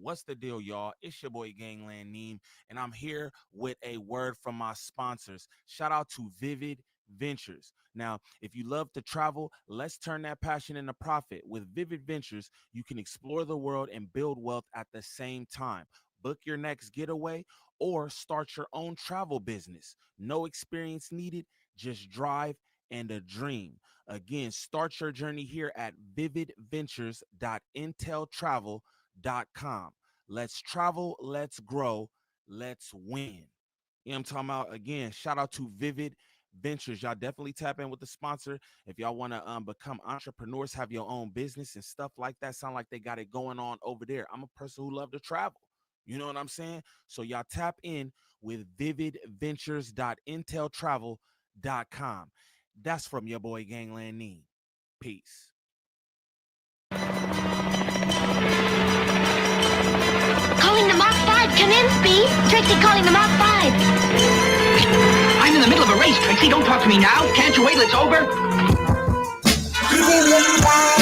What's the deal, y'all? It's your boy Gangland Neem, and I'm here with a word from my sponsors. Shout out to Vivid Ventures. Now, if you love to travel, let's turn that passion into profit. With Vivid Ventures, you can explore the world and build wealth at the same time. Book your next getaway or start your own travel business. No experience needed, just drive and a dream. Again, start your journey here at vividventures.inteltravel.com. Let's travel, let's grow, let's win. You know what I'm talking about? Again, shout out to Vivid Ventures. Y'all definitely tap in with the sponsor if y'all want to become entrepreneurs, have your own business and stuff like that. Sound like they got it going on over there. I'm a person who love to travel. You know what I'm saying? So y'all tap in with vividventures.inteltravel.com. That's from your boy Gangland Neem. Peace. Calling the Mach 5. Come in, Speed. Trixie calling the Mach 5. I'm in the middle of a race, Trixie. Don't talk to me now. Can't you wait till it's over?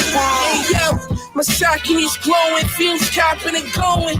Hey, yo, my Saucony's glowing, fumes copping and going.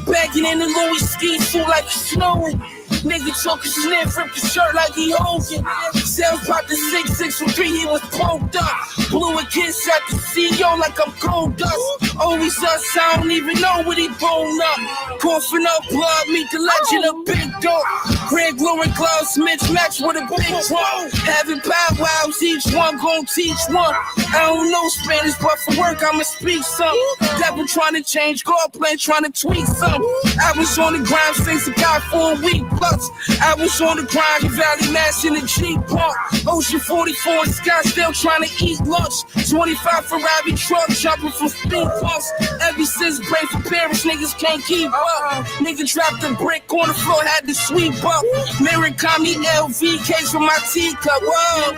Bagging in the Louis ski suit like it's snowing. Nigga took a sniff, ripped his shirt like he Hogan. Sales popped the 6'6" from 3, he was poked up. Blew a kiss at the CEO like I'm gold dust. Always us, I don't even know what he blown up. Coughing up blood, meet the legend of Big Dog. Greg Lauren gloves, match with a big drum. Having powwows, each one gon' teach one. I don't know Spanish, but for work I'ma speak some. Devil trying to change, God plan trying to tweak some. I was on the grind since I got for a week plus. I was on the grind, Valley Mass in the Jeep Park. Ocean 44 in Scottsdale trying to eat lunch. 25 Ferrari truck jumping from speed bumps. Ever since break for Paris, niggas can't keep up. Nigga dropped a brick on the floor, had to sweep up. Murakami LV case for my teacup. Whoa.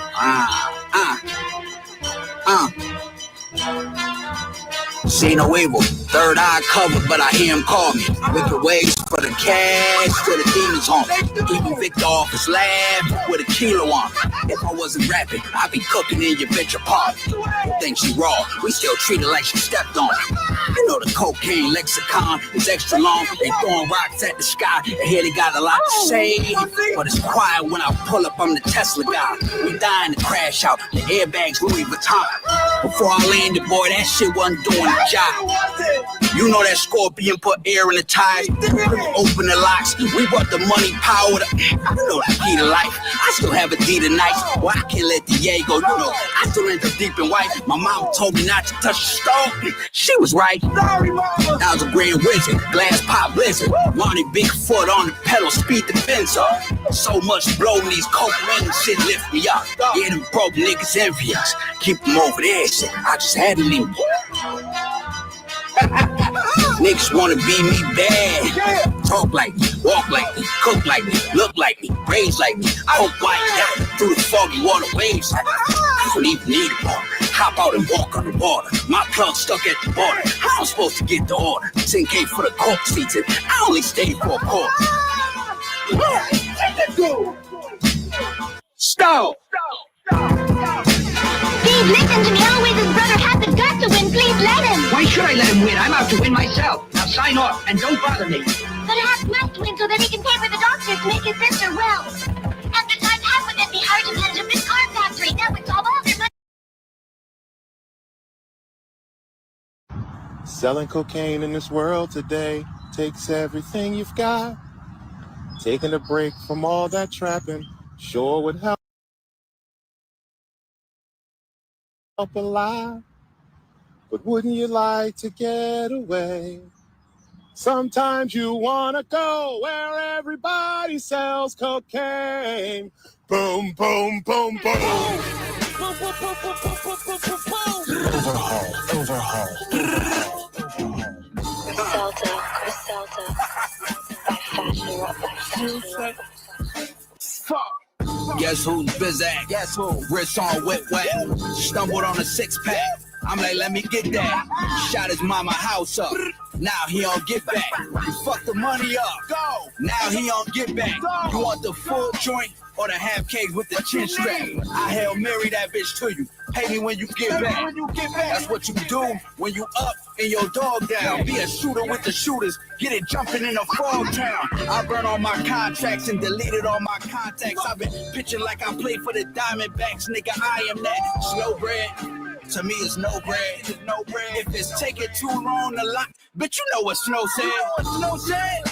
See no evil, third eye covered, but I hear him call me. Wicked ways for the cash, till the demons haunt me. Keeping Victor off his lab with a kilo on me. If I wasn't rapping, I'd be cooking in your venture party. You think she raw, we still treat her like she stepped on it. You know the cocaine lexicon is extra long. They throwing rocks at the sky, and here they got a lot to say. But it's quiet when I pull up, I'm the Tesla guy. We dying to crash out, the airbags Louis Vuitton. Before I landed, boy, that shit wasn't doing the job. You know that Scorpion put air in the tires. Open the locks, we brought the money, power. You know that key to life. I still have a D tonight. Well, I can't let Diego. You know I still end up deep in white. My mom told me not to touch the stove. She was right. I was a grand wizard, glass pop blizzard. Ronnie Bigfoot on the pedal, speed the fence up. So much blow in these coke rings, shit lift me up. Yeah, them broke niggas envious. Keep them over there, shit. I just had to leave. Niggas wanna be me bad. Talk like me, walk like me, cook like me, look like me, raise like me. Hope white down through the foggy water waves. I don't even need a bar. Hop out and walk on the water. My plug stuck at the border. How I'm supposed to get the order? 10K for the coke seats and I only stayed for a quarter. Stop! Steve, listen to me. Always his brother has the guts to win. Please let him. Why should I let him win? I'm out to win myself. Now sign off and don't bother me. But Hap must win so that he can pay for the doctor to make his sister well. At the time, Hap would then be hired to manage a big car factory. That would solve all their money. Selling cocaine in this world today takes everything you've got. Taking a break from all that trapping sure would help a lot. But wouldn't you like to get away? Sometimes you want to go where everybody sells cocaine. Boom, boom, boom, boom. Overhaul. Guess who's busy? Guess who? Wrist on wet. Stumbled on a six-pack. I'm like, let me get that. Shot his mama house up. Now he don't get back. He fucked the money up. Go. Now he don't get back. You want the full joint or the half cake with the chin strap? I Hail Mary that bitch to you. Hate me when you get back. That's what you do when you up and your dog down. Be a shooter with the shooters. Get it jumping in a frog town. I burn all my contracts and deleted all my contacts. I've been pitching like I played for the Diamondbacks. Nigga, I am that slow bread. To me, it's no bread. If it's taking too long to lock, bitch, you know what Snow said.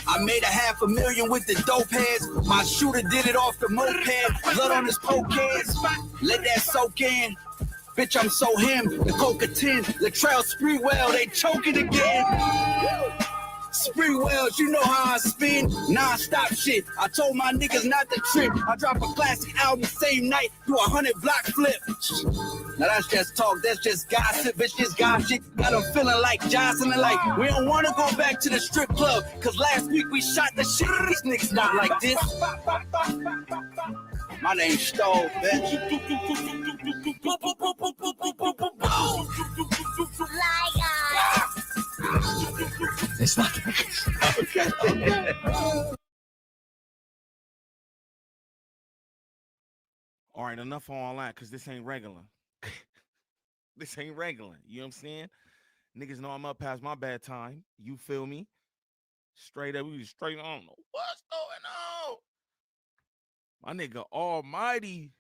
I made $500,000 with the dope heads. My shooter did it off the moped. Blood on his poke heads. Let that soak in. Bitch, I'm so him. The Coca 10, Latrell Spreewell, they choking again. Spreewells, you know how I spin. Non-stop shit. I told my niggas not to trip. I drop a classic album same night, do 100 block flip. Now that's just talk, that's just gossip, bitch, this God shit got them feeling like Jocelyn, like we don't want to go back to the strip club, cause last week we shot the shit. These niggas not like this. My name's Stove, bitch. It's not okay. All right, enough on all that, because this ain't regular. This ain't regular. You know what I'm saying? Niggas know I'm up past my bad time. You feel me? Straight up, we was straight on. I don't know what's going on. My nigga Almighty.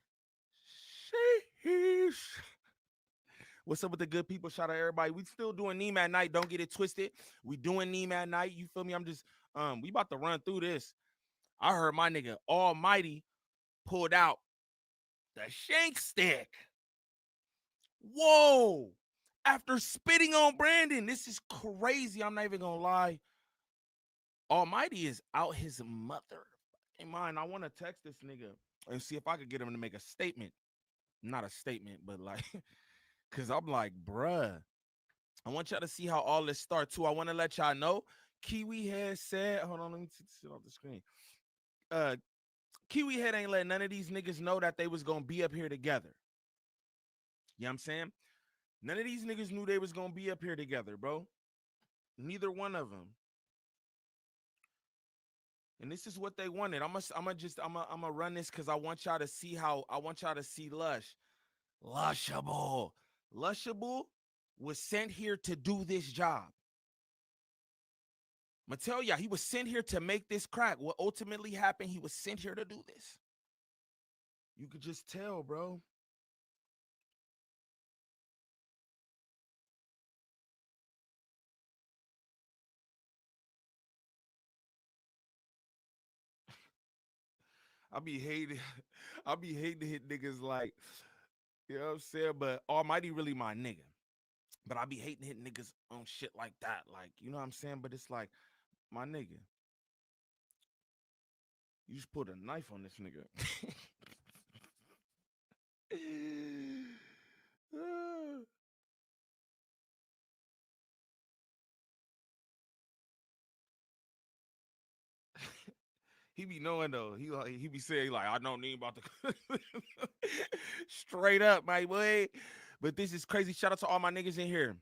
Sheesh. What's up with the good people? Shout out everybody. We still doing Neem at Night. Don't get it twisted. We doing Neem at Night. You feel me? I'm just we about to run through this. I heard my nigga Almighty pulled out the shank stick. Whoa. After spitting on Brandon, this is crazy. I'm not even gonna lie. Almighty is out his mother mind. I want to text this nigga and see if I could get him to make a statement. Not a statement, but like, cause I'm like, bruh, I want y'all to see how all this starts too. I want to let y'all know. Kiwi Head said, hold on, let me sit off the screen. Kiwi Head ain't let none of these niggas know that they was gonna be up here together. You know what I'm saying? None of these niggas knew they was gonna be up here together, bro. Neither one of them. And this is what they wanted. I'm gonna run this because I want y'all to see Lush. Lushable. Lushable was sent here to do this job. I'm gonna tell y'all, he was sent here to make this crack. What ultimately happened, he was sent here to do this. You could just tell, bro. I be hating to hit niggas like, you know what I'm saying? But Almighty really my nigga. But I be hating hitting niggas on shit like that. Like, you know what I'm saying? But it's like, my nigga, you just put a knife on this nigga. He be knowing though. He be saying like, I don't need about the straight up, my boy. But this is crazy. Shout out to all my niggas in here.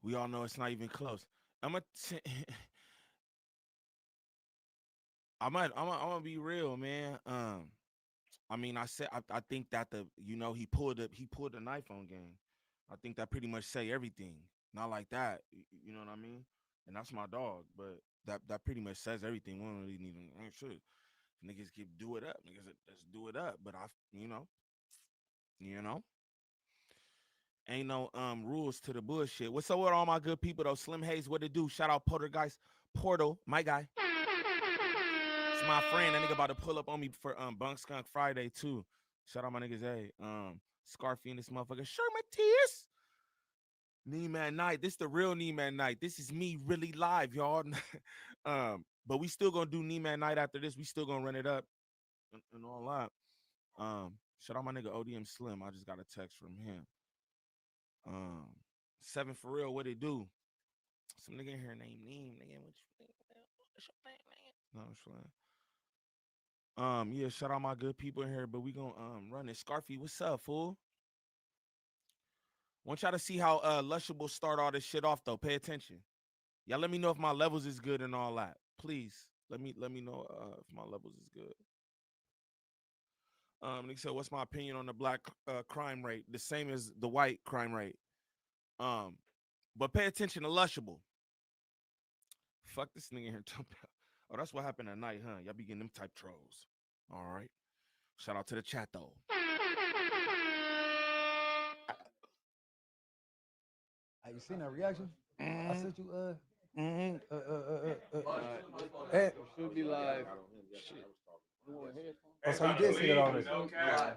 We all know it's not even close. I'm gonna be real, man. I mean, I think that he pulled the knife on game. I think that pretty much say everything. Not like that, you know what I mean? And that's my dog, but that pretty much says everything. We don't really need to shit. Niggas keep do it up. Niggas let's do it up. But you know, ain't no rules to the bullshit. What's up with all my good people though? Slim Hayes, what it do? Shout out Poltergeist Portal, my guy. It's my friend. That nigga about to pull up on me for Bunk Skunk Friday too. Shout out my niggas, hey. Scarfy and this motherfucker. Sure, my tears. Neem at Night. This the real Neem at Night. This is me really live, y'all. But we still gonna do Neem at Night after this. We still gonna run it up and all that. Shout out my nigga ODM Slim. I just got a text from him. 7 for real, what it do? Some nigga in here named Neem, nigga. What's your name, nigga? No, I'm playing. Yeah, shout out my good people in here, but we gonna run it. Scarfy, what's up, fool? Want y'all to see how Lushable start all this shit off though. Pay attention. Y'all let me know if my levels is good and all that. Please let me know if my levels is good. Nigga said, what's my opinion on the black crime rate? The same as the white crime rate. But pay attention to Lushable. Fuck this nigga here. Oh, that's what happened at night, huh? Y'all be getting them type trolls. All right. Shout out to the chat though. Have you seen that reaction? I sent you It should be live. oh, so you did see it already. I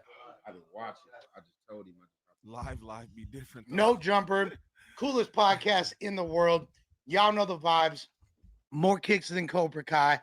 didn't watch it. I just told him. Live be different. Though. No Jumper, coolest podcast in the world. Y'all know the vibes. More kicks than Cobra Kai.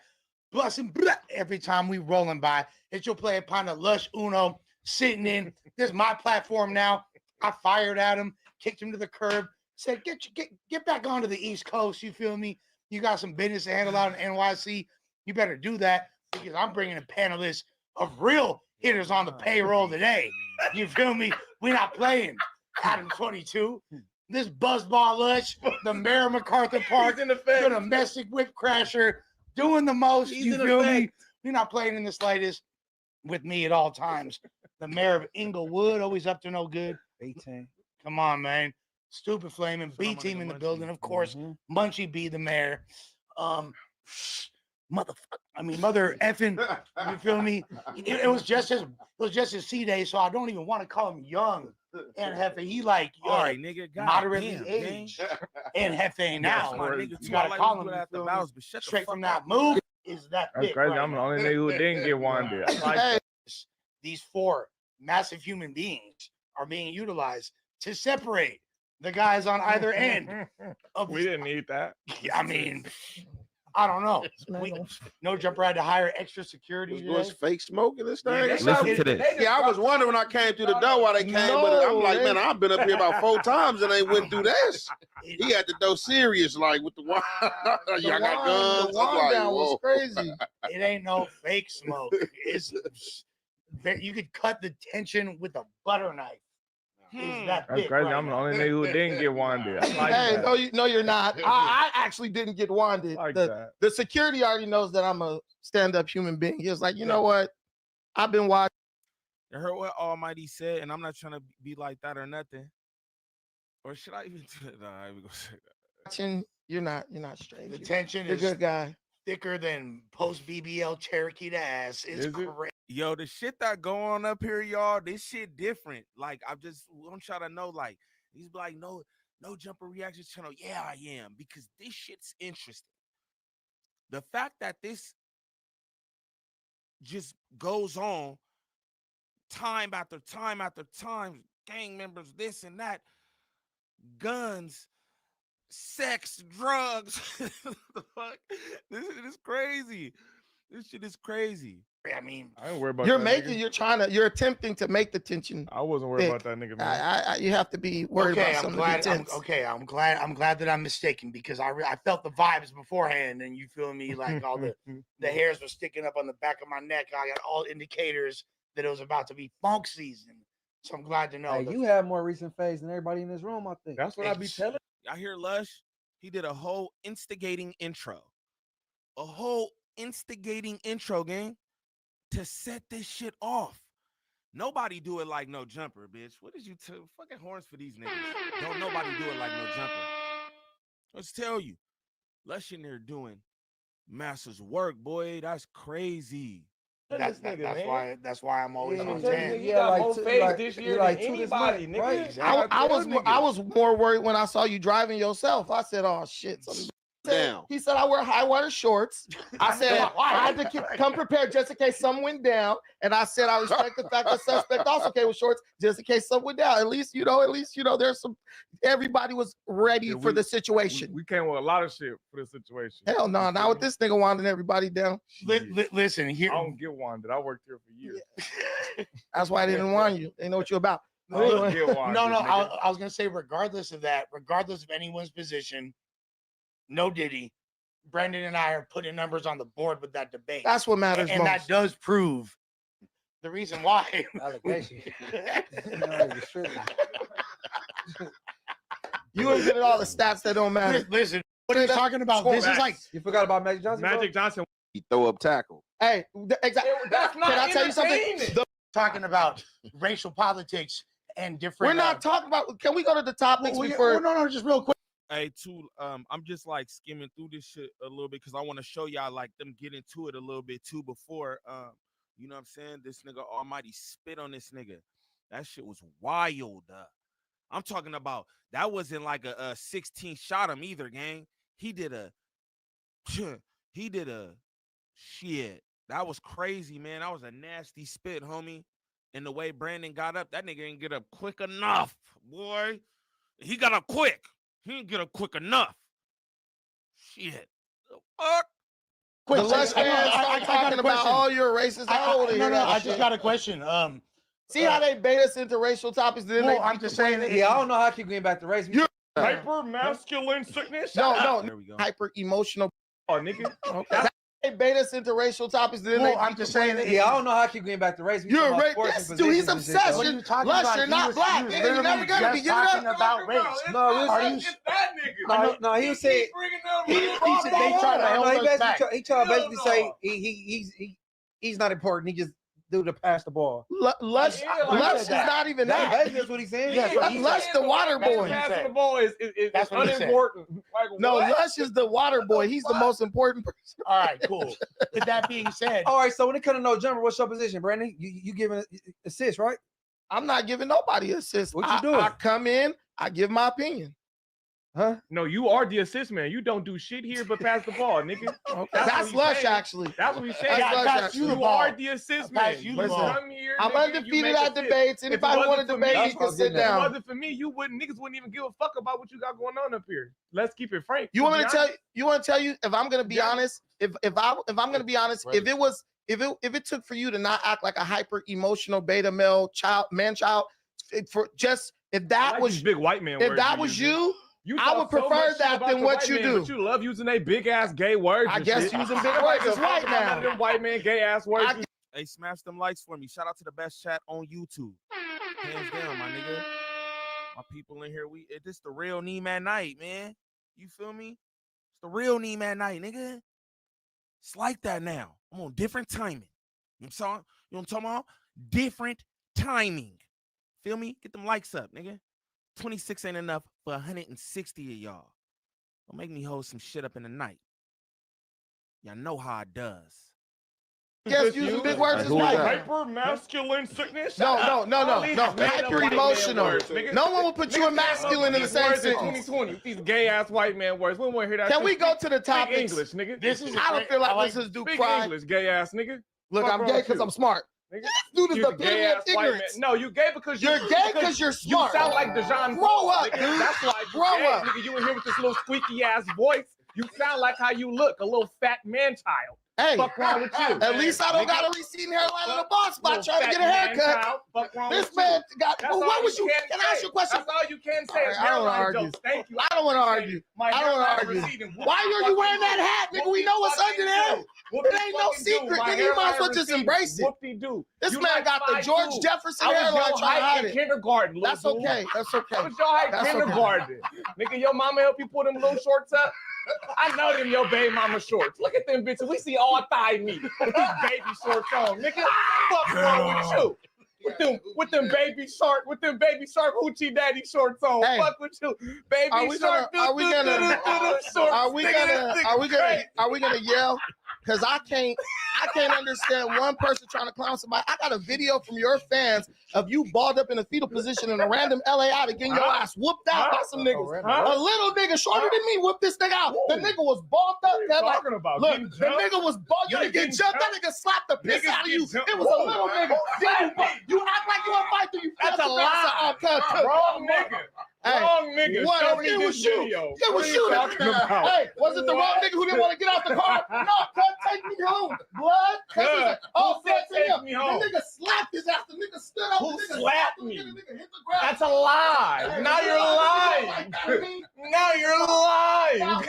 Busting every time we rolling by. It's your play upon the Lush Uno sitting in. This is my platform now. I fired at him, kicked him to the curb, said, get back onto the East Coast. You feel me? You got some business to handle out in NYC. You better do that because I'm bringing a panelist of real hitters on the payroll today. You feel me? We're not playing Adam 22. This buzzball Lush, the mayor of MacArthur Park, the domestic whip crasher, doing the most. You feel me? We're not playing in the slightest with me at all times. The mayor of Inglewood, always up to no good. 18. Come on, man. Stupid Flaming. B team in the building, of course. Munchie B, the mayor. Mother effing. You feel me? It was just his C day, so I don't even want to call him young. And Hefe, he like all right, nigga, moderately aged. And Hefe now. You gotta call him at the mouse, but straight from that move is that That's crazy. right I'm the now. only nigga who didn't get wanded. These four massive human beings are being utilized to separate the guys on either end. We didn't need that. I mean, I don't know. No Jumper had to hire extra security. Was fake smoking this thing? Listen to this. Yeah, I was wondering when I came through the door why they came, but I'm like, man, I've been up here about 4 times and they went through this. He had to go serious, like with the wine. Y'all got guns. The wine Like, down was whoa. crazy. It ain't no fake smoke. It's you could cut the tension with a butter knife. It's that That's thick crazy. right I'm the now. only nigga who didn't get wanded. I like Hey, that. no, you're not. I actually didn't get wanded. Like the, that. the security already knows that I'm a stand-up human being. He was like, you know what? I've been watching. You heard what Almighty said, and I'm not trying to be like that or nothing. Or should I even do it? Nah, I ain't gonna say that. You're not strange. The tension You're a is good guy. thicker than post BBL Cherokee ass. It's Is it? crazy. Yo, the shit that go on up here, y'all, this shit different. Like, I'm trying to know, like, he's like, no Jumper Reaction channel. Yeah, I am, because this shit's interesting. The fact that this just goes on time after time after time, gang members, this and that, guns, sex, drugs. The fuck? This shit is crazy. This shit is crazy. I mean, I ain't worried about You're that nigga. you're attempting to make the tension. I wasn't worried thick. about that nigga, man. You have to be worried about some of the tense. I'm glad that I'm mistaken because I felt the vibes beforehand, and you feel me, like all the hairs were sticking up on the back of my neck. I got all indicators that it was about to be funk season. So I'm glad to know. Hey, you have more recent phase than everybody in this room, I think. That's what I be telling. Y'all hear Lush? He did a whole instigating intro. A whole instigating intro, gang, to set this shit off. Nobody do it like No Jumper, bitch. What did you tell? Fucking horns for these niggas. Don't nobody do it like No Jumper. Let's tell you. Lush in there doing master's work, boy. That's crazy. That's why I'm always on Yeah, 10. you got more phase this you're year like than 2 this anybody, month, nigga. right? Exactly. I was more worried when I saw you driving yourself. I said, oh shit. Down. He said I wear high water shorts. I said I had to come prepared just in case something went down. And I said I respect the fact that suspect also came with shorts just in case something went down. At least you know there's some. Everybody was ready for the situation. We came with a lot of shit for this situation. Hell no, not with this nigga winding everybody down. Listen, here. I don't get wanded. I worked here for years. That's why I didn't want you. They know what you're about. I don't get wanded, No, nigga. I was gonna say, regardless of that, regardless of anyone's position, no Diddy, Brandon and I are putting numbers on the board with that debate. That's what matters and most. that does prove the reason why. Allegation. You ain't getting all the stats that don't matter. Listen, What are you talking about? This is like You forgot about Magic Johnson? Magic Johnson. He throw up tackle. Hey, exactly. That's not Can I tell you something? talking about racial politics and different. We're not talking about. Can we go to the topics before? No, just real quick. Hey, I'm just like skimming through this shit a little bit because I want to show y'all like them get into it a little bit too before you know what I'm saying? This nigga Almighty spit on this nigga. That shit was wild. I'm talking about that wasn't like a 16 shot him either, gang. He did a shit. That was crazy, man. That was a nasty spit, homie. And the way Brandon got up, that nigga didn't get up quick enough, boy. He got up quick. He didn't get up quick enough. Shit. The fuck? The Lush fans I got talking a about question. all your racist. I don't want to hear that I shit. just got a question. See how they bait us into racial topics? Then Well, I'm just saying. Yeah, I don't know how I keep going back to race. Hyper masculine sickness. No, There we go. hyper emotional. Oh, nigga. Okay. They bait us into racial topics. Then Well, I'm just saying. Yeah, I don't know how I keep going back to race. You're right. Yes, dude, he's obsessed. What are you talking Lush, about? you're not black. Nigga, you're never gonna be. Give it talking up. about race. No, Are you? It's that nigga. No, he was saying. They try to help us back. He tried to basically say he's not important. He just do to pass the ball. Lush is not even that. Basically, that's what he's saying. Yes, what he Lush the water boy. Passing the ball is That's what he said. unimportant. Like, No, what? Lush is the water boy. He's the most important person. All right, cool. With that being said, All right, so when it comes to no jumper, what's your position, Brandon? You giving assist, right? I'm not giving nobody assist. What you doing? I come in, I give my opinion. Huh? No, you are the assist man. You don't do shit here but pass the ball, nigga. That's what Lush, he's saying. actually. That's what he's That's saying. Lush, that's actually. you, You the ball. are the assist Pass man. you You the ball. come here, I'm nigga, you undefeated make at assist. debates. If it Anybody wasn't want to for debate, me, you can I'll sit get If it down. wasn't for me, niggas wouldn't even give a fuck about what you got going on up here. Let's keep it frank. You want me to tell you? honest. You want to tell you? If I'm gonna be honest, if I'm gonna be honest, Right. if it took for you to not act like a hyper emotional beta male child, for just if I that like was these big white man if words that you're was using. you, You I talk would so prefer much shit that about than the what white you man, do. But you love using they big ass gay words. I and guess shit. using big I words don't is give a fuck white about none now. of them white man gay ass words. Hey, smash them likes for me. Shout out to the best chat on YouTube. Hands down, my nigga. My people in here, this the real Neiman night, man. You feel me? It's the real Neiman night, nigga. It's like that now. I'm on different timing. You know what I'm talking about? Different timing. Feel me? Get them likes up, nigga. 26 ain't enough for 160 of y'all. Don't make me hold some shit up in the night. Y'all know how it does. Yes, using big words is Who is white. that? Hyper masculine sickness. No. Hyper Hyper emotional. No one will put you in masculine in the same sentence. 2020. These gay ass white man words. We don't want to hear that. Can shit. we go to the Speak topics? English, nigga. This is. I don't feel I like this is do Speak cry. English, gay ass nigga. Look, Fuck I'm wrong gay with because you? I'm smart. Nigga. This dude is You the the epitome gay of ass white man. ignorance. No, you gay because You're gay because you're smart. You sound like Dejan. Grow up, nigga. dude. That's why you Grow gay, up. nigga. You in here with this little squeaky ass voice. You sound like how you look, a little fat man child. Hey, Fuck wrong with you? at least I don't Nigga. got a receding hairline in the bald spot Little trying to fat get a man haircut. child. Fuck wrong This with man got. That's Well, all what was you? can Can I ask say. you a question? That's all you can say. All right, is I don't wanna hairline argue. jokes. Thank you. I don't want to argue. My I don't want to hairline argue. receding. What Why the are fuck you wearing do? that hat, nigga? We know what's under there. It ain't no secret, nigga. You might as well just embrace it. Whoop-de-doo. This You man like got the 5'2". George Jefferson I was hairline your trying to height hide in it. kindergarten. little That's dude. okay. That's okay. That was your height That's okay. kindergarten. Nigga, your mama help you pull them little shorts up? I know them your baby mama shorts. Look at them bitches. We see all thigh meat with these baby shorts on. Nigga, fuck wrong with you? With them baby shark hoochie daddy shorts on. Hey, fuck with you. Baby Are we shark. gonna yell? Because I can't understand one person trying to clown somebody. I got a video from your fans of you balled up in a fetal position in a random LA out getting your ass whooped out by some niggas. A little nigga shorter than me whooped this nigga out. The nigga was balled up. What are you talking about? Look, Getting the jumped? nigga was balled. You didn't get getting jumped. That jumped? nigga slapped the piss Niggas out of you. get jumped. It was a little nigga. You act like you a fight through you. That's a lie. Wrong nigga. Hey, Wrong nigga. whatever. Show me It this was you. video. It was you. Hey, was it the wrong nigga who didn't want to get out the car? No, blood, take me home. Blood. Oh, Who said take me The home? nigga slapped his ass. The nigga stood up. Who the nigga slapped him, me? The nigga hit the ground. That's a lie. Now you're lying. Now you're lying.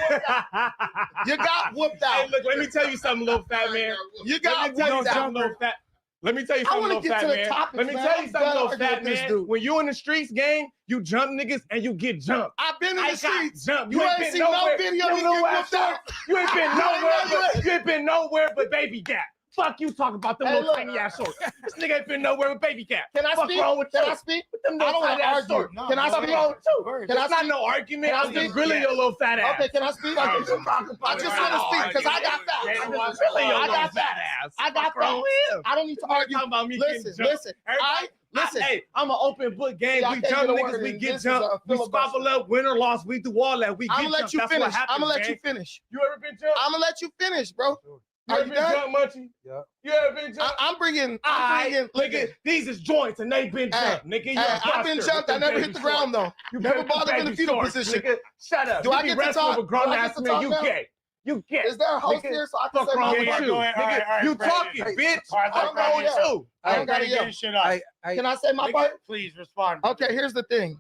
You got whooped out. Hey, look, let me tell you something, little fat man. You got Let me tell you whooped out. something, little fat. Let me tell you I something, wanna little get fat to the man. topics, Let me man. tell I'm you something, done little arguing fat with this man. dude. When you in the streets, gang, you jump niggas and you get jumped. I've been in the streets. Jumped. You ain't seen no video of me getting whooped out. You ain't been nowhere. You ain't been nowhere but Baby Gap. Fuck you talking about them Hey, little look. tiny ass shorts. This nigga ain't been nowhere with Baby Gap. Can I Fuck speak? wrong with Can you? I speak? With them I little don't want tiny to ass argue. shorts. Can I Fuck speak? wrong with you? Can I It's not speak? no argument. Can I I'm just speak? grilling your little fat ass. Okay, can I speak? Fuck is you talking about? I just want to speak because I got facts. I'm just grilling your I little got fat facts. ass. I got Fuck wrong facts. with him? I don't need to argue. Talking about me Listen, getting jumped. listen. Listen. Hey, I'm an open book game. See, I We can't jump get a niggas. word We in. get This is jumped. a We filibuster. squabble up. Win or loss. We do all that. We get I'm gonna let jumped. you That's what finish. happens, I'm gonna let you gang. finish. You ever been jumped? I'm gonna let you finish, bro. You Are ever you been done? jumped, Munchie? Yeah. You ever been jumped? I'm bringing. Nigga, Look, these is joints and they been jumped, nigga. You a I've been buster jumped. with I them never baby hit the ground shorts. though. You Never got them bothered in the baby fetal shorts, position. Nigga, shut up. Do You I be get to wrestling talk? with grown Do I ass get to men. talk You now? gay. You gay. Is there a host Nigga, here so I can fuck say wrong my with part? you? go ahead. Nigga, All right, you Brandon. talking, bitch. All right, Fuck let wrong Brandon with yell. you? I don't gotta Brandon, get yell. his shit up. Can I say my Nigga, part? Please respond. Okay, here's the thing.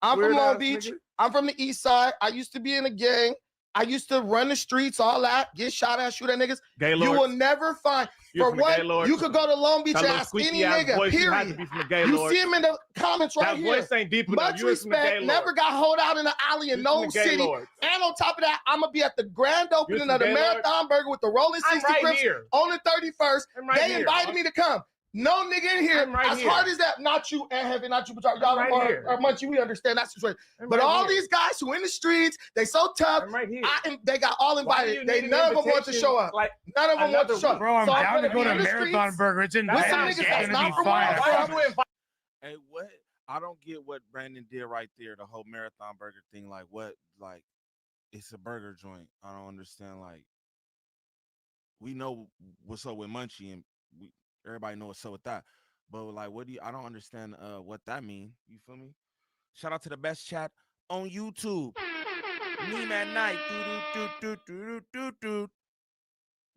I'm Weird from Long ass Beach. nigga. I'm from the East Side. I used to be in a gang. I used to run the streets, all that, get shot at, shoot at niggas. Gay You will never find. You're For from the gay one, lord. you could go to Long Beach That and little ask any squeaky ass nigga, voice, you had to period. be from the gay You lord. see him in the comments right That here. voice ain't deep enough. Much You is from the respect, gay never lord. got hold out in the alley in You no from the gay city. lord. And on top of that, I'm going to be at the grand opening from of the gay lord? Marathon Burger with the Rolling I'm 60 right Crips here. on the 31st. I'm right They here, invited dog. me to come. No nigga in here, I'm right as here. hard as that, not you and Heavy, not you, but y'all right here. are Munchie, we understand that situation. I'm But right all here. these guys who in the streets, they so tough, I'm right here. they got all Why do invited. you They need an none of them want to invitation, show up. like, None of them want to another show up. week? Bro, I'm So down to gonna go be to in the Marathon streets Burger. It's in with some Dallas. niggas It's that's gonna not be from where I'm fire. from. Hey, what? I don't get what Brandon did right there. The whole Marathon Burger thing. Like, what? Like, it's a burger joint. I don't understand. Like, we know what's up with Munchie, and everybody know what's up with that. But like, what do you? I don't understand what that mean. You feel me? Shout out to the best chat on YouTube. Neem at night.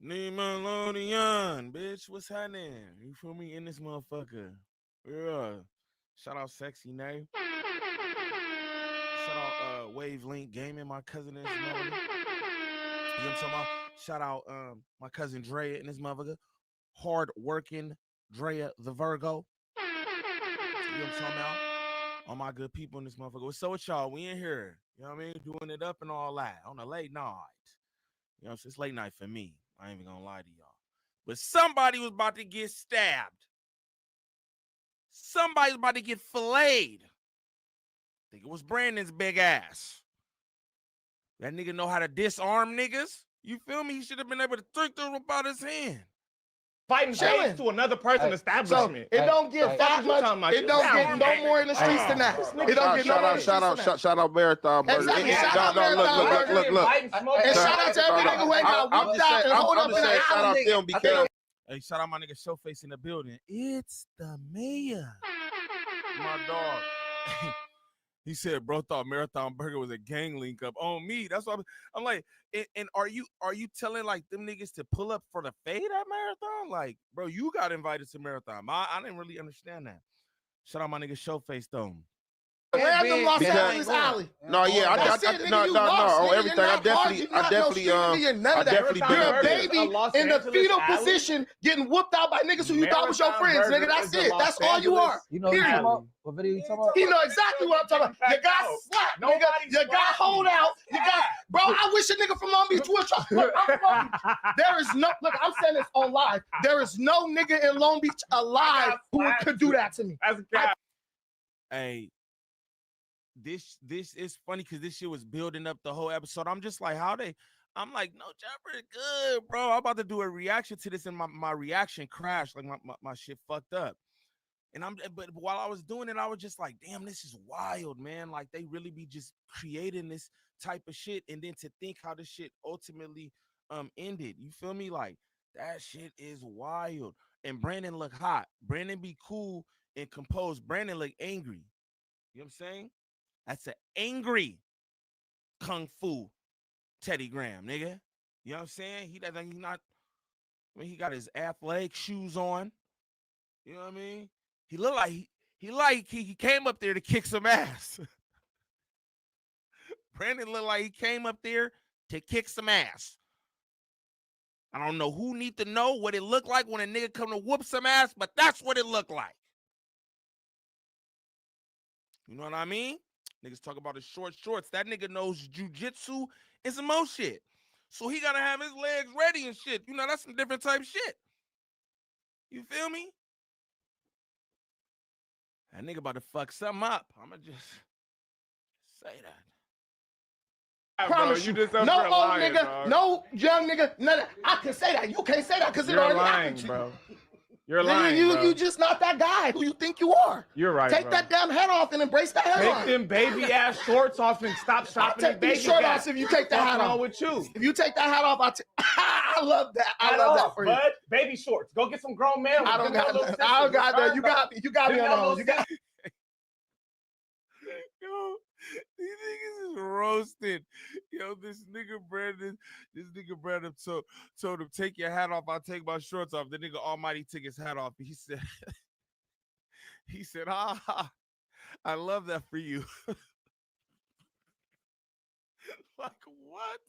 Neem bitch. What's happening? You feel me? In this motherfucker. Yeah. Shout out Sexy Nay. Shout out Wavelink Gaming, my cousin in this motherfucker. You know what I'm talking about? Shout out my cousin Drea in this motherfucker. Hard working Drea the Virgo. You know what I'm talking about? All my good people in this motherfucker. What's up with y'all? We in here. You know what I mean? Doing it up and all that on a late night. You know, it's late night for me. I ain't even gonna lie to y'all. But somebody was about to get stabbed. Somebody's about to get filleted. I think it was Brandon's big ass. That nigga know how to disarm niggas. You feel me? He should have been able to take them about his hand. Fighting Chilling. shades to another person So establishment. it don't get that What you talking much. about? It don't You get sound no angry. more in the streets than that. It don't get no more in the streets than that. Shout out Marathon Burger. Exactly. No, Shout out no, Marathon Burger. look. And shout out to every nigga who ain't got whooped out and hold up in the shout out alley. them because Hey, shout out my nigga Showface in the building. It's the mayor. My dog. He said, bro, thought Marathon Burger was a gang link up on me. That's what I'm like. And are you telling like them niggas to pull up for the fade at Marathon? Like, bro, you got invited to Marathon. I didn't really understand that. Shout out my nigga Showface though. Random Los Because- Angeles alley. no, yeah, That's it, nigga, you no, lost, on nigga. everything. You're I not hard, definitely, you're not no street nigga, none of that. definitely Marathon You're a Burger baby is a Los in the Angeles fetal alley. position getting whooped out by niggas who you thought was your Marathon friends, Burger nigga. That's is a it. Los That's all you Angeles are. You know what you Period. talking about? What video you talking about? He know exactly what I'm talking about. You got slapped, nigga. Nobody's You got slapped hold me. out. You got, bro. I wish a nigga from Long Beach would try. Look, I'm from Long Beach. There is no. Look, I'm saying this on live. There is no nigga in Long Beach alive who could do that to me. That's a guy. Hey, this is funny because this shit was building up the whole episode. I'm just like, I'm like, no, Jabber, good, bro. I'm about to do a reaction to this, and my reaction crashed. Like my shit fucked up. And but while I was doing it, I was just like, damn, this is wild, man. Like they really be just creating this type of shit, and then to think how this shit ultimately ended. You feel me? Like that shit is wild. And Brandon look hot. Brandon be cool and composed. Brandon look angry. You know what I'm saying? That's an angry kung fu Teddy Graham, nigga. You know what I'm saying? He not. I mean, he got his athletic shoes on. You know what I mean? He looked like he came up there to kick some ass. Brandon looked like he came up there to kick some ass. I don't know who need to know what it looked like when a nigga come to whoop some ass, but that's what it looked like. You know what I mean? Niggas talk about his short shorts. That nigga knows jujitsu and some more shit. So he gotta have his legs ready and shit. You know, that's some different type shit. You feel me? That nigga about to fuck something up. I'ma just say that. Promise you you. just up No there old lying, nigga, dog. no young nigga, none of, I can say that. You can't say that because it You're already lying, happened to you. bro. You're Nigga, lying, bro. you just not that guy who you think you are. You're right, Take bro. that damn head off and embrace that Take hairline. them baby ass shorts off and stop I'll shopping in take baby these short Gap. offs if you take that hat What's wrong off. with you? If you take that hat off, I love that. I Hat love off, that for you. bud. Baby shorts. Go get some grown man. I don't got that. I don't got that. You got me. You got me on those. You got Yo, these niggas is roasted. Yo, this nigga Brandon told him, take your hat off, I'll take my shorts off. The nigga Almighty took his hat off. He said, I love that for you. Like what?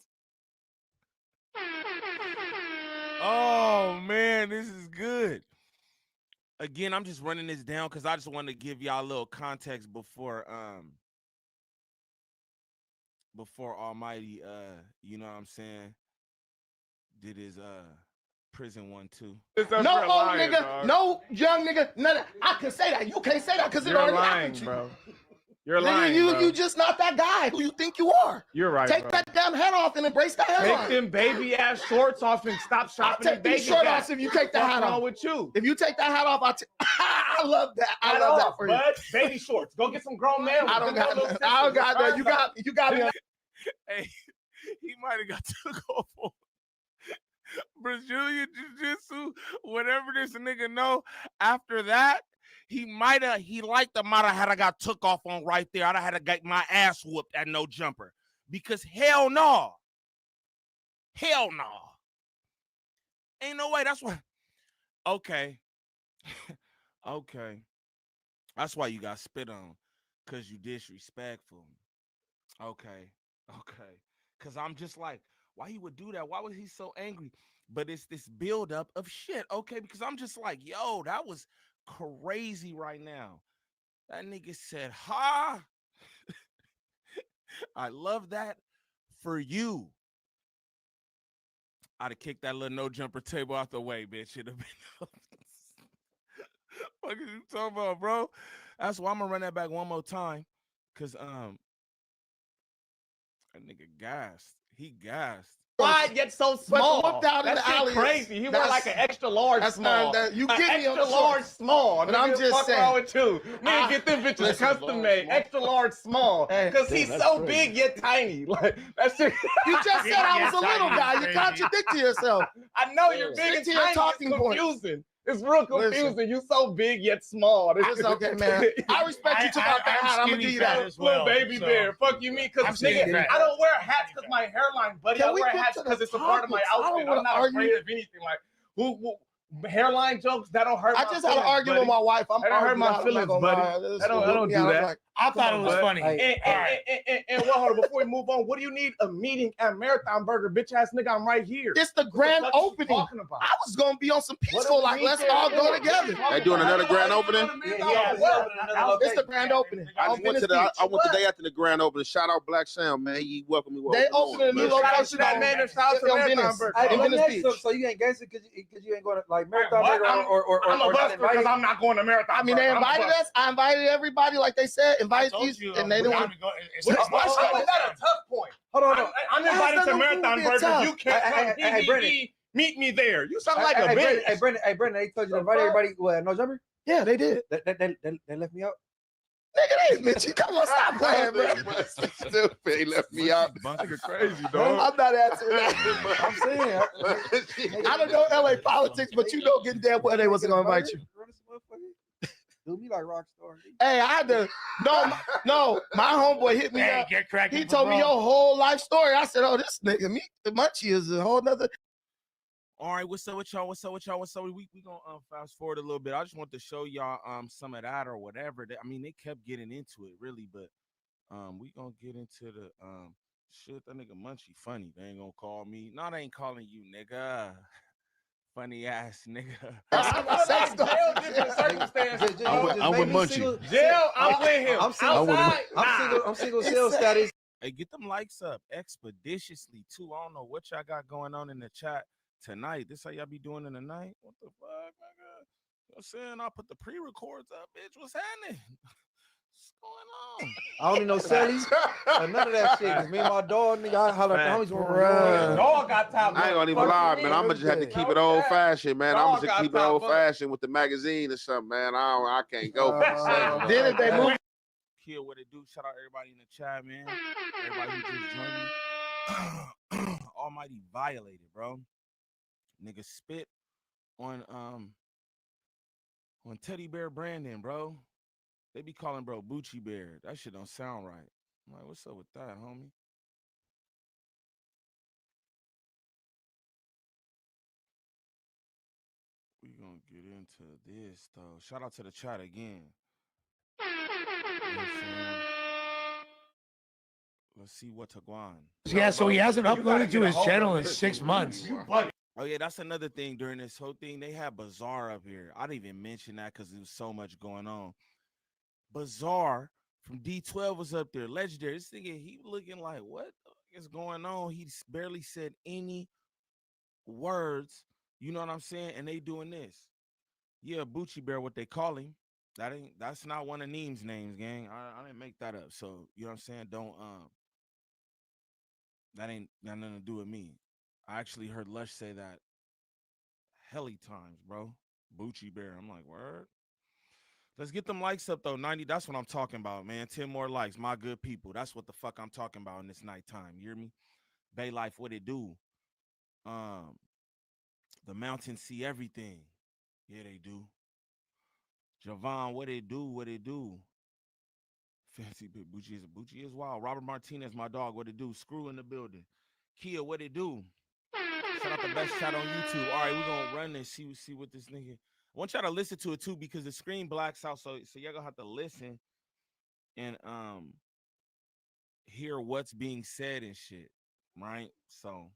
Oh man, this is good. Again, I'm just running this down because I just want to give y'all a little context before Almighty you know what I'm saying, did his prison one too. no old nigga, dog. No young nigga, none of, I can say that. You can't say that because it already happened to you. Bro. You're Nigga, lying, bro. you just not that guy who you think you are. You're right, Take bro. that damn head off and embrace that hairline. Take them baby ass shorts off and stop shopping in take baby these short Gap. offs if you take that hat What's wrong off. with you? If you take that hat off, I love that. I love that for you. Bud. Baby shorts. Go get some grown man. I don't got that. I don't got that. You got me on. Hey, he might have got took off on Brazilian Jiu-Jitsu, whatever this nigga know. After that, he liked the might have had I got took off on right there. I'd have had to get my ass whooped at no jumper. Because hell no. Hell no. Ain't no way. That's why. Okay. Okay. That's why you got spit on. Because you disrespectful. Okay. Okay. Because I'm just like, why he would do that? Why was he so angry? But it's this buildup of shit. Okay. Because I'm just like, yo, that was crazy right now. That nigga said, ha. I love that for you. I'd have kicked that little no jumper table out the way, bitch. It'd have been. What are you talking about, bro? That's why I'm gonna run that back one more time. Cause that nigga gassed. He gassed. Wide yet so small. Whooped out in that the shit alley. crazy. He wore like an extra large That's small. not that. You get me on extra the large shorts. small. But I'm just what's saying. wrong with you? Nigga, get them bitches listen, custom made. Extra large small. Because he's so big yet tiny. Like that shit. You just said I was a little guy. You contradicted yourself. I know you're big and Stick to your tiny. talking It's points. confusing. It's real confusing. Listen. You so big yet small. It's okay, man. I respect you took out that hat. I'm gonna give you that. as well, Little baby so- bear. Fuck you mean? I'm Because skinny nigga, fat. I don't wear hats because my hairline, buddy. Can I we wear get hats to because the it's a part of my topics? I don't outfit. wanna I'm not argue. afraid of anything. Like who hairline jokes that don't hurt. I my just had an feelings, argument with buddy. my wife. I'm That don't hurt arguing my out. I'm not feelings, gonna buddy. lie. I don't do that. Like, I thought it was bud. funny. And well, hold on, before we move on, what do you need a meeting at Marathon Burger? Bitch ass nigga, I'm right here. it's the grand fuck is you opening. talking about? I was gonna be on some What peaceful, do we like need let's to- all go together. They doing another grand opening? It's the grand opening. I On just went Venice to the. I Beach. went the day after the grand opening. Shout out Black Sam, man. He welcomed me. They opened a new Shout out to location that on man and shout out to on Marathon Venice. Burger. Hey, In let me Venice ask you Beach. something. So you ain't gangster because you ain't going to like Marathon What? Burger or I'm a not buster because invited? I'm not going to Marathon. I mean, they Burger. I'm a invited buster. us. I invited everybody, like they said, I invite told these, you, and they didn't want. it's What it's my is show. that a tough point? Hold on. I'm That's invited not to no Marathon being Burger. tough. You can't come. Hey, Brendan. Meet me there. You sound like a Hey, bitch. Brendan, they told you to invite everybody. What, no jumper? Yeah, they did. They left me out. Nigga, they Mitch, come on, stop playing, bro. Stupid. He left me out. Bunker crazy, I'm not answering that. I'm saying. I don't know LA politics, but you know getting damn well they wasn't gonna invite you. Do me like Rockstar. Hey, I had to. No, my homeboy hit me Hey, up. get cracking. He told me your whole life story. I said, "Oh, this nigga, me, the Munchie is a whole nother." All right, what's up with y'all? What's up with y'all? What's up? We gonna fast forward a little bit. I just want to show y'all some of that or whatever. I mean, they kept getting into it really, but we gonna get into the shit. That nigga Munchie funny. They ain't gonna call me. No, they ain't calling you, nigga. Funny ass nigga. Different circumstances. I'm with Munchie. Jail, I'm with him. I'm single. Outside, I'm single. Sale status. Hey, get them likes up expeditiously too. I don't know what y'all got going on in the chat tonight. This how y'all be doing in the night? What the fuck, nigga? You know what I'm saying? I'll put the pre-records up, bitch. What's happening? What's going on? I don't need no cellies or none of that shit. Cause me and my dog, nigga, I holler at the homies. Bruh. Dog got top. I ain't gonna even lie, man. I'm gonna just have to keep it old fashioned, man. I'm gonna just keep it old fashioned with the magazine or something, man. I can't go for the same. Then if they move, Kill what it do. Shout out everybody in the chat, man. Everybody who just joined me. Almighty violated, bro. Nigga spit on Teddy Bear Brandon, bro. They be calling bro Bucci Bear. That shit don't sound right. I'm like, what's up with that, homie? We gonna get into this though. Shout out to the chat again. You know what I'm saying? Let's see what Taguan. Yeah, so he hasn't uploaded to his channel in 6 months. Oh yeah, that's another thing during this whole thing. They had Bazaar up here. I didn't even mention that because there was so much going on. Bazaar from D12 was up there. Legendary. This nigga, he looking like, what is going on? He barely said any words. You know what I'm saying? And they doing this. Yeah, Bucci Bear, what they call him. That's not one of Neem's names, gang. I didn't make that up. So you know what I'm saying? Don't that ain't got nothing to do with me. I actually heard Lush say that helly times, bro. Bucci Bear. I'm like, word. Let's get them likes up though. 90. That's what I'm talking about, man. 10 more likes. My good people. That's what the fuck I'm talking about in this nighttime. You hear me? Bay Life, what it do? The mountains see everything. Yeah, they do. Javon, what it do? What it do? Fancy bit Bucci is wild. Robert Martinez, my dog, what it do? Screw in the building. Kia, what it do? Shout out the best chat on YouTube. All right, we're gonna run and see what this nigga. I want y'all to listen to it too because the screen blacks out, so y'all gonna have to listen and hear what's being said and shit, right? So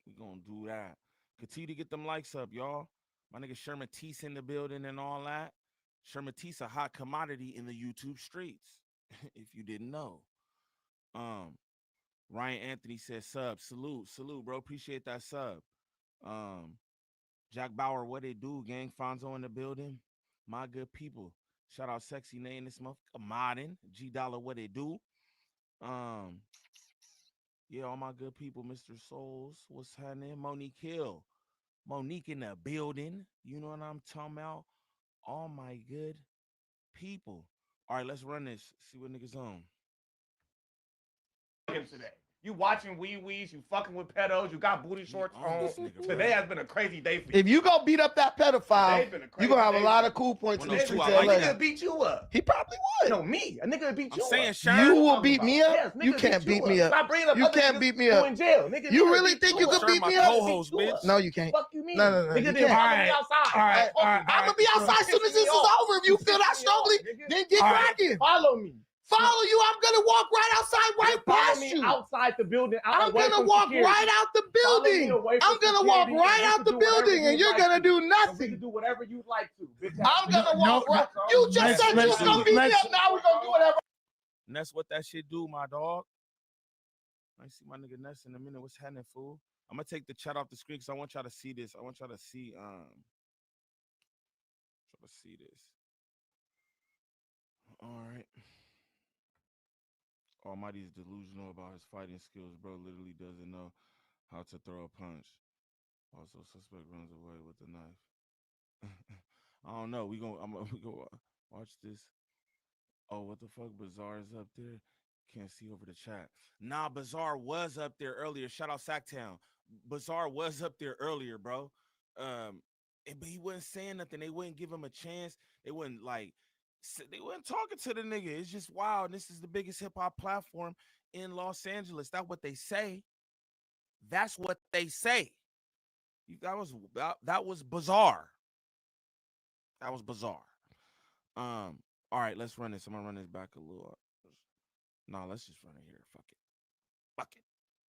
we're gonna do that. Continue to get them likes up, y'all. My nigga Sherman Teese in the building and all that. Sherman Teese, a hot commodity in the YouTube streets, if you didn't know. Ryan Anthony says sub. Salute, bro. Appreciate that sub. Jack Bauer, what it do? Gang Fonzo in the building. My good people. Shout out Sexy Name this month. Modern. G Dollar, what it do? Yeah, all my good people. Mr. Souls, what's happening? Monique Hill. Monique in the building. You know what I'm talking about? All my good people. All right, let's run this. See what niggas on. Today. You watching wee wees, you fucking with pedos, you got booty shorts on. Today has been a crazy day for you. if you go beat up that pedophile, you're gonna have a lot of cool points in the streets of A LA. nigga beat you up. He probably would. No, me. A nigga beat you saying, up. Sherm, You will beat me up? Yes, You nigga can't beat me up. Stop bringing up You other can't niggas beat me who up. in jail. Nigga, You really think you Sherm, could beat my me up? co-host, bitch. No, you can't. Fuck you mean? No, Nigga, you then can't. I'm gonna be outside. I'm gonna be outside as soon as this is over. If you feel that strongly, then get cracking. Follow me. Follow you. I'm gonna walk right outside, right past you. Outside the building. I'm gonna walk right out the building. I'm gonna walk right out the building, and you're gonna do You nothing. can do whatever you like to. Bitch. I'm gonna walk right. You just said you was gonna beat me up. Now we're gonna do whatever. And that's what that shit do, my dog. I see my nigga Ness in a minute. What's happening, fool? I'm gonna take the chat off the screen because I want y'all to see this. I want y'all to see this. All right. Almighty's delusional about his fighting skills, bro. Literally doesn't know how to throw a punch. Also, suspect runs away with the knife. I don't know. We gonna watch this. Oh, what the fuck? Bazaar is up there. Can't see over the chat. Nah, Bazaar was up there earlier. Shout out Sacktown. Bazaar was up there earlier, bro. But he wasn't saying nothing. They wouldn't give him a chance. They wouldn't talking to the nigga. It's just wild. This is the biggest hip hop platform in Los Angeles. That's what they say. That's what they say. That was bizarre. That was bizarre. All right, let's run this. I'm gonna run this back a little. No, let's just run it here. Fuck it.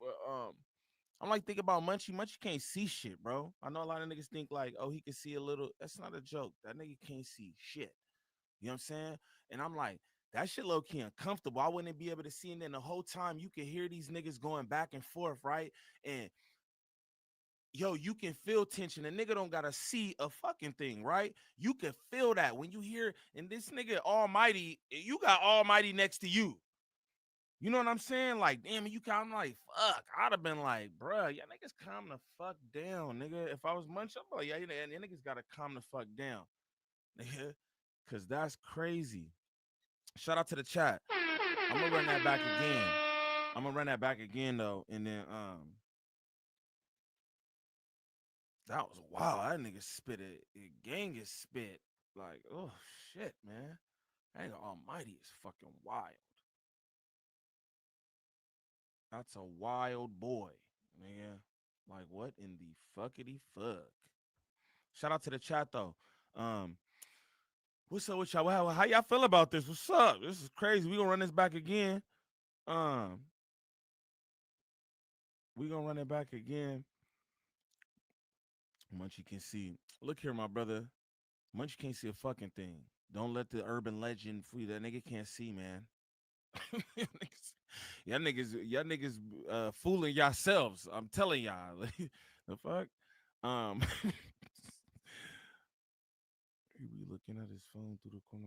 But I'm like, think about Munchie. Munchie can't see shit, bro. I know a lot of niggas think like, oh, he can see a little. That's not a joke. That nigga can't see shit. You know what I'm saying? And I'm like, that shit low key uncomfortable. I wouldn't be able to see. And then the whole time you can hear these niggas going back and forth, right? And yo, you can feel tension. A nigga don't gotta see a fucking thing, right? You can feel that when you hear, and this nigga Almighty, you got Almighty next to you. You know what I'm saying? Like, damn, you kind of like, fuck. I'd have been like, bruh, y'all niggas calm the fuck down, nigga. If I was Munchie, I'm like, yeah, y'all niggas gotta calm the fuck down, nigga, cause that's crazy. Shout out to the chat. I'm gonna run that back again. I'm gonna run that back again though, and then that was wow. That nigga spit it. Gang is spit. Like, oh shit, man. That nigga Almighty is fucking wild. That's a wild boy, nigga. Like, what in the fuckity fuck? Shout out to the chat though. What's up with y'all? How y'all feel about this? What's up? This is crazy. We gonna run this back again. We gonna run it back again. Munchie can see. Look here, my brother. Munchie can't see a fucking thing. Don't let the urban legend fool you. That nigga can't see, man. y'all niggas fooling yourselves. I'm telling y'all. The fuck? He be looking at his phone through the corner.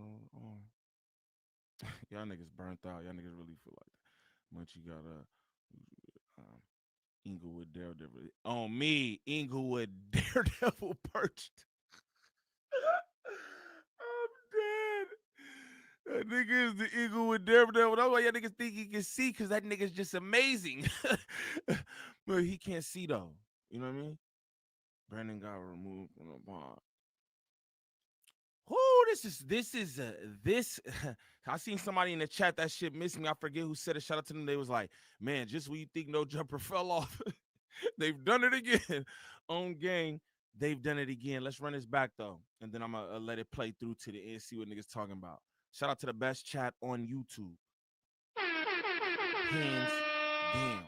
Y'all niggas burnt out. Y'all niggas really feel like that. Munchie got Inglewood Daredevil. On me, Inglewood Daredevil perched. I'm dead. That nigga is the Inglewood Daredevil. That's why y'all niggas think he can see, because that nigga's just amazing. But he can't see though. You know what I mean? Brandon got removed from the bond. Whoo, this. I seen somebody in the chat, that shit missed me. I forget who said it. Shout out to them. They was like, man, just when you think no jumper fell off, they've done it again. On gang, they've done it again. Let's run this back though, and then I'm gonna let it play through to the end, see what niggas talking about. Shout out to the best chat on YouTube. Hands down.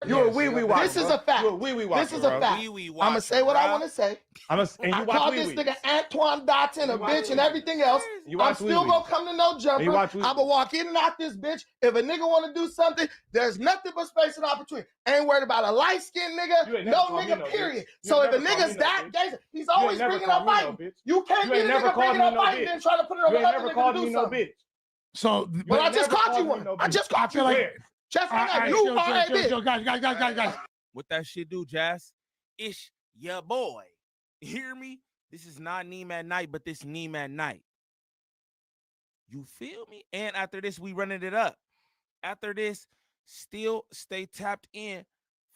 You're a wee-wee watcher. This is a fact. You're a wee-wee watcher. This is a fact. Wee-wee I'm gonna watcher, say what bro. I want to say. And you I watch call this wee-wees. nigga Antoine Dotson a bitch and everything else. You I'm watch still wee-wees. gonna come to no jumper. You watch I'm wee-wees. gonna walk in and out this bitch. If a nigga wanna do something, there's nothing but space and opportunity. Ain't worried about a light-skinned You nigga, ain't never no called me nigga, no period. bitch. You So ain't if a never called nigga's me no that bitch. gay, he's You always ain't never bringing up called me no fighting. bitch. You can't You get ain't a never nigga called bringing me up no fighting bitch. and trying to put it You on ain't another never nigga called to me do no something. bitch. So, But I just never caught you called me one. no I bitch. just I caught you feel one. like Just like that. You are a bitch. guys. What that shit do, Jazz? It's your boy. You hear me? This is not Neem at night, but this Neem at night. You feel me? And after this, we running it up. After this, still stay tapped in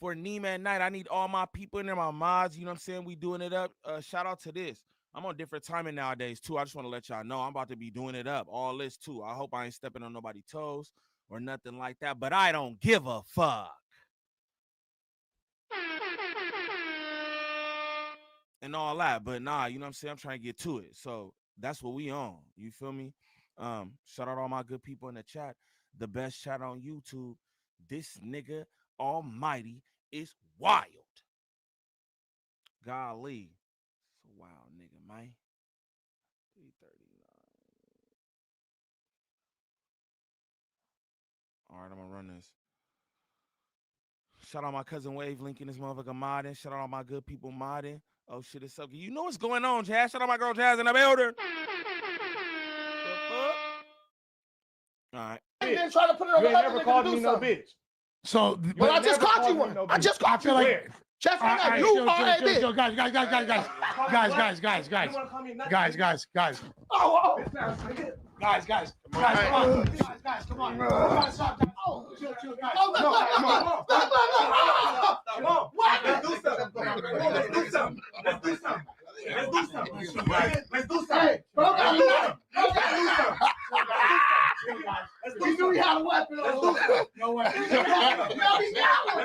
for Neem at night. I need all my people in there, my mods. You know what I'm saying? We doing it up. Shout out to this. I'm on different timing nowadays, too. I just want to let y'all know I'm about to be doing it up. All this, too. I hope I ain't stepping on nobody's toes or nothing like that, but I don't give a fuck. And all that, but nah, you know what I'm saying? I'm trying to get to it. So that's what we on. You feel me? Shout out all my good people in the chat. The best chat on YouTube. This nigga Almighty is wild. Golly. It's a wild nigga, man. 339. All right, I'm gonna run this. Shout out my cousin Wave linking this motherfucker modding. Shout out all my good people modding. Oh shit, it's so good. You know what's going on, Jazz. Shout out my girl Jazz in the building. All right. And then try to put it on You ain't another never nigga called to me do no something. bitch. So, But I just never caught you called me one. no I bitch. just I caught you feel one. like Just like that. You are a bitch. guys. You wanna call me nothing? Guys. Oh, Guys, come on. Guys, come on. Stop. Oh, chill, guys. Oh, Come on. What? Let's do something. Hey, bro, got nothing. He knew he had a weapon on. No way. Let's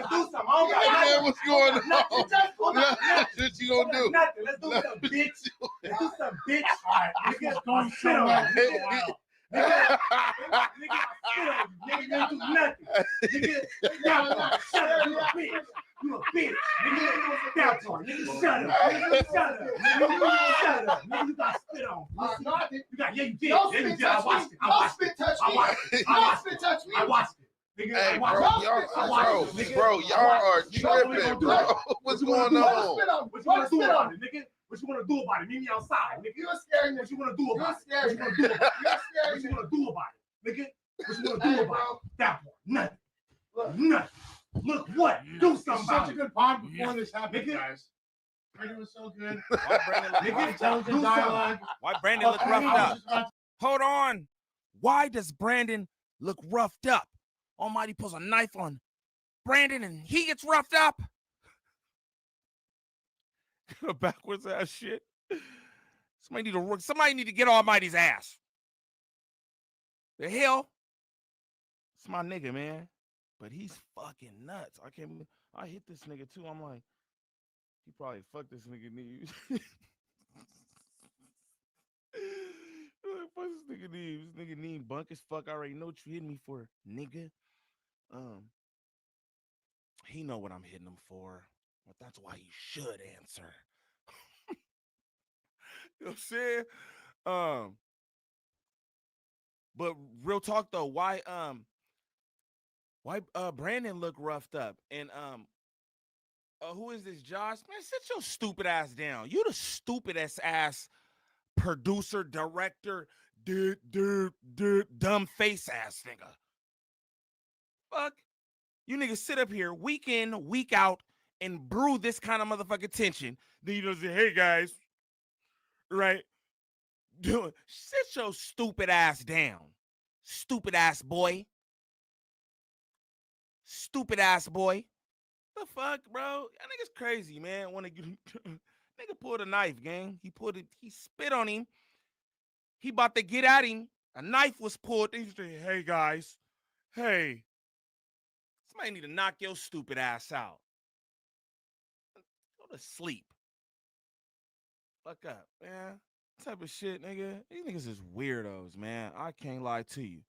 do something. Man, what's going on? What you gonna do? Nothing. Let's do something, bitch. Let's do something, bitch. All right. This is going so well. Nigga, you do nothing. Nigga, shut up, you bitch. Nigga, shut up. Nigga, shut up. Nigga, shut up. Nigga, you got spit on. No, I didn't. You got, yeah, you did. No Yeah, you spit did. I touch watched me. it. I No watched spit it. touch I me. watched it. No spit touch me. I watched it. Nigga, Hey, I bro, watched it. y'all, I watched it, nigga. bro, y'all are tripping, bro. What's going on? What you want to do about it, nigga? What you want to do about it? Meet me outside, nigga. You're scaring me. What you want to do about it? You're What you want to do about it? You're What scaring you me. want to do about it, nigga? What you want to do Hey, about bro. it? That part. Nothing. Look. Nothing. Look what? Do It's something such about a it. good pod before this happened, Nigga. guys. Brandon was so good. Why Brandon look Nigga, roughed up? Intelligent do dialogue. Why Brandon look roughed I was up? just about to Hold on. Why does Brandon look roughed up? Almighty pulls a knife on Brandon and he gets roughed up. Backwards ass shit. Somebody need to get Almighty's ass. The hell? It's my nigga, man. But he's fucking nuts. I hit this nigga too. I'm like, he probably fucked this nigga knees. Fuck this nigga knees. This nigga knee bunk as fuck. I already know what you hitting me for, nigga. He know what I'm hitting him for, but that's why he should answer. You know what I'm saying? But real talk though, why Brandon look roughed up? And who is this, Josh? Man, sit your stupid ass down. You the stupidest ass producer, director, dumb face ass nigga. Fuck. You niggas sit up here week in, week out, and brew this kind of motherfucking tension. Then you don't say, hey guys, right? Sit your stupid ass down. Stupid ass boy. Stupid ass boy. The fuck, bro? That nigga's crazy, man. Nigga pulled a knife, gang. He spit on him. He about to get at him. A knife was pulled. He said, hey guys, hey. Somebody need to knock your stupid ass out. Go to sleep. Fuck up, man. Type of shit, nigga. These niggas is weirdos, man. I can't lie to you.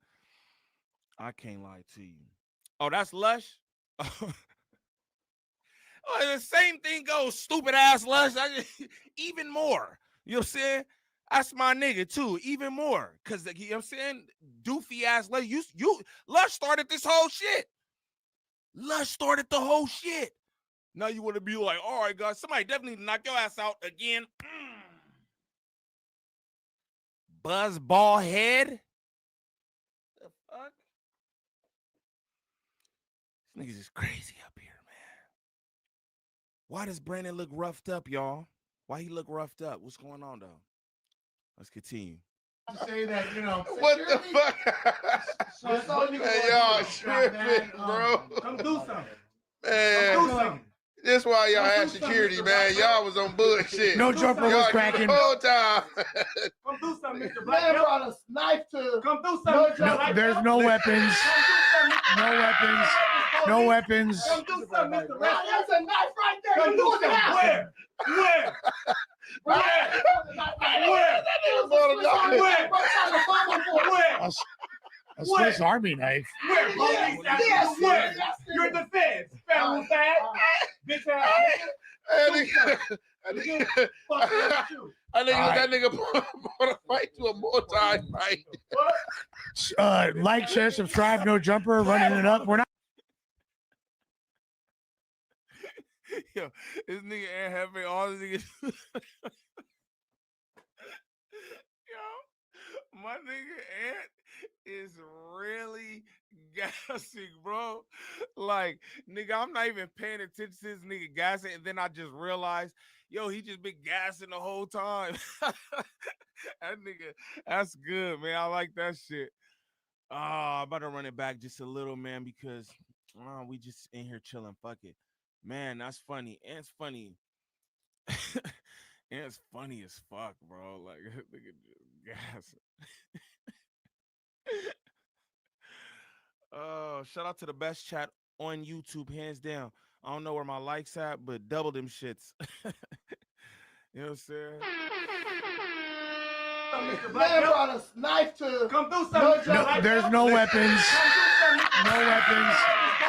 Oh, that's Lush? Oh, the same thing goes, stupid ass Lush. Even more. You know what I'm saying? That's my nigga too, even more. Cause you know what I'm saying? Doofy ass Lush. Lush started this whole shit. Lush started the whole shit. Now you want to be like, all right, guys, somebody definitely need to knock your ass out again. Buzz ball head. The fuck? This nigga's just crazy up here, man. Why does Brandon look roughed up, y'all? Why he look roughed up? What's going on, though? Let's continue. to say that, you know. What the fuck? So Hey, y'all tripping, bro. Come do something. Man, Come do something. that's why y'all Come had do security, something, man. Mr. Y'all was on bullshit. No jumper Y'all was did cracking. the whole time. Come do something, Mr. Man Black Belt. brought a knife to. Come do No, something, Mr. No, Black there's Belt. no weapons. Come do something, Mr. No weapons. Come do something, Mr. Nah, Black there's Belt. a knife right there. Come You do look something. at Where? Where? Where? Where? A Swiss Army knife. Where? Yes, Police yes, after you. Where? yes. You're the feds. Federal fed. Bitch ass nigga. Fuck you. That nigga brought a fight to a multi-fight. Like, share, subscribe, no jumper, running it up. We're not. Yo, this nigga ain't having all these niggas. Yo, my nigga Ant is really gassing, bro. Like, nigga, I'm not even paying attention to this nigga gassing, and then I just realized, yo, he just been gassing the whole time. That nigga, that's good, man. I like that shit. I'm about to run it back just a little, man, because we just in here chilling. Fuck it. Man, that's funny. And it's funny. And it's funny as fuck, bro. Like, nigga just gas. Oh, shout out to the best chat on YouTube, hands down. I don't know where my likes at, but double them shits. You know what I'm saying? Man brought a knife to. Come do something. No, there's no weapons. No weapons.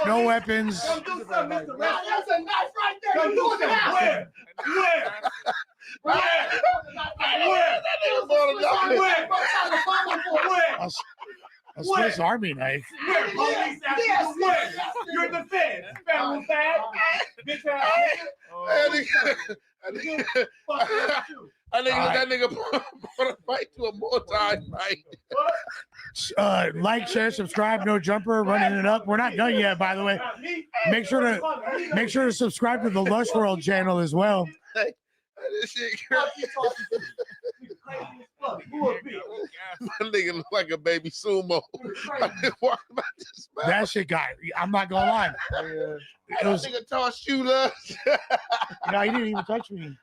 No weapons. Come do something, Mr. Nah, there's a knife right there. Come do something. Where? A Swiss Army knife. Where? Police action. Where? You're the feds. Federal tag. Bitch I think that nigga brought a fight to a multi-fight. Like, share, subscribe, no jumper, running it up. We're not done yet, by the way. Make sure to subscribe to the Lush World channel as well. Hey, this shit crazy. My nigga look like a baby sumo. That shit got. I'm not gonna lie. That nigga tossed you, love. No, he didn't even touch me.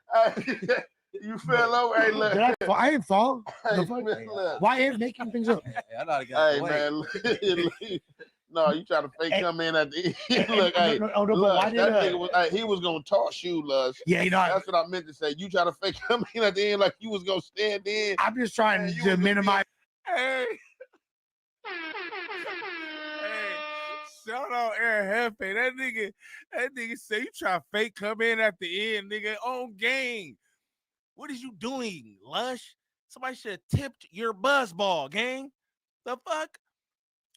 You fell over. Hey, look. I didn't fall. Hey, man, look. Why ain't making things up? Hey, man. No, you trying to fake come in at the end. Look, hey, why did that nigga was, he was gonna toss you, love. Yeah, you know, that's what I meant to say. You try to fake come in at the end like you was gonna stand in. I'm just trying to minimize. Hey, shout out Air Hefe. That nigga say you try to fake come in at the end, nigga. On game. What is you doing, Lush? Somebody should have tipped your buzzball, gang. The fuck?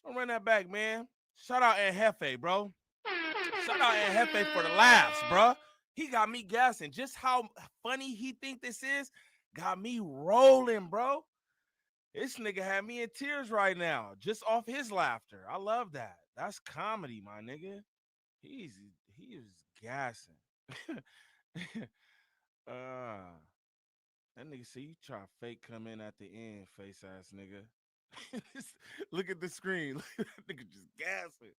I'll run that back, man. Shout out Ed Hefe, bro. Shout out Ed Hefe for the laughs, bro. He got me gassing. Just how funny he think this is got me rolling, bro. This nigga had me in tears right now, just off his laughter. I love that. That's comedy, my nigga. He is gassing. That nigga say you try to fake come in at the end, face ass nigga. Look at the screen. That nigga just gassing.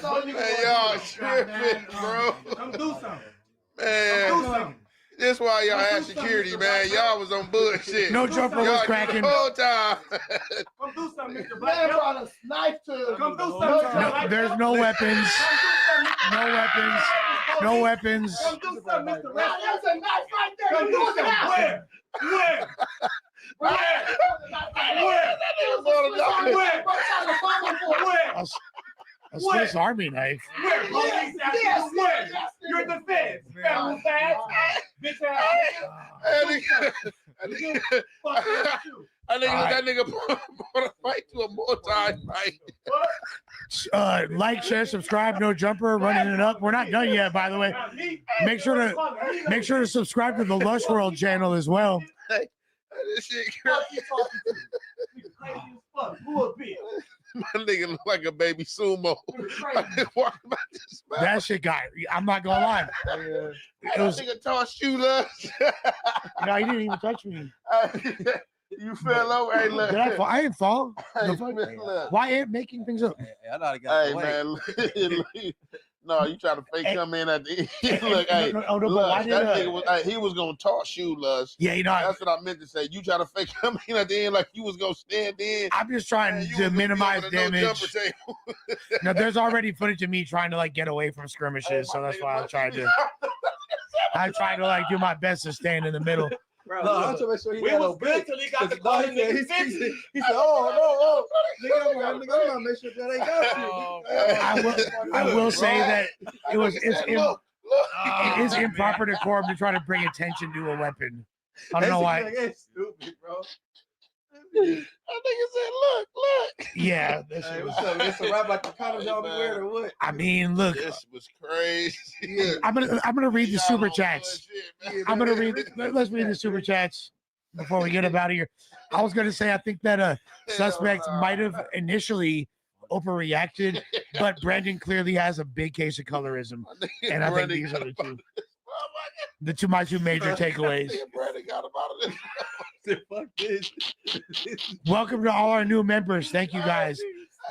Man, y'all tripping, bro. Come do something. Man, that's why y'all had security, man. Y'all was on bullshit. No jumper was cracking. The whole time. Come do something, Mr. Black. Man brought a knife to. Come do something. No, there's no weapons. No weapons. No weapons. Come do something, Mr. Black. There's a knife right there. Come do something. Where? A Swiss Army knife. Where? Police action. Where? You're the feds. Federal tag. Bitch That nigga brought a fight to a multi-fight. Like, share, subscribe, no jumper, running it up. We're not done yet, by the way. Make sure to subscribe to the Lush World channel as well. Hey, this shit crazy. My nigga look like a baby sumo. That shit got. I'm not gonna lie. That nigga tossed you, love. No, he didn't even touch me. You fell over. Hey, look. I didn't fall. Hey, man, look. Why ain't making things up? Hey, man. No, you try to fake come in at the end. Look, hey, why did that nigga was, he was gonna toss you, Lush. Yeah, you know, that's what I meant to say. You try to fake come in at the end like you was gonna stand in. I'm just trying to minimize damage. No, there's already footage of me trying to like get away from skirmishes, so that's why I tried to like do my best to stand in the middle. Bro, no, I'm trying to make sure he we was good till he got the call. He said, oh, no. Nigga, I'm gonna make sure that ain't got you. I will say that it is improper decorum to try to bring attention to a weapon. I don't know why. It's stupid, bro. That nigga said, look. Yeah. Hey, what's up? It's a rap like the condoms y'all be wearing or what? I mean, look. This was crazy. I'm gonna read the super chats. Let's read the super chats before we get up out of here. I was gonna say I think that suspect might have initially overreacted, but Brandon clearly has a big case of colorism, and I think these are the two my two major takeaways. Brandon got him out of this. Fuck this. Welcome to all our new members. Thank you guys.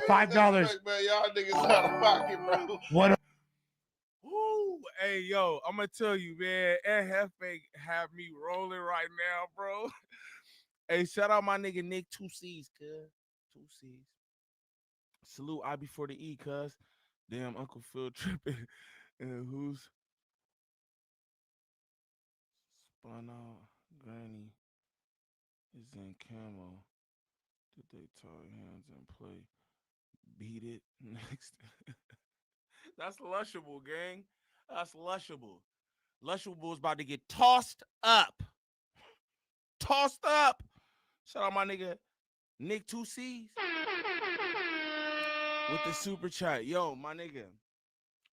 $5. Man, y'all niggas out of pocket, bro. What? Ooh, hey, yo, I'm gonna tell you, man. Ed Hefe have me rolling right now, bro. Hey, shout out my nigga Nick 2 C's, cuz. 2 C's. Salute I before the E, cuz. Damn, Uncle Phil tripping. And who's spun out? Granny is in camo. Did they tie hands and play? Beat it next. That's lushable, gang. That's lushable. Lushable is about to get tossed up. Tossed up. Shout out my nigga Nick 2C's with the super chat. Yo, my nigga.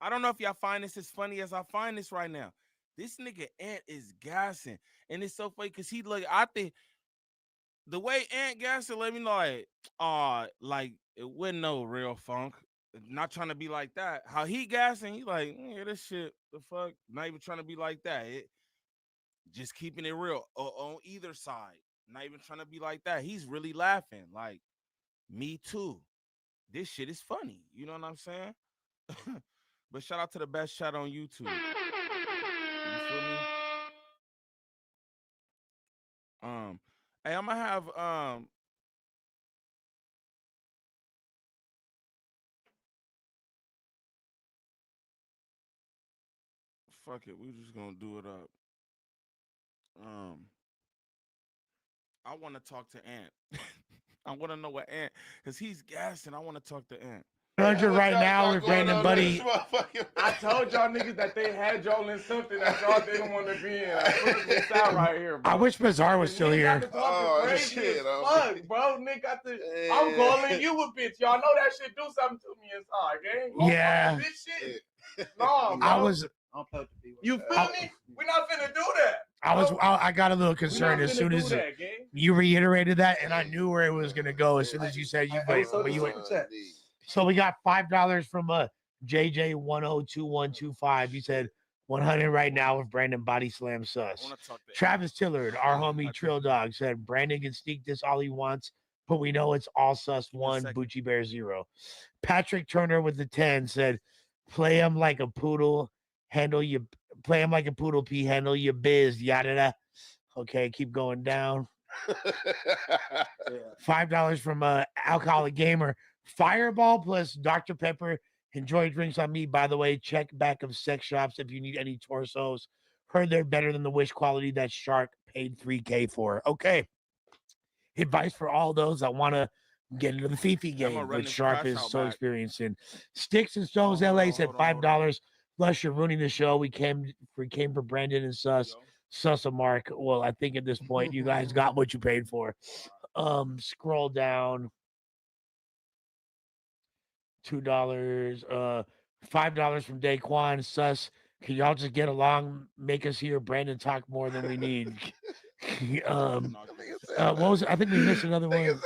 I don't know if y'all find this as funny as I find this right now. This nigga Ant is gassing. And it's so funny because I think the way Ant gassing, let me know like it wasn't no real funk. Not trying to be like that. How he gassing, he like, yeah, this shit, the fuck. Not even trying to be like that. Just keeping it real on either side. Not even trying to be like that. He's really laughing. Like, me too. This shit is funny. You know what I'm saying? But shout out to the best chat on YouTube. You feel me? Hey, I'm gonna have fuck it, we just gonna do it up. Um, I want to talk to Ant. I want to know what Ant, cause he's gassing. I want to talk to Ant. 100 right now with Brandon Buddy. I told y'all niggas that they had y'all in something that y'all didn't want to be in. I put this out right here, bro. I wish Bizarre was still here. Crazy as fuck, bro. Nick got the. I'm calling you a bitch. Y'all know that shit do something to me inside, gang. Yeah. Bitch shit. No, I was. You feel me? We're not finna do that. I got a little concerned as soon as you reiterated that, and I knew where it was gonna go as soon as you said you wait. So we got $5 from JJ 102125. You said 100 right now with Brandon Body Slam Sus. Travis Tillard, our homie Trill Dog, said Brandon can sneak this all he wants, but we know it's all Sus 1, Bucci Bear 0. Patrick Turner with the 10 said, play him like a poodle, play him like a poodle P, handle your biz, yada da. Okay, keep going down. $5 from Alcoholic Gamer. Fireball plus Dr. Pepper. Enjoy drinks on me. By the way, check back of sex shops if you need any torsos. Heard they're better than the Wish quality that Shark paid $3K for. Okay. Advice for all those that want to get into the Fifi game, which Sharp is so experienced in. Sticks and Stones LA said $5. Plus, you're ruining the show. We came for Brandon and Sus. Sus a mark. Well, I think at this point you guys got what you paid for. Scroll down. $2, $5 from Daquan. Sus, can y'all just get along? Make us hear Brandon talk more than we need. What was it? I think we missed another one.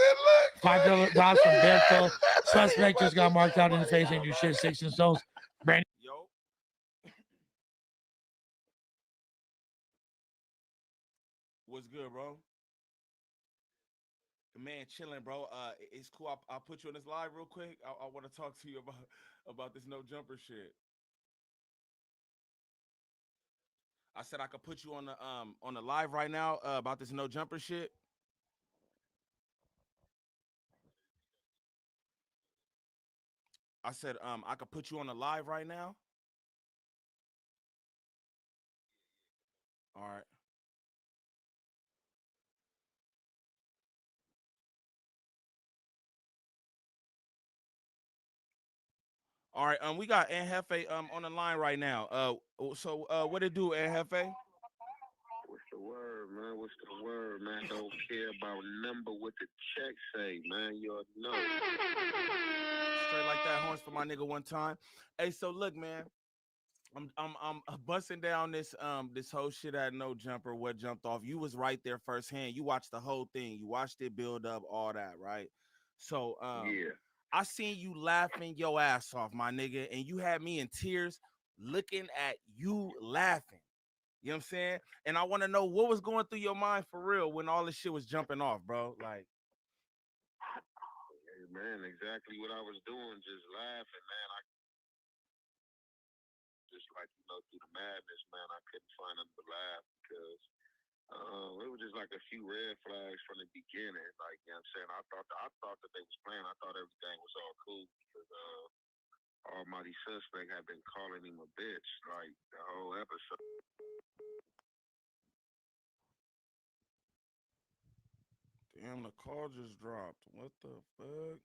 $5 from Bethel. Suspect just got marked out in the face and do shit. Sticks and Stones. Brandon. Yo. What's good, bro? Man, chilling, bro. It's cool. I'll put you on this live real quick. I want to talk to you about this no jumper shit. I said I could put you on the live right now about this no jumper shit. I said I could put you on the live right now. All right. All right. We got Anhefe on the line right now. So what it do, Anhefe? What's the word, man? What's the word, man? Don't care about number what the check say, man. You already know. Straight like that, horns for my nigga one time. Hey, so look, man. I'm busting down this whole shit at no jumper. What jumped off? You was right there firsthand. You watched the whole thing. You watched it build up, all that, right? So yeah. I seen you laughing your ass off, my nigga, and you had me in tears looking at you laughing. You know what I'm saying? And I want to know what was going through your mind for real when all this shit was jumping off, bro. Like, hey, man, exactly what I was doing, just laughing, man. I just like, through the madness, man, I couldn't find them to laugh because it was just like a few red flags from the beginning. Like, you know what I'm saying? I thought that they was playing. I thought everything was all cool because Almighty Suspect had been calling him a bitch like the whole episode. damn, the call just dropped. What the fuck?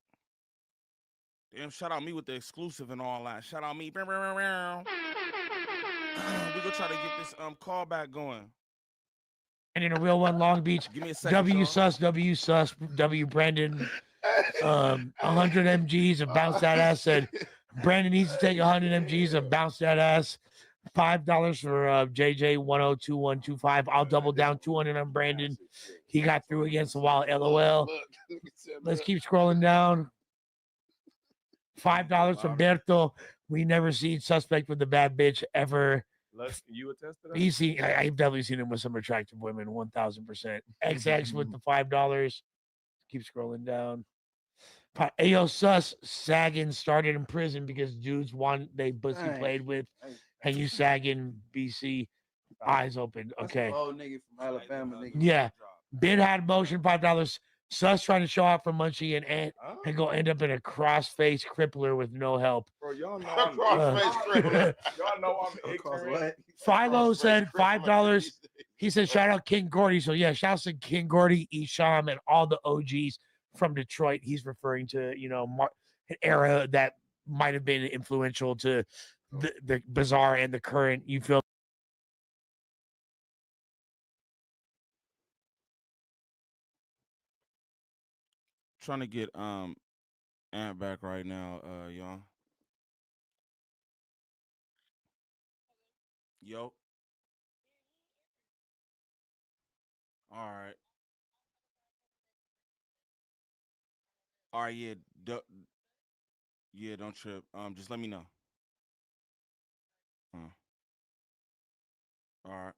Damn, shout out me with the exclusive and all that. Shout out me. We gonna try to get this call back going. And in a real one, Long Beach. Give me a second, W y'all. sus, W Brandon. 100 mgs of bounce that ass. Said Brandon needs to take 100 mgs of bounce that ass. $5 for JJ 102125. I'll double down 200 on Brandon. He got through against the wall. LOL. Let's keep scrolling down. $5 from Berto. We never seen suspect with the bad bitch ever. You attest to that? I've definitely seen him with some attractive women. 1000%. XX with the $5. Keep scrolling down. Ayo sus sagging started in prison because dudes they pussy played with, and you sagging BC eyes open. Okay. Oh, nigga from Alabama, nigga. Yeah. Bid had motion $5. Sus trying to show out for Munchie and go end up in a cross-face crippler with no help. Bro, y'all know I'm ignorant. Y'all know I'm ignorant. Philo said $5. He said, shout out King Gordy. So yeah, shout out to King Gordy, Isham, and all the OGs from Detroit. He's referring to, an era that might have been influential to the bizarre and the current, you feel. Trying to get Ant back right now, y'all. Yo. All right. All right, yeah. Don't trip. Just let me know. All right.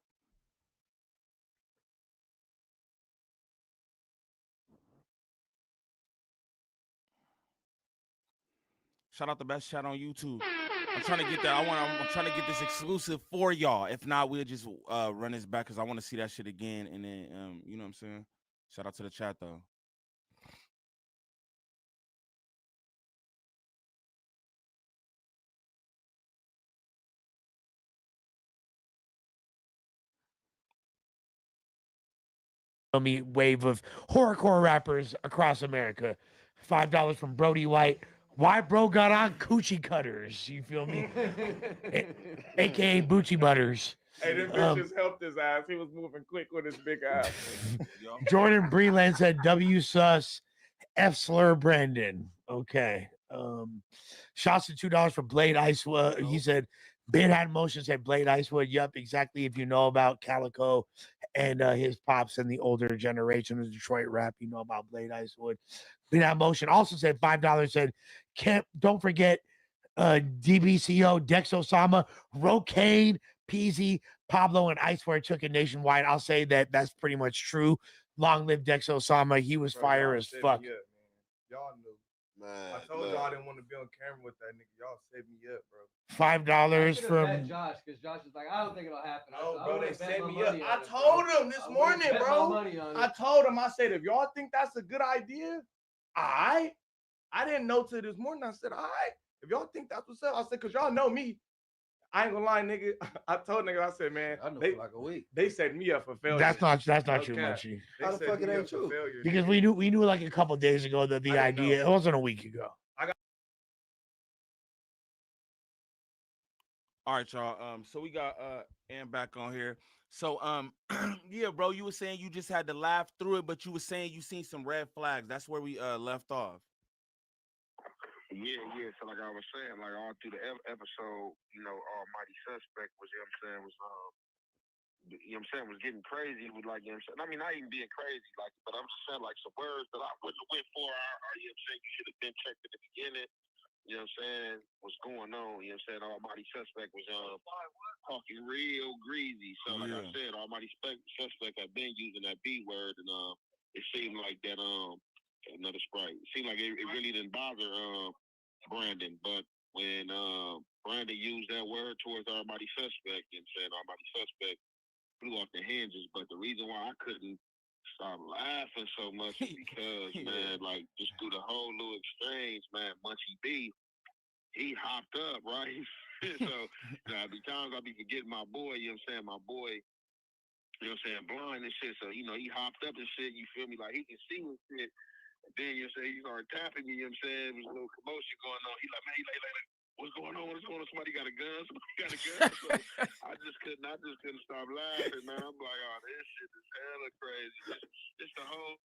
Shout out the best chat on YouTube. I'm trying to get that. I'm trying to get this exclusive for y'all. If not, we'll just run this back because I want to see that shit again. And then you know what I'm saying? Shout out to the chat though. Me wave of horrorcore rappers across America. $5 from Brody White. Why bro got on coochie cutters? You feel me? AKA Boochie Butters. Hey, this bitch just helped his ass. He was moving quick with his big ass. Jordan Breland said W sus F slur Brandon. Okay. Shots to $2 for Blade Icewood. He said Bid had motion said Blade Icewood. Yup, exactly. If you know about Calico and his pops and the older generation of Detroit rap, you know about Blade Icewood. Bid had motion also said $5. Said don't forget DBCO, Dex Osama, Rocaine, Peasy, Pablo, and Icewear took it nationwide. I'll say that's pretty much true. Long live Dex Osama. He was fire as fuck. Y'all knew. Man, I told y'all I didn't want to be on camera with that nigga. Y'all saved me up, bro. $5 from Josh, because Josh is like, I don't think it'll happen. Oh, bro, they set me up. I told him this morning, bro. I told him, I said, if y'all think that's a good idea, I didn't know till this morning. I said, all right, if y'all think that's what's up, I said, because y'all know me. I ain't gonna lie, nigga. I told nigga, I said, man, I know for like a week. They set me up for failure. That's not true, Munchie. How the fuck it ain't true? Because we knew like a couple days ago that the idea, it wasn't a week ago. All right, y'all. So we got Ann back on here. So yeah, bro, you were saying you just had to laugh through it, but you were saying you seen some red flags. That's where we left off. Yeah. So like I was saying, like all through the episode, Almighty Suspect was, was getting crazy with like, I mean, not even being crazy, like, but I'm just saying like some words that I wouldn't have went for. You should have been checked at the beginning. You know what I'm saying? What's going on? You know what I'm saying? Almighty Suspect was talking real greasy. So like I said, Almighty Suspect had been using that B word, and it seemed like that another Sprite. It seemed like it really didn't bother Brandon, but when Brandon used that word towards Almighty Suspect and said Almighty Suspect flew off the hinges. But the reason why I couldn't stop laughing so much is because man, like just through the whole little exchange, man, Munchie B, he hopped up, right? So the times I be forgetting my boy, you know what I'm saying, my boy, you know what I'm saying, blind and shit. So, he hopped up and shit, you feel me? Like he can see and shit. And then you say he started tapping me, you know what I'm saying? There was a little commotion going on. He like, man, what's going on? What's going on? Somebody got a gun? Somebody got a gun? So I just couldn't stop laughing, man. I'm like, oh, this shit is hella crazy. Just the whole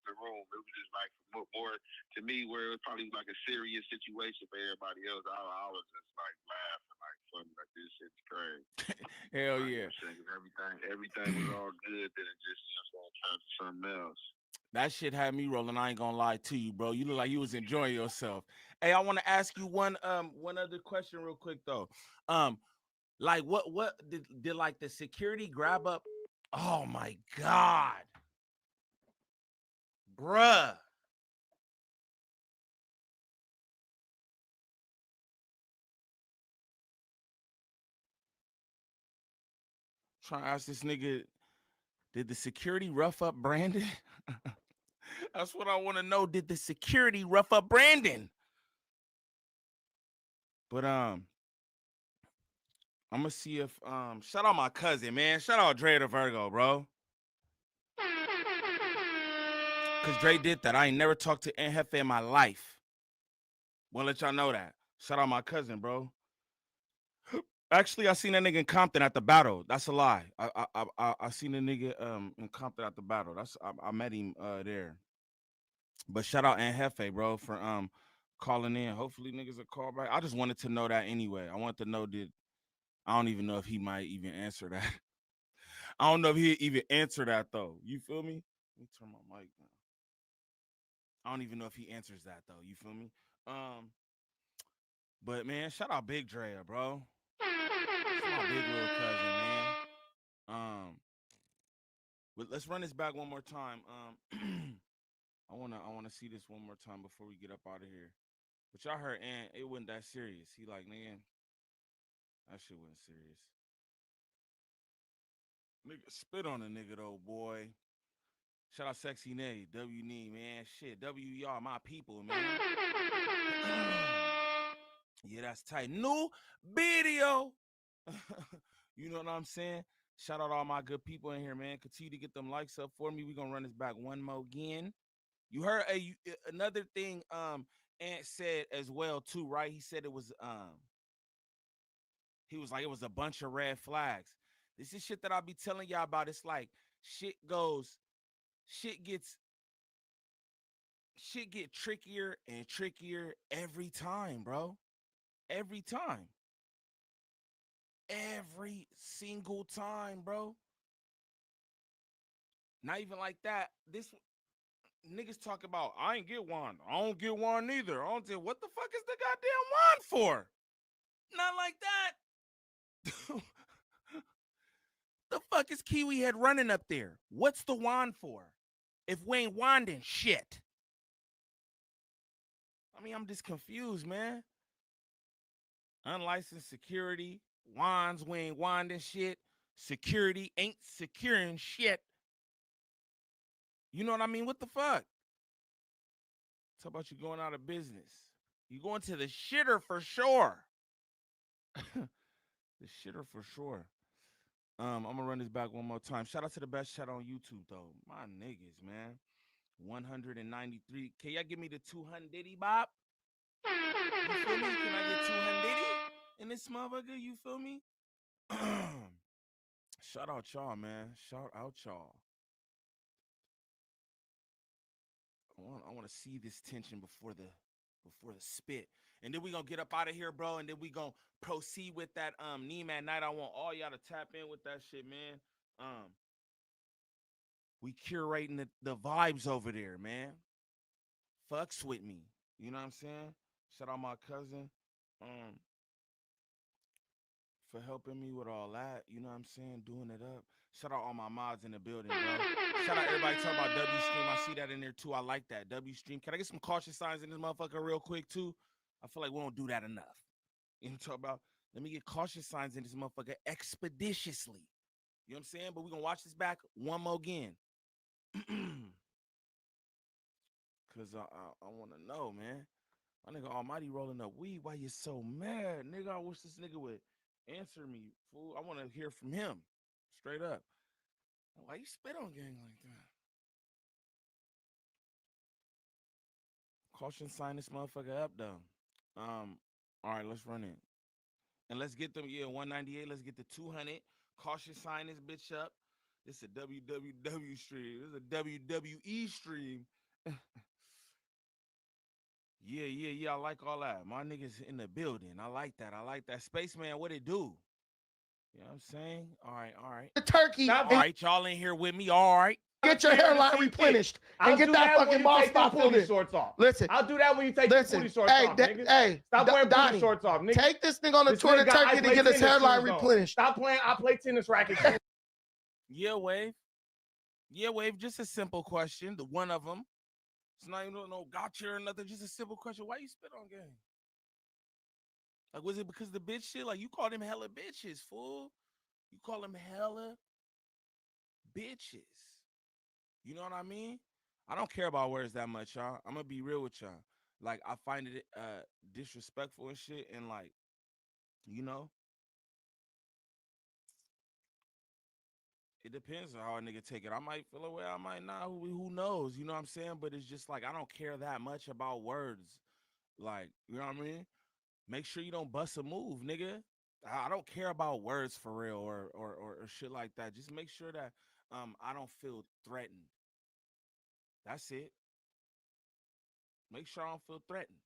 the room. It was just like more to me where it was probably like a serious situation for everybody else. I was just like laughing, like something like this shit's crazy. Hell yeah. Everything was all good, then it just turned to something else. That shit had me rolling. I ain't gonna lie to you, bro. You look like you was enjoying yourself. Hey, I want to ask you one other question real quick though. Like what did like the security grab up? Oh my god. Bruh. Trying to ask this nigga, did the security rough up Brandon? That's what I want to know. Did the security rough up Brandon? But I'm gonna see if shout out my cousin, man. Shout out Dre the Virgo, bro. Cause Dre did that. I ain't never talked to Jefe in my life. Wanna let y'all know that. Shout out my cousin, bro. Actually, I seen that nigga in Compton at the battle. That's a lie. I seen a nigga in Compton at the battle. I met him there. But shout out Jefe, bro, for calling in. Hopefully niggas will call back. I just wanted to know that anyway. I want to know I don't even know if he might even answer that. I don't know if he even answer that though. You feel me? Let me turn my mic down. I don't even know if he answers that though. You feel me? But man, shout out Big Dre, bro. It's my big little cousin, man. But let's run this back one more time. I wanna see this one more time before we get up out of here. But y'all heard, and it wasn't that serious. He like, man, that shit wasn't serious. Nigga spit on a nigga though, boy. Shout out Sexy Nay, W Knee, man. Shit, W y'all, my people, man. Yeah, that's tight. New video. You know what I'm saying? Shout out all my good people in here, man. Continue to get them likes up for me. We're gonna run this back one more again. You heard another thing Ant said as well, too, right? He said it was he was like it was a bunch of red flags. This is shit that I'll be telling y'all about. It's like shit get trickier and trickier every time, bro. Every time. Every single time, bro. Not even like that. This niggas talk about, I ain't get one. I don't get one either. I don't say, what the fuck is the goddamn wand for? Not like that. The fuck is Kiwi Head running up there? What's the wand for? If we ain't wanding shit. I mean, I'm just confused, man. Unlicensed security, wands, we ain't wanding shit. Security ain't securing shit. You know what I mean? What the fuck? Talk about you going out of business. You going to the shitter for sure. The shitter for sure. I'm gonna run this back one more time. Shout out to the best chat on YouTube though. My niggas, man. 193. Can y'all give me the 200 bop? You feel me? Can I get 200 in this motherfucker? You feel me? Shout out y'all, man. Shout out y'all. I want to see this tension before the spit. And then we gonna get up out of here, bro. And then we gonna proceed with that Neem at Night. I want all y'all to tap in with that shit, man. We curating the vibes over there, man. Fucks with me. You know what I'm saying? Shout out my cousin. For helping me with all that. You know what I'm saying? Doing it up. Shout out all my mods in the building, bro. Shout out everybody talking about W Stream. I see that in there too. I like that. W Stream. Can I get some caution signs in this motherfucker real quick too? I feel like we don't do that enough. You know what I'm talking about? Let me get caution signs in this motherfucker expeditiously. You know what I'm saying? But we're going to watch this back one more again. Because I want to know, man. My nigga Almighty rolling up weed. Why you so mad? Nigga, I wish this nigga would answer me, fool. I want to hear from him. Straight up. Why you spit on gang like that? Caution sign this motherfucker up though. All right, let's run it. And let's get them, 198. Let's get the 200. Caution sign this bitch up. This is a WWW stream. This is a WWE stream. Yeah. I like all that. My niggas in the building. I like that. Spaceman, what it do? You know what I'm saying? All right. The turkey. All right, y'all in here with me. All right. Get your hairline replenished and get that fucking ball spot filled in. Shorts off. Listen, I'll do that when you take the booty shorts off, nigga. Hey, stop wearing booty Donnie, shorts off, nigga. Take this nigga on a tour to Turkey to get his hairline replenished. Stop playing. I play tennis rackets. Yeah, Wave. Just a simple question. The one of them. It's not even no gotcha or nothing. Just a simple question. Why you spit on game? Like, was it because of the bitch shit? Like, you called him hella bitches, fool. You call him hella bitches. You know what I mean? I don't care about words that much, y'all. I'm gonna be real with y'all. Like, I find it disrespectful and shit, and like, you know, it depends on how a nigga take it. I might feel away, I might not. Who knows? You know what I'm saying? But it's just like I don't care that much about words. Like, you know what I mean? Make sure you don't bust a move, nigga. I don't care about words for real or shit like that. Just make sure that I don't feel threatened. That's it. Make sure I don't feel threatened.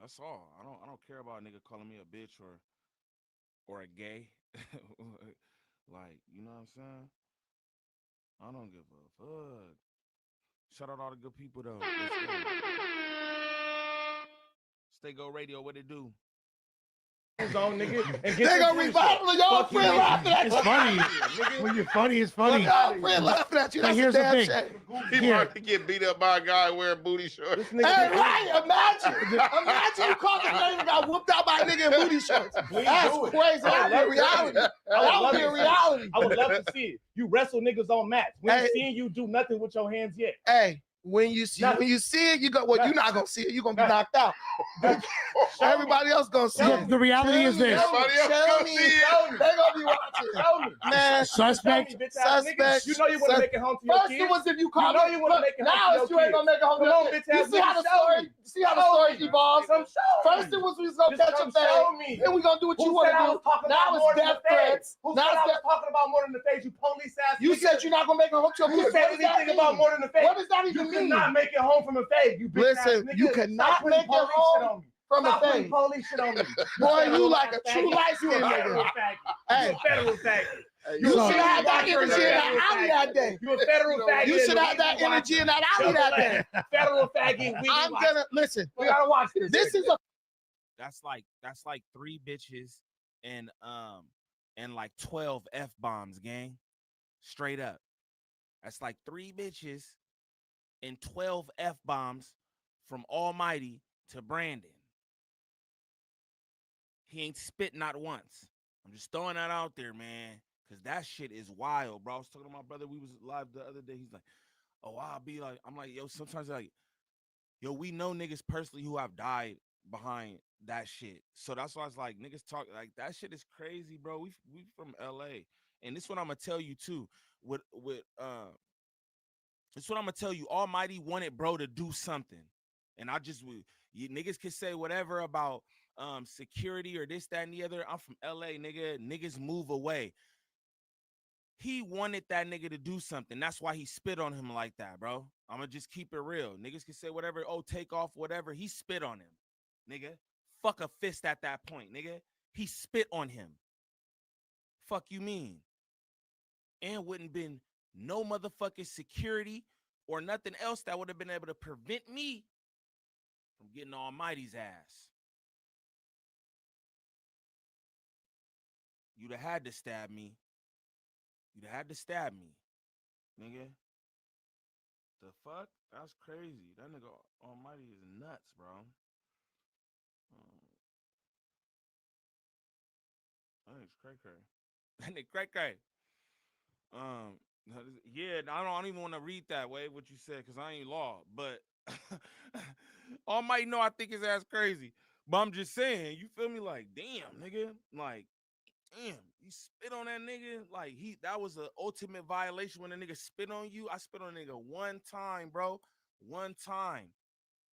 That's all. I don't care about a nigga calling me a bitch or a gay. Like, you know what I'm saying? I don't give a fuck. Shout out all the good people though. Let's go. Stay Go Radio, what it do? On, nigga, and they gonna revival your friend laughing at you. It's funny. When you're funny, it's funny. Your friend laughing at you. That's here's a the damn thing. shame. He about to get beat up by a guy wearing booty shorts. Hey, right? Imagine you called his name and got whooped out by a nigga in booty shorts. That's crazy. That would be reality. That would be a reality. I would love to see it. You wrestle niggas on mats. We ain't seeing you do nothing with your hands yet. Hey. When you see it, you go. Well, you're not gonna see it. You're gonna be knocked out. Everybody else gonna see it. The reality is this. Show me. They gonna be watching. Man, suspect. You know you want to make it home to your First kids. it was if you called. You know you want to make it home now to your it's you ain't gonna make it home to your kids. You see how the story? See how the story evolves. First it was we was gonna catch a fade. Then we gonna do what you want to do. Now it's death threats. Who said I was talking about more than the face? You police ass. You said you're not gonna make it home to your kids. Who said anything about more than the face? What does that even mean? You cannot make it home from a fade. You bitch ass nigga. You cannot make it home from a fade. Police shit on me. Boy, you like a true light skinned nigga. Hey, federal faggot. You should have had that energy in that alley that day. You a federal faggot. You should have that energy in that alley that day. Federal faggot. I'm gonna listen. We gotta watch this. This is a. That's like 3 bitches and like 12 F-bombs, gang. Straight up. That's like 3 bitches and 12 F-bombs from Almighty to Brandon. He ain't spit not once. I'm just throwing that out there, man, because that shit is wild, bro. I was talking to my brother. We was live the other day. He's like, oh, I'll be like, I'm like, yo, sometimes like, yo, we know niggas personally who have died behind that shit. So that's why I was like, niggas talk like that shit is crazy, bro. We from LA. And this is what I'm gonna tell you too. This is what I'm gonna tell you. Almighty wanted bro to do something. And you niggas can say whatever about security or this, that, and the other. I'm from LA, nigga. Niggas move away. He wanted that nigga to do something. That's why he spit on him like that, bro. I'm gonna just keep it real. Niggas can say whatever, oh, take off, whatever. He spit on him, nigga. Fuck a fist at that point, nigga. He spit on him. Fuck you mean? And wouldn't been no motherfucking security or nothing else that would have been able to prevent me from getting Almighty's ass. You'd have had to stab me. You'd have had to stab me, nigga. The fuck? That's crazy. That nigga Almighty is nuts, bro. That nigga's cray-cray. That nigga cray-cray. Yeah, I don't even want to read that way what you said because I ain't law, but Almighty know I think his ass crazy. But I'm just saying, you feel me? Like, damn, nigga. Like, damn, you spit on that nigga. Like, that was the ultimate violation when a nigga spit on you. I spit on a nigga one time, bro. One time.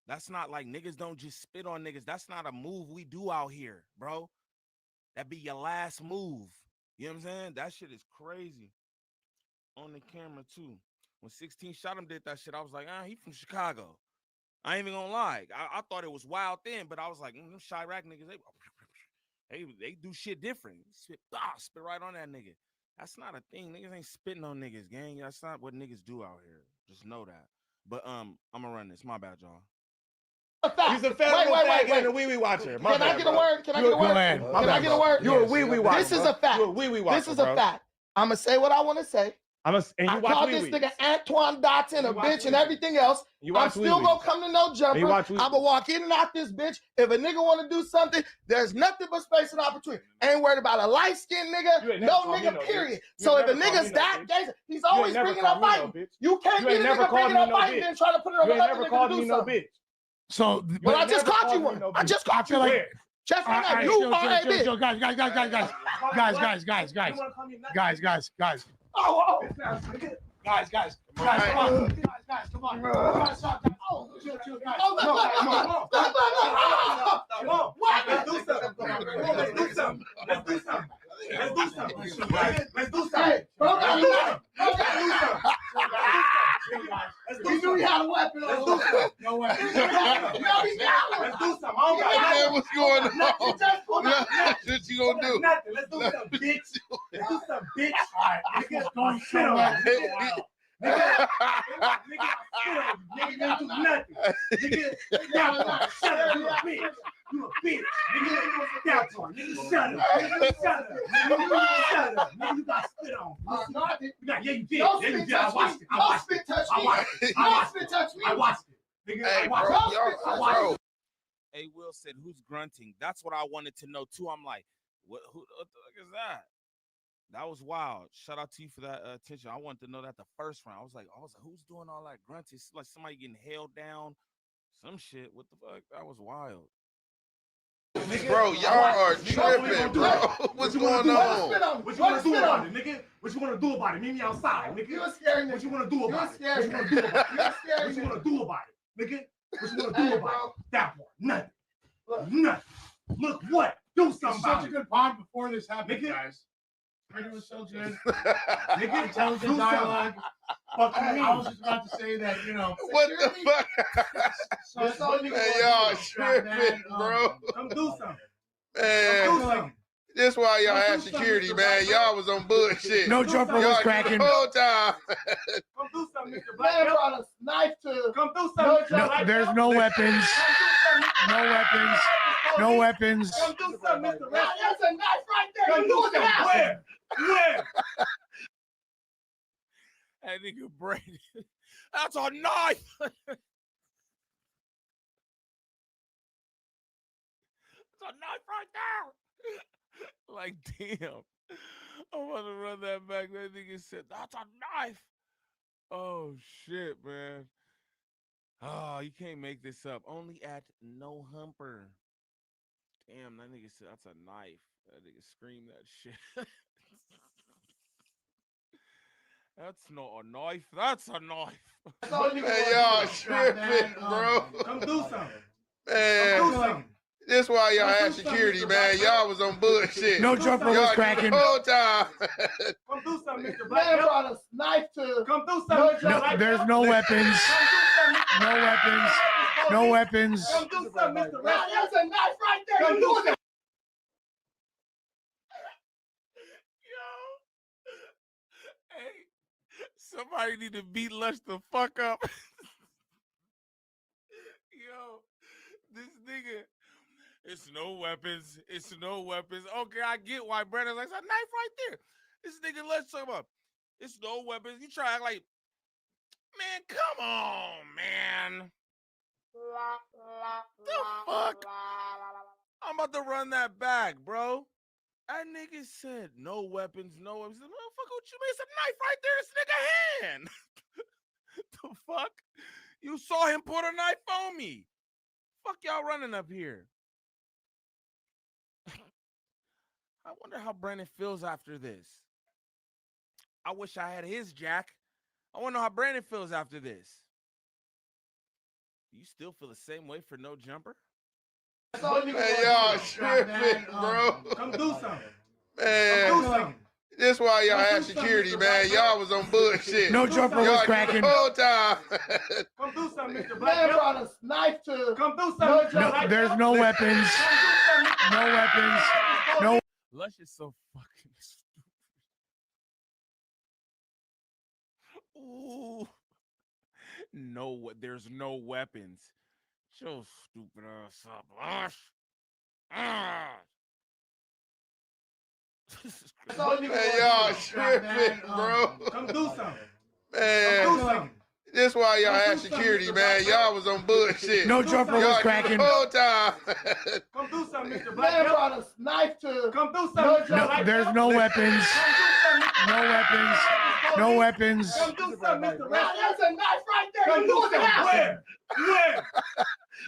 That's not like niggas don't just spit on niggas. That's not a move we do out here, bro. That be your last move. You know what I'm saying? That shit is crazy. On the camera too. When 16 shot him did that shit, I was like, he from Chicago. I ain't even gonna lie. I thought it was wild then, but I was like, them Chirac niggas, they do shit different. Spit right on that nigga. That's not a thing. Niggas ain't spitting on niggas, gang. That's not what niggas do out here. Just know that. But I'm gonna run this. My bad, y'all. He's a federal faggot and a wee-wee watcher. Can I get a word? Can I get a word? Can I get a word? You're a wee-wee watcher. This is a fact. You're a wee-wee watcher. This is a fact. I'm going to say what I want to say. And you I watch call this nigga Antoine Dotson a bitch and everything else. I'm still going to come to no jumper. I'm going to walk in and out this bitch. If a nigga want to do something, there's nothing but space and opportunity. Ain't worried about a light-skinned nigga, no nigga, period. So if a nigga's that gay, he's always bringing up fighting. You can't get a nigga bringing up fighting and try to put it on another nigga to do something. So, but I just caught you one. I just caught you one. Just like that. You are a bitch. Guys. Oh. Guys, come on. Guys, come on. Chill, guys. Come on. What? Let's do something. You knew he had a weapon. No weapon. Let's do something. Man, what's going on? What you gonna do? Nothing. Let's do something, bitch. Let's do something, bitch. All right, this is going so well. Nigga, you didn't do nothing. Nigga, shut up, you a bitch. You a bitch. Nigga, shut up. Nigga, shut up. Nigga, you got spit on. Yeah, you did. I watched it. I watched it. Nigga, hey, I watched it. Hey, Will said, who's grunting? That's what I wanted to know too. I'm like, who the fuck is that? That was wild. Shout out to you for that attention. I wanted to know that the first round. I was like, who's doing all that grunting? It's like somebody getting held down, some shit. What the fuck? That was wild. Bro, y'all are tripping, bro. What's going on? What you want to do about it, nigga? What you want to do about it? Meet me outside, nigga. You're scaring me. What you want to do about it? What you want to do about it? What you want to do about it, nigga? What you want to do about it? That one. Nothing. Nothing. Look what? Do something about it. Such a good pod before this happened, guys. It was so good. Nigga, intelligent dialogue. I was just about to say that, What the fuck? Man, y'all tripping, bro. Come do something. Man, that's why y'all had security, man. Y'all was on bullshit. No jumper was cracking. The whole time. Come do something, Mr. Black. Man brought a knife to. Come do something. No, there's no weapons. No weapons. Come do something, Mr. Black. There's a knife right there. Come do something. Where? That nigga Brady. That's a knife. That's a knife right there. Like, damn. I want to run that back. That nigga said, that's a knife. Oh, shit, man. Oh, you can't make this up. Only at No Humper. Damn, that nigga said, that's a knife. That nigga screamed that shit. That's not a knife. That's a knife. Man, y'all tripping, bro. Come do something. Man, that's why y'all had security, man. Y'all was on bullshit. No jumper was cracking. The whole time. Come do something, Mr. Black. Man brought a knife to. Come do something. No, there's no weapons. No weapons. Come do something, Mr. Black. There's a knife right there. Come do something. Somebody need to beat Lush the fuck up. Yo, this nigga, it's no weapons. It's no weapons. Okay, I get why Brandon's like, it's a knife right there. This nigga Lush talking about, it's no weapons. You try to act like, man, come on, man. The fuck? I'm about to run that back, bro. That nigga said no weapons, no weapons. Motherfucker, what you mean? It's a knife right there. This nigga hand. The fuck? You saw him put a knife on me. Fuck y'all running up here. I wonder how Brandon feels after this. I wish I had his jack. I want to know how Brandon feels after this. You You still feel the same way for no jumper? That's all you Hey, can y'all do. tripping, bro. Come do something. Man, Come do something. that's why y'all Come do had something, security, Mr. man. Black Y'all Belt. was on bullshit. No jumper was Y'all cracking. the whole time. Come do something, Mr. Man Black Belt. brought a knife to. Come do No something, Mr. No, Black there's Belt. no weapons. No weapons. No. Lush is so fucking stupid. Ooh. No, there's no weapons. Show stupid ass up, Lush. Ah. That's all you Man, can y'all do. tripping, bro. Come do something. Man, Come do something. that's why y'all Come had do something, security, Mr. man. Black Y'all Belt. was on bullshit. No jumper was Y'all cracking. the whole time. Come do something, Mr. Man Black Belt. brought a knife to. Come do something, No, Mr. No, Black there's Belt. no weapons. No weapons. No weapons. Come do something, Mr. Nah, Black there's a knife right there. Come You do know something. the house. Where?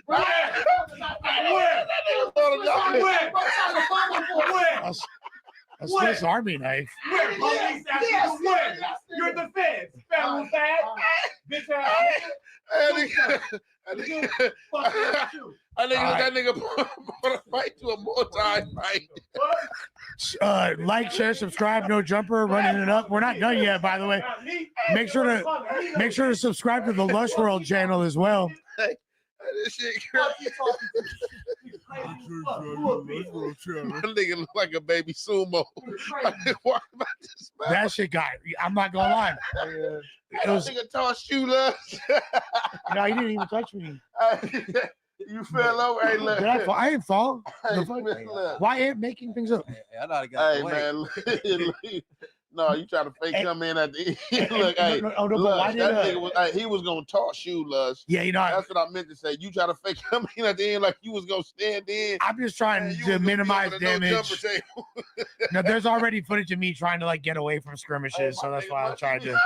Where? Where? Where? A Swiss Army knife. Where? Police asking Yes, you where? yes, You're the feds. Federal fed. Bitch ass nigga. I think that nigga brought a fight to a multi-fight. Like, share, subscribe. No jumper. Running it up. We're not done yet, by the way. Make sure to subscribe to the Lush World channel as well. This shit crazy. My nigga look like a baby sumo. What about this man? That shit got. I'm not gonna lie. It was. Nigga tossed you, love. No, he didn't even touch me. You fell over. Hey, look. Did I fall? I didn't fall. Hey, The fuck? look. Why ain't making things up? Hey, man. No, you try to fake come in at the end. Look, hey, no, but Lush, why did, that nigga was, hey, he was gonna toss you, Lush. Yeah, you know, that's what I meant to say. You try to fake come in at the end like you was gonna stand in. I'm just trying to minimize damage. No, there's already footage of me trying to like get away from skirmishes, so that's why I tried to.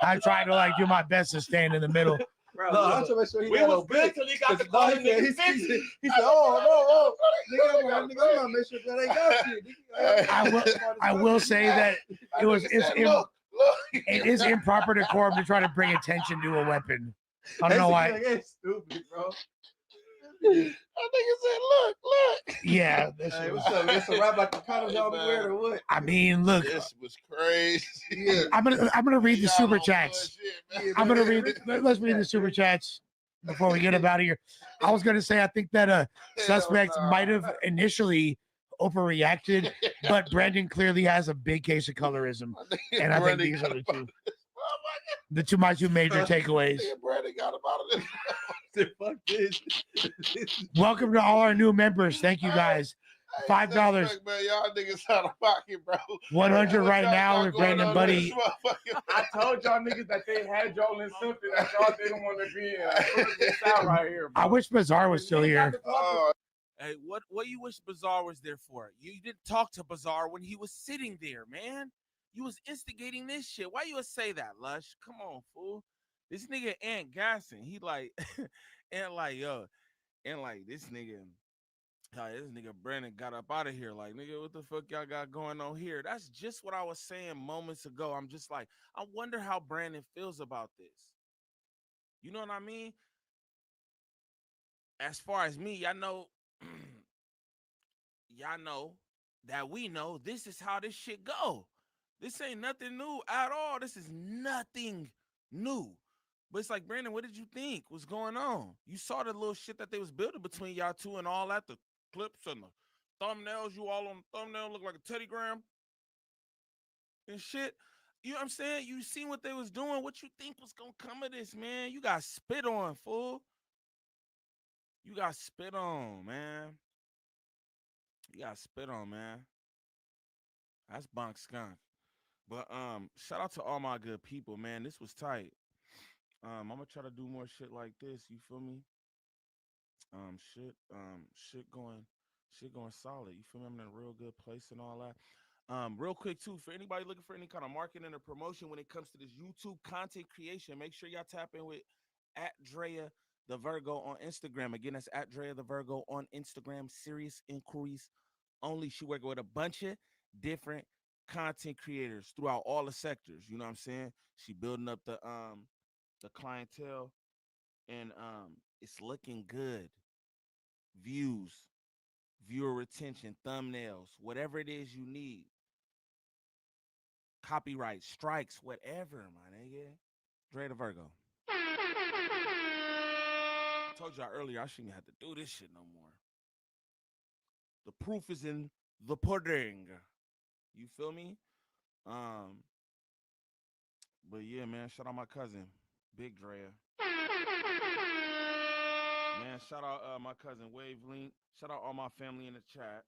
I tried to like do my best to stand in the middle. Bro, no, I'm trying to make sure he we got was no good big. till he got to call him nigga He bitches. said, oh, nigga, I'm gonna make sure that ain't got shit. I will say that it is improper decorum to try to bring attention to a weapon. I don't know why. It's stupid, bro. That nigga said, look. Yeah. Hey, what's up? It's a rap like the condoms y'all be wearing or what? I mean, look. This was crazy. I'm gonna read the super chats. I'm gonna read. Let's read the super chats before we get up out of here. I was gonna say I think that suspects might have initially overreacted, but Brandon clearly has a big case of colorism, and I think these are my two major takeaways. Brandon got him out of this. Fuck this. Welcome to all our new members. Thank you guys. $5. Man, y'all niggas out of pocket, bro. 100 right now with Brandon Buddy. I told y'all niggas that they had y'all in something that y'all didn't want to be in. I put this out right here, bro. I wish Bazaar was still here. Hey, what you wish Bazaar was there for? You didn't talk to Bazaar when he was sitting there, man. You was instigating this shit. Why you would say that, Lush? Come on, fool. This nigga ain't gassing. He like, and like, this nigga Brandon got up out of here. Like, nigga, what the fuck y'all got going on here? That's just what I was saying moments ago. I'm just like, I wonder how Brandon feels about this. You know what I mean? As far as me, y'all know that we know this is how this shit go. This ain't nothing new at all. This is nothing new. But it's like, Brandon, what did you think? What's going on? You saw the little shit that they was building between y'all two and all that, the clips and the thumbnails. You all on the thumbnail look like a Teddy Graham and shit. You know what I'm saying? You seen what they was doing. What you think was going to come of this, man? You got spit on, fool. You got spit on, man. You got spit on, man. That's bonk skunk. But shout out to all my good people, man. This was tight. I'm gonna try to do more shit like this. You feel me? Shit going solid. You feel me? I'm in a real good place and all that. Real quick too, for anybody looking for any kind of marketing or promotion when it comes to this YouTube content creation, make sure y'all tap in with @Drea the Virgo on Instagram. Again, that's @Drea the Virgo on Instagram. Serious inquiries only. She working with a bunch of different content creators throughout all the sectors. You know what I'm saying? She building up the clientele and it's looking good. Views, viewer retention, thumbnails, whatever it is you need. Copyright strikes, whatever, my nigga. Dre the Virgo. I told y'all earlier I shouldn't have to do this shit no more. The proof is in the pudding. You feel me? But yeah, man, shout out my cousin, Big Drea. Man, shout out my cousin Wavelink. Shout out all my family in the chat.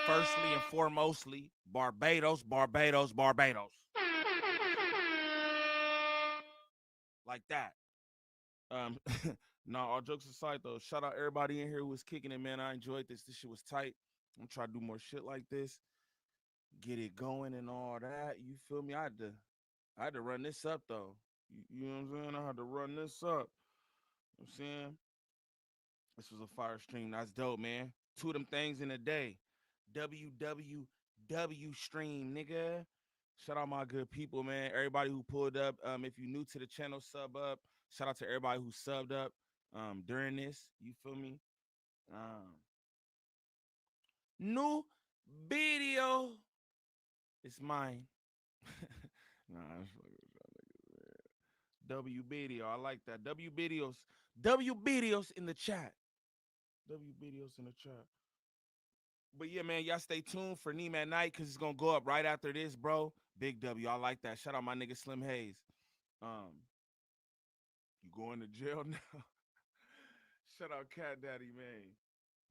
Firstly and foremostly, Barbados. Like that. No, all jokes aside though, shout out everybody in here who was kicking it, man. I enjoyed this. This shit was tight. I'm trying to do more shit like this. Get it going and all that. You feel me? I had to run this up though. You know what I'm saying? I had to run this up. You know what I'm saying? This was a fire stream. That's dope, man. 2 of them things in a day. WWW stream, nigga. Shout out my good people, man. Everybody who pulled up. If you're new to the channel, sub up. Shout out to everybody who subbed up during this. You feel me? New video. It's mine. Nah, W video. I like that. W videos in the chat. W videos in the chat. But yeah, man, y'all stay tuned for Neem at Night because it's gonna go up right after this, bro. Big W. I like that. Shout out my nigga Slim Hayes. You going to jail now? Shout out Cat Daddy, man.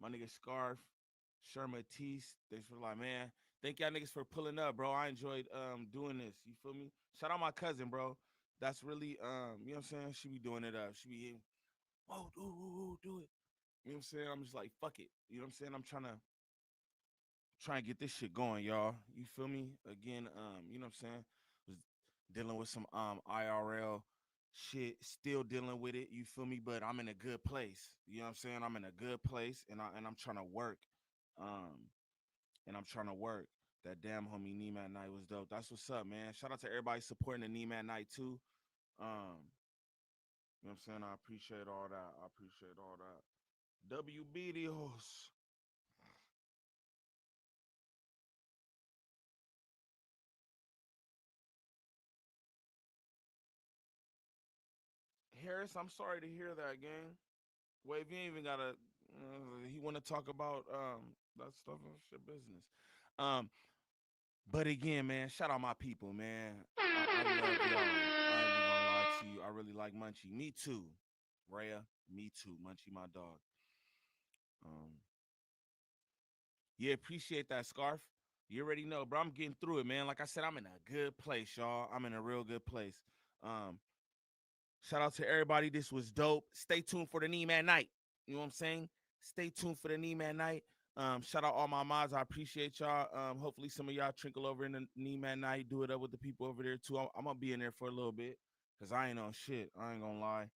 My nigga Scarf, Sherma Teese. Thanks for like, man. Thank y'all niggas for pulling up, bro. I enjoyed doing this. You feel me? Shout out my cousin, bro. That's really you know what I'm saying? She be doing it up. She be hitting, whoa, do it. You know what I'm saying? I'm just like, fuck it. You know what I'm saying? I'm trying to get this shit going, y'all. You feel me? Again, you know what I'm saying? Was dealing with some IRL shit, still dealing with it, you feel me? But I'm in a good place. You know what I'm saying? I'm in a good place and I'm trying to work. That damn homie Neem at Night was dope. That's what's up, man. Shout out to everybody supporting the Neem at Night too. You know what I'm saying? I appreciate all that. W videos. Harris, I'm sorry to hear that, gang. Wave, you ain't even gotta. He want to talk about that stuff and shit business. But again, man, shout out my people, man. I love y'all. I ain't even gonna lie to you. I really like Munchie. Me too, Rhea. Me too, Munchie, my dog. Yeah, appreciate that, Scarf. You already know, bro. I'm getting through it, man. Like I said, I'm in a good place, y'all. I'm in a real good place. Shout out to everybody. This was dope. Stay tuned for the Neem at Night. You know what I'm saying? Stay tuned for the Neem at Night. Shout out all my mods. I appreciate y'all. Hopefully some of y'all trickle over in the Neem at Night. Do it up with the people over there too. I'm gonna be in there for a little bit because I ain't on shit. I ain't gonna lie.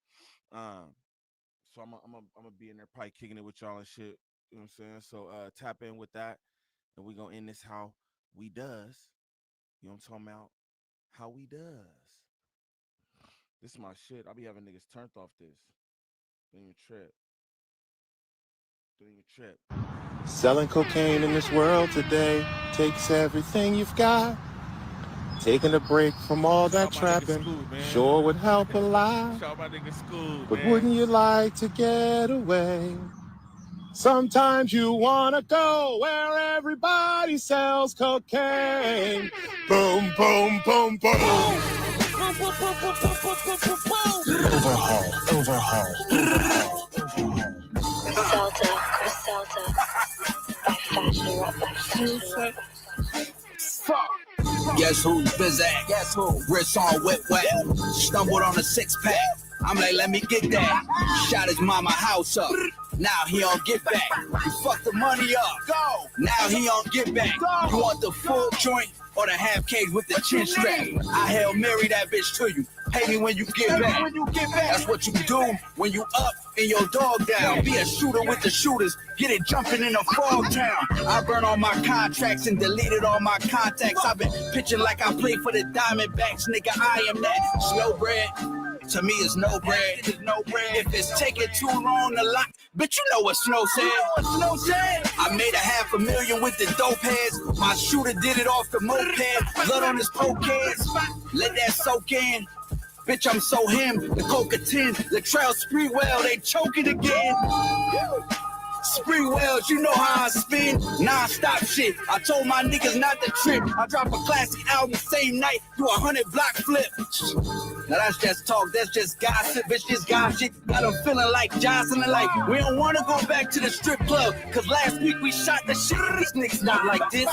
So I'm gonna be in there probably kicking it with y'all and shit. You know what I'm saying? So tap in with that, and we gonna end this how we does. You know what I'm talking about? How we does. This is my shit. I be having niggas turned off this. Don't even trip. Selling cocaine in this world today takes everything you've got. Taking a break from all that trapping sure would help a lot. But wouldn't you like to get away? Sometimes you wanna go where everybody sells cocaine. Boom, boom, boom, boom. Overhaul. Guess who's busy? Guess who? Wrist on wet. Stumbled on a 6-pack. I'm like, let me get that. Shot his mama house up. Now he don't get back. You fucked the money up. Go. Now he don't get back. Go. You want the full joint or the half cage with the chin strap? I Hail Mary that bitch to you. Pay me when you get back. That's what you do when you up and your dog down. Be a shooter with the shooters. Get it jumping in a frog town. I burn all my contracts and deleted all my contacts. I've been pitching like I play for the Diamondbacks. Nigga, I am that slow bread. To me, it's no bread. If it's taking too long to lock, bitch, you know what Snow said. I made $500,000 with the dope heads. My shooter did it off the moped. Blood on his poke heads. Let that soak in. Bitch, I'm so him. The Coca 10, Latrell Spreewell, they choking again. Spreewells, you know how I spin. Non-stop shit. I told my niggas not to trip. I drop a classic album same night, do 100 block flip. Now that's just talk, that's just gossip. Bitch, this guy shit got them feeling like Johnson and like we don't want to go back to the strip club. Cause last week we shot the shit. These niggas not like this.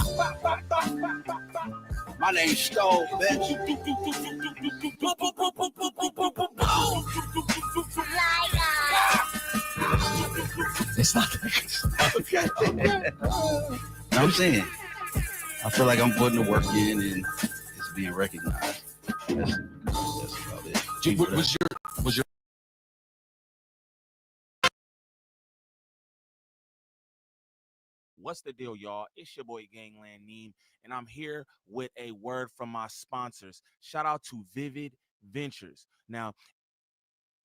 My name's Stowe, bitch. It's not okay. I'm saying, I feel like I'm putting the work in and it's being recognized. That's about it. Was your What's the deal, y'all? It's your boy Gangland Neem, and I'm here with a word from my sponsors. Shout out to Vivid Ventures. Now,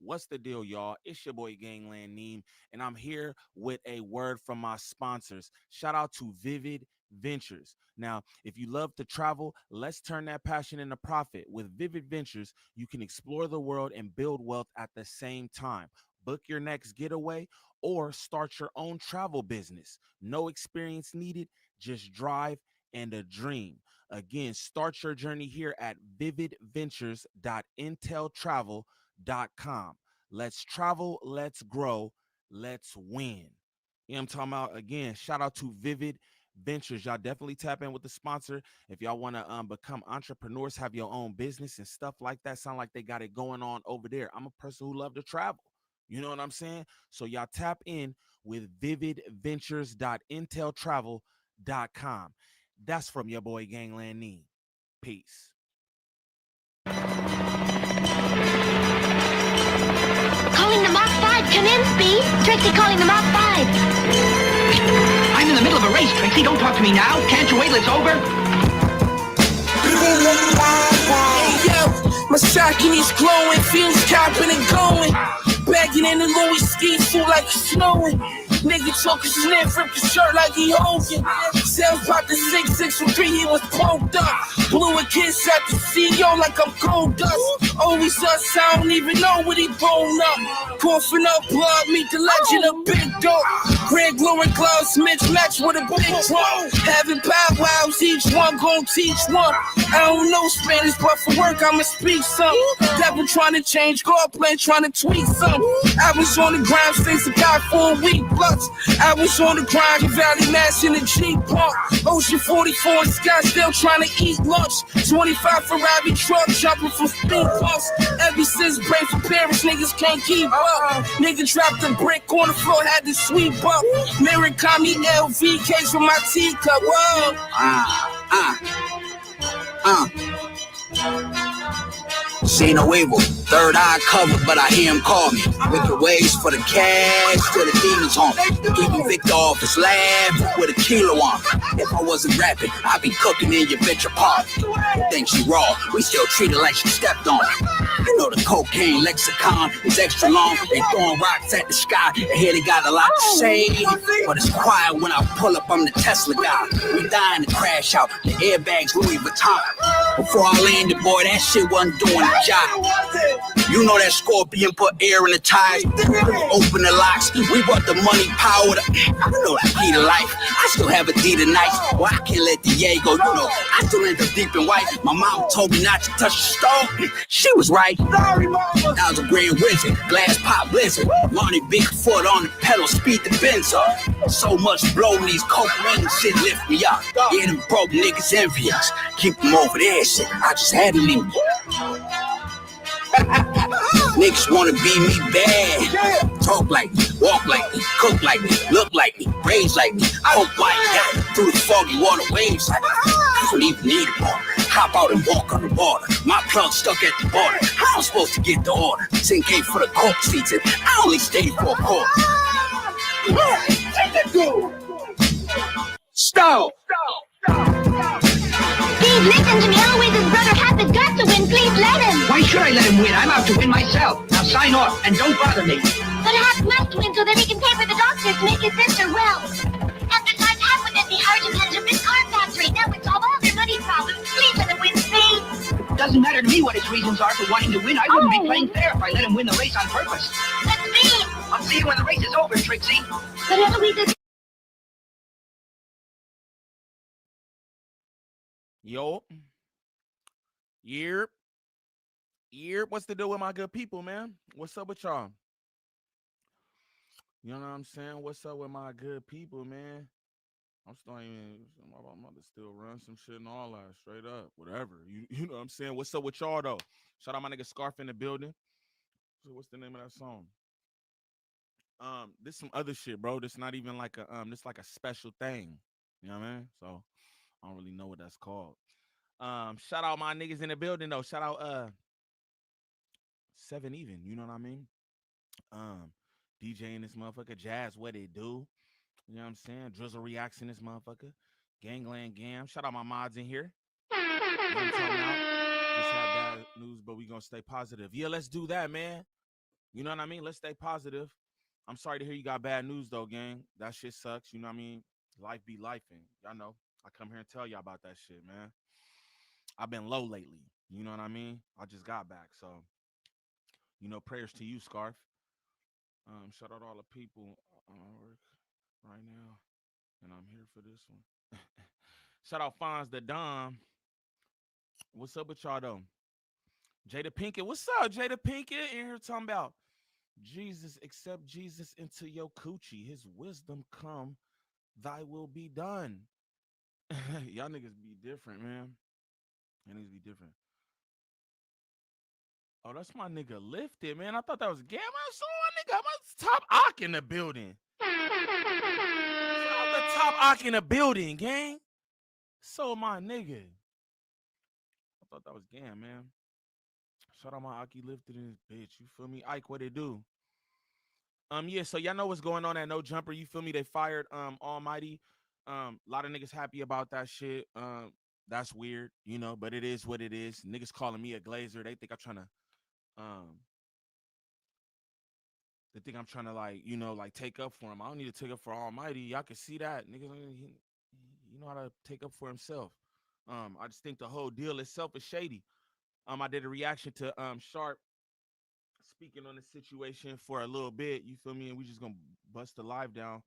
what's the deal, y'all? It's your boy Gangland Neem, and I'm here with a word from my sponsors. Shout out to Vivid Ventures. Now, if you love to travel, let's turn that passion into profit. With Vivid Ventures, you can explore the world and build wealth at the same time. Book your next getaway or start your own travel business. No experience needed, just drive and a dream. Again, start your journey here at vividventures.inteltravel.com. Let's travel, let's grow, let's win. You know what I'm talking about? Again, shout out to Vivid Ventures. Y'all definitely tap in with the sponsor if y'all want to become entrepreneurs, have your own business and stuff like that. Sound like they got it going on over there. I'm a person who love to travel. You know what I'm saying? So y'all tap in with vividventures.inteltravel.com. That's from your boy Gangland Neem. Peace. Calling the Mach 5. Come in, Speed. Trixie calling the Mach 5. I'm in the middle of a race, Trixie. Don't talk to me now. Can't you wait till it's over? Hey, yo, my Saucony's glowing, fumes copping and going. Bagging in the Louis ski suit like it's snowing. Nigga took a sniff, ripped his shirt like he Hogan. Sales popped the 663, he was poked up. Blew a kiss at the CEO like I'm gold dust. Always us, I don't even know what he blown up. Coughing up blood, meet the legend of Big Dog. Red glowing gloves, mix match with a big drum. Having powwows, each one gon' teach one. I don't know Spanish, but for work I'ma speak some. Devil trying to change, God plan trying to tweak some. I was on the grind since the guy for a week plus. I was on the grind in Valley Mass in the Jeep Park. Ocean 44 in Scottsdale trying to eat lunch. 25 Ferrari truck jumping from speed bumps. Ever since break for Paris, niggas can't keep up. Nigga dropped a brick on the floor, had to sweep up. Murakami LV case for my teacup. Whoa. See no evil, third eye covered, but I hear him call me. Wicked ways for the cash, till the demons home. Keeping Victor off his lab with a kilo on. If I wasn't rapping, I'd be cooking in your bitch apart. You think she raw, we still treat her like she stepped on. You know the cocaine lexicon is extra long. They throwing rocks at the sky, and here they got a lot to say. But it's quiet when I pull up, I'm the Tesla guy. We dying to crash out, the airbags Louis Vuitton. Before I landed, boy, that shit wasn't doing the job. You know that Scorpion put air in the tires. Open the locks, we brought the money, power, you know that key to life. I still have a D tonight, well I can't let the yay go, you know. I still end up deep in white. My mom told me not to touch the stove. She was right. Sorry, mama. I was a grand wizard, glass pop blizzard. Money Bigfoot on the pedal, speed the Benz up. So much blow in these coke rings, shit lift me up. Yeah, them broke niggas envious. Keep them over there, shit. I just had to leave. Niggas wanna be me bad. Talk like me, walk like me, cook like me, look like me, raise like me. I hope white got through the foggy water waves like me. I don't even need a bar. Hop out and walk on the water. My plug stuck at the border. How I'm supposed to get the order? 10K for the coke seats and I only stayed for a quarter. Stop! Steve, listen to me. Always his brother has got to win. Please let him. Why should I let him win? I'm out to win myself. Now sign off and don't bother me. But Hap must win so that he can pay for the doctors to make his sister well. And besides, Hap wouldn't be hard to manage a big car factory. That would solve all their money problems. Please let him win speed. Doesn't matter to me what his reasons are for wanting to win. I wouldn't be playing fair if I let him win the race on purpose. But speed. I'll see you when the race is over, Trixie. But Eloise is... Yo. Yerp. Yerp. What's the deal with my good people, man? What's up with y'all? You know what I'm saying? What's up with my good people, man? I'm about to still run some shit and all that, straight up, whatever. You know what I'm saying? What's up with y'all though? Shout out my nigga Scarf in the building. So what's the name of that song? This some other shit, bro. This not even like a this like a special thing. You know what I mean? So I don't really know what that's called. Shout out my niggas in the building though. Shout out 7 Even, you know what I mean? DJ in this motherfucker, Jazz, what it do? You know what I'm saying? Drizzle reacts in this motherfucker. Gangland Gam. Shout out my mods in here. You know what I'm talking about? Just had bad news, but we gonna stay positive. Yeah, let's do that, man. You know what I mean? Let's stay positive. I'm sorry to hear you got bad news though, gang. That shit sucks. You know what I mean? Life be lifing. Y'all know. I come here and tell y'all about that shit, man. I've been low lately. You know what I mean? I just got back. So, you know, prayers to you, Scarf. Shout out all the people work right now. And I'm here for this one. Shout out Fonz the Dom. What's up with y'all though? Jada Pinkett. What's up, Jada Pinkett? In here talking about Jesus, accept Jesus into your coochie. His wisdom come, thy will be done. Y'all niggas be different, man. Y'all niggas be different. Oh, that's my nigga Lifted, man. I thought that was Gamma. I saw my nigga. My top Ock in the building. Shout out the top Ock in the building, gang. So my nigga. I thought that was Gam, man. Shout out my Aki Lifted in his bitch. You feel me? Ike, what it do? Yeah, so y'all know what's going on at No Jumper. You feel me? They fired Almighty. A lot of niggas happy about that shit. That's weird, you know, but it is what it is. Niggas calling me a glazer. They think I'm trying to like, you know, like take up for him. I don't need to take up for Almighty. Y'all can see that. Niggas, you know how to take up for himself. I just think the whole deal itself is shady. I did a reaction to Sharp speaking on the situation for a little bit. You feel me? And we just gonna bust the live down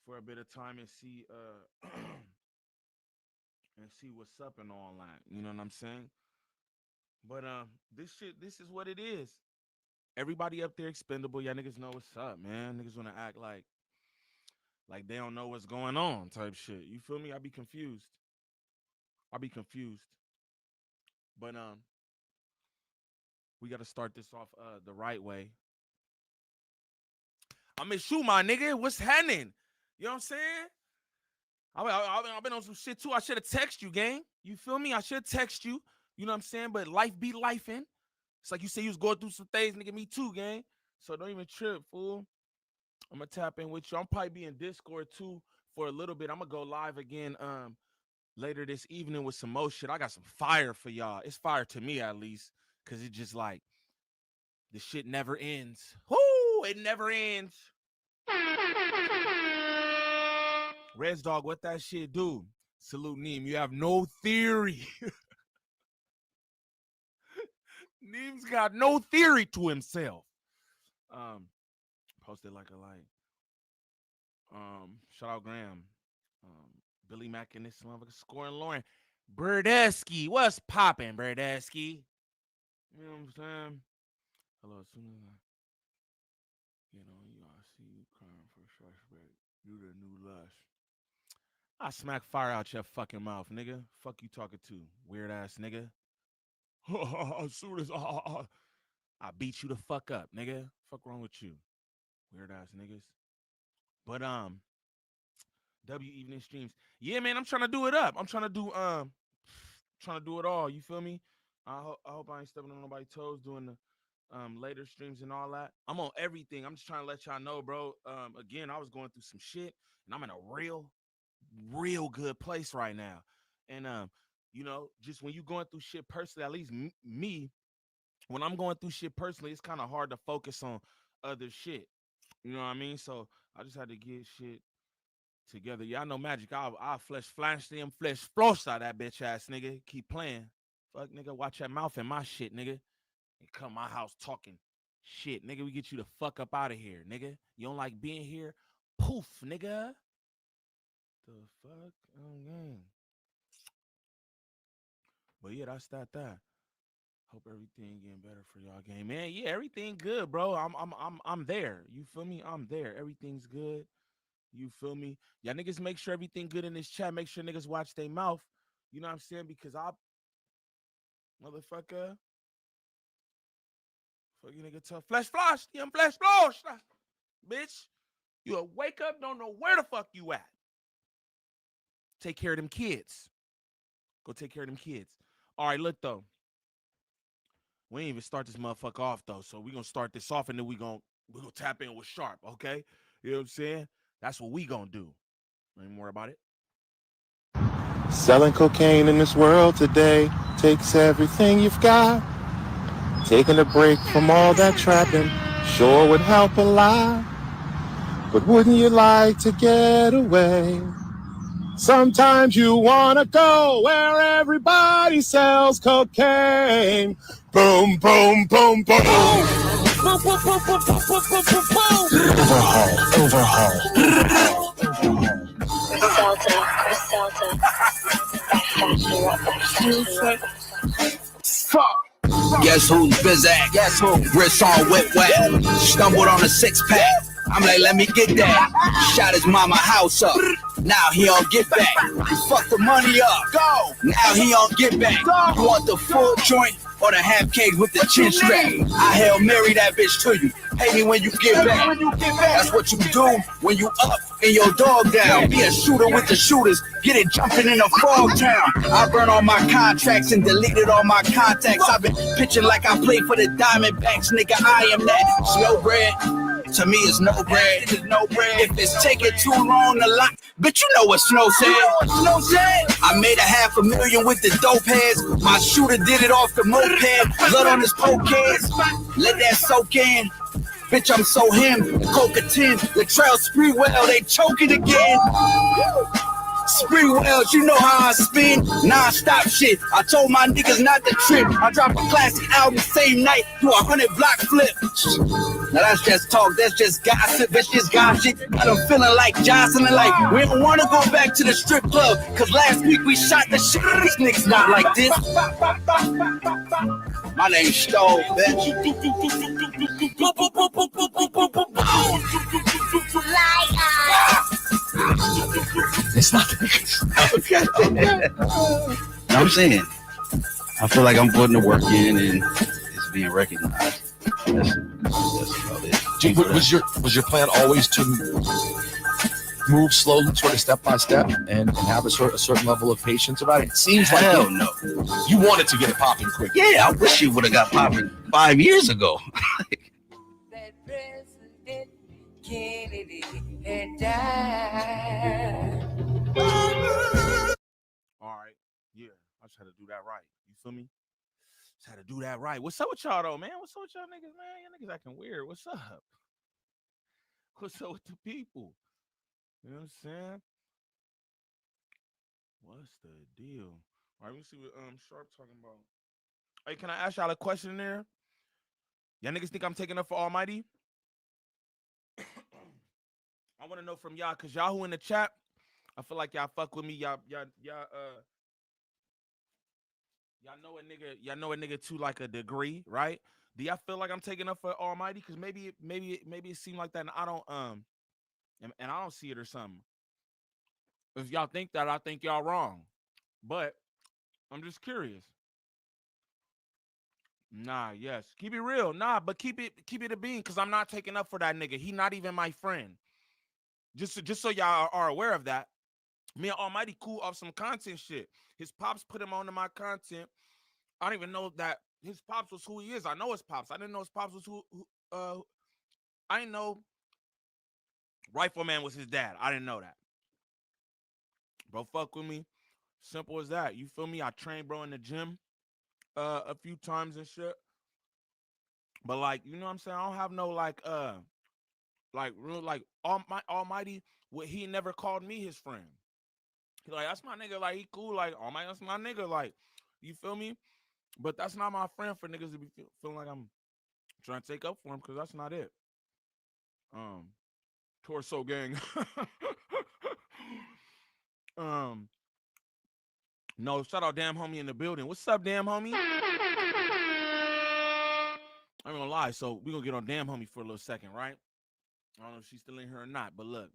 for a bit of time and see and see what's up and all that. You know what I'm saying? But this is what it is. Everybody up there expendable. Y'all niggas know what's up, man. Niggas wanna act like they don't know what's going on type shit. You feel me? I be confused. But we gotta start this off the right way. I miss you, my nigga. What's happening? You know what I'm saying? I've been on some shit too. I should have texted you, gang. You feel me? I should text you. You know what I'm saying? But life be lifing. It's like you say you was going through some things, nigga. Me too, gang. So don't even trip, fool. I'm gonna tap in with you. I'm probably be in Discord too for a little bit. I'm gonna go live again later this evening with some more shit. I got some fire for y'all. It's fire to me at least, cause it just like the shit never ends. Whoo! It never ends. Reds Dog, what that shit do? Salute Neem. You have no theory. Neem's got no theory to himself. Posted like a light. Shout out Graham. Billy Mack and this motherfucker scoring Lauren. Burdesky. What's popping, Burdesky? You know what I'm saying? Hello, as soon as I get on you, I see you crying for suspect. You the new lush. I smack fire out your fucking mouth, nigga. Fuck you talking to, weird ass nigga. As soon as I beat you the fuck up, nigga. Fuck wrong with you, weird ass niggas. But W evening streams. Yeah, man, I'm trying to do it up. I'm trying to do it all. You feel me? I hope I ain't stepping on nobody's toes doing the later streams and all that. I'm on everything. I'm just trying to let y'all know, bro. Again, I was going through some shit, and I'm in a real good place right now. And You know, just when you going through shit personally, at least me, when I'm going through shit personally, it's kind of hard to focus on other shit. You know what I mean? So I just had to get shit together. Yeah, I know Magic. I'll flash them flesh floss out that bitch ass nigga. Keep playing. Fuck nigga, watch that mouth and my shit, nigga. And come my house talking shit. Nigga, we get you the fuck up out of here, nigga. You don't like being here? Poof, nigga. The fuck? Oh, gang. But yeah, that's that. Hope everything getting better for y'all, game, man. Yeah, everything good, bro. I'm there. You feel me? I'm there. Everything's good. You feel me? Y'all niggas make sure everything good in this chat. Make sure niggas watch their mouth. You know what I'm saying? Because I, motherfucker, fuck you nigga tough. Flesh floss, them flesh floss, bitch. You'll wake up, don't know where the fuck you at. Take care of them kids. Go take care of them kids. All right, look though. We ain't even start this motherfucker off though. So we gonna start this off and then we gonna tap in with Sharp, okay? You know what I'm saying? That's what we gonna do. Ain't more about it. Selling cocaine in this world today takes everything you've got. Taking a break from all that trapping sure would help a lot. But wouldn't you like to get away? Sometimes you wanna go where everybody sells cocaine. Boom, boom, boom, boom. Overhaul. Fuck. Guess who's busy? Guess who? Wrist on wet. Stumbled on a six pack. I'm like, let me get that. Shot his mama house up. Now he don't get back. Fuck the money up. Go. Now he don't get back. You want the full joint or the half cake with the chin strap? I Hail Mary that bitch to you. Pay me when you get back. That's what you do when you up and your dog down. Be a shooter with the shooters. Get it jumping in a fog town. I burn all my contracts and deleted all my contacts. I've been pitching like I play for the Diamondbacks. Nigga, I am that. Slow bread. To me, it's no bread. If it's taking too long to lock, bitch, you know what Snow said. I made $500,000 with the dope heads. My shooter did it off the moped. Blood on his poke heads. Let that soak in. Bitch, I'm so him. Coca 10. The trail spree well, they choking again. Spree Wells, you know how I spin. Non-stop shit. I told my niggas not to trip. I drop a classic album same night. Do 100 block flip. Now that's just talk. That's just gossip. It's just gossip. I'm feeling like Johnson and like we don't want to go back to the strip club. Cause last week we shot the shit. These niggas not like this. My name's Stove, bitch. It's not okay. I'm saying, I feel like I'm putting the work in and it's being recognized. That's about it. Was your plan always to move slowly, sort of step by step, and have a certain level of patience about it? It seems like no. You wanted to get it popping quick. Yeah, I wish you would have got popping 5 years ago. That President Kennedy had died. All right. Yeah. I just had to do that right. You feel me? Just had to do that right. What's up with y'all though, man? What's up with y'all niggas, man? Y'all niggas acting weird. What's up? What's up with the people? You know what I'm saying? What's the deal? All right, let me see what Sharp talking about. Hey, can I ask y'all a question in there? Y'all niggas think I'm taking up for Almighty? I want to know from y'all, cause y'all who in the chat, I feel like y'all fuck with me. Y'all know a nigga to like a degree, right? Do y'all feel like I'm taking up for Almighty? Cause maybe it seemed like that, and I don't and I don't see it or something. If y'all think that, I think y'all wrong. But I'm just curious. Nah, yes. Keep it real. Nah, but keep it a bean, cause I'm not taking up for that nigga. He not even my friend. Just so y'all are aware of that. Me and Almighty cool off some content shit. His pops put him onto my content. I don't even know that his pops was who he is. I know his pops. I didn't know his pops was who I didn't know Rifleman was his dad. I didn't know that. Bro, fuck with me. Simple as that. You feel me? I train, bro, in the gym a few times and shit. But like, you know what I'm saying? I don't have no like real like Almighty. What he never called me his friend. He like that's my nigga. Like he cool. Like Almighty, that's my nigga. Like you feel me? But that's not my friend for niggas to be feeling like I'm trying to take up for him because that's not it. Torso gang. um, no, shout out damn homie in the building. What's up, damn homie? I'm gonna lie. So we gonna get on damn homie for a little second, right? I don't know if she's still in here or not, but look,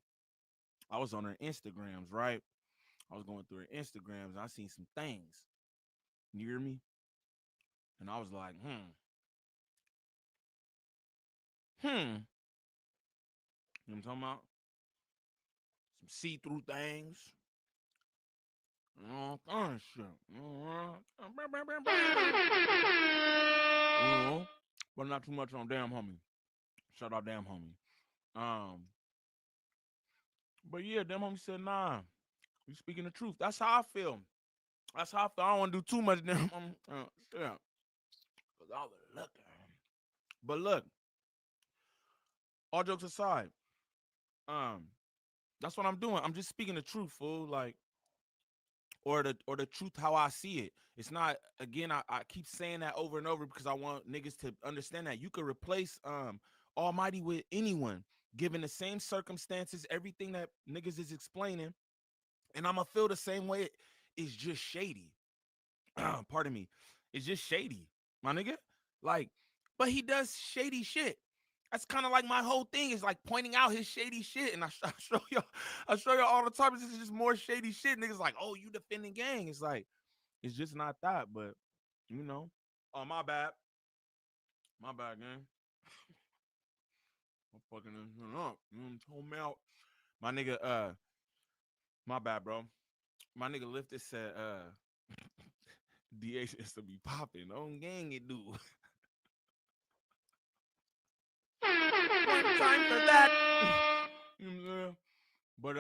I was on her Instagrams, right? I was going through her Instagrams and I seen some things. You hear me? And I was like, You know what I'm talking about? Some see-through things. Kind of shit. But not too much on damn homie. Shout out damn homie. But yeah, damn homie said, nah, you speaking the truth. That's how I feel. That's how I feel. I don't want to do too much damn homie. Yeah. Cause I was looking. But look, all jokes aside, that's what I'm doing. I'm just speaking the truth, fool. Like, or the truth how I see it. It's not, again, I keep saying that over and over because I want niggas to understand that you could replace Almighty with anyone, given the same circumstances, everything that niggas is explaining, and I'ma feel the same way. It's just shady. Pardon me. It's just shady, my nigga. Like, but he does shady shit. That's kind of like my whole thing is like pointing out his shady shit, and I show y'all all the time. This is just more shady shit. Niggas like, oh, you defending gang? It's like, it's just not that. But you know, oh my bad, gang. I'm fucking this up. You know what I'm talking about? My nigga, my bad, bro. My nigga lifted said, DH is to be popping on gang it do. One time for that. You know what I'm saying? But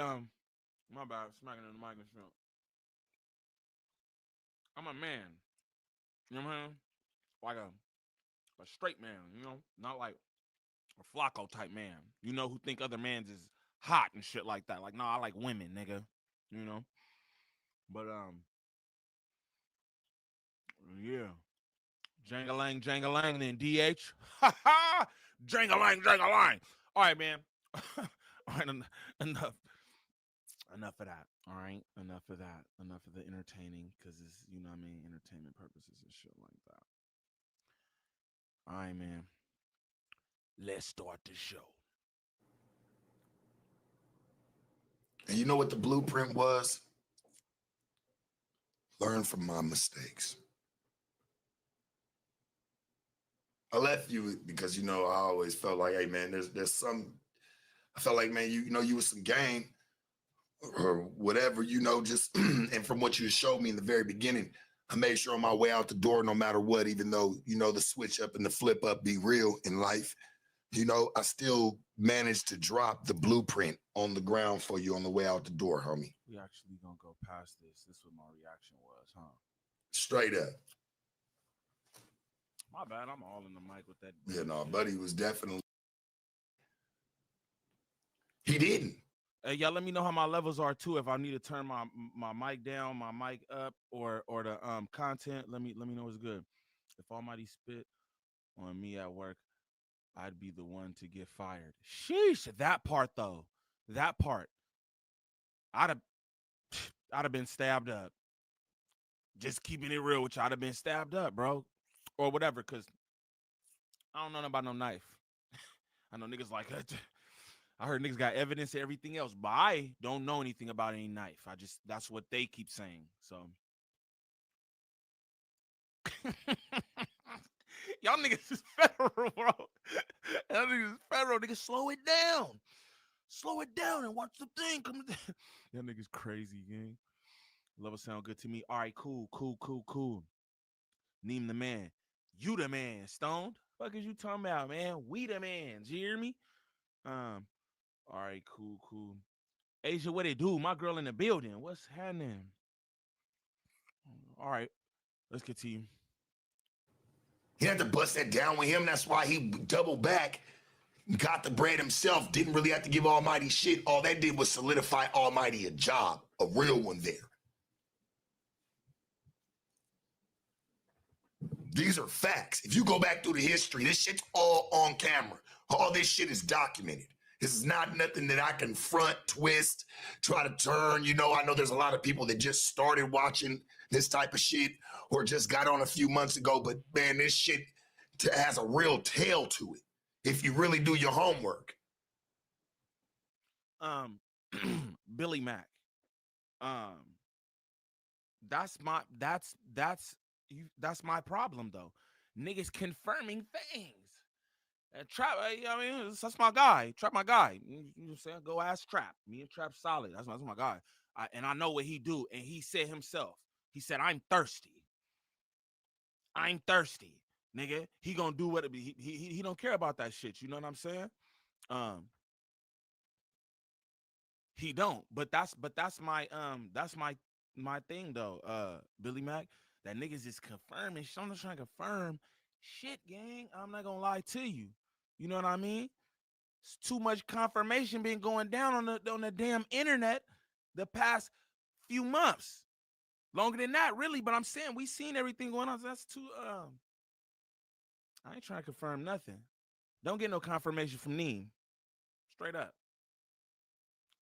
my bad, smacking in the mic and shit. I'm a man. You know what I'm saying? Like a straight man, you know? Not like a Flacco type man. You know, who think other mans is hot and shit like that. Like, no, I like women, nigga. You know? But yeah. Jangalang, jangalang, then DH. Ha ha! Jangalang, jangalang. All right, man. All right, enough. Enough of that. All right. Enough of that. Enough of the entertaining, because it's, you know what I mean, entertainment purposes and shit like that. All right, man. Let's start the show. And you know what the blueprint was? Learn from my mistakes. I left you because, you know, I always felt like, hey, man, there's some, I felt like, man, you know, you was some game or whatever, you know, just, and from what you showed me in the very beginning, I made sure on my way out the door, no matter what, even though, you know, the switch up and the flip up be real in life, you know, I still managed to drop the blueprint on the ground for you on the way out the door, homie. We actually gonna go past this. This is what my reaction was, huh? Straight up. My bad. I'm all in the mic with that. Yeah, no, buddy was definitely. He didn't. Hey, y'all, let me know how my levels are too. If I need to turn my mic down, my mic up, or the content, let me know it's good. If Almighty spit on me at work, I'd be the one to get fired. Sheesh, that part though, that part, I'd have been stabbed up. Just keeping it real with you, I'd have been stabbed up, bro, or whatever. Cause I don't know nothing about no knife. I know niggas like that. I heard niggas got evidence and everything else, but I don't know anything about any knife. That's what they keep saying. So y'all niggas is federal, bro. Y'all niggas is federal. Niggas, slow it down. Slow it down and watch the thing come down. Y'all niggas crazy, gang. Level sound good to me. All right, cool. Neem the man. You the man, Stoned. Fuck is you talking about, man? We the mans. You hear me? All right, cool. Asia, what it do? My girl in the building. What's happening? All right, let's continue. He had to bust that down with him. That's why he doubled back, got the bread himself, didn't really have to give Almighty shit. All that did was solidify Almighty a job, a real one there. These are facts. If you go back through the history, this shit's all on camera. All this shit is documented. This is not nothing that I can front, twist, try to turn. You know, I know there's a lot of people that just started watching this type of shit or just got on a few months ago, but man, this shit has a real tail to it if you really do your homework. Billy Mack. That's my problem though. Niggas confirming things. Trap, I mean, that's my guy. Trap, my guy. You know what I'm saying? Go ask Trap. Me and Trap solid. That's my guy. And I know what he do. And he said himself. He said, "I'm thirsty. I'm thirsty, nigga." He gonna do what he don't care about that shit. You know what I'm saying? He don't. But that's my thing though. Billy Mack. That niggas is confirming. I'm just trying to confirm shit, gang. I'm not gonna lie to you. You know what I mean? It's too much confirmation been going down on the damn internet the past few months. Longer than that, really. But I'm saying we seen everything going on. So that's too. I ain't trying to confirm nothing. Don't get no confirmation from Neem. Straight up.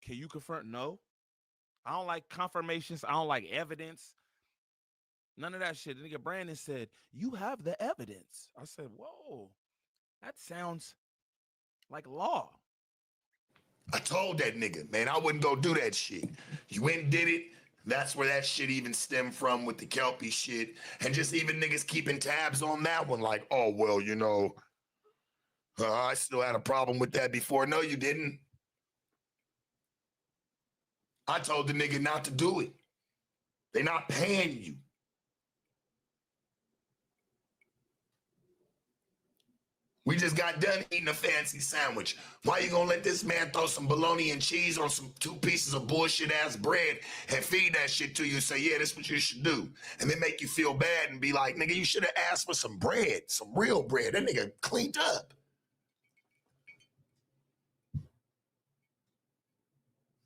Can you confirm? No. I don't like confirmations. I don't like evidence. None of that shit. The nigga Brandon said, "You have the evidence." I said, "Whoa, that sounds like law." I told that nigga, man, I wouldn't go do that shit. You went and did it. That's where that shit even stemmed from with the Kelpie shit. And just even niggas keeping tabs on that one. Like, oh, well, you know, I still had a problem with that before. No, you didn't. I told the nigga not to do it. They're not paying you. We just got done eating a fancy sandwich. Why you gonna let this man throw some bologna and cheese on some 2 pieces of bullshit ass bread and feed that shit to you and say, yeah, that's what you should do? And then make you feel bad and be like, nigga, you should have asked for some bread, some real bread. That nigga cleaned up.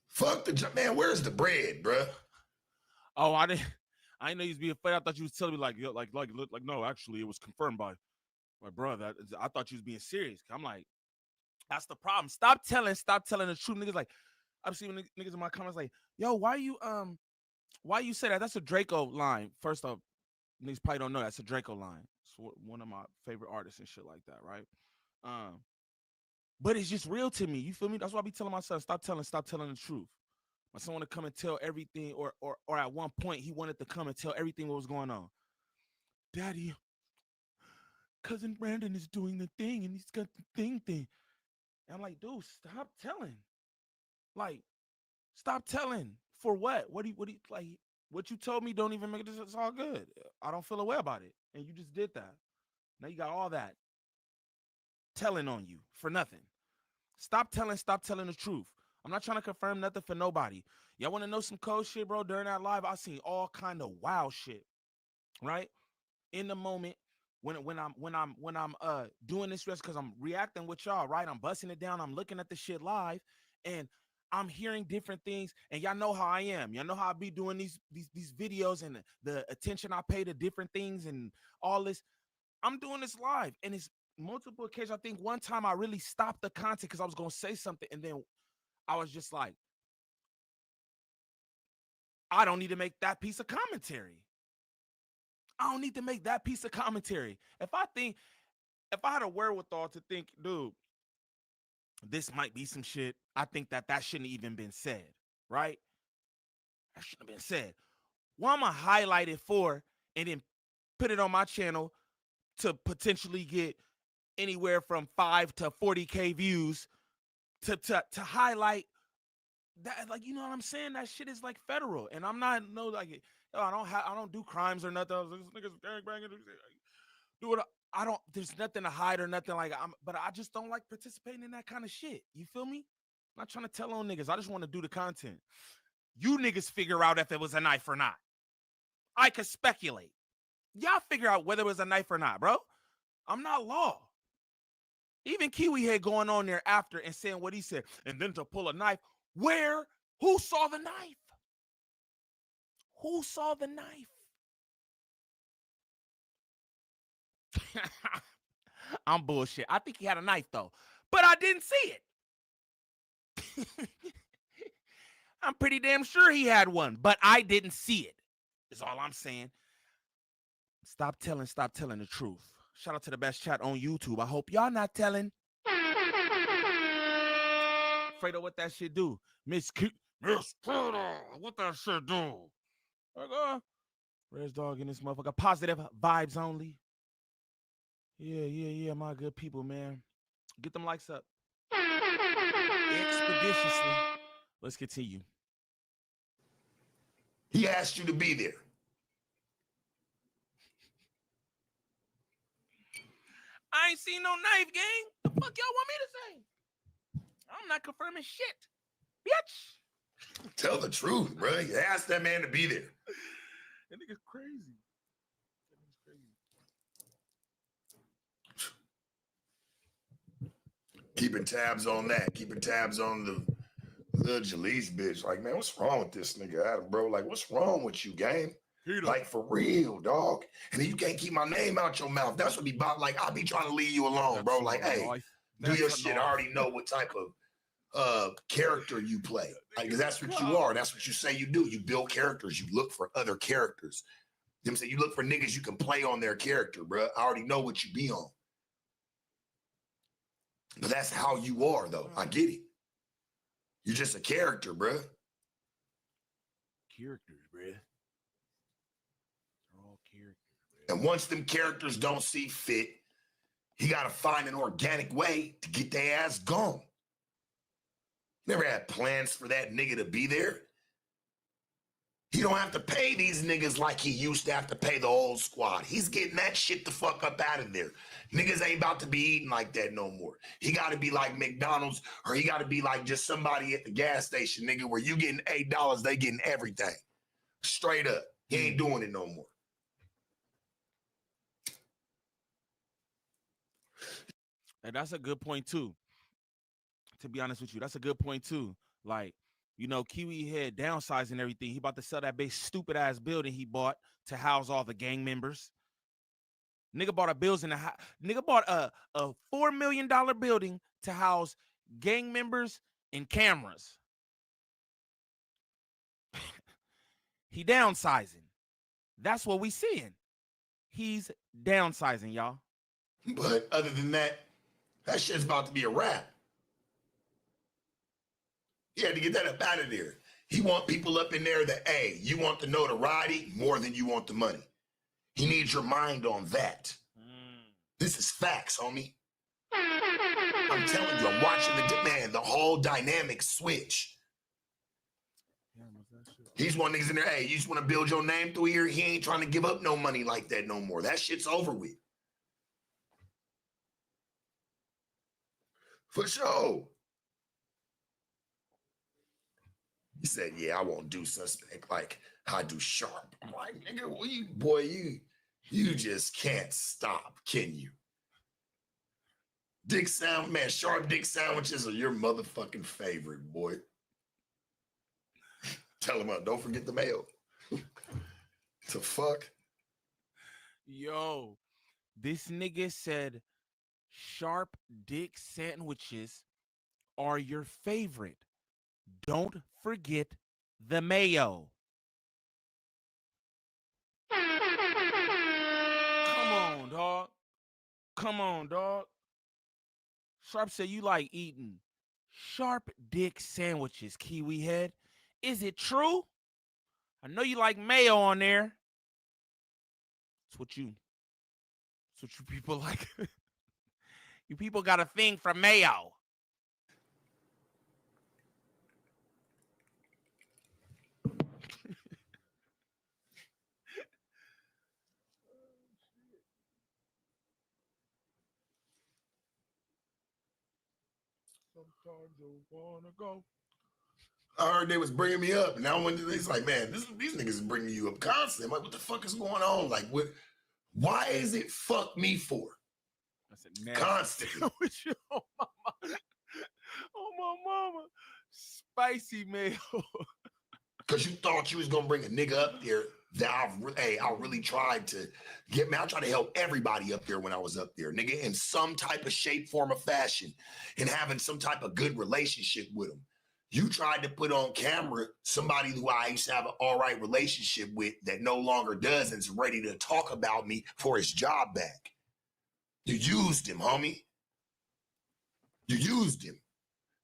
Fuck the man, where's the bread, bruh? Oh, I didn't know you was being funny. I thought you was telling me like no, actually it was confirmed by my brother. I thought you was being serious. I'm like, that's the problem. Stop telling the truth. Niggas like, I'm seeing niggas in my comments like, yo, why you say that? That's a Draco line. First off, niggas probably don't know that's a Draco line. It's one of my favorite artists and shit like that, right? But it's just real to me. You feel me? That's why I be telling my son, stop telling the truth. My son want to come and tell everything, or at one point he wanted to come and tell everything what was going on. Daddy, cousin Brandon is doing the thing and he's got the thing. And I'm like, dude, stop telling. Like, stop telling. For what? What do you like? What you told me don't even make it. It's all good. I don't feel a way about it. And you just did that. Now you got all that telling on you for nothing. Stop telling the truth. I'm not trying to confirm nothing for nobody. Y'all want to know some cold shit, bro? During that live, I seen all kind of wild shit. Right? In the moment, when I'm doing this rest, because I'm reacting with y'all, right? I'm busting it down, I'm looking at the shit live, and I'm hearing different things. And y'all know how I am. Y'all know how I be doing these videos and the attention I pay to different things and all this. I'm doing this live, and it's multiple occasions. I think one time I really stopped the content because I was gonna say something, and then I was just like, I don't need to make that piece of commentary. I don't need to make that piece of commentary. If I had a wherewithal to think, dude, this might be some shit, I think that shouldn't even been said, right? That shouldn't have been said. Why am I highlight it for and then put it on my channel to potentially get anywhere from 5 to 40K views to highlight that? Like, you know what I'm saying? That shit is like federal, and I'm not like, I don't do crimes or nothing. This niggas gangbanging. Do what I don't. There's nothing to hide or nothing like. But I just don't like participating in that kind of shit. You feel me? I'm not trying to tell on niggas. I just want to do the content. You niggas figure out if it was a knife or not. I could speculate. Y'all figure out whether it was a knife or not, bro. I'm not law. Even Kiwi had going on there after and saying what he said. And then to pull a knife, where? Who saw the knife? Who saw the knife? I'm bullshit. I think he had a knife though, but I didn't see it. I'm pretty damn sure he had one, but I didn't see it. Is all I'm saying. Stop telling the truth. Shout out to the best chat on YouTube. I hope y'all not telling. Fredo, what that shit do? Miss Fredo, what that shit do? Red's dog in this motherfucker. Positive vibes only. Yeah, my good people, man. Get them likes up. Expeditiously. Let's continue. He asked you to be there. I ain't seen no knife, gang. The fuck y'all want me to say? I'm not confirming shit. Bitch. Tell the truth, bro. You asked that man to be there. That nigga's crazy. Keeping tabs on that. Keeping tabs on the little Jalise bitch. Like, man, what's wrong with this nigga, Adam, bro? Like, what's wrong with you, gang? Like, for real, dog. And then you can't keep my name out your mouth. That's what be about. Like, I'll be trying to leave you alone, bro. Like, hey, do your shit. I already know what type of character you play. Like, 'cause that's what you are. That's what you say you do. You build characters. You look for other characters. You know what I'm saying? You look for niggas you can play on their character, bro. I already know what you be on. But that's how you are, though. I get it. You're just a character, bro. Characters, bro. They're all characters. And once them characters don't see fit, he got to find an organic way to get their ass gone. Never had plans for that nigga to be there. He don't have to pay these niggas like he used to have to pay the old squad. He's getting that shit the fuck up out of there. Niggas ain't about to be eating like that no more. He got to be like McDonald's, or he got to be like just somebody at the gas station, nigga, where you getting $8, they getting everything. Straight up. He ain't doing it no more. And that's a good point too. To be honest with you, that's a good point too. Like, you know, Kiwi had downsizing everything. He about to sell that big stupid ass building he bought to house all the gang members. Nigga bought nigga bought a $4 million building to house gang members and cameras. He downsizing. That's what we seeing. He's downsizing, y'all. But other than that, that shit's about to be a wrap. He had to get that up out of there. He want people up in there that, hey, you want the notoriety more than you want the money. He needs your mind on that. This is facts, homie. I'm telling you, I'm watching the whole dynamic switch. He's one niggas in there, hey, you just want to build your name through here? He ain't trying to give up no money like that no more. That shit's over with. For sure. He said, yeah, I won't do suspect like I do sharp. I'm like, nigga, well, you just can't stop, can you? Sharp dick sandwiches are your motherfucking favorite, boy. Tell him, don't forget the mail. The fuck? Yo, this nigga said sharp dick sandwiches are your favorite. Don't forget the mayo. Come on, dog. Come on, dog. Sharp said you like eating sharp dick sandwiches, Kiwi head. Is it true? I know you like mayo on there. That's what you people like. You people got a thing for mayo. Sometimes you wanna go. I heard they was bringing me up, and now when it's like, man, these niggas is bringing you up constantly. I'm like, what the fuck is going on? Like, what? Why is it fuck me for? That's a Constant. With you, oh my mama, spicy mail. Because you thought you was gonna bring a nigga up there that I really tried to get. Man, I tried to help everybody up there when I was up there, nigga, in some type of shape, form, or fashion, and having some type of good relationship with them. You tried to put on camera somebody who I used to have an all right relationship with that no longer does and's ready to talk about me for his job back. You used him, homie. You used him.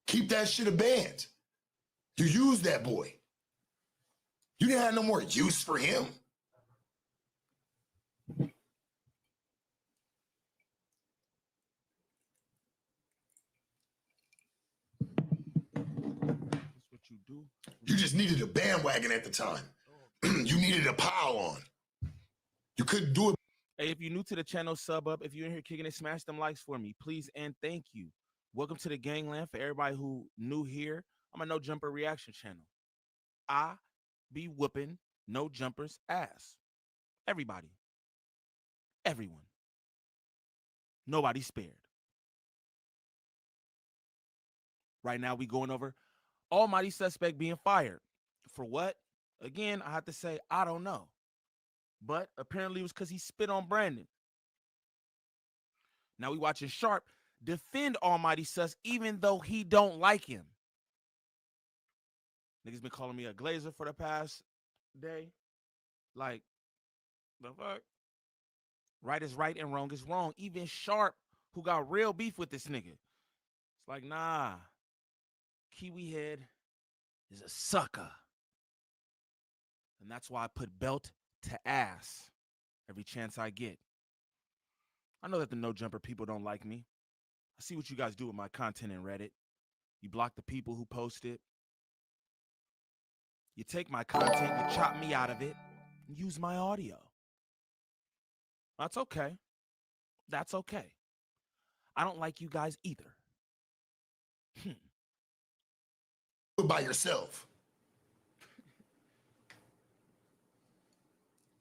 Keep that shit a band. You used that boy. You didn't have no more use for him. That's what you do. You just needed a bandwagon at the time. You needed a pile on. You couldn't do it. Hey, if you're new to the channel, sub up. If you're in here kicking it, smash them likes for me, please and thank you. Welcome to the gangland. For everybody who new here, I'm a No Jumper reaction channel. I be whooping No Jumper's ass. Everybody. Everyone. Nobody spared. Right now, we going over Almighty Suspect being fired. For what? Again, I have to say, I don't know. But apparently it was because he spit on Brandon. Now we watching Sharp defend Almighty Sus even though he don't like him. Niggas been calling me a glazer for the past day. Like, the fuck? Right is right and wrong is wrong. Even Sharp, who got real beef with this nigga. It's like, nah. Kiwi Head is a sucker. And that's why I put belt to ass every chance I get. I know that the No Jumper people don't like me. I see what you guys do with my content in Reddit. You block the people who post it. You take my content, you chop me out of it, and use my audio. That's okay. That's okay. I don't like you guys either. By yourself.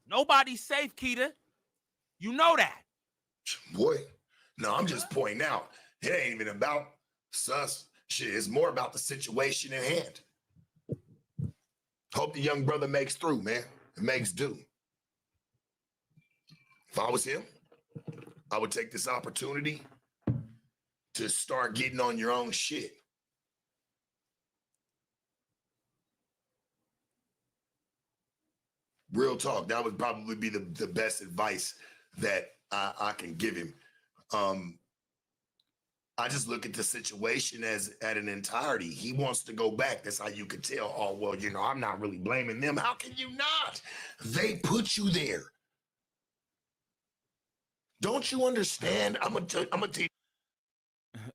Nobody's safe, Keita. You know that. Boy, no, I'm just pointing out. It ain't even about sus. Shit, it's more about the situation at hand. Hope the young brother makes through, man. It makes do. If I was him, I would take this opportunity to start getting on your own shit. Real talk. That would probably be the best advice that I can give him. I just look at the situation as at an entirety. He wants to go back. That's how you could tell. Oh, well, you know, I'm not really blaming them. How can you not? They put you there. Don't you understand? I'm gonna tell you.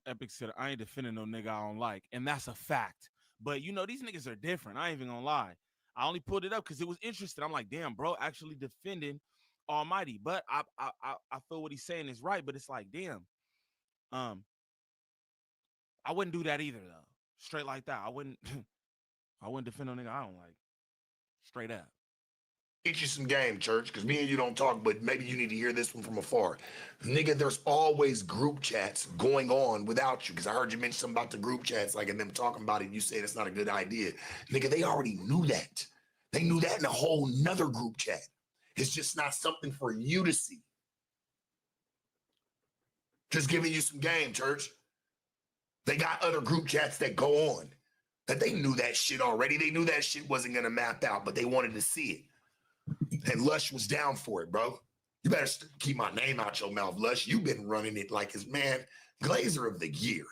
Epic said, I ain't defending no nigga I don't like. And that's a fact. But, you know, these niggas are different. I ain't even gonna lie. I only pulled it up because it was interesting. I'm like, damn, bro, actually defending Almighty. But I feel what he's saying is right. But it's like, damn. I wouldn't do that either, though. Straight like that. I wouldn't defend no nigga I don't like. Straight up. Teach you some game, church, because me and you don't talk, but maybe you need to hear this one from afar. Nigga, there's always group chats going on without you, because I heard you mention something about the group chats, like, and them talking about it, you saying it's not a good idea. Nigga, they already knew that. They knew that in a whole nother group chat. It's just not something for you to see. Just giving you some game, church. They got other group chats that go on, that they knew that shit already. They knew that shit wasn't going to map out, but they wanted to see it. And Lush was down for it, bro. You better keep my name out your mouth, Lush. You've been running it like his man, Glazer of the year.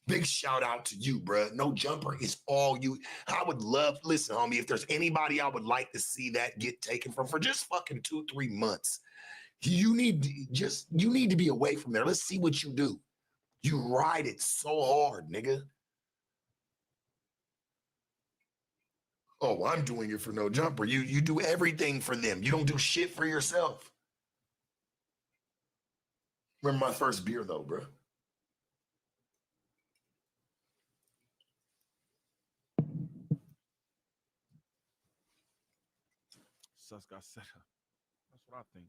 Big shout out to you, bro. No Jumper is all you. I would love, listen, homie, if there's anybody I would like to see that get taken from for just fucking 2-3 months, you need to be away from there. Let's see what you do. You ride it so hard, nigga. Oh, I'm doing it for No Jumper. You do everything for them. You don't do shit for yourself. Remember my first beer, though, bro. Sus got set up. That's what I think.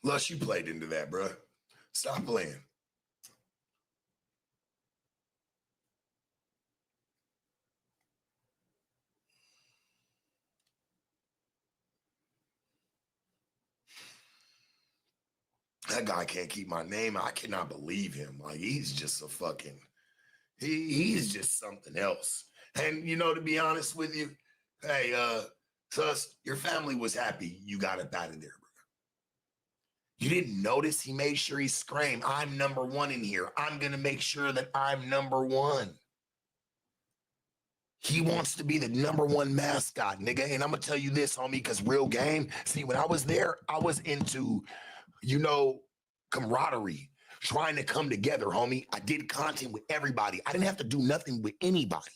Lush, you played into that, bro. Stop playing. That guy can't keep my name. I cannot believe him. Like, he's just a fucking, he's just something else. And, you know, to be honest with you, hey, Sus, your family was happy you got up out of there, bro. You didn't notice he made sure he screamed, I'm number one in here. I'm going to make sure that I'm number one. He wants to be the number one mascot, nigga. And I'm going to tell you this, homie, because real game, see, when I was there, I was into, you know, camaraderie, trying to come together, homie. I did content with everybody. I didn't have to do nothing with anybody.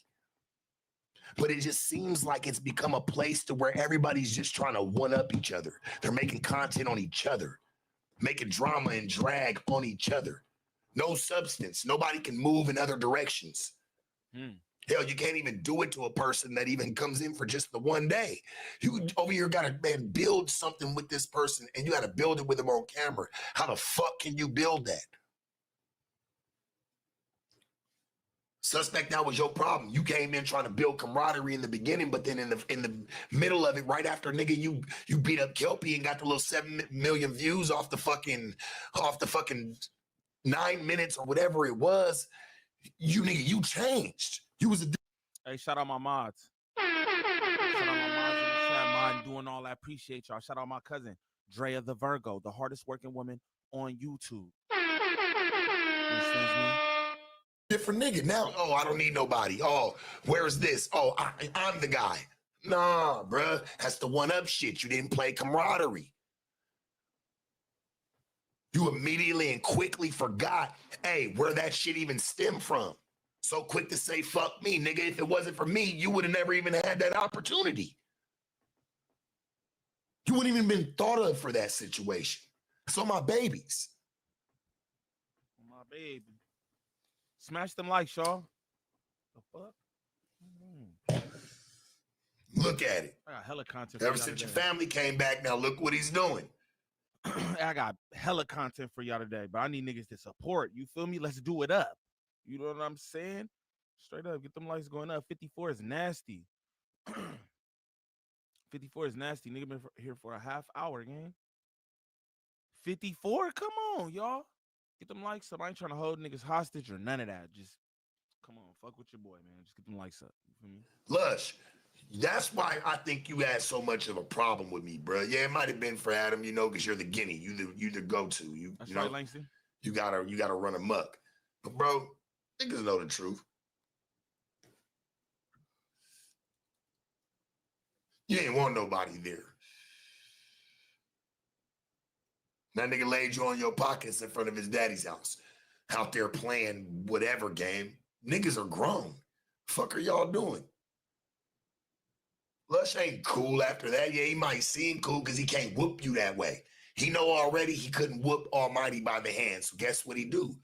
But it just seems like it's become a place to where everybody's just trying to one-up each other. They're making content on each other, making drama and drag on each other. No substance. Nobody can move in other directions. Hell, you can't even do it to a person that even comes in for just the one day. You over here got to, man, build something with this person, and you got to build it with them on camera. How the fuck can you build that? Suspect, that was your problem. You came in trying to build camaraderie in the beginning, but then in the middle of it, right after, nigga, you beat up Kelpie and got the little 7 million views off the fucking 9 minutes or whatever it was. You changed. You was a. Hey, shout out my mods. Shout out my mods in the chat, mod doing all that. Appreciate y'all. Shout out my cousin, Drea the Virgo, the hardest working woman on YouTube. Understands me? Different nigga now. Oh, I don't need nobody. Oh, where's this? Oh, I'm the guy. Nah, bruh. That's the one-up shit. You didn't play camaraderie. You immediately and quickly forgot, hey, where that shit even stemmed from. So quick to say, fuck me, nigga. If it wasn't for me, you would have never even had that opportunity. You wouldn't even been thought of for that situation. So my babies. My baby. Smash them likes, y'all. The fuck? Look at it. I got hella content. Ever since your family came back, now look what he's doing. I got hella content for y'all today, but I need niggas to support. You feel me? Let's do it up. You know what I'm saying? Straight up, get them likes going up. 54 is nasty. 54 is nasty. Nigga been here for a half hour, gang. 54? Come on, y'all. Get them likes up. I ain't trying to hold niggas hostage or none of that. Just come on, fuck with your boy, man. Just get them likes up. You feel me? Lush, that's why I think you had so much of a problem with me, bro. Yeah, it might have been for Adam, you know, because you're the guinea. You the go-to. That's you know, right, Langston. You gotta run amok. But bro, niggas know the truth. You ain't want nobody there. That nigga laid you on your pockets in front of his daddy's house, out there playing whatever game. Niggas are grown. Fuck are y'all doing? Lush ain't cool after that. Yeah, he might seem cool because he can't whoop you that way. He know already he couldn't whoop Almighty by the hand. So guess what he do?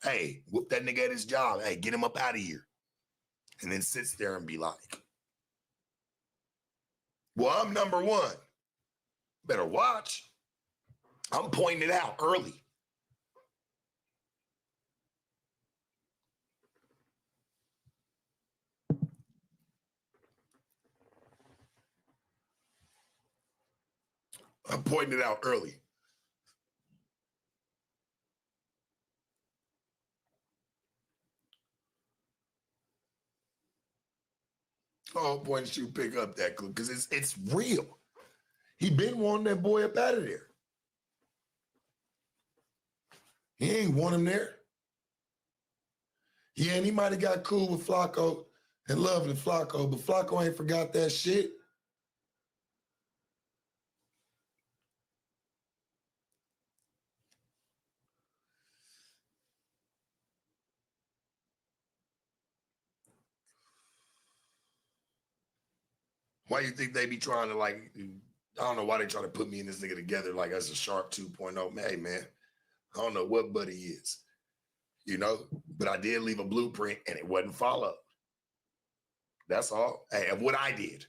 Hey, whoop that nigga at his job. Hey, get him up out of here. And then sits there and be like, well, I'm number one. Better watch. I'm pointing it out early. I'm pointing it out early. Oh, boy, you pick up that clue because it's real. He been wanting that boy up out of there. He ain't want him there. Yeah, and he might have got cool with Flacco and loving Flacco, but Flacco ain't forgot that shit. Why you think they be trying to, like, I don't know why they trying to put me and this nigga together like as a sharp 2.0. Man, hey, man, I don't know what Buddy is, you know, but I did leave a blueprint and it wasn't followed. That's all. Hey, of what I did.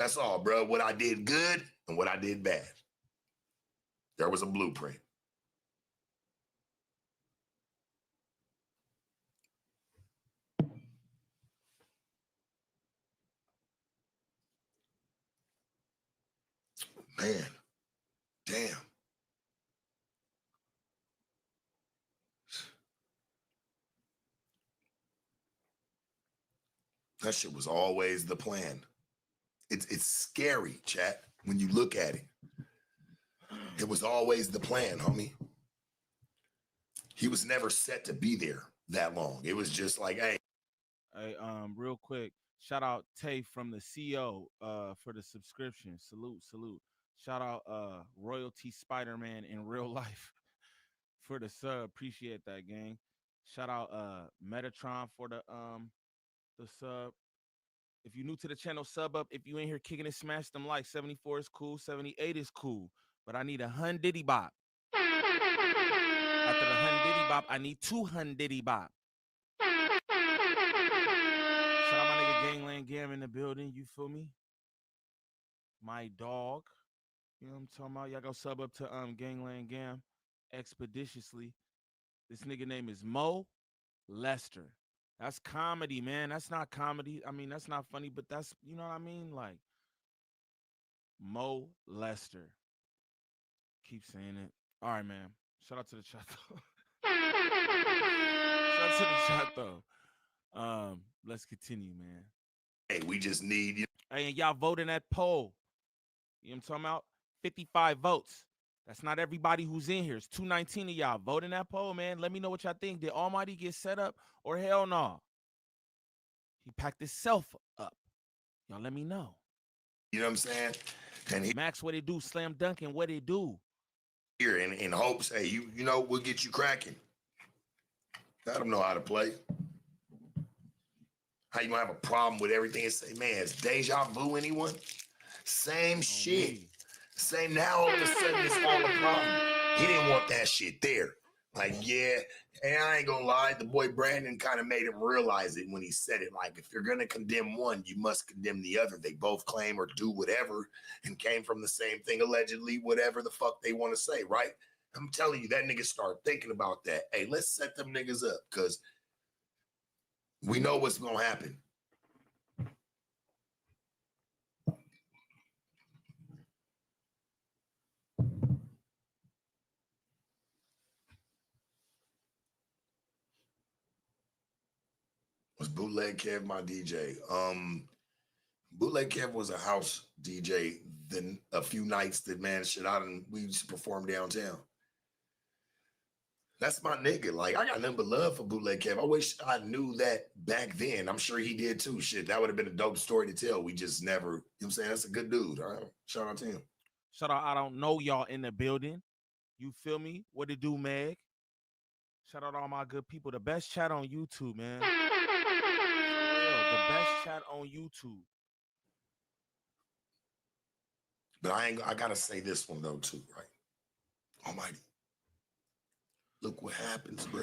That's all, bro. What I did good and what I did bad. There was a blueprint. Man, damn. That shit was always the plan. It's scary, chat, when you look at it. It was always the plan, homie. He was never set to be there that long. It was just like, hey. Hey, real quick, shout out Tay from the CEO for the subscription. Salute. Shout out Royalty Spider-Man in real life for the sub. Appreciate that, gang. Shout out Metatron for the sub. If you're new to the channel, sub up. If you in here kicking it, smash them like 74 is cool, 78 is cool. But I need a hundiddy bop. After the hundiddy bop, I need 2 hundiddy bop. Shout out my nigga Gangland Gam in the building. You feel me? My dog. You know what I'm talking about? Y'all go sub up to Gangland Gam expeditiously. This nigga name is Mo Lester. That's comedy, man. That's not comedy. I mean, that's not funny, but that's, you know what I mean? Like, Mo Lester. Keep saying it. All right, man. Shout out to the chat, though. Shout out to the chat, though. Let's continue, man. Hey, we just need you. Hey, and y'all vote in that poll. You know what I'm talking about? 55 votes. That's not everybody who's in here. It's 219 of y'all. Vote in that poll, man. Let me know what y'all think. Did Almighty get set up or hell no? He packed himself up. Y'all let me know. You know what I'm saying? And Max, what it do? Slam Dunkin', what it do? Here in hopes, hey, you know, we'll get you cracking. Let them know how to play. How you gonna have a problem with everything and say, man, is deja vu anyone? Same shit. Same, now all of a sudden it's all a problem. He didn't want that shit there. Like, yeah, and I ain't gonna lie, the boy Brandon kind of made him realize it when he said it. Like, if you're gonna condemn one, you must condemn the other. They both claim or do whatever and came from the same thing, allegedly, whatever the fuck they want to say, right? I'm telling you, that nigga start thinking about that. Hey, let's set them niggas up, because we know what's gonna happen. Was Bootleg Kev my DJ? Bootleg Kev was a house DJ then a few nights that, man, shit, we used to perform downtown. That's my nigga. Like, I got nothing but love for Bootleg Kev. I wish I knew that back then. I'm sure he did too. Shit, that would have been a dope story to tell. We just never, you know what I'm saying? That's a good dude. All right. Shout out to him. Shout out, I don't know y'all in the building. You feel me? What it do, Meg? Shout out to all my good people. The best chat on YouTube, man. For real, the best chat on YouTube. But I gotta say this one though too, right? Almighty. Look what happens, bro.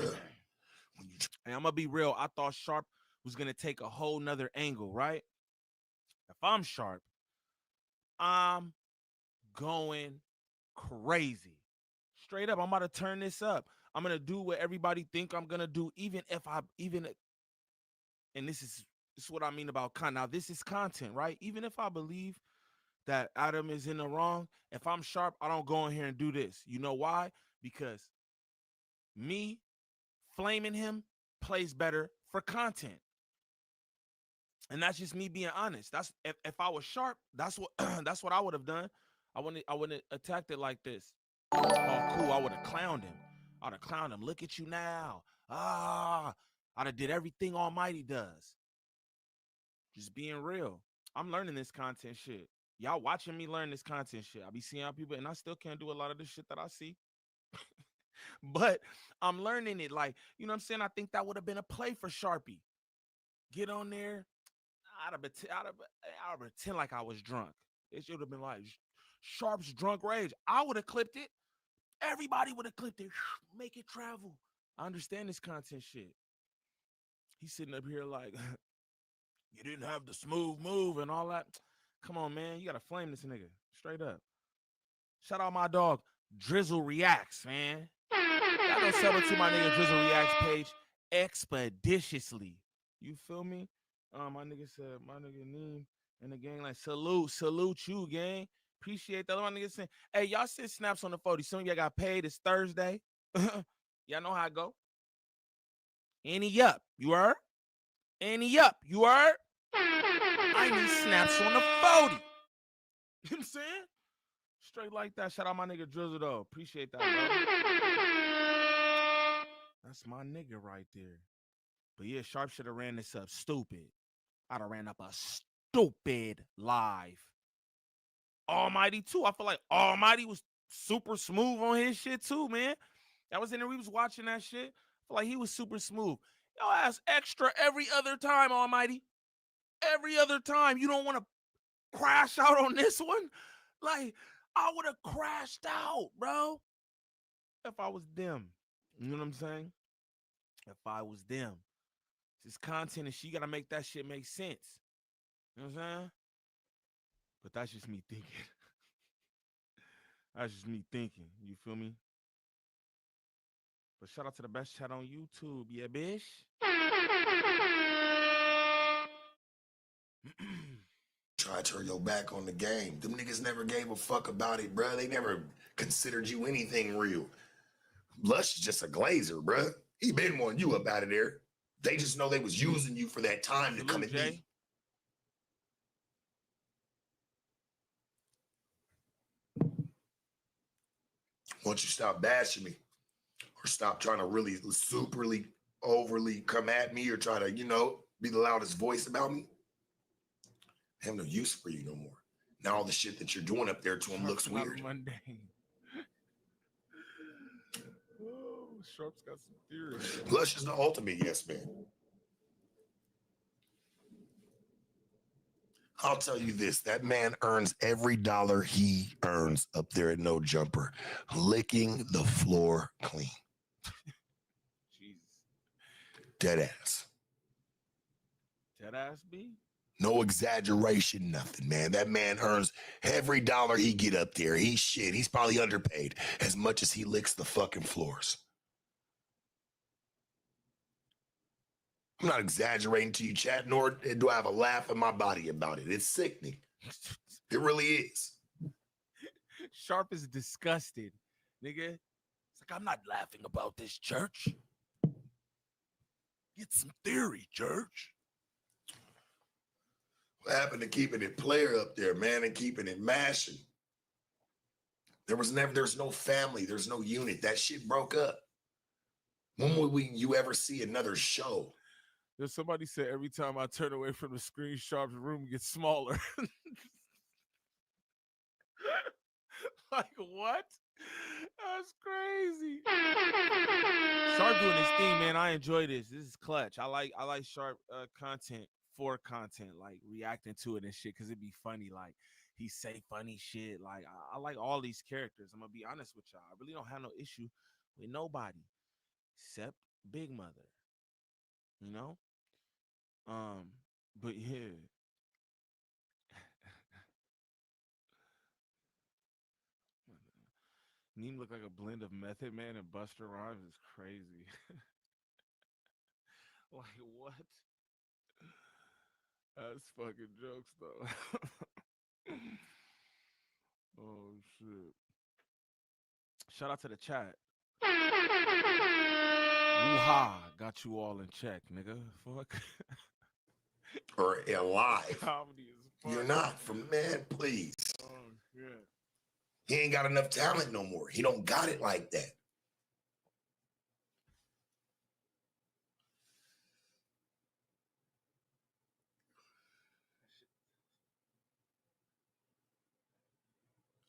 Hey, I'm gonna be real. I thought Sharp was gonna take a whole nother angle, right? If I'm Sharp, I'm going crazy. Straight up, I'm about to turn this up. I'm gonna do what everybody think I'm gonna do, even if and this is what I mean about content. Now, this is content, right? Even if I believe that Adam is in the wrong, if I'm Sharp, I don't go in here and do this. You know why? Because me flaming him plays better for content. And that's just me being honest. That's if I was Sharp, that's what that's what I would have done. I wouldn't have attacked it like this. Oh, cool. I would have clowned him. I'd have clowned him. Look at you now. I'd have did everything Almighty does. Just being real. I'm learning this content shit. Y'all watching me learn this content shit. I be seeing how people, and I still can't do a lot of the shit that I see. But I'm learning it. Like, you know what I'm saying? I think that would have been a play for Sharpie. Get on there. I'd have pretend like I was drunk. It should have been like Sharp's drunk rage. I would have clipped it. Everybody would have clipped it. Make it travel. I understand this content shit. He's sitting up here like, you didn't have the smooth move and all that. Come on, man. You gotta flame this nigga. Straight up. Shout out my dog, Drizzle Reacts, man. Y'all go sub to my nigga Drizzle Reacts page expeditiously. You feel me? My nigga said, my nigga Neem and the gang like salute you, gang. Appreciate that. My nigga saying, hey, y'all send snaps on the 40. Some of y'all got paid. It's Thursday. Y'all know how I go. Any up, you heard? Any up, you heard? I need snaps on the 40. You know what I'm saying? Straight like that. Shout out my nigga Drizzle though. Appreciate that, bro. That's my nigga right there. But yeah, Sharp should have ran this up. Stupid. I'd have ran up a stupid live. Almighty too. I feel like Almighty was super smooth on his shit too, man. I was in there, we was watching that shit. I feel like he was super smooth. Yo, ass extra every other time, Almighty. Every other time. You don't want to crash out on this one? Like, I would have crashed out, bro. If I was them. You know what I'm saying? If I was them. It's content and she got to make that shit make sense. You know what I'm saying? But that's just me thinking. That's just me thinking. You feel me? But shout out to the best chat on YouTube. Yeah, bitch. Try to turn your back on the game. Them niggas never gave a fuck about it, bruh. They never considered you anything real. Lush is just a glazer, bruh. He been wanting you up out of there. They just know they was using you for that time to come at me. Once you stop bashing me or stop trying to really superly, overly come at me or try to, you know, be the loudest voice about me, I have no use for you no more. Now all the shit that you're doing up there to him looks weird. Mundane. Oh, Sharp's got some theories. Lush is the ultimate yes man. I'll tell you this, that man earns every dollar he earns up there at No Jumper, licking the floor clean. Jesus. Dead ass. Dead ass B? No exaggeration, nothing, man. That man earns every dollar he get up there. He's probably underpaid as much as he licks the fucking floors. I'm not exaggerating to you, chat, nor do I have a laugh in my body about it. It's sickening. It really is. Sharp is disgusted, nigga. It's like, I'm not laughing about this, church. Get some theory, church. What happened to keeping it player up there, man, and keeping it mashing? There's no family, there's no unit. That shit broke up. When would you ever see another show? There's somebody said every time I turn away from the screen, Sharp's room gets smaller. Like, what? That's crazy. Sharp doing his thing, man. I enjoy this. This is clutch. I like Sharp content for content, like reacting to it and shit, because it'd be funny. Like, he say funny shit. Like, I like all these characters. I'm gonna be honest with y'all. I really don't have no issue with nobody except Big Mother. You know? But yeah. Neem look like a blend of Method Man and Busta Rhymes. Is crazy. Like, what? That's fucking jokes though. Oh shit. Shout out to the chat. Woo-ha, got you all in check, nigga. Fuck. Or alive. Comedy is fun. You're not, from man, please. Oh shit. He ain't got enough talent no more. He don't got it like that.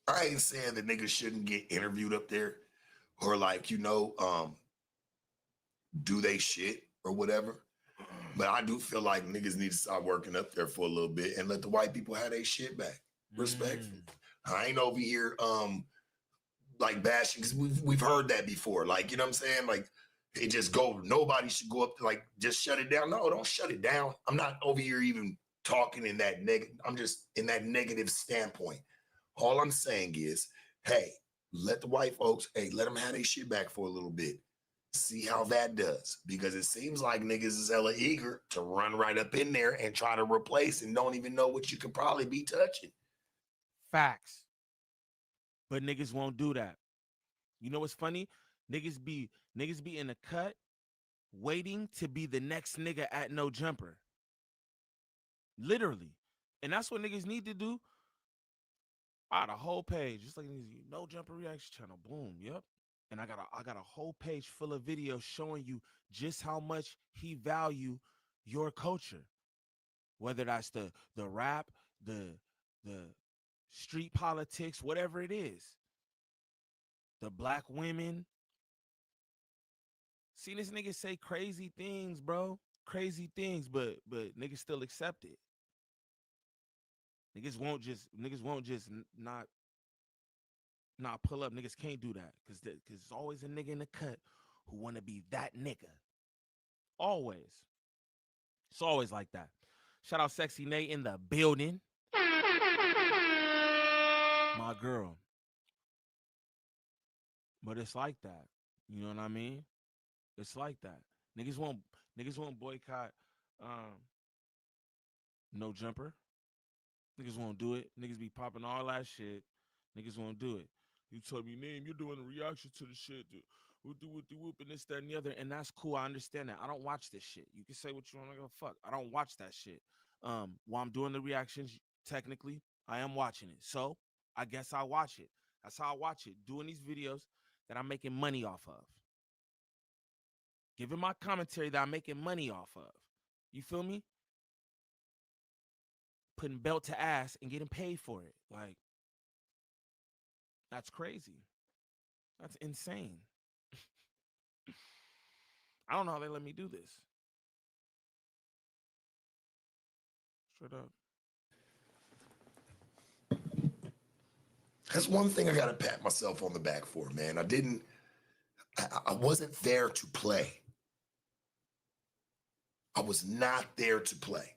I ain't saying that niggas shouldn't get interviewed up there or like, you know, do they shit or whatever. But I do feel like niggas need to stop working up there for a little bit and let the white people have their shit back. Respectfully. I ain't over here like bashing, because we've heard that before. Like, you know what I'm saying? Like, it just go, nobody should go up to, like, just shut it down. No, don't shut it down. I'm not over here even talking in that I'm just in that negative standpoint. All I'm saying is, hey, let the white folks, hey, let them have their shit back for a little bit. See how that does. Because it seems like niggas is hella eager to run right up in there and try to replace and don't even know what you could probably be touching. Facts. But niggas won't do that. You know what's funny? Niggas be in the cut waiting to be the next nigga at No Jumper. Literally. And that's what niggas need to do. I got a whole page, just like No Jumper Reaction Channel. Boom. Yep. And I got a whole page full of videos showing you just how much he value your culture. Whether that's the rap, the street politics, whatever it is. The black women. See this nigga say crazy things, bro. Crazy things, but niggas still accept it. Niggas won't just not pull up. Niggas can't do that because there's always a nigga in the cut who want to be that nigga. Always. It's always like that. Shout out Sexy Nate in the building. My girl. But it's like that. You know what I mean? It's like that. Niggas won't boycott No Jumper. Niggas won't do it. Niggas be popping all that shit. Niggas won't do it. You told me, name, you're doing a reaction to the shit. Whoop, and this, that, and the other. And that's cool. I understand that. I don't watch this shit. You can say what you want to go fuck. I don't watch that shit. While I'm doing the reactions, technically, I am watching it. So I guess I watch it. That's how I watch it. Doing these videos that I'm making money off of. Giving my commentary that I'm making money off of. You feel me? Putting belt to ass and getting paid for it. Like, that's crazy. That's insane. I don't know how they let me do this. Straight up. That's one thing I gotta pat myself on the back for, man. I wasn't there to play. I was not there to play.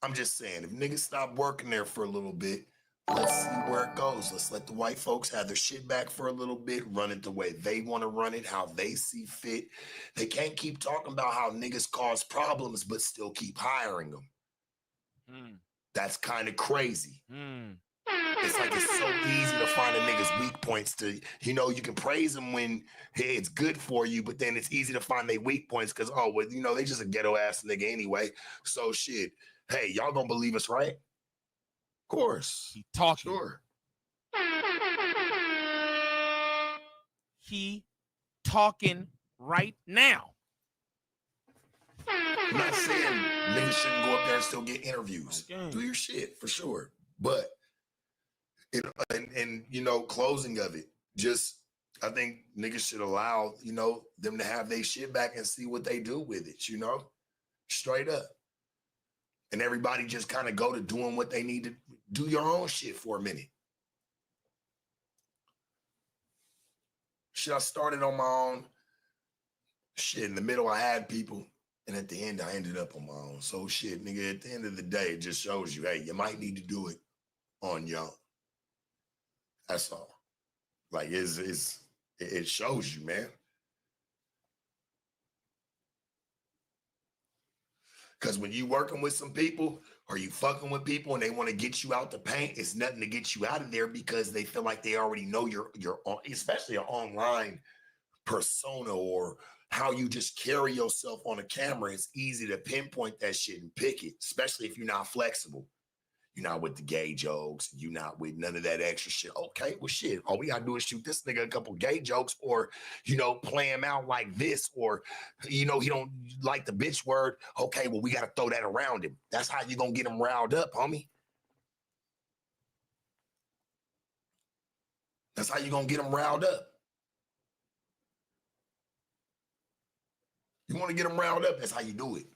I'm just saying, if niggas stop working there for a little bit, let's see where it goes. Let's let the white folks have their shit back for a little bit, run it the way they want to run it, how they see fit. They can't keep talking about how niggas cause problems, but still keep hiring them. That's kind of crazy. It's like it's so easy to find a nigga's weak points to, you know, you can praise them when hey, it's good for you, but then it's easy to find their weak points because, oh, well, you know, they just a ghetto ass nigga anyway. So shit, hey, y'all gonna believe us, right? Of course. He talking. Sure. He talking right now. I'm not saying niggas shouldn't go up there and still get interviews. Okay. Do your shit for sure. But and you know, closing of it, just I think niggas should allow, you know, them to have their shit back and see what they do with it, you know? Straight up. And everybody just kind of go to doing what they need to do your own shit for a minute. Shit, I started on my own. Shit, in the middle I had people. And at the end, I ended up on my own. So shit, nigga, at the end of the day, it just shows you, hey, you might need to do it on your own. That's all. Like, it shows you, man. Because when you working with some people or you fucking with people and they want to get you out the paint, it's nothing to get you out of there because they feel like they already know your especially an online persona or how you just carry yourself on a camera. It's easy to pinpoint that shit and pick it, especially if you're not flexible. You're not with the gay jokes. You're not with none of that extra shit. Okay, well, shit. All we got to do is shoot this nigga a couple gay jokes or, you know, play him out like this or, you know, he don't like the bitch word. Okay, well, we got to throw that around him. That's how you going to get him riled up, homie. That's how you going to get him riled up. You want to get him riled up, that's how you do it.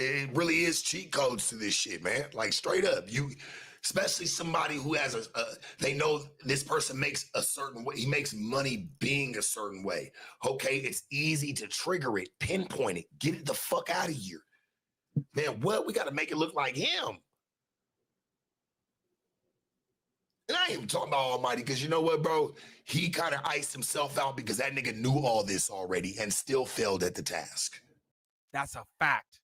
It really is cheat codes to this shit, man. Like straight up, especially somebody who has they know this person makes a certain way. He makes money being a certain way. Okay, it's easy to trigger it, pinpoint it, get it the fuck out of here. Man, what? We got to make it look like him. And I ain't even talking about Almighty, because you know what, bro? He kind of iced himself out because that nigga knew all this already and still failed at the task. That's a fact.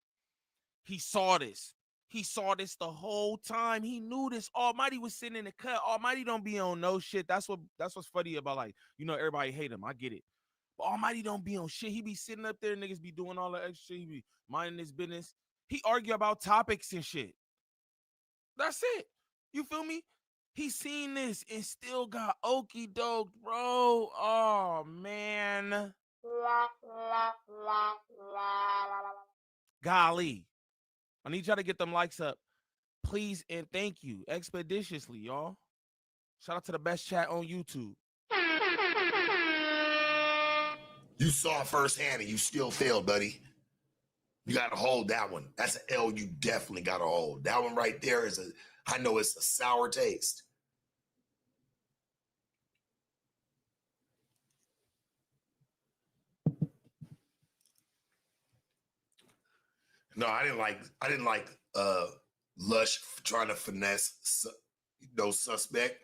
He saw this. He saw this the whole time. He knew this. Almighty was sitting in the cut. Almighty don't be on no shit. That's what's funny about, like, you know, everybody hate him. I get it. But Almighty don't be on shit. He be sitting up there, niggas be doing all the extra shit. He be minding his business. He argue about topics and shit. That's it. You feel me? He seen this and still got okey doke, bro. Oh man. Golly. I need y'all to get them likes up. Please and thank you. Expeditiously, y'all. Shout out to the best chat on YouTube. You saw it firsthand and you still failed, buddy. You got to hold that one. That's an L you definitely got to hold. That one right there is I know it's a sour taste. No, I didn't like Lush trying to finesse those suspect,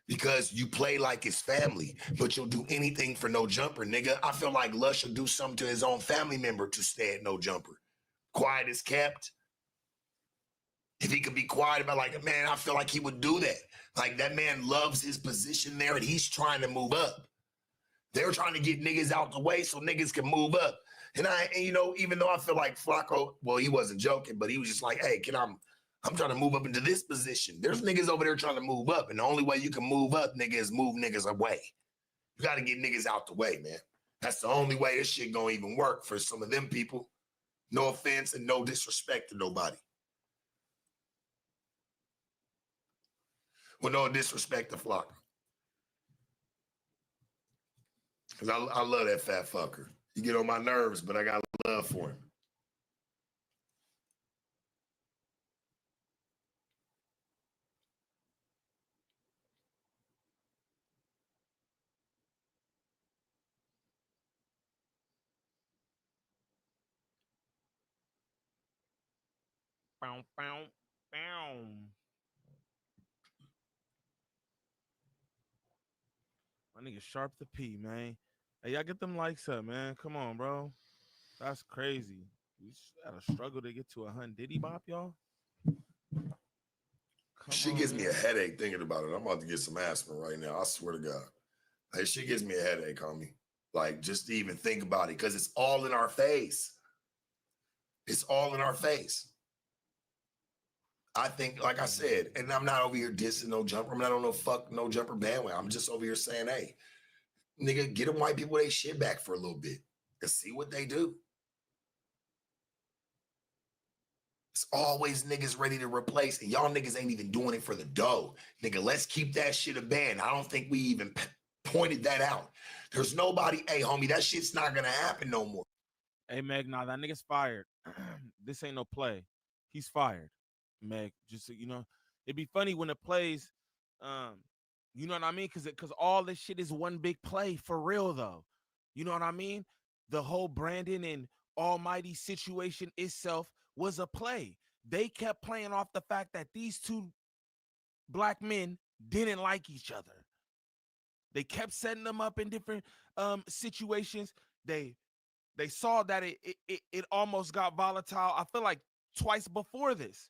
because you play like his family, but you'll do anything for no jumper, nigga. I feel like Lush will do something to his own family member to stay at no jumper. Quiet is kept. If he could be quiet about, like, man, I feel like he would do that. Like, that man loves his position there and he's trying to move up. They're trying to get niggas out the way so niggas can move up. And you know, even though I feel like Flacco, well, he wasn't joking, but he was just like, hey, I'm trying to move up into this position. There's niggas over there trying to move up. And the only way you can move up, nigga, is move niggas away. You got to get niggas out the way, man. That's the only way this shit gonna even work for some of them people. No offense and no disrespect to nobody. Well, no disrespect to Flacco. Because I love that fat fucker. He get on my nerves, but I got love for him. Bow, bow, bow. My nigga Sharp the P, man. Hey, y'all get them likes up, man. Come on, bro. That's crazy. We just gotta struggle to get to 100. Diddy Bop, y'all? She gives me a headache thinking about it. I'm about to get some aspirin right now. I swear to God. Like, she gives me a headache, homie. Like, just to even think about it, because it's all in our face. It's all in our face. I think, like I said, and I'm not over here dissing no jumper. I'm not on no jumper bandwagon. I'm just over here saying, hey, nigga, get them white people their shit back for a little bit and see what they do. It's always niggas ready to replace, and y'all niggas ain't even doing it for the dough. Nigga, let's keep that shit a band. I don't think we even pointed that out. There's nobody, hey, homie, that shit's not gonna happen no more. Hey, Meg, nah, that nigga's fired. This ain't no play. He's fired, Meg. Just so you know, it'd be funny when it plays, you know what I mean? Because all this shit is one big play for real, though. You know what I mean? The whole Brandon and Almighty situation itself was a play. They kept playing off the fact that these two black men didn't like each other. They kept setting them up in different situations. They saw that it almost got volatile. I feel like twice before this,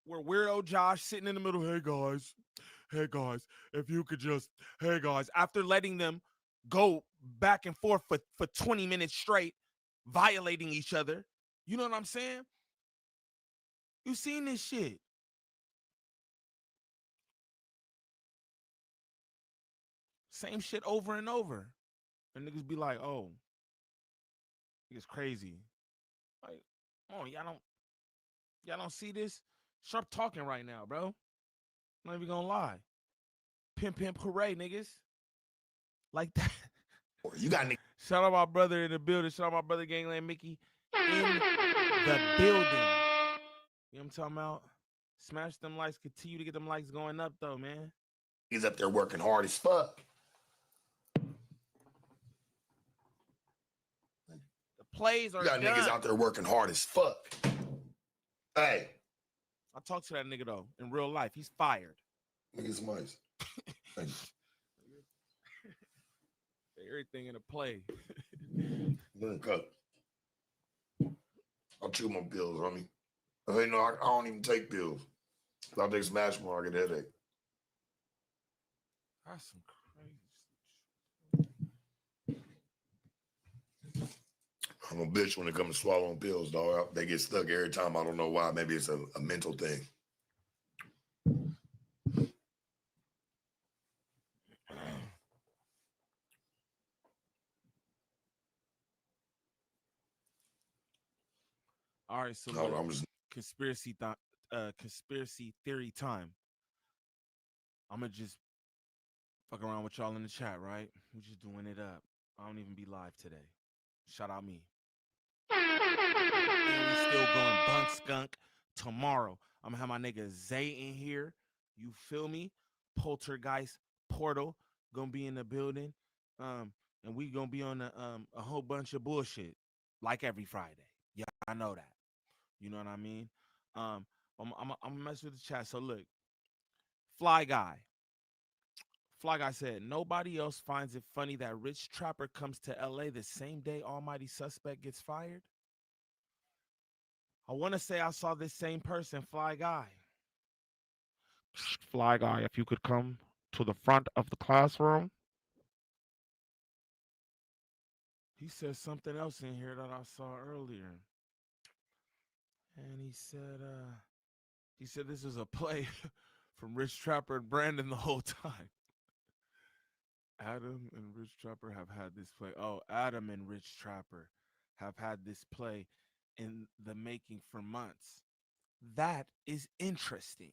where Weirdo Josh sitting in the middle, hey guys, if you could just, hey guys, after letting them go back and forth for 20 minutes straight, violating each other. You know what I'm saying? You seen this shit. Same shit over and over. And niggas be like, oh, it's crazy. Like, oh, y'all don't see this? Sharp talking right now, bro. I'm not even gonna lie. Pimp hooray, niggas. Like that. You got niggas. Shout out my brother in the building. Shout out my brother Gangland Mickey in the building. You know what I'm talking about? Smash them likes. Continue to get them likes going up, though, man. He's up there working hard as fuck. The plays are You got done. niggas out there working hard as fuck. Hey. I talked to that nigga, though, in real life. He's fired. Nigga, some ice. Thank you. Everything in a play. I'll chew my pills, homie. I don't even take pills. I'll take Smash more, I get a headache. That's some crazy. I'm a bitch when it comes to swallowing pills, dog. They get stuck every time. I don't know why. Maybe it's a mental thing. All right, so I'm just conspiracy theory time. I'm gonna just fuck around with y'all in the chat, right? We're just doing it up. I don't even be live today. Shout out me. And we still going bunk skunk tomorrow. I'm gonna have my nigga Zay in here. You feel me? Poltergeist Portal gonna be in the building. And we gonna be on a whole bunch of bullshit like every Friday. Yeah, I know that. You know what I mean? I'm gonna mess with the chat. So look, Fly Guy said nobody else finds it funny that Rich Trapper comes to LA the same day Almighty Suspect gets fired. I want to say I saw this same person, Fly Guy. Fly Guy, if you could come to the front of the classroom. He said something else in here that I saw earlier. And he said this is a play from Rich Trapper and Brandon the whole time. Adam and Rich Trapper have had this play. Oh, Adam and Rich Trapper have had this play in the making for months. That is interesting.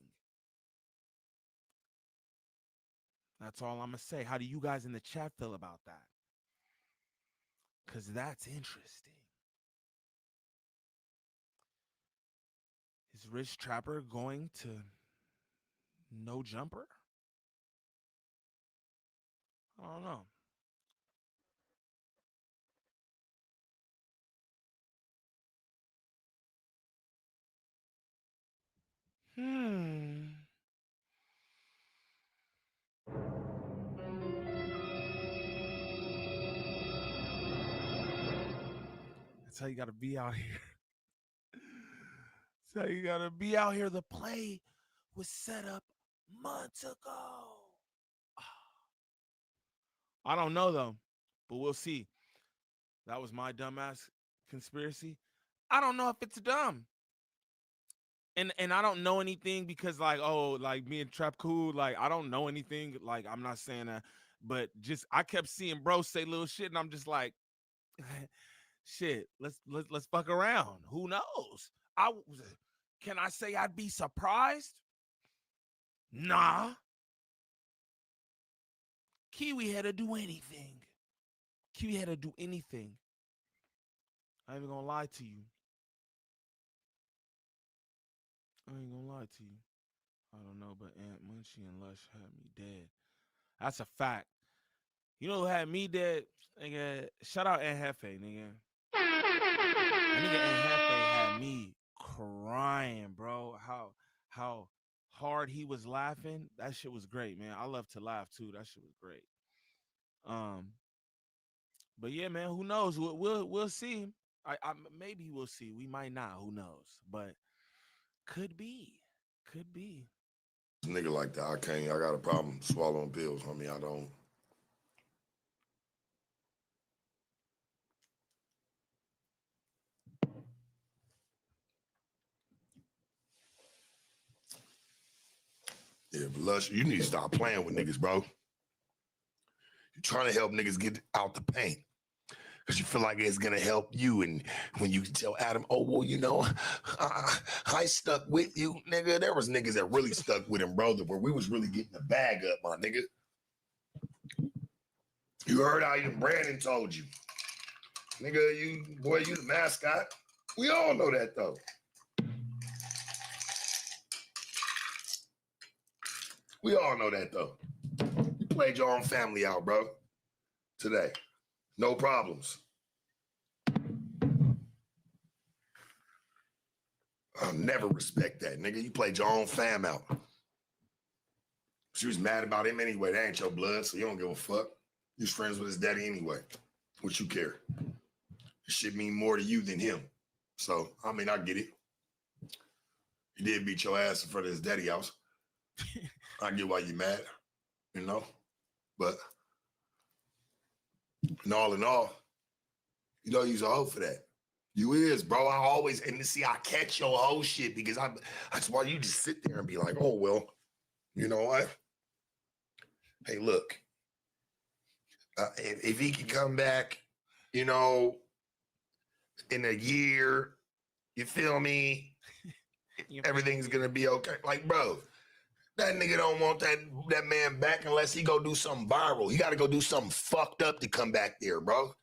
That's all I'm going to say. How do you guys in the chat feel about that? Because that's interesting. Is Rich Trapper going to No Jumper? I don't know. That's how you got to be out here. That's how you got to be out here. The play was set up months ago. I don't know, though, but we'll see. That was my dumbass conspiracy. I don't know if it's dumb. And I don't know anything because, like, oh, like me and Trap Cool, like, I don't know anything. Like, I'm not saying that, but just I kept seeing bro say little shit, and I'm just like, shit, let's fuck around. Who knows? Can I say I'd be surprised? Nah. Kiwi had to do anything. Kiwi had to do anything. I ain't even gonna lie to you. I ain't gonna lie to you. I don't know, but Aunt Munchie and Lush had me dead. That's a fact. You know who had me dead? Nigga, shout out Aunt Hefe, nigga. That nigga Aunt Hefe had me crying, bro. How hard he was laughing. That shit was great, man. I love to laugh too. That shit was great. But yeah, man, who knows? We'll see. I maybe we'll see. We might not. Who knows? But could be. Could be. Nigga like that, I can't. I got a problem swallowing pills. I mean, I don't. Yeah, but Lush, you need to stop playing with niggas, bro. You're trying to help niggas get out the paint. Because you feel like it's going to help you. And when you tell Adam, oh, well, you know, I stuck with you, nigga. There was niggas that really stuck with him, bro, where we was really getting the bag up, my nigga. You heard how even Brandon told you. Nigga, you the mascot. We all know that, though. We all know that though. You played your own family out, bro. Today. No problems. I'll never respect that, nigga. You played your own fam out. She was mad about him anyway. That ain't your blood, so you don't give a fuck. You was friends with his daddy anyway. What you care? This shit mean more to you than him. So, I mean, I get it. He did beat your ass in front of his daddy house. I get why you mad, you know? But in all, you don't use a hoe for that. You is, bro. I always, and see, I catch your hoe shit because that's why you just sit there and be like, oh, well, you know what? Hey, look, if he can come back, you know, in a year, you feel me? Everything's gonna be okay. Like, bro, that nigga don't want that man back unless he go do something viral. He gotta go do something fucked up to come back there, bro.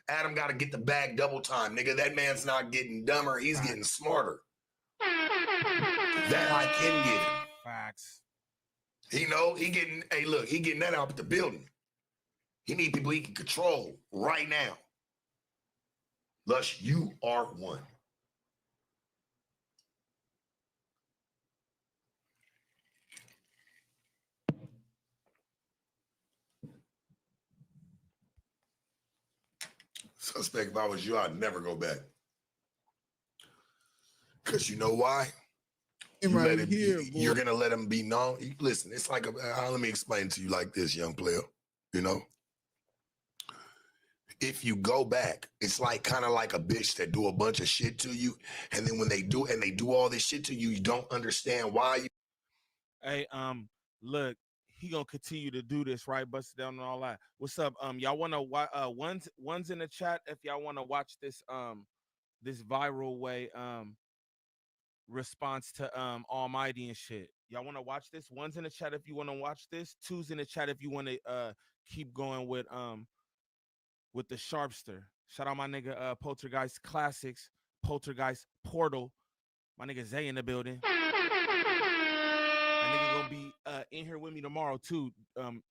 Adam gotta get the bag double time, nigga. That man's not getting dumber, he's getting smarter. That I can give him. Facts. He getting, hey, look, he getting that out the building. He need people he can control right now. Lush, you are one. Suspect, if I was you, I'd never go back. Because you know why? You're going to let him be known. Listen, it's like, let me explain to you like this, young player. You know? If you go back, it's like kind of like a bitch that do a bunch of shit to you. And then when they do all this shit to you, you don't understand why. Hey, look, he gonna continue to do this, right? Bust it down and all that. What's up? Y'all wanna watch one's in the chat if y'all wanna watch this this viral way response to Almighty and shit. Y'all wanna watch this? One's in the chat if you wanna watch this. Two's in the chat if you wanna keep going with the Sharpster. Shout out my nigga Poltergeist Classics, Poltergeist Portal. My nigga Zay in the building. That nigga gonna be in here with me tomorrow too,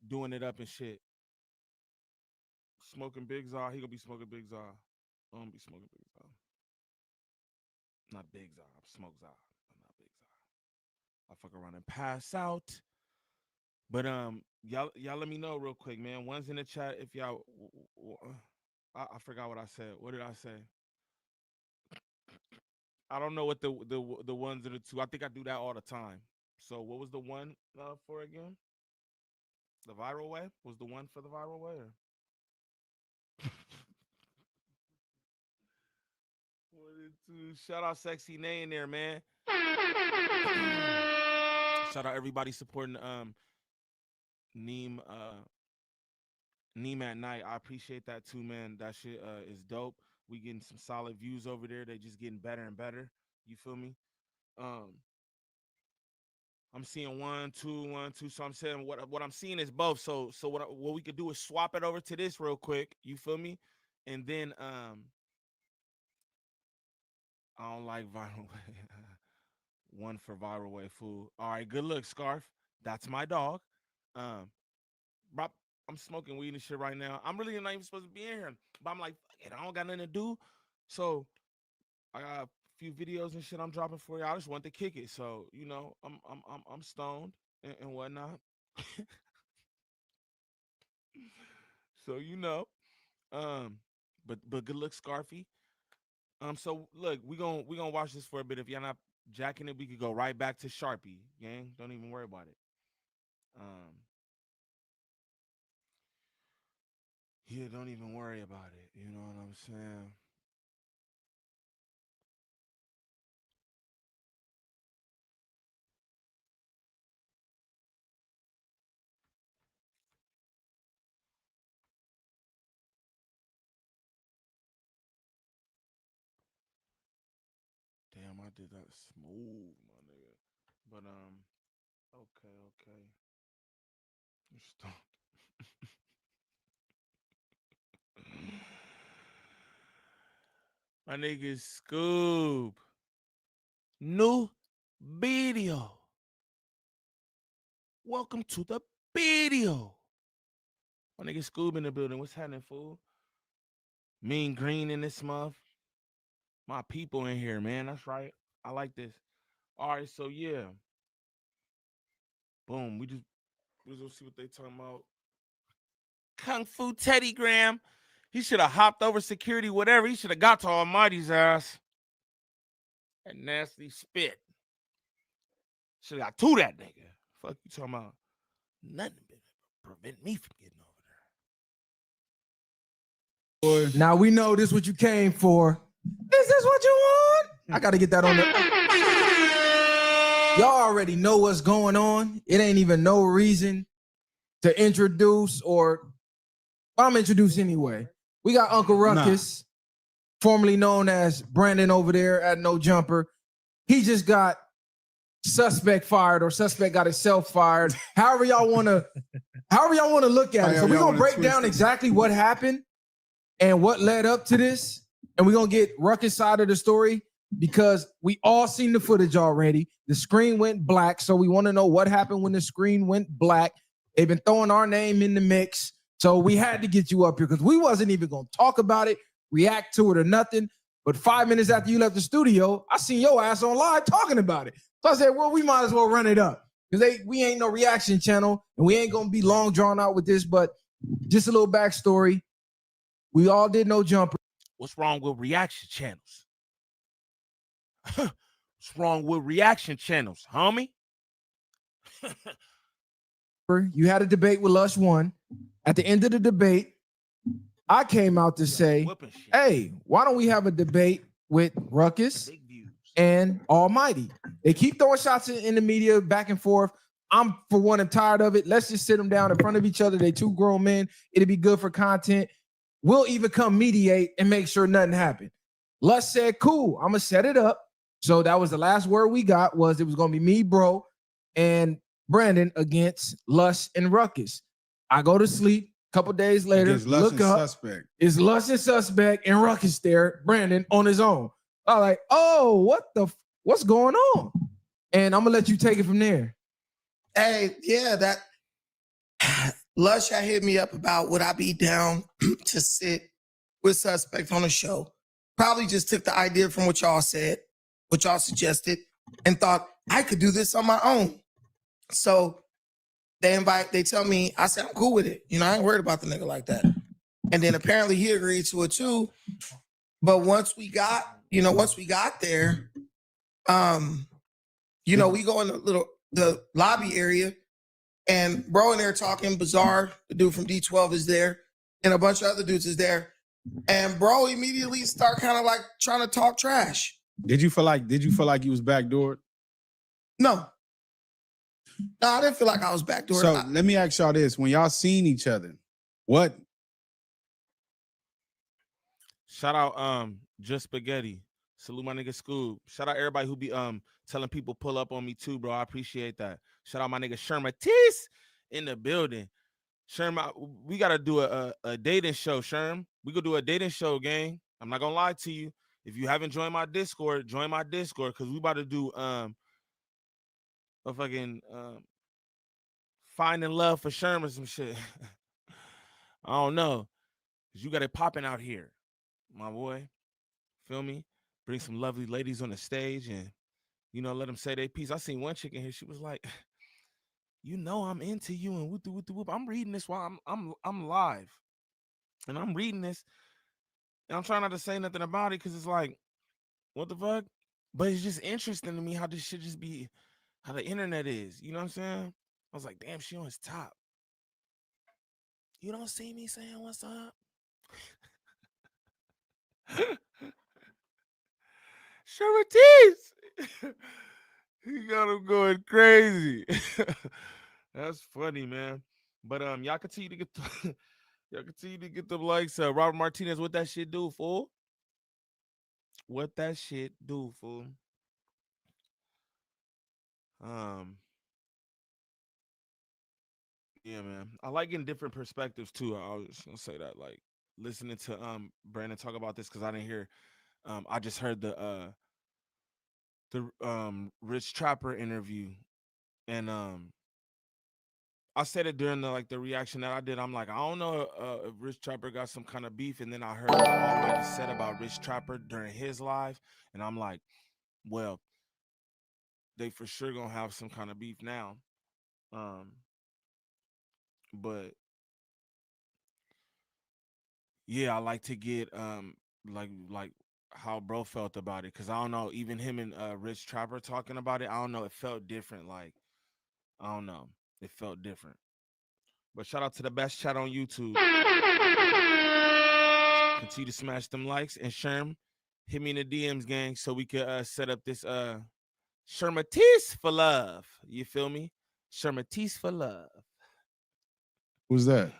doing it up and shit. Smoking Big Zaw. He gonna be smoking Big Zaw. I'm gonna be smoking Big Zaw. Not Big Zaw. Smoke Zaw. Not Big Zaw. I fuck around and pass out. But y'all let me know real quick, man. One's in the chat if y'all. I forgot what I said. What did I say? I don't know what the ones and the two. I think I do that all the time. So what was the one for again? The viral way was the one for the viral way. Or? Shout out Sexy Nay in there, man. Shout out everybody supporting Neem at night. I appreciate that too, man. That shit is dope. We getting some solid views over there. They just getting better and better. You feel me? I'm seeing 1, 2, 1, 2. So I'm saying what I'm seeing is both. So what we could do is swap it over to this real quick. You feel me? And then I don't like viral way. One for viral way, fool. All right, good look, Scarf. That's my dog. Bro, I'm smoking weed and shit right now. I'm really not even supposed to be in here, but I'm like, fuck it, I don't got nothing to do. So I got a few videos and shit I'm dropping for you. I just want to kick it. So you know, I'm stoned and whatnot. So you know, but good luck, Scarfy. So look, we gonna watch this for a bit. If y'all not jacking it, we could go right back to Sharpie, gang. Don't even worry about it. Yeah, don't even worry about it. You know what I'm saying? Damn, I did that smooth, my nigga. But okay. Stop. My nigga Scoob. New video. Welcome to the video. My nigga Scoob in the building. What's happening, fool? Mean Green in this month. My people in here, man. That's right. I like this. All right, so yeah. Boom. We just gonna see what they talking about. Kung Fu Teddy Graham. He should have hopped over security, whatever. He should have got to Almighty's ass. That nasty spit. Should have got to that nigga. Fuck you talking about? Nothing prevent me from getting over Now we know this what you came for. Is this what you want? I gotta get that on there. Y'all already know what's going on. It ain't even no reason to introduce, or I'm introduced anyway. We got Uncle Ruckus, formerly known as Brandon over there at No Jumper. He just got suspect fired, or suspect got himself fired. However y'all wanna look at it. So we're gonna break down exactly what happened and what led up to this. And we're gonna get Ruckus' side of the story because we all seen the footage already. The screen went black, so we want to know what happened when the screen went black. They've been throwing our name in the mix, so we had to get you up here because we wasn't even gonna talk about it, react to it, or nothing. But 5 minutes after you left the studio, I seen your ass on live talking about it. So I said, well, we might as well run it up because we ain't no reaction channel and we ain't gonna be long drawn out with this. But just a little backstory. We all did No Jumper. What's wrong with reaction channels? What's wrong with reaction channels, homie? You had a debate with Lush One. At the end of the debate, I came out to say, hey, why don't we have a debate with Ruckus and Almighty? They keep throwing shots in the media back and forth. I'm, for one, I'm tired of it. Let's just sit them down in front of each other. They two grown men. It'll be good for content. We'll even come mediate and make sure nothing happened. Lush said, cool, I'm going to set it up. So that was the last word we got, was it was going to be me, bro, and Brandon against Lush and Ruckus. I go to sleep. A couple days later, Against Lush look and up. Suspect. It's Lush and Suspect and Ruckus there, Brandon on his own. I'm like, oh, what's going on? And I'm going to let you take it from there. Hey, yeah, that Lush had hit me up about would I be down to sit with Suspect on the show. Probably just took the idea from what y'all said, what y'all suggested, and thought I could do this on my own. So they tell me, I said, I'm cool with it. You know, I ain't worried about the nigga like that. And then apparently he agreed to it too. But once we got there, we go in the lobby area, and bro in there talking, Bizarre, the dude from D12 is there, and a bunch of other dudes is there. And bro immediately start kind of like trying to talk trash. Did you feel like you was backdoored? No, I didn't feel like I was backdoored. So let me ask y'all this: when y'all seen each other, what? Shout out Just Spaghetti. Salute my nigga Scoob. Shout out everybody who be telling people pull up on me too, bro. I appreciate that. Shout out my nigga Sherma Tease in the building. Sherm, we gotta do a dating show, Sherm. We could do a dating show, gang. I'm not gonna lie to you. If you haven't joined my Discord, join my Discord, because we about to do a fucking finding love for Sherm or some shit. I don't know. Cause you got it popping out here, my boy. Feel me? Bring some lovely ladies on the stage and let them say their piece. I seen one chick in here. She was like, I'm into you and whoop whoop whoop. I'm reading this while I'm live, and I'm reading this, and I'm trying not to say nothing about it because it's like, what the fuck? But it's just interesting to me how this shit just be, how the internet is. You know what I'm saying? I was like, damn, she on his top. You don't see me saying what's up? Sure it is. He got him going crazy. That's funny, man. But y'all continue to get the likes. Robert Martinez, what that shit do, fool? What that shit do, fool? Yeah, man. I like getting different perspectives too. I was just gonna say that, like listening to Brandon talk about this because I didn't hear. I just heard the Rich Trapper interview, and I said it during the reaction that I did. I'm like, I don't know if Rich Trapper got some kind of beef, and then I heard what Almighty said about Rich Trapper during his live, and I'm like, well, they for sure gonna have some kind of beef now. Um, but yeah, I like to get like how bro felt about it, because I don't know, even him and Rich Trapper talking about it, I don't know, it felt different. Like, I don't know, it felt different. But shout out to the best chat on YouTube. Continue to smash them likes, and Sherm, hit me in the DMs, gang, so we could set up this Shermatis for love. You feel me? Shermatis for love. Who's that?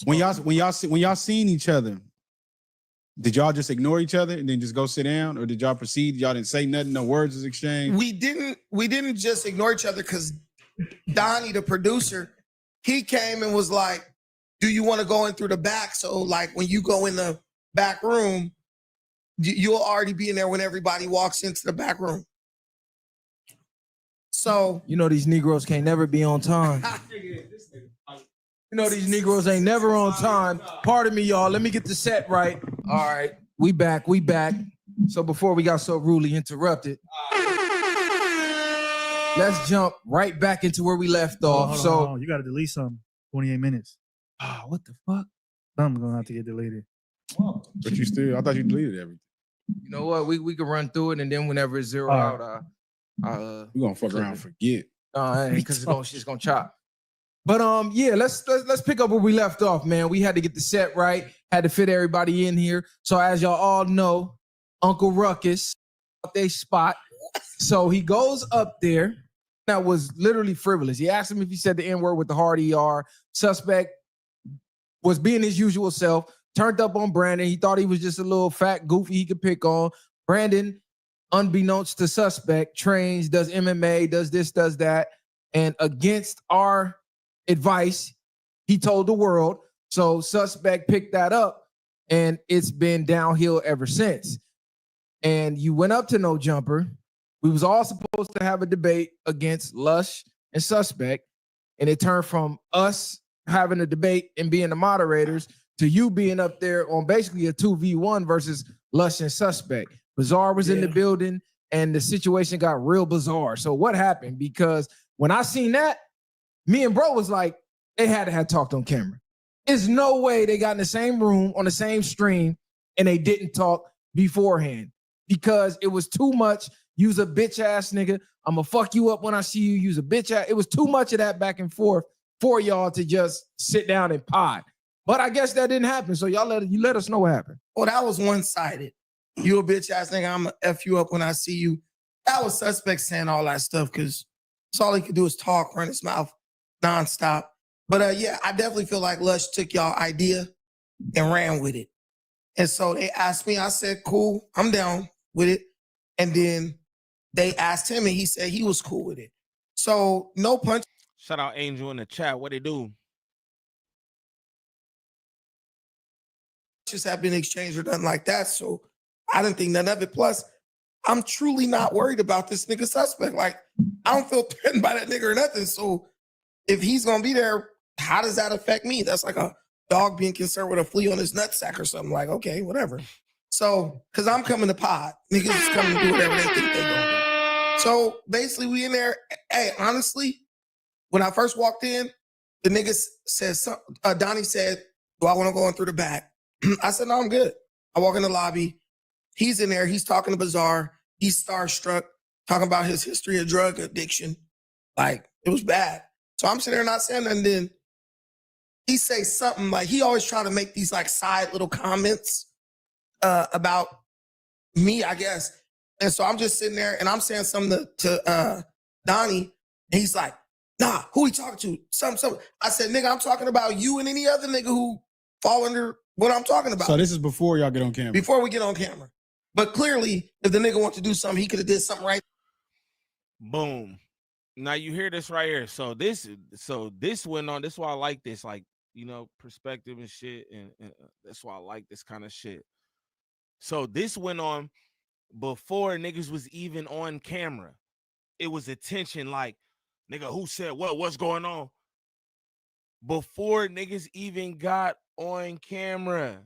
When y'all seen each other, did y'all just ignore each other and then just go sit down, or did y'all proceed? Y'all didn't say nothing, no words was exchanged. We didn't just ignore each other, because Donnie, the producer, he came and was like, do you want to go in through the back? So like when you go in the back room, you'll already be in there when everybody walks into the back room. So you know these Negroes can't never be on time. You know these Negroes ain't never on time. Pardon me, y'all. Let me get the set right. All right, we back. So before we got so rudely interrupted, let's jump right back into where we left off. Hold on. You got to delete something. 28 minutes. What the fuck? Something's gonna have to get deleted. But you still, I thought you deleted everything. You know what? We could run through it, and then whenever it's zero out, we gonna fuck around and forget. Because she's gonna chop. But yeah, let's pick up where we left off, man. We had to get the set right, had to fit everybody in here. So as y'all all know, Uncle Ruckus up their spot. So he goes up there. That was literally frivolous. He asked him if he said the N-word with the hard ER. Suspect was being his usual self, turned up on Brandon. He thought he was just a little fat goofy he could pick on. Brandon, unbeknownst to Suspect, trains, does MMA, does this, does that. And against our advice, he told the world. So Suspect picked that up, and it's been downhill ever since. And you went up to No Jumper. We was all supposed to have a debate against Lush and Suspect, and it turned from us having a debate and being the moderators to you being up there on basically a 2v1 versus Lush and Suspect. Bizarre was in the building, and the situation got real bizarre. So what happened? Because when I seen that, me and bro was like, they had to have talked on camera. There's no way they got in the same room on the same stream and they didn't talk beforehand, because it was too much. Use a bitch ass nigga. I'm gonna fuck you up when I see you. Use a bitch ass. It was too much of that back and forth for y'all to just sit down and pod. But I guess that didn't happen. So y'all let us know what happened. Well, that was one-sided. You a bitch ass nigga, I'm gonna F you up when I see you. That was Suspect saying all that stuff, because that's all he could do is talk, run his mouth nonstop. But yeah, I definitely feel like Lush took y'all idea and ran with it. And so they asked me, I said, cool, I'm down with it. And then they asked him, and he said he was cool with it. So no punch. Shout out Angel in the chat. What they do? Just have been exchanged or nothing like that. So I didn't think none of it. Plus, I'm truly not worried about this nigga Suspect. Like, I don't feel threatened by that nigga or nothing. So if he's gonna be there, how does that affect me? That's like a dog being concerned with a flea on his nutsack or something. Like, okay, whatever. So, because I'm coming to pod. Niggas is coming to do whatever they think they're gonna do. So basically, we in there. Hey, honestly, when I first walked in, the niggas said, Donnie said, do I want to go in through the back? I said, no, I'm good. I walk in the lobby. He's in there. He's talking to Bizarre. He's starstruck, talking about his history of drug addiction. Like, it was bad. So I'm sitting there not saying nothing. Then he say something like, he always try to make these like side little comments about me, I guess. And so I'm just sitting there and I'm saying something to Donnie. And he's like, nah, who he talking to? Something. I said, nigga, I'm talking about you and any other nigga who fall under what I'm talking about. So this is before y'all get on camera. Before we get on camera. But clearly, if the nigga wants to do something, he could have did something right. Boom. Now you hear this right here. So this went on. This is why I like this, like, you know, perspective and shit. And that's why I like this kind of shit. So this went on before niggas was even on camera. It was attention, like, nigga, who said what? What's going on? before niggas even got on camera.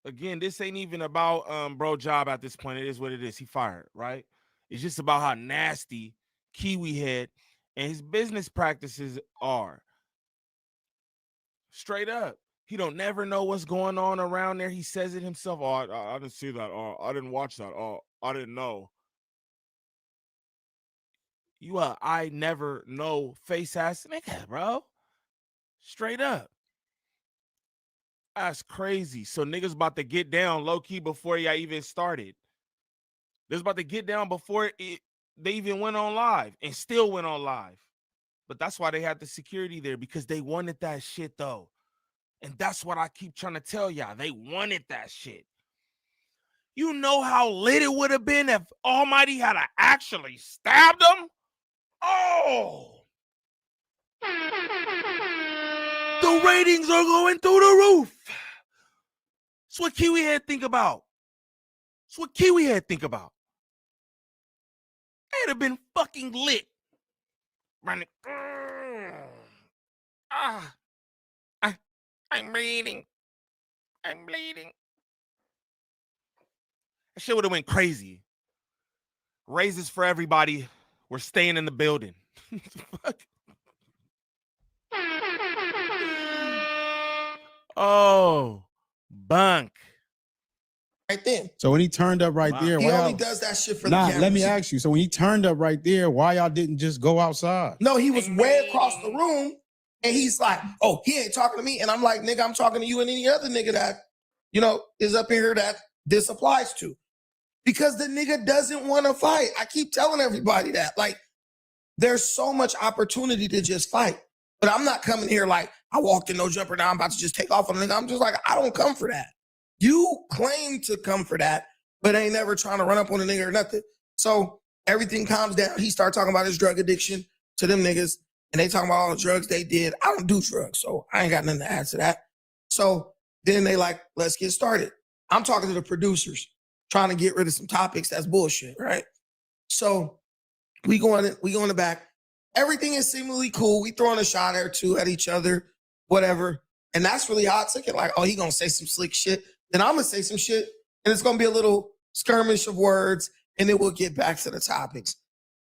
Again, this ain't even about bro job at this point. It is what it is. He fired, right? It's just about how nasty Kiwi Head and his business practices are. Straight up. He don't never know what's going on around there. He says it himself. Oh, I didn't see that. Oh, I didn't watch that. Oh, I didn't know. You I never know face ass nigga, bro. Straight up. That's crazy. So niggas about to get down low key before y'all even started. They're about to get down before they even went on live and still went on live. But that's why they had the security there, because they wanted that shit though. And that's what I keep trying to tell y'all. They wanted that shit. You know how lit it would have been if Almighty had actually stabbed him? Oh! The ratings are going through the roof. That's what Kiwi Head think about. That's what Kiwi Head think about. It'd have been fucking lit. Running. I'm bleeding. I'm bleeding. That shit would have went crazy. Raises for everybody. We're staying in the building. Fuck. Oh, bunk. Right then. So when he turned up right there, He why only y'all- does that shit for Nah, the cameras. let me ask you. So when he turned up right there, why y'all didn't just go outside? No, he was way across the room, and he's like, "Oh, he ain't talking to me." And I'm like, "Nigga, I'm talking to you and any other nigga that, you know, is up in here that this applies to." Because the nigga doesn't want to fight. I keep telling everybody that. Like, there's so much opportunity to just fight. But I'm not coming here like, I walked in no jumper, now I'm about to just take off on a nigga. I'm just like, I don't come for that. You claim to come for that, but ain't never trying to run up on a nigga or nothing. So everything calms down. He started talking about his drug addiction to them niggas, and they talking about all the drugs they did. I don't do drugs, so I ain't got nothing to add to that. So then they like, let's get started. I'm talking to the producers, trying to get rid of some topics that's bullshit, right? So we go in the back. Everything is seemingly cool. We throwing a shot or two at each other, whatever. And that's really how I took it. Like, oh, he gonna say some slick shit. Then I'm gonna say some shit, and it's gonna be a little skirmish of words, and then we'll get back to the topics.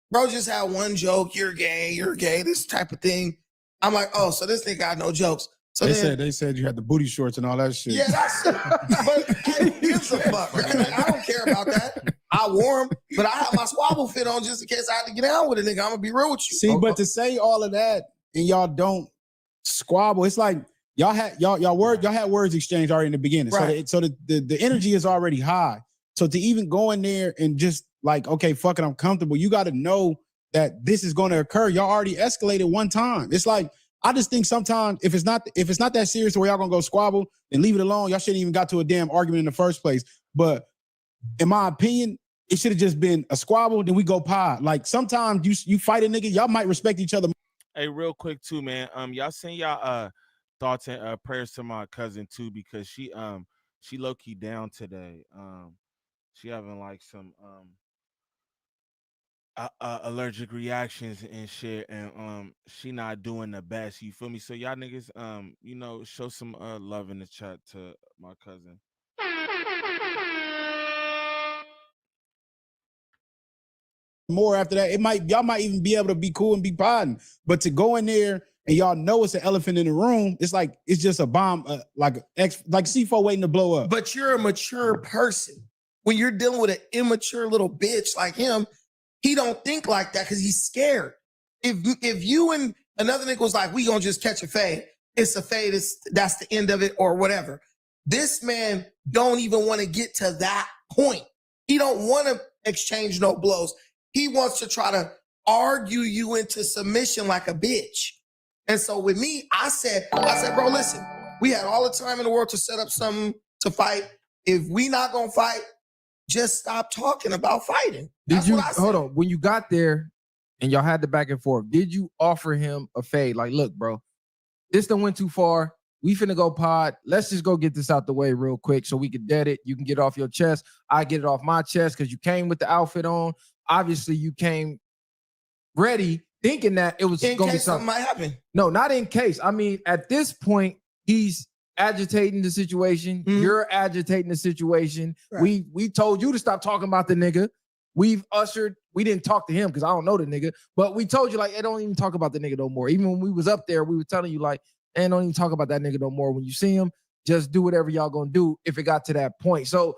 Bro just had one joke, you're gay, this type of thing. I'm like, oh, so this nigga got no jokes. So they said you had the booty shorts and all that shit. yeah, that's it. But who gives a fuck? Right? Like, I don't care about that. I wore them, but I have my squabble fit on just in case I had to get down with a nigga. I'm gonna be real with you. See, but to say all of that and y'all don't squabble, it's like y'all had words exchanged already in the beginning. Right. So the energy is already high. So to even go in there and just like, okay, fuck it, I'm comfortable. You got to know that this is going to occur. Y'all already escalated one time. It's like, I just think sometimes if it's not that serious where y'all gonna go squabble, then leave it alone. Y'all shouldn't even got to a damn argument in the first place. But in my opinion, it should have just been a squabble. Then we go pod. Like sometimes you fight a nigga, y'all might respect each other. Hey, real quick too, man. Y'all send y'all thoughts and prayers to my cousin too, because she low key down today. She having like some allergic reactions and shit, and she not doing the best. You feel me? So y'all niggas, you know, show some love in the chat to my cousin. More after that, y'all might even be able to be cool and be podding. But to go in there and y'all know it's an elephant in the room, it's like it's just a bomb, like C4 waiting to blow up. But you're a mature person. When you're dealing with an immature little bitch like him, he don't think like that because he's scared. If you and another nigga was like, we gonna just catch a fade, it's a fade, that's the end of it or whatever. This man don't even want to get to that point. He don't want to exchange no blows. He wants to try to argue you into submission like a bitch. And so with me, I said, bro, listen, we had all the time in the world to set up something to fight. If we not gonna fight, just stop talking about fighting. Did you hold on? When you got there and y'all had the back and forth, did you offer him a fade? Like, look, bro, this done went too far. We finna go pod. Let's just go get this out the way real quick so we can dead it. You can get it off your chest. I get it off my chest because you came with the outfit on. Obviously, you came ready thinking that it was In going to be case something something. might happen. No, not in case. I mean, at this point, he's agitating the situation. You're agitating the situation. Right. We told you to stop talking about the nigga. We didn't talk to him because I don't know the nigga, but we told you like, hey, don't even talk about the nigga no more. Even when we was up there, we were telling you like, hey, don't even talk about that nigga no more. When you see him, just do whatever y'all gonna do if it got to that point. So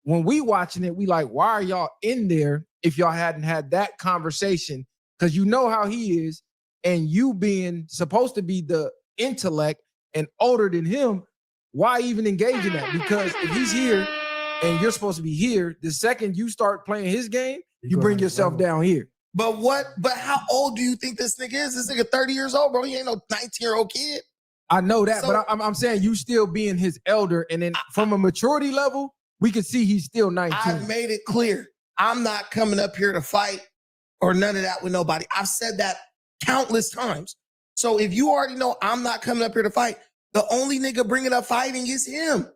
when we watching it, we like, why are y'all in there if y'all hadn't had that conversation? Because you know how he is, and you being supposed to be the intellect and older than him, why even engage in that? Because if he's here and you're supposed to be here, the second you start playing his game, you bring yourself down here. But how old do you think this nigga is? This nigga 30 years old, bro. He ain't no 19-year-old kid. I know that, So- but I'm saying you still being his elder, and then from a maturity level, we can see he's still 19. I've made it clear. I'm not coming up here to fight or none of that with nobody. I've said that countless times. So if you already know I'm not coming up here to fight, the only nigga bringing up fighting is him.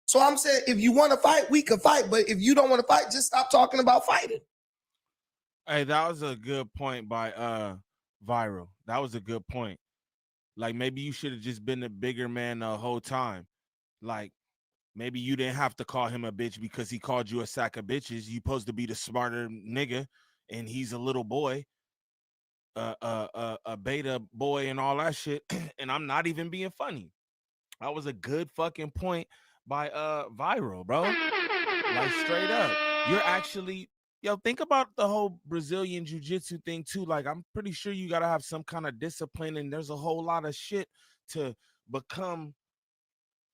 So I'm saying if you want to fight, we can fight. But if you don't want to fight, just stop talking about fighting. Hey, that was a good point by Viral. That was a good point. Like maybe you should have just been the bigger man the whole time. Like maybe you didn't have to call him a bitch because he called you a sack of bitches. You supposed to be the smarter nigga, and he's a little boy, a beta boy, and all that shit. And I'm not even being funny. That was a good fucking point by Viral, bro. Like straight up, you're actually think about the whole Brazilian jiu-jitsu thing too. Like I'm pretty sure you gotta have some kind of discipline, and there's a whole lot of shit to become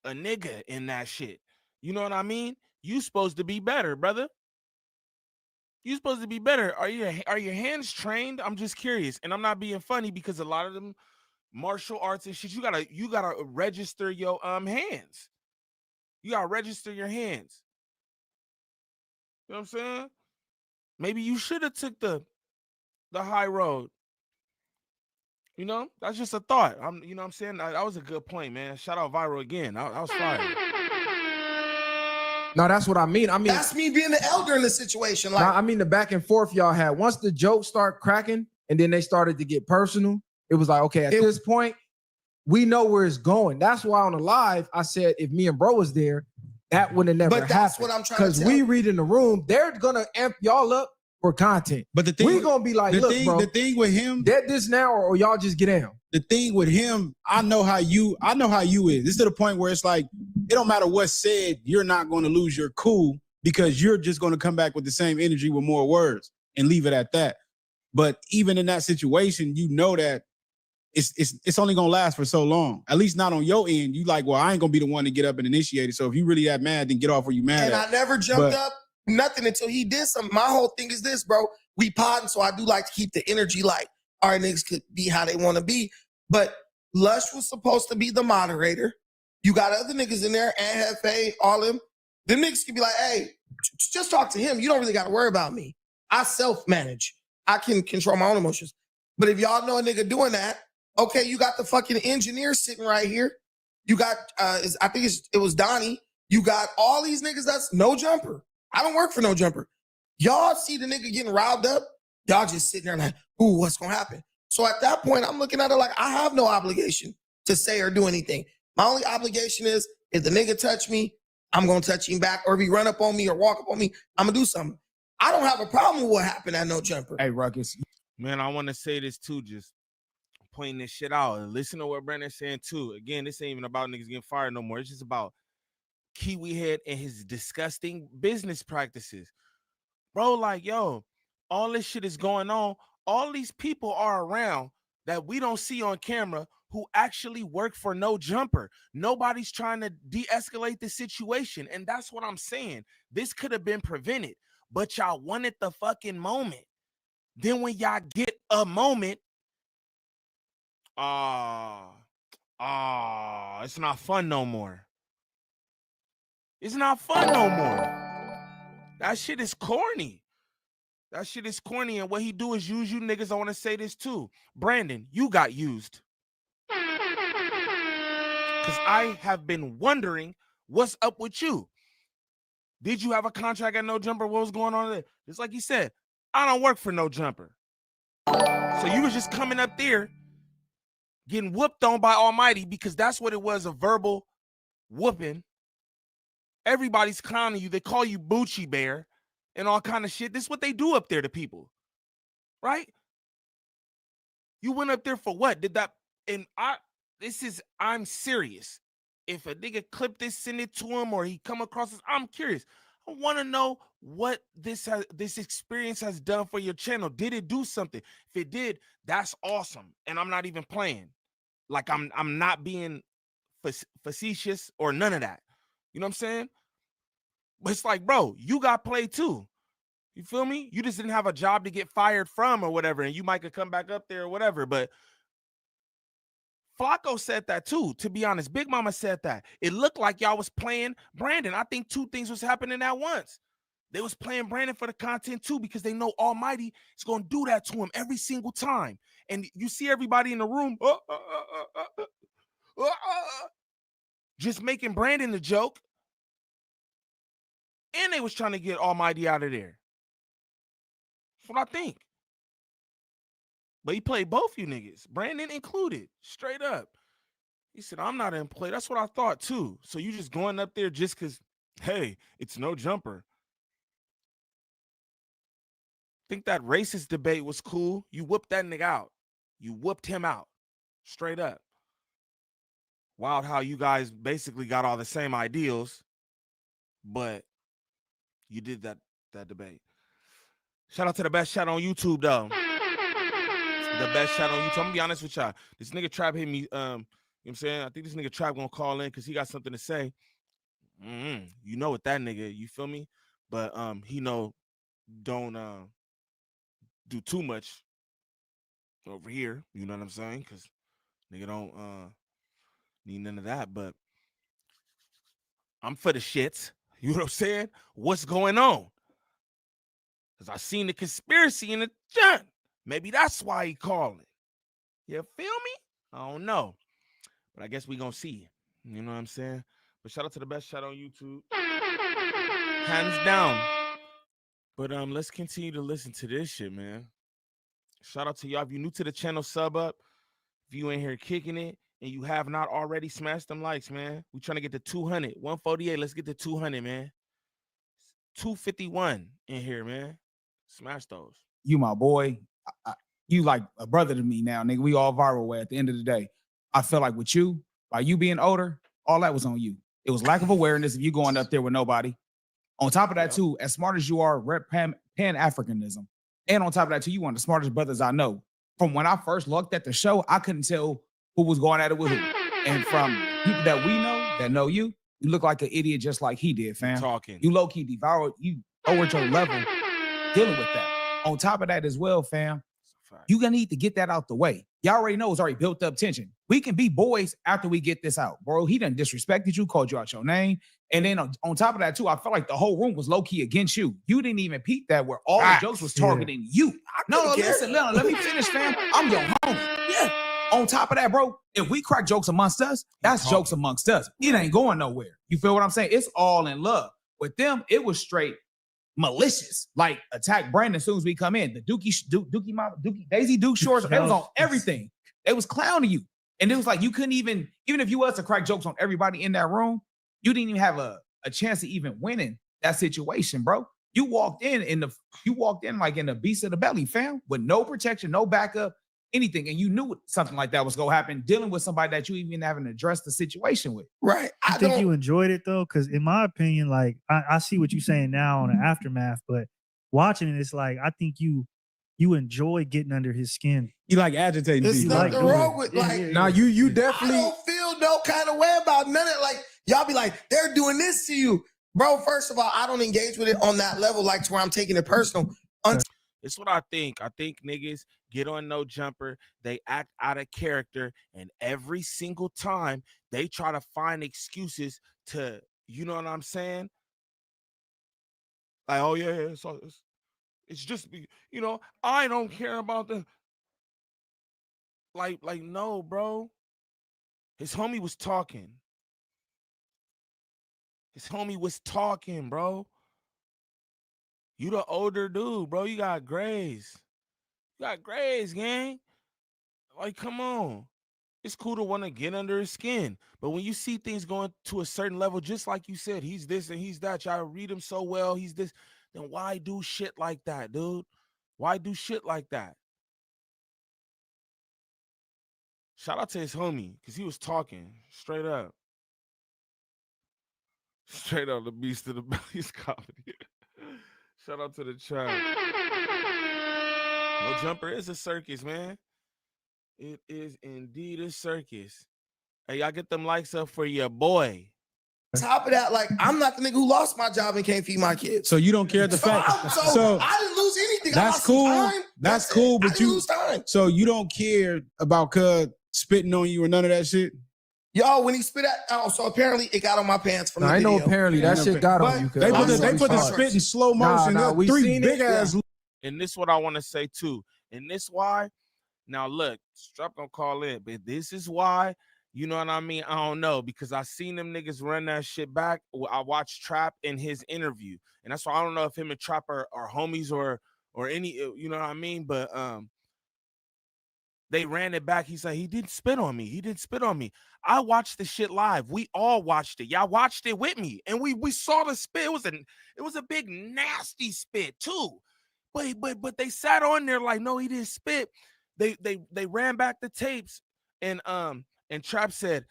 a nigga in that shit. You know what I mean? You supposed to be better, brother. You supposed to be better. Are your hands trained? I'm just curious, and I'm not being funny because a lot of them martial arts and shit, you gotta register your hands. You gotta register your hands. You know what I'm saying? Maybe you should have took the high road. You know, that's just a thought. You know what I'm saying? That was a good point, man. Shout out Viral again. That was fire. No, that's what I mean. I mean, that's me being the elder in the situation. Like, I mean, the back and forth y'all had. Once the jokes start cracking and then they started to get personal, it was like, okay, at this point, we know where it's going. That's why on the live, I said if me and bro was there, that would have never happened. But that's what I'm trying to Because tell we you. read in the room, they're gonna amp y'all up for content. But the thing, we're gonna be like, look, bro, the thing with him, dead this now, or y'all just get down. The thing with him, I know how you is. This is to the point where it's like, it don't matter what's said, you're not going to lose your cool because you're just going to come back with the same energy with more words and leave it at that. But even in that situation, you know that it's only going to last for so long. At least not on your end. You like, well, I ain't going to be the one to get up and initiate it. So if you really that mad, then get off where you mad and at. I never jumped up nothing until he did something. My whole thing is this, bro. We podding, so I do like to keep the energy light. Our niggas could be how they want to be. But Lush was supposed to be the moderator. You got other niggas in there, and Hefe, all them. Them niggas could be like, hey, just talk to him. You don't really got to worry about me. I self-manage. I can control my own emotions. But if y'all know a nigga doing that, okay, you got the fucking engineer sitting right here. You got, I think it was Donnie. You got all these niggas that's no jumper. I don't work for no jumper. Y'all see the nigga getting riled up. Y'all just sitting there like, ooh, what's going to happen? So at that point, I'm looking at it like I have no obligation to say or do anything. My only obligation is if the nigga touch me, I'm going to touch him back. Or if he run up on me or walk up on me, I'm going to do something. I don't have a problem with what happened at No Jumper. Hey, Ruckus. Man, I want to say this too, just pointing this shit out. And listen to what Brandon's saying too. Again, this ain't even about niggas getting fired no more. It's just about Kiwi Head and his disgusting business practices. Bro, like, yo, all this shit is going on. All these people are around that we don't see on camera who actually work for No Jumper. Nobody's trying to de-escalate the situation. And that's what I'm saying. This could have been prevented, but y'all wanted the fucking moment. Then when y'all get a moment, it's not fun no more. It's not fun no more. That shit is corny. That shit is corny, and what he do is use you niggas. I want to say this too. Brandon, you got used. Because I have been wondering what's up with you. Did you have a contract at No Jumper? What was going on there? Just like you said, I don't work for No Jumper. So you was just coming up there getting whooped on by Almighty because that's what it was, a verbal whooping. Everybody's clowning you. They call you Bucci Bear and all kind of shit. This is what they do up there to people, right? You went up there for what? Did that? And I'm serious. If a nigga clip this, send it to him, or he come across this, I'm curious. I want to know what this experience has done for your channel. Did it do something? If it did, that's awesome. And I'm not even playing. Like I'm not being facetious or none of that. You know what I'm saying? But it's like, bro, you got played too. You feel me? You just didn't have a job to get fired from or whatever, and you might could come back up there or whatever. But Flacco said that too, to be honest. Big Mama said that. It looked like y'all was playing Brandon. I think two things was happening at once. They was playing Brandon for the content too, because they know Almighty is going to do that to him every single time. And you see everybody in the room just making Brandon the joke. And they was trying to get Almighty out of there. That's what I think. But he played both you niggas, Brandon included, straight up. He said, I'm not in play. That's what I thought too. So you just going up there just because, hey, it's no jumper. Think that racist debate was cool. You whooped that nigga out. You whooped him out, straight up. Wild how you guys basically got all the same ideals, but you did that debate. Shout out to the best shot on YouTube, though. The best shot on YouTube. I'm gonna be honest with y'all. This nigga Trap hit me. You know what I'm saying? I think this nigga Trap gonna call in because he got something to say. You know what that nigga, you feel me? But he know don't do too much over here. You know what I'm saying? Because nigga don't need none of that. But I'm for the shits. You know what I'm saying? What's going on? Because I seen the conspiracy in the chat. Maybe that's why he calling. You feel me? I don't know. But I guess we gonna see. You know what I'm saying? But shout out to the best shot on YouTube. Hands down. But let's continue to listen to this shit, man. Shout out to y'all. If you're new to the channel, sub up. If you in here kicking it and you have not already, smash them likes, man. We trying to get to 200. 148. Let's get to 200, man. 251 in here, man. Smash those. You my boy. You like a brother to me now, nigga. We all viral way at the end of the day. I feel like with you, by you being older, all that was on you. It was lack of awareness of you going up there with nobody. On top of that, too, as smart as you are, rep Pan-Africanism. And on top of that, too, you one of the smartest brothers I know. From when I first looked at the show, I couldn't tell who was going at it with who. And from people that we know, that know you, you look like an idiot just like he did, fam. You low-key devoured, you lowered your level dealing with that. On top of that as well, fam, you're gonna need to get that out the way. Y'all already know it's already built up tension. We can be boys after we get this out. Bro, he done disrespected you, called you out your name. And then on top of that, too, I felt like the whole room was low-key against you. You didn't even peep that where all the jokes was targeting you. No, listen, let me finish, fam. I'm your homie. Yeah. On top of that, bro, if we crack jokes amongst us, that's jokes amongst us. It ain't going nowhere. You feel what I'm saying? It's all in love. With them, it was straight malicious. Like attack Brandon as soon as we come in. The Dookie Daisy Duke shorts, it was on everything. They was clowning you. And it was like you couldn't even if you was to crack jokes on everybody in that room, you didn't even have a chance of even winning that situation, bro. You walked in like in the beast of the belly, fam, with no protection, no backup, anything. And you knew something like that was gonna happen, dealing with somebody that you even haven't addressed the situation with. Right. I think you enjoyed it though, because in my opinion, like I see what you're saying now on the aftermath, but watching it, it's like I think you enjoy getting under his skin. You like agitating There's people. nothing wrong with like. Nah, you definitely. I don't feel no kind of way about none of it. Like y'all be like, they're doing this to you, bro. First of all, I don't engage with it on that level, like to where I'm taking it personal. It's what I think. I think niggas get on No Jumper, they act out of character, and every single time they try to find excuses to, you know what I'm saying? Like, oh yeah, it's just, you know, I don't care about the like no, bro. His homie was talking. His homie was talking, bro. You the older dude, bro. You got grays. You got grades, gang. Like, come on. It's cool to want to get under his skin. But when you see things going to a certain level, just like you said, he's this and he's that, y'all read him so well, he's this, then why do shit like that, dude? Why do shit like that? Shout out to his homie, because he was talking straight up. Straight up, the beast of the belly's comedy. Shout out to the tribe. No Jumper is a circus, man. It is indeed a circus. Hey, y'all get them likes up for your boy. Top of that, like, I'm not the nigga who lost my job and can't feed my kids. So you don't care the fact. So I didn't lose anything. I That's lost some cool. time. That's cool. I But didn't you lose time. So you don't care about Cud spitting on you or none of that shit. Yo, when he spit at, so apparently it got on my pants from the I video. know apparently that shit got on you. They put the spit in slow motion. we Three seen big it. ass. And this is what I want to say too. And this why. Now look, Strap gonna call in, but this is why. You know what I mean? I don't know, because I seen them niggas run that shit back. I watched Trap in his interview, and that's why I don't know if him and Trap are homies or any. You know what I mean? But they ran it back. He said he didn't spit on me. He didn't spit on me. I watched the shit live. We all watched it. Y'all watched it with me, and we saw the spit. It was a big nasty spit too. But they sat on there like, no, he didn't spit. They ran back the tapes, and Trap said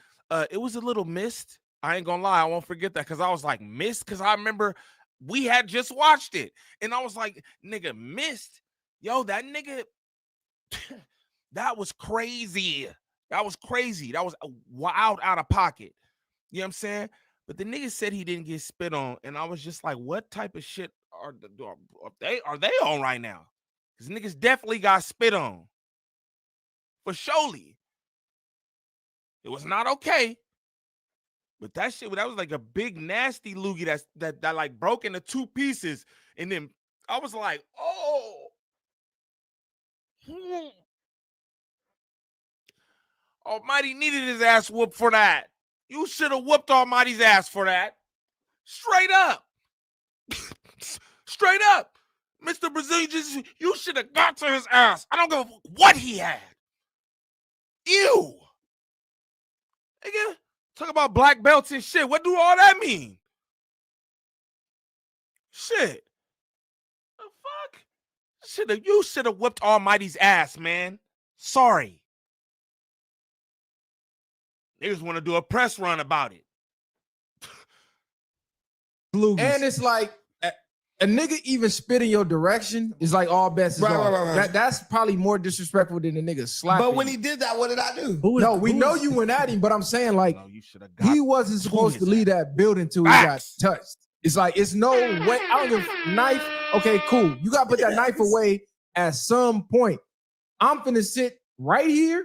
it was a little missed. I ain't gonna lie, I won't forget that, because I was like, missed, because I remember we had just watched it, and I was like, nigga, missed. Yo, that nigga. That was crazy. That was crazy. That was wild out of pocket. You know what I'm saying? But the nigga said he didn't get spit on, and I was just like, what type of shit are they on right now? Because niggas definitely got spit on. For surely. It was not okay. But that shit, that was like a big nasty loogie that like broke into two pieces. And then I was like, oh. Almighty needed his ass whooped for that. You should have whooped Almighty's ass for that. Straight up. Straight up. Mr. Brazilian, you should have got to his ass. I don't give a fuck what he had. Ew. Nigga, talk about black belts and shit. What do all that mean? Shit. The fuck? You should have whipped Almighty's ass, man. Sorry. Niggas want to do a press run about it. And it's like a nigga even spit in your direction is like all bets is off. Right. That's probably more disrespectful than the nigga slapping. But when he did that, what did I do? We know you went at him, but I'm saying like he wasn't supposed to leave that building till he got touched. It's like it's no way. I don't give a knife. Okay, cool. You gotta put that knife away at some point. I'm finna sit right here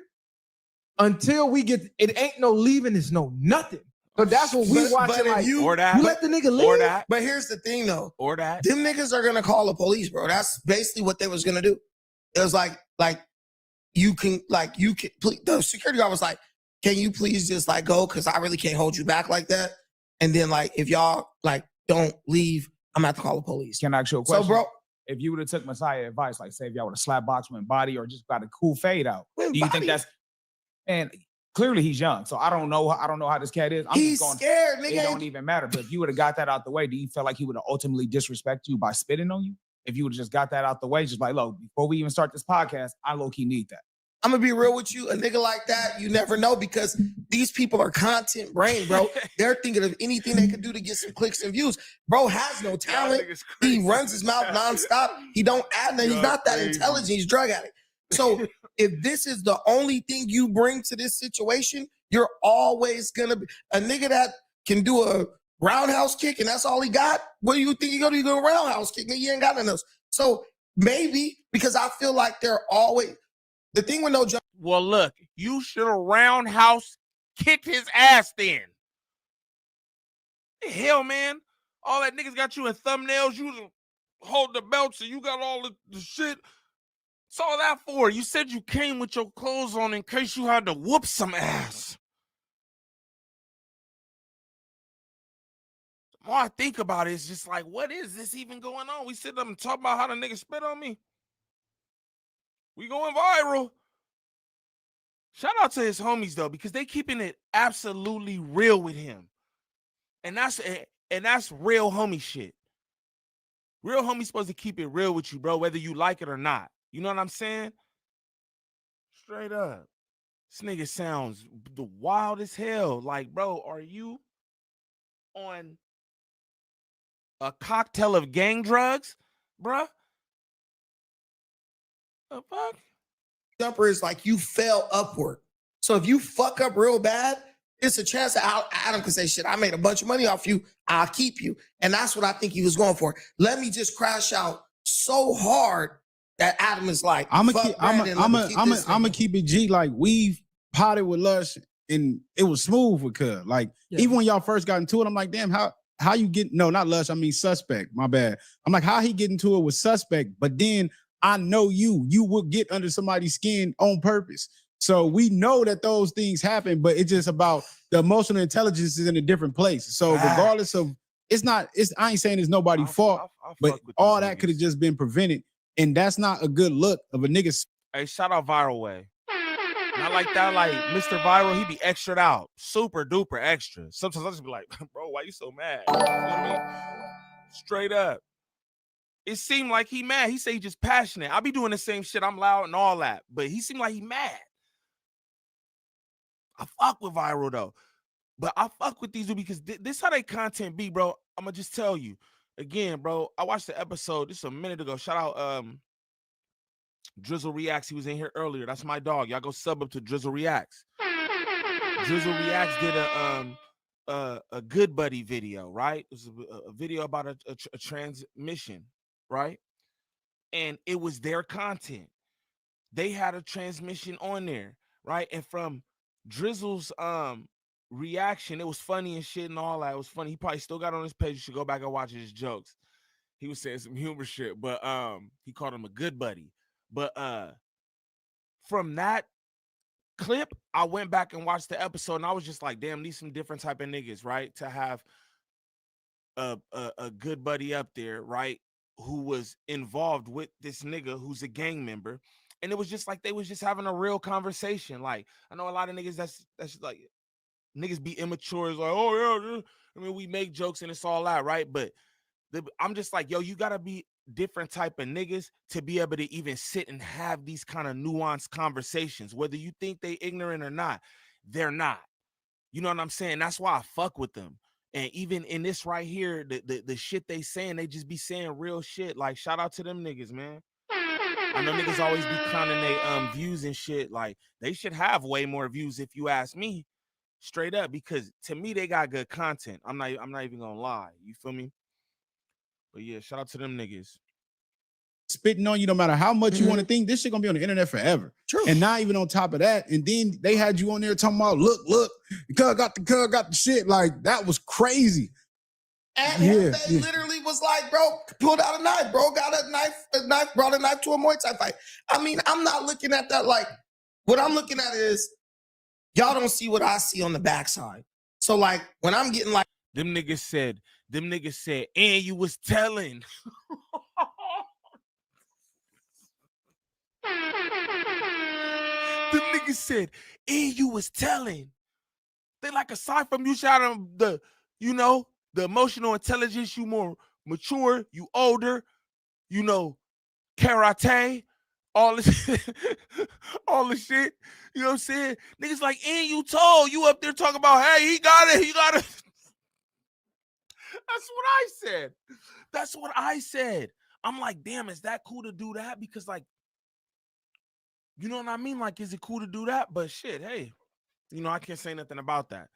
until we get. It ain't no leaving. It's no nothing. So that's what we watching. Like you let the nigga leave. But here's the thing, though. Or that. Them niggas are gonna call the police, bro. That's basically what they was gonna do. It was like you can. The security guard was like, "Can you please just like go? Because I really can't hold you back like that." And then like if y'all like don't leave, I'm gonna have to call the police. Can I ask you a question? So, bro, if you would have took Messiah advice, like say if y'all would have slap boxed him in body or just got a cool fade out, do you think that's? And clearly he's young, so I don't know how this cat is. He's scared, nigga. It don't even matter. But if you would have got that out the way, do you feel like he would have ultimately disrespected you by spitting on you? If you would have just got that out the way, just like, look, before we even start this podcast, I low-key need that. I'm gonna be real with you. A nigga like that, you never know, because these people are content brain, bro. They're thinking of anything they could do to get some clicks and views. Bro has no talent. He runs his mouth nonstop. He don't add nothing. He's not that intelligent. He's drug addict. So if this is the only thing you bring to this situation, you're always gonna be a nigga that can do a roundhouse kick and that's all he got. What do you think you go a roundhouse kick? Nigga, you ain't got none of those. So maybe because I feel like they're always the thing with no jump. Well, look, you should have roundhouse kicked his ass then. The hell, man. All that niggas got you in thumbnails. You hold the belts and you got all the shit. What's all that for? You said you came with your clothes on in case you had to whoop some ass. The more I think about it, it's just like, what is this even going on? We sit up and talk about how the nigga spit on me. We going viral. Shout out to his homies though, because they keeping it absolutely real with him. And that's real homie shit. Real homie supposed to keep it real with you, bro, whether you like it or not. You know what I'm saying? Straight up. This nigga sounds the wild as hell. Like, bro, are you on a cocktail of gang drugs, bruh? The fuck? Jumper is like you fell upward. So if you fuck up real bad, it's a chance that Adam can say, shit, I made a bunch of money off you. I'll keep you. And that's what I think he was going for. Let me just crash out so hard that Adam is like, I'm fuck gonna Brandon, keep it G. Like we've potted with Lush and it was smooth with Cub. Like even when y'all first got into it, I'm like, damn, how you get not Lush, I mean Suspect. My bad. I'm like, how he get into it with Suspect, but then I know you will get under somebody's skin on purpose. So we know that those things happen, but it's just about the emotional intelligence is in a different place. So regardless of I ain't saying it's nobody's fault, but all that could have just been prevented. And that's not a good look of a nigga. Hey, shout out Viral Way. Not like that, like Mr. Viral, he be extra'd out. Super duper extra. Sometimes I just be like, bro, why you so mad? You know what I mean? Straight up. It seemed like he mad. He say he just passionate. I be doing the same shit. I'm loud and all that. But he seemed like he mad. I fuck with Viral though. But I fuck with these dudes because this how they content be, bro. I'm gonna just tell you. Again, bro, I watched the episode just a minute ago. Shout out Drizzle Reacts. He was in here earlier. That's my dog. Y'all go sub up to Drizzle Reacts. Drizzle Reacts did a Good Buddy video, right? It was a video about a transmission, right? And it was their content. They had a transmission on there, right? And from Drizzle's reaction, it was funny and shit and all that. It was funny. He probably still got on his page. You should go back and watch his jokes. He was saying some humor shit, but he called him a good buddy. But from that clip, I went back and watched the episode, and I was just like, damn, these some different type of niggas, right? To have a good buddy up there, right? Who was involved with this nigga who's a gang member. And it was just like they was just having a real conversation. Like, I know a lot of niggas that's like niggas be immature. It's like, oh yeah, I mean, we make jokes and it's all that, right? But I'm just like, yo, you gotta be different type of niggas to be able to even sit and have these kind of nuanced conversations. Whether you think they ignorant or not, they're not. You know what I'm saying? That's why I fuck with them. And even in this right here, the shit they saying, they just be saying real shit. Like, shout out to them niggas, man. I know niggas always be clowning they views and shit. Like, they should have way more views if you ask me, straight up, because to me they got good content. I'm not even gonna lie. You feel me? But yeah, shout out to them niggas. Spitting on you no matter how much you want to think, this shit gonna be on the internet forever. True. And not even on top of that. And then they had you on there talking about, look, cuz got the shit. Like, that was crazy. And they literally was like, bro, pulled out a knife, bro, got a knife, brought a knife to a Muay Thai fight. I mean, I'm not looking at that like, what I'm looking at is, y'all don't see what I see on the backside. So like, when I'm getting like, them niggas said, and you was telling. Them niggas said, and you was telling. They like, aside from you shouting the emotional intelligence, you more mature, you older, karate, all this, all the shit. You know what I'm saying? Niggas like, and you told, you up there talking about, hey, he got it. That's what I said. I'm like, damn, is that cool to do that? Because like, you know what I mean? Like, is it cool to do that? But shit, hey, I can't say nothing about that.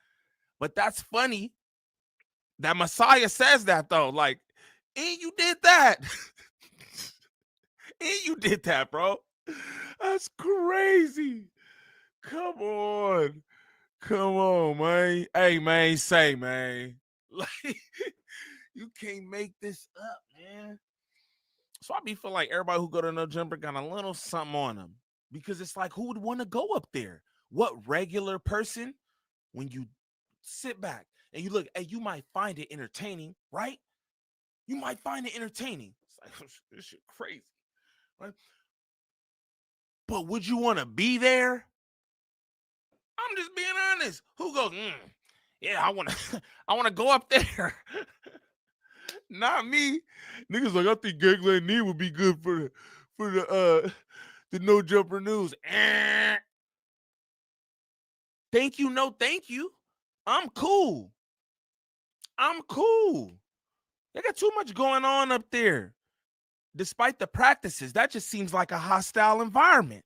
But that's funny that Messiah says that though. Like, and you did that. And you did that, bro. That's crazy. Come on, man. Hey, man, say, man. Like, you can't make this up, man. So I be feel like everybody who go to No Jumper got a little something on them. Because it's like, who would want to go up there? What regular person, when you sit back and you look, hey, you might find it entertaining, right? You might find it entertaining. It's like, this shit crazy, right? But would you want to be there? I'm just being honest. Who goes, yeah, I want to I want to go up there. Not me. Niggas like, I think Gangland Knee would be good for the No Jumper News. Thank you, no thank you. I'm cool. I'm cool. They got too much going on up there. Despite the practices, that just seems like a hostile environment.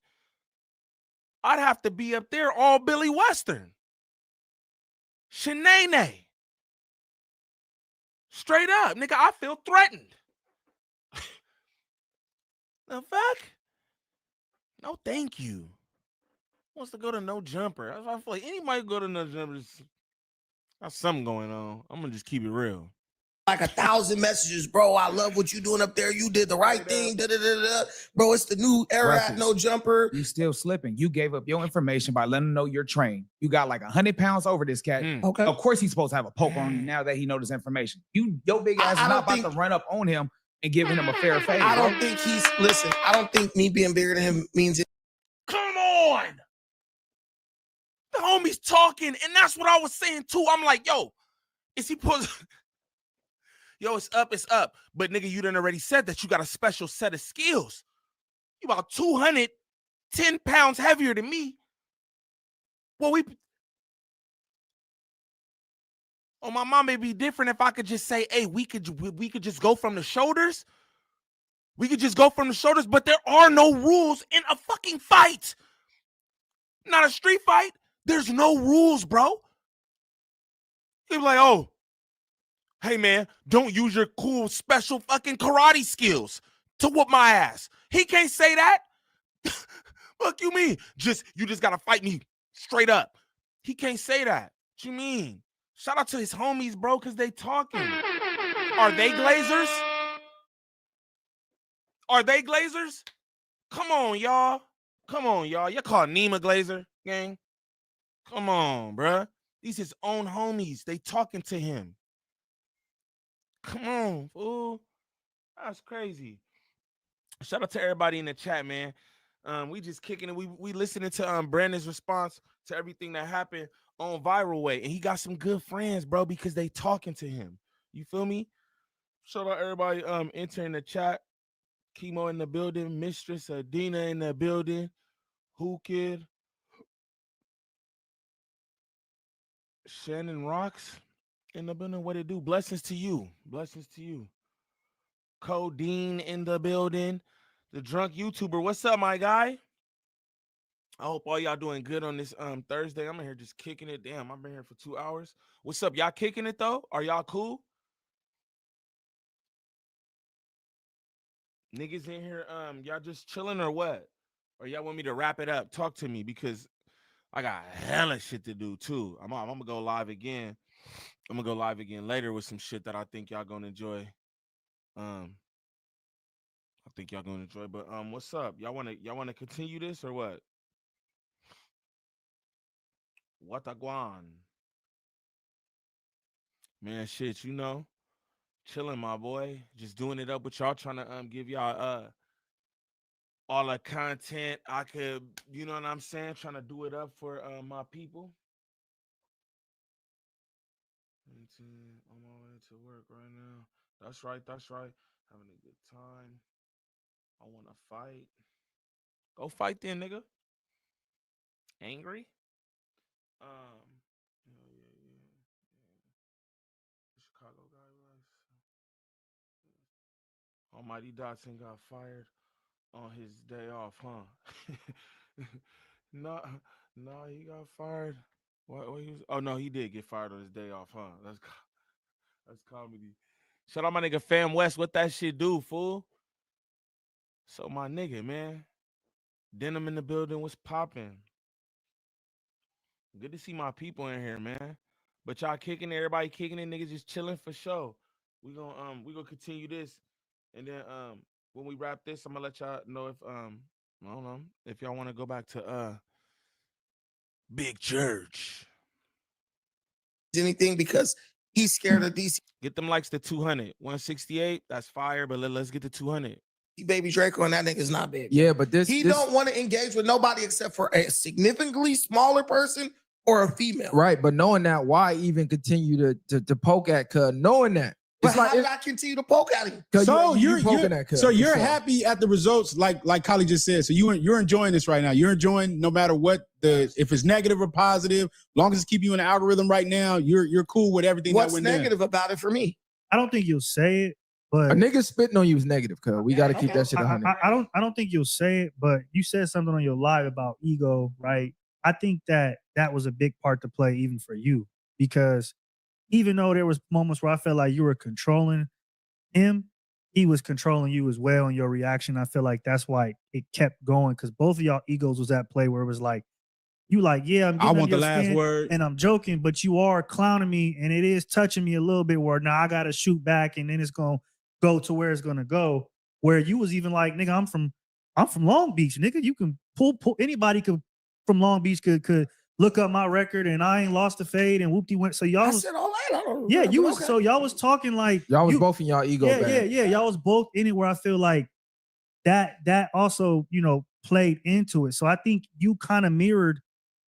I'd have to be up there all Billy Western. Shanae. Straight up, nigga, I feel threatened. The fuck? No, thank you. Wants to go to No Jumper. I feel like anybody go to No Jumper, got something going on. I'm gonna just keep it real. Like 1,000 messages, bro. I love what you doing up there. You did the right thing. Da, da, da, da. Bro, it's the new era at Ruckus, No Jumper. You still slipping. You gave up your information by letting him know you're trained. You got like 100 pounds over this cat. Okay. Of course he's supposed to have a poker on you now that he knows this information. Your big ass is not about to run up on him and giving him a fair fade. I don't think he's, listen, I don't think me being bigger than him means it. Come on. The homie's talking, and that's what I was saying too. I'm like, yo, is he supposed Yo, it's up. But nigga, you done already said that you got a special set of skills. You about 210 pounds heavier than me. Well, my mom may be different if I could just say, hey, we could just go from the shoulders. We could just go from the shoulders, but there are no rules in a fucking fight. Not a street fight. There's no rules, bro. You're like, oh, hey, man, don't use your cool special fucking karate skills to whoop my ass. He can't say that. Fuck you mean? You just got to fight me straight up. He can't say that. What you mean? Shout out to his homies, bro, because they talking. Are they Glazers? Are they Glazers? Come on, y'all. You call Nima Glazer, gang? Come on, bruh. These his own homies. They talking to him. Come on, fool. That's crazy. Shout out to everybody in the chat, man. We just kicking it. We listening to Brandon's response to everything that happened on Viral Way. And he got some good friends, bro, because they talking to him. You feel me? Shout out everybody entering the chat. Chemo in the building, Mistress Adina in the building, Who Kid, Shannon Rocks in the building. What it do? Blessings to you. Blessings to you. Codeine in the building. The drunk YouTuber. What's up, my guy? I hope all y'all doing good on this Thursday. I'm in here just kicking it. Damn, I've been here for 2 hours. What's up? Y'all kicking it though? Are y'all cool? Niggas in here, y'all just chilling or what? Or y'all want me to wrap it up? Talk to me because I got hella shit to do too. I'm gonna go live again. I'm gonna go live again later with some shit that I think y'all gonna enjoy. I think y'all gonna enjoy. But what's up? Y'all wanna continue this or what? Wataguan. Man, shit, you know, chilling, my boy. Just doing it up with y'all, trying to give y'all all the content I could, you know what I'm saying? Trying to do it up for my people. On my way to work right now. That's right. Having a good time. I want to fight. Go fight then, nigga. Angry? Yeah. The Chicago guy was. Almighty Dotson got fired on his day off, huh? no, he got fired. What he was? Oh no, he did get fired on his day off, huh? That's comedy. Shout out my nigga Fam West. What that shit do, fool? So my nigga, man. Denim in the building was popping. Good to see my people in here, man. But y'all kicking it, everybody kicking it, niggas just chilling for sure. We gonna continue this, and then when we wrap this, I'm gonna let y'all know if I don't know if y'all want to go back to Big Church. Anything because he's scared of DC. Get them likes to 200, 168. That's fire, but let's get to 200. Baby Draco, and that nigga's not big. Yeah, but He don't want to engage with nobody except for a significantly smaller person or a female. Right, but knowing that, why even continue to poke at cuz knowing that? But how did I continue to poke at him? So you poking at cuz. so you're happy at the results, like Kali just said. So you're enjoying this right now. You're enjoying no matter what if it's negative or positive, long as it's keep you in the algorithm right now. You're cool with everything. What's that went negative about it for me? I don't think you'll say it, but a nigga spitting on you is negative, cuz. We got to keep that shit 100. I don't think you'll say it, but you said something on your live about ego, right? I think that was a big part to play even for you, because even though there was moments where I felt like you were controlling him, he was controlling you as well in your reaction. I feel like that's why it kept going, because both of y'all egos was at play where it was like, you like, yeah, I'm getting I want under the your last skin word. and I'm joking, but you are clowning me and it is touching me a little bit where now I got to shoot back and then it's going to go to where it's going to go. Where you was even like, nigga, I'm from Long Beach, nigga. You can pull anybody could from Long Beach could look up my record and I ain't lost a fade and whoopty went. So y'all said all that. I don't yeah, remember, you was okay. so y'all was talking like Y'all was both in y'all ego bag. Yeah. Y'all was both in it where I feel like that also, played into it. So I think you kind of mirrored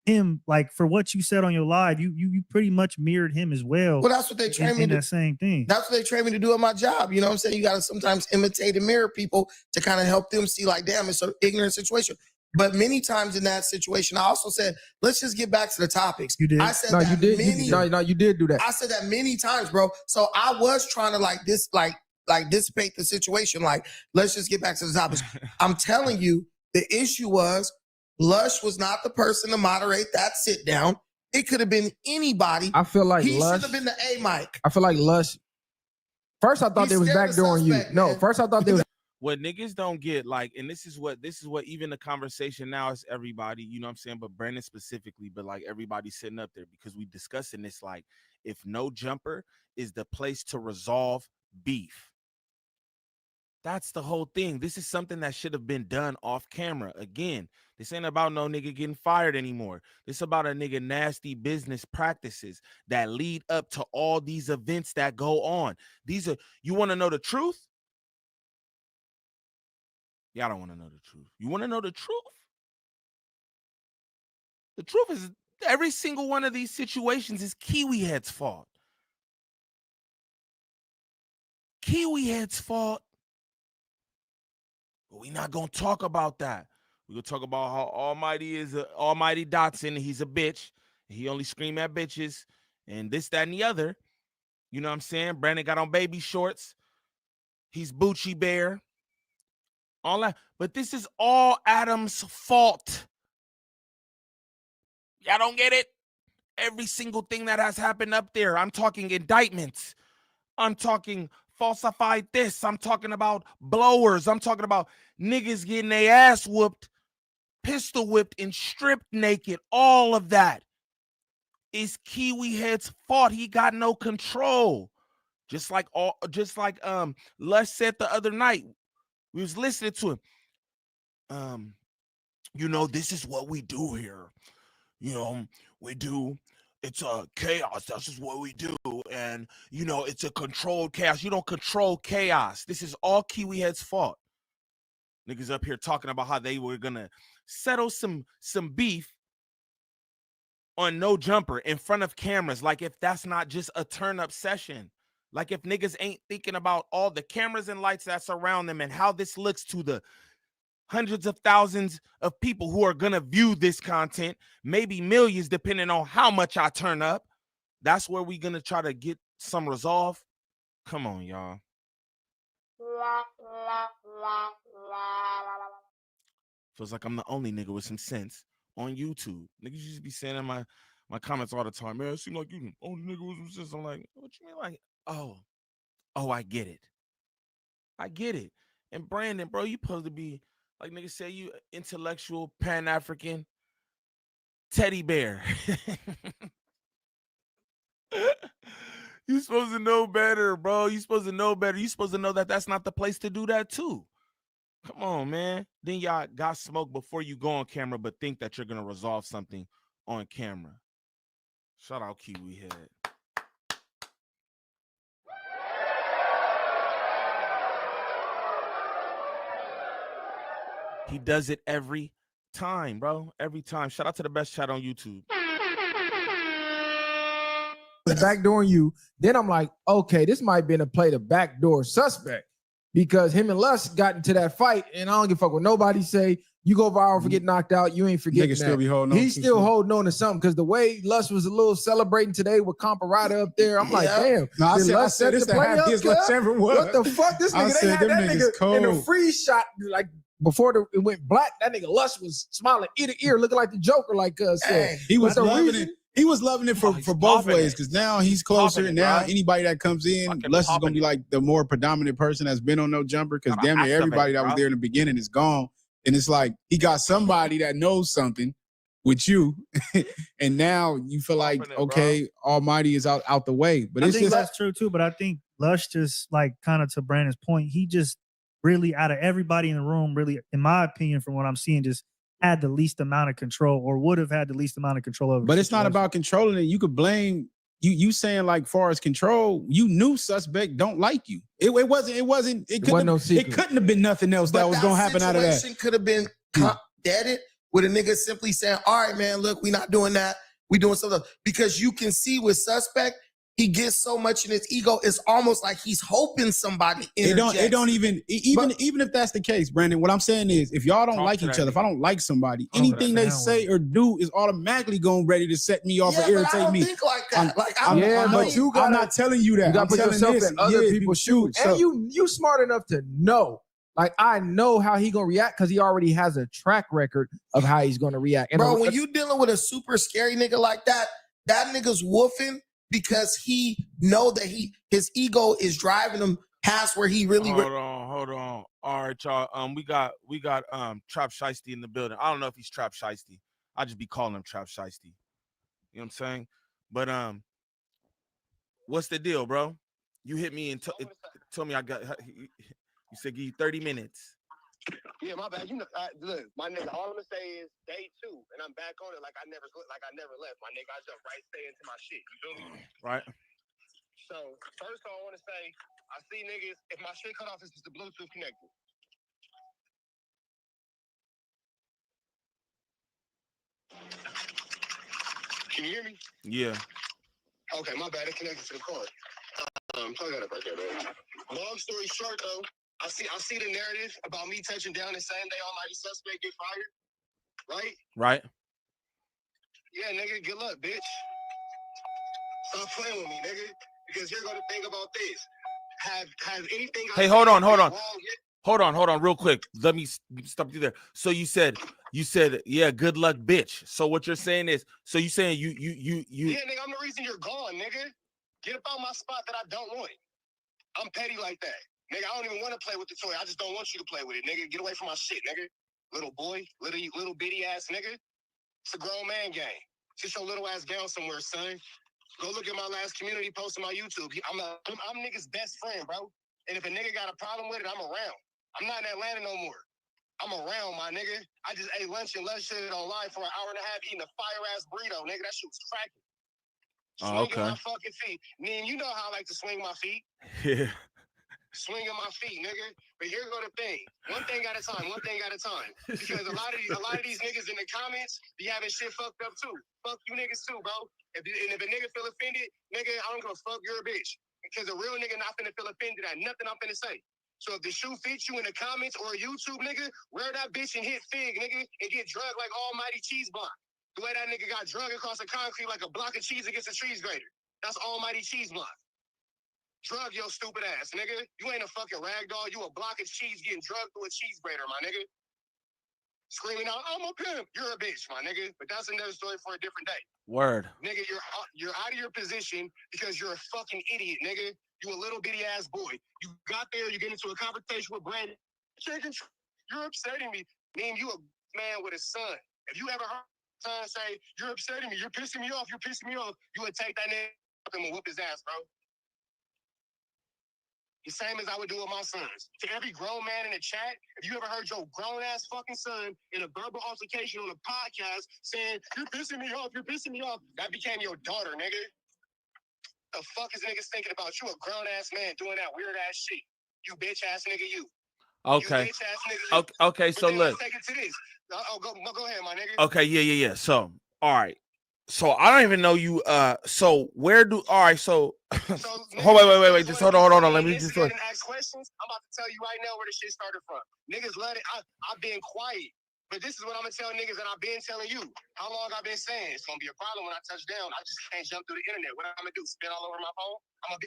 him, like for what you said on your live, you pretty much mirrored him as well. Well, that's what they train me in to that same thing. That's what they train me to do in my job. You know what I'm saying? You got to sometimes imitate and mirror people to kind of help them see like, damn, it's an ignorant situation. But many times in that situation, I also said, let's just get back to the topics. You did. I said No, that you did. many. You did do that. I said that many times, bro. So I was trying to like dissipate the situation. Like, let's just get back to the topics. I'm telling you, the issue was Lush was not the person to moderate that sit down. It could have been anybody. I feel like he Lush should have been the A mic. I feel like Lush. First, I thought they was backdooring you. No, first I thought they was. What niggas don't get, like, and this is what even the conversation now is everybody, you know what I'm saying, but Brandon specifically, but like everybody sitting up there, because we discussing this, like, if no jumper is the place to resolve beef. That's the whole thing. This is something that should have been done off camera. Again, this ain't about no nigga getting fired anymore. This about a nigga nasty business practices that lead up to all these events that go on. These are, you want to know the truth? Y'all don't want to know the truth. You want to know the truth? The truth is every single one of these situations is Kiwi Head's fault. Kiwi Head's fault. But we're not going to talk about that. We're going to talk about how Almighty is Almighty Dotson. He's a bitch. He only scream at bitches and this, that, and the other. You know what I'm saying? Brandon got on baby shorts. He's Bucci Bear. All that. But this is all Adam's fault. Y'all don't get it? Every single thing that has happened up there. I'm talking indictments. I'm talking falsified this. I'm talking about blowers. I'm talking about niggas getting their ass whooped, pistol whipped, and stripped naked. All of that is Kiwi Head's fault. He got no control. Just like Lush said the other night. We was listening to him. This is what we do here. We do. It's a chaos. That's just what we do. And, it's a controlled chaos. You don't control chaos. This is all Kiwi Head's fault. Niggas up here talking about how they were going to settle some beef on no jumper in front of cameras. Like if that's not just a turn-up session. Like if niggas ain't thinking about all the cameras and lights that's around them and how this looks to the hundreds of thousands of people who are going to view this content, maybe millions, depending on how much I turn up. That's where we're going to try to get some resolve. Come on, y'all. Feels like I'm the only nigga with some sense on YouTube. Niggas used to be saying in my comments all the time, man, it seems like you the only nigga with some sense. I'm like, what you mean? Like, oh, I get it. I get it. And Brandon, bro, you supposed to be, like niggas say, you intellectual, Pan-African teddy bear. You supposed to know better, bro. You supposed to know better. You supposed to know that that's not the place to do that too. Come on, man. Then y'all got smoke before you go on camera, but think that you're going to resolve something on camera. Shout out Kiwi Head. He does it every time, bro. Every time. Shout out to the best chat on YouTube. Backdooring you. Then I'm like, okay, this might have been a play to backdoor suspect because him and Lush got into that fight, and I don't give a fuck what nobody say. You go viral for getting knocked out, you ain't forgetting Niggas that. still be holding on He's to still shit. holding on to something because the way Lush was a little celebrating today with Comparada up there, I'm like, damn. No, I did said Lush set this the the play up, happiest cuz? Lush ever was. What the fuck? This I nigga, they said had them that niggas nigga in the cold. freeze shot, like before it went black, that nigga Lush was smiling ear to ear, looking like the Joker, like cuz said. He was But the loving reason- it. He was loving it for both popping ways it. because now he's closer. Popping it, And now bro. anybody that comes in, Fucking Lush is popping gonna be like the more predominant person that's been on No Jumper because Gotta damn near activate, everybody that was bro. there in the beginning is gone. And it's like he got somebody that knows something with you, and now you feel like Popping it, okay, Almighty is out the way. But I it's think just that's true too. But I think Lush just like kind of to Brandon's point, he just really out of everybody in the room, really, in my opinion, from what I'm seeing, just had the least amount of control or would have had the least amount of control over. But the it's not situation. about controlling it. You could blame you saying like far as control, you knew suspect don't like you. It wasn't no secret. It couldn't have been nothing else that was gonna happen out of that. Situation could have been deaded with a nigga simply saying, all right, man, look, we not doing that. We doing something. Because you can see with suspect, he gets so much in his ego, it's almost like he's hoping somebody interjects. It don't even if that's the case, Brandon. What I'm saying is, if y'all don't Talk like to each that other, if I don't like somebody, to anything that they say or do is automatically going ready to set me off or Yeah, but I irritate don't me. think like that. I'm not telling you that. You gotta I'm put telling yourself this. in other Yeah, people's shoes. So- And you smart enough to know. Like, I know how he gonna react because he already has a track record of how he's gonna react. And Bro, when you dealing with a super scary nigga like that, that nigga's woofing because he know that his ego is driving him past where he really. Hold on. All right, y'all. We got Trap Shiesty in the building. I don't know if he's Trap Shiesty. I just be calling him Trap Shiesty. You know what I'm saying? But what's the deal, bro? You hit me and told me I got. You said give you 30 minutes. Yeah, my bad. You know, look, my nigga. All I'm gonna say is day 2, and I'm back on it like I never left. My nigga, I jumped right stay into my shit. You feel me? Right. So first of all, I want to say I see niggas. If my shit cut off, it's just the Bluetooth connected. Can you hear me? Yeah. Okay, my bad. It connected to the car. Plug that up right there, man. Long story short, though, I see the narrative about me touching down the same day Almighty suspect get fired, right? Right. Yeah, nigga, good luck, bitch. Stop playing with me, nigga. Because here's the thing about this. Have anything? Hey, hold on. Hold on, real quick. Let me stop you there. So you said, yeah, good luck, bitch. So what you're saying is, so you saying you. Yeah, nigga, I'm the reason you're gone, nigga. Get up on my spot that I don't want. I'm petty like that. Nigga, I don't even want to play with the toy. I just don't want you to play with it, nigga. Get away from my shit, nigga. Little boy, little bitty ass nigga. It's a grown man game. Sit your little ass down somewhere, son. Go look at my last community post on my YouTube. I'm nigga's best friend, bro. And if a nigga got a problem with it, I'm around. I'm not in Atlanta no more. I'm around, my nigga. I just ate lunch and lunch shit online for an hour and a half eating a fire-ass burrito, nigga. That shit was cracking. Swinging my fucking feet. Man, you know how I like to swing my feet. Yeah. Swinging my feet, nigga. But here go the thing. One thing at a time. Because a lot of these niggas in the comments be having shit fucked up too. Fuck you niggas too, bro. If a nigga feel offended, nigga, I don't give a fuck, you're a bitch. Because a real nigga not finna feel offended at nothing I'm finna say. So if the shoe fits you in the comments or YouTube, nigga, wear that bitch and hit Fig, nigga, and get drugged like Almighty Cheese Block. The way that nigga got drugged across the concrete like a block of cheese against a cheese grater. That's Almighty Cheese Block. Drug your stupid ass, nigga. You ain't a fucking ragdoll. You a block of cheese getting drugged through a cheese grater, my nigga. Screaming out, I'm a pimp. You're a bitch, my nigga. But that's another story for a different day. Word. Nigga, you're out of your position because you're a fucking idiot, nigga. You a little bitty ass boy. You got there, you get into a confrontation with Brandon. You're upsetting me. Name you a man with a son. If you ever heard son say, you're upsetting me, you're pissing me off, you would take that nigga and whoop his ass, bro. The same as I would do with my sons. To every grown man in the chat, if you ever heard your grown-ass fucking son in a verbal altercation on a podcast saying, you're pissing me off, that became your daughter, nigga. The fuck is niggas thinking about? You a grown-ass man doing that weird-ass shit. You bitch-ass nigga, you. Okay. You bitch ass niggas. Okay. Okay. So But then let's look. take it to this. Go ahead, my nigga. Okay. Yeah. So, all right. So I don't even know you. So where do? All right. So, wait. Just hold on. Let me just. And ask questions. I'm about to tell you right now where the shit started from. Niggas love it. I've been quiet. But this is what I'm gonna tell niggas, and I've been telling you. How long I've been saying it's gonna be a problem when I touch down. I just can't jump through the internet. What I'm gonna do? Spit all over my phone? I'm gonna be.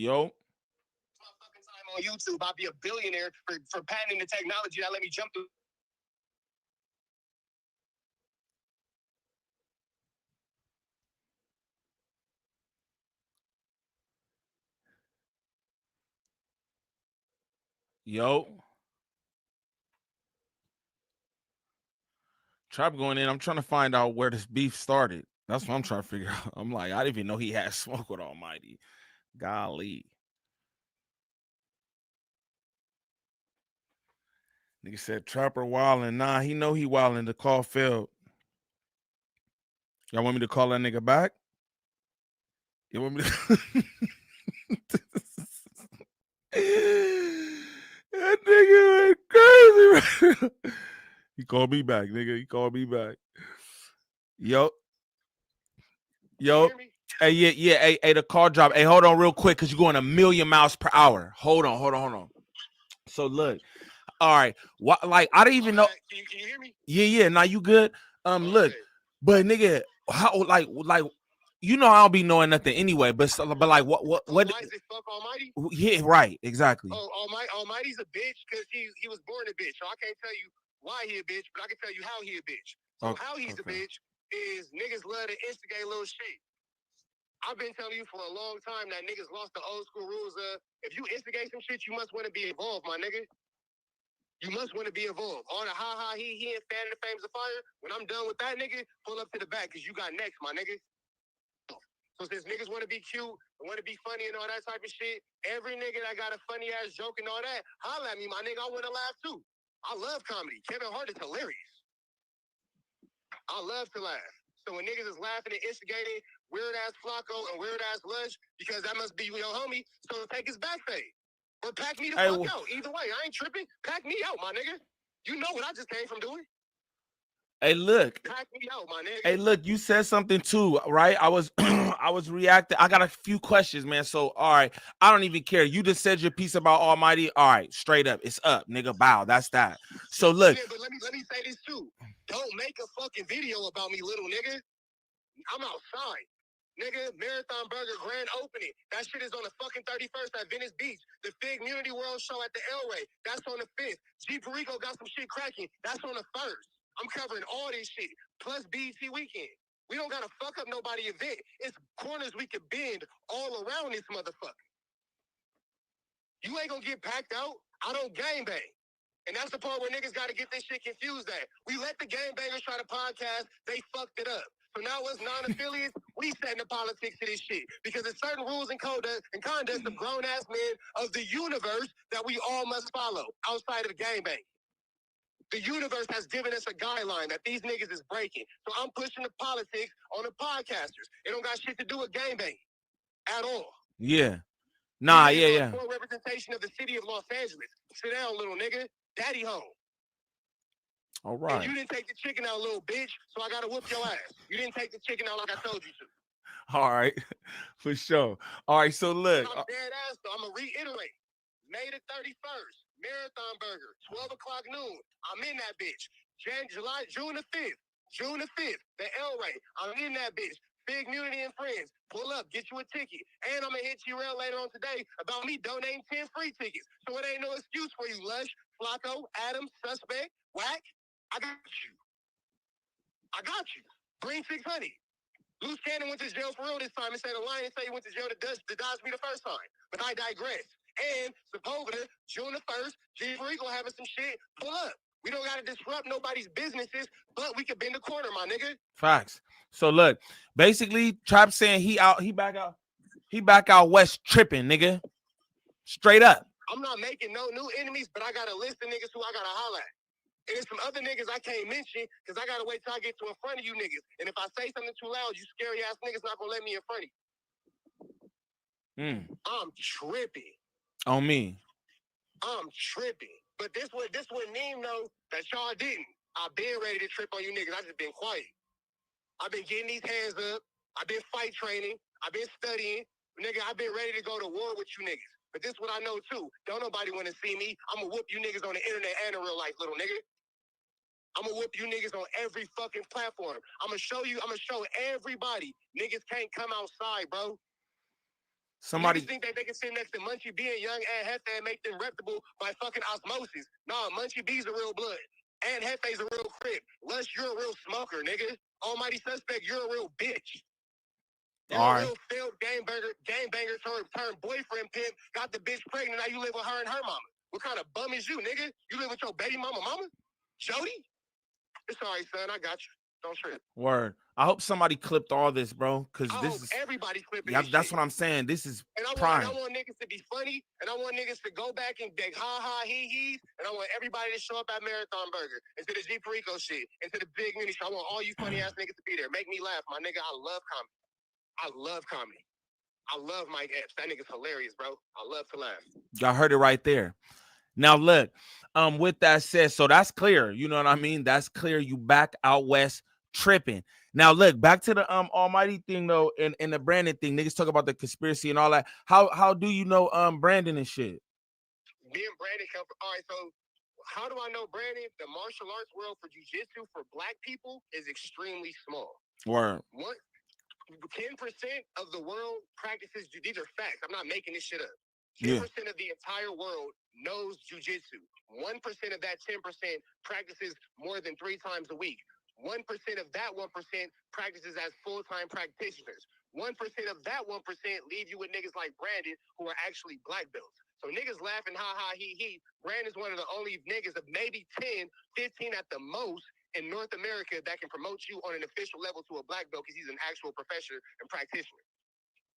Yo. Time on YouTube, I'll be a billionaire for patenting the technology that let me jump through. Yo. Trap going in. I'm trying to find out where this beef started. That's what I'm trying to figure out. I'm like, I didn't even know he had smoke with Almighty. Golly. Nigga said Trapper wildin'. Nah, he know he wildin'. The call failed. Y'all want me to call that nigga back? You want me to? That nigga went crazy. He called me back, nigga. He called me back. Yo. Hey, yeah. Hey, the call drop. Hey, hold on real quick, because you're going 1,000,000 miles per hour. Hold on. So look. All right. What, like, I didn't even know. Can you hear me? Yeah. Now you good? Look, but nigga, how like you know I don't be knowing nothing anyway. But like what? Fuck Almighty? Yeah, right. Exactly. Oh, Almighty's a bitch because he was born a bitch. So I can't tell you why he a bitch, but I can tell you how he a bitch. So how he's a bitch is niggas love to instigate little shit. I've been telling you for a long time that niggas lost the old school rules of if you instigate some shit, you must want to be involved, my nigga. You must want to be involved. All the he and fan the flames of fire. When I'm done with that nigga, pull up to the back because you got next, my nigga. So since niggas want to be cute and want to be funny and all that type of shit, every nigga that got a funny ass joke and all that, holla at me, my nigga. I want to laugh too. I love comedy. Kevin Hart is hilarious. I love to laugh. So when niggas is laughing and instigating weird ass Flacco and weird ass Lush, because that must be your homie, so take his back fade. Or pack me the fuck out. Either way, I ain't tripping. Pack me out, my nigga. You know what I just came from doing. Hey, look. Pack me out, my nigga. Hey, look, you said something too, right? I was I was reacting. I got a few questions, man. So, all right, I don't even care. You just said your piece about Almighty. All right, straight up. It's up, nigga. Bow. That's that. So look. Yeah, but let me say this too. Don't make a fucking video about me, little nigga. I'm outside. Nigga, Marathon Burger grand opening. That shit is on the fucking 31st at Venice Beach. The Fig Community World Show at the Elway. That's on the 5th. G Perico got some shit cracking. That's on the 1st. I'm covering all this shit. Plus BET Weekend. We don't gotta fuck up nobody event. It's corners we can bend all around this motherfucker. You ain't gonna get packed out. I don't gangbang. And that's the part where niggas gotta get this shit confused at. We let the gangbangers try to podcast. They fucked it up. So now us non-affiliates, we setting the politics to this shit. Because there's certain rules and conduct of grown-ass men of the universe that we all must follow outside of the gangbang. The universe has given us a guideline that these niggas is breaking. So I'm pushing the politics on the podcasters. It don't got shit to do with gangbang at all. Yeah. Nah, yeah. Full representation of the city of Los Angeles. Sit down, little nigga. Daddy home. All right. And you didn't take the chicken out, little bitch, so I gotta whoop your ass. You didn't take the chicken out like I told you to. All right. For sure. All right, so look. I'm dead ass, though. I'm gonna reiterate. May the 31st, Marathon Burger, 12 o'clock noon. I'm in that bitch. June the 5th, the Elway. I'm in that bitch. Big Community and Friends. Pull up, get you a ticket. And I'm gonna hit you real later on today about me donating 10 free tickets. So it ain't no excuse for you, Lush, Flacco, Adams, Suspect, Whack. I got you. Bring 600. Loose Cannon went to jail for real this time. Instead of lying and say he went to jail to dodge me the first time. But I digress. And Sepulveda, June the 1st, G Perico having some shit. Pull up. We don't gotta disrupt nobody's businesses, but we can bend the corner, my nigga. Facts. So look, basically, Trap saying he back out west tripping, nigga. Straight up. I'm not making no new enemies, but I got a list of niggas who I gotta holler at. And there's some other niggas I can't mention because I gotta wait till I get to in front of you niggas. And if I say something too loud, you scary ass niggas not gonna let me in front of you. I'm tripping. On me. I'm tripping. But this what Neem know that y'all didn't. I've been ready to trip on you niggas. I just been quiet. I've been getting these hands up. I've been fight training. I've been studying. Nigga, I've been ready to go to war with you niggas. But this what I know too. Don't nobody want to see me. I'm gonna whoop you niggas on the internet and in real life, little nigga. I'm gonna whoop you niggas on every fucking platform. I'm gonna show everybody. Niggas can't come outside, bro. Somebody Niggas think that they can sit next to Munchie B and Young and Hefe and make them reputable by fucking osmosis. Nah, Munchie B's a real blood. And Hefe's a real crib. Lush, you're a real smoker, nigga. Almighty Suspect, you're a real bitch. You're All a right. real failed gangbanger turned boyfriend pimp, got the bitch pregnant, now you live with her and her mama. What kind of bum is you, nigga? You live with your baby mama? Jody? It's all right, son, I got you. Don't trip. Word. I hope somebody clipped all this, bro. Cause I this hope is everybody's clipping yeah, this that's shit. what I'm saying. This is And I prime. want niggas to be funny, and I want niggas to go back and beg ha he, and I want everybody to show up at Marathon Burger, and to the G Perico shit, and to the big mini show. I want all you funny ass niggas to be there. Make me laugh, my nigga. I love comedy. I love Mike Epps. That nigga's hilarious, bro. I love to laugh. Y'all heard it right there. Now look, with that said, so that's clear. You know what I mean? That's clear. You back out west tripping. Now look, back to the Almighty thing though, and the Brandon thing. Niggas talk about the conspiracy and all that. How do you know Brandon and shit? Me and Brandon come from, all right, so how do I know Brandon? The martial arts world for jiu-jitsu for black people is extremely small. Word. 10% of the world practices, these are facts. I'm not making this shit up. 10% Yeah. of the entire world knows jiu-jitsu. 1% of that 10% practices more than 3 times a week. 1% of that 1% practices as full-time practitioners. 1% of that 1% leave you with niggas like Brandon who are actually black belts. So niggas laughing, ha, he. Brandon's one of the only niggas of maybe 10, 15 at the most in North America that can promote you on an official level to a black belt because he's an actual professor and practitioner.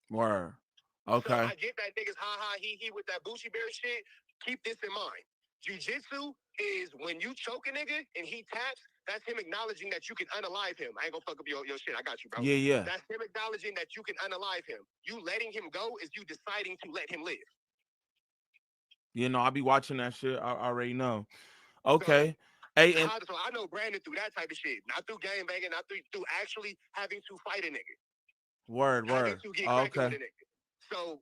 Word. Okay. So I get that niggas ha he with that Bucci Bear shit. Keep this in mind. Jiu-jitsu is when you choke a nigga and he taps, that's him acknowledging that you can unalive him. I ain't gonna fuck up your shit. I got you, bro. Yeah. That's him acknowledging that you can unalive him. You letting him go is you deciding to let him live. You know, I'll be watching that shit. I already know. Okay. So I know Brandon through that type of shit. Not through gang banging, not through actually having to fight a nigga. Word. Having to get cracking Okay. with a nigga. So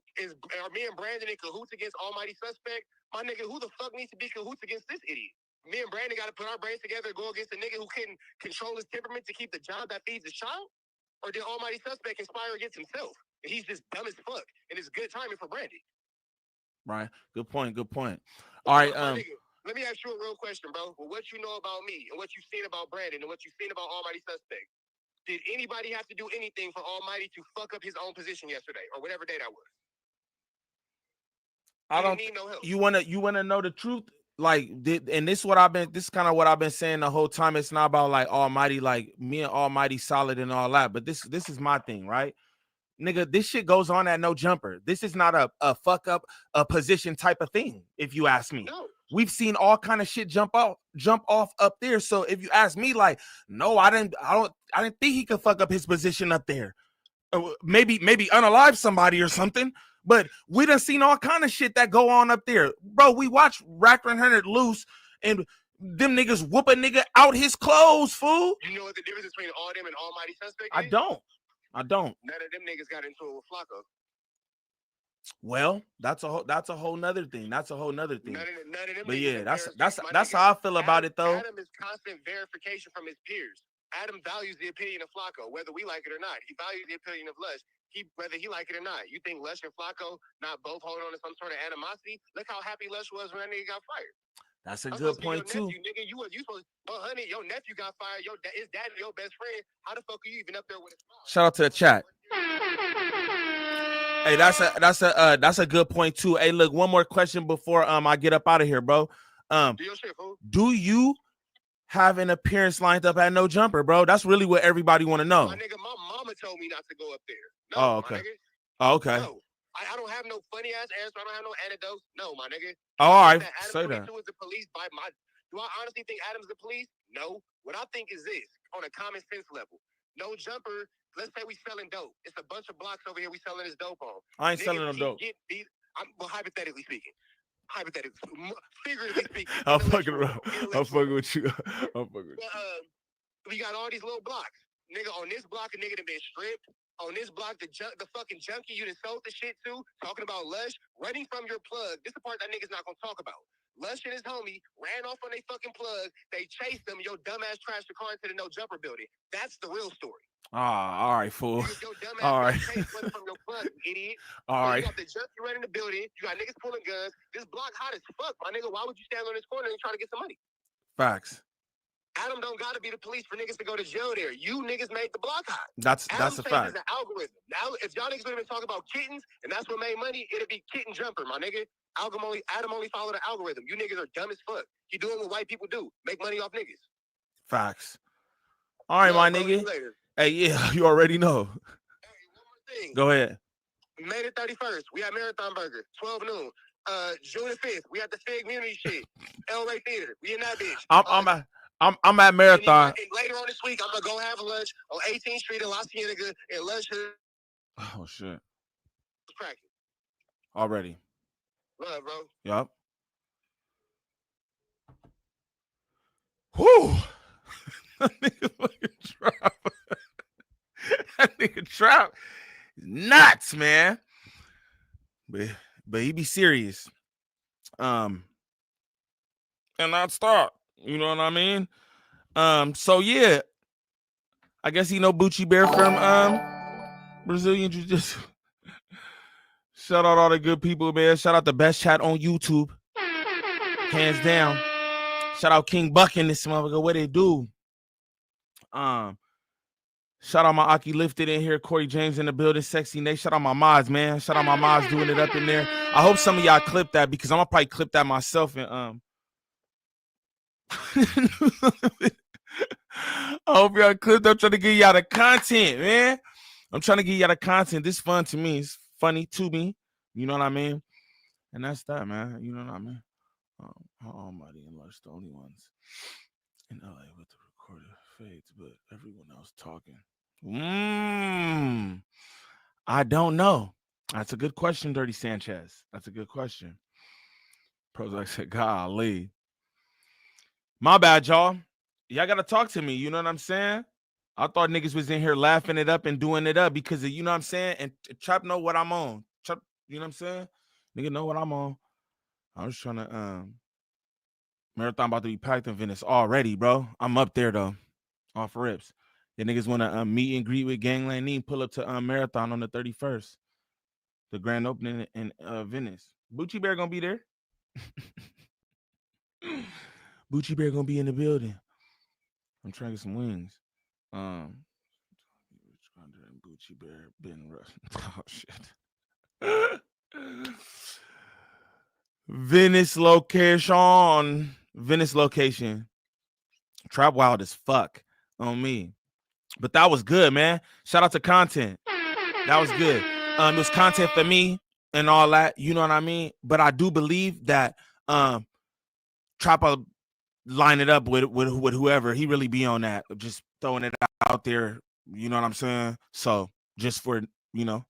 are me and Brandon in cahoots against Almighty Suspect? My nigga, who the fuck needs to be cahoots against this idiot? Me and Brandon got to put our brains together and go against a nigga who couldn't control his temperament to keep the job that feeds his child? Or did Almighty Suspect conspire against himself? And he's just dumb as fuck. And it's good timing for Brandon. Right. Good point. All right. My nigga, let me ask you a real question, bro. Well, what you know about me and what you've seen about Brandon and what you've seen about Almighty Suspect, did anybody have to do anything for Almighty to fuck up his own position yesterday or whatever day that was? I don't need no help. You wanna know the truth? Like, this is kind of what I've been saying the whole time. It's not about like Almighty, like me and Almighty solid and all that, but this is my thing, right? Nigga, this shit goes on at No Jumper. This is not a fuck up a position type of thing, if you ask me. No. We've seen all kind of shit jump off up there. So if you ask me, like, no, I didn't think he could fuck up his position up there. Maybe unalive somebody or something. But we done seen all kind of shit that go on up there. Bro, we watch Racker and Hunter loose and them niggas whoop a nigga out his clothes, fool. You know what the difference between all them and Almighty Suspect is? I don't. None of them niggas got into it with Flacco. Well, that's a whole nother thing. None of them but yeah, niggas that's how I feel about it though. Adam is constant verification from his peers. Adam values the opinion of Flacco, whether we like it or not. He values the opinion of Lush, whether he like it or not. You think Lush and Flacco not both hold on to some sort of animosity? Look how happy Lush was when that nigga got fired. That's a good point too. Nephew, nigga, you supposed, honey, your nephew got fired. His dad is your best friend. How the fuck are you even up there with his mom? Shout out to the chat. Hey, that's a good point too. Hey, look, one more question before I get up out of here, bro. Do you have an appearance lined up at No Jumper, bro? That's really what everybody want to know. My nigga, my mama told me not to go up there. No, oh, okay. Okay. No. I don't have no funny ass answer. I don't have no anecdotes. No, my nigga. Oh, all right. Adam Say that. Was the police by Do I honestly think Adam's the police? No. What I think is this, on a common sense level. No jumper. Let's say we selling dope. It's a bunch of blocks over here we selling this dope on. I ain't selling no dope. Well, hypothetically speaking. Figuratively speaking. I'm fucking around. I'm fucking with you. I'm fucking with you. We got all these little blocks. Nigga, on this block, a nigga done been stripped. On this block, the fucking junkie you done sold the shit to, talking about Lush, running from your plug. This is the part that nigga's not gonna talk about. Lush and his homie ran off on their fucking plug. They chased them. Your dumbass trashed the car into the no jumper building. That's the real story. All right, fool. Your dumbass All right. running from your plug, you idiot. All right. You got the junkie running the building. You got niggas pulling guns. This block hot as fuck, my nigga. Why would you stand on this corner and try to get some money? Facts. Adam don't gotta be the police for niggas to go to jail there. You niggas made the block hot. That's a fact. It's an algorithm. Now, if y'all niggas would have been talking about kittens and that's what made money, it'd be kitten jumper, my nigga. Adam only followed the algorithm. You niggas are dumb as fuck. You doing what white people do. Make money off niggas. Facts. All right, my nigga. Hey, yeah, you already know. Hey, one more thing. Go ahead. May the 31st, we had Marathon Burger, 12 noon. June the 5th, we had the Fig Community shit. El Rey Theater. We in that bitch. I'm at Marathon. And later on this week, I'm gonna go have lunch on 18th Street in La Cienega and lunch. Oh shit. Cracking. Already. Love, bro. Yup. Whew. That nigga fucking trap. That nigga trap. Nuts, man. But he be serious. And not stop. You know what I mean? So yeah. I guess he know Bucci Bear from Brazilian Jiu-Jitsu. Shout out all the good people, man. Shout out the best chat on YouTube. Hands down. Shout out King Buck in this motherfucker. What they do? Shout out my Aki Lifted in here. Corey James in the building. Sexy Nate. Shout out my mods, man. Shout out my mods doing it up in there. I hope some of y'all clip that because I'm gonna probably clip that myself and I hope y'all clipped. I'm trying to get y'all the content, man. I'm trying to get y'all the content. This is fun to me. It's funny to me. You know what I mean? And that's that, man. You know what I mean? Almighty and Lush, the only ones in LA with the recorded fades, but everyone else talking. I don't know. That's a good question, Dirty Sanchez. That's a good question. Prozac said, golly. My bad, y'all. Y'all got to talk to me. You know what I'm saying? I thought niggas was in here laughing it up and doing it up because of, you know what I'm saying? And Trap know what I'm on. Trap, you know what I'm saying? Nigga know what I'm on. I was trying to, Marathon about to be packed in Venice already, bro. I'm up there, though. Off rips. The niggas want to meet and greet with Gangland Neem, pull up to Marathon on the 31st. The grand opening in Venice. Bucci Bear gonna be there. Bucci Bear gonna be in the building. I'm trying to get some wings. Bucci Bear been oh shit. Venice location. Trap wild as fuck on me. But that was good, man. Shout out to content. That was good. It was content for me and all that. You know what I mean? But I do believe that Trap will line it up with whoever. He really be on that. Just throwing it out there. You know what I'm saying? So just for, you know.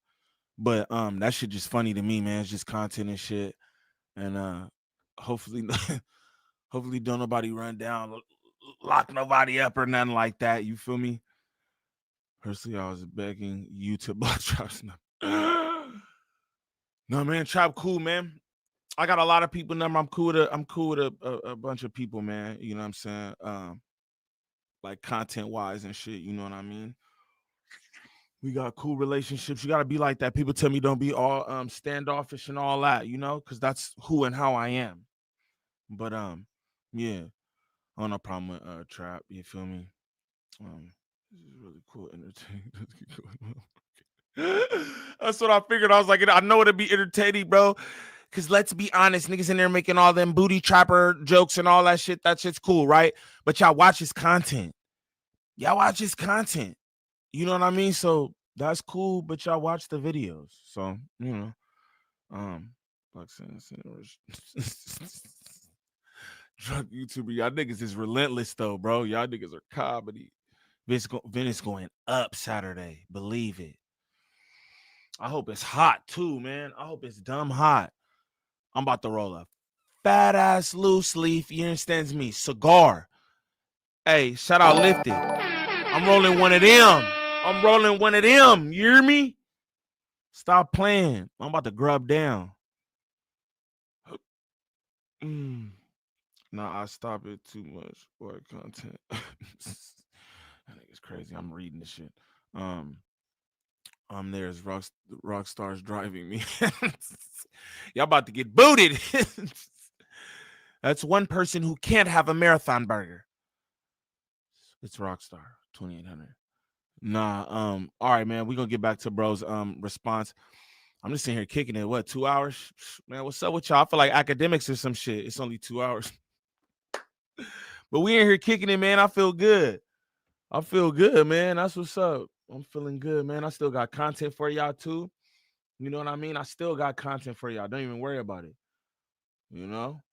But that shit just funny to me, man. It's just content and shit. And hopefully don't nobody run down, lock nobody up or nothing like that. You feel me? Personally, I was begging you to block Trap's number. No, man, Trap cool, man. I got a lot of people number. I'm cool with a bunch of people, man. You know what I'm saying? Like content wise and shit. You know what I mean? We got cool relationships. You gotta be like that. People tell me don't be all standoffish and all that, you know, because that's who and how I am. But yeah, I don't have no problem with Trap. You feel me? This is really cool, entertaining. That's what I figured. I was like, I know it'd be entertaining, bro. Because let's be honest, niggas in there making all them booty trapper jokes and all that shit. That shit's cool, right? But y'all watch his content. Y'all watch his content. You know what I mean? So that's cool, but y'all watch the videos. So, you know, Drunk YouTuber. Y'all niggas is relentless though, bro. Y'all niggas are comedy. Venice going up Saturday. Believe it. I hope it's hot too, man. I hope it's dumb hot. I'm about to roll a fat ass loose leaf. You understand me? Cigar. Hey, shout out Lifted. I'm rolling one of them. I'm rolling one of them. You hear me? Stop playing. I'm about to grub down. Nah, I stop it too much or content. I think it's crazy. I'm reading this shit. There's rock stars driving me. Y'all about to get booted. That's one person who can't have a marathon burger. It's Rockstar 2800. Nah, all right, man. We're gonna get back to bro's response. I'm just sitting here kicking it. What, 2 hours? Man, what's up with y'all? I feel like academics or some shit. It's only 2 hours. But we in here kicking it, man. I feel good. I feel good, man. That's what's up. I'm feeling good, man. I still got content for y'all too. You know what I mean? I still got content for y'all. Don't even worry about it. You know?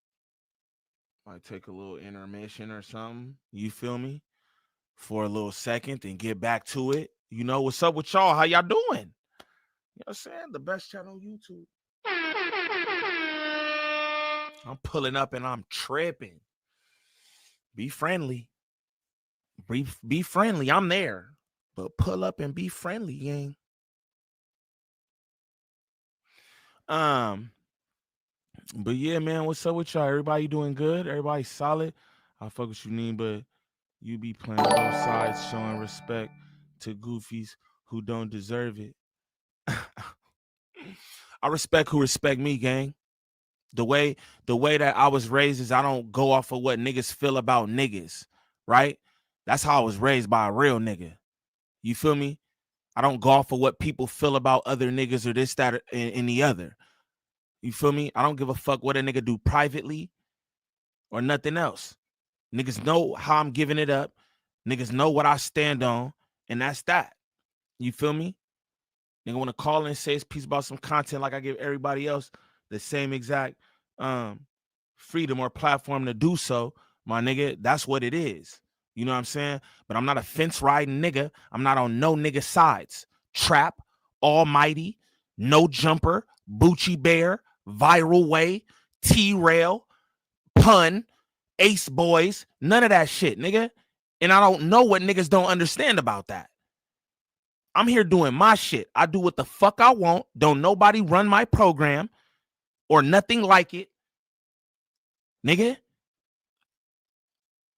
Might take a little intermission or something. You feel me? For a little second and get back to it. You know, what's up with y'all? How y'all doing? You know what I'm saying? The best channel on YouTube. I'm pulling up and I'm tripping. Be friendly. Be friendly. I'm there. But pull up and be friendly, gang. But yeah, man, what's up with y'all? Everybody doing good? Everybody solid? I fuck with you, Neen, but you be playing both sides, showing respect to goofies who don't deserve it. I respect who respect me, gang. The way that I was raised is I don't go off of what niggas feel about niggas, right? That's how I was raised by a real nigga. You feel me? I don't go off of what people feel about other niggas or this, that, and the other. You feel me? I don't give a fuck what a nigga do privately or nothing else. Niggas know how I'm giving it up. Niggas know what I stand on, and that's that. You feel me? Nigga want to call in and say his piece about some content like I give everybody else the same exact freedom or platform to do so, my nigga. That's what it is. You know what I'm saying? But I'm not a fence riding nigga. I'm not on no nigga sides. Trap, Almighty, No Jumper, Bucci Bear, Viral Way, T-Rail, Pun, Ace Boys, none of that shit, nigga. And I don't know what niggas don't understand about that. I'm here doing my shit. I do what the fuck I want. Don't nobody run my program or nothing like it. Nigga.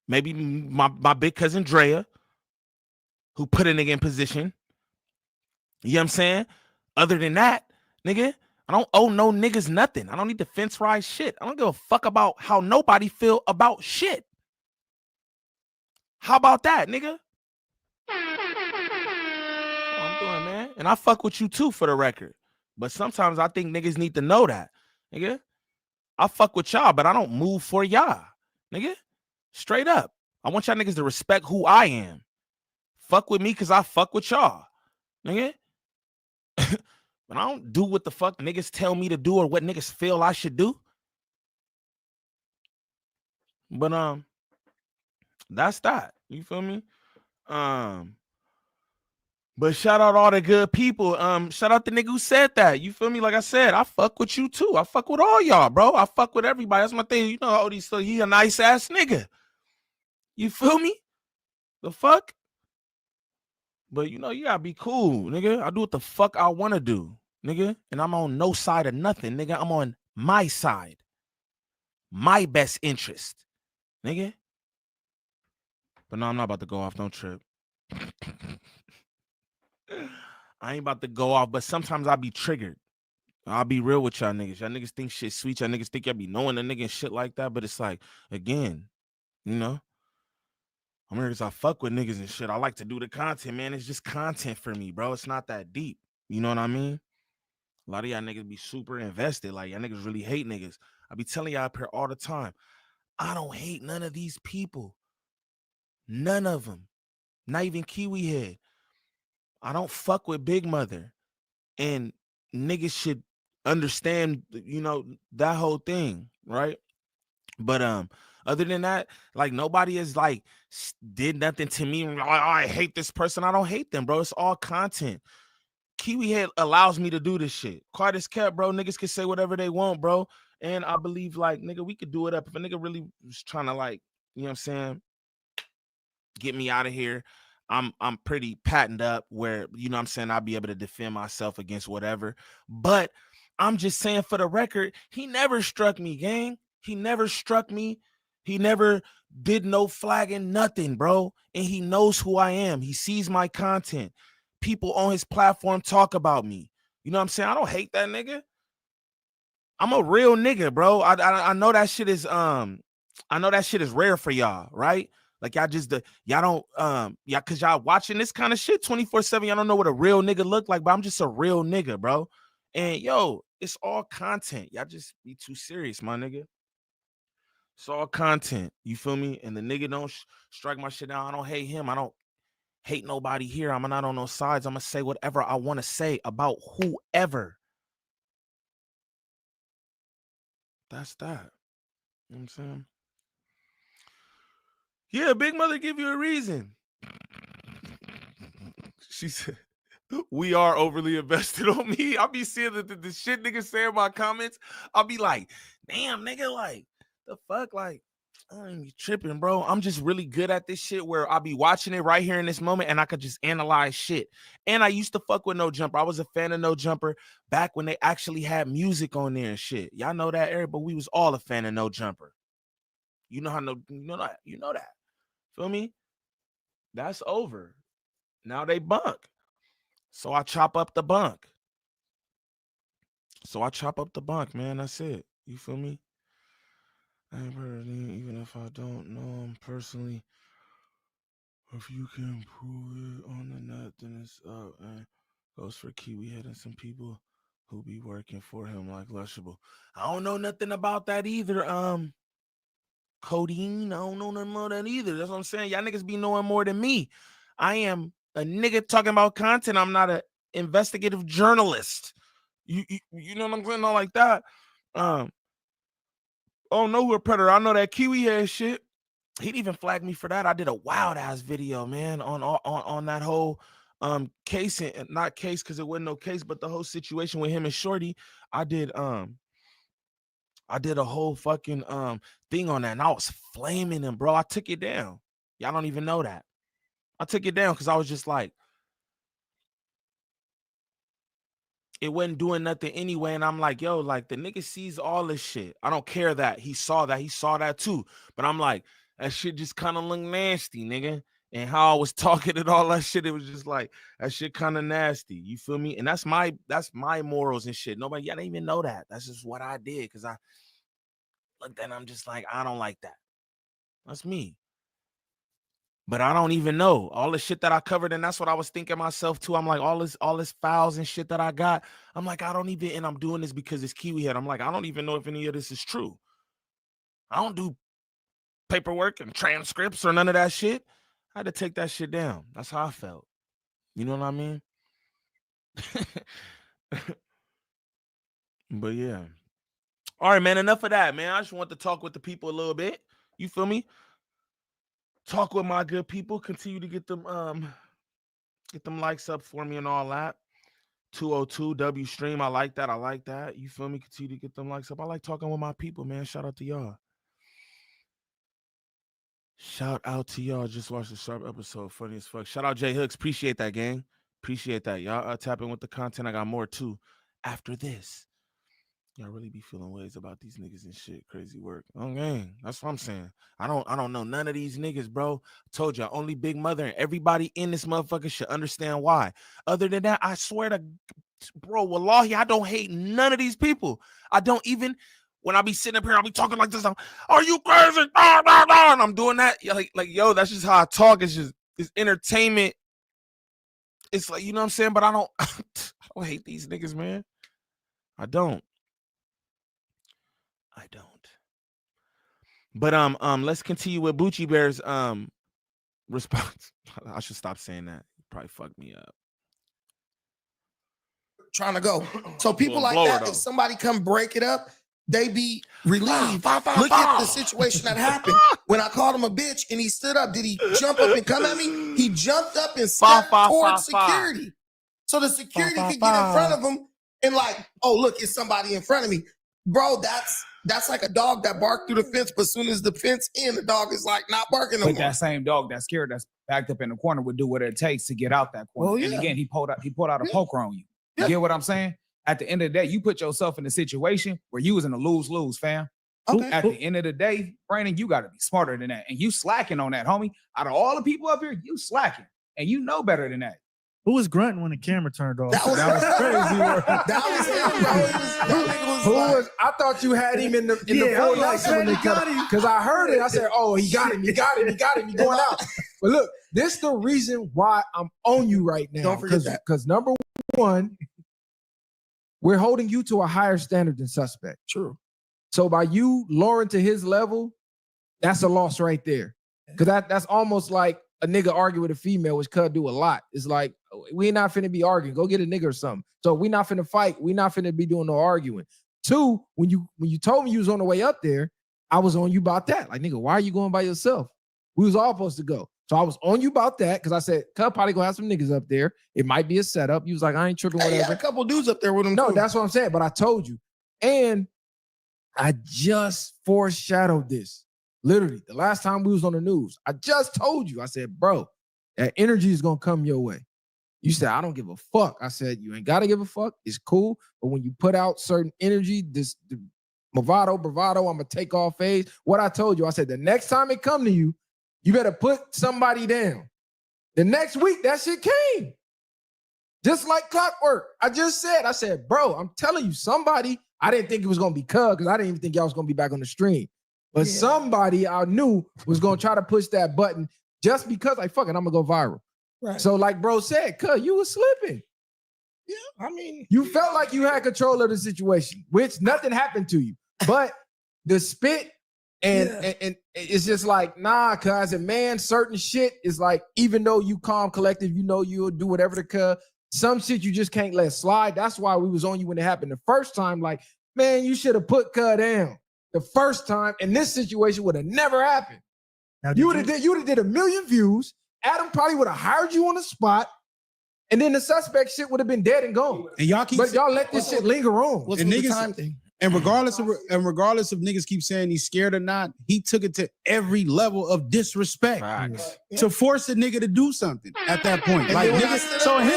Maybe my big cousin Drea, who put a nigga in position. You know what I'm saying? Other than that, nigga, I don't owe no niggas nothing. I don't need to fence ride shit. I don't give a fuck about how nobody feel about shit. How about that, nigga? I'm doing, man. And I fuck with you too, for the record. But sometimes I think niggas need to know that, nigga. I fuck with y'all, but I don't move for y'all, nigga. Straight up. I want y'all niggas to respect who I am. Fuck with me because I fuck with y'all, nigga. But I don't do what the fuck niggas tell me to do or what niggas feel I should do. But that's that. You feel me? But shout out all the good people. Shout out the nigga who said that. You feel me? Like I said, I fuck with you too. I fuck with all y'all, bro. I fuck with everybody. That's my thing. You know, Odie, so he a nice ass nigga. You feel me? The fuck? But you know, you gotta be cool, nigga. I do what the fuck I wanna do, nigga. And I'm on no side of nothing, nigga. I'm on my side. My best interest, nigga. But no, I'm not about to go off. Don't trip. I ain't about to go off, but sometimes I'll be triggered. I'll be real with y'all niggas. Y'all niggas think shit sweet. Y'all niggas think y'all be knowing a nigga and shit like that. But it's like, again, you know, I'm here because I fuck with niggas and shit. I like to do the content, man. It's just content for me, bro. It's not that deep. You know what I mean? A lot of y'all niggas be super invested. Like, y'all niggas really hate niggas. I be telling y'all up here all the time, I don't hate none of these people. None of them. Not even Kiwi Head. I don't fuck with Big Mother. And niggas should understand, you know, that whole thing, right? But Other than that, like nobody is like did nothing to me. Like, oh, I hate this person. I don't hate them, bro. It's all content. Kiwi Head allows me to do this shit. Quiet as kept, bro. Niggas can say whatever they want, bro. And I believe, like, nigga, we could do it up. If a nigga really was trying to, like, you know what I'm saying, get me out of here, I'm pretty patented up where, you know what I'm saying, I'll be able to defend myself against whatever. But I'm just saying, for the record, he never struck me, gang. He never struck me. He never did no flagging, nothing, bro. And he knows who I am. He sees my content. People on his platform talk about me. You know what I'm saying? I don't hate that nigga. I'm a real nigga, bro. I know that shit is I know that shit is rare for y'all, right? Like y'all just y'all don't yeah, cause y'all watching this kind of shit 24/7. Y'all don't know what a real nigga look like, but I'm just a real nigga, bro. And yo, it's all content. Y'all just be too serious, my nigga. It's all content. You feel me? And the nigga don't strike my shit down. I don't hate him. I don't hate nobody here. I'm not on no sides. I'm gonna say whatever I want to say about whoever. That's that. You know what I'm saying? Yeah, Big Mother give you a reason. She said, we are overly invested on me. I'll be seeing the shit niggas say in my comments. I'll be like, damn, nigga, like, the fuck? Like, I ain't tripping, bro. I'm just really good at this shit where I'll be watching it right here in this moment and I could just analyze shit. And I used to fuck with No Jumper. I was a fan of No Jumper back when they actually had music on there and shit. Y'all know that, Eric, but we was all a fan of No Jumper. You know how you know that. Feel me? That's over. Now they bunk. So I chop up the bunk. Man. That's it. You feel me? Even if I don't know him personally, if you can prove it on the net, then it's up. And goes for Kiwi Head and some people who be working for him like Lushable. I don't know nothing about that either. Codeine, I don't know nothing about that either. That's what I'm saying. Y'all niggas be knowing more than me. I am a nigga talking about content. I'm not an investigative journalist. You know what I'm saying? Not like that. Oh no, who a predator. I know that Kiwi Head shit. He'd even flag me for that. I did a wild ass video, man, on that whole case, and not case because it wasn't no case, but the whole situation with him and Shorty. I did a whole fucking thing on that, and I was flaming him, bro. I took it down. Y'all don't even know that. I took it down because I was just like, it wasn't doing nothing anyway. And I'm like, yo, like the nigga sees all this shit. I don't care that he saw that too. But I'm like, that shit just kind of look nasty, nigga. And how I was talking and all that shit, it was just like that shit kind of nasty. You feel me? And that's my morals and shit. Nobody, y'all didn't even know that. That's just what I did because I looked and I'm just like, I don't like that. That's me. But I don't even know all the shit that I covered, and that's what I was thinking myself too. I'm like, all this files and shit that I got. I'm like, I don't even, and I'm doing this because it's Kiwi Head. I'm like, I don't even know if any of this is true. I don't do paperwork and transcripts or none of that shit. I had to take that shit down. That's how I felt. You know what I mean? But yeah. All right, man. Enough of that, man. I just want to talk with the people a little bit. You feel me? Talk with my good people. Continue to get them likes up for me and all that. 202 W stream. I like that. You feel me? Continue to get them likes up. I like talking with my people, man. Shout out to y'all. Just watched the Sharp episode. Funny as fuck. Shout out Jay Hooks. Appreciate that, gang. Appreciate that. Y'all tap in with the content. I got more too after this. Y'all really be feeling ways about these niggas and shit. Crazy work. Okay, that's what I'm saying. I don't know none of these niggas, bro. I told you, only Big Mother and everybody in this motherfucker should understand why. Other than that, I swear to bro, wallahi, I don't hate none of these people. I don't even, when I be sitting up here, I'll be talking like this. Are you crazy? And I'm doing that. Like, yo, that's just how I talk. It's entertainment. It's like, you know what I'm saying? But I don't hate these niggas, man. I don't. But let's continue with Bucci Bear's response. I should stop saying that. Probably fucked me up. Trying to go. So people like that, if somebody come break it up, they be relieved. Look at the situation that happened. When I called him a bitch and he stood up, did he jump up and come at me? He jumped up and stepped towards security. So the security could get in front of him and like, oh, look, it's somebody in front of me. Bro, that's like a dog that barked through the fence, but as soon as the fence in, the dog is like not barking no But more. that same dog that's scared, that's backed up in the corner, would do what it takes to get out that corner. Oh, And yeah. again, he pulled out a poker on you. You get what I'm saying? At the end of the day, you put yourself in a situation where you was in a lose-lose, fam. At the end of the day, Brandon, you got to be smarter than that. And you slacking on that, homie. Out of all the people up here, you slacking. And you know better than that. Who was grunting when the camera turned off? That was crazy. That was him, bro. Who was? I thought you had him in the full lights when they cut him because I heard it. I said, "Oh, he got him! He got him! He got him! He going out." But look, this is the reason why I'm on you right now. Don't forget that. Because number one, we're holding you to a higher standard than suspect. True. So by you lowering to his level, that's a loss right there. Because that's almost like a nigga argue with a female, which could do a lot. It's like, we not finna be arguing. Go get a nigga or something. So we not finna fight. We not finna be doing no arguing. Two, when you told me you was on the way up there, I was on you about that. Like, nigga, why are you going by yourself? We was all supposed to go. So I was on you about that because I said, Cub probably gonna have some niggas up there. It might be a setup. You was like, I ain't tripping, whatever. He had a couple dudes up there with him. No, too. that's what I'm saying. But I told you. And I just foreshadowed this. Literally, the last time we was on the news, I just told you. I said, bro, that energy is gonna come your way. You said, I don't give a fuck. I said, you ain't gotta give a fuck. It's cool. But when you put out certain energy, this bravado, I'm gonna take off phase. What I told you, I said, the next time it come to you, you better put somebody down. The next week, that shit came. Just like clockwork. I said, bro, I'm telling you, somebody, I didn't think it was gonna be Cub because I didn't even think y'all was gonna be back on the stream. But somebody I knew was gonna try to push that button just because, like, fuck it, I'm gonna go viral. Right. So, like bro said, Cub, you was slipping. Yeah, I mean, you felt like you had control of the situation, which nothing happened to you. But the spit and it's just like, nah, cuz and man, certain shit is like, even though you calm, collective, you know you'll do whatever the cuz, some shit you just can't let slide. That's why we was on you when it happened the first time. Like, man, you should have put cuz down the first time, and this situation would have never happened. Now, you would have did 1 million views. Adam probably would have hired you on the spot, and then the suspect shit would have been dead and gone. And y'all keep, but y'all let this shit linger on. What's and with the niggas, time thing? And regardless of niggas keep saying he's scared or not, he took it to every level of disrespect to force a nigga to do something at that point. Like, niggas, so in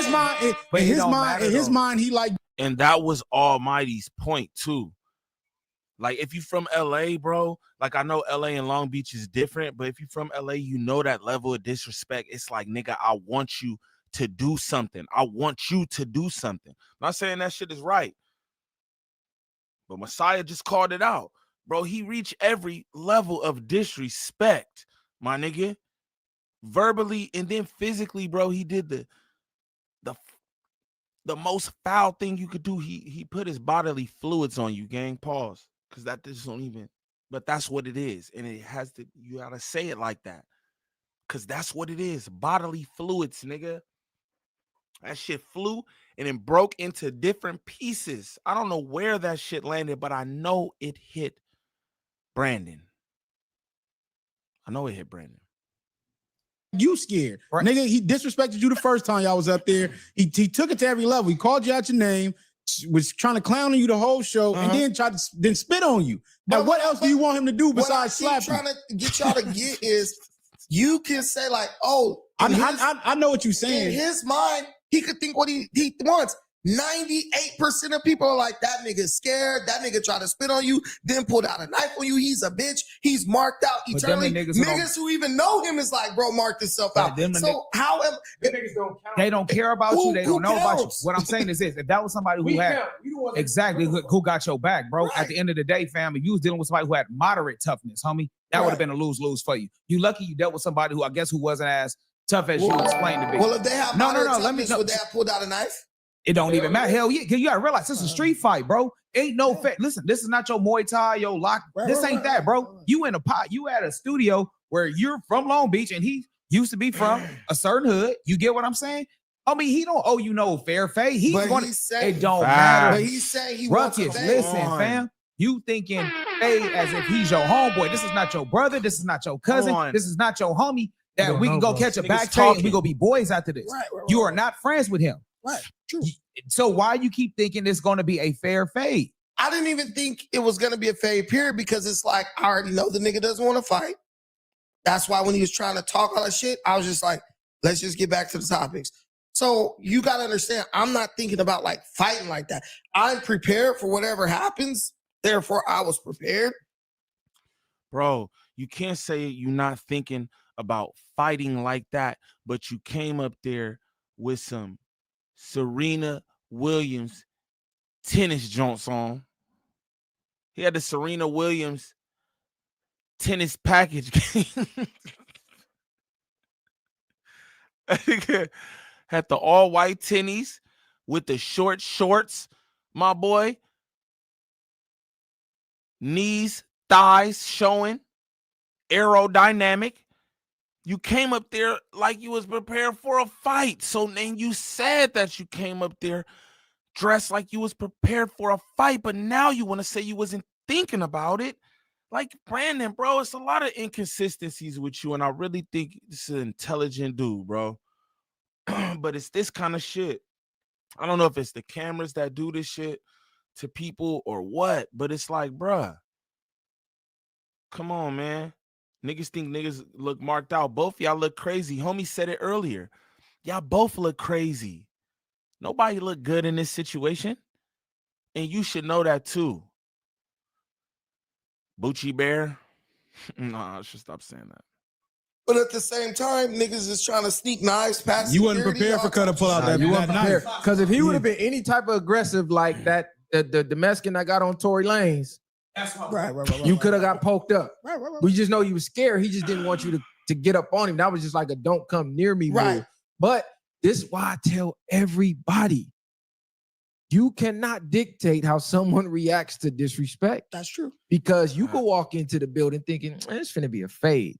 his mind, he like. And that was Almighty's point too. Like, if you from LA, bro, like, I know LA and Long Beach is different, but if you from LA, you know that level of disrespect. It's like, nigga, I want you to do something. I want you to do something. I'm not saying that shit is right, but Messiah just called it out. Bro, he reached every level of disrespect, my nigga. Verbally and then physically, bro, he did the most foul thing you could do. He put his bodily fluids on you, gang. Pause. Because that just don't even, but that's what it is. And it has to, you gotta say it like that. Because that's what it is. Bodily fluids, nigga. That shit flew and it broke into different pieces. I don't know where that shit landed, but I know it hit Brandon. I know it hit Brandon. You scared. Right. Nigga, he disrespected you the first time y'all was up there. He took it to every level. He called you out your name, was trying to clown on you the whole show, and then tried to spit on you. Now, what else do you want him to do besides slap you? What I'm trying to get y'all to get is, you can say like, oh, I know what you're saying. In his mind, he could think what he wants. 98% of people are like, that nigga scared. That nigga tried to spit on you, then pulled out a knife on you. He's a bitch. He's marked out eternally. Niggas who even know him is like, bro, mark himself out. So They don't care about you. They don't know about you. What I'm saying is this: if that was somebody who had exactly who got your back, bro. At the end of the day, fam, if you was dealing with somebody who had moderate toughness, homie, that would have been a lose-lose for you. You lucky you dealt with somebody who I guess who wasn't as tough as you explained to be. Well, if they have moderate toughness, would they have pulled out a knife? It don't even matter. Hell yeah. You gotta realize this is a street fight, bro. Ain't no listen, this is not your Muay Thai, your lock. This ain't that, bro. You in a pot, you at a studio where you're from Long Beach and he used to be from a certain hood. You get what I'm saying? I mean, he don't owe you no fair fade. It don't matter. But he's saying he Ruckus, wants a listen, fam. You thinking Fade as if he's your homeboy. This is not your brother. This is not your cousin. on. This is not your homie. That don't we know, can go bro. catch a Niggas back fade and we talking. go be boys after this. You are not friends with him. Right. True. So why you keep thinking it's going to be a fair fade? I didn't even think it was going to be a fade period because it's like, I already know the nigga doesn't want to fight. That's why when he was trying to talk all that shit, I was just like, let's just get back to the topics. So you got to understand, I'm not thinking about like fighting like that. I'm prepared for whatever happens. Therefore, I was prepared. Bro, you can't say you're not thinking about fighting like that, but you came up there with some Serena Williams tennis joints on. He had the Serena Williams tennis package game. Had the all-white tennies with the short shorts, my boy. Knees, thighs showing, aerodynamic. You came up there like you was prepared for a fight. So then you said that you came up there dressed like you was prepared for a fight, but now you want to say you wasn't thinking about it. Like, Brandon, bro, it's a lot of inconsistencies with you, and I really think this is an intelligent dude, bro. But it's this kind of shit. I don't know if it's the cameras that do this shit to people or what, but it's like, bruh, come on, man. Niggas think niggas look marked out. Both y'all look crazy. Homie said it earlier. Y'all both look crazy. Nobody look good in this situation. And you should know that too. Bucci Bear. Nah, I should stop saying that. But at the same time, niggas is trying to sneak knives past You wasn't security, prepared for all Cut to types pull of out shit. that, You that weren't prepared. knife. Because if he would have been any type of aggressive like that, the Mexican that got on Tory Lanez, you could have got poked up. Right. We just know he was scared. He just didn't want you to get up on him. That was just like a don't come near me move. But this is why I tell everybody, you cannot dictate how someone reacts to disrespect. That's true. Because you could walk into the building thinking, it's finna be a fade.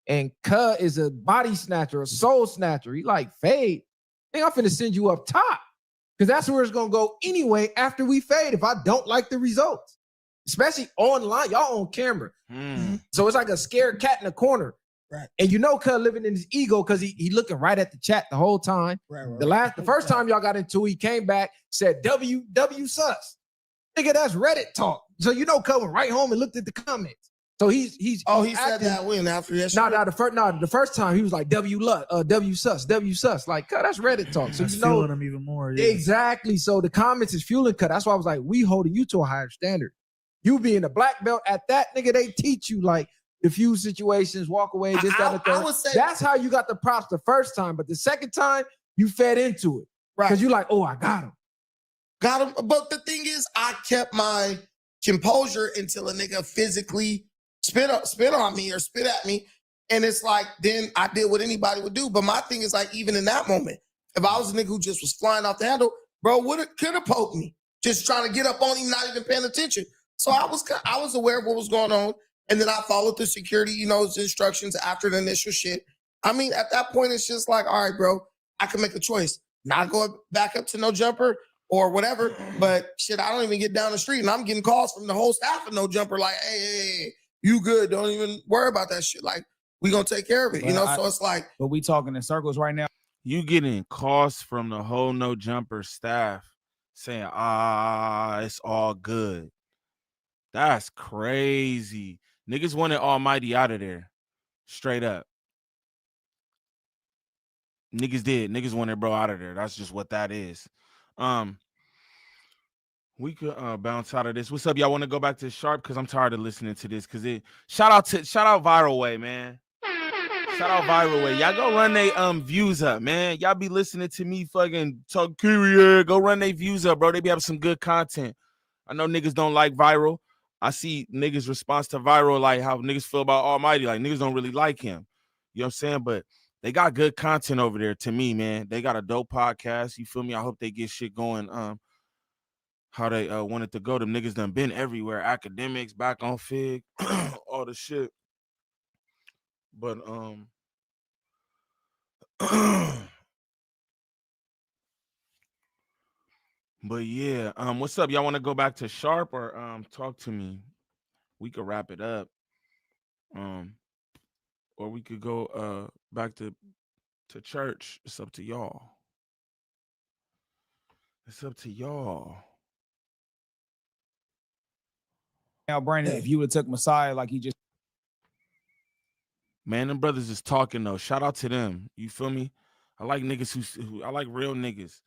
And Cuz is a body snatcher, a soul snatcher. He like, fade? I think I'm finna send you up top. Because that's where it's gonna go anyway after we fade if I don't like the results. Especially online, y'all on camera. So it's like a scared cat in the corner. Right. And you know Cuz living in his ego because he looking right at the chat the whole time. The first time y'all got into it, he came back, said W sus. Nigga, that's Reddit talk. So you know Cuz went right home and looked at the comments. So he said that when after yesterday? The first time he was like W sus. Like, Cuz, that's Reddit talk. So That's you know fueling him even more. Yeah. exactly. So the comments is fueling Cuz. That's why I was like, we holding you to a higher standard. You being a black belt at that, nigga, they teach you like diffuse situations, walk away, this, that, and the third. I would say that's how you got the props the first time, but the second time you fed into it. Right. Because you like, oh, I got him. Got him. But the thing is, I kept my composure until a nigga physically spit on me or spit at me. And it's like, then I did what anybody would do. But my thing is like, even in that moment, if I was a nigga who just was flying off the handle, bro, could have poked me. Just trying to get up on him, not even paying attention. So I was aware of what was going on. And then I followed the security, instructions after the initial shit. I mean, at that point, it's just like, all right, bro, I can make a choice. Not go back up to no jumper or whatever. But shit, I don't even get down the street. And I'm getting calls from the whole staff of no jumper like, hey, you good. Don't even worry about that shit. Like, we going to take care of it, So it's like. But we talking in circles right now. You getting calls from the whole no jumper staff saying, it's all good. That's crazy. Niggas wanted Almighty out of there. Straight up. Niggas did. Niggas wanted bro out of there. That's just what that is. We could bounce out of this. What's up? Y'all want to go back to Sharp? Because I'm tired of listening to this. Because shout out Viral Way, man. Shout out Viral Way. Y'all go run they views up, man. Y'all be listening to me fucking talk Kyrie. Go run they views up, bro. They be having some good content. I know niggas don't like Viral. I see niggas' response to Viral, like how niggas feel about Almighty. Like, niggas don't really like him. You know what I'm saying? But they got good content over there to me, man. They got a dope podcast. You feel me? I hope they get shit going how they want it to go. Them niggas done been everywhere. Academics, back on Fig, all the shit. But, But yeah, what's up? Y'all want to go back to Sharp or talk to me? We could wrap it up. Um, or we could go back to church. It's up to y'all. It's up to y'all. Now, Brandon, if you would have took Messiah like he just Man, them brothers is talking though. Shout out to them. You feel me? I like niggas who I like real niggas.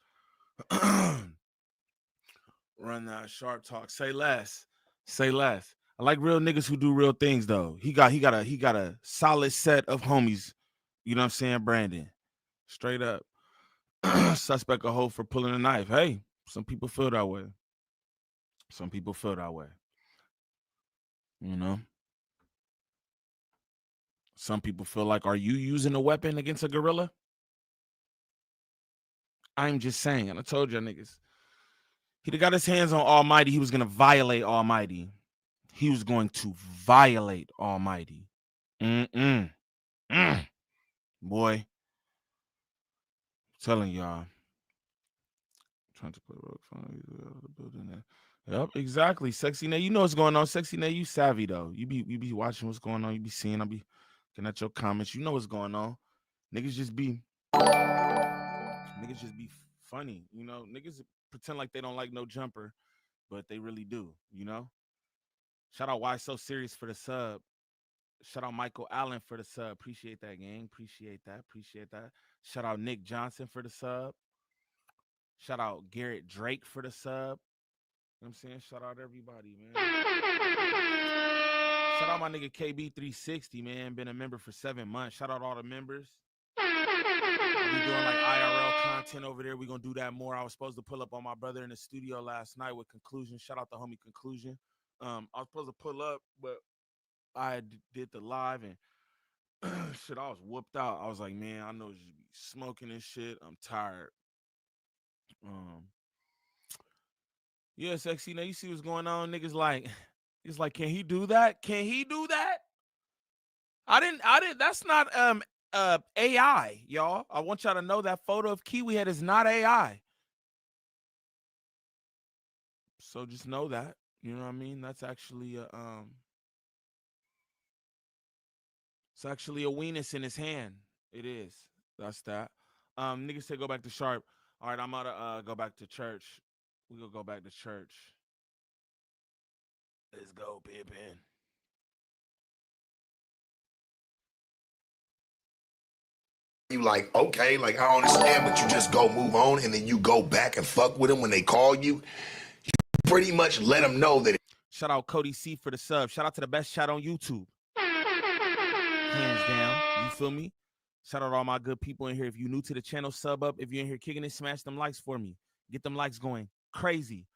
Run that sharp talk. Say less. Say less. I like real niggas who do real things though. He got a solid set of homies. You know what I'm saying, Brandon? Straight up. Suspect a hoe for pulling a knife. Hey, some people feel that way. Some people feel that way. You know? Some people feel like, are you using a weapon against a gorilla? I'm just saying, and I told y'all niggas. He'd have got his hands on Almighty. He was going to violate Almighty. He was going to violate Almighty. Boy. I'm telling y'all. Trying to play rogue the building there. Yep, exactly. Sexy Nay, you know what's going on. Sexy Nay, you savvy though. You be watching what's going on. You be seeing. I be looking at your comments. You know what's going on. Niggas just be funny. You know, niggas pretend like they don't like no jumper, but they really do. You know. Shout out Why So Serious for the sub. Shout out Michael Allen for the sub. Appreciate that, gang. Appreciate that. Appreciate that. Shout out Nick Johnson for the sub. Shout out Garrett Drake for the sub. You know what I'm saying? Shout out everybody, man. Shout out my nigga KB360, man. Been a member for 7 months. Shout out all the members. We doing like IRL content over there. We're going to do that more. I was supposed to pull up on my brother in the studio last night with Conclusion. Shout out the homie Conclusion. I was supposed to pull up, but I did the live and shit, I was whooped out. I was like, man, I know you be smoking and shit. I'm tired. Yeah, Sexy. Now you see what's going on. Niggas like, it's like, can he do that? Can he do that? I didn't. That's not AI, y'all. I want y'all to know that photo of Kiwi Head is not AI. So just know that. You know what I mean? That's actually it's actually a weenus in his hand. It is. That's that. Niggas say go back to Sharp. All right, I'm gonna go back to church. We gonna go back to church. Let's go, Pippin. You like, okay, like I don't understand, but you just go move on and then you go back and fuck with them when they call you. You pretty much let them know that. Shout out Cody C for the sub. Shout out to the best chat on YouTube. Hands down. You feel me? Shout out all my good people in here. If you're new to the channel, sub up. If you're in here kicking it, smash them likes for me. Get them likes going crazy.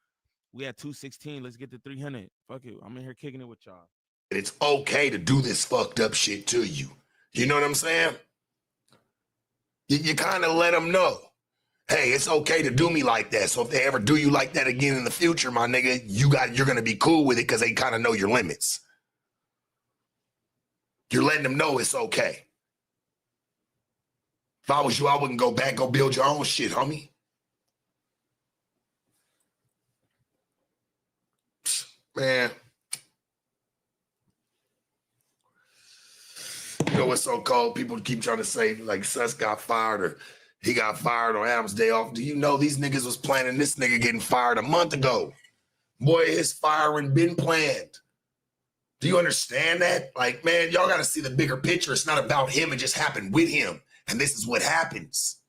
We at 216. Let's get to 300. Fuck it. I'm in here kicking it with y'all. It's okay to do this fucked up shit to you. You know what I'm saying? You kind of let them know, hey, it's okay to do me like that. So if they ever do you like that again in the future, my nigga, you're gonna be cool with it because they kind of know your limits. You're letting them know it's okay. If I was you, I wouldn't go back, go build your own shit, homie. Man. You know what's so cold? People keep trying to say like Sus got fired or he got fired on Adam's day off. Do you know these niggas was planning this nigga getting fired a month ago? Boy, his firing been planned. Do you understand that? Like, man, y'all got to see the bigger picture. It's not about him. It just happened with him. And this is what happens.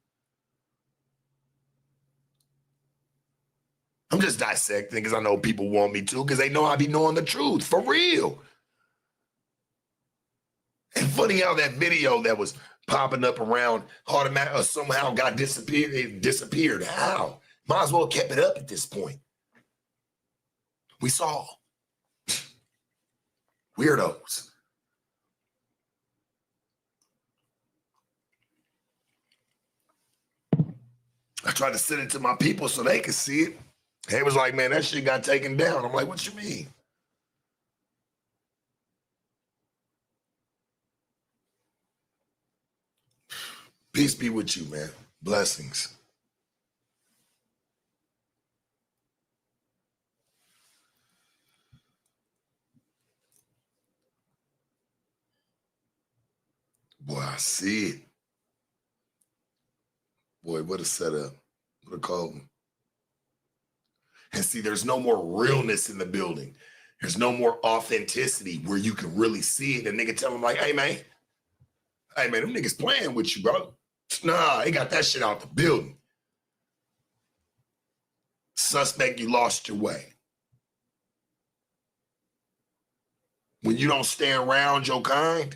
I'm just dissecting because I know people want me to because they know I be knowing the truth. For real. And funny how that video that was popping up around automatic somehow got disappeared. It disappeared. How? Might as well have kept it up at this point. We saw weirdos. I tried to send it to my people so they could see it. They was like, man, that shit got taken down. I'm like, what you mean? Peace be with you, man. Blessings. I see it. Boy, what a setup. What a call. And see, there's no more realness in the building. There's no more authenticity where you can really see it. And nigga tell them like, hey man, them niggas playing with you, bro. Nah, they got that shit out the building. Suspect, you lost your way. When you don't stay around your kind,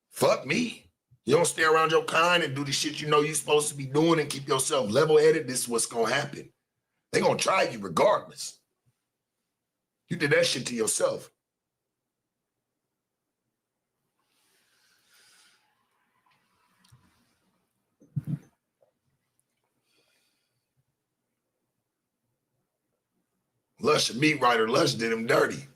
fuck me. You don't stay around your kind and do the shit you know you're supposed to be doing and keep yourself level-headed, this is what's gonna happen. They're gonna try you regardless. You did that shit to yourself. Lush, a meat writer, Lush did him dirty.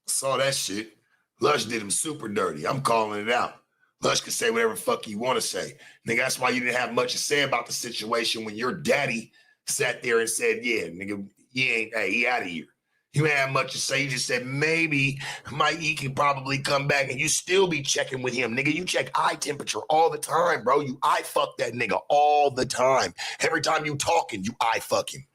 Saw that shit. Lush did him super dirty. I'm calling it out. Lush can say whatever the fuck you want to say. Nigga, that's why you didn't have much to say about the situation when your daddy sat there and said, yeah, nigga, he out of here. You ain't have much to say. You just said, maybe Mikey can probably come back and you still be checking with him. Nigga, you check eye temperature all the time, bro. You eye fuck that nigga all the time. Every time you talking, you eye fuck him.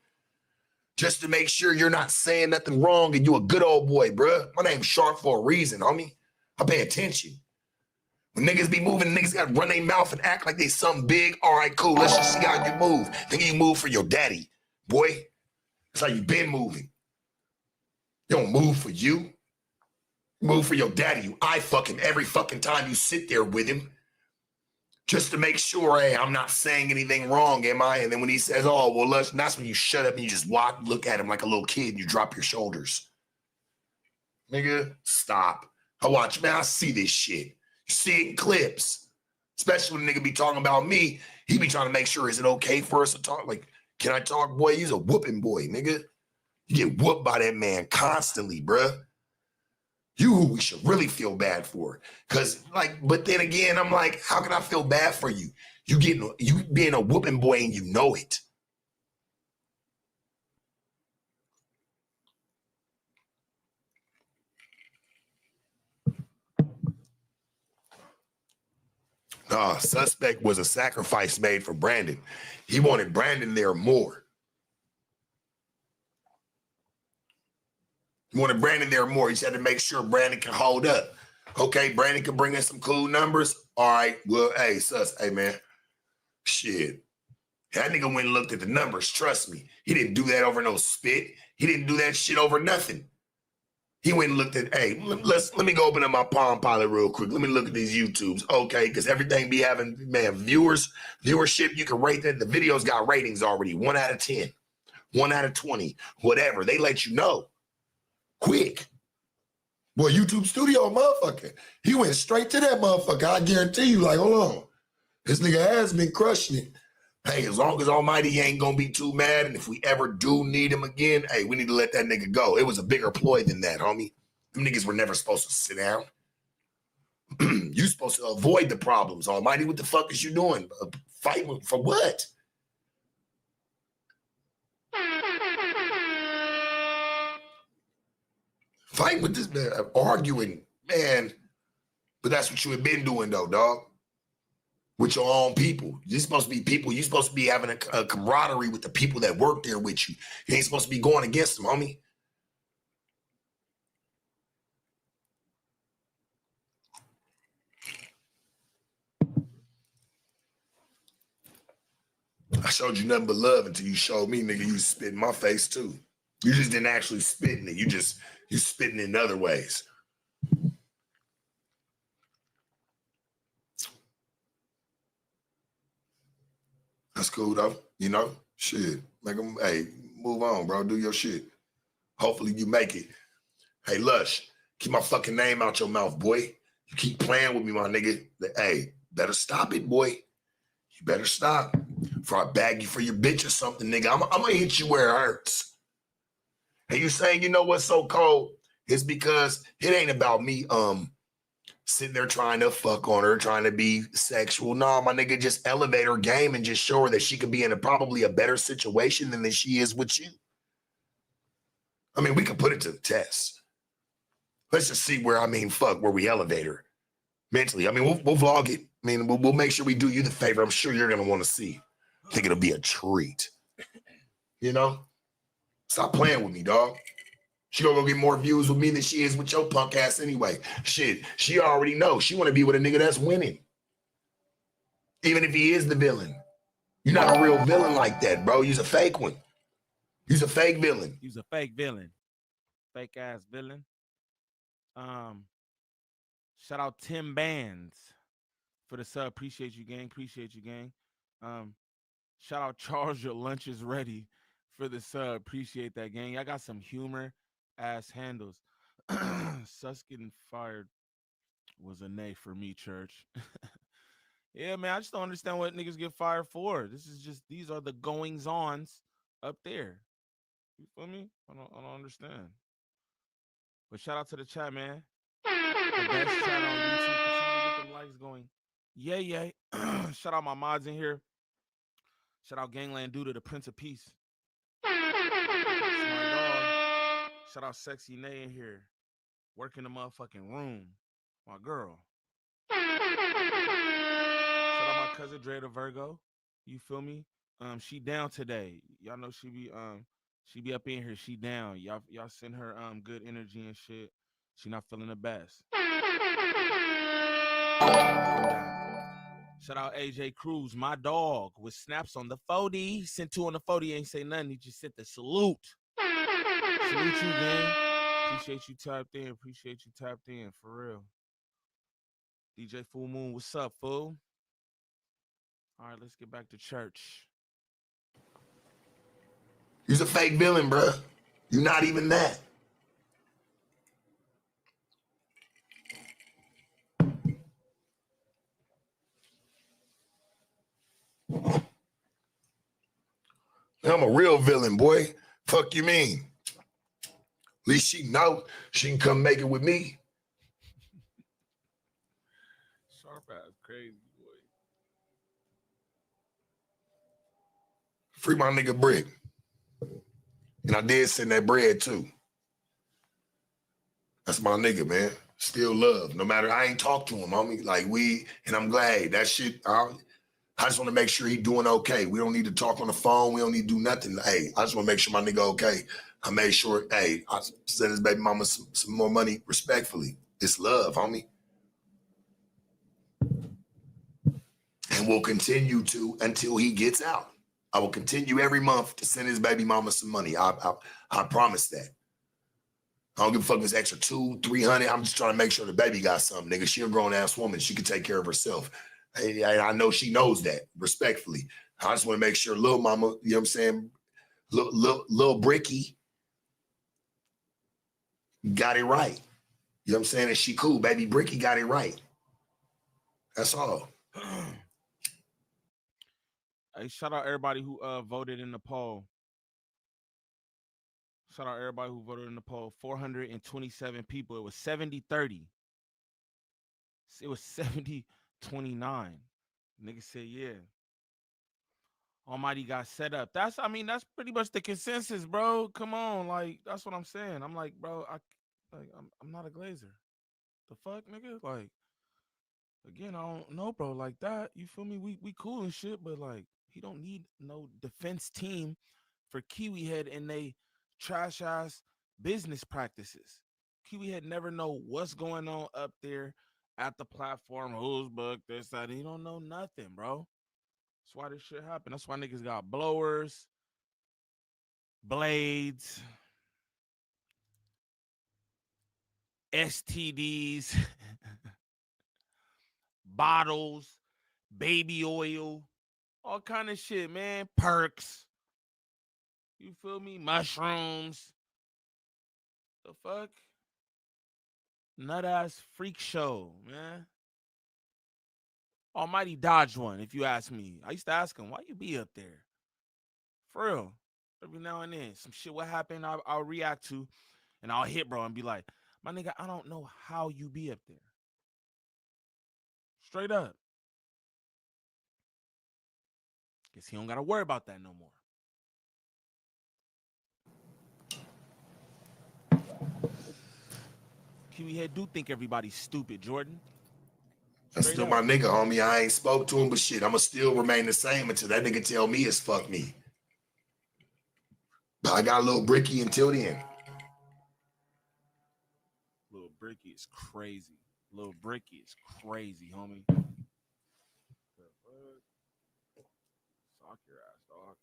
Just to make sure you're not saying nothing wrong and you a good old boy, bruh. My name's Sharp for a reason, homie. I pay attention. When niggas be moving, niggas gotta run their mouth and act like they something big. All right, cool. Let's just see how you move. Nigga, you move for your daddy, boy. That's how you been moving. You don't move for you. You move for your daddy. You eye fuck him every fucking time you sit there with him. Just to make sure, hey, I'm not saying anything wrong, am I? And then when he says, oh, well, that's when you shut up and you just look at him like a little kid and you drop your shoulders. Nigga, stop. I watch, man, I see this shit. You see it in clips. Especially when a nigga be talking about me, he be trying to make sure, is it okay for us to talk? Like, can I talk, boy? He's a whooping boy, nigga. You get whooped by that man constantly, bruh. You who we should really feel bad for. Cause but then again, I'm like, how can I feel bad for you? You being a whooping boy and you know it. Nah, suspect was a sacrifice made for Brandon. He wanted Brandon there more. He wanted Brandon there more. He said to make sure Brandon can hold up. Okay, Brandon can bring in some cool numbers. All right, well, hey, hey, man. Shit. That nigga went and looked at the numbers. Trust me. He didn't do that over no spit. He didn't do that shit over nothing. He went and looked at, hey, let me go open up my Palm Pilot real quick. Let me look at these YouTubes. Okay, because everything be having, man, viewership, you can rate that. The videos got ratings already. 1 out of 10, 1 out of 20, whatever. They let you know. Quick. Boy, YouTube Studio, motherfucker. He went straight to that motherfucker. I guarantee you, like, hold on. This nigga has been crushing it. Hey, as long as Almighty ain't gonna be too mad, and if we ever do need him again, hey, we need to let that nigga go. It was a bigger ploy than that, homie. Them niggas were never supposed to sit down. You supposed to avoid the problems. Almighty, what the fuck is you doing? Fighting for what? Fighting with this man, arguing, man. But that's what you have been doing, though, dog. With your own people. You're supposed to be people. You're supposed to be having a camaraderie with the people that work there with you. You ain't supposed to be going against them, homie. I showed you nothing but love until you showed me, nigga, you spit in my face, too. You just didn't actually spit in it. You spitting in other ways. That's cool, though. You know? Shit. Make them, hey, move on, bro. Do your shit. Hopefully you make it. Hey, Lush, keep my fucking name out your mouth, boy. You keep playing with me, my nigga. Hey, better stop it, boy. You better stop. Before I bag you for your bitch or something, nigga. I'm gonna hit you where it hurts. And you saying, you know what's so cold? It's because it ain't about me, sitting there trying to fuck on her, trying to be sexual. No, my nigga, just elevate her game and just show her that she could be in probably a better situation than she is with you. I mean, we could put it to the test. Let's just see where we elevate her mentally. I mean, we'll vlog it. I mean, we'll make sure we do you the favor. I'm sure you're gonna want to see. I think it'll be a treat. You know? Stop playing with me, dog. She gonna go get more views with me than she is with your punk ass anyway. Shit, she already knows. She wanna be with a nigga that's winning. Even if he is the villain. You're not a real villain like that, bro. You's a fake one. You's a fake villain. You's a fake villain. Fake ass villain. Shout out Tim Bands for the sub. Appreciate you, gang. Appreciate you, gang. Shout out Charles, your lunch is ready for the sub. Appreciate that, gang. I got some humor ass handles. Sus getting fired was a nay for me, church. Yeah, man, I just don't understand what niggas get fired for. These are the goings-ons up there. You feel me? I don't understand. But shout out to the chat, man. The best chat on YouTube. Continue to get them likes going. Yay, yay. Shout out my mods in here. Shout out Gangland Dude, the Prince of Peace. That's my dog. Shout out Sexy Nay in here. Working the motherfucking room. My girl. Shout out my cousin Dre the Virgo. You feel me? She down today. Y'all know she be up in here. She down. Y'all send her good energy and shit. She not feeling the best. Shout out AJ Cruz, my dog, with snaps on the 40. He sent 2 on the 40, ain't say nothing. He just sent the salute. Salute you, gang. Appreciate you tapped in. Appreciate you tapped in, for real. DJ Full Moon, what's up, fool? All right, let's get back to church. You's a fake villain, bro. You're not even that. I'm a real villain, boy. Fuck you mean? At least she know she can come make it with me. Sharp ass, crazy boy. Free my nigga Brick. And I did send that bread too. That's my nigga, man. Still love. No matter, I ain't talked to him, homie. Like and I'm glad that shit, I just want to make sure he doing okay. We don't need to talk on the phone. We don't need to do nothing. Hey, I just want to make sure my nigga okay. I made sure, hey, I sent his baby mama some more money respectfully. It's love, homie. And we'll continue to until he gets out. I will continue every month to send his baby mama some money. I promise that. I don't give a fuck if it's extra $200, $300. I'm just trying to make sure the baby got something, nigga. She a grown-ass woman. She can take care of herself. I know she knows that, respectfully. I just want to make sure little mama, you know what I'm saying, little Bricky got it right. You know what I'm saying? And she cool. Baby Bricky got it right. That's all. Hey, shout out everybody who voted in the poll. Shout out everybody who voted in the poll. 427 people. It was 70-30. It was 70-29. Nigga said, yeah. Almighty got set up. That's pretty much the consensus, bro. Come on, like, that's what I'm saying. I'm like, bro, I'm not a glazer. The fuck, nigga? Like, again, I don't know, bro. Like that, you feel me? We cool and shit, but like, he don't need no defense team for Kiwi Head and they trash ass business practices. Kiwi Head never know what's going on up there at the platform. Who's booked this, that. He don't know nothing, bro. That's why this shit happened. That's why niggas got blowers, blades, STDs, bottles, baby oil, all kind of shit, man. Perks. You feel me? Mushrooms. The fuck? Nut ass freak show, man. Almighty dodged one, if you ask me. I used to ask him, why you be up there? For real. Every now and then, some shit what happened, I'll react to, and I'll hit bro and be like, my nigga, I don't know how you be up there. Straight up. Guess he don't gotta worry about that no more. Kiwi Head do think everybody's stupid, Jordan. That's still my nigga, homie. I ain't spoke to him, but shit, I'ma still remain the same until that nigga tell me it's fuck me. But I got a little bricky until then. Little Bricky is crazy. Little Bricky is crazy, homie. Sock your ass, dog.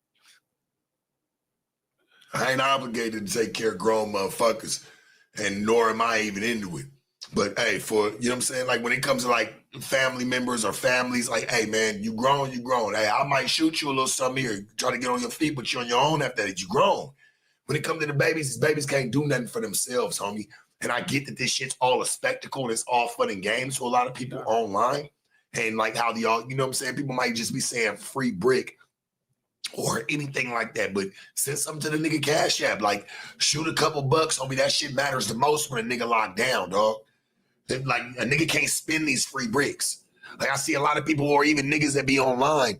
I ain't obligated to take care of grown motherfuckers, and nor am I even into it. But hey, for, you know what I'm saying? Like when it comes to like family members or families, like, hey man, you grown. Hey, I might shoot you a little something here, try to get on your feet, but you're on your own after that. You grown. When it comes to the babies, these babies can't do nothing for themselves, homie. And I get that this shit's all a spectacle and it's all fun and games to a lot of people online. And like how y'all, you know what I'm saying? People might just be saying free brick or anything like that. But send something to the nigga Cash App. Like, shoot a couple bucks, homie. That shit matters the most when a nigga locked down, dog. Like, a nigga can't spend these free bricks. Like, I see a lot of people or even niggas that be online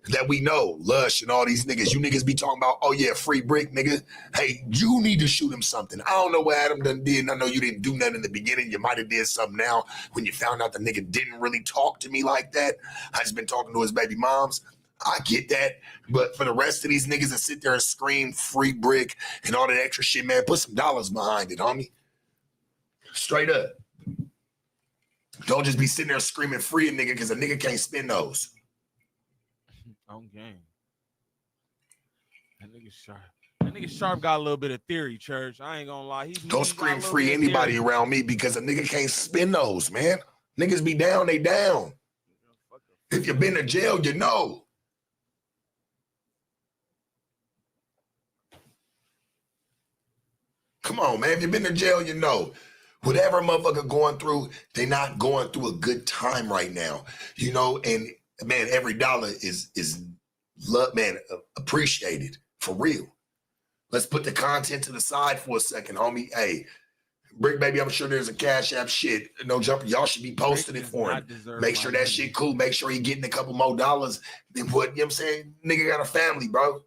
that we know, Lush and all these niggas. You niggas be talking about, oh yeah, free brick, nigga. Hey, you need to shoot him something. I don't know what Adam done did. And I know you didn't do nothing in the beginning. You might have did something now when you found out the nigga didn't really talk to me like that. I just been talking to his baby moms. I get that. But for the rest of these niggas that sit there and scream free brick and all that extra shit, man, put some dollars behind it, homie. Straight up. Don't just be sitting there screaming free a nigga because a nigga can't spend those. On game. That nigga Sharp got a little bit of theory, church. I ain't gonna lie. Don't scream free anybody around me because a nigga can't spend those, man. Niggas be down, they down. If you've been to jail, you know. Come on, man. If you've been to jail, you know. Whatever motherfucker going through, they not going through a good time right now. You know, and man, every dollar is love, man, appreciated for real. Let's put the content to the side for a second, homie. Hey, Brick Baby, I'm sure there's a Cash App shit. No jumper. Y'all should be posting it for him. Make sure that shit cool. Make sure he getting a couple more dollars than what, you know what I'm saying? Nigga got a family, bro.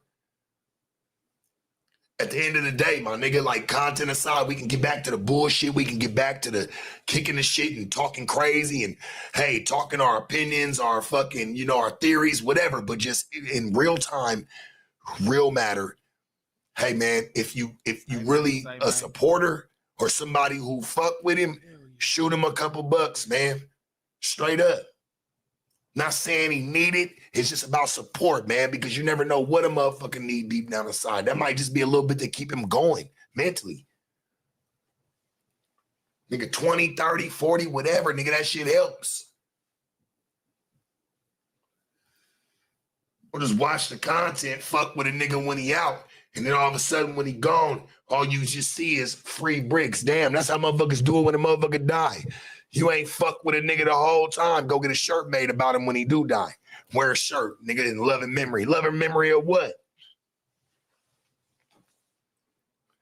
At the end of the day, my nigga, like, content aside, we can get back to the bullshit. We can get back to the kicking the shit and talking crazy and, hey, talking our opinions, our fucking, you know, our theories, whatever. But just in real time, real matter. Hey, man, if you really a supporter or somebody who fuck with him, shoot him a couple bucks, man. Straight up. Not saying he need it. It's just about support, man, because you never know what a motherfucker need deep down inside. That might just be a little bit to keep him going mentally. Nigga, 20, 30, 40, whatever. Nigga, that shit helps. Or just watch the content, fuck with a nigga when he out. And then all of a sudden when he gone, all you just see is free bricks. Damn, that's how motherfuckers do it when a motherfucker die. You ain't fuck with a nigga the whole time. Go get a shirt made about him when he do die. Wear a shirt, nigga, in loving memory. Loving memory of what?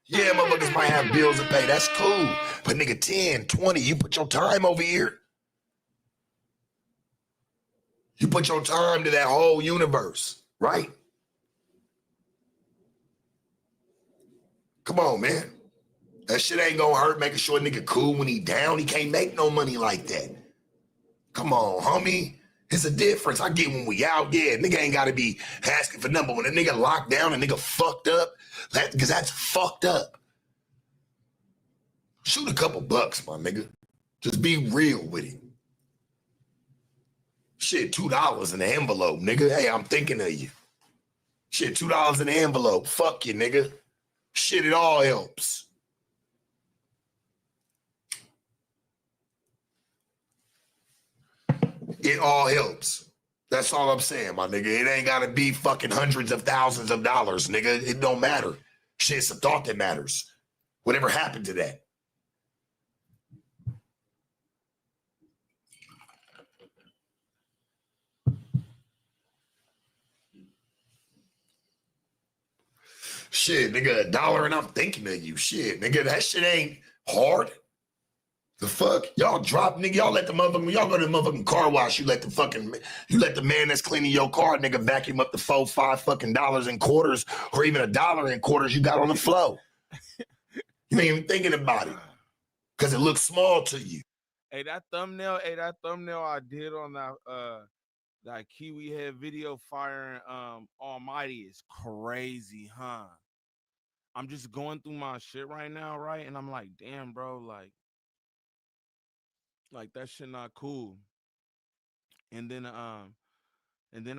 Yeah, motherfuckers might have bills to pay. That's cool. But nigga, 10, 20, you put your time over here. You put your time to that whole universe, right? Come on, man. That shit ain't gonna hurt making sure a nigga cool when he down. He can't make no money like that. Come on, homie. It's a difference. I get when we out, yeah, nigga ain't gotta be asking for number. When a nigga locked down, a nigga fucked up, because that's fucked up. Shoot a couple bucks, my nigga. Just be real with it. Shit, $2 in the envelope, nigga. Hey, I'm thinking of you. Shit, $2 in the envelope. Fuck you, nigga. Shit, it all helps. It all helps. That's all I'm saying, my nigga. It ain't gotta be fucking hundreds of thousands of dollars, nigga. It don't matter. Shit, it's a thought that matters. Whatever happened to that? Shit, nigga, $1 and I'm thinking of you. Shit, nigga, that shit ain't hard. The fuck? Y'all drop, nigga. Y'all let the motherfucking, y'all go to the motherfucking car wash. You let the man that's cleaning your car, nigga, vacuum up the $4, $5 fucking dollars in quarters or even $1 in quarters you got on the floor. You ain't even thinking about it because it looks small to you. Hey, that thumbnail I did on that Kiwi head video firing Almighty is crazy, huh? I'm just going through my shit right now, right? And I'm like, damn, bro, like that shit not cool. And then I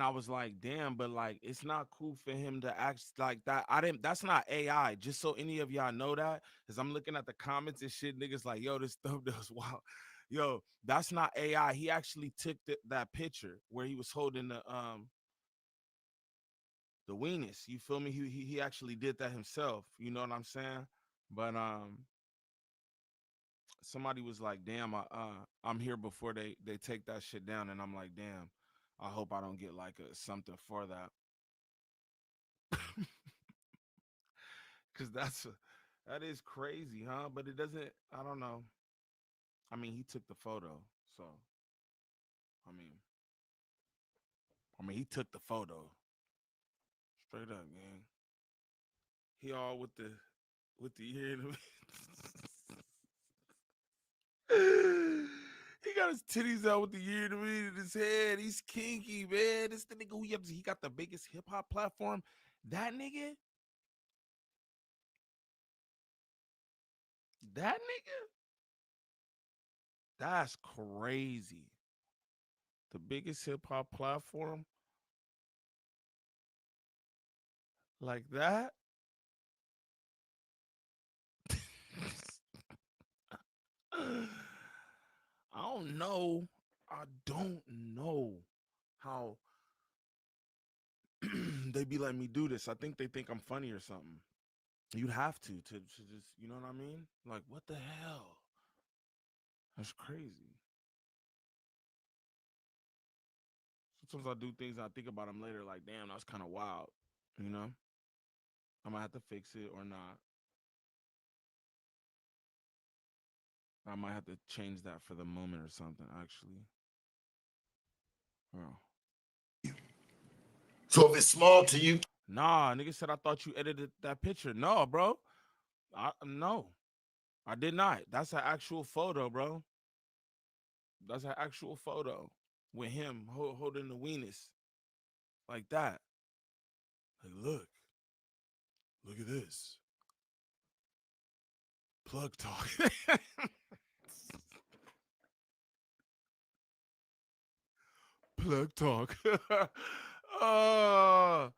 was like, damn, but like it's not cool for him to act like that. That's not AI. Just so any of y'all know that, because I'm looking at the comments and shit, niggas like, yo, this thumbnail's wild. Yo, that's not AI. He actually took that picture where he was holding the weenus. You feel me? He actually did that himself. You know what I'm saying? But somebody was like, damn, I'm here before they take that shit down. And I'm like, damn, I hope I don't get like something for that. Cause that is crazy, huh? But it doesn't, I don't know. I mean, he took the photo, so I mean he took the photo. Straight up, gang. He all with the ear in He got his titties out with the ear in his head. He's kinky, man. This the nigga who he got the biggest hip hop platform. That nigga? That nigga? That's crazy. The biggest hip hop platform like that? I don't know. I don't know how they be letting me do this. I think they think I'm funny or something. You'd have to just, you know what I mean? Like, what the hell? That's crazy. Sometimes I do things and I think about them later, like, damn, that's kind of wild. You know? I might have to fix it or not. I might have to change that for the moment or something, actually. Bro. So if it's small to you, Nah, nigga said I thought you edited that picture. No, bro. No. I did not. That's an actual photo, bro. That's an actual photo with him holding the weenus like that. Like, look at this. Plug talk. Plug talk. uh, All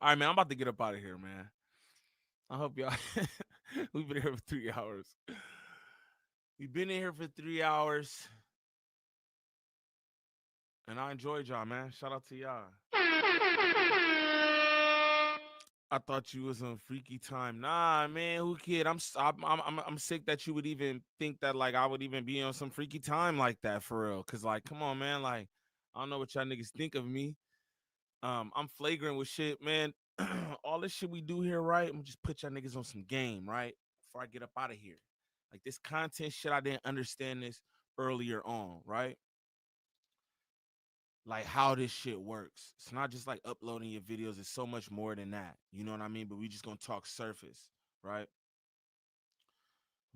right, man. I'm about to get up out of here, man. I hope y'all. We've been here for 3 hours. We've been in here for 3 hours. And I enjoyed y'all, man. Shout out to y'all. I thought you was on freaky time. Nah, man, who kid? I'm sick that you would even think that like I would even be on some freaky time like that for real. Cause like, come on, man. Like, I don't know what y'all niggas think of me. I'm flagrant with shit, man. All this shit we do here, right? I'm gonna just put y'all niggas on some game, right? Before I get up out of here. Like this content shit, I didn't understand this earlier on, right? Like how this shit works. It's not just like uploading your videos. It's so much more than that. You know what I mean? But we just gonna talk surface, right?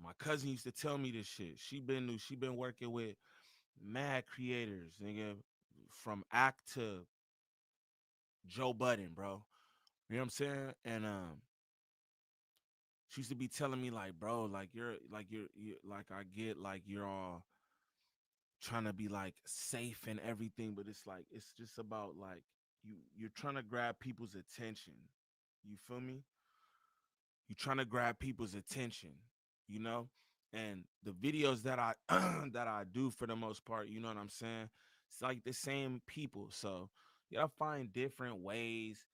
My cousin used to tell me this shit. She been working with mad creators, nigga, from Act to Joe Budden, bro. You know what I'm saying? And she used to be telling me like, bro, like you're like I get like you're all trying to be like safe and everything, but it's like it's just about like you're trying to grab people's attention. You feel me? You're trying to grab people's attention, you know? And the videos that I that I do for the most part, you know what I'm saying? It's like the same people. So you gotta find different ways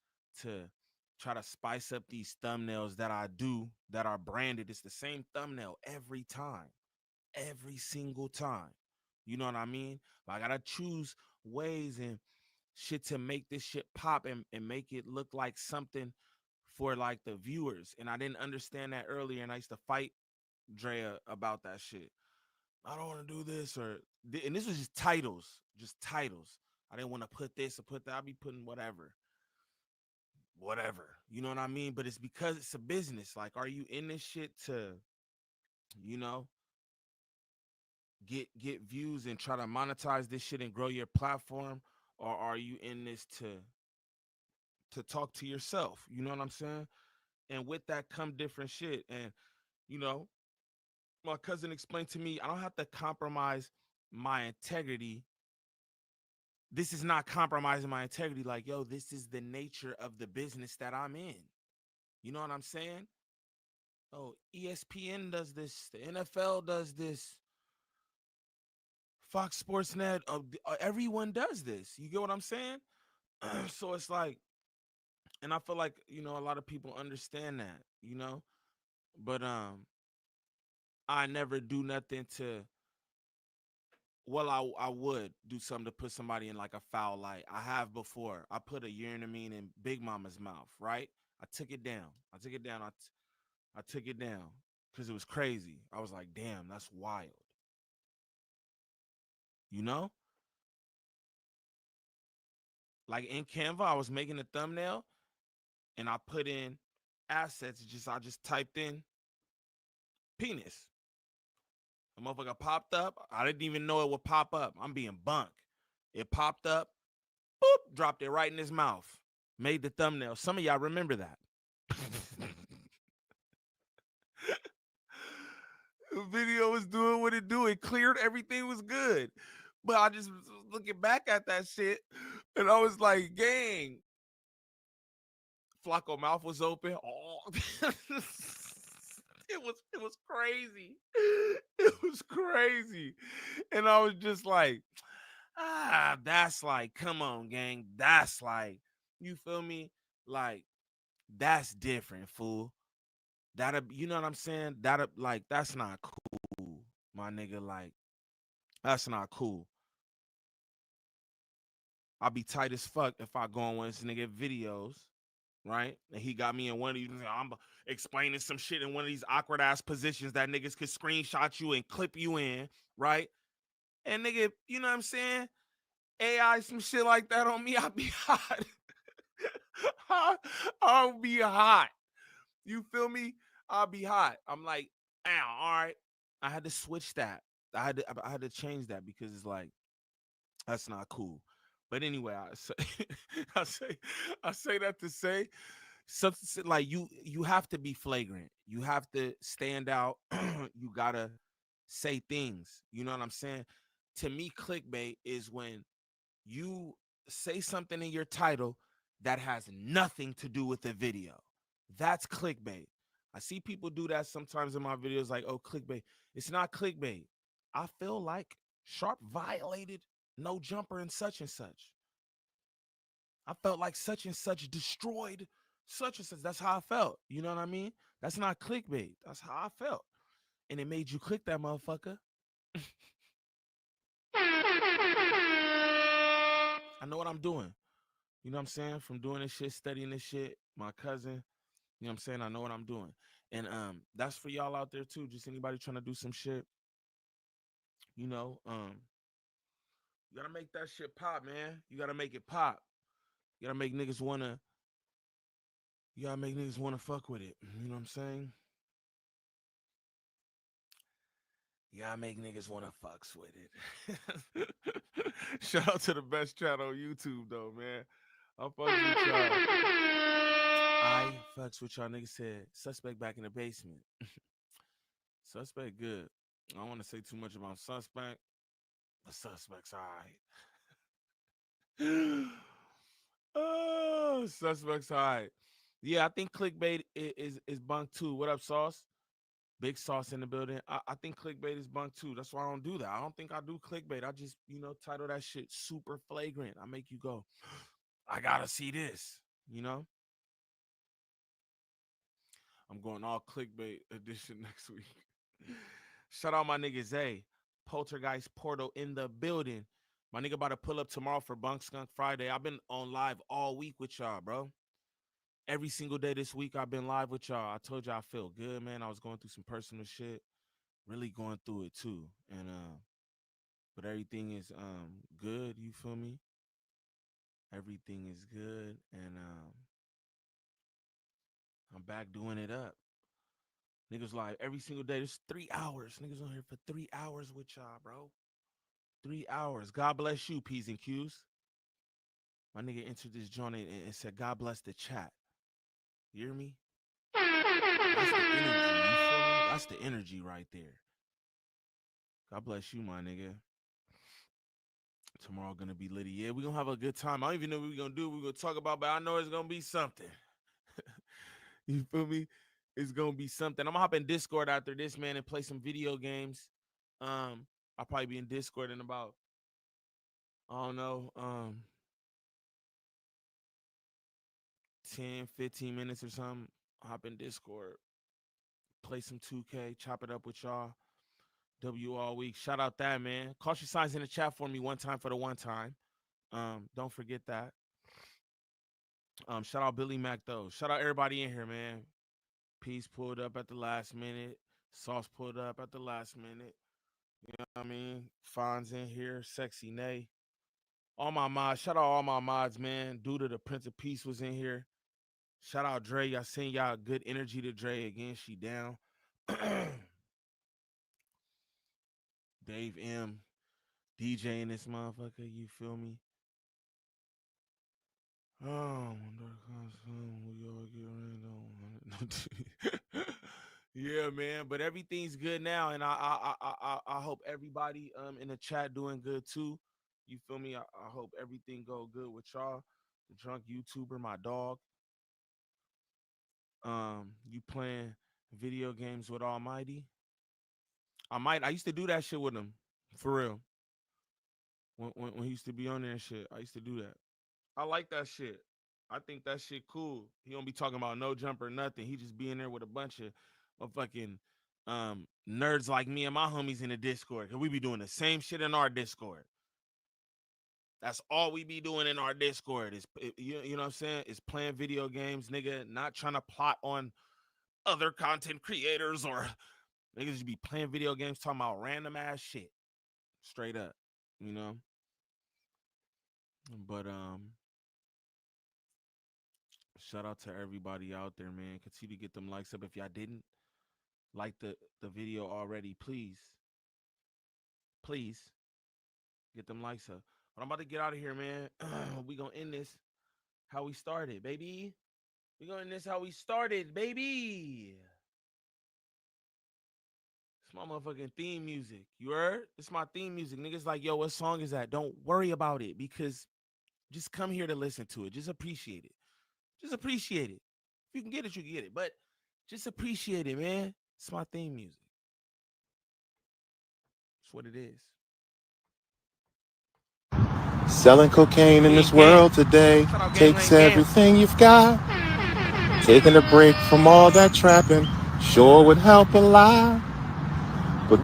to try to spice up these thumbnails that I do that are branded. It's the same thumbnail every time, every single time. You know what I mean? Like, I gotta choose ways and shit to make this shit pop and make it look like something for like the viewers. And I didn't understand that earlier. And I used to fight Drea about that shit. I don't want to do this and this was just titles. I didn't want to put this or put that. I'll be putting whatever. You know what I mean? But it's because it's a business. Like, are you in this shit to you know, get views and try to monetize this shit and grow your platform, or are you in this to talk to yourself? You know what I'm saying? And with that come different shit. And you know, my cousin explained to me, I don't have to compromise my integrity. This is not compromising my integrity. Like, yo, this is the nature of the business that I'm in. You know what I'm saying? Oh, ESPN does this, the NFL does this, Fox Sports Net, everyone does this. You get what I'm saying? So it's like, and I feel like, you know, a lot of people understand that, you know, but I never do nothing to, well, I would do something to put somebody in like a foul light. I have before. I put a urinamine in Big Mama's mouth, right? I took it down. I took it down. I took it down because it was crazy. I was like, damn, that's wild. You know? Like in Canva, I was making a thumbnail and I put in assets. I just typed in penis. The motherfucker popped up. I didn't even know it would pop up. I'm being bunk. It popped up, boop, dropped it right in his mouth. Made the thumbnail. Some of y'all remember that. The video was doing what it do. It cleared. Everything was good. But I just was looking back at that shit and I was like, gang. Flacco mouth was open. Oh. It was crazy. It was crazy. And I was just like, that's like, come on, gang. That's like, you feel me? Like, that's different, fool. That'll, you know what I'm saying? That'll, like, that's not cool, my nigga. Like, that's not cool. I'll be tight as fuck if I go on one of this nigga videos, right? And he got me in one of these, I'm explaining some shit in one of these awkward ass positions that niggas could screenshot you and clip you in, right? And nigga, you know what I'm saying? AI some shit like that on me, I'll be hot. I'll be hot. You feel me? I'll be hot. I'm like, ow, all right. I had to switch that. I had to change that because it's like, that's not cool. But anyway, I say I say that to say something like you have to be flagrant. You have to stand out. You gotta say things. You know what I'm saying? To me, clickbait is when you say something in your title that has nothing to do with the video. That's clickbait. I see people do that sometimes in my videos, like, oh, clickbait. It's not clickbait. I feel like Sharp violated no jumper and such and such. I felt like such and such destroyed such and such. That's how I felt. You know what I mean? That's not clickbait. That's how I felt. And it made you click that motherfucker. I know what I'm doing. You know what I'm saying? From doing this shit, studying this shit, my cousin, you know what I'm saying? I know what I'm doing. And that's for y'all out there too. Just anybody trying to do some shit. You know, you gotta make that shit pop, man. You gotta make it pop. You gotta make niggas wanna fuck with it. You know what I'm saying? You gotta make niggas wanna fucks with it. Shout out to the best channel on YouTube though, man. I fucks with y'all. I fucks with y'all. Niggas said suspect back in the basement. Suspect good. I don't want to say too much about suspect. The suspect's all right. Oh, suspect's all right. Yeah, I think clickbait is bunk too. What up, Sauce? Big Sauce in the building. I think clickbait is bunk too. That's why I don't do that. I don't think I do clickbait. I just, you know, title that shit super flagrant. I make you go, I gotta see this, you know? I'm going all clickbait edition next week. Shout out my nigga Zay. Poltergeist Portal in the building. My nigga about to pull up tomorrow for Bunk Skunk Friday. I've been on live all week with y'all, bro. Every single day this week I've been live with y'all. I told y'all I feel good, man. I was going through some personal shit. Really going through it too. And but everything is good, you feel me? Everything is good and I'm back doing it up. Niggas live every single day. There's 3 hours. Niggas on here for 3 hours with y'all, bro. 3 hours. God bless you, P's and Q's. My nigga entered this joint and said, God bless the chat. You hear me? That's the energy. You feel me? That's the energy right there. God bless you, my nigga. Tomorrow gonna be litty. Yeah, we gonna have a good time. I don't even know what we're gonna do. We're gonna talk about, but I know it's gonna be something. You feel me? It's gonna be something. I'm gonna hop in Discord after this, man, and play some video games. I'll probably be in Discord in about, I don't know, 10, 15 minutes or something. I'll hop in Discord, play some 2K, chop it up with y'all. W all week. Shout out that, man. Caution signs in the chat for me one time for the one time. Don't forget that. Shout out Billy Mac though. Shout out everybody in here, man. Peace pulled up at the last minute. Sauce pulled up at the last minute. You know what I mean? Fonz in here. Sexy Nay. All my mods. Shout out all my mods, man. Due to the Prince of Peace was in here. Shout out Dre. Y'all send y'all good energy to Dre again. She down. Dave M. DJ in this motherfucker. You feel me? Oh, we all get around. Yeah, man. But everything's good now, and I hope everybody in the chat doing good too. You feel me? I hope everything go good with y'all. The drunk YouTuber, my dog. You playing video games with Almighty? I used to do that shit with him, for real. When he used to be on there and shit, I used to do that. I like that shit. I think that shit cool. He don't be talking about no jumper, nothing. He just be in there with a bunch of fucking nerds like me and my homies in the Discord. Cause we be doing the same shit in our Discord. That's all we be doing in our Discord is you know what I'm saying? Is playing video games, nigga. Not trying to plot on other content creators or niggas just be playing video games talking about random ass shit. Straight up, you know. But shout out to everybody out there, man. Continue to get them likes up. If y'all didn't like the video already, please get them likes up. But I'm about to get out of here, man. We gonna end this how we started, baby. We gonna end this how we started, baby. It's my motherfucking theme music. You heard? It's my theme music. Niggas like, yo, what song is that? Don't worry about it because just come here to listen to it. Just appreciate it. Just appreciate it. If you can get it, you can get it. But just appreciate it, man. It's my theme music. It's what it is. Selling cocaine in this world today takes everything you've got. Taking a break from all that trapping sure would help a lot. But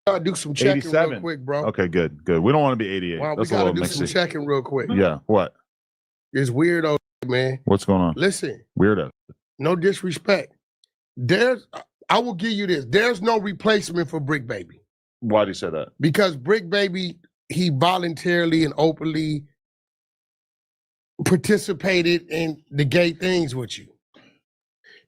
Gotta do some checking 87. real quick, bro. Okay, good. We don't want to be 88. Wow, we That's a gotta little do some mixy. checking real quick. Yeah, what? It's weirdo, man. What's going on? Listen, Weirdo. no disrespect. I will give you this. There's no replacement for Brick Baby. Why do you say that? Because Brick Baby, he voluntarily and openly participated in the gay things with you.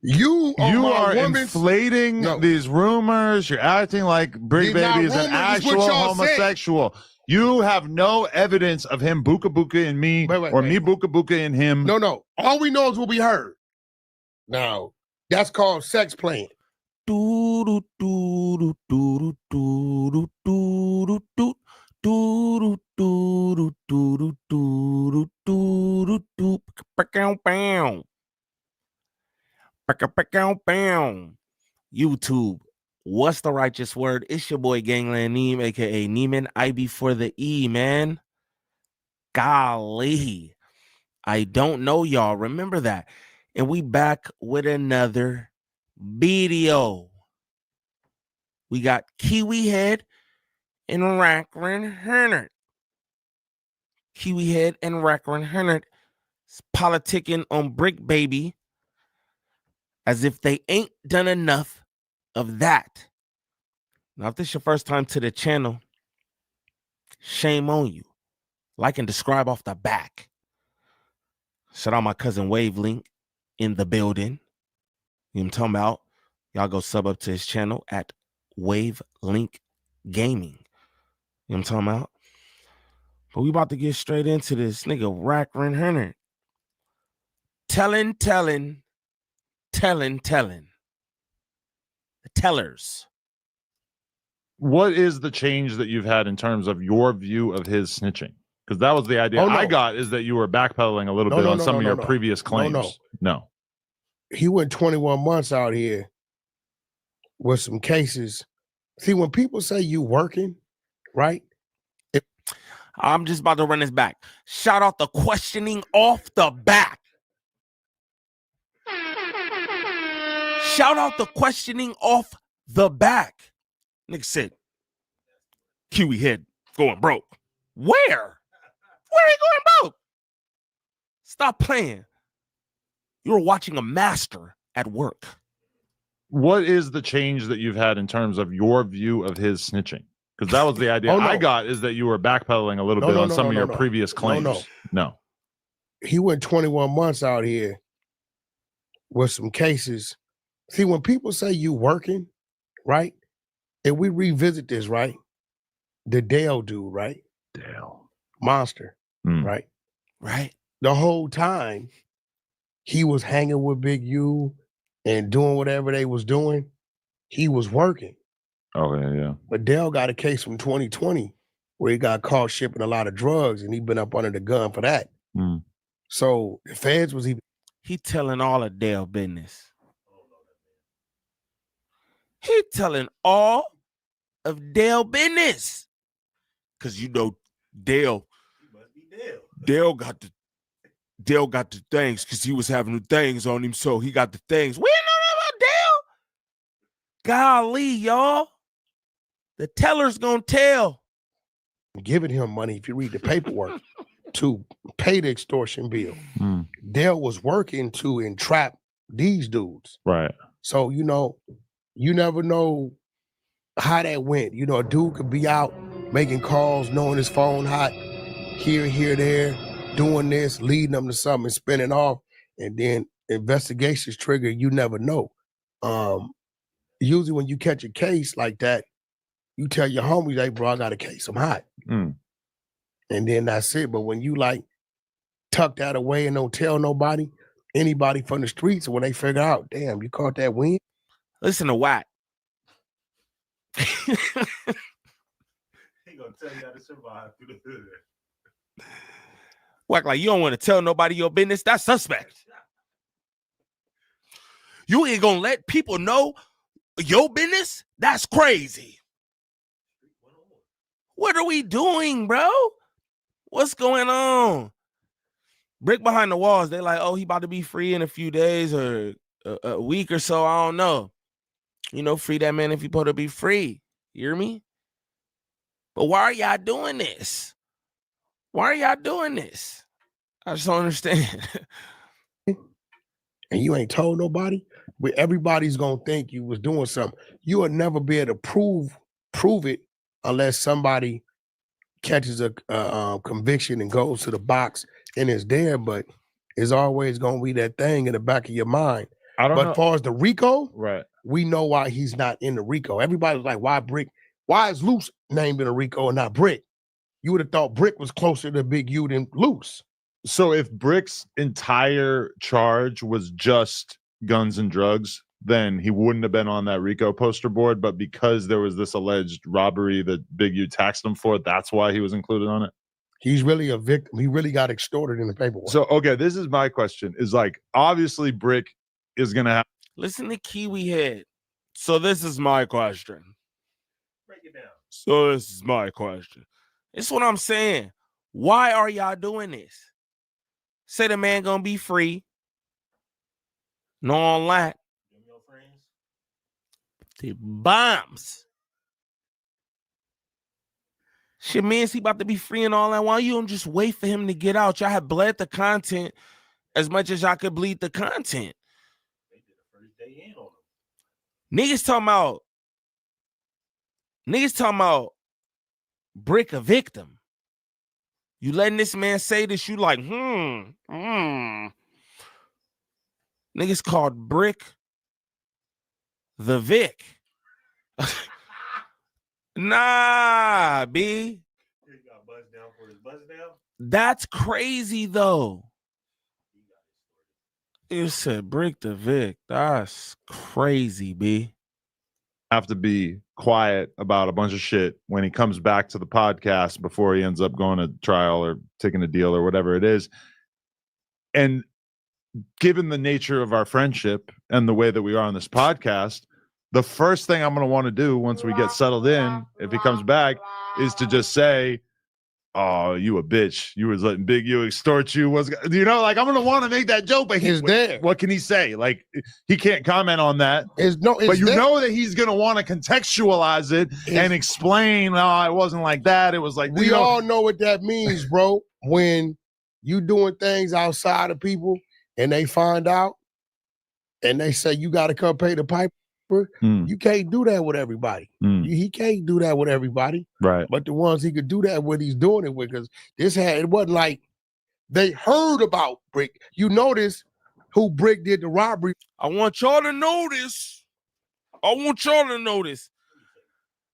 You are inflating these rumors. You're acting like Brick Baby is an actual homosexual. You have no evidence of him buka buka in me or me buka buka in him. No. All we know is what we heard. Now, that's called sex playing. YouTube, what's the righteous word? It's your boy Gangland Neem, aka Neiman. I before the E, man. Golly, I don't know y'all. Remember that. And we back with another video. We got Kiwi Head and Racklin Hernert. Kiwi Head and Racklin Hernert politicking on Brick Baby as if they ain't done enough of that. Now, if this is your first time to the channel, shame on you. Like and describe off the back. Shout out my cousin Wavelink in the building. You know what I'm talking about? Y'all go sub up to his channel at Wavelink Gaming. You know what I'm talking about? But we about to get straight into this. Nigga, Rackrin Hunter. Telling. The tellers. What is the change that you've had in terms of your view of his snitching? Because that was the idea Oh, no. I got, is that you were backpedaling a little bit on some of your previous claims. No. He went 21 months out here with some cases. See, when people say you working, right? I'm just about to run this back. Shout out the questioning off the back. Shout out the questioning off the back. Nigga said, Kiwi head going broke. Where? Where are you going broke? Stop playing. You're watching a master at work. What is the change that you've had in terms of your view of his snitching? Because that was the idea I got, is that you were backpedaling a little bit on some of your previous claims. No. He went 21 months out here with some cases. See, when people say you working, right? And we revisit this, right? The Dale dude, right? Dale. Monster, right? Right. The whole time he was hanging with Big U and doing whatever they was doing, he was working. Oh, yeah. But Dale got a case from 2020 where he got caught shipping a lot of drugs and he been up under the gun for that. So the feds was even... He telling all of Dale business. He telling all of Dale business. Because you know Dale got the things because he was having the things on him, so he got the things. We don't know about Dale. Golly, y'all. The teller's gonna tell. Giving him money, if you read the paperwork, to pay the extortion bill. Dale was working to entrap these dudes. Right. So, you know, you never know how that went. You know, a dude could be out making calls, knowing his phone hot, here, there, doing this, leading them to something, spinning off, and then investigations trigger, you never know. Usually when you catch a case like that, you tell your homies, hey, bro, I got a case, I'm hot. And then that's it. But when you like tuck that away and don't tell nobody, anybody from the streets, when they figure out, damn, you caught that win. Listen to Wack. He gonna tell you how to survive through the hood. Wack like you don't want to tell nobody your business. That's suspect. You ain't gonna let people know your business? That's crazy. What are we doing, bro? What's going on? Brick behind the walls. They like, oh, he about to be free in a few days or a week or so. I don't know. You know, free that man if he supposed to be free. You hear me? But why are y'all doing this? Why are y'all doing this? I just don't understand. And you ain't told nobody, but everybody's gonna think you was doing something. You will never be able to prove it unless somebody catches a conviction and goes to the box and is there. But it's always gonna be that thing in the back of your mind. I don't know. As far as the RICO, right? We know why he's not in the RICO. Everybody was like, why Brick? Why is Luce named in a RICO and not Brick? You would have thought Brick was closer to Big U than Luce. So if Brick's entire charge was just guns and drugs, then he wouldn't have been on that RICO poster board. But because there was this alleged robbery that Big U taxed him for, that's why he was included on it. He's really a victim. He really got extorted in the paperwork. So, okay, this is my question. Is like, obviously Brick is going to have... Listen to Kiwi Head. So this is my question. Break it down. So this is my question. It's what I'm saying. Why are y'all doing this? Say the man gonna be free. No on lack. The bombs. Shit means he about to be free and all that. Why you don't just wait for him to get out? Y'all have bled the content as much as y'all could bleed the content. Niggas talking about Brick a victim. You letting this man say this, you like, Niggas called Brick the Vic. Nah, B. That's crazy though. You said Brick the Vic. That's crazy, B. Have to be quiet about a bunch of shit when he comes back to the podcast before he ends up going to trial or taking a deal or whatever it is. And given the nature of our friendship and the way that we are on this podcast, the first thing I'm going to want to do once we get settled in, if he comes back, is to just say, "Oh, you a bitch. You was letting Big U extort you." Like, I'm going to want to make that joke, but he's there. What can he say? Like, he can't comment on that. But you know that he's going to want to contextualize it and explain, it wasn't like that. It was like, we all know what that means, bro. When you doing things outside of people and they find out and they say, you got to come pay the piper. You can't do that with everybody. He can't do that with everybody. Right. But the ones he could do that with, he's doing it with, because it wasn't like they heard about Brick. You notice who Brick did the robbery. I want y'all to notice.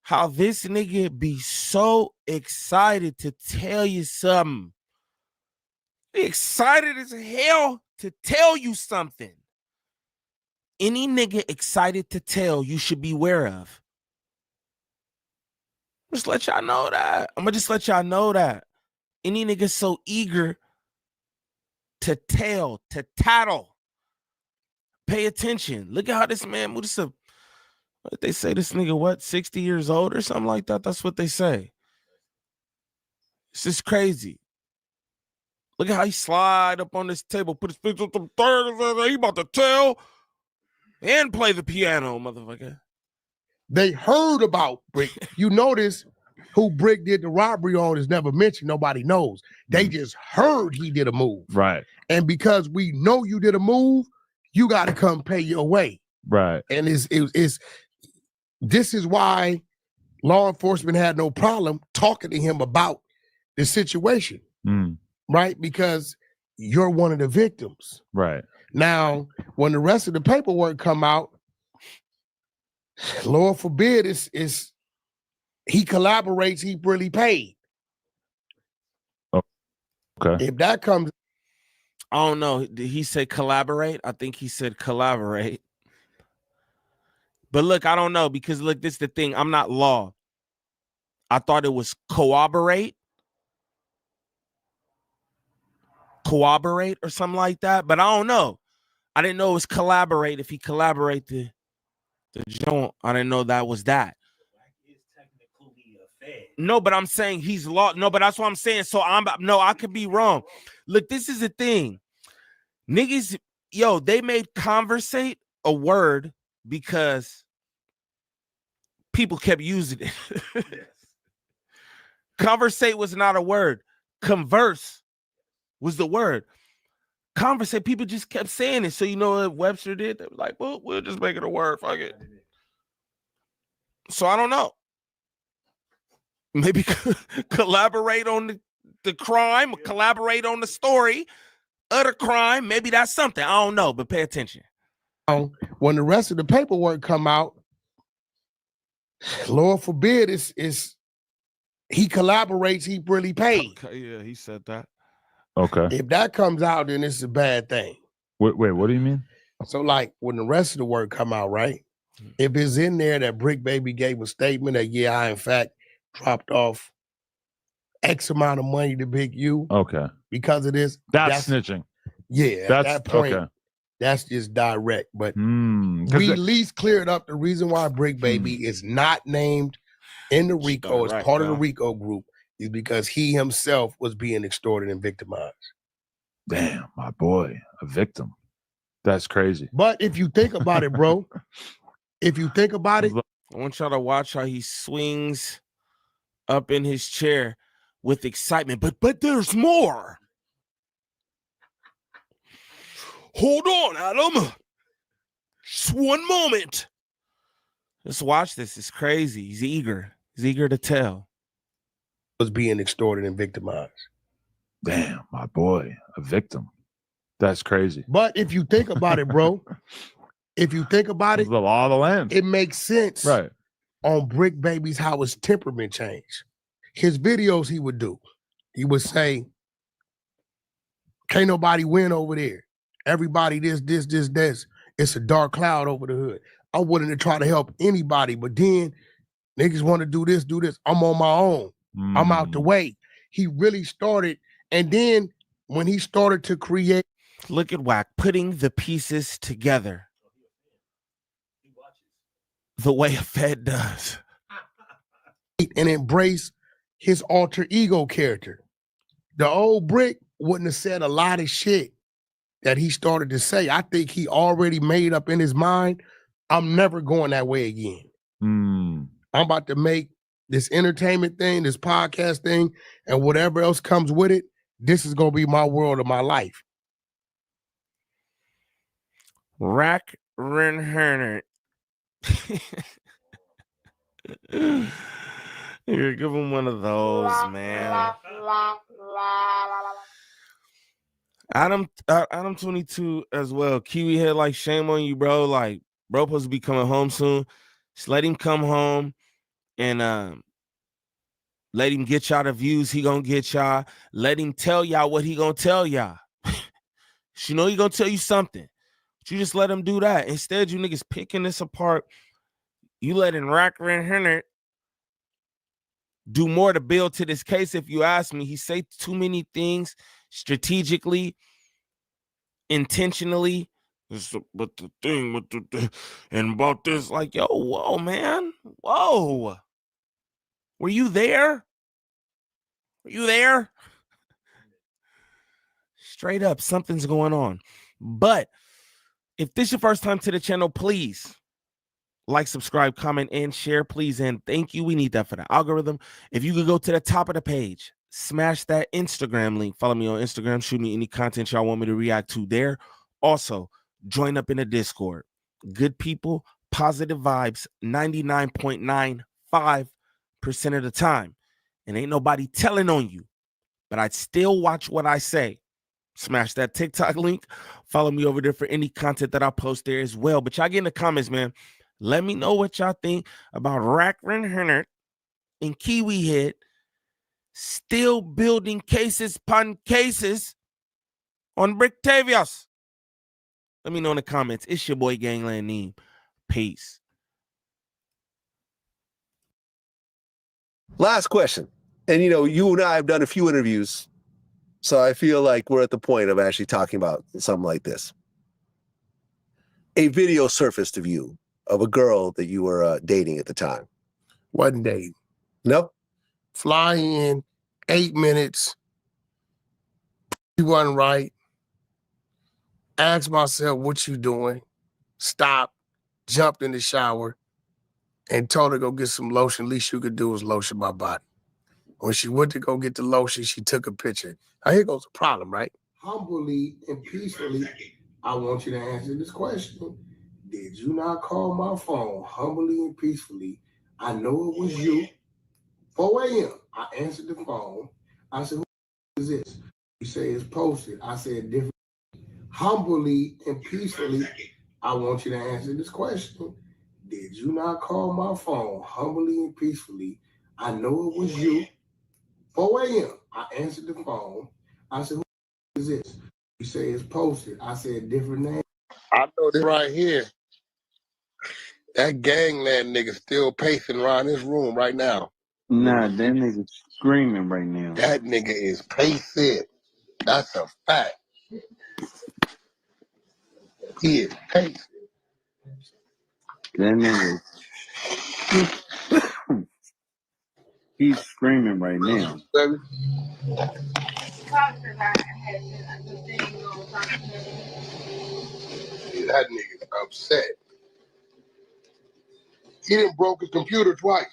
How this nigga be so excited to tell you something. Be excited as hell to tell you something. Any nigga excited to tell, you should be aware of. Just let y'all know that. I'm gonna just let y'all know that. Any nigga so eager to tell, to tattle, pay attention. Look at how this man moves. What they say, this nigga, 60 years old or something like that? That's what they say. It's just crazy. Look at how he slide up on this table, put his feet on the third. He about to tell and play the piano, motherfucker. They heard about Brick. You notice who Brick did the robbery on is never mentioned. Nobody knows. They just heard he did a move. Right. And because we know you did a move, you got to come pay your way. Right. And this is why law enforcement had no problem talking to him about the situation. Right? Because you're one of the victims. Right. Now, when the rest of the paperwork come out, Lord forbid is he collaborates, he really paid. Okay. If that comes, I don't know. Did he say collaborate? I think he said collaborate. But look, I don't know, because look, this is the thing. I'm not law. I thought it was cooperate or something like that, but I don't know. I didn't know it was collaborate. If he collaborate the joint, I didn't know that was that. No, but I'm saying he's law. No, but that's what I'm saying. So I could be wrong. Look, this is the thing. Niggas, they made conversate a word because people kept using it. Conversate was not a word. Converse was the word. Conversate, people just kept saying it. So you know what Webster did? They were like, well, we'll just make it a word. Fuck it. So I don't know. Maybe collaborate on the crime, or collaborate on the story of the crime. Maybe that's something. I don't know, but pay attention. When the rest of the paperwork come out, Lord forbid is he collaborates, he really paid. Okay, yeah, he said that. Okay. If that comes out, then it's a bad thing. Wait, what do you mean? So like when the rest of the work come out, right? If it's in there that Brick Baby gave a statement that, yeah, I in fact dropped off X amount of money to Big U. Okay. Because of this. That's snitching. Yeah, at that point, that's just direct. But we at least cleared up the reason why Brick Baby is not named in the RICO as part of the RICO group is because he himself was being extorted and victimized. Damn, my boy, a victim. That's crazy. But if you think about it, bro, if you think about it, I want y'all to watch how he swings up in his chair with excitement. But there's more. Hold on, Adam. Just one moment. Just watch this. It's crazy. He's eager. He's eager to tell. Was being extorted and victimized. Damn, my boy, a victim. That's crazy. But if you think about it, bro, if you think about it, the law of the land. It makes sense. Right. On Brick Baby's how his temperament changed. His videos he would do. He would say, can't nobody win over there. Everybody this. It's a dark cloud over the hood. I'm willing to try to help anybody, but then niggas want to do this. I'm on my own. I'm out the way. He really started, and then when he started to create. Look at Wack putting the pieces together the way a Fed does. And embrace his alter ego character. The old Brick wouldn't have said a lot of shit that he started to say. I think he already made up in his mind, I'm never going that way again. I'm about to make this entertainment thing, this podcast thing, and whatever else comes with it, this is going to be my world of my life. Rack Renhernert. Here, give him one of those, man. Adam 22 as well. Kiwi head, like, shame on you, bro. Like, bro supposed to be coming home soon. Just let him come home and let him get y'all the views he gonna get y'all. Let him tell y'all what he gonna tell y'all. You know he gonna tell you something. But you just let him do that. Instead, you niggas picking this apart. You letting Rack Renhernert do more to build to this case, if you ask me. He say too many things strategically, intentionally. But the thing with the and about this, like, yo, whoa, man. Whoa. Were you there? Were you there? Straight up, something's going on. But if this is your first time to the channel, please like, subscribe, comment, and share, please. And thank you. We need that for the algorithm. If you could go to the top of the page, smash that Instagram link. Follow me on Instagram. Shoot me any content y'all want me to react to there. Also, join up in the Discord. Good people, positive vibes, 99.95% of the time. And ain't nobody telling on you. But I'd still watch what I say. Smash that TikTok link. Follow me over there for any content that I post there as well. But y'all get in the comments, man. Let me know what y'all think about Rack Renhernert and Kiwi Head still building cases upon cases on Bricktavius. Let me know in the comments. It's your boy Gangland Neem. Peace. Last question. And, you know, you and I have done a few interviews, so I feel like we're at the point of actually talking about something like this. A video surfaced of you, of a girl that you were dating at the time. Wasn't dating. No? Fly in, 8 minutes. He wasn't right. Asked myself, what you doing? Stopped, jumped in the shower, and told her to go get some lotion. Least you could do was lotion my body. When she went to go get the lotion, she took a picture. Now here goes the problem, right? Humbly and peacefully, I want you to answer this question. Did you not call my phone humbly and peacefully? I know it was you. 4 a.m. I answered the phone. I said, who is this? You say it's posted. I said, different. Humbly and peacefully, I want you to answer this question. Did you not call my phone humbly and peacefully? I know it was you. 4 a.m. I answered the phone. I said, who is this? You say it's posted. I said, different name. I know this right here. That gangland nigga still pacing around his room right now. Nah, that nigga screaming right now. That nigga is pacing. That's a fact. He is pacing. That nigga, he's screaming right now. Baby. That nigga's upset. He done broke his computer twice.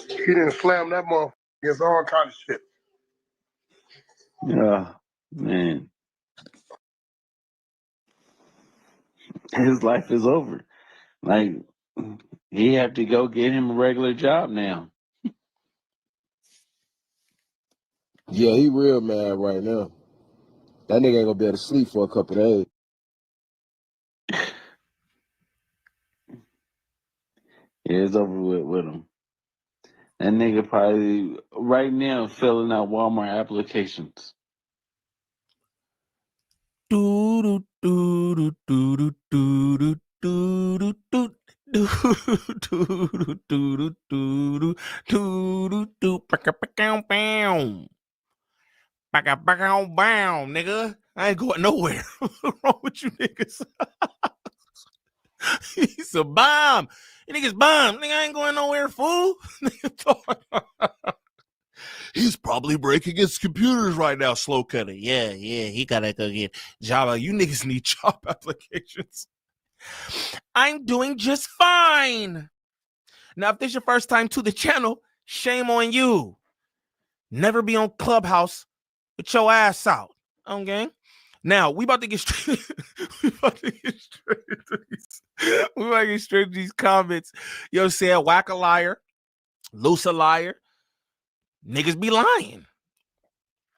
He done slammed that motherfucker against all kind of shit. Man. His life is over. Like, he have to go get him a regular job now. Yeah, he real mad right now. That nigga ain't gonna be able to sleep for a couple days. Yeah, it's over with him. That nigga probably right now filling out Walmart applications. Do do do do do do do do do do do do do do bam bam nigga. I ain't going nowhere. What's wrong with you niggas? He's a bomb. You niggas bomb. Nigga, I ain't going nowhere, fool. He's probably breaking his computers right now, slow cutter. Yeah, he gotta go get Java. You niggas need job applications. I'm doing just fine. Now, if this is your first time to the channel, shame on you. Never be on Clubhouse with your ass out. Okay? Now, we about to get straight. We about to get straight to these comments. Yo, said whack a liar, loose a liar. Niggas be lying.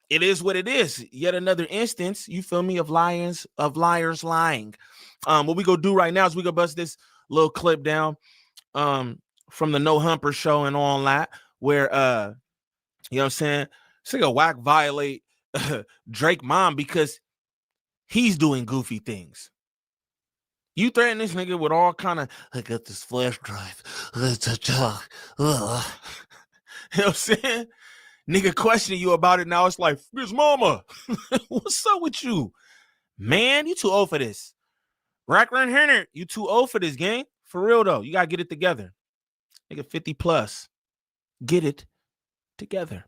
It is what it is. Yet another instance, you feel me, of liars lying. What we gonna do right now is we gonna bust this little clip down from the No Humper show and all that, where you know what I'm saying, this nigga whack violate Drake mom because he's doing goofy things. You threaten this nigga with all kind of, I got this flash drive. You know what I'm saying? Nigga questioning you about it now. It's like, his mama. What's up with you? Man, you too old for this. Racker and Henner, you too old for this, gang. For real, though. You got to get it together. Nigga, 50 plus. Get it together.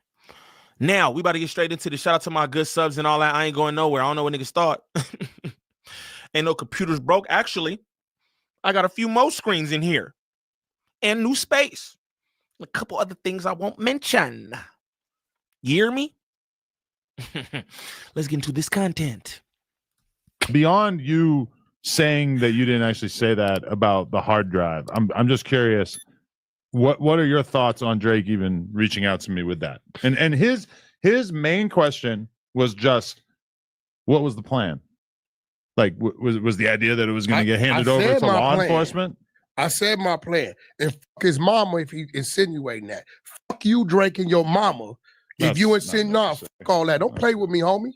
Now, we about to get straight into the shout out to my good subs and all that. I ain't going nowhere. I don't know what niggas thought. Ain't no computers broke. Actually, I got a few more screens in here. And new space. A couple other things I won't mention. You hear me? Let's get into this content. Beyond you saying that you didn't actually say that about the hard drive, I'm just curious. What are your thoughts on Drake even reaching out to me with that? And his main question was just, what was the plan? Like, was the idea that it was going to get handed over to law enforcement? I said my plan. And fuck his mama if he insinuating that. Fuck you, Drake, and your mama. If you insinuate, nah, fuck all that. Don't play with me, homie.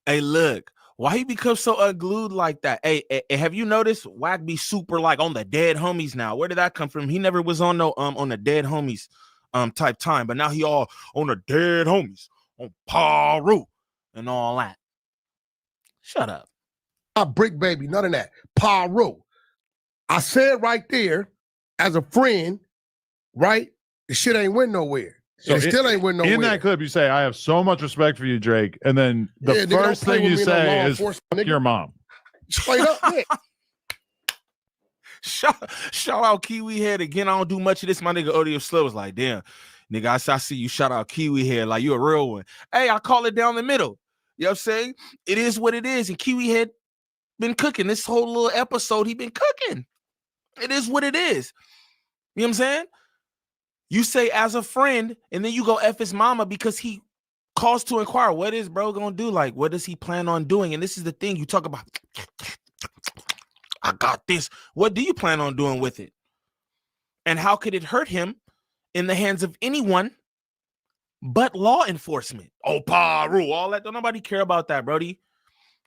Hey, look. Why he become so unglued like that? Hey, have you noticed Wack be super like on the dead homies now? Where did that come from? He never was on no on the dead homies type time, but now he all on the dead homies on Paru and all that. Shut up. Brick baby, none of that. Paru. I said right there, as a friend, right? The shit ain't went nowhere. So it still ain't went nowhere. In that clip, you say, I have so much respect for you, Drake. And then the first thing you say is, fuck your mom. Straight up, yeah. Shout out Kiwi Head again. I don't do much of this. My nigga Audio Slow was like, damn, nigga, I see you shout out Kiwi Head like you a real one. Hey, I call it down the middle. You know what I'm saying? It is what it is. And Kiwi Head been cooking this whole little episode. He been cooking. It is what it is. You know what I'm saying? You say as a friend, and then you go F his mama because he calls to inquire. What is bro gonna do? Like, what does he plan on doing? And this is the thing you talk about. I got this. What do you plan on doing with it? And how could it hurt him in the hands of anyone but law enforcement? Oh, Paru, all that. Don't nobody care about that, Brody.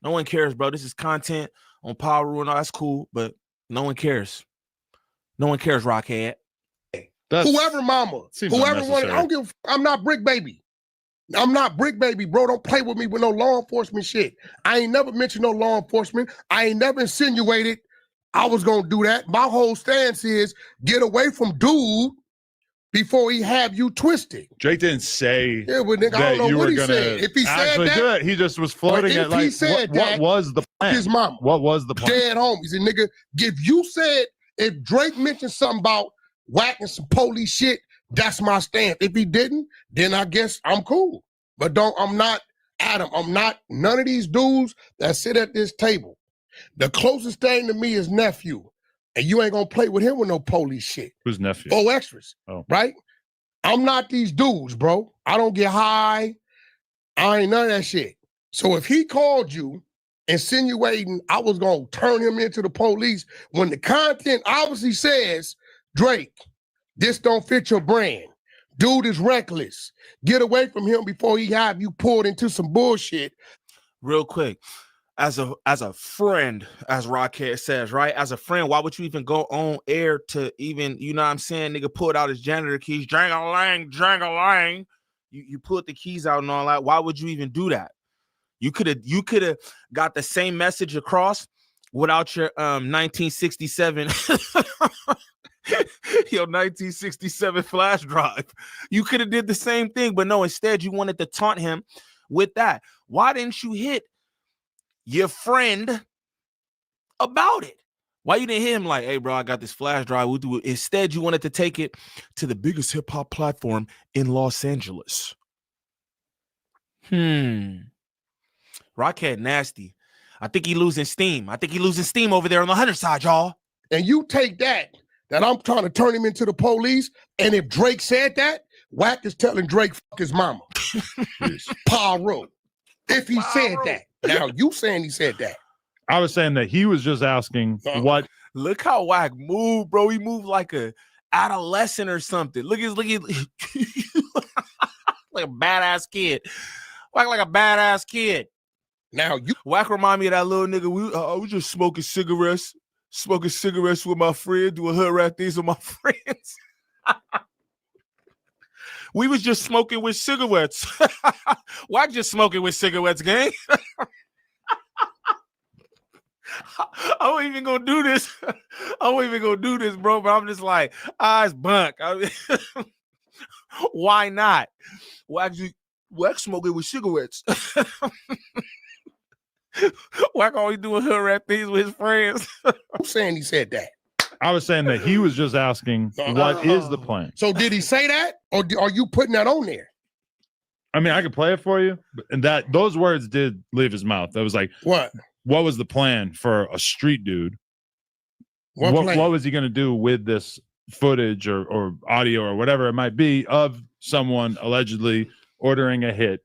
No one cares, bro. This is content on Paru and all that's cool, but no one cares. No one cares, Rockhead. Whoever mama, whoever wanted, I don't give. I'm not Brick Baby. I'm not Brick Baby, bro. Don't play with me with no law enforcement shit. I ain't never mentioned no law enforcement. I ain't never insinuated I was gonna do that. My whole stance is get away from dude before he have you twisted. Drake didn't say but nigga, I don't know what he said. If he said that, do it. He just was floating it like, what was the plan? His mama. What was the plan? Dead homies. And nigga, if Drake mentioned something about whacking some police shit, that's my stance. If he didn't, then I guess I'm cool. But I'm not Adam. I'm not none of these dudes that sit at this table. The closest thing to me is nephew. And you ain't gonna play with him with no police shit. Who's nephew? 4 extras. Oh. Right? I'm not these dudes, bro. I don't get high. I ain't none of that shit. So if he called you insinuating I was going to turn him into the police when the content obviously says, Drake, this don't fit your brand. Dude is reckless. Get away from him before he have you pulled into some bullshit. Real quick, as a friend, as Rockhead says, right? As a friend, why would you even go on air to even, you know what I'm saying, nigga pulled out his janitor keys, drang-a-lang. You put the keys out and all that. Why would you even do that? You could have got the same message across without your 1967 your 1967 flash drive. You could have did the same thing, but no, instead you wanted to taunt him with that. Why didn't you hit your friend about it? Why you didn't hit him like, hey, bro, I got this flash drive. We'll do it. Instead, you wanted to take it to the biggest hip-hop platform in Los Angeles. Rockhead nasty. I think he losing steam. Over there on the 100 side, y'all. And you take that I'm trying to turn him into the police, and if Drake said that, Wack is telling Drake fuck his mama. Pyro. If he said that. Now you saying he said that. I was saying that he was just asking what. Look how Wack moved, bro. He moved like a adolescent or something. Look at like a badass kid. Wack like a badass kid. Now you Wack remind me of that little nigga. I was just smoking cigarettes with my friend, doing hood rat things with my friends. We was just smoking with cigarettes. Wack just smoking with cigarettes, gang. I wasn't even gonna do this. Bro. But I'm just like, it's bunk. Why not? Wack smoking with cigarettes. Wack always doing hood rat things with his friends. I'm saying he said that. I was saying that he was just asking, what is the plan? So did he say that, or are you putting that on there? I mean, I could play it for you, and those words did leave his mouth. That was like, what was the plan for a street dude? What was he going to do with this footage or audio or whatever it might be of someone allegedly ordering a hit?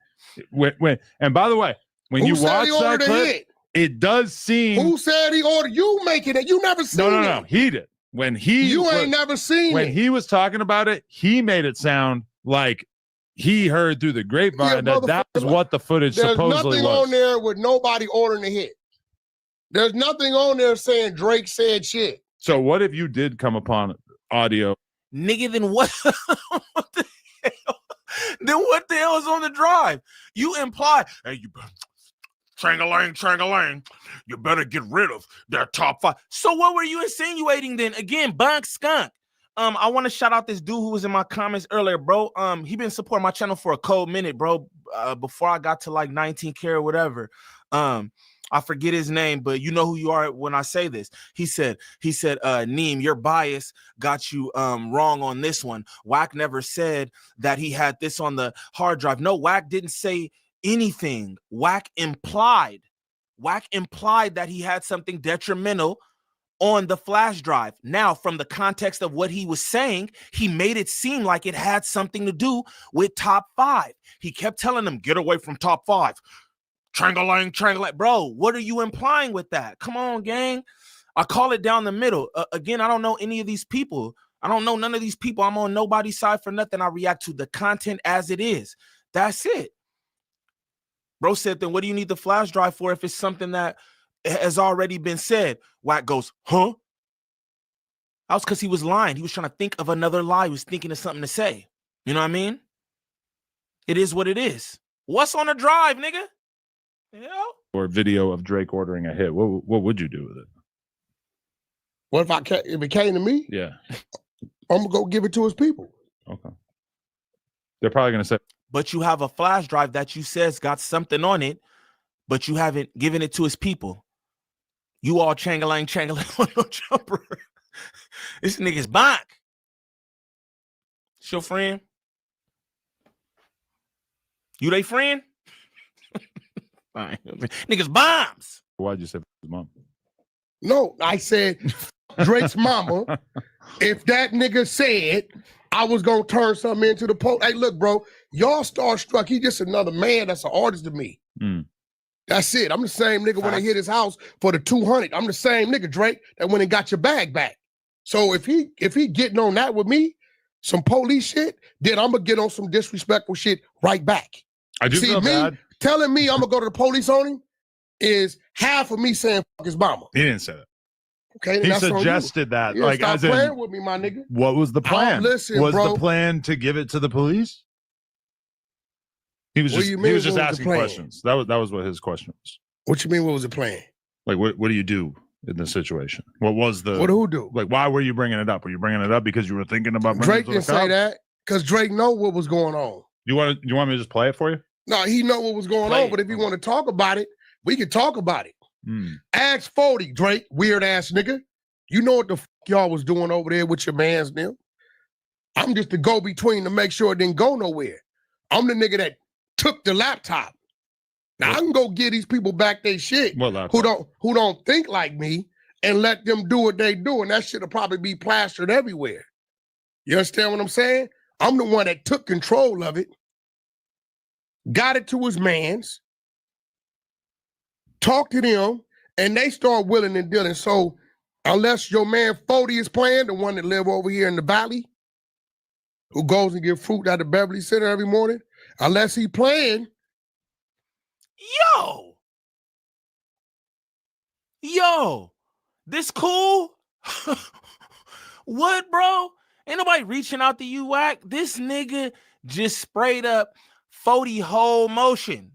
And by the way, when you watch that clip, it does seem. Who said he ordered? You making it? You never seen it? No, he did. You ain't never seen it. When he was talking about it, he made it sound like he heard through the grapevine that was what the footage supposedly was. There's nothing on there with nobody ordering a hit. There's nothing on there saying Drake said shit. So what if you did come upon audio? Nigga, then what? What the hell? Then what the hell is on the drive? You imply, hey, you Trang-a-lang, you better get rid of that top 5. So what were you insinuating then? Again, Bunk Skunk. I want to shout out this dude who was in my comments earlier, bro. He been supporting my channel for a cold minute, bro. Before I got to like 19K or whatever. I forget his name, but you know who you are when I say this. He said, Neem, your bias got you wrong on this one. Wack never said that he had this on the hard drive. No, Wack didn't say anything. Wack implied that he had something detrimental on the flash drive. Now, from the context of what he was saying, he made it seem like it had something to do with top 5. He kept telling them, get away from top 5. Trang-a-lang. Bro, what are you implying with that? Come on, gang. I call it down the middle. Again, I don't know any of these people. I don't know none of these people. I'm on nobody's side for nothing. I react to the content as it is. That's it. Bro said, then what do you need the flash drive for if it's something that has already been said? Wack goes, huh? That was because he was lying. He was trying to think of another lie. He was thinking of something to say. You know what I mean? It is what it is. What's on the drive, nigga? You know? Or video of Drake ordering a hit. What would you do with it? What if it came to me? Yeah. I'm going to go give it to his people. Okay. They're probably going to say, but you have a flash drive that you says got something on it, but you haven't given it to his people. You all Trang-a-lang on your jumper. This nigga's back. It's your friend? You they friend? Right. Niggas bombs. Why'd you say his mom? No, I said Drake's mama. If that nigga said I was gonna turn something into the post. Hey, look, bro, y'all starstruck. He just another man that's an artist to me. That's it. I'm the same nigga when they hit his house for the 200. I'm the same nigga, Drake, that went and got your bag back. So if he getting on that with me, some police shit, then I'm gonna get on some disrespectful shit right back. I do feel bad. Telling me I'm gonna go to the police on him is half of me saying fuck his mama. He didn't say that. Okay, then he that's on you. suggested that. Yeah, like, stop as in, playing with me, my nigga. what was the plan? Listen, was bro. the plan to give it to the police? He was What just do you mean, he was just what was the asking plan? questions. That was what his question was. What you mean? What was the plan? Like, what do you do in this situation? What was the? What who do? Like, why were you bringing it up? Were you bringing it up because you were thinking about bringing Drake it to didn't the say cops? that because Drake know what was going on. You want me to just play it for you? No, he know what was going on. But if you want to talk about it, we can talk about it. Ask 40, Drake, weird ass nigga. You know what the fuck y'all was doing over there with your mans, them? I'm just the go-between to make sure it didn't go nowhere. I'm the nigga that took the laptop. Now I can go get these people back their shit who don't think like me and let them do what they do, and that shit'll probably be plastered everywhere. You understand what I'm saying? I'm the one that took control of it, got it to his mans, talked to them, and they start willing and dealing. So unless your man 40 is playing, the one that live over here in the valley, who goes and get fruit at the Beverly Center every morning, unless he playing. Yo, this cool? What, bro? Ain't nobody reaching out to you, whack. This nigga just sprayed up 40 whole motion.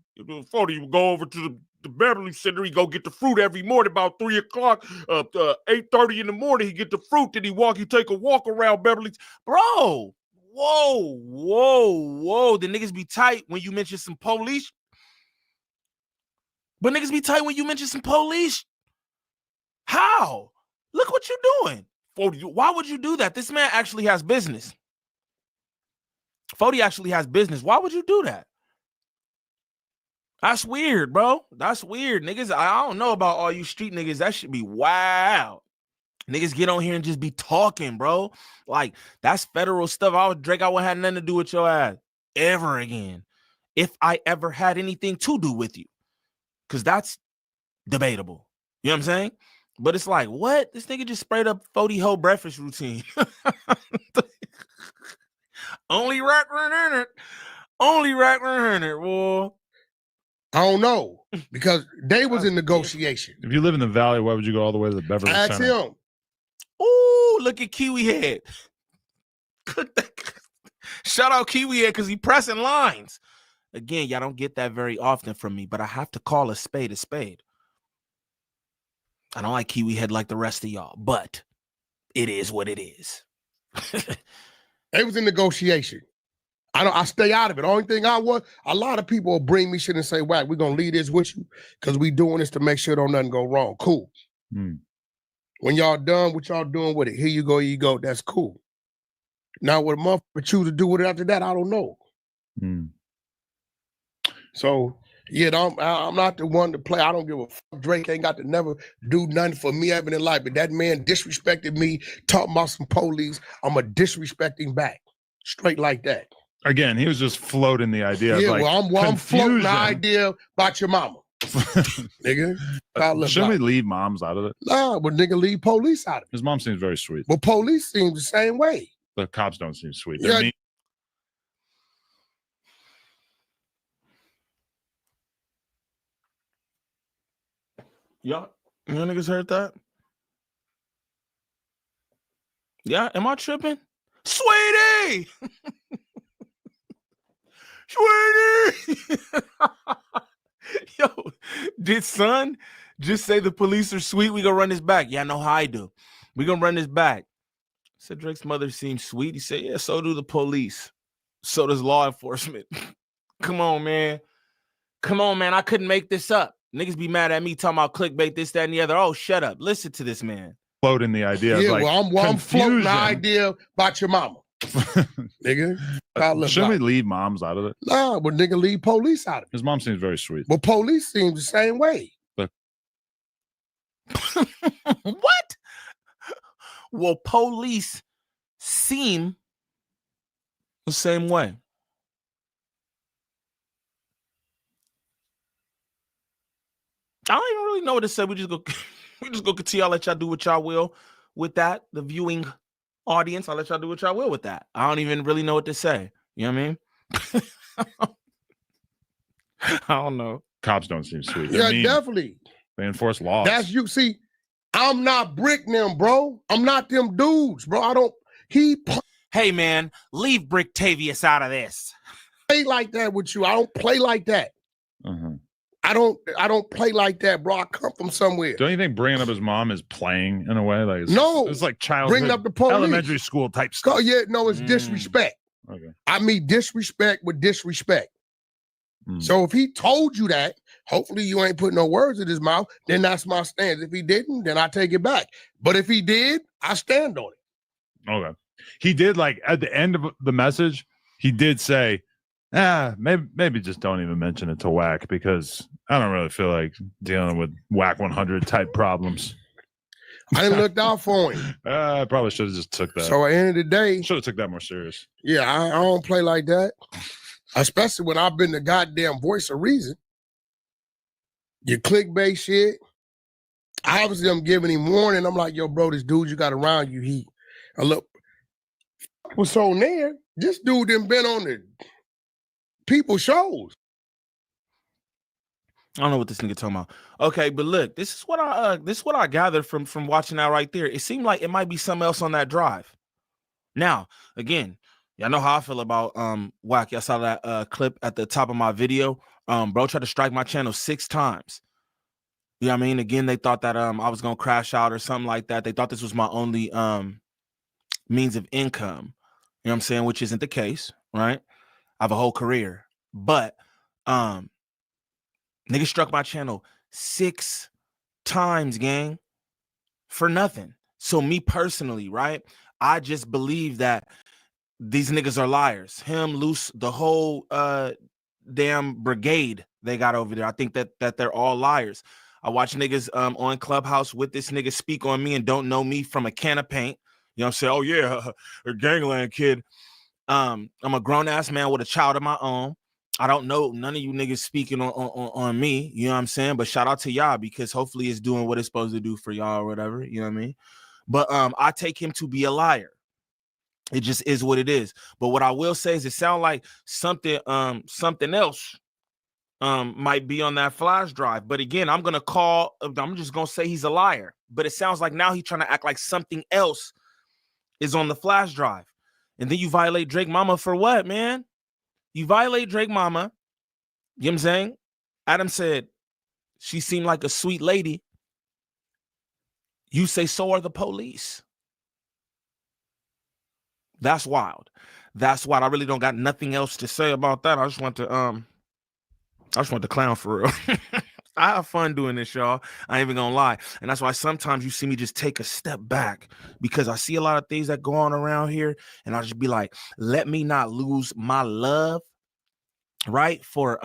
40 will go over to the Beverly Center. He go get the fruit every morning about 3 o'clock, 8:30 in the morning. He get the fruit. Then he take a walk around Beverly. Bro, whoa. The niggas be tight when you mention some police. But niggas be tight when you mention some police. How? Look what you're doing. 40, why would you do that? This man actually has business. 40 actually has business. Why would you do that? That's weird, bro. That's weird. Niggas, I don't know about all you street niggas. That should be wild. Niggas get on here and just be talking, bro. Like, that's federal stuff. Drake, I wouldn't have nothing to do with your ass ever again. If I ever had anything to do with you. Because that's debatable. You know what I'm saying? But it's like, what? This nigga just sprayed up 40 whole breakfast routine. Only rack in it. Only rack in it, boy. I don't know. Because they was in negotiation. If you live in the valley, why would you go all the way to the Beverly Ask Center? him. Ooh, look at Kiwi Head. Shout out Kiwi Head because he pressing lines. Again, y'all don't get that very often from me, but I have to call a spade a spade. I don't like Kiwi Head like the rest of y'all, but it is what it is. They was in negotiation. I stay out of it. Only thing a lot of people will bring me shit and say, "Whack, we're gonna leave this with you because we doing this to make sure don't nothing go wrong." Cool. When y'all done what y'all doing with it, here you go. That's cool. Now what a motherfucker choose to do with it after that, I don't know. So yeah, I'm not the one to play. I don't give a fuck. Drake ain't got to never do nothing for me ever in life. But that man disrespected me, talking about some police. I'm a disrespecting back. Straight like that. Again, he was just floating the idea. Yeah, of like I'm floating the idea about your mama. Nigga. Shouldn't we leave moms out of it? Nah, but nigga, leave police out of it. His mom seems very sweet. But police seem the same way. The cops don't seem sweet. Yeah. Mean. Y'all niggas heard that? Yeah, am I tripping? Sweetie! Sweetie! Yo, did son just say the police are sweet? We gonna run this back. Yeah, I know how I do. We gonna run this back. Said Drake's mother seems sweet. He said, yeah, so do the police. So does law enforcement. Come on, man. I couldn't make this up. Niggas be mad at me talking about clickbait, this, that, and the other. Oh, shut up. Listen to this man. Floating the idea. Yeah, of like I'm floating the idea about your mama. Nigga. Shouldn't we leave moms out of it? Nah, but nigga, leave police out of it. His mom seems very sweet. But police seems the same way. What? Well, police seem The same way. I don't even really know what to say. We just go continue. I'll let y'all do what y'all will with that. The viewing audience, I'll let y'all do what y'all will with that. I don't even really know what to say. You know what I mean? I don't know. Cops don't seem sweet. Yeah, definitely. They enforce laws. That's you. See, I'm not Brick them, bro. I'm not them dudes, bro. I don't. Hey, man, leave Bricktavius out of this. Play like that with you. I don't play like that. I don't play like that, bro. I come from somewhere. Don't you think bringing up his mom is playing in a way? Like it's like childhood, bringing up the police, elementary school type stuff. Yeah, no, it's disrespect. Okay. I mean disrespect with disrespect. So if he told you that, hopefully you ain't put no words in his mouth, then that's my stance. If he didn't, then I take it back. But if he did, I stand on it. Okay. He did, like, at the end of the message, he did say, maybe just don't even mention it to Whack, because I don't really feel like dealing with Whack 100 type problems. I didn't look out for him. I probably should have just took that. So at the end of the day, should have took that more serious. Yeah, I don't play like that. Especially when I've been the goddamn voice of reason. Your clickbait shit. Obviously, I'm giving him warning. I'm like, yo, bro, this dude you got around you, he look what's on there. This dude done been on the people shows. I don't know what this nigga talking about. Okay, but look, this is what I gathered from watching that right there. It seemed like it might be something else on that drive. Now, again, y'all know how I feel about Whack. Y'all saw that clip at the top of my video. Bro tried to strike my channel 6 times. You know what I mean? Again, they thought that I was gonna crash out or something like that. They thought this was my only means of income. You know what I'm saying? Which isn't the case, right? I have a whole career. But nigga struck my channel 6 times, gang, for nothing. So me personally, right? I just believe that these niggas are liars. Him, Loose, the whole damn brigade they got over there. I think that they're all liars. I watch niggas on Clubhouse with this nigga speak on me and don't know me from a can of paint. You know what I'm saying? Oh yeah, a gangland kid. I'm a grown-ass man with a child of my own. I don't know none of you niggas speaking on me. You know what I'm saying? But shout out to y'all, because hopefully it's doing what it's supposed to do for y'all or whatever. You know what I mean? But I take him to be a liar. It just is what it is. But what I will say is it sounds like something else might be on that flash drive. But again, I'm just gonna say he's a liar. But it sounds like now he's trying to act like something else is on the flash drive. And then you violate Drake Mama for what, man? You violate Drake Mama. You know what I'm saying? Adam said she seemed like a sweet lady. You say so are the police. That's wild. That's wild. I really don't got nothing else to say about that. I just want to clown for real. I have fun doing this, y'all. I ain't even gonna lie. And that's why sometimes you see me just take a step back, because I see a lot of things that go on around here, and I'll just be like, let me not lose my love, right? For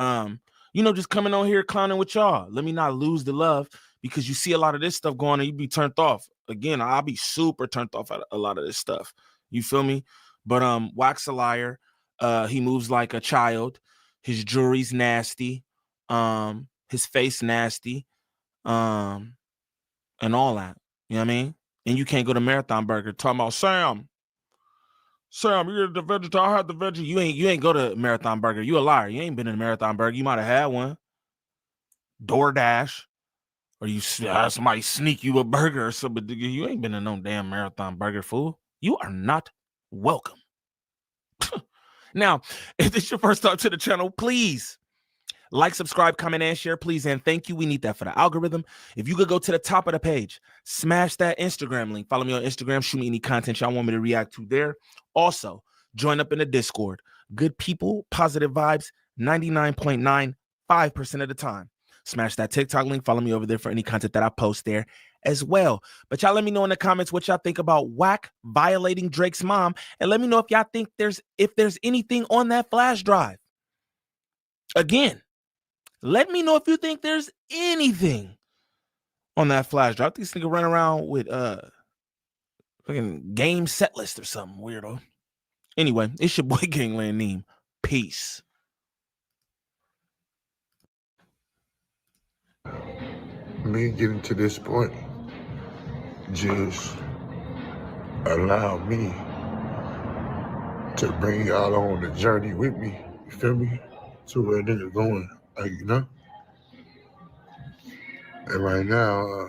just coming on here clowning with y'all. Let me not lose the love, because you see a lot of this stuff going on, you be turned off. Again, I'll be super turned off at a lot of this stuff. You feel me? But Wax a liar. He moves like a child. His jewelry's nasty. His face nasty. And all that. You know what I mean? And you can't go to Marathon Burger talking about Sam, you're the vegetarian. I had the veggie. You ain't go to Marathon Burger. You a liar. You ain't been in a Marathon Burger. You might have had one. DoorDash. Or you somebody sneak you a burger or something. You ain't been in no damn Marathon Burger, fool. You are not welcome. Now, if this is your first time to the channel, please like, subscribe, comment, and share, please. And thank you. We need that for the algorithm. If you could go to the top of the page, smash that Instagram link. Follow me on Instagram. Shoot me any content y'all want me to react to there. Also, join up in the Discord. Good people, positive vibes, 99.95% of the time. Smash that TikTok link. Follow me over there for any content that I post there as well. But y'all let me know in the comments what y'all think about Whack violating Drake's mom. And let me know if y'all think there's anything on that flash drive. Again, let me know if you think there's anything on that flash drive. I think this nigga run around with fucking game set list or something weirdo. Anyway, it's your boy Gangland Neem. Peace. Me getting to this point just allow me to bring y'all on the journey with me. You feel me? To where niggas going, like, you know? And right now,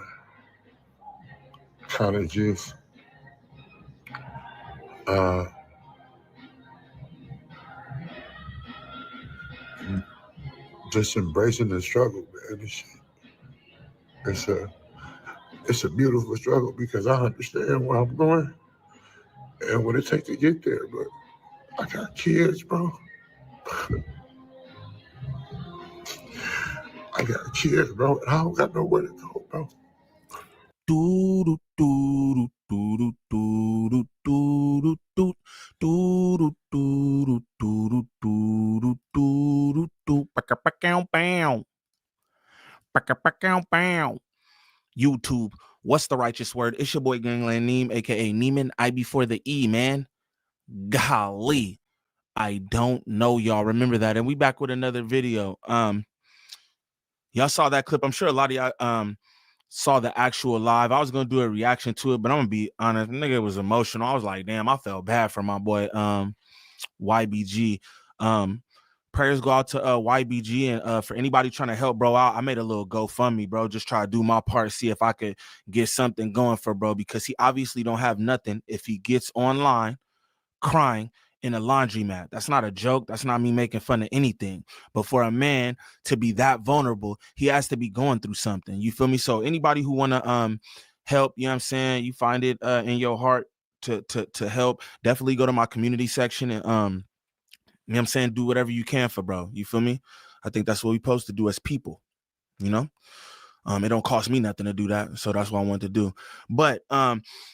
kind of just just embracing the struggle, man. It's a beautiful struggle because I understand where I'm going and what it takes to get there. But I got kids, bro. I got kids, bro. And I don't got nowhere to go, bro. YouTube, what's the righteous word? It's your boy Gangland Neem, aka Neiman. I before the E, man. Golly, I don't know, y'all. Remember that. And we back with another video. Y'all saw that clip. I'm sure a lot of y'all saw the actual live. I was gonna do a reaction to it, but I'm gonna be honest, nigga, was emotional. I was like, damn, I felt bad for my boy YBG. Prayers go out to YBG, and for anybody trying to help bro out, I made a little GoFundMe, bro. Just try to do my part, see if I could get something going for bro, because he obviously don't have nothing if he gets online crying in a laundromat. That's not a joke. That's not me making fun of anything. But for a man to be that vulnerable, he has to be going through something. You feel me? So anybody who want to help, you know what I'm saying, you find it in your heart to help, definitely go to my community section and you know what I'm saying, do whatever you can for bro. You feel me? I think that's what we're supposed to do as people, you know? It don't cost me nothing to do that. So that's what I want to do. But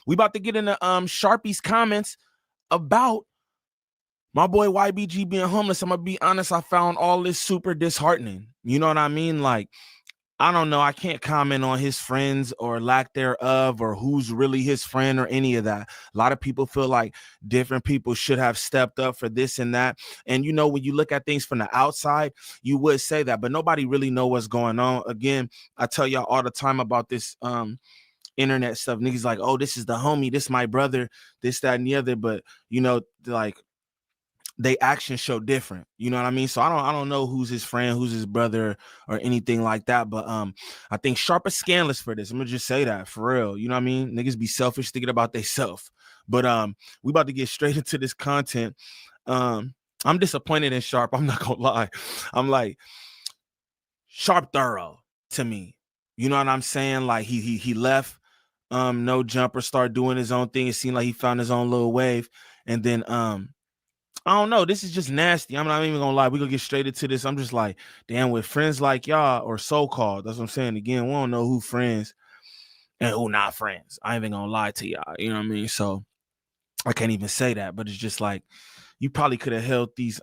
we about to get into Sharpie's comments about my boy YBG being homeless. I'm gonna be honest, I found all this super disheartening. You know what I mean? Like, I don't know. I can't comment on his friends or lack thereof or who's really his friend or any of that. A lot of people feel like different people should have stepped up for this and that. And, you know, when you look at things from the outside, you would say that, but nobody really know what's going on. Again, I tell y'all all the time about this internet stuff. Niggas like, oh, this is the homie, this my brother, this, that, and the other. But, you know, like, they actions show different, you know what I mean? So I don't know who's his friend, who's his brother, or anything like that. But I think Sharp is scandalous for this. I'm gonna just say that for real. You know what I mean? Niggas be selfish thinking about they self. But we about to get straight into this content. I'm disappointed in Sharp. I'm not gonna lie. I'm like, Sharp thorough to me. You know what I'm saying? Like he left no jumper, start doing his own thing. It seemed like he found his own little wave, and then I don't know. This is just nasty. I'm not even gonna lie. We're gonna get straight into this. I'm just like, damn, with friends like y'all, or so-called, that's what I'm saying. Again, we don't know who friends and who not friends. I ain't even gonna lie to y'all. You know what I mean? So I can't even say that, but it's just like you probably could have held these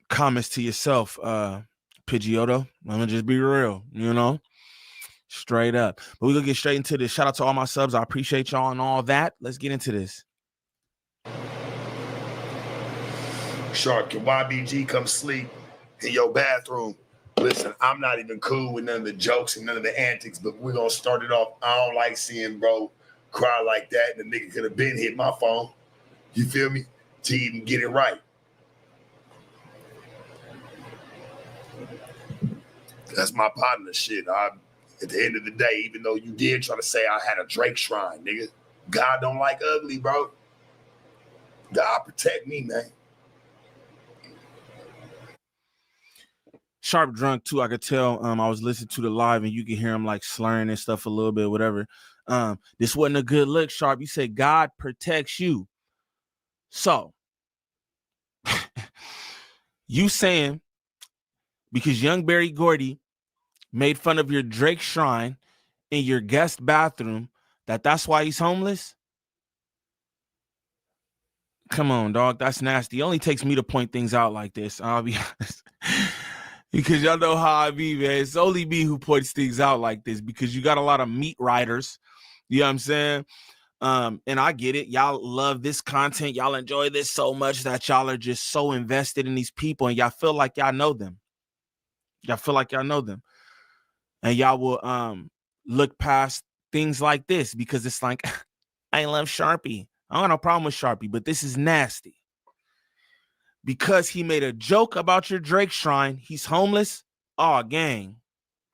comments to yourself, Pidgeotto. I'm gonna just be real, you know. Straight up. But we're gonna get straight into this. Shout out to all my subs. I appreciate y'all and all that. Let's get into this. Shark, can YBG come sleep in your bathroom? Listen, I'm not even cool with none of the jokes and none of the antics, but we're going to start it off. I don't like seeing bro cry like that, and the nigga could have been hit my phone, you feel me, to even get it right. That's my partner shit. At the end of the day, even though you did try to say I had a Drake shrine, nigga, God don't like ugly, bro. God protect me, man. Sharp drunk too. I could tell. I was listening to the live and you can hear him like slurring and stuff a little bit, whatever. This wasn't a good look, Sharp. You said God protects you. So you saying because young Barry Gordy made fun of your Drake shrine in your guest bathroom, that's why he's homeless? Come on, dog. That's nasty. It only takes me to point things out like this. I'll be honest. Because y'all know how I be, man. It's only me who points things out like this because you got a lot of meat riders, you know what I'm saying, And I get it. Y'all love this content. Y'all enjoy this so much that y'all are just so invested in these people and y'all feel like y'all know them. Y'all feel like y'all know them. And y'all will look past things like this because it's like, I love Sharpie. I don't have no problem with Sharpie, but this is nasty. Because he made a joke about your Drake shrine, he's homeless. Oh, gang.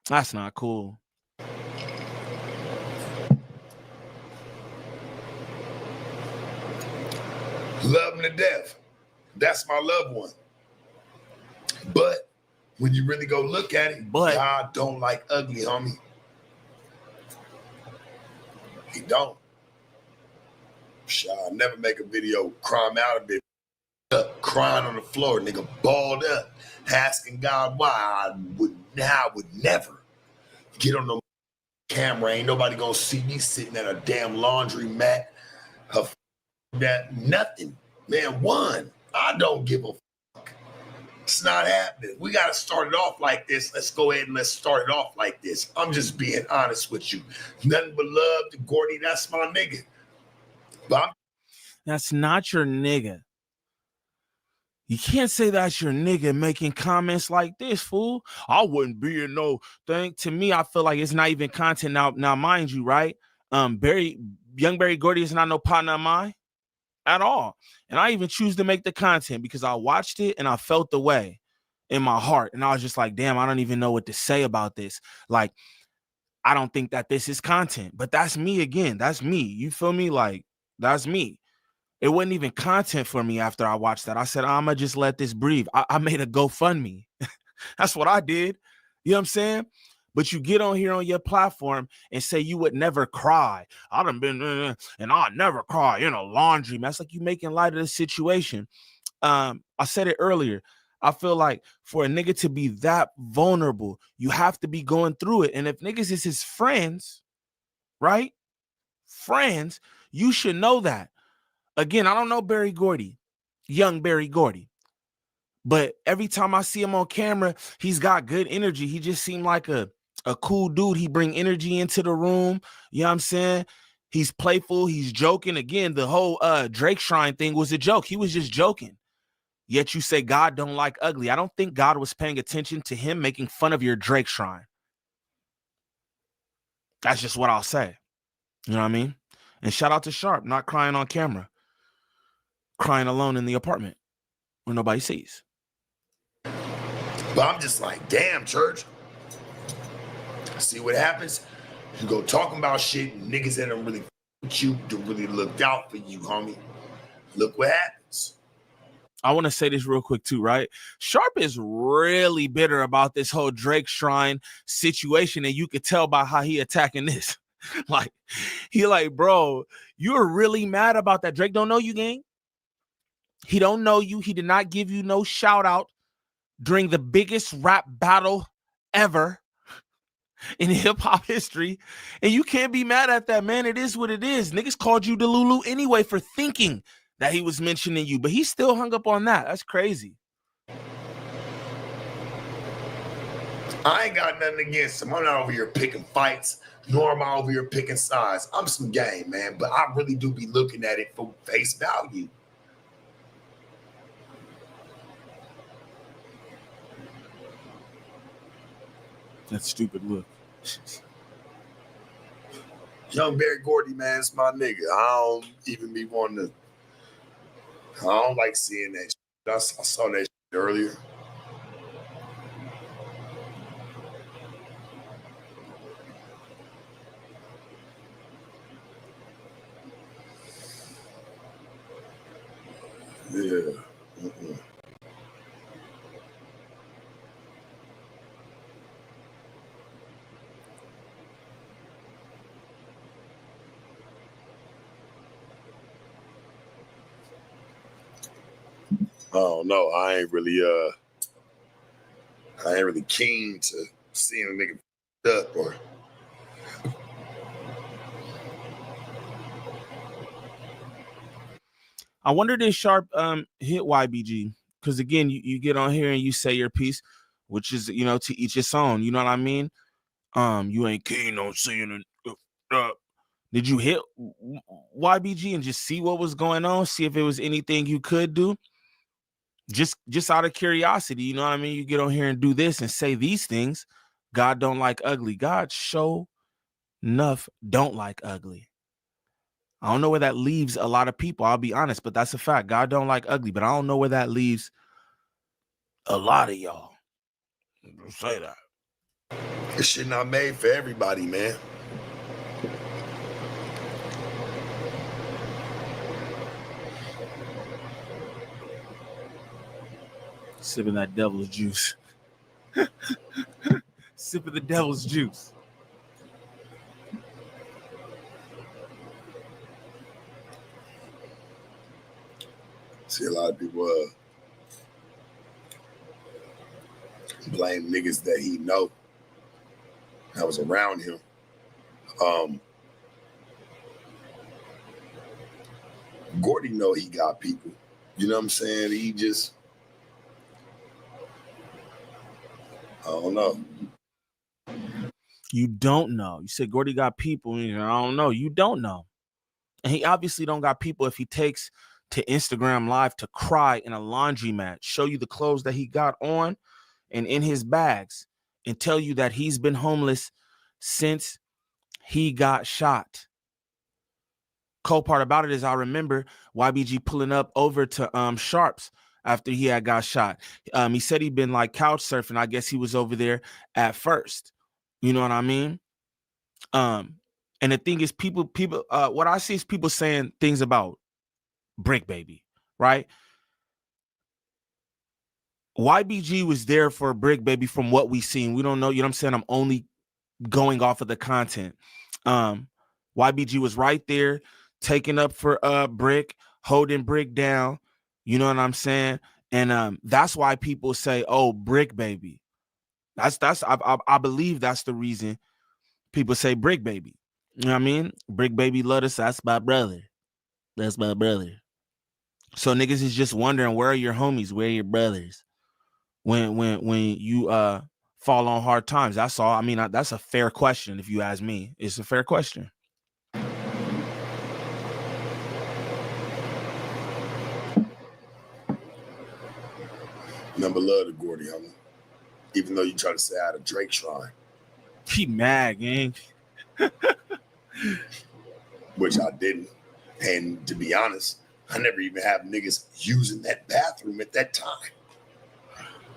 That's not cool. Love him to death. That's my loved one. But when you really go look at it, God don't like ugly, homie. He don't. I'll never make a video crying out a bit, crying on the floor, nigga, balled up, asking God why. I would never get on no camera. Ain't nobody gonna see me sitting at a damn laundry mat. That nothing, man. I don't give a fuck. It's not happening. We gotta start it off like this. Let's go ahead and let's start it off like this. I'm just being honest with you. Nothing but love to Gordy. That's my nigga. That's not your nigga. You can't say that's your nigga making comments like this, fool. I wouldn't be in no thing. To me, I feel like it's not even content now, mind you, right? Young Barry Gordy is not no partner of mine at all. And I even choose to make the content because I watched it and I felt the way in my heart. And I was just like, damn, I don't even know what to say about this. Like, I don't think that this is content, but that's me again. That's me. You feel me? Like, that's me. It wasn't even content for me after I watched that. I said, I'm going to just let this breathe. I made a GoFundMe. That's what I did. You know what I'm saying? But you get on here on your platform and say you would never cry. I done been and I'll never cry in a laundry mess. Like you making light of the situation. I said it earlier. I feel like for a nigga to be that vulnerable, you have to be going through it. And if niggas is his friends, right? Friends, you should know that. Again, I don't know Barry Gordy, young Barry Gordy. But every time I see him on camera, he's got good energy. He just seemed like a cool dude. He bring energy into the room. You know what I'm saying? He's playful. He's joking. Again, the whole Drake shrine thing was a joke. He was just joking. Yet you say God don't like ugly. I don't think God was paying attention to him making fun of your Drake shrine. That's just what I'll say. You know what I mean? And shout out to Sharp, not crying on camera. Crying alone in the apartment where nobody sees. But I'm just like, damn, church. See what happens? You go talking about shit, and niggas that don't really f with you, don't really look out for you, homie. Look what happens. I want to say this real quick too, right? Sharp is really bitter about this whole Drake shrine situation, and you could tell by how he attacking this. Like, he like, bro, you're really mad about that. Drake don't know you, gang. He don't know you. He did not give you no shout out during the biggest rap battle ever in hip-hop history. And you can't be mad at that, man. It is what it is. Niggas called you Delulu anyway for thinking that he was mentioning you, but he still hung up on that. That's crazy. I ain't got nothing against him. I'm not over here picking fights, nor am I over here picking sides. I'm some game, man, but I really do be looking at it for face value. That stupid look. Young Barry Gordy, man, it's my nigga. I don't even be wanting to. I don't like seeing that shit. I saw that shit earlier. Yeah. I don't know. I ain't really keen to seeing a nigga up or. I wonder did Sharp hit YBG? Because again, you get on here and you say your piece, which is, you know, to each his own. You know what I mean? You ain't keen on seeing it. Did you hit YBG and just see what was going on? See if it was anything you could do? Just out of curiosity, you know what I mean? You get on here and do this and say these things. God don't like ugly. God show enough don't like ugly. I don't know where that leaves a lot of people. I'll be honest, but that's a fact. God don't like ugly, but I don't know where that leaves a lot of y'all. Say that. This shit not made for everybody, man. Sipping that devil's juice. Sipping the devil's juice. See, a lot of people blame niggas that he know that was around him. Gordy know he got people. You know what I'm saying? He just, I don't know. You don't know. You said Gordy got people. I don't know. You don't know. And he obviously don't got people if he takes to Instagram Live to cry in a laundromat, show you the clothes that he got on and in his bags, and tell you that he's been homeless since he got shot. Cold part about it is I remember YBG pulling up over to Sharps after he had got shot. He said he'd been like couch surfing. I guess he was over there at first. You know what I mean? And the thing is, people, what I see is people saying things about Brick Baby, right? YBG was there for Brick Baby from what we seen. We don't know, you know what I'm saying? I'm only going off of the content. YBG was right there, taking up for Brick, holding Brick down. You know what I'm saying? And that's why people say, "Oh, Brick Baby." I believe that's the reason people say Brick Baby. You know what I mean? Brick Baby love us. That's my brother. That's my brother. So niggas is just wondering, where are your homies? Where are your brothers? When you fall on hard times. That's all. I mean, that's a fair question. If you ask me, it's a fair question. Number love to Gordy, homie. Even though you try to say out of Drake shrine. He mad, gang. Which I didn't. And to be honest, I never even have niggas using that bathroom at that time.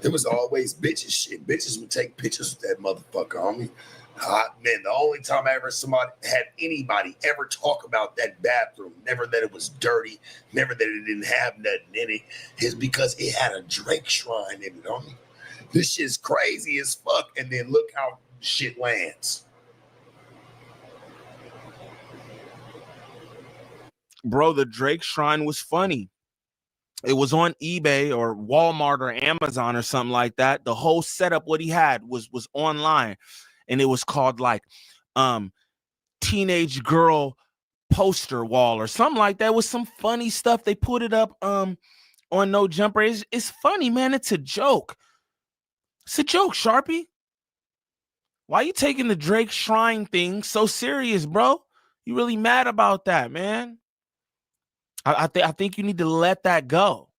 There was always bitches shit. Bitches would take pictures with that motherfucker, homie. Man, the only time I ever had anybody ever talk about that bathroom, never that it was dirty, never that it didn't have nothing in it, is because it had a Drake shrine in it, homie. This shit's crazy as fuck. And then look how shit lands. Bro, the Drake shrine was funny. It was on eBay or Walmart or Amazon or something like that. The whole setup, what he had was online, and it was called like teenage girl poster wall or something like that. It was some funny stuff. They put it up on No Jumper. It's funny, man. It's a joke. It's a joke, Sharpie. Why you taking the Drake shrine thing so serious, bro? You really mad about that, man? I think you need to let that go.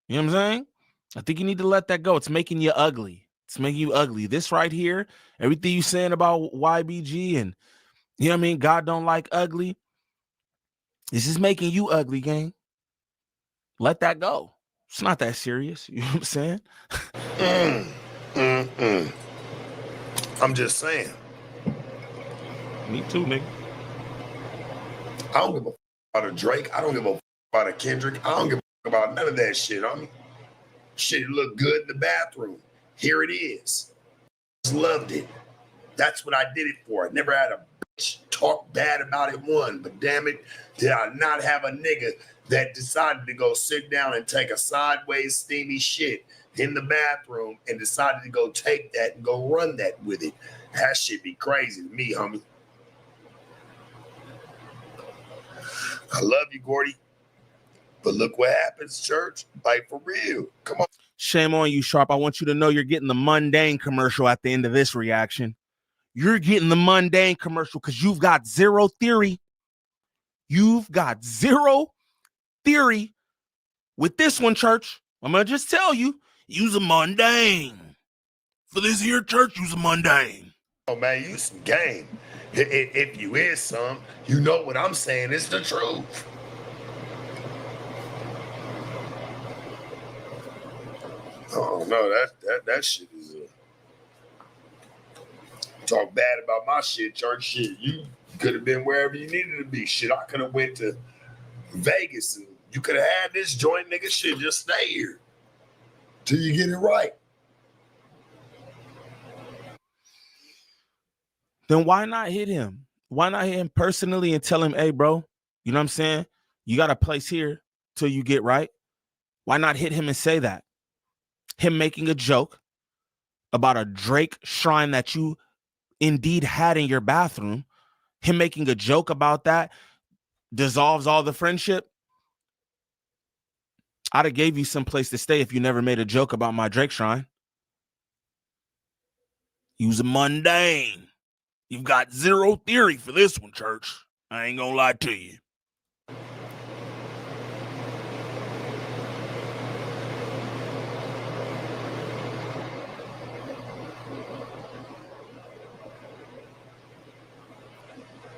You know what I'm saying? I think you need to let that go. It's making you ugly. It's making you ugly. This right here, everything you saying about YBG and, you know what I mean, God don't like ugly. This is making you ugly, gang. Let that go. It's not that serious. You know what I'm saying? I'm just saying. Me too, nigga. I don't give a about a Drake. I don't give a about a Kendrick. I don't give a about none of that shit. I mean, shit look good in the bathroom. Here it is. Just loved it. That's what I did it for. I never had a bitch talk bad about it one, but damn it, did I not have a nigga that decided to go sit down and take a sideways steamy shit in the bathroom and decided to go take that and go run that with it. That shit be crazy to me, homie. I love you, Gordy. But look what happens, church. Like, for real. Come on. Shame on you, Sharp. I want you to know you're getting the mundane commercial at the end of this reaction. You're getting the mundane commercial because you've got zero theory. You've got zero theory with this one, church. I'm going to just tell you, you's a mundane. For this here church, you's a mundane. Oh, man, you some game. If you is some, you know what I'm saying. It's the truth. Oh, no, that shit is talk bad about my shit, church. Shit, you could have been wherever you needed to be. Shit, I could have went to Vegas and you could have had this joint, nigga. Shit, just stay here till you get it right. Then why not hit him? Why not hit him personally and tell him, hey, bro, you know what I'm saying? You got a place here till you get right. Why not hit him and say that? Him making a joke about a Drake shrine that you indeed had in your bathroom, him making a joke about that dissolves all the friendship. I'd have gave you some place to stay if you never made a joke about my Drake shrine. You was a mundane. You've got zero theory for this one, church. I ain't gonna lie to you.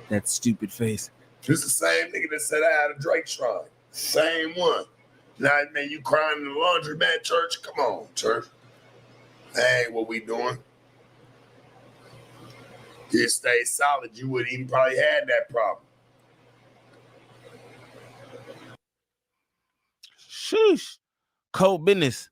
That stupid face. This the same nigga that said I had a Drake shrine. Same one. Now, man, you crying in the laundromat, church? Come on, church. That ain't what we doing. Just stay solid. You wouldn't even probably had that problem. Sheesh. Cold business.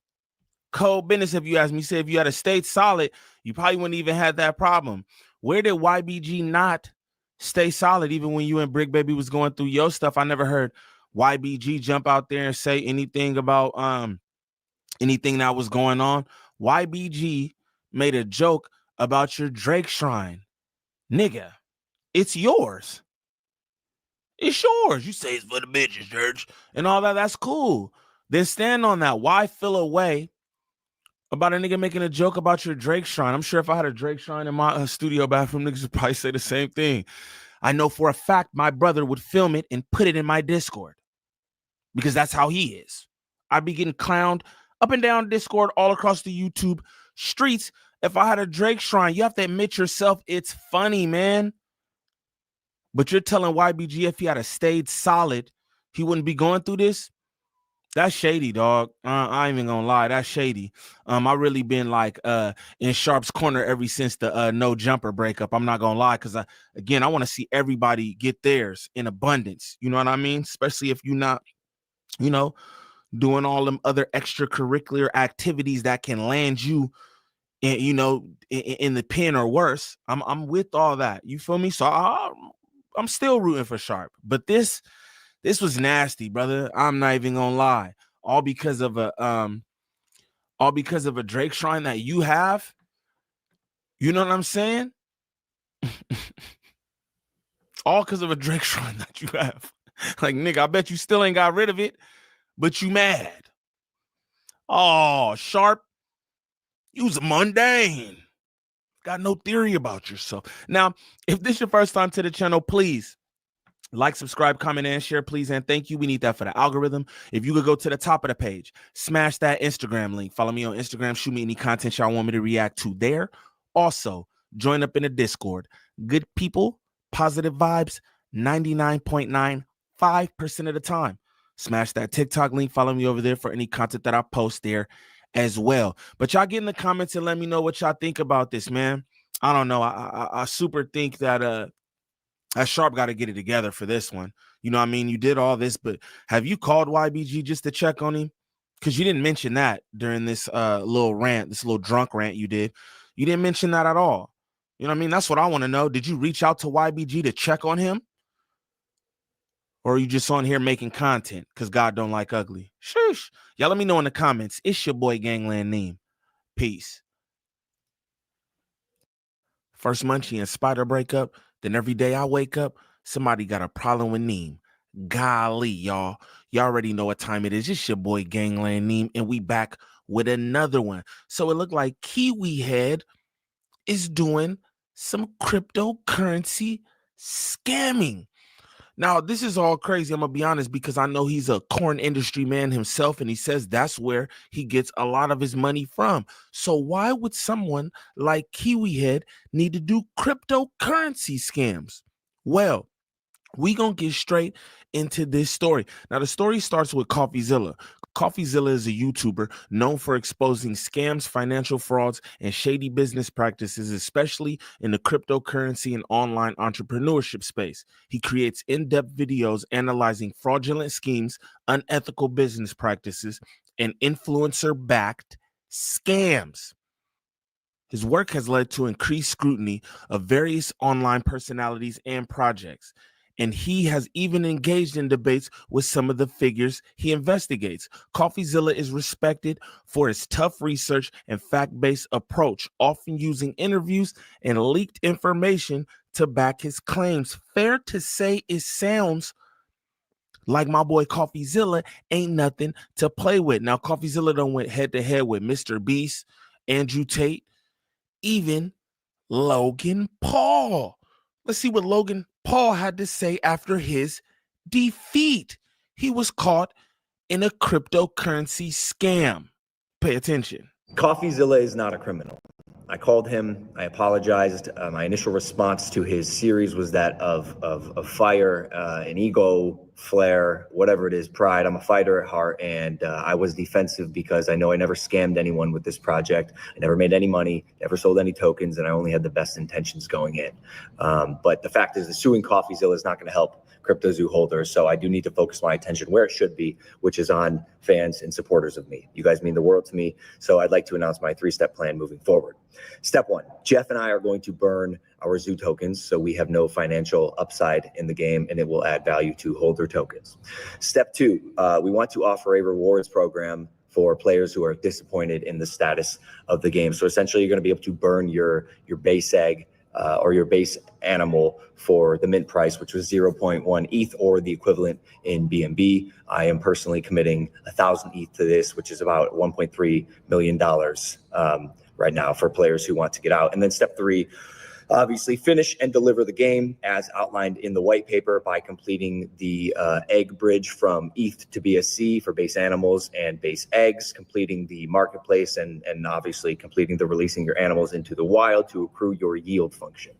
Cold business, if you ask me. Say if you had stayed solid, you probably wouldn't even have that problem. Where did YBG not stay solid even when you and Brick Baby was going through your stuff? I never heard YBG jump out there and say anything about anything that was going on. YBG made a joke about your Drake shrine. Nigga, it's yours. It's yours. You say it's for the bitches, church, and all that. That's cool. Then stand on that. Why feel away about a nigga making a joke about your Drake shrine? I'm sure if I had a Drake shrine in my studio bathroom, niggas would probably say the same thing. I know for a fact my brother would film it and put it in my Discord because that's how he is. I'd be getting clowned up and down Discord all across the YouTube streets. If I had a Drake shrine, you have to admit yourself, it's funny, man. But you're telling YBG if he had stayed solid, he wouldn't be going through this? That's shady, dog. I ain't even gonna lie. That's shady. I really been like in Sharp's corner ever since the no jumper breakup. I'm not gonna lie, because I want to see everybody get theirs in abundance. You know what I mean? Especially if you're not, doing all them other extracurricular activities that can land you in the pen or worse. I'm with all that. You feel me? So I'm still rooting for Sharp. But this was nasty, brother. I'm not even gonna lie. All because of a Drake shrine that you have. You know what I'm saying? All because of a Drake shrine that you have. Like, nigga, I bet you still ain't got rid of it, but you mad. Oh, Sharp, you was a mundane. Got no theory about yourself. Now, if this is your first time to the channel, please like, subscribe, comment, and share, please. And thank you. We need that for the algorithm. If you could go to the top of the page, smash that Instagram link. Follow me on Instagram. Shoot me any content y'all want me to react to there. Also, join up in the Discord. Good people, positive vibes, 99.95% of the time. Smash that TikTok link. Follow me over there for any content that I post there as well. But y'all get in the comments and let me know what y'all think about this, man. I don't know. I super think that Sharp got to get it together for this one. You know what I mean? You did all this, but have you called YBG just to check on him? Because you didn't mention that during this little rant, this little drunk rant you did. You didn't mention that at all. You know what I mean? That's what I want to know. Did you reach out to YBG to check on him? Or are you just on here making content because God don't like ugly? Shush. Y'all let me know in the comments. It's your boy Gangland Neem. Peace. First Munchie and Spider breakup. Then every day I wake up, somebody got a problem with Neem. Golly, y'all. Y'all already know what time it is. It's your boy Gangland Neem, and we back with another one. So it looked like Kiwi Head is doing some cryptocurrency scamming. Now, this is all crazy, I'm going to be honest, because I know he's a corn industry man himself, and he says that's where he gets a lot of his money from. So why would someone like Kiwi Head need to do cryptocurrency scams? Well, we gonna get straight into this story. Now, the story starts with CoffeeZilla. CoffeeZilla is a YouTuber known for exposing scams, financial frauds, and shady business practices, especially in the cryptocurrency and online entrepreneurship space. He creates in-depth videos analyzing fraudulent schemes, unethical business practices, and influencer-backed scams. His work has led to increased scrutiny of various online personalities and projects, and he has even engaged in debates with some of the figures he investigates. CoffeeZilla is respected for his tough research and fact-based approach, often using interviews and leaked information to back his claims. Fair to say, it sounds like my boy CoffeeZilla ain't nothing to play with. Now, CoffeeZilla done went head-to-head with Mr. Beast, Andrew Tate, even Logan Paul. Let's see what Logan Paul had to say after his defeat. He was caught in a cryptocurrency scam. Pay attention. CoffeeZilla is not a criminal. I called him. I apologized. My initial response to his series was that of fire, an ego flare, whatever it is, pride. I'm a fighter at heart, and I was defensive because I know I never scammed anyone with this project. I never made any money, never sold any tokens, and I only had the best intentions going in. But the fact is, the suing CoffeeZilla is not going to help CryptoZoo holders, so I do need to focus my attention where it should be, which is on fans and supporters of me. You guys mean the world to me, so I'd like to announce my 3-step plan moving forward. Step 1, Jeff and I are going to burn our Zoo tokens so we have no financial upside in the game, and it will add value to holder tokens. Step 2, we want to offer a rewards program for players who are disappointed in the status of the game. So essentially, you're going to be able to burn your base egg or your base animal for the mint price, which was 0.1 ETH or the equivalent in BNB. I am personally committing 1,000 ETH to this, which is about $1.3 million right now for players who want to get out. And then step 3, obviously finish and deliver the game as outlined in the white paper by completing the egg bridge from ETH to BSC for base animals and base eggs, completing the marketplace, and obviously completing the releasing your animals into the wild to accrue your yield function.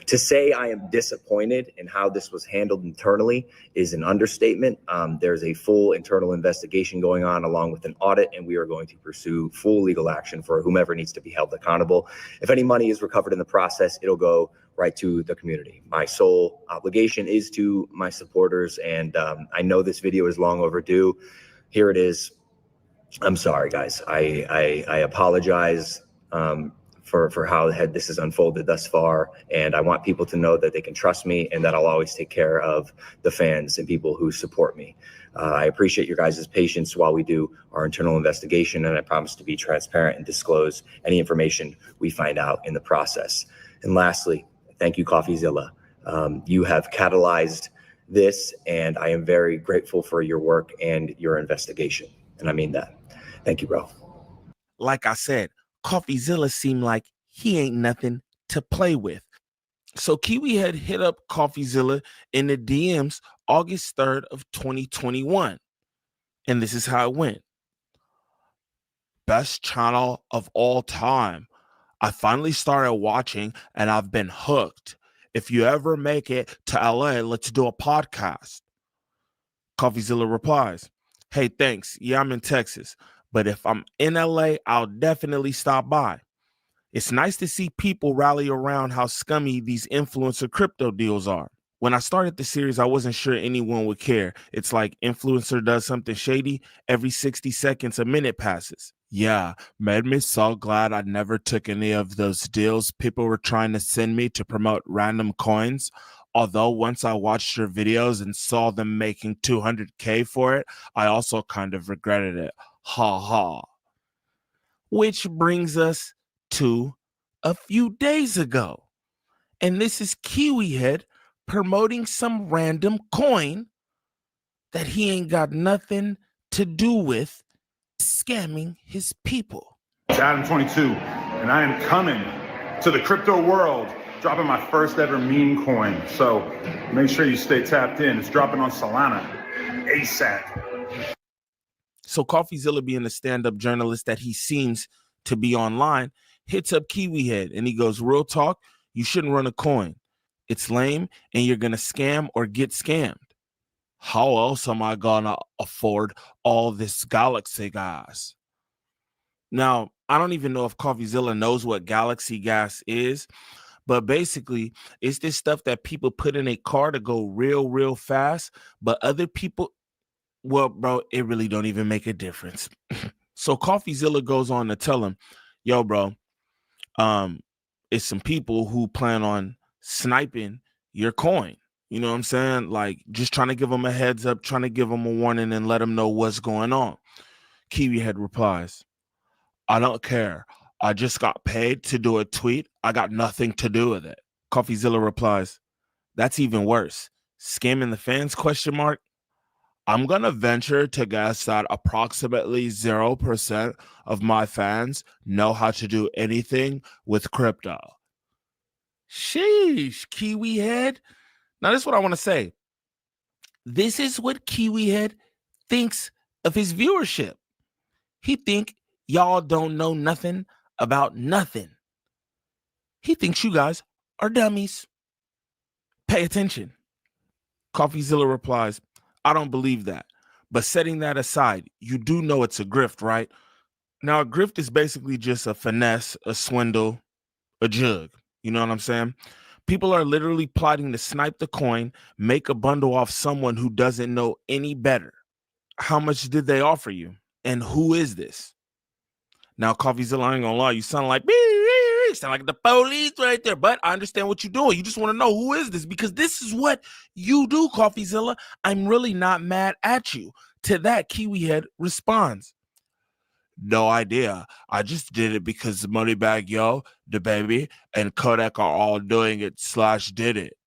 To say I am disappointed in how this was handled internally is an understatement. There's a full internal investigation going on along with an audit, and we are going to pursue full legal action for whomever needs to be held accountable. If any money is recovered in the process, it'll go right to the community. My sole obligation is to my supporters, and I know this video is long overdue. Here it is. I'm sorry, guys. I apologize for how this has unfolded thus far. And I want people to know that they can trust me and that I'll always take care of the fans and people who support me. I appreciate your guys' patience while we do our internal investigation, and I promise to be transparent and disclose any information we find out in the process. And lastly, thank you, CoffeeZilla. You have catalyzed this, and I am very grateful for your work and your investigation. And I mean that. Thank you, bro. Like I said, CoffeeZilla seemed like he ain't nothing to play with. So Kiwi had hit up CoffeeZilla in the DMs August 3rd of 2021. And this is how it went. Best channel of all time. I finally started watching and I've been hooked. If you ever make it to LA, let's do a podcast. CoffeeZilla replies, hey, thanks. Yeah, I'm in Texas. But if I'm in LA, I'll definitely stop by. It's nice to see people rally around how scummy these influencer crypto deals are. When I started the series, I wasn't sure anyone would care. It's like influencer does something shady, every 60 seconds, a minute passes. Yeah, made me so glad I never took any of those deals people were trying to send me to promote random coins. Although once I watched your videos and saw them making $200K for it, I also kind of regretted it. Ha ha. Which brings us to a few days ago. And this is Kiwi Head promoting some random coin that he ain't got nothing to do with, scamming his people. Adam 22, and I am coming to the crypto world dropping my first ever meme coin. So make sure you stay tapped in. It's dropping on Solana ASAP. So CoffeeZilla, being the stand-up journalist that he seems to be online, hits up Kiwi Head and he goes, real talk, you shouldn't run a coin. It's lame and you're going to scam or get scammed. How else am I going to afford all this Galaxy gas? Now, I don't even know if CoffeeZilla knows what Galaxy gas is, but basically, it's this stuff that people put in a car to go real, real fast, but other people, well, bro, it really don't even make a difference. So CoffeeZilla goes on to tell him, yo, bro, it's some people who plan on sniping your coin. You know what I'm saying? Like, just trying to give them a heads up, trying to give them a warning and let them know what's going on. Kiwi Head replies, I don't care. I just got paid to do a tweet. I got nothing to do with it. CoffeeZilla replies, that's even worse. Scamming the fans, question mark? I'm going to venture to guess that approximately 0% of my fans know how to do anything with crypto. Sheesh, Kiwi Head. Now, this is what I want to say. This is what Kiwi Head thinks of his viewership. He think y'all don't know nothing about nothing. He thinks you guys are dummies. Pay attention. CoffeeZilla replies, I don't believe that. But setting that aside, you do know it's a grift, right? Now, a grift is basically just a finesse, a swindle, a jug. You know what I'm saying? People are literally plotting to snipe the coin, make a bundle off someone who doesn't know any better. How much did they offer you? And who is this? Now, CoffeeZilla, I ain't gonna lie, you sound like the police right there. But I understand what you're doing. You just want to know who is this, because this is what you do, CoffeeZilla. I'm really not mad at you. To that, Kiwi Head responds, no idea. I just did it because Moneybag Yo, the baby, and Kodak are all doing it / did it.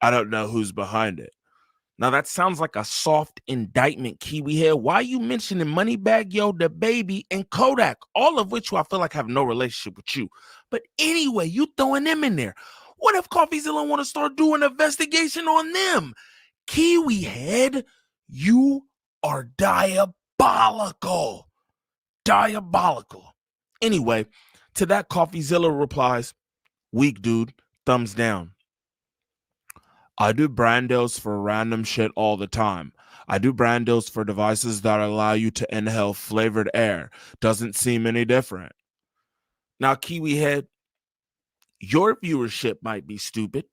I don't know who's behind it. Now, that sounds like a soft indictment, Kiwi Head. Why are you mentioning Moneybag Yo, the baby, and Kodak, all of which I feel like have no relationship with you? But anyway, you throwing them in there. What if CoffeeZilla want to start doing an investigation on them? Kiwi Head, you are diabolical. Diabolical. Anyway, to that, CoffeeZilla replies, weak dude, thumbs down. I do brand deals for random shit all the time. I do brand deals for devices that allow you to inhale flavored air. Doesn't seem any different. Now, Kiwi Head, your viewership might be stupid,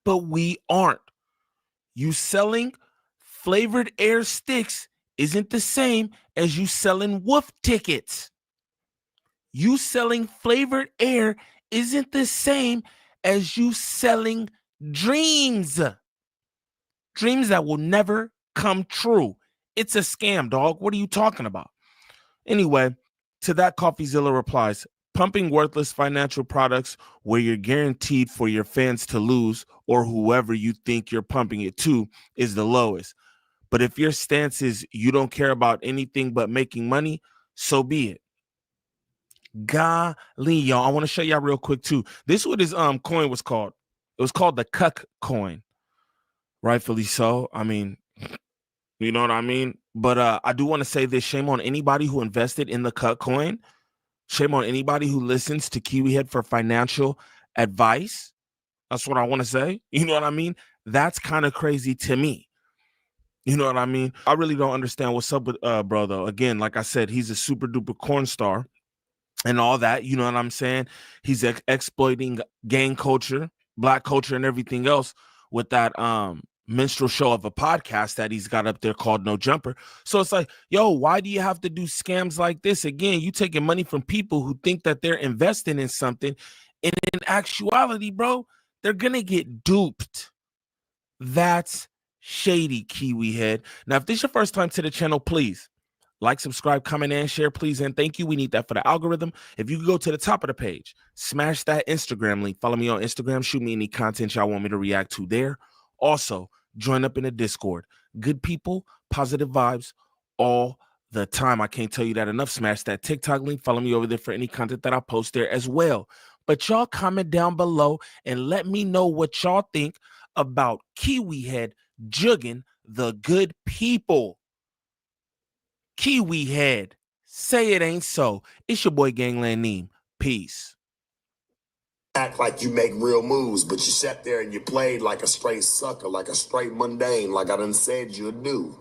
but we aren't. You selling flavored air sticks isn't the same as you selling wolf tickets. You selling flavored air isn't the same as you selling dreams. Dreams that will never come true. It's a scam, dog. What are you talking about? Anyway, to that, CoffeeZilla replies, pumping worthless financial products where you're guaranteed for your fans to lose or whoever you think you're pumping it to is the lowest. But if your stance is you don't care about anything but making money, so be it. Golly, y'all. I want to show y'all real quick too. This is what his coin was called. It was called the Cuck coin. Rightfully so. I mean, you know what I mean? But I do want to say this. Shame on anybody who invested in the Cuck coin. Shame on anybody who listens to Kiwi Head for financial advice. That's what I want to say. You know what I mean? That's kind of crazy to me. You know what I mean? I really don't understand what's up with bro, though. Again, like I said, he's a super duper corn star and all that. You know what I'm saying? He's exploiting gang culture, black culture, and everything else with that minstrel show of a podcast that he's got up there called No Jumper. So it's like, yo, why do you have to do scams like this? Again, you taking money from people who think that they're investing in something, and in actuality, bro, they're gonna get duped. That's shady, Kiwi Head. Now, if this is your first time to the channel, please like, subscribe, comment, and share, please, and thank you. We need that for the algorithm. If you go to the top of the page, smash that Instagram link. Follow me on Instagram. Shoot me any content y'all want me to react to there. Also, join up in the Discord. Good people, positive vibes all the time. I can't tell you that enough. Smash that TikTok link. Follow me over there for any content that I post there as well. But y'all comment down below and let me know what y'all think about Kiwi Head jugging the good people. Kiwi Head, say it ain't so. It's your boy Gangland Neem. Peace. Act like you make real moves, but you sat there and you played like a straight sucker, like a straight mundane, like I done said you'd do.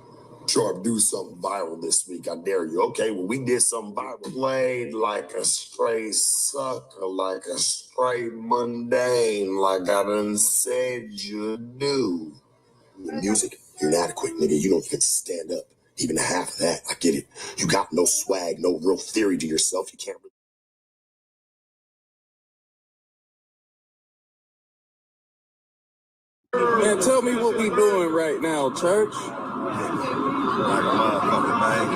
Sure, do something viral this week, I dare you. Okay, well, we did something viral. Played like a straight sucker, like a straight mundane, like I done said you'd do. In music, you're inadequate, nigga. You don't get to stand up. Even half of that, I get it. You got no swag, no real theory to yourself. You can't. Man, tell me what we doing right now, church. Like a motherfucker, man.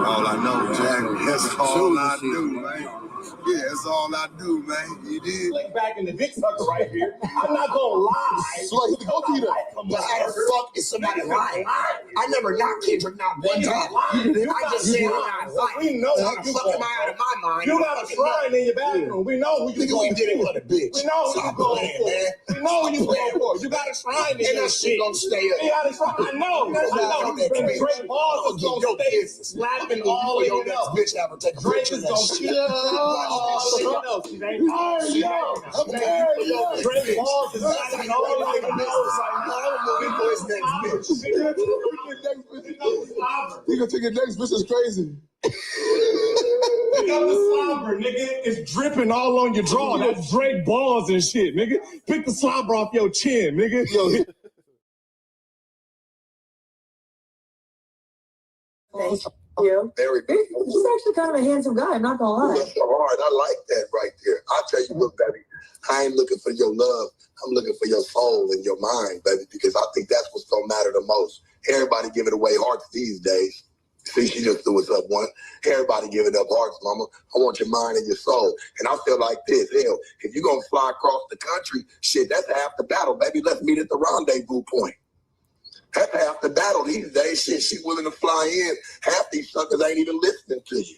All I know, Jack, that's all I do, man. Yeah, that's all I do, man. You did? Like back in the dick sucker right here. I'm not gonna lie. Like, go to the. But how the fuck is somebody lying? I never knocked Kendrick not one time. I just said I'm not lying. We know how the fuck am I out of my mind? You got a shrine in your bathroom. We know who you Nigga, we did it for the bitch. We know who you going for. We know who you going for. You got a shrine in your shit. Gonna stay up. You got a shrine. I know. Drake Ball is gonna stay slapping all in your nose. Bitch ever take a picture of that shit. Drake Ball is slapping all in your nose. You gonna take your next bitch is crazy. Pick up the slobber, nigga. It's dripping all on your draw. That's Drake balls and shit, nigga. Pick the slobber off your chin, nigga. Yo. Thank you. Very big. He's actually kind of a handsome guy, I'm not gonna lie. That's so hard. I like that right there. I'll tell you what, baby. I ain't looking for your love. I'm looking for your soul and your mind, baby, because I think that's what's gonna matter the most. Everybody giving away hearts these days. See, she just threw us up one. Everybody giving up hearts, mama. I want your mind and your soul. And I feel like this. Hell, if you're gonna fly across the country, shit, that's half the battle, baby. Let's meet at the rendezvous point. That's half the battle these days. Shit, she's willing to fly in. Half these suckers ain't even listening to you.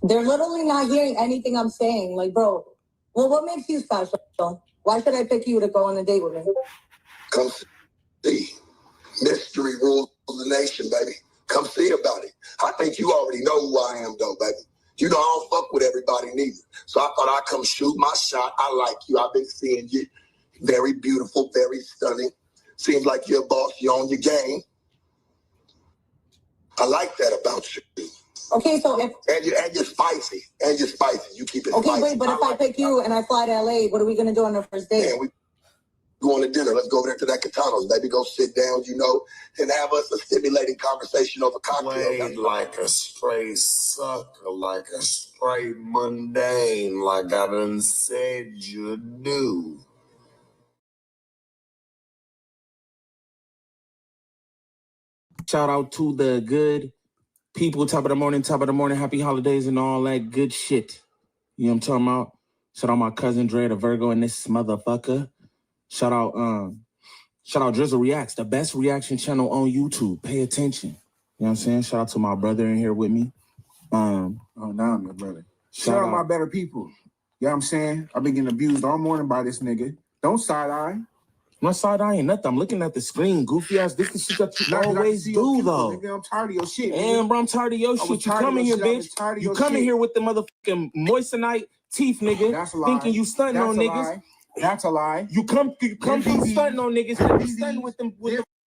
They're literally not hearing anything I'm saying. Like, bro, well, what makes you special? Why should I pick you to go on a date with me? Come see. Mystery rules the nation, baby. Come see about it. I think you already know who I am, though, baby. You know I don't fuck with everybody neither. So I thought I'd come shoot my shot. I like you. I've been seeing you. Very beautiful, very stunning. Seems like you're a boss. You're on your game. I like that about you. Okay, so if... And you're spicy. And you're spicy. You keep it okay, spicy. wait, but if I pick you and I fly to LA, what are we gonna do on our first date? Man, we go on to dinner. Let's go over there to that Catano's, baby. Go sit down, you know, and have us a stimulating conversation over cocktails. Played like a straight sucker, like a straight mundane, like I done said you do. Shout out to the good people, top of the morning, happy holidays and all that good shit. You know what I'm talking about? Shout out my cousin Dre, the Virgo, and this motherfucker. Shout out Drizzle Reacts, the best reaction channel on YouTube. Pay attention. You know what I'm saying? Shout out to my brother in here with me. Oh, now I'm your brother. Shout out my better people. You know what I'm saying? I've been getting abused all morning by this nigga. Don't side eye. My side eye ain't nothing. I'm looking at the screen. Goofy ass. This is shit that you always do, though. Nigga, I'm tired of your shit. And bro, I'm tired of your shit. You come in here, bitch. You come in here with the motherfucking moissanite teeth, nigga. That's a lie. Thinking you stunting on niggas. That's a lie. You come from stunting on niggas. You stunting with them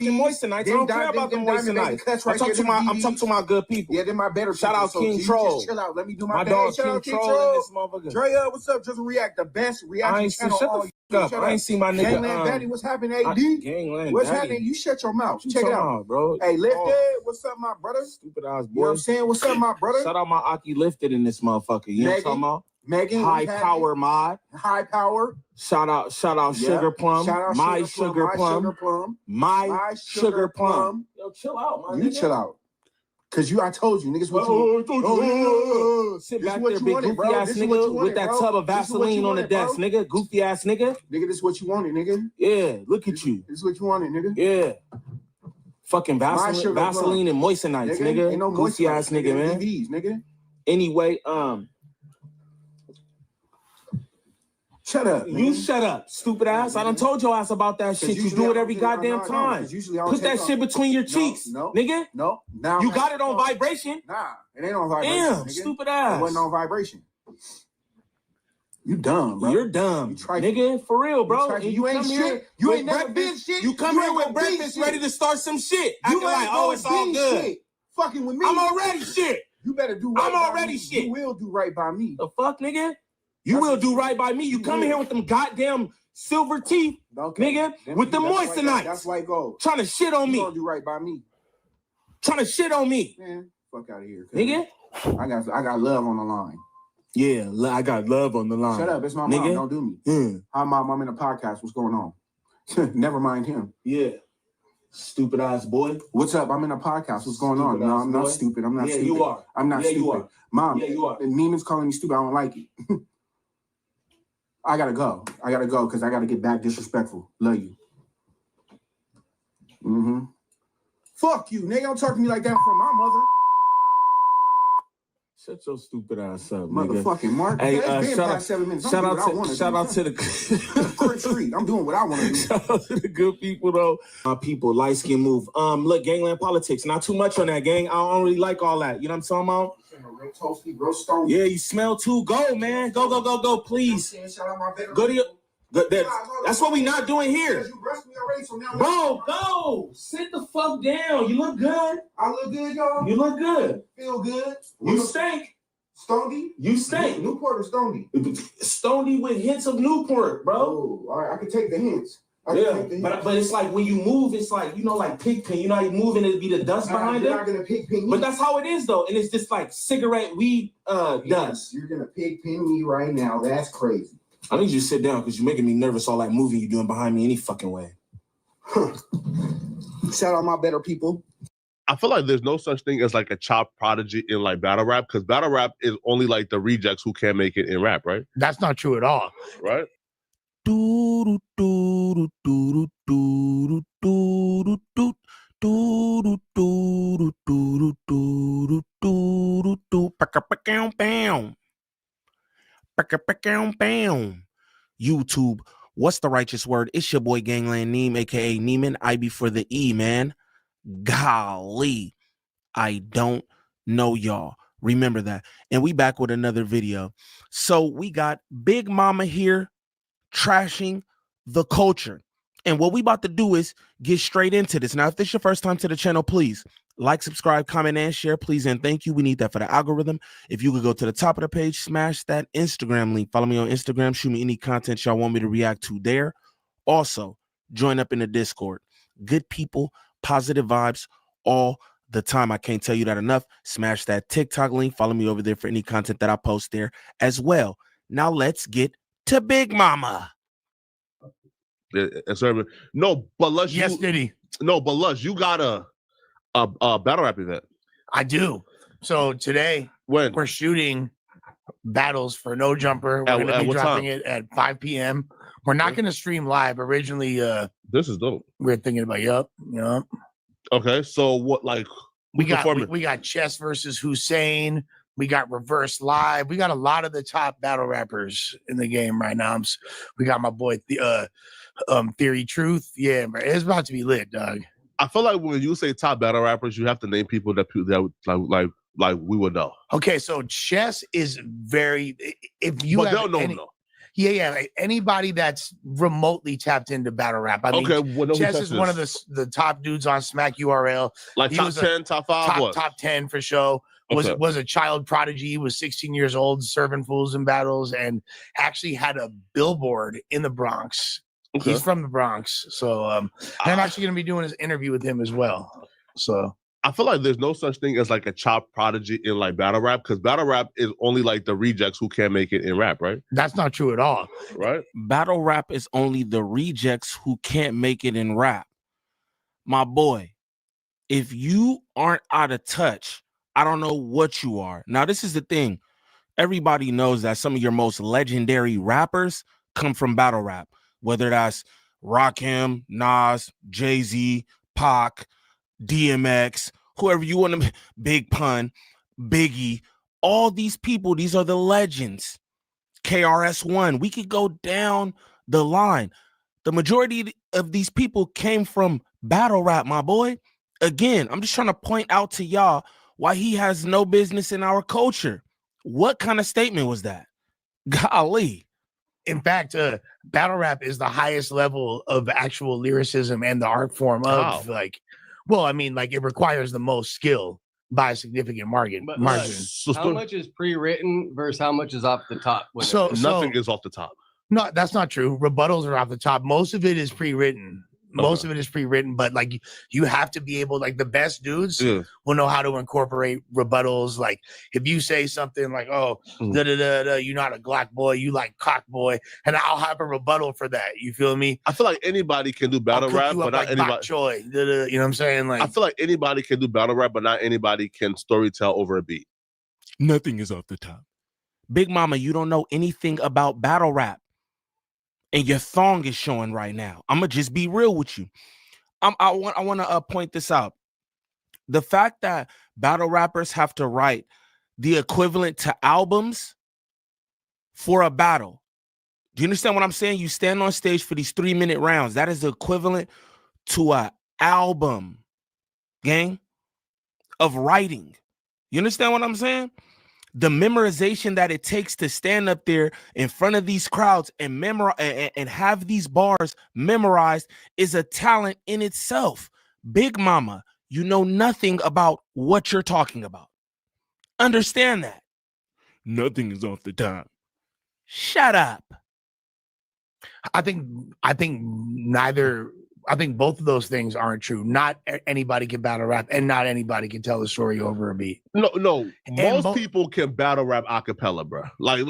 moissanites. I don't care about them moissanites. I'm talking to my good people. Yeah, they're my better people. Shout out King Troll. Just chill out. Let me do my dog Shout out King Troll in this motherfucker. Dre, what's up? Just react. The best reaction channel. Shut the fuck up. I ain't seen my nigga. Gangland Daddy, what's happening, AD? Gangland What's Daddy. happening? You shut your mouth. Check it out, bro. Hey, Lifted, what's up, my brother? Stupid ass boy. You know what I'm saying? What's up, my brother? Shout out my Aki Lifted in this motherfucker. You know what I'm talking about? Megan, High Power Mod. High Power. Shout out Sugar Plum. Shout out My Sugar Plum. My Sugar Plum. Yo, chill out, man. You chill out. Cause I told you, niggas what you sit back there, big goofy ass nigga, with that tub of Vaseline on the desk, nigga. Goofy ass nigga. Nigga, this is what you wanted, nigga. Yeah, look at you. This is what you wanted, nigga. Yeah. Fucking Vaseline and moistenites, nigga. Ain't no goofy ass nigga, man. nigga. Anyway, shut up. You man. shut up, stupid ass. I done told your ass about that shit. You do it every goddamn time. Put that shit between your cheeks, nigga. No. Now you got it on vibration. Nah, it ain't on vibration. Damn, nigga. stupid ass. It wasn't on vibration. You dumb, bro. You're dumb, nigga. For real, bro. You ain't shit. You ain't never been shit. You come here with breakfast ready to start some shit. Acting like, oh, it's all good. Shit. Fucking with me. I'm already shit. You better do right I'm already shit. You will do right by me. The fuck, nigga? You will do right by me. You come in here with them goddamn silver teeth, nigga, with the moistenites. That's white gold. Trying to shit on me. You gonna do right by me. Trying to shit on me. Man, fuck out of here. Nigga. I got love on the line. Yeah, I got love on the line. Shut up, it's my mom. Nigga. Don't do me. Yeah. Hi, mom. I'm in a podcast. What's going on? Never mind him. Yeah. Stupid ass boy. What's up? I'm in a podcast. What's going on? No, I'm not stupid. I'm not stupid. You are. I'm not stupid. You are. Mom, you are. Neiman's calling me stupid. I don't like it. I gotta go because I gotta get back disrespectful. Love you. Fuck you, nigga. Don't talk to me like that from my mother. Shut your stupid ass up, motherfucking Mark. Hey, it's been past 7 minutes. Shout out to the street. I'm doing what I want to do. Shout out to the good people though. My people, light skin move. Look, gangland politics. Not too much on that, gang. I don't really like all that. You know what I'm talking about? Real toasty, real stone. Yeah, you smell too. Go, man. Go, please. Go to your. That's what we not doing here. Bro, go. Sit the fuck down. You look good. I look good, y'all. You look good. Feel good. You stink. Stony? You stink. Newport or Stony? Stony with hints of Newport, bro. Oh, all right. I can take the hints. But it's like when you move, it's like, you know, like pigpen. You know how you move and it'd be the dust behind it? You're not going to pigpen me. But that's how it is, though. And it's just like cigarette weed dust. You're going to pigpen me right now. That's crazy. I need you to sit down because you're making me nervous all that moving you're doing behind me any fucking way. Shout out my better people. I feel like there's no such thing as like a child prodigy in like battle rap because battle rap is only like the rejects who can't make it in rap, right? That's not true at all. Right? YouTube, what's the righteous word? It's your boy Gangland Neem, aka Neiman. I be for the E, man. Golly, I don't know y'all. Remember that. And we back with another video. So we got Big Mama here trashing the culture. And what we about to do is get straight into this. Now, if this is your first time to the channel, please like, subscribe, comment, and share, please. And thank you. We need that for the algorithm. If you could go to the top of the page, smash that Instagram link. Follow me on Instagram. Shoot me any content y'all want me to react to there. Also, join up in the Discord. Good people, positive vibes all the time. I can't tell you that enough. Smash that TikTok link. Follow me over there for any content that I post there as well. Now let's get to Big Mama. No, but Lush. Yes, Diddy. No, but Lush, you got a battle rap event. I do. So today we're shooting battles for No Jumper. We're going to be dropping it at 5 p.m. We're not going to stream live. Originally, this is dope. We're thinking about yup. Okay, so what like we got Chess versus Hussein. We got Reverse Live. We got a lot of the top battle rappers in the game right now. We got my boy Theory Truth. Yeah, bro, it's about to be lit, dog. I feel like when you say top battle rappers, you have to name people that like we would know. Okay, so Chess is very. If you but they'll know him though. Yeah. Like anybody that's remotely tapped into battle rap. I mean, Chess is one of the top dudes on Smack URL. Like top 10, top 5, top 10 for sure. Was a child prodigy. He was 16 years old, serving fools in battles, and actually had a billboard in the Bronx. Okay. He's from the Bronx, so I'm actually going to be doing his interview with him as well. So I feel like there's no such thing as like a child prodigy in like battle rap because battle rap is only like the rejects who can't make it in rap, right? That's not true at all, right? Battle rap is only the rejects who can't make it in rap. My boy, if you aren't out of touch, I don't know what you are. Now, this is the thing. Everybody knows that some of your most legendary rappers come from battle rap, whether that's Rakim, Nas, Jay-Z, Pac, DMX, whoever you want to, Big Pun, Biggie, all these people, these are the legends. KRS-One. We could go down the line. The majority of these people came from battle rap, my boy. Again, I'm just trying to point out to y'all why he has no business in our culture. What kind of statement was that? Golly. In fact, battle rap is the highest level of actual lyricism and the art form of like, well, I mean, like it requires the most skill by a significant margin. But how much is pre-written versus how much is off the top? Nothing is off the top. No, that's not true. Rebuttals are off the top. Most of it is pre-written. Most of it is pre-written, but like you have to be able, like the best dudes will know how to incorporate rebuttals. Like if you say something like, "Oh, you're not a Glock boy, you like cock boy," and I'll have a rebuttal for that. You feel me? I feel like anybody can do battle rap, but not anybody. Choi, you know what I'm saying? Like I feel like anybody can do battle rap, but not anybody can storytell over a beat. Nothing is off the top. Big Mama, you don't know anything about battle rap. And your thong is showing right now. I'm gonna just be real with you. I want to point this out. The fact that battle rappers have to write the equivalent to albums for a battle. Do you understand what I'm saying? You stand on stage for these 3-minute rounds. That is the equivalent to an album, gang, of writing. You understand what I'm saying? The memorization that it takes to stand up there in front of these crowds and memorize and have these bars memorized is a talent in itself. Big Mama, you know nothing about what you're talking about. Understand that. Nothing is off the top. Shut up. I think both of those things aren't true. Not anybody can battle rap, and not anybody can tell a story over a beat. No. Most people can battle rap a cappella, bro. Like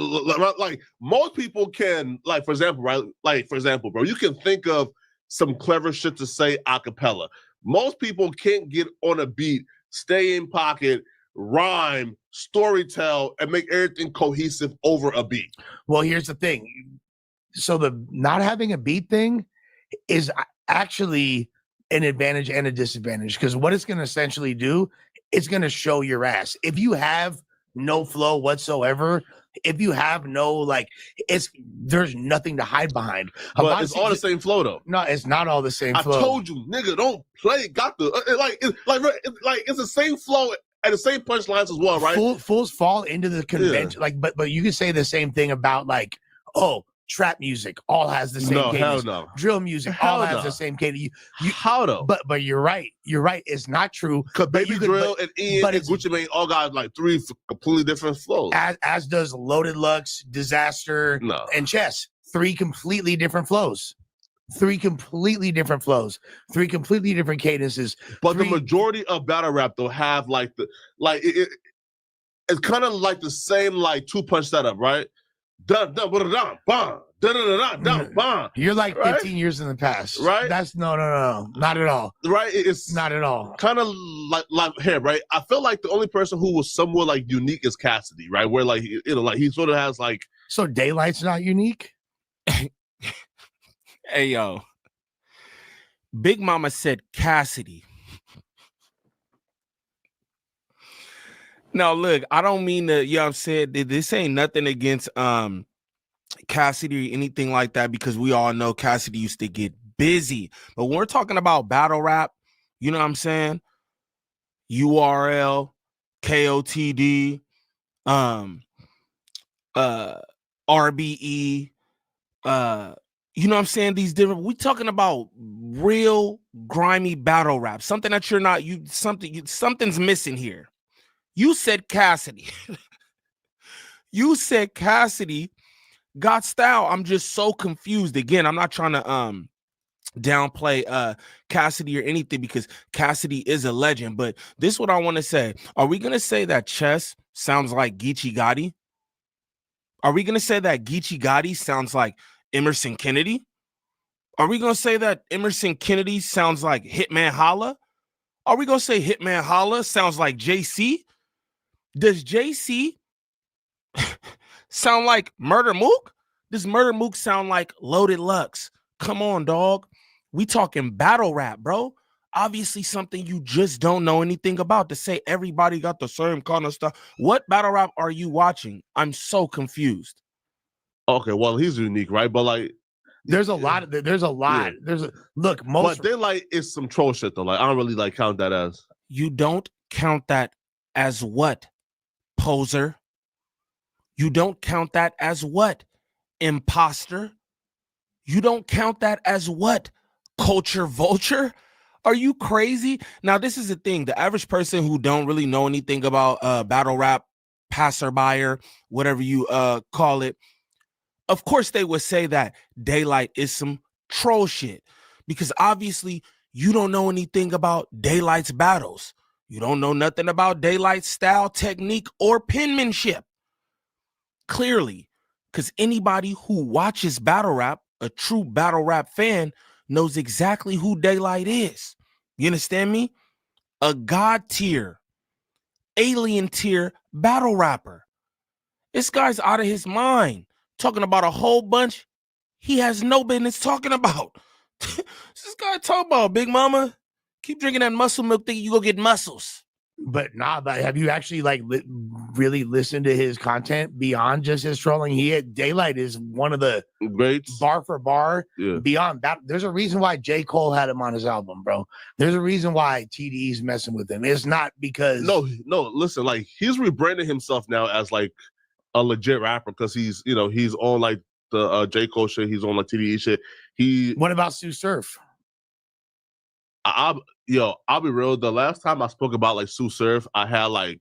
most people can. Like for example, right? Like for example, bro, you can think of some clever shit to say a cappella. Most people can't get on a beat, stay in pocket, rhyme, storytell, and make everything cohesive over a beat. Well, here's the thing. So the not having a beat thing is actually an advantage and a disadvantage, because what it's going to essentially do, it's going to show your ass. If you have no flow whatsoever, if you have no there's nothing to hide behind. But it's all the same flow though. No, it's not all the same flow. I told you, nigga, don't play. Got the it's the same flow and the same punchlines as well, right? Fools fall into the convention, but you can say the same thing about trap music all has the same cadence. Hell no. Drill music all has the same cadence. How though? But you're right. You're right. It's not true. Because Baby Drill and Ian and Gucci Mane all got like 3 completely different flows. As does Loaded Lux, Disaster, and Chess. 3 completely different flows. 3 completely different flows. 3 completely different cadences. But the majority of battle rap though have it's kind of like the same 2-punch setup, right? You're like 15 years in the past, right? That's no, not at all, right? It's not at all. Kind of like here, right? I feel like the only person who was somewhat unique is Cassidy, right? Where he sort of has So Daylight's not unique. Hey yo, Big Mama said Cassidy. No, look, I don't mean to, you know what I'm saying? This ain't nothing against Cassidy or anything like that, because we all know Cassidy used to get busy. But when we're talking about battle rap, you know what I'm saying? URL, KOTD, RBE, you know what I'm saying? These different, we talking about real grimy battle rap. Something that you're not, something's missing here. You said Cassidy. You said Cassidy got style. I'm just so confused. Again, I'm not trying to downplay Cassidy or anything, because Cassidy is a legend. But this is what I want to say. Are we going to say that Chess sounds like Geechee Gotti? Are we going to say that Geechee Gotti sounds like Emerson Kennedy? Are we going to say that Emerson Kennedy sounds like Hitman Holla? Are we going to say Hitman Holla sounds like JC? Does JC sound like Murder Mook? Does Murder Mook sound like Loaded Lux? Come on, dog. We talking battle rap, bro. Obviously something you just don't know anything about, to say everybody got the same kind of stuff. What battle rap are you watching? I'm so confused. Okay, well, he's unique, right? But like, there's a lot. Yeah. Look, but Daylight is some troll shit though. Like, I don't really like count that as. You don't count that as what? Poser. You don't count that as what? Imposter. You don't count that as what? Culture vulture? Are you crazy? Now, this is the thing. The average person who don't really know anything about battle rap, passerby, whatever you call it, of course they would say that Daylight is some troll shit. Because obviously you don't know anything about Daylight's battles. You don't know nothing about Daylight's style, technique, or penmanship. Clearly, because anybody who watches battle rap, a true battle rap fan, knows exactly who Daylight is. You understand me? A god tier, alien tier battle rapper. This guy's out of his mind, talking about a whole bunch he has no business talking about. This guy talking about, Big Mama, keep drinking that muscle milk, thinking you go get muscles. But but have you actually really listened to his content beyond just his trolling? Daylight is one of the greats, bar for bar. Yeah. Beyond that, there's a reason why J. Cole had him on his album, bro. There's a reason why TDE's messing with him. It's not because no. Listen, like he's rebranded himself now as like a legit rapper because he's on like the J. Cole shit. He's on like TDE shit. What about Sue Surf? I'll be real. The last time I spoke about like Sue Surf, I had like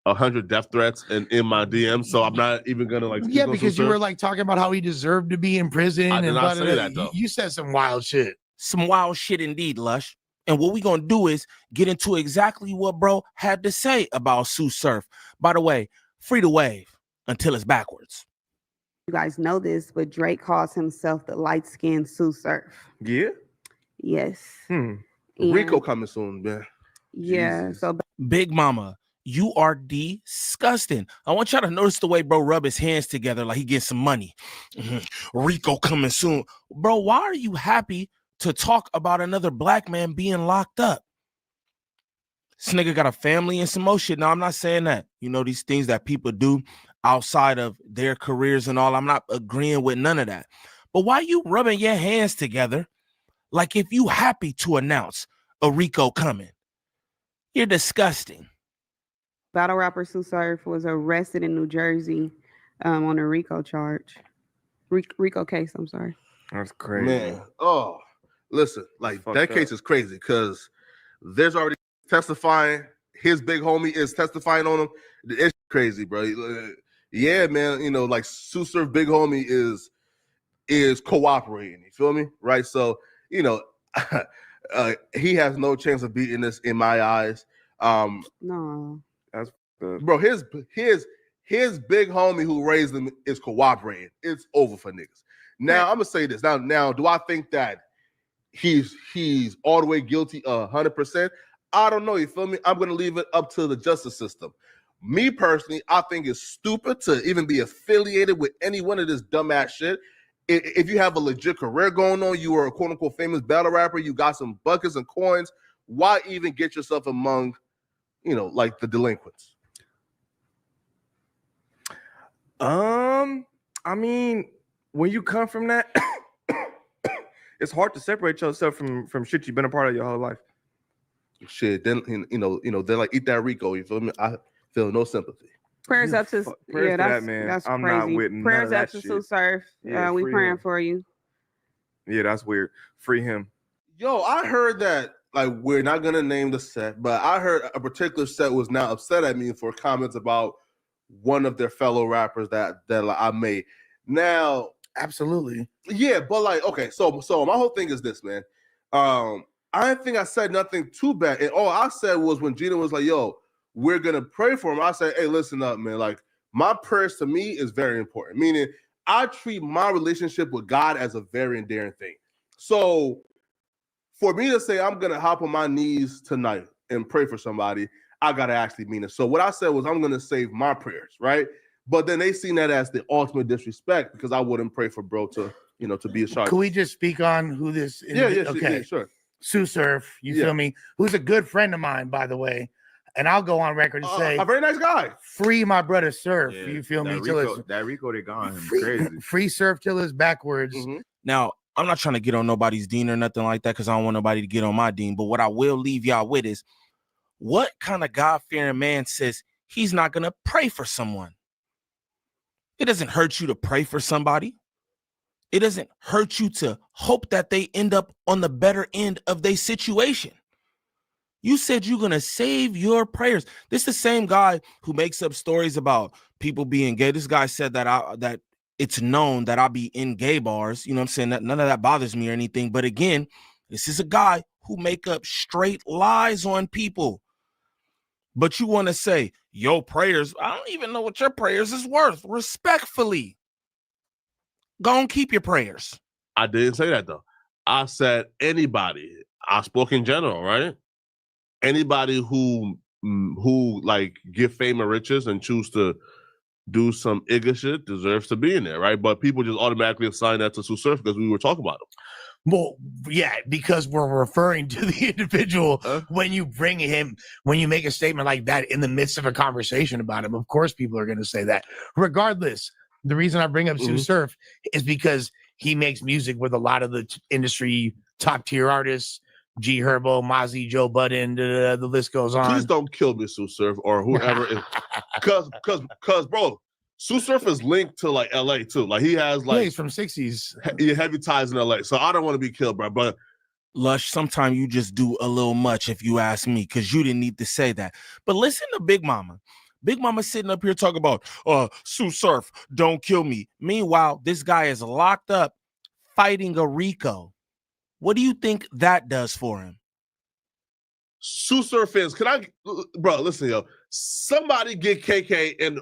100 death threats in my DM. So I'm not even gonna like. Yeah, because you were like talking about how he deserved to be in prison. I did not say that though. You said some wild shit. Some wild shit indeed, Lush. And what we're gonna do is get into exactly what bro had to say about Sue Surf. By the way, free to wave until it's backwards. You guys know this, but Drake calls himself the light-skinned Sue Surf. Yeah. Yes. Rico coming soon, man. Yeah. Jesus. So Big Mama, you are disgusting. I want y'all to notice the way bro rub his hands together like he gets some money. Rico coming soon. Bro, why are you happy to talk about another black man being locked up? This nigga got a family and some more shit. Now, I'm not saying that. You know, these things that people do outside of their careers and all, I'm not agreeing with none of that. But why you rubbing your hands together like if you happy to announce a Rico coming? You're disgusting. battle rapper Sue Surf was arrested in New Jersey on a Rico charge. Rico case, I'm sorry. That's crazy. Man, listen, like that case is crazy because there's already testifying. His big homie is testifying on him. It's crazy, bro. Yeah, man. You know, like Sue Surf big homie is cooperating. You feel me? Right. So, you know, he has no chance of beating this in my eyes. No. That's bro. His big homie who raised him is cooperating. It's over for niggas. Now I'm gonna say this. Now, do I think that he's all the way guilty 100%? I don't know. You feel me? I'm gonna leave it up to the justice system. Me personally, I think it's stupid to even be affiliated with any one of this dumbass shit. If you have a legit career going on, you are a quote unquote famous battle rapper, you got some buckets and coins. Why even get yourself among, like the delinquents? I mean, when you come from that, it's hard to separate yourself from shit you've been a part of your whole life. Shit, then they're like, eat that Rico. You feel me? I feel no sympathy. Prayers up to that, man. That's I'm crazy. not with none Prayers of that up to shit. Sue Surf. Yeah, we free praying him. for you. Yeah, that's weird. Free him. Yo, I heard that, like, we're not gonna name the set, but I heard a particular set was now upset at me for comments about one of their fellow rappers that I made. Now, absolutely, yeah, but like, okay, so my whole thing is this, man. I didn't think I said nothing too bad, and all I said was when Gina was like, "Yo, we're gonna pray for him," I said, "Hey, listen up, man. Like, my prayers to me is very important. Meaning, I treat my relationship with God as a very endearing thing. So, for me to say I'm gonna hop on my knees tonight and pray for somebody, I gotta actually mean it. So, what I said was I'm gonna save my prayers, right? But then they seen that as the ultimate disrespect because I wouldn't pray for bro to be a shark. Can we just speak on who this? Yeah, Okay, sure. Sue Surf, you feel me? Who's a good friend of mine, by the way. and I'll go on record and say a very nice guy. Free my brother Surf. Yeah, You feel me? that Rico they got him crazy. Free Surf till it's backwards. Now, I'm not trying to get on nobody's dean or nothing like that because I don't want nobody to get on my dean. But what I will leave y'all with is, what kind of God-fearing man says he's not going to pray for someone? It doesn't hurt you to pray for somebody. It doesn't hurt you to hope that they end up on the better end of their situation. You said you're going to save your prayers. This is the same guy who makes up stories about people being gay. This guy said that it's known that I'll be in gay bars. You know what I'm saying? That none of that bothers me or anything. But again, this is a guy who make up straight lies on people. But you want to say, your prayers, I don't even know what your prayers is worth. Respectfully, go and keep your prayers. I didn't say that, though. I said anybody. I spoke in general, right? Anybody who like get fame and riches and choose to do some igga shit deserves to be in there, right? But people just automatically assign that to Sue Surf because we were talking about him. Well, yeah, because we're referring to the individual when you bring him, when you make a statement like that in the midst of a conversation about him. Of course, people are going to say that. Regardless, the reason I bring up Sue Surf is because he makes music with a lot of the industry top tier artists. G Herbo, Mozzie, Joe Budden, the list goes on. Please don't kill me, Sue Surf, or whoever. Because, bro, Sue Surf is linked to like LA too. Like he has like he's from 60s. Heavy ties in LA. So I don't want to be killed, bro. But Lush, sometimes you just do a little much if you ask me, because you didn't need to say that. But listen to Big Mama. Big Mama sitting up here talking about Sue Surf, don't kill me. Meanwhile, this guy is locked up fighting a Rico. What do you think that does for him? Sue Surf fans, bro, listen, yo. Somebody get KK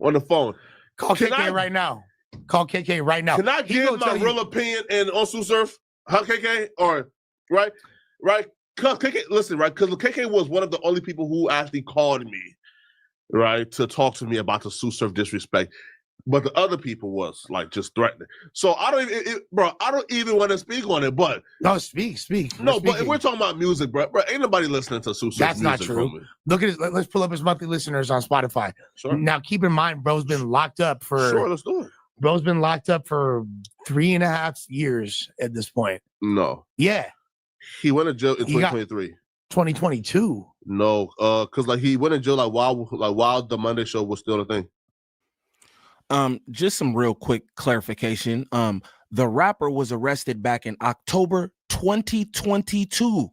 on the phone. Call KK right now. Call KK right now. Can I give my real opinion on Sue Surf? Huh, KK? Or, right? Because KK, listen, right? Because KK was one of the only people who actually called me, right, to talk to me about the Sue Surf disrespect. But the other people was like just threatening. So I don't even want to speak on it. But no, speak. No, but if we're talking about music, bro, ain't nobody listening to Sue Surf. That's not true. Look at it. Let's pull up his monthly listeners on Spotify. Sure. Now, keep in mind, bro's been locked up for. Sure, let's do it. Bro's been locked up for 3.5 years at this point. No. Yeah. He went to jail in 2023. 2022. No, because like he went to jail like while the Monday show was still a thing. Just some real quick clarification. The rapper was arrested back in October 2022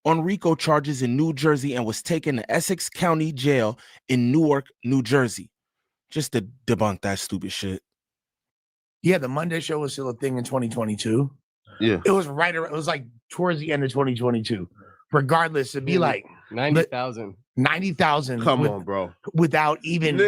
on RICO charges in New Jersey and was taken to Essex County Jail in Newark, New Jersey. Just to debunk that stupid shit. Yeah, the Monday show was still a thing in 2022. Yeah. It was it was like towards the end of 2022. Regardless, it'd be like 90,000. 90,000. Come on, bro. Without even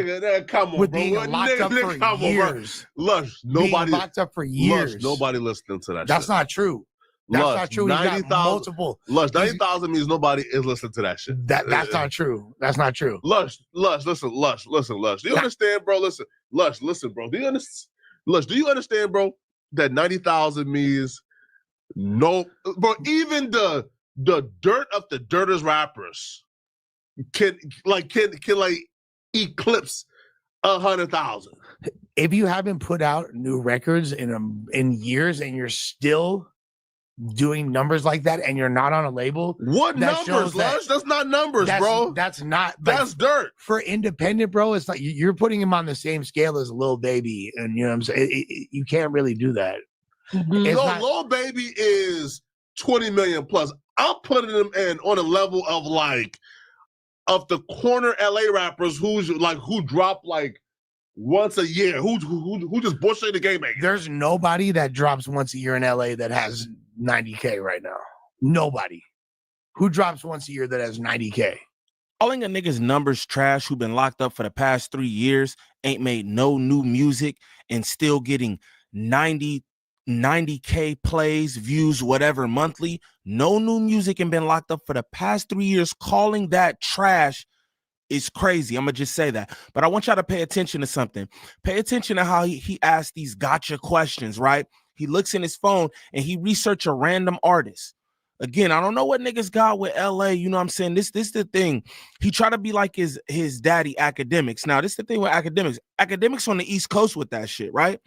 come on, with bro. being locked up for years. Lush, nobody locked up for years. Lush, nobody listening to that. That's shit. Not true. That's Lush, not true. 90,000 multiple. Lush, 90,000 means nobody is listening to that shit. That's not true. That's not true. Lush, listen, Lush. Do you understand, bro? Listen, bro. Do you understand? Lush, do you understand, bro? That 90,000 means no, bro. Even the dirt of the dirtest rappers can eclipse 100,000. If you haven't put out new records in years and you're still doing numbers like that and you're not on a label, what numbers, Lush? That's not numbers, bro. That's not. That's dirt for independent, bro. It's like you're putting him on the same scale as Lil Baby, and you know what I'm saying. You can't really do that. Lil Baby is 20 million plus. I'm putting him on a level of the corner LA rappers who drop like once a year, who just bullshit the game maker. There's nobody that drops once a year in LA that has 90K right now. Nobody who drops once a year that has 90K. Calling a nigga's numbers trash who been locked up for the past 3 years, ain't made no new music, and still getting 90K plays, views, whatever monthly, no new music and been locked up for the past 3 years. Calling that trash is crazy. I'm gonna just say that. But I want y'all to pay attention to something. Pay attention to how he asks these gotcha questions, right? He looks in his phone and he research a random artist. Again, I don't know what niggas got with LA. You know what I'm saying? This the thing. He tried to be like his daddy Academics. Now, this the thing with Academics. Academics on the East Coast with that shit, right?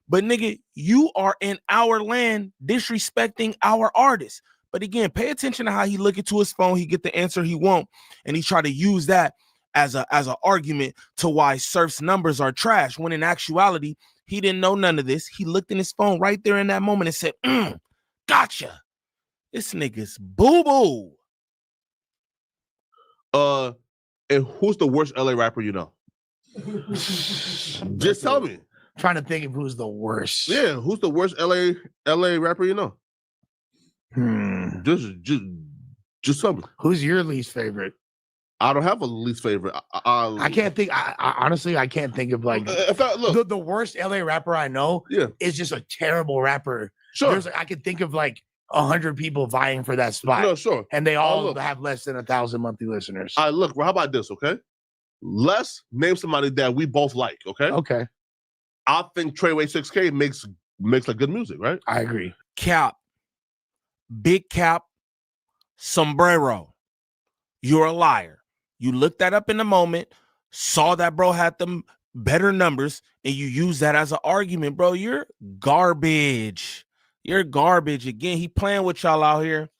But nigga, you are in our land disrespecting our artists. But again, pay attention to how he look into his phone. He get the answer he want, and he try to use that as an argument to why Surf's numbers are trash. When in actuality, he didn't know none of this. He looked in his phone right there in that moment and said, "Gotcha." This nigga's boo-boo. And who's the worst LA rapper you know? Just tell me. I'm trying to think of who's the worst. Yeah, who's the worst LA rapper you know? Just tell me. Who's your least favorite? I don't have a least favorite. I can't think. I honestly, I can't think of like the worst LA rapper I know. Yeah, is just a terrible rapper. Sure, I could think of like 100 people vying for that spot. No, sure, and they all have less than 1,000 monthly listeners. All right, look. How about this? Okay, let's name somebody that we both like. Okay. Okay. I think Treyway 6K makes like good music, right? I agree. Cap, big cap, sombrero. You're a liar. You looked that up in the moment, saw that bro had them better numbers, and you use that as an argument, bro. You're garbage. You're garbage. Again, he playing with y'all out here.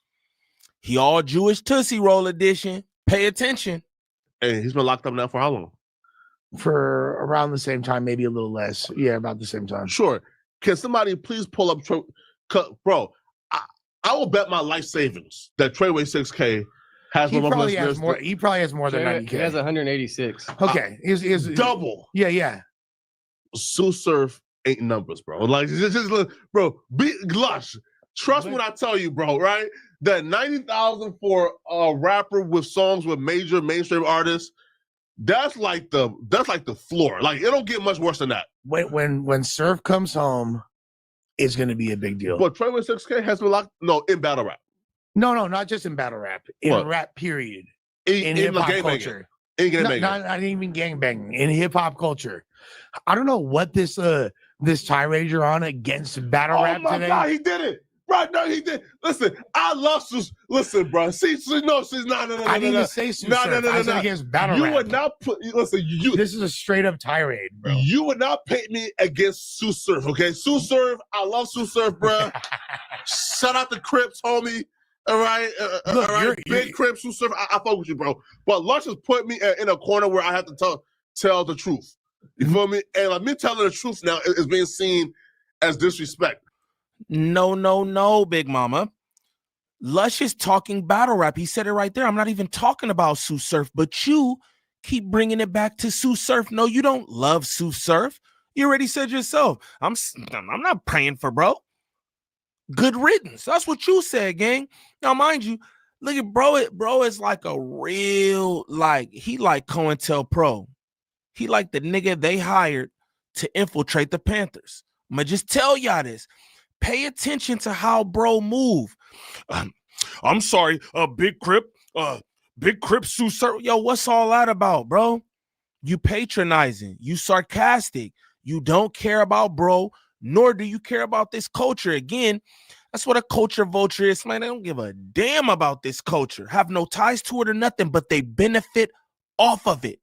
He all Jewish Tootsie Roll edition. Pay attention. Hey, he's been locked up now for how long? For around the same time, maybe a little less. Yeah, about the same time. Sure. Can somebody please pull up, bro? I will bet my life savings that Treyway 6K has He probably has more. He probably has more than 90K. He has 186. Okay, is double. Yeah. Sue Surf ain't numbers, bro. Like, just bro, be lush. Trust when I tell you, bro. Right, that 90,000 for a rapper with songs with major mainstream artists. That's like the floor. Like, it don't get much worse than that. When Surf comes home, it's gonna be a big deal. But Treyway 6K has been locked. No, in battle rap. No, not just in battle rap. In rap, period. In hip hop culture. Not even gangbanging. In hip hop culture. I don't know what this tirade you're on against battle rap today. Oh my God, he did it. Right, no, he did. Listen, I love Sus. Listen, bro. She's not. I didn't even say Sus. I said against battle rap. You would not put. Listen, this is a straight up tirade, bro. You would not paint me against Sue Surf, okay? Sue Surf, I love Sue Surf, bro. Shout out to Crips, homie. All right, Look, all right. Big Crips, Sue Surf. I fuck with you, bro. But Lush has put me in a corner where I have to tell the truth. You feel me? And like me telling the truth now is being seen as disrespect. No, Big Mama. Lush is talking battle rap. He said it right there. I'm not even talking about Sue Surf, but you keep bringing it back to Sue Surf. No, you don't love Sue Surf. You already said yourself. I'm not praying for bro. Good riddance. That's what you said, gang. Now, mind you, look at bro is like a real, like, he like COINTELPRO. He like the nigga they hired to infiltrate the Panthers. I'm gonna just tell y'all this. Pay attention to how bro move. I'm sorry, Big Crip Sue Surf. Yo, what's all that about, bro? You patronizing, you sarcastic, you don't care about bro, nor do you care about this culture. Again, that's what a culture vulture is, man. They don't give a damn about this culture, have no ties to it or nothing, but they benefit off of it.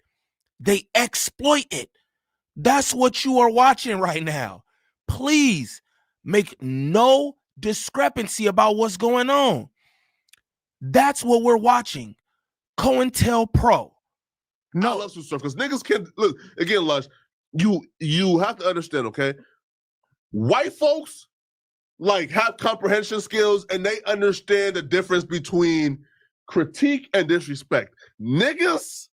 They exploit it. That's what you are watching right now. Please make no discrepancy about what's going on. That's what we're watching. COINTELPRO. No, I love Sue Surf because niggas can look again, Lush. You have to understand, okay? White folks like have comprehension skills and they understand the difference between critique and disrespect. Niggas,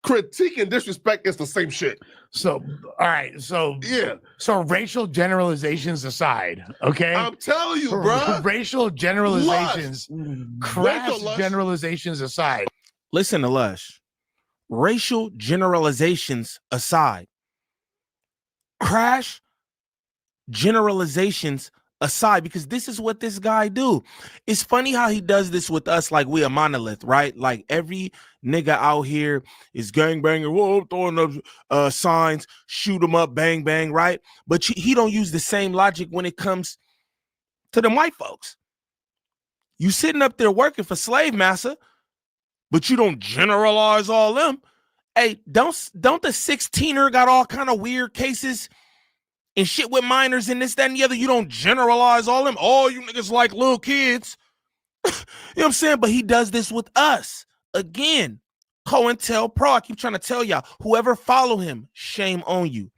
critique and disrespect is the same shit. So, all right. So, yeah. So, racial generalizations aside, okay? I'm telling you, bro. Racial generalizations, crass generalizations aside. Listen to Lush. Racial generalizations aside. Crash generalizations aside, because this is what this guy do. It's funny how he does this with us like we a monolith, right? Like every nigga out here is gangbanging, whoa, throwing up signs, shoot them up, bang, bang, right? But he don't use the same logic when it comes to them white folks. You sitting up there working for Slave Master, but you don't generalize all them. Hey, don't the 16er got all kind of weird cases and shit with minors and this, that, and the other? You don't generalize all them. Oh, you niggas like little kids. You know what I'm saying? But he does this with us. Again, COINTELPRO, I keep trying to tell y'all, whoever follow him, shame on you.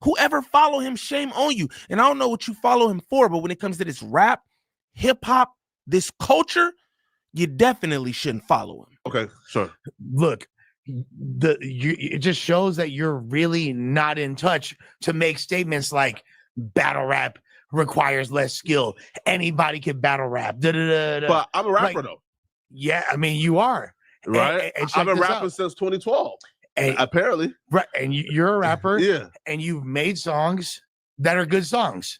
Whoever follow him, shame on you. And I don't know what you follow him for, but when it comes to this rap, hip-hop, this culture, you definitely shouldn't follow him. Okay, sure. Look, it just shows that you're really not in touch to make statements like battle rap requires less skill. Anybody can battle rap. But I'm a rapper, though. Yeah, I mean, you are. Right? I've been rapping since 2012. Apparently. Right. And you're a rapper. Yeah. And you've made songs that are good songs.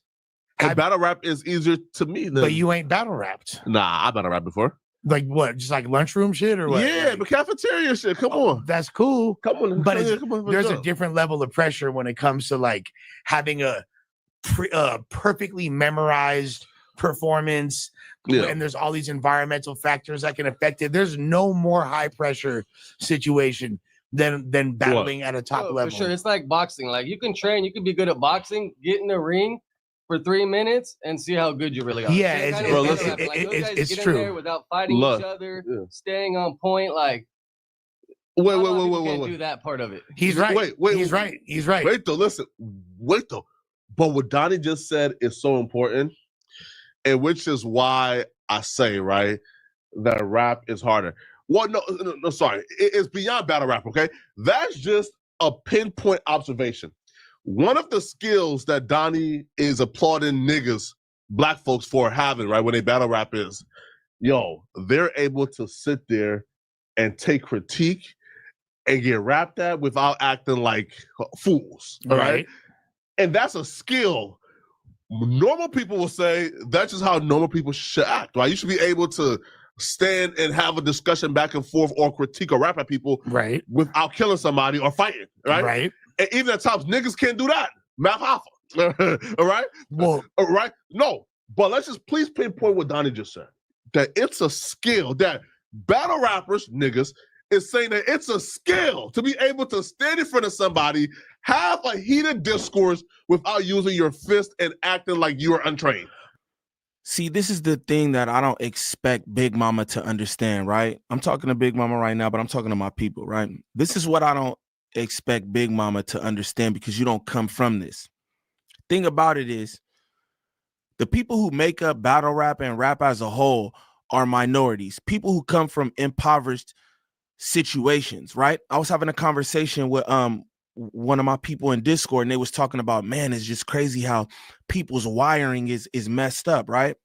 And battle rap is easier to me than. But you ain't battle rapped. Nah, I battle rap before. Like what? Just like lunchroom shit or what? Yeah, but cafeteria shit. Come on. That's cool. Come on. But there's sure. a different level of pressure when it comes to like having a perfectly memorized performance. Yeah. And there's all these environmental factors that can affect it. There's no more high pressure situation than battling at a top level. For sure. It's like boxing. Like you can train, you can be good at boxing, get in the ring for 3 minutes and see how good you really are. Yeah, it's true. There without fighting each other, staying on point. Like, wait. Do that part of it. He's right. He's right. Wait though. Listen. Wait though. But what Donnie just said is so important, and which is why I say right that rap is harder. Well, no, sorry. It's beyond battle rap. Okay, that's just a pinpoint observation. One of the skills that Donnie is applauding niggas, black folks, for having, right, when they battle rap is, they're able to sit there and take critique and get rapped at without acting like fools, right? And that's a skill. Normal people will say that's just how normal people should act, right? You should be able to stand and have a discussion back and forth or critique or rap at people without killing somebody or fighting, right? And even at times, niggas can't do that. Math Hoffa. All right? Well, all right? No. But let's just please pinpoint what Donnie just said. That it's a skill that battle rappers, niggas, is saying that it's a skill to be able to stand in front of somebody, have a heated discourse without using your fist and acting like you are untrained. See, this is the thing that I don't expect Big Mama to understand, right? I'm talking to Big Mama right now, but I'm talking to my people, right? This is what I don't expect Big Mama to understand because you don't come from this. Thing about it is the people who make up battle rap and rap as a whole are minorities, people who come from impoverished situations, right? I was having a conversation with one of my people in Discord, and they was talking about, man, it's just crazy how people's wiring is messed up, right?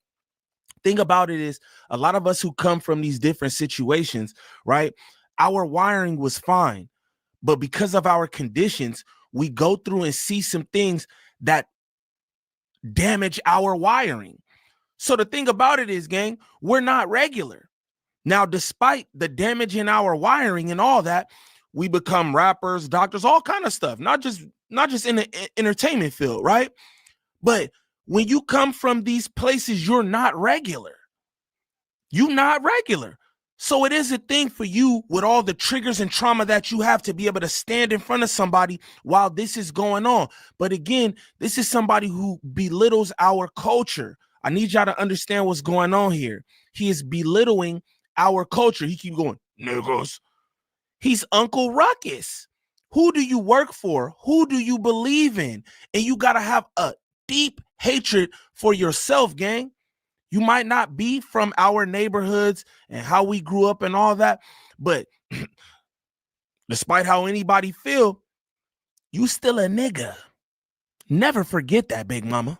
Thing about it is a lot of us who come from these different situations, right? Our wiring was fine. But because of our conditions, we go through and see some things that damage our wiring. So the thing about it is, gang, we're not regular. Now, despite the damage in our wiring and all that, we become rappers, doctors, all kind of stuff, not just in the entertainment field, right? But when you come from these places, you're not regular. You're not regular. So it is a thing for you with all the triggers and trauma that you have to be able to stand in front of somebody while this is going on. But again, this is somebody who belittles our culture. I need y'all to understand what's going on here. He is belittling our culture. He keeps going, niggas. He's Uncle Ruckus. Who do you work for? Who do you believe in? And you got to have a deep hatred for yourself, gang. You might not be from our neighborhoods and how we grew up and all that, but despite how anybody feel, you still a nigga. Never forget that, Big Mama.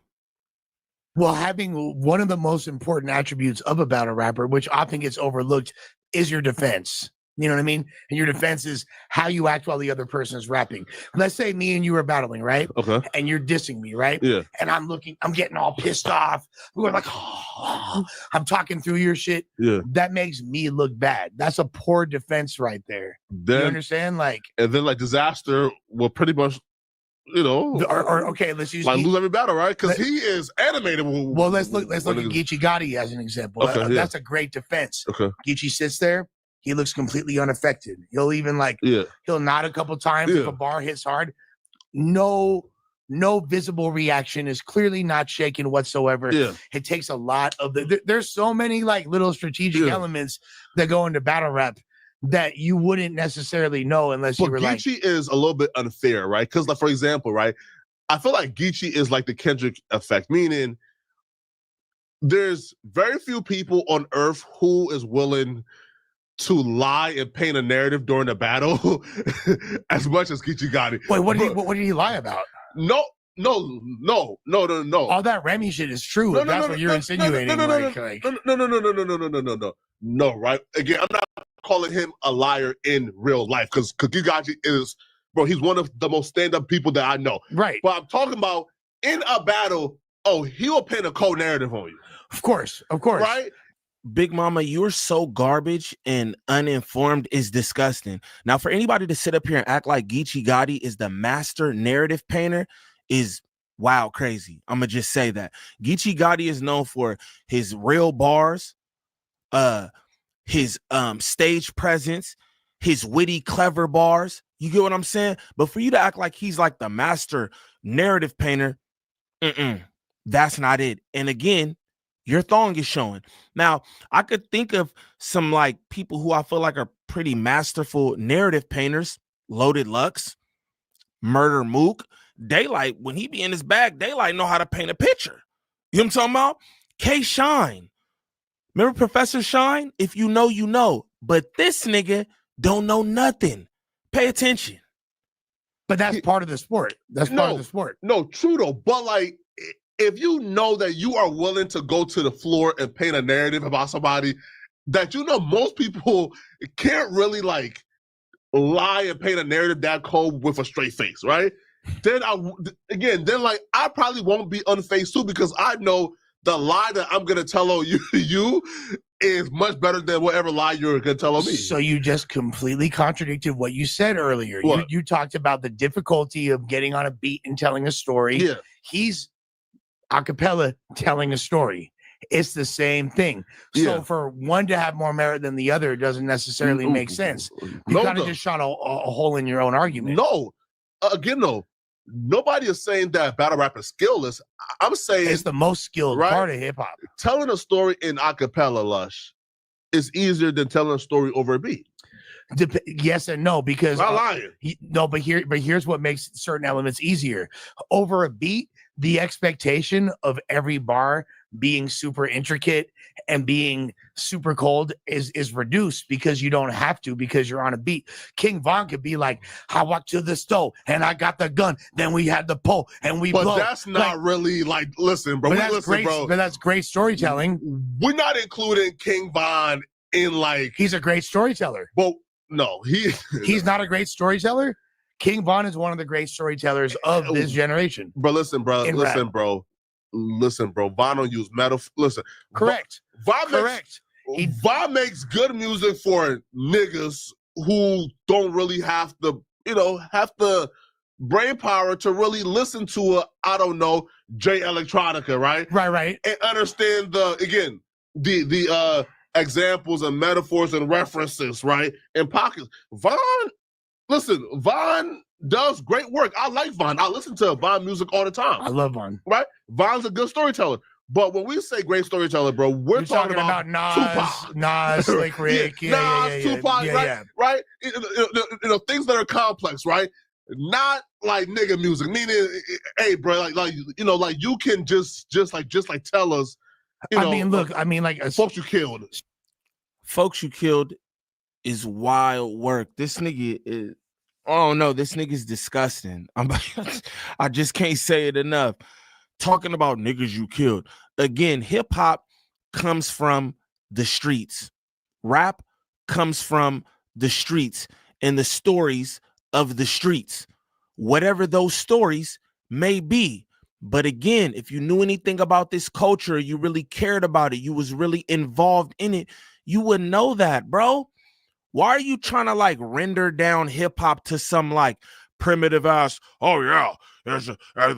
Well, having one of the most important attributes of a battle rapper, which often gets overlooked, is your defense. You know what I mean? And your defense is how you act while the other person is rapping. Let's say me and you are battling, right? Okay. And you're dissing me, right? Yeah. And I'm getting all pissed off. We're like, oh, I'm talking through your shit. Yeah. That makes me look bad. That's a poor defense right there. Then, you understand? Like, and then like Disaster will pretty much you know, or okay, let's use like lose every battle, right? Because he is animated. Well, let's look at Geechee Gotti as an example. Okay, That's a great defense. Okay. Geechee sits there, he looks completely unaffected. He'll even he'll nod a couple times if a bar hits hard. No visible reaction, is clearly not shaken whatsoever. Yeah. It takes a lot of there's so many like little strategic elements that go into battle rap that you wouldn't necessarily know unless you were like. Geechee is a little bit unfair, right? Because, like, for example, right, I feel like Geechee is like the Kendrick effect, meaning there's very few people on earth who is willing to lie and paint a narrative during a battle as much as Geechee Gotti. Wait, what did he lie about? No. All that Remy shit is true. That's what you're insinuating. No, right? Again, I'm not calling him a liar in real life because Geechee is, bro, he's one of the most stand-up people that I know. Right. But I'm talking about in a battle, he'll paint a cold narrative on you. Of course. Right? Big Mama, you're so garbage and uninformed is disgusting. Now, for anybody to sit up here and act like Geechee Gotti is the master narrative painter is wow, crazy. I'm going to just say that. Geechee Gotti is known for his real bars, his stage presence, his witty, clever bars. You get what I'm saying? But for you to act like he's like the master narrative painter, that's not it. And again, your thong is showing. Now, I could think of some like people who I feel like are pretty masterful narrative painters. Loaded Lux, Murder Mook, Daylight. When he be in his bag, Daylight know how to paint a picture. You know what I'm talking about? K Shine. Remember Professor Shine? If you know, you know. But this nigga don't know nothing. Pay attention. But that's part of the sport. That's part of the sport. No, true though. But like, if you know that you are willing to go to the floor and paint a narrative about somebody that you know most people can't really like lie and paint a narrative that cold with a straight face, right? Then I probably won't be unfazed too because I know the lie that I'm gonna tell on you is much better than whatever lie you're gonna tell on me. So you just completely contradicted what you said earlier. You talked about the difficulty of getting on a beat and telling a story. Yeah. He's a cappella telling a story. It's the same thing. So for one to have more merit than the other doesn't necessarily make sense. You kind of just shot a hole in your own argument. No. Again, though, nobody is saying that battle rap is skillless. I'm saying it's the most skilled part of hip hop. Telling a story in a cappella, Lush, is easier than telling a story over a beat. Yes and no, because not lying. But here's what makes certain elements easier. Over a beat, the expectation of every bar being super intricate and being super cold is reduced because you don't have to, because you're on a beat. King Von could be like, I walked to the stove and I got the gun, then we had the pole and we But blow. that's not really like, listen, bro. But that's great storytelling. We're not including King Von in like. He's a great storyteller. Well, no, he's not a great storyteller. King Von is one of the great storytellers of this generation. But listen, bro. Listen, bro. Von don't use metaphor. Listen, correct. Von makes good music for niggas who don't really have the brain power to really listen to I don't know, J Electronica, right? Right. And understand the examples and metaphors and references, right? And pockets. Von does great work. I like Von. I listen to Von music all the time. I love Von. Right? Von's a good storyteller. But when we say great storyteller, bro, we're talking about Nas, Slick Rick, Tupac, right? Things that are complex, right? Not like nigga music. Meaning, hey, bro, like you can just tell us. Folks you killed. Folks you killed is wild work. This nigga is. Oh no, this nigga's disgusting. I just can't say it enough. Talking about niggas you killed. Again, hip hop comes from the streets. Rap comes from the streets and the stories of the streets. Whatever those stories may be. But again, if you knew anything about this culture, you really cared about it, you was really involved in it, you would know that, bro. Why are you trying to like render down hip hop to some like primitive ass, oh yeah,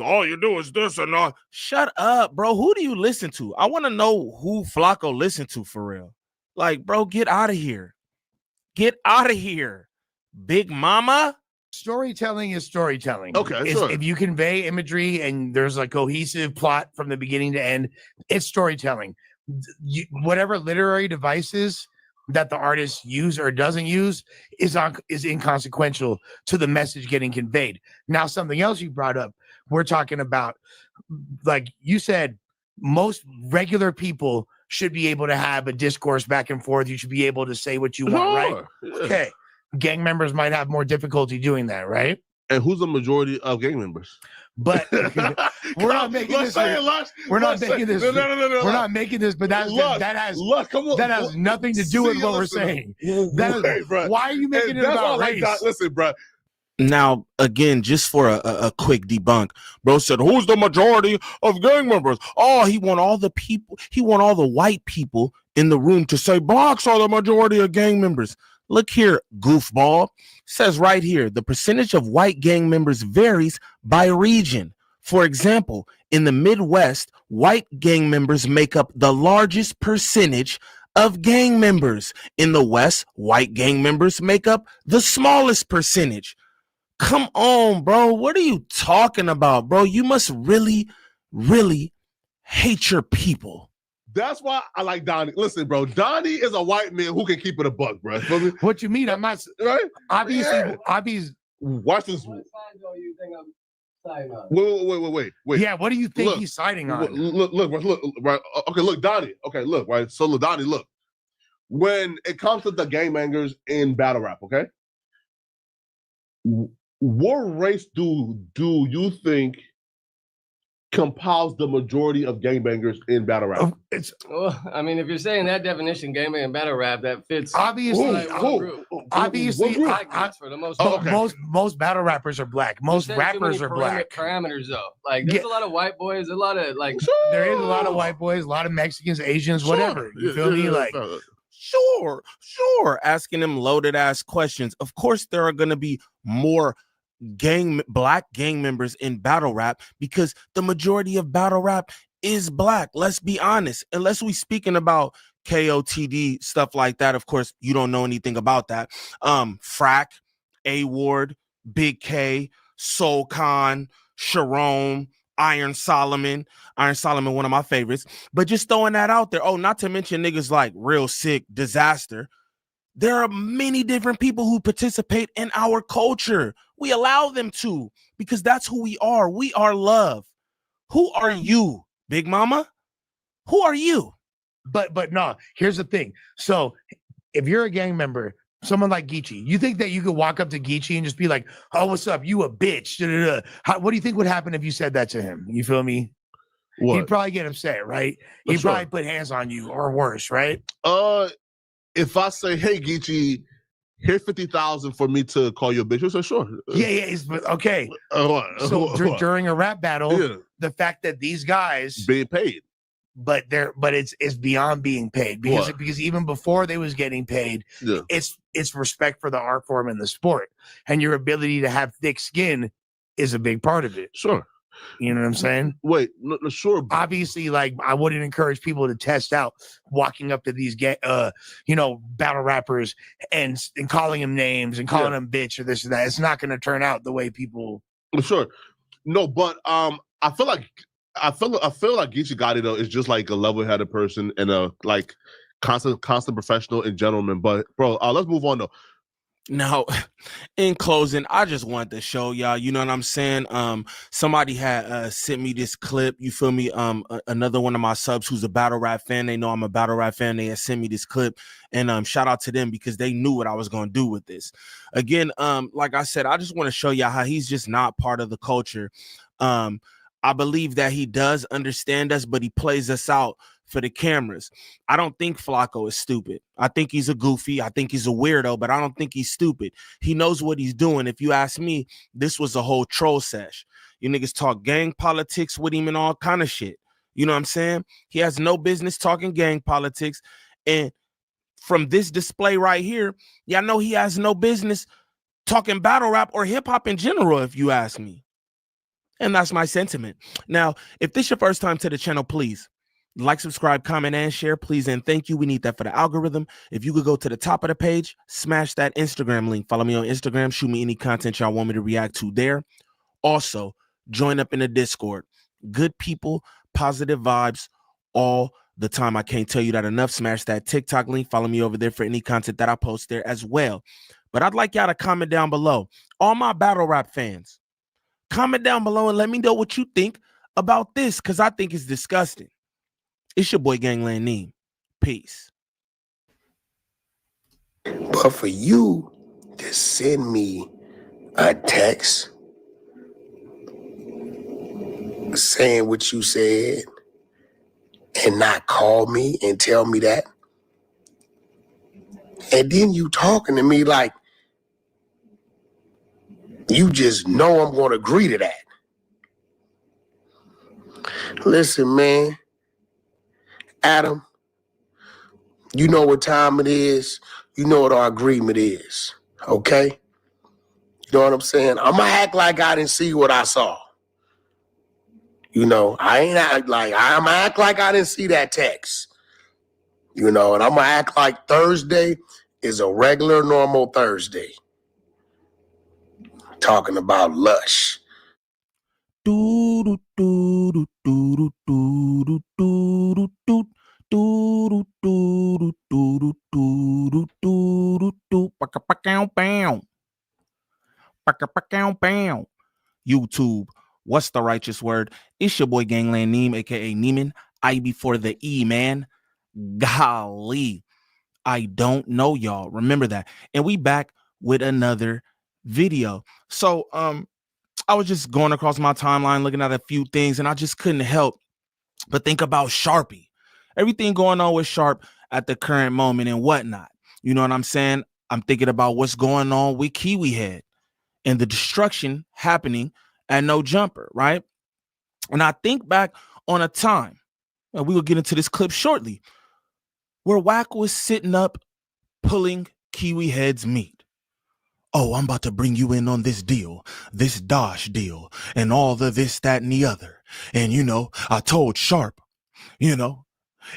all you do is this and all. Shut up, bro. Who do you listen to? I want to know who Flacco listened to for real. Like, bro, get out of here. Get out of here. Big mama. Storytelling is storytelling. Okay, sure. If you convey imagery and there's a cohesive plot from the beginning to end, it's storytelling. Whatever literary devices that the artist use or doesn't use is inconsequential to the message getting conveyed. Now, something else you brought up, we're talking about, like you said, most regular people should be able to have a discourse back and forth. You should be able to say what you want, right? Yeah. Okay. Gang members might have more difficulty doing that, right? And who's the majority of gang members? But we're not making this. We're not making this. No. We're not making this. But that has nothing to do with what we're saying. Why are you making it about race? Listen, bro. Now, again, just for a quick debunk, bro said, who's the majority of gang members? Oh, he want all the people. He want all the white people in the room to say blacks are the majority of gang members. Look here, goofball. Says right here, the percentage of white gang members varies by region. For example, in the Midwest, white gang members make up the largest percentage of gang members. In the West, white gang members make up the smallest percentage. Come on, bro. What are you talking about, bro? You must really, really hate your people. That's why I like Donnie. Listen, bro, Donnie is a white man who can keep it a buck, bro. What you mean? I'm not right. Obviously, watch this. Wait. Yeah, what do you think he's siding on? Look, right. Okay, look, Donnie. Okay, look, right. So, look, Donnie, look. When it comes to the gangbangers in battle rap, okay, what race do you think compiles the majority of gangbangers in battle rap? Well, I mean, if you're saying that definition, gangbang and battle rap, that fits. Obviously, for the most part. Most battle rappers are black. Most rappers are black. Parameters though, like there's a lot of white boys, a lot of like. There is a lot of white boys, a lot of Mexicans, Asians, whatever. You feel me? Like. Sure. Asking them loaded ass questions. Of course, there are going to be more black gang members in battle rap because the majority of battle rap is black. Let's be honest. Unless we speaking about KOTD stuff like that. Of course, you don't know anything about that. Frack, A Ward, Big K, Soul Khan, Sharon, Iron Solomon, one of my favorites. But just throwing that out there. Oh, not to mention niggas like Real Sick, Disaster. There are many different people who participate in our culture. We allow them to because that's who we are. We are love. Who are you, Big Mama? Who are you? But no, here's the thing. So if you're a gang member, someone like Geechee, you think that you could walk up to Geechee and just be like, oh, what's up? You a bitch. What do you think would happen if you said that to him? You feel me? What? He'd probably get upset, right? He'd probably put hands on you or worse, right? If I say, hey, Geechee, here's 50,000 for me to call you a bitch, you say, sure. Yeah, okay. So during a rap battle, the fact that these guys being paid, but it's beyond being paid because even before they was getting paid, it's respect for the art form and the sport, and your ability to have thick skin is a big part of it. Sure. You know what I'm saying? Wait, sure. Obviously, like I wouldn't encourage people to test out walking up to these battle rappers and calling them names and calling them bitch or this or that. It's not going to turn out the way people. Sure. No, but I feel like Geechee Gotti though is just like a level-headed person and a like constant professional and gentleman. But bro, let's move on though. Now, in closing, I just wanted to show y'all, you know what I'm saying? Somebody had sent me this clip, you feel me? Another one of my subs who's a battle rap fan, they know I'm a battle rap fan, they had sent me this clip, and shout out to them because they knew what I was going to do with this. Again, like I said, I just want to show y'all how he's just not part of the culture. I believe that he does understand us, but he plays us out for the cameras. I don't think Flacco is stupid. I think he's a goofy. I think he's a weirdo, but I don't think he's stupid. He knows what he's doing. If you ask me, this was a whole troll sesh. You niggas talk gang politics with him and all kind of shit. You know what I'm saying? He has no business talking gang politics. And from this display right here, y'all know he has no business talking battle rap or hip hop in general, if you ask me. And that's my sentiment. Now, if this is your first time to the channel, please like, subscribe, comment, and share, please. And thank you. We need that for the algorithm. If you could go to the top of the page, smash that Instagram link. Follow me on Instagram. Shoot me any content y'all want me to react to there. Also, join up in the Discord. Good people, positive vibes all the time. I can't tell you that enough. Smash that TikTok link. Follow me over there for any content that I post there as well. But I'd like y'all to comment down below. All my battle rap fans, comment down below and let me know what you think about this, because I think it's disgusting. It's your boy Gangland Neem. Peace. But for you to send me a text saying what you said and not call me and tell me that, and then you talking to me like you just know I'm going to agree to that. Listen, man, Adam, you know what time it is. You know what our agreement is, okay? You know what I'm saying? I'm going to act like I didn't see what I saw. You know, I'm going to act like I didn't see that text. You know, and I'm going to act like Thursday is a regular, normal Thursday. Talking about Lush. YouTube, what's the righteous word? It's your boy Gangland Neem, aka Neiman. I before the E, man. Golly, I don't know y'all. Remember that. And we back with another video. So I was just going across my timeline looking at a few things, and I just couldn't help but think about Sharpie. Everything going on with Sharp at the current moment and whatnot. You know what I'm saying? I'm thinking about what's going on with Kiwi Head and the destruction happening at No Jumper, right? And I think back on a time, and we will get into this clip shortly, where Wack was sitting up pulling Kiwi Head's meat. Oh, I'm about to bring you in on this deal, this Dosh deal, and all the this, that, and the other. And, you know, I told Sharp, you know,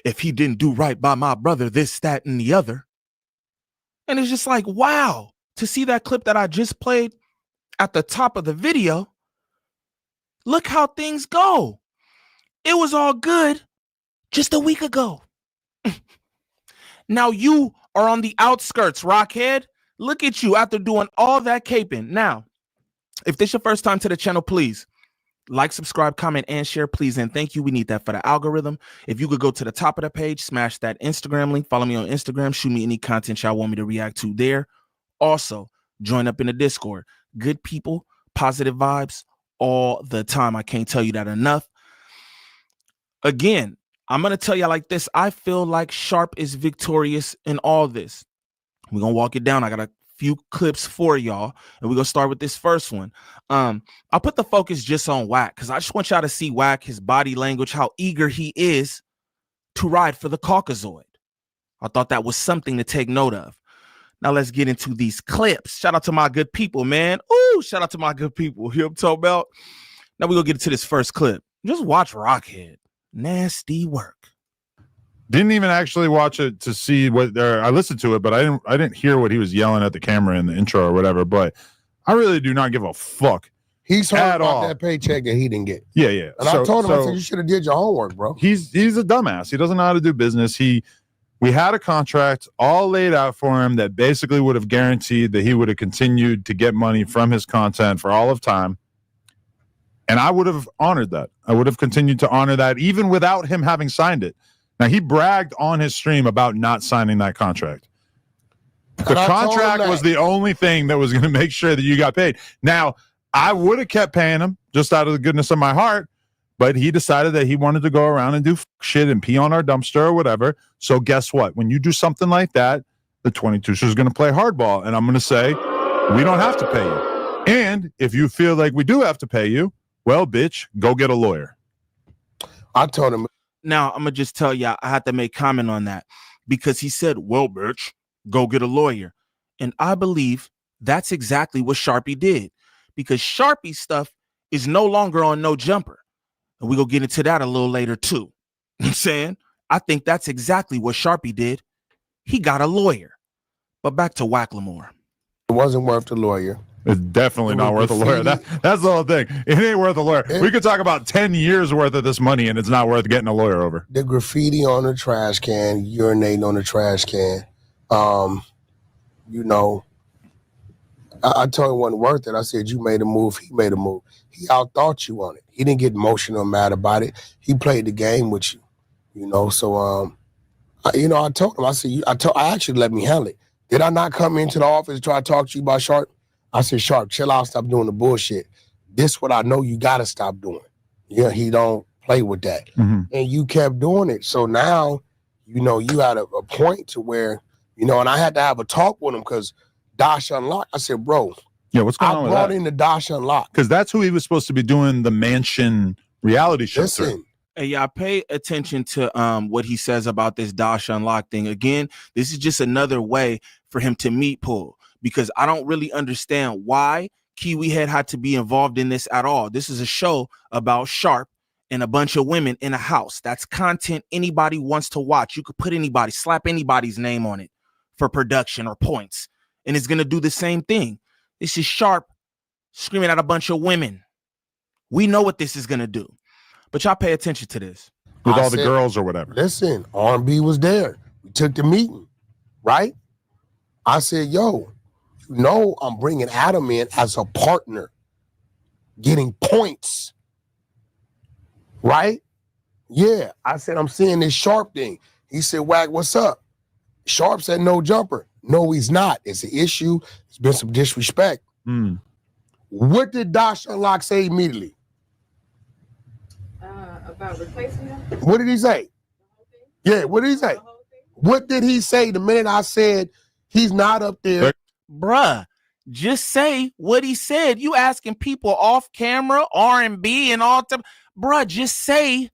if he didn't do right by my brother, this, that, and the other. And it's just like, wow, to see that clip that I just played at the top of the video, look how things go. It was all good just a week ago. Now you are on the outskirts, Rockhead. Look at you after doing all that caping. Now, if this is your first time to the channel, please like, subscribe, comment, and share, please. And thank you. We need that for the algorithm. If you could go to the top of the page, smash that Instagram link. Follow me on Instagram. Shoot me any content y'all want me to react to there. Also, join up in the Discord. Good people, positive vibes all the time. I can't tell you that enough. Again, I'm going to tell you like this. I feel like Sharp is victorious in all this. We're going to walk it down. I got a few clips for y'all, and we're going to start with this first one. I'll put the focus just on Wack because I just want y'all to see Wack, his body language, how eager he is to ride for the Caucasoid. I thought that was something to take note of. Now let's get into these clips. Shout out to my good people, man. Ooh, shout out to my good people. You know what I'm talking about? Now we're going to get into this first clip. Just watch Rockhead. Nasty work. Didn't even actually watch it to see what I listened to it, but I didn't hear what he was yelling at the camera in the intro or whatever. But I really do not give a fuck. He's heard about all that paycheck that he didn't get. Yeah, yeah. And I told him, I said, you should have did your homework, bro. He's a dumbass. He doesn't know how to do business. We had a contract all laid out for him that basically would have guaranteed that he would have continued to get money from his content for all of time. And I would have honored that. I would have continued to honor that even without him having signed it. Now, he bragged on his stream about not signing that contract. The contract was the only thing that was going to make sure that you got paid. Now, I would have kept paying him just out of the goodness of my heart, but he decided that he wanted to go around and do shit and pee on our dumpster or whatever. So guess what? When you do something like that, the 22 is going to play hardball. And I'm going to say, we don't have to pay you. And if you feel like we do have to pay you, well, bitch, go get a lawyer. I told him. Now, I'm going to just tell y'all, I had to make comment on that because he said, well, bitch, go get a lawyer. And I believe That's exactly what Sharpie did, because Sharpie stuff is no longer on No Jumper. And we're going to get into that a little later too. You know what I'm saying? I think that's exactly what Sharpie did. He got a lawyer. But back to Wacklemore. It wasn't worth the lawyer. It's definitely not worth a lawyer. That's the whole thing. It ain't worth a lawyer. We could talk about 10 years worth of this money, and it's not worth getting a lawyer over. The graffiti on the trash can, urinating on the trash can. You know, I told him it wasn't worth it. I said, you made a move, he made a move. He outthought you on it. He didn't get emotional mad about it. He played the game with you, you know. So, I told him, I said, I actually let me handle it. Did I not come into the office and try to talk to you about Sharp? I said, Sharp, chill out, stop doing the bullshit. This what I know you got to stop doing. Yeah, he don't play with that. Mm-hmm. And you kept doing it. So now, you know, you had a point to where, you know, and I had to have a talk with him because Dash Unlocked. I said, bro, yeah, what's going on with that? I brought in the Dash Unlocked. Because that's who he was supposed to be doing the Mansion reality show. Listen. Hey, y'all pay attention to what he says about this Dash Unlock thing. Again, this is just another way for him to meet Pull, because I don't really understand why Kiwi Head had to be involved in this at all. This is a show about Sharp and a bunch of women in a house. That's content anybody wants to watch. You could put anybody, slap anybody's name on it for production or points, and it's going to do the same thing. This is Sharp screaming at a bunch of women. We know what this is going to do. But y'all pay attention to this. With all the girls or whatever. Listen, R&B was there. We took the meeting, right? I said, yo, you know I'm bringing Adam in as a partner, getting points, right? Yeah, I said, I'm seeing this Sharp thing. He said, Wag, what's up? Sharp said, no jumper. No, he's not. It's an issue. There's been some disrespect. Mm. What did Dash Unlock say immediately? About replacing him? What did he say? Yeah, what did he say? What did he say the minute I said he's not up there? Bruh, just say what he said. You asking people off camera, R&B and all time. Bruh, just say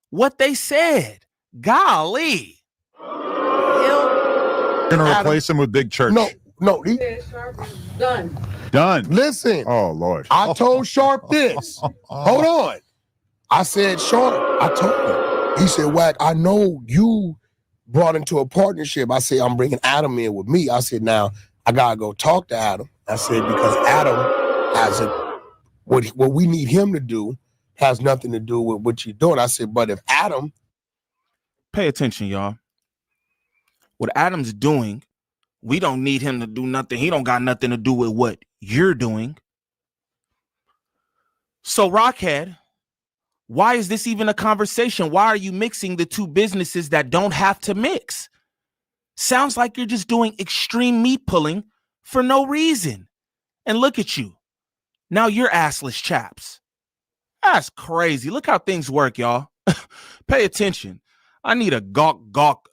what they said. Golly. You're gonna replace him with Big Church. No, he done. Listen. Oh Lord. I told Sharp this. Hold on. I said, Sharp, I told him. He said, Wack, I know you brought into a partnership. I said, I'm bringing Adam in with me. I said, now I gotta go talk to Adam. I said, because Adam has what we need him to do has nothing to do with what you're doing. I said, but if Adam. Pay attention, y'all. What Adam's doing, we don't need him to do nothing. He don't got nothing to do with what you're doing. So, Rockhead, why is this even a conversation? Why are you mixing the two businesses that don't have to mix? Sounds like you're just doing extreme meat pulling for no reason. And look at you. Now you're assless chaps. That's crazy. Look how things work, y'all. Pay attention. I need a gawk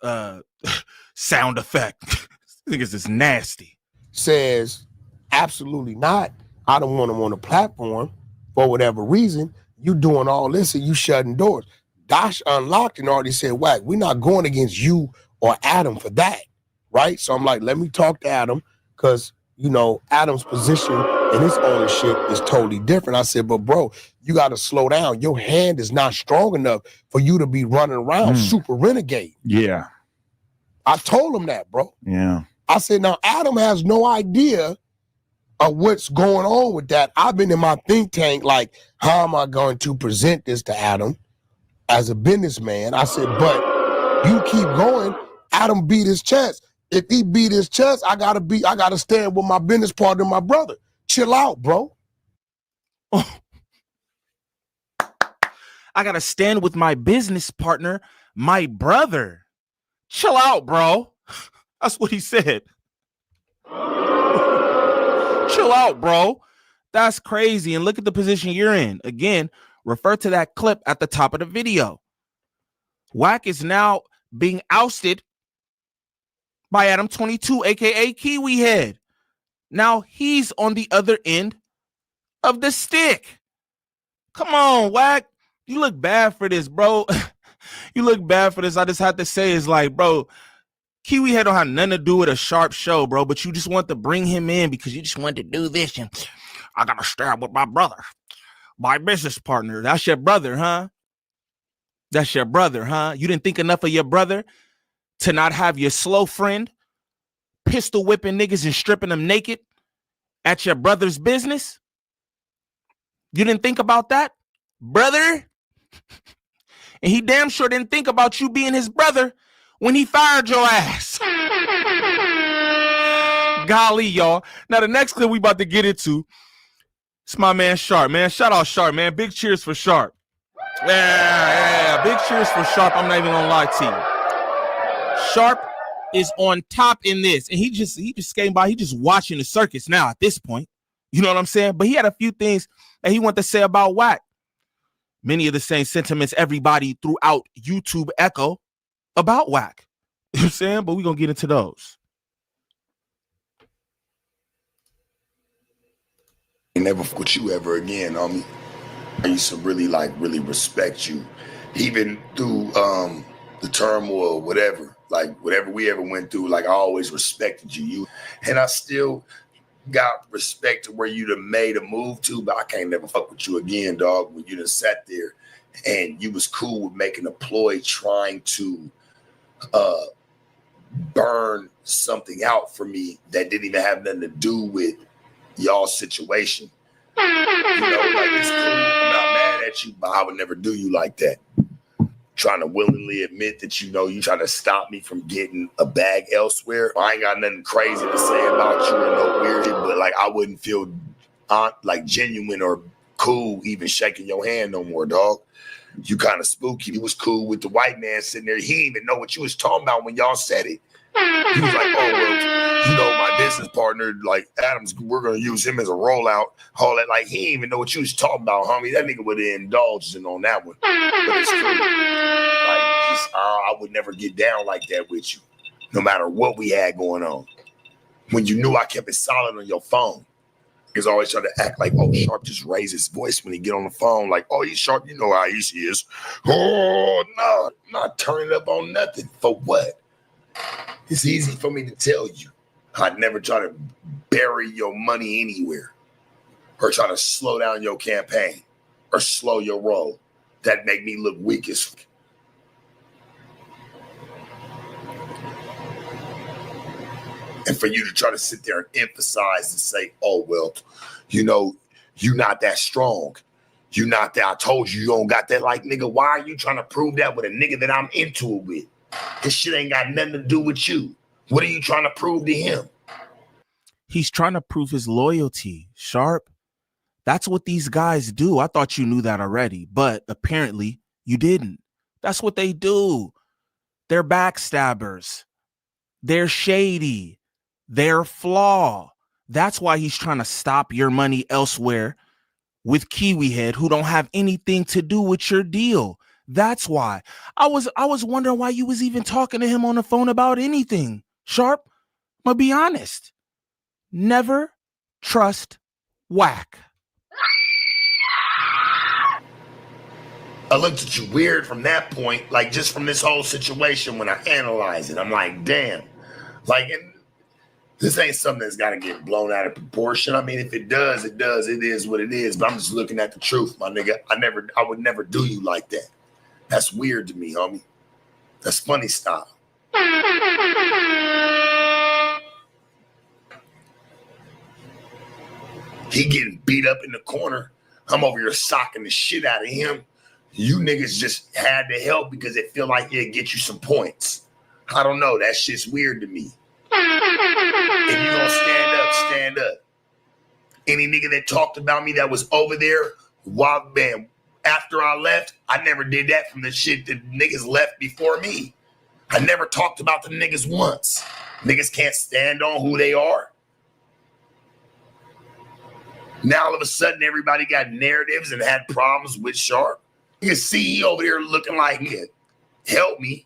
sound effect. I think it's just nasty. Says, absolutely not. I don't want him on the platform for whatever reason. You doing all this and you shutting doors. Dash Unlocked and already said, Wack, we're not going against you or Adam for that, right? So I'm like, let me talk to Adam because, you know, Adam's position and his ownership is totally different. I said, but bro, you got to slow down. Your hand is not strong enough for you to be running around super renegade. Yeah. I told him that, bro. Yeah. I said, now Adam has no idea of what's going on with that. I've been in my think tank, like, how am I going to present this to Adam as a businessman? I said, but you keep going. Adam beat his chest. If he beat his chest, I gotta stand with my business partner, my brother. Chill out, bro. I gotta stand with my business partner, my brother. Chill out, bro. That's what he said. Chill out, bro. That's crazy. And look at the position you're in. Again, refer to that clip at the top of the video. Wack is now being ousted by Adam 22, aka Kiwi Head. Now he's on the other end of the stick. Come on, Wack. You look bad for this, bro. You look bad for this. I just have to say, it's like, bro, Kiwi Head don't have nothing to do with a Sharp show, bro, but you just want to bring him in because you just want to do this. And I got to stab with my brother, my business partner. That's your brother, huh? That's your brother, huh? You didn't think enough of your brother to not have your slow friend pistol whipping niggas and stripping them naked at your brother's business? You didn't think about that, brother? And he damn sure didn't think about you being his brother when he fired your ass. Golly, y'all. Now, the next clip we about to get into, it's my man Sharp, man. Shout out Sharp, man. Big cheers for Sharp. Yeah. Big cheers for Sharp. I'm not even gonna lie to you. Sharp is on top in this. And he just came by. He just watching the circus now at this point. You know what I'm saying? But he had a few things that he wanted to say about Wack. Many of the same sentiments everybody throughout YouTube echo about Wack. You know what I'm saying? But we're going to get into those. I never fuck with you ever again, homie. I used to really respect you. Even through the turmoil, whatever we ever went through, like I always respected you. And I still got respect to where you done made a move to, but I can't never fuck with you again, dog. When you done sat there and you was cool with making a ploy trying to burn something out for me that didn't even have nothing to do with y'all's situation. You know, like it's cool. I'm not mad at you, but I would never do you like that. Trying to willingly admit that you trying to stop me from getting a bag elsewhere. I ain't got nothing crazy to say about you or no weird shit, but like I wouldn't feel like genuine or cool even shaking your hand no more, dog. You kind of spooky. He was cool with the white man sitting there. He didn't even know what you was talking about when y'all said it. He was like, oh, well, my business partner, like Adams, we're going to use him as a rollout. All that, like, he didn't even know what you was talking about, homie. That nigga would have indulged in on that one. But it's true. Like, I would never get down like that with you, no matter what we had going on. When you knew I kept it solid on your phone. He's always trying to act like, oh, Sharp just raised his voice when he get on the phone. Like, oh, he's Sharp, you know how easy he is. Oh, no, not turning up on nothing. For what? It's easy for me to tell you. I'd never try to bury your money anywhere or try to slow down your campaign or slow your roll. That make me look weak as fuck. And for you to try to sit there and emphasize and say, oh, well, you're not that strong. You're not that. I told you don't got that. Like, nigga, why are you trying to prove that with a nigga that I'm into it with? This shit ain't got nothing to do with you. What are you trying to prove to him? He's trying to prove his loyalty, Sharp. That's what these guys do. I thought you knew that already, but apparently you didn't. That's what they do. They're backstabbers. They're shady. They're flawed. That's why he's trying to stop your money elsewhere with Kiwi Head, who don't have anything to do with your deal. That's why. I was wondering why you was even talking to him on the phone about anything. Sharp, I'm gonna be honest. Never trust Wack. I looked at you weird from that point, like just from this whole situation when I analyze it. I'm like, damn. Like, this ain't something that's got to get blown out of proportion. I mean, if it does, it does. It is what it is. But I'm just looking at the truth, my nigga. I would never do you like that. That's weird to me, homie. That's funny style. He getting beat up in the corner. I'm over here socking the shit out of him. You niggas just had to help because it feel like it'd get you some points. I don't know. That shit's weird to me. If you gonna stand up, stand up. Any nigga that talked about me that was over there, after I left, I never did that from the shit that niggas left before me. I never talked about the niggas once. Niggas can't stand on who they are. Now all of a sudden everybody got narratives and had problems with Sharp. You can see he over there looking like it. Help me.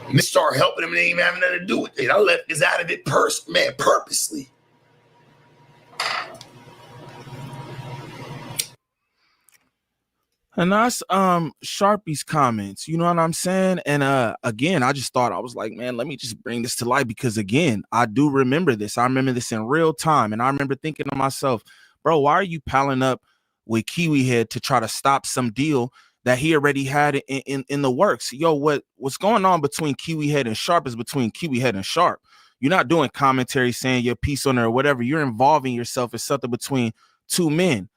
And start helping him and they ain't even having nothing to do with it. I left this out of it purposely. And that's Sharpie's comments, you know what I'm saying? And again, I just thought, I was like, man, let me just bring this to light, because again, I do remember this. I remember this in real time. And I remember thinking to myself, bro, why are you palling up with Kiwi Head to try to stop some deal that he already had in the works? Yo, what's going on between Kiwi Head and Sharp is between Kiwi Head and Sharp. You're not doing commentary saying your piece on it or whatever. You're involving yourself in something between two men.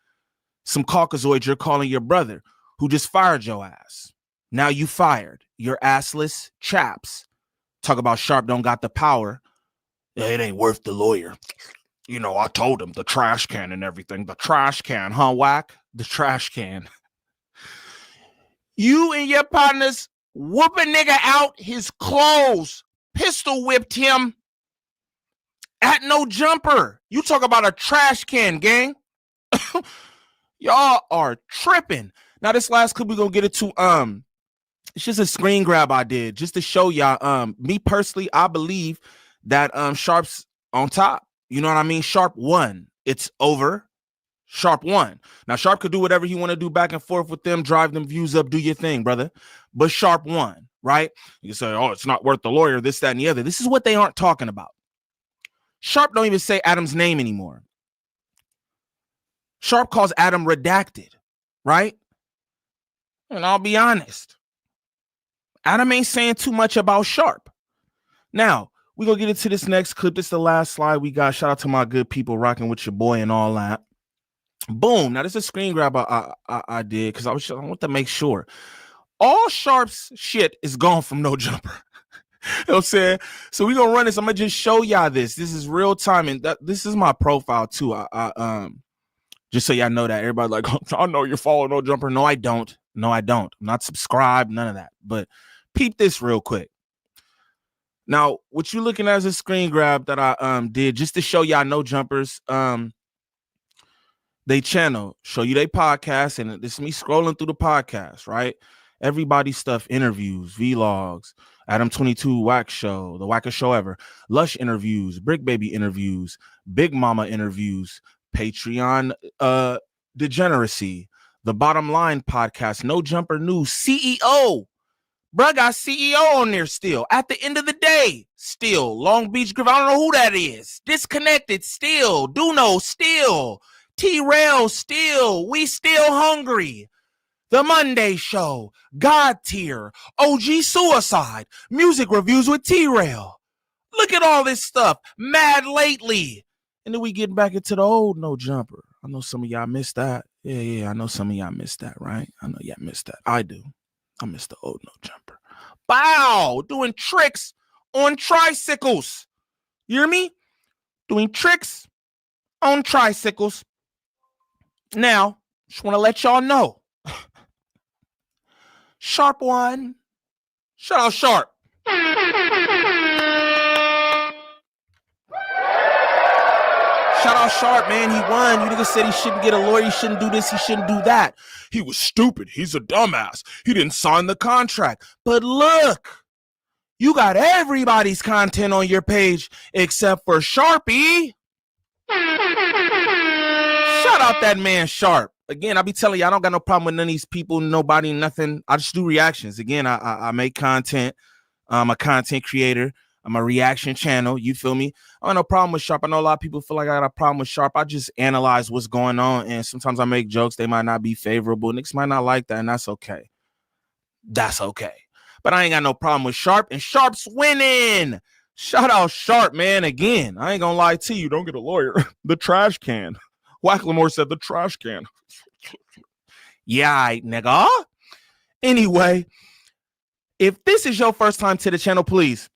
Some Caucasoid you're calling your brother who just fired your ass. Now you fired. You're assless chaps. Talk about Sharp don't got the power. It ain't worth the lawyer. You know, I told him the trash can and everything. The trash can, huh, Whack? The trash can. You and your partners whoop a nigga out his clothes. Pistol whipped him at No Jumper. You talk about a trash can, gang. Y'all are tripping. Now, this last clip we're gonna get into, it's just a screen grab I did just to show y'all. Me personally, I believe that Sharp's on top. You know what I mean? Sharp won. It's over. Sharp won. Now, Sharp could do whatever he want to do back and forth with them, drive them views up, do your thing, brother. But Sharp won, right? You say, oh, it's not worth the lawyer, this, that, and the other. This is what they aren't talking about. Sharp don't even say Adam's name anymore. Sharp calls Adam redacted, right? And I'll be honest, Adam ain't saying too much about Sharp. Now, we're going to get into this next clip. This is the last slide we got. Shout out to my good people rocking with your boy and all that. Boom. Now, this is a screen grab I did because I want to make sure. All Sharp's shit is gone from No Jumper. You know what I'm saying? So we're going to run this. I'm going to just show y'all this. This is real time. And this is my profile, too. Just so y'all know that. Everybody like, oh, I know you're following No Jumper. No, I don't. No, I don't. I'm not subscribed. None of that. But peep this real quick. Now, what you looking at is a screen grab that I did just to show y'all No Jumpers. They channel, show you they podcast, and this is me scrolling through the podcast, right? Everybody's stuff, interviews, vlogs, Adam 22 Whack Show, the wackest show ever, Lush interviews, Brick Baby interviews, Big Mama interviews, Patreon degeneracy, the Bottom Line podcast, No Jumper News, CEO. Bruh got CEO on there still. At the end of the day, still. Long Beach Griff, I don't know who that is. Disconnected, still. Duno, still. T-Rail, still. We Still Hungry. The Monday Show. God Tier. OG Suicide. Music Reviews with T-Rail. Look at all this stuff. Mad Lately. And then we get back into the old No Jumper. I know some of y'all missed that. Yeah, I know some of y'all missed that, right? I know y'all missed that. I do. I miss the old No Jumper. Bow! Doing tricks on tricycles. You hear me? Doing tricks on tricycles. Now, just want to let y'all know. Sharp won. Shout out Sharp. Shout out Sharp, man. He won. You niggas said he shouldn't get a lawyer. He shouldn't do this. He shouldn't do that. He was stupid. He's a dumbass. He didn't sign the contract. But look, you got everybody's content on your page except for Sharpie. Shout out that man Sharp. Again, I be telling you, I don't got no problem with none of these people, nobody, nothing. I just do reactions. Again, I make content. I'm a content creator. I'm a reaction channel. You feel me? I have no problem with Sharp. I know a lot of people feel like I got a problem with Sharp. I just analyze what's going on. And sometimes I make jokes. They might not be favorable. Niggas might not like that. And that's okay. That's okay. But I ain't got no problem with Sharp. And Sharp's winning. Shout out Sharp, man. Again, I ain't going to lie to you. Don't get a lawyer. The trash can. Wacklemore said the trash can. Yeah, nigga. Anyway, if this is your first time to the channel, please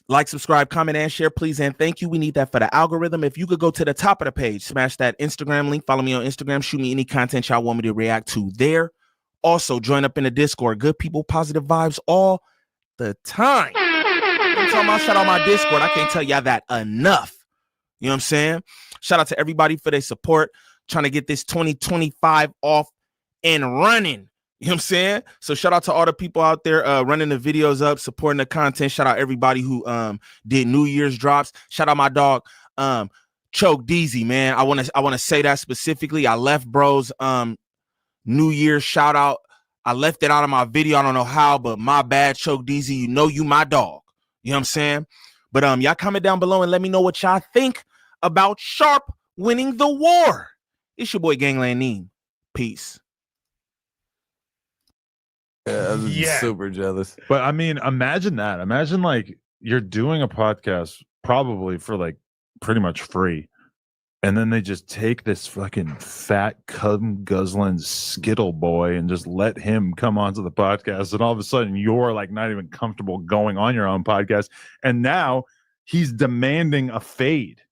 like, subscribe, comment, and share, please. And thank you. We need that for the algorithm. If you could go to the top of the page, smash that Instagram link, follow me on Instagram, shoot me any content y'all want me to react to there. Also, join up in the Discord. Good people, positive vibes all the time. I'm talking about shout out my Discord. I can't tell y'all that enough. You know what I'm saying? Shout out to everybody for their support. Trying to get this 2025 off and running. You know what I'm saying? So shout out to all the people out there running the videos up, supporting the content. Shout out everybody who did New Year's drops. Shout out my dog Choke Deezy, man. I want to say that specifically. I left bros New Year's shout out. I left it out of my video. I don't know how, but my bad, Choke DZ. You know you my dog. You know what I'm saying? But y'all comment down below and let me know what y'all think about Sharp winning the war. It's your boy Gangland Neem. Peace. Yeah, I'm super jealous. But I mean, imagine that. Imagine like you're doing a podcast probably for like pretty much free. And then they just take this fucking fat cum guzzling skittle boy and just let him come onto the podcast. And all of a sudden you're like not even comfortable going on your own podcast. And now he's demanding a fade.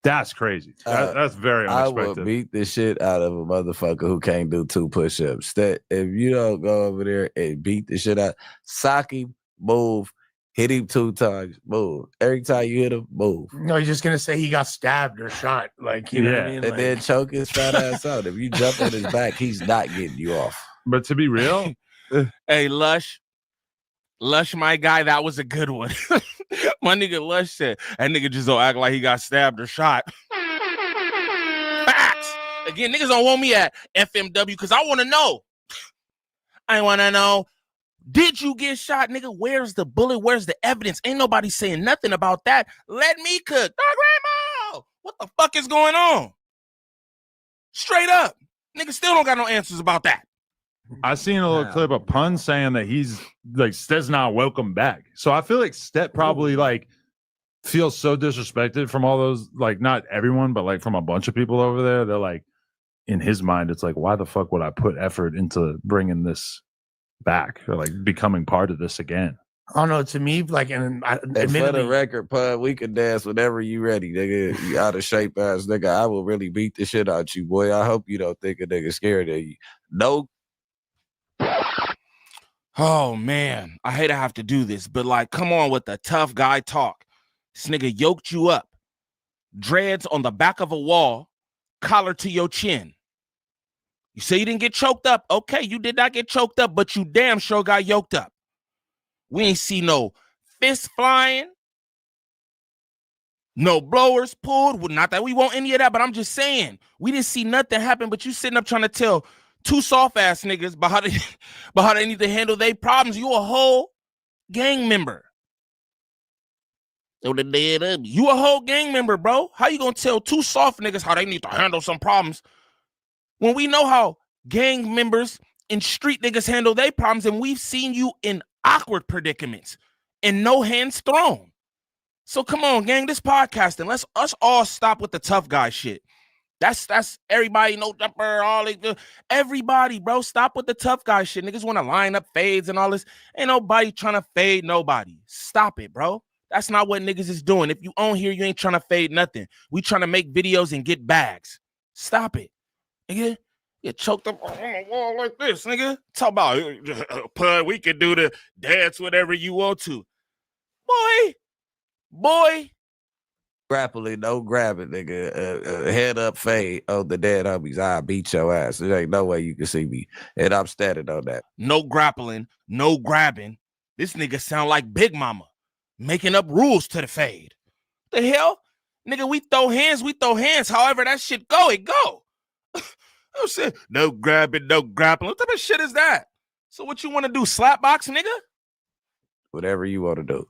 That's crazy. That's very unexpected. I would beat the shit out of a motherfucker who can't do 2 push-ups. That if you don't go over there and beat the shit out, sock him, move, hit him 2 times, move. Every time you hit him, move. No, he's just gonna say he got stabbed or shot. Like, you know what I mean? And then choke his fat ass out. If you jump on his back, he's not getting you off. But to be real, hey, Lush, my guy, that was a good one. My nigga Lush said, that nigga just don't act like he got stabbed or shot. Facts. Again, niggas don't want me at FMW because I want to know. I want to know, did you get shot, nigga? Where's the bullet? Where's the evidence? Ain't nobody saying nothing about that. Let me cook. Dog Rainbow, what the fuck is going on? Straight up. Niggas still don't got no answers about that. I seen a little clip of Pun saying that he's like Stet's not welcome back. So I feel like Stet probably like feels so disrespected from all those, like not everyone, but like from a bunch of people over there. They're like, in his mind, it's like, why the fuck would I put effort into bringing this back or like becoming part of this again? I don't know. To me, like, and for the record, Pud, we can dance whenever you ready, nigga. You out of shape ass nigga. I will really beat the shit out you, boy. I hope you don't think a nigga scared of you. No. Oh man, I hate to have to do this, but like, come on with the tough guy talk. This nigga yoked you up, dreads on the back of a wall, collar to your chin. You say you didn't get choked up. Okay, you did not get choked up, but you damn sure got yoked up. We ain't see no fists flying, no blowers pulled. Well, not that we want any of that, but I'm just saying, we didn't see nothing happen, but you sitting up trying to tell 2 soft ass niggas about how they need to handle their problems. You a whole gang member. You a whole gang member, bro. How you gonna tell 2 soft niggas how they need to handle some problems when we know how gang members and street niggas handle their problems, and we've seen you in awkward predicaments and no hands thrown? So come on, gang, this podcasting, let's us all stop with the tough guy shit. That's everybody, no jumper, all everybody, bro. Stop with the tough guy shit. Niggas want to line up fades and all this. Ain't nobody trying to fade nobody. Stop it, bro. That's not what niggas is doing. If you on here, you ain't trying to fade nothing. We trying to make videos and get bags. Stop it. Nigga, you choked up on the wall like this, nigga. Talk about, Pud, we can do the dance whatever you want to. Boy. Grappling, no grabbing, nigga. Head up fade on the dead homies. I beat your ass. There ain't no way you can see me. And I'm standing on that. No grappling, no grabbing. This nigga sound like Big Mama making up rules to the fade. The hell? Nigga, we throw hands. However that shit go, it go. I'm saying, no grabbing, no grappling. What type of shit is that? So what you want to do, slap box, nigga? Whatever you want to do.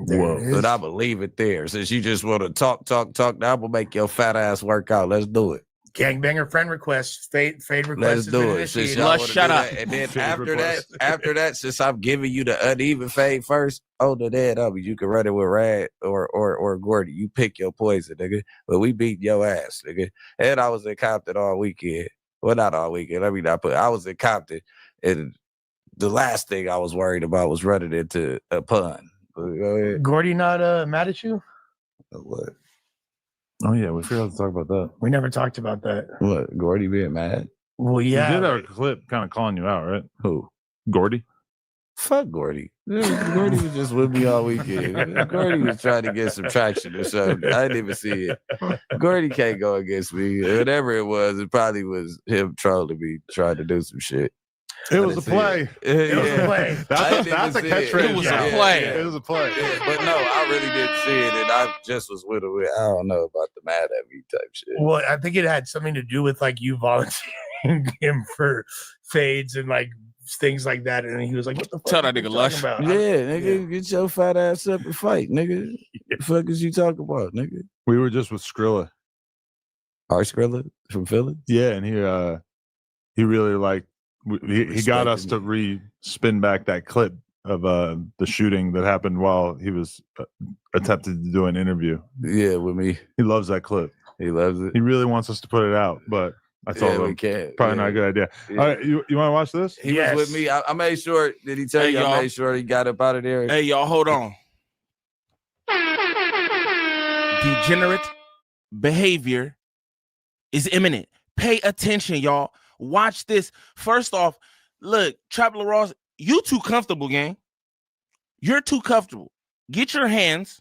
But I will leave it there. Since you just want to talk, now I'm gonna make your fat ass work out. Let's do it. Gangbanger friend request, fade request. Let's do it. Since y'all shut up. And then after that, since I'm giving you the uneven fade first, the dead homies, you can run it with Rad or Gordy. You pick your poison, nigga. But we beat your ass, nigga. And I was in Compton all weekend. Well, not all weekend. Let me not put. I was in Compton, and the last thing I was worried about was running into a pun. Gordy not mad at you? What? Oh yeah, we forgot to talk about that. We never talked about that. What? Gordy being mad? Well, yeah. You did have a clip kind of calling you out, right? Who? Gordy? Fuck Gordy. Gordy was just with me all weekend. Gordy was trying to get some traction or something. I didn't even see it. Gordy can't go against me. Whatever it probably was him trolling me, trying to do some shit. It was a play. It was a play. That's a catchphrase. It was a play. It was a play. But no, I really didn't see it, and I just was with him. I don't know about the mad at me type shit. Well, I think it had something to do with like you volunteering. him for fades and like things like that. And he was like, "What the fuck? Tell that you nigga talking Lush. about?" Yeah, nigga, get your fat ass up and fight, nigga. The fuck is you talking about, nigga? We were just with Skrilla. Our Skrilla from Philly? Yeah, and he really like he got us to spin back that clip of the shooting that happened while he was attempted to do an interview. Yeah, with me. He loves that clip. He loves it. He really wants us to put it out, but I told him we can't. Probably not a good idea. Yeah. All right, you want to watch this? He was with me. I made sure. Did he tell you? I made sure he got up out of there. Hey, y'all, hold on. Degenerate behavior is imminent. Pay attention, y'all. Watch this. First off, look, Trap Ross, you too comfortable, gang. You're too comfortable. Get your hands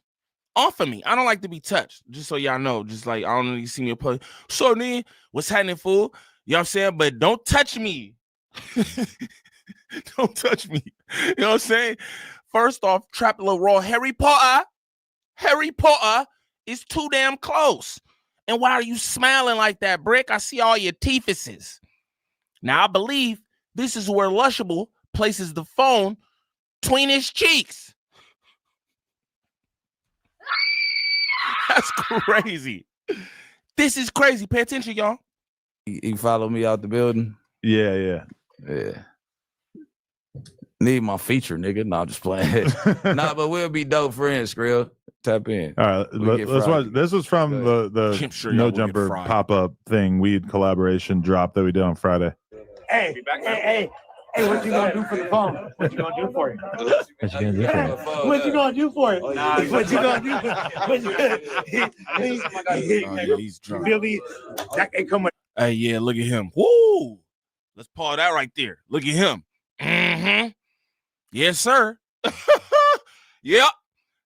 off of me. I don't like to be touched. Just so y'all know. Just like, I don't know, you see me play. So, then, what's happening, fool? You know what I'm saying? But don't touch me. Don't touch me. You know what I'm saying? First off, Trap Raw, Harry Potter is too damn close. And why are you smiling like that, Brick? I see all your teethuses. Now, I believe this is where Lushable places the phone between his cheeks. That's crazy. This is crazy. Pay attention, y'all. He followed me out the building. Yeah. Need my feature, nigga. No, I'm just playing. Nah, but we'll be dope friends, Skrill. Tap in. All right, let's watch. This was from the sure No y'all will get Jumper fried. pop-up thing, weed collaboration drop that we did on Friday. Hey, what you gonna do for the phone? What you gonna do for it? What you gonna do for it? What you gonna do for it? What you gonna do? He's drunk. Billy, that ain't coming. Hey, yeah, look at him. Woo! Let's pause that right there. Look at him. Mm-hmm. Yes, sir. Yep.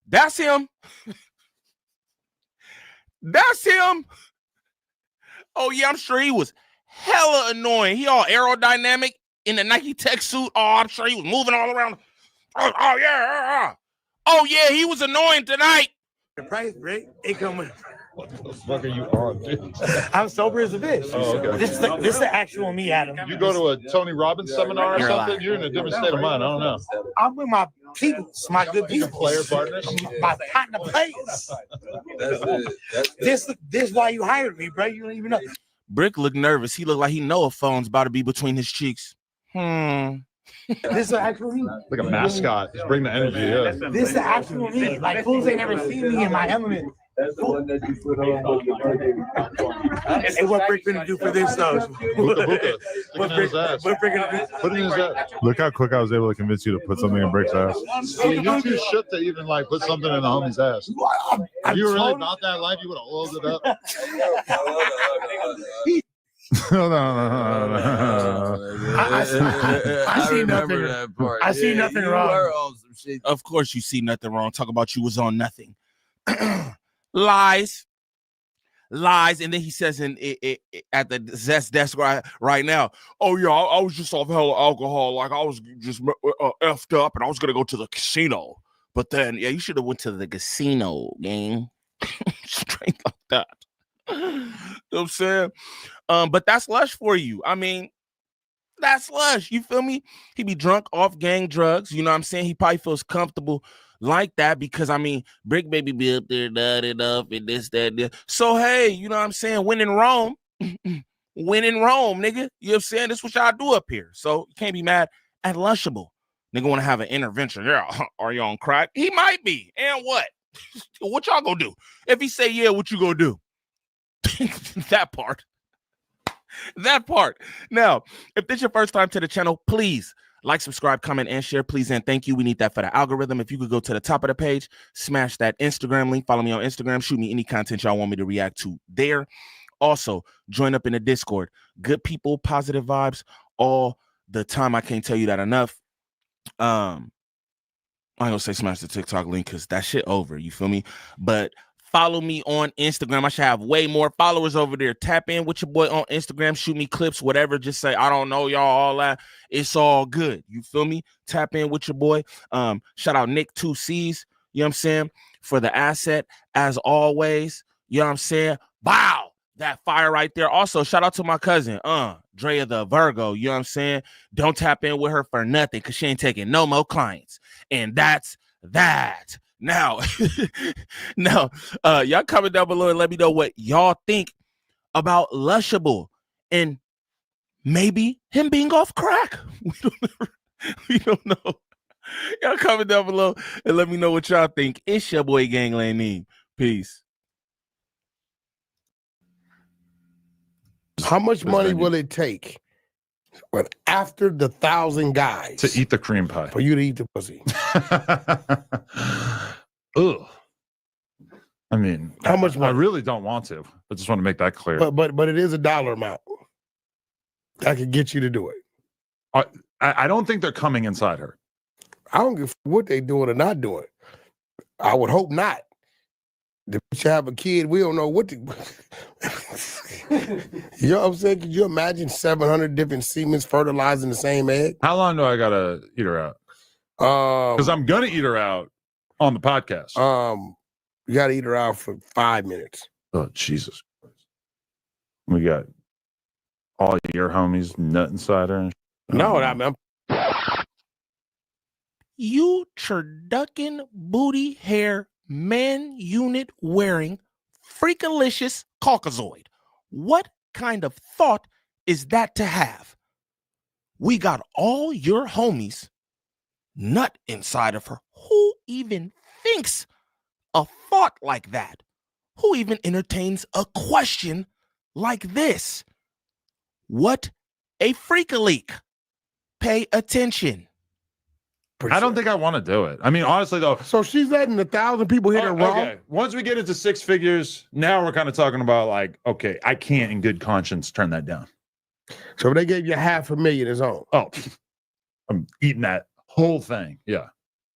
That's him. That's him. Oh, yeah, I'm sure he was hella annoying. He all aerodynamic in the Nike Tech suit. Oh, I'm sure he was moving all around. Oh yeah. Oh, yeah, he was annoying tonight. The price break ain't coming. What the fuck are you on, dude? I'm sober as a bitch. Oh, okay. This is the actual me, Adam. You go to a Tony Robbins seminar or You're something? lying. You're in a different state of mind. I don't know. I'm with my people, my good people. Player partners? My partner players. This is why you hired me, bro. You don't even know. Brick looked nervous. He looked like he know a phone's about to be between his cheeks. This is actual me. Like a mascot. Just bring the energy. Yeah. This is actual me. Like fools ain't never seen me in my element. That's the one that you put on your birthday. Hey, what Brick gonna do for this though? Buka. Put it in his ass. Look how quick I was able to convince you to put something in Brick's ass. You're too shit to even like put something in the homie's ass. If you were really about that life, you would have oiled it up. No. I see nothing. That part. I see nothing wrong. Were on some shit. Of course you see nothing wrong. Talk about you was on nothing. Lies. And then he says at the Zest desk right now, oh yeah, I was just off hella alcohol. Like I was just effed up and I was going to go to the casino. But then, yeah, you should have went to the casino, gang. Straight like that. You know what I'm saying? But that's Lush for you. I mean, that's Lush. You feel me? He be drunk off gang drugs. You know what I'm saying? He probably feels comfortable like that because, I mean, Brick Baby be up there, nutted up and this, that, this. So, hey, you know what I'm saying? Win in Rome. Win in Rome, nigga. You know what I'm saying? This is what y'all do up here. So, you can't be mad at Lushable. Nigga want to have an intervention. Yeah, are you on crack? He might be. And what? What y'all gonna do? If he say, yeah, what you gonna do? That part. Now, if this is your first time to the channel, please like, subscribe, comment, and share. Please and thank you. We need that for the algorithm. If you could go to the top of the page, smash that Instagram link. Follow me on Instagram. Shoot me any content y'all want me to react to there. Also, join up in the Discord. Good people, positive vibes all the time. I can't tell you that enough. I ain't gonna say smash the TikTok link because that shit over. You feel me? But follow me on Instagram. I should have way more followers over there. Tap in with your boy on Instagram. Shoot me clips, whatever. Just say, I don't know, y'all, all that. It's all good. You feel me? Tap in with your boy. Shout out Nick 2C's, you know what I'm saying, for the asset, as always. You know what I'm saying? Wow. That fire right there. Also, shout out to my cousin, Drea the Virgo. You know what I'm saying? Don't tap in with her for nothing because she ain't taking no more clients. And that's that. Now, y'all comment down below and let me know what y'all think about Lushable and maybe him being off crack. We don't know. Y'all comment down below and let me know what y'all think. It's your boy Gangland Neem. Peace. How much money will it take, but after the 1,000 guys, to eat the cream pie for you to eat the pussy? Ugh. I mean, how much money? I really don't want to. I just want to make that clear. But it is a dollar amount that could get you to do it. I don't think they're coming inside her. I don't give what they doing or not doing. I would hope not. The bitch have a kid, we don't know what to. You know what I'm saying? Could you imagine 700 different semens fertilizing the same egg? How long do I gotta eat her out? Because I'm gonna eat her out on the podcast. You gotta eat her out for 5 minutes. Oh, Jesus Christ. We got all your homies nut inside her. No, I mean, You turducken booty hair man unit wearing freakalicious Caucasoid. What kind of thought is that to have? We got all your homies nut inside of her. Who even thinks a thought like that? Who even entertains a question like this? What a freak-a-leak. Pay attention. I don't think I want to do it. I mean, honestly, though. So she's letting 1,000 people hit her wrong? Okay. Once we get into 6 figures, now we're kind of talking about like, okay, I can't in good conscience turn that down. So if they gave you $500,000 is on. Oh, I'm eating that whole thing. Yeah.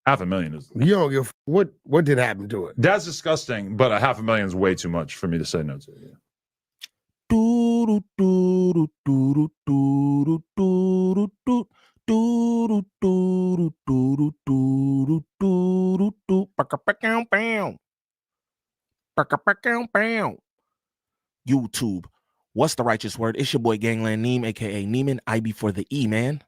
$500,000 is. You don't give what did happen to it? That's disgusting, but $500,000 is way too much for me to say no to. Yeah. YouTube. What's the righteous word? It's your boy Gangland Neem, aka Neiman. I before the E, man.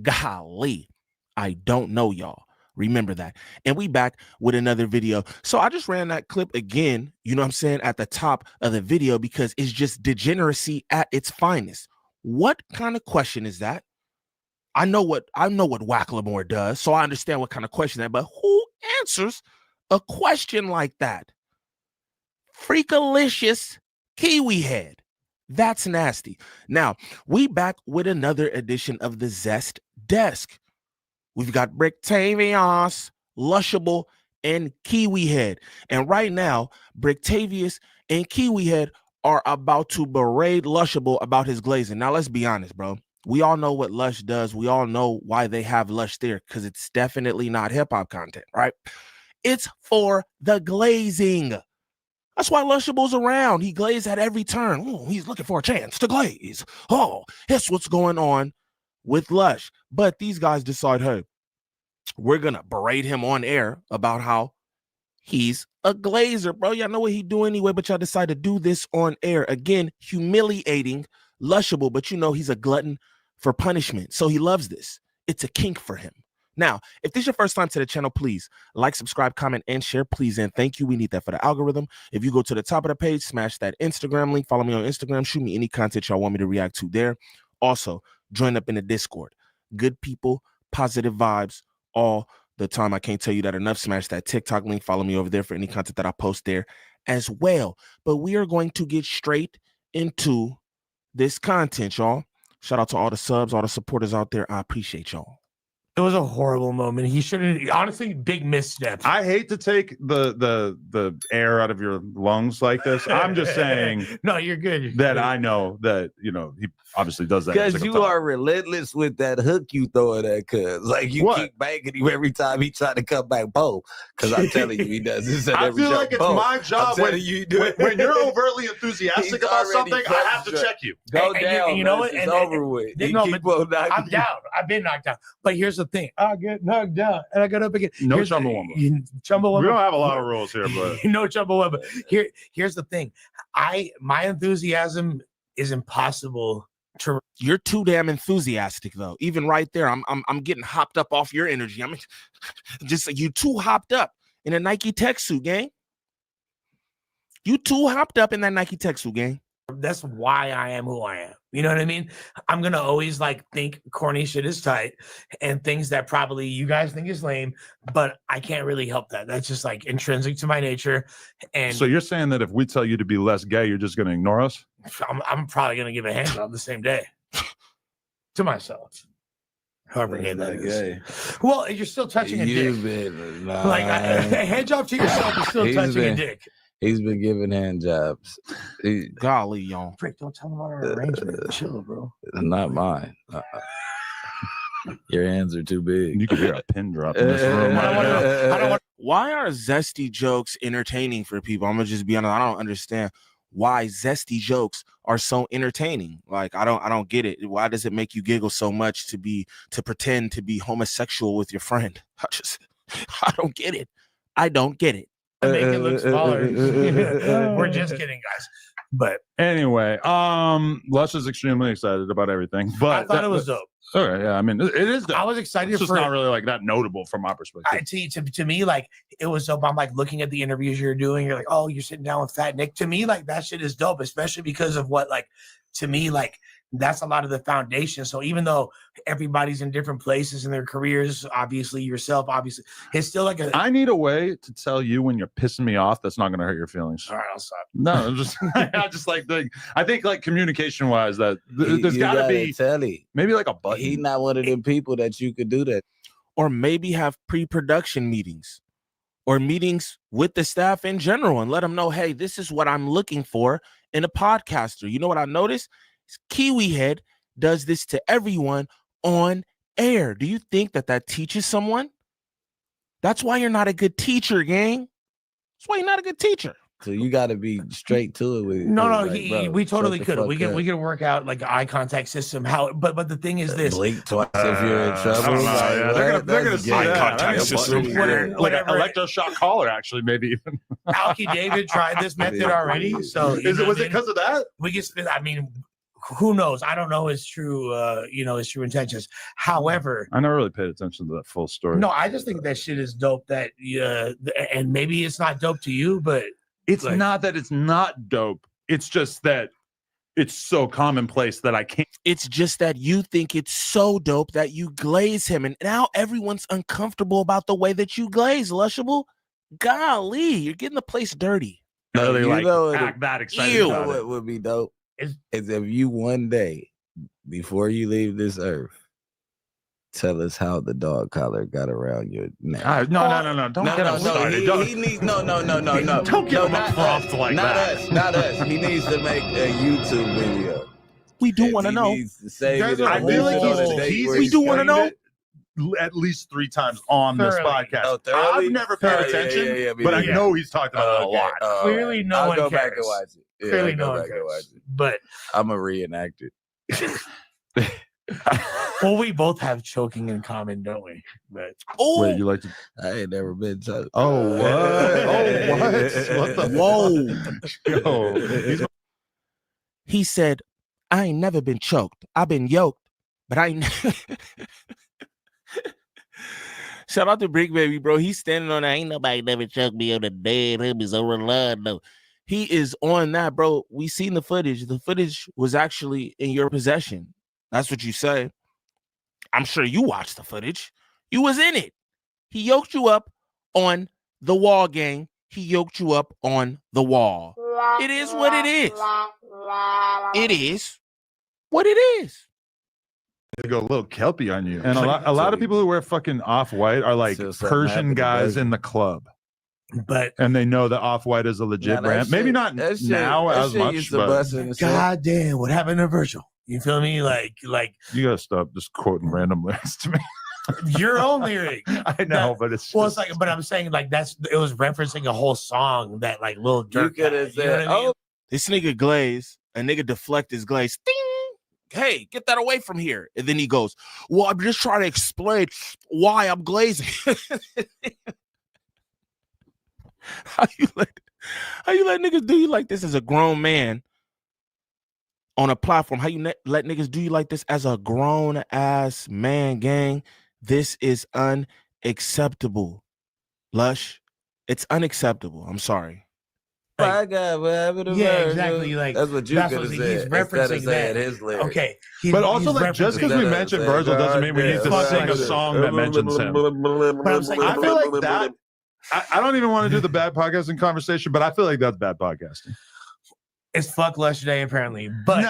Golly. I don't know, y'all. Remember that. And we back with another video. So I just ran that clip again, you know what I'm saying, at the top of the video because it's just degeneracy at its finest. What kind of question is that? I know what Wacklemore does, so I understand what kind of question that, but who answers a question like that? Freakalicious Kiwi head. That's nasty. Now, we back with another edition of the Zest Desk. We've got Brictavius, Lushable, and Kiwi Head. And right now, Brictavius and Kiwi Head are about to berate Lushable about his glazing. Now, let's be honest, bro. We all know what Lush does. We all know why they have Lush there, because it's definitely not hip-hop content, right? It's for the glazing. That's why Lushable's around. He glazed at every turn. Ooh, he's looking for a chance to glaze. Oh, that's what's going on with Lush. But these guys decide, hey, we're going to berate him on air about how he's a glazer, bro. Y'all know what he do anyway, but y'all decide to do this on air. Again, humiliating Lushable, but you know he's a glutton for punishment. So he loves this. It's a kink for him. Now, if this is your first time to the channel, please like, subscribe, comment, and share, please, and thank you. We need that for the algorithm. If you go to the top of the page, smash that Instagram link, follow me on Instagram, shoot me any content y'all want me to react to there. Also, join up in the Discord. Good people, positive vibes all the time. I can't tell you that enough. Smash that TikTok link, follow me over there for any content that I post there as well. But we are going to get straight into this content, y'all. Shout out to all the subs, all the supporters out there. I appreciate y'all. It was a horrible moment. He shouldn't. Honestly, big misstep. I hate to take the air out of your lungs like this. I'm just saying. No, you're good. I know that he obviously does that because you are relentless with that hook you throw at that. Cuz like you keep banging him every time he try to come back, Bo. Because I'm telling you, he does this at every I feel like it's my job when you're overtly enthusiastic about something. I have to check you. Go down. You know what? It's over with. I'm down. I've been knocked down. But here's the the thing. I get knocked down and I got up again. No Here's Chumbawamba. Chumbawamba. We don't have a lot of rules here, but no Chumbawamba. Here's the thing. My enthusiasm is impossible to. You're too damn enthusiastic, though. Even right there, I'm getting hopped up off your energy. I mean, just you too hopped up in a Nike tech suit, gang. You too hopped up in that Nike tech suit, gang. That's why I am who I am. You know what I mean? I'm gonna always like think corny shit is tight and things that probably you guys think is lame, but I can't really help that. That's just like intrinsic to my nature. And so you're saying that if we tell you to be less gay, you're just gonna ignore us? I'm probably gonna give a hand job the same day to myself. However gay that is. Gay. Well, you're still touching a dick. Like a hand job to yourself is still touching a dick. He's been giving hand jobs. Golly, y'all. Frick, don't tell him about our arrangement. Chill, bro. Not mine. Your hands are too big. You could hear a pin drop in this room. Why are zesty jokes entertaining for people? I'm gonna just be honest. I don't understand why zesty jokes are so entertaining. Like I don't get it. Why does it make you giggle so much to pretend to be homosexual with your friend? I don't get it. I don't get it. Make it look smaller. We're just kidding, guys. But anyway, Les is extremely excited about everything. But I thought it was dope. All right, yeah. I mean, it is. I was excited. It's just not really like that notable from my perspective. To me, like it was dope. I'm like looking at the interviews you're doing. You're like, oh, you're sitting down with Fat Nick. To me, like that shit is dope, especially because of what, like, to me, like that's a lot of the foundation. So even though everybody's in different places in their careers, obviously yourself, obviously, it's still like I need a way to tell you when you're pissing me off that's not going to hurt your feelings. All right, I'll stop. No, just I just like I think like communication wise that there's got to be maybe like a button. He's not one of them people that you could do that. Or maybe have pre-production meetings or meetings with the staff in general and let them know, hey, this is what I'm looking for in a podcaster. You know what I noticed? Kiwi Head does this to everyone on air. Do you think that teaches someone? That's why you're not a good teacher, gang. That's why you're not a good teacher. So you got to be straight to it with it. No, like, bro, we totally could. We up. can work out like an eye contact system. But the thing is this: blink twice if you're in trouble. They're gonna see eye that. contact system. Like an electroshock collar, actually, maybe even. Alki David tried this method already. So was it because of that? We get. I mean, who knows? I don't know his true, his true intentions. However, I never really paid attention to that full story. No, I just think that shit is dope. That and maybe it's not dope to you, but it's like, not that it's not dope. It's just that it's so commonplace that I can't. It's just that you think it's so dope that you glaze him, and now everyone's uncomfortable about the way that you glaze, Lushable. Golly, you're getting the place dirty. No, they're like act that excited. You know what would be dope? Is if you one day, before you leave this earth, tell us how the dog collar got around your neck. No. Don't get him started. He needs no. Don't give him a prompt like that. Not us. He needs to make a YouTube video. We do want to know. I feel like we do want to know. At least 3 times on this podcast. I've never paid attention, but I know he's talked about it a lot. Clearly, no one go cares. back and watch it. Yeah, Clearly, no one cares. But I'm a reenactor. Well, we both have choking in common, don't we? But wait, you like to? I ain't never been choked. Oh what? What the? Whoa! He said, "I ain't never been choked. I've been yoked, but I ain't." Shout out to Brick Baby, bro. He's standing on that. Ain't nobody never choked me on the dead. Him is over line. No, he is on that, bro. We seen the footage. The footage was actually in your possession. That's what you say. I'm sure you watched the footage. You was in it. He yoked you up on the wall, gang. He yoked you up on the wall. It is what it is. It is what it is. They go a little kelpie on you. And a lot of people who wear fucking off-white are like Persian guys in the club. And they know that Off-White is a legit brand. Maybe not now as much, but God damn, what happened to Virgil? You feel me? Like you gotta stop just quoting random lyrics to me. Your own lyric. I know, but it's well, it's like, but I'm saying like it was referencing a whole song that like Lil Durk. You could have said, this nigga glaze, a nigga deflect his glaze. Ding! hey, get that away from here. And then he goes, well, I'm just trying to explain why I'm glazing. How you let niggas do you like this as a grown man on a platform? How you let niggas do you like this as a grown ass man, gang? This is unacceptable. Lush, it's unacceptable. I'm sorry. My God, what happened to Yeah, Virgil? exactly. Like That's what you could have he's said instead of referencing saying that. his lyrics. Okay, But also, like, just because we Instead of mentioned saying, Virgil doesn't God mean we need to damn, sing a song that mentions him. But I'm saying, I feel like that. I don't even want to do the bad podcasting conversation, but I feel like that's bad podcasting. It's fuck Lush today, apparently. But no,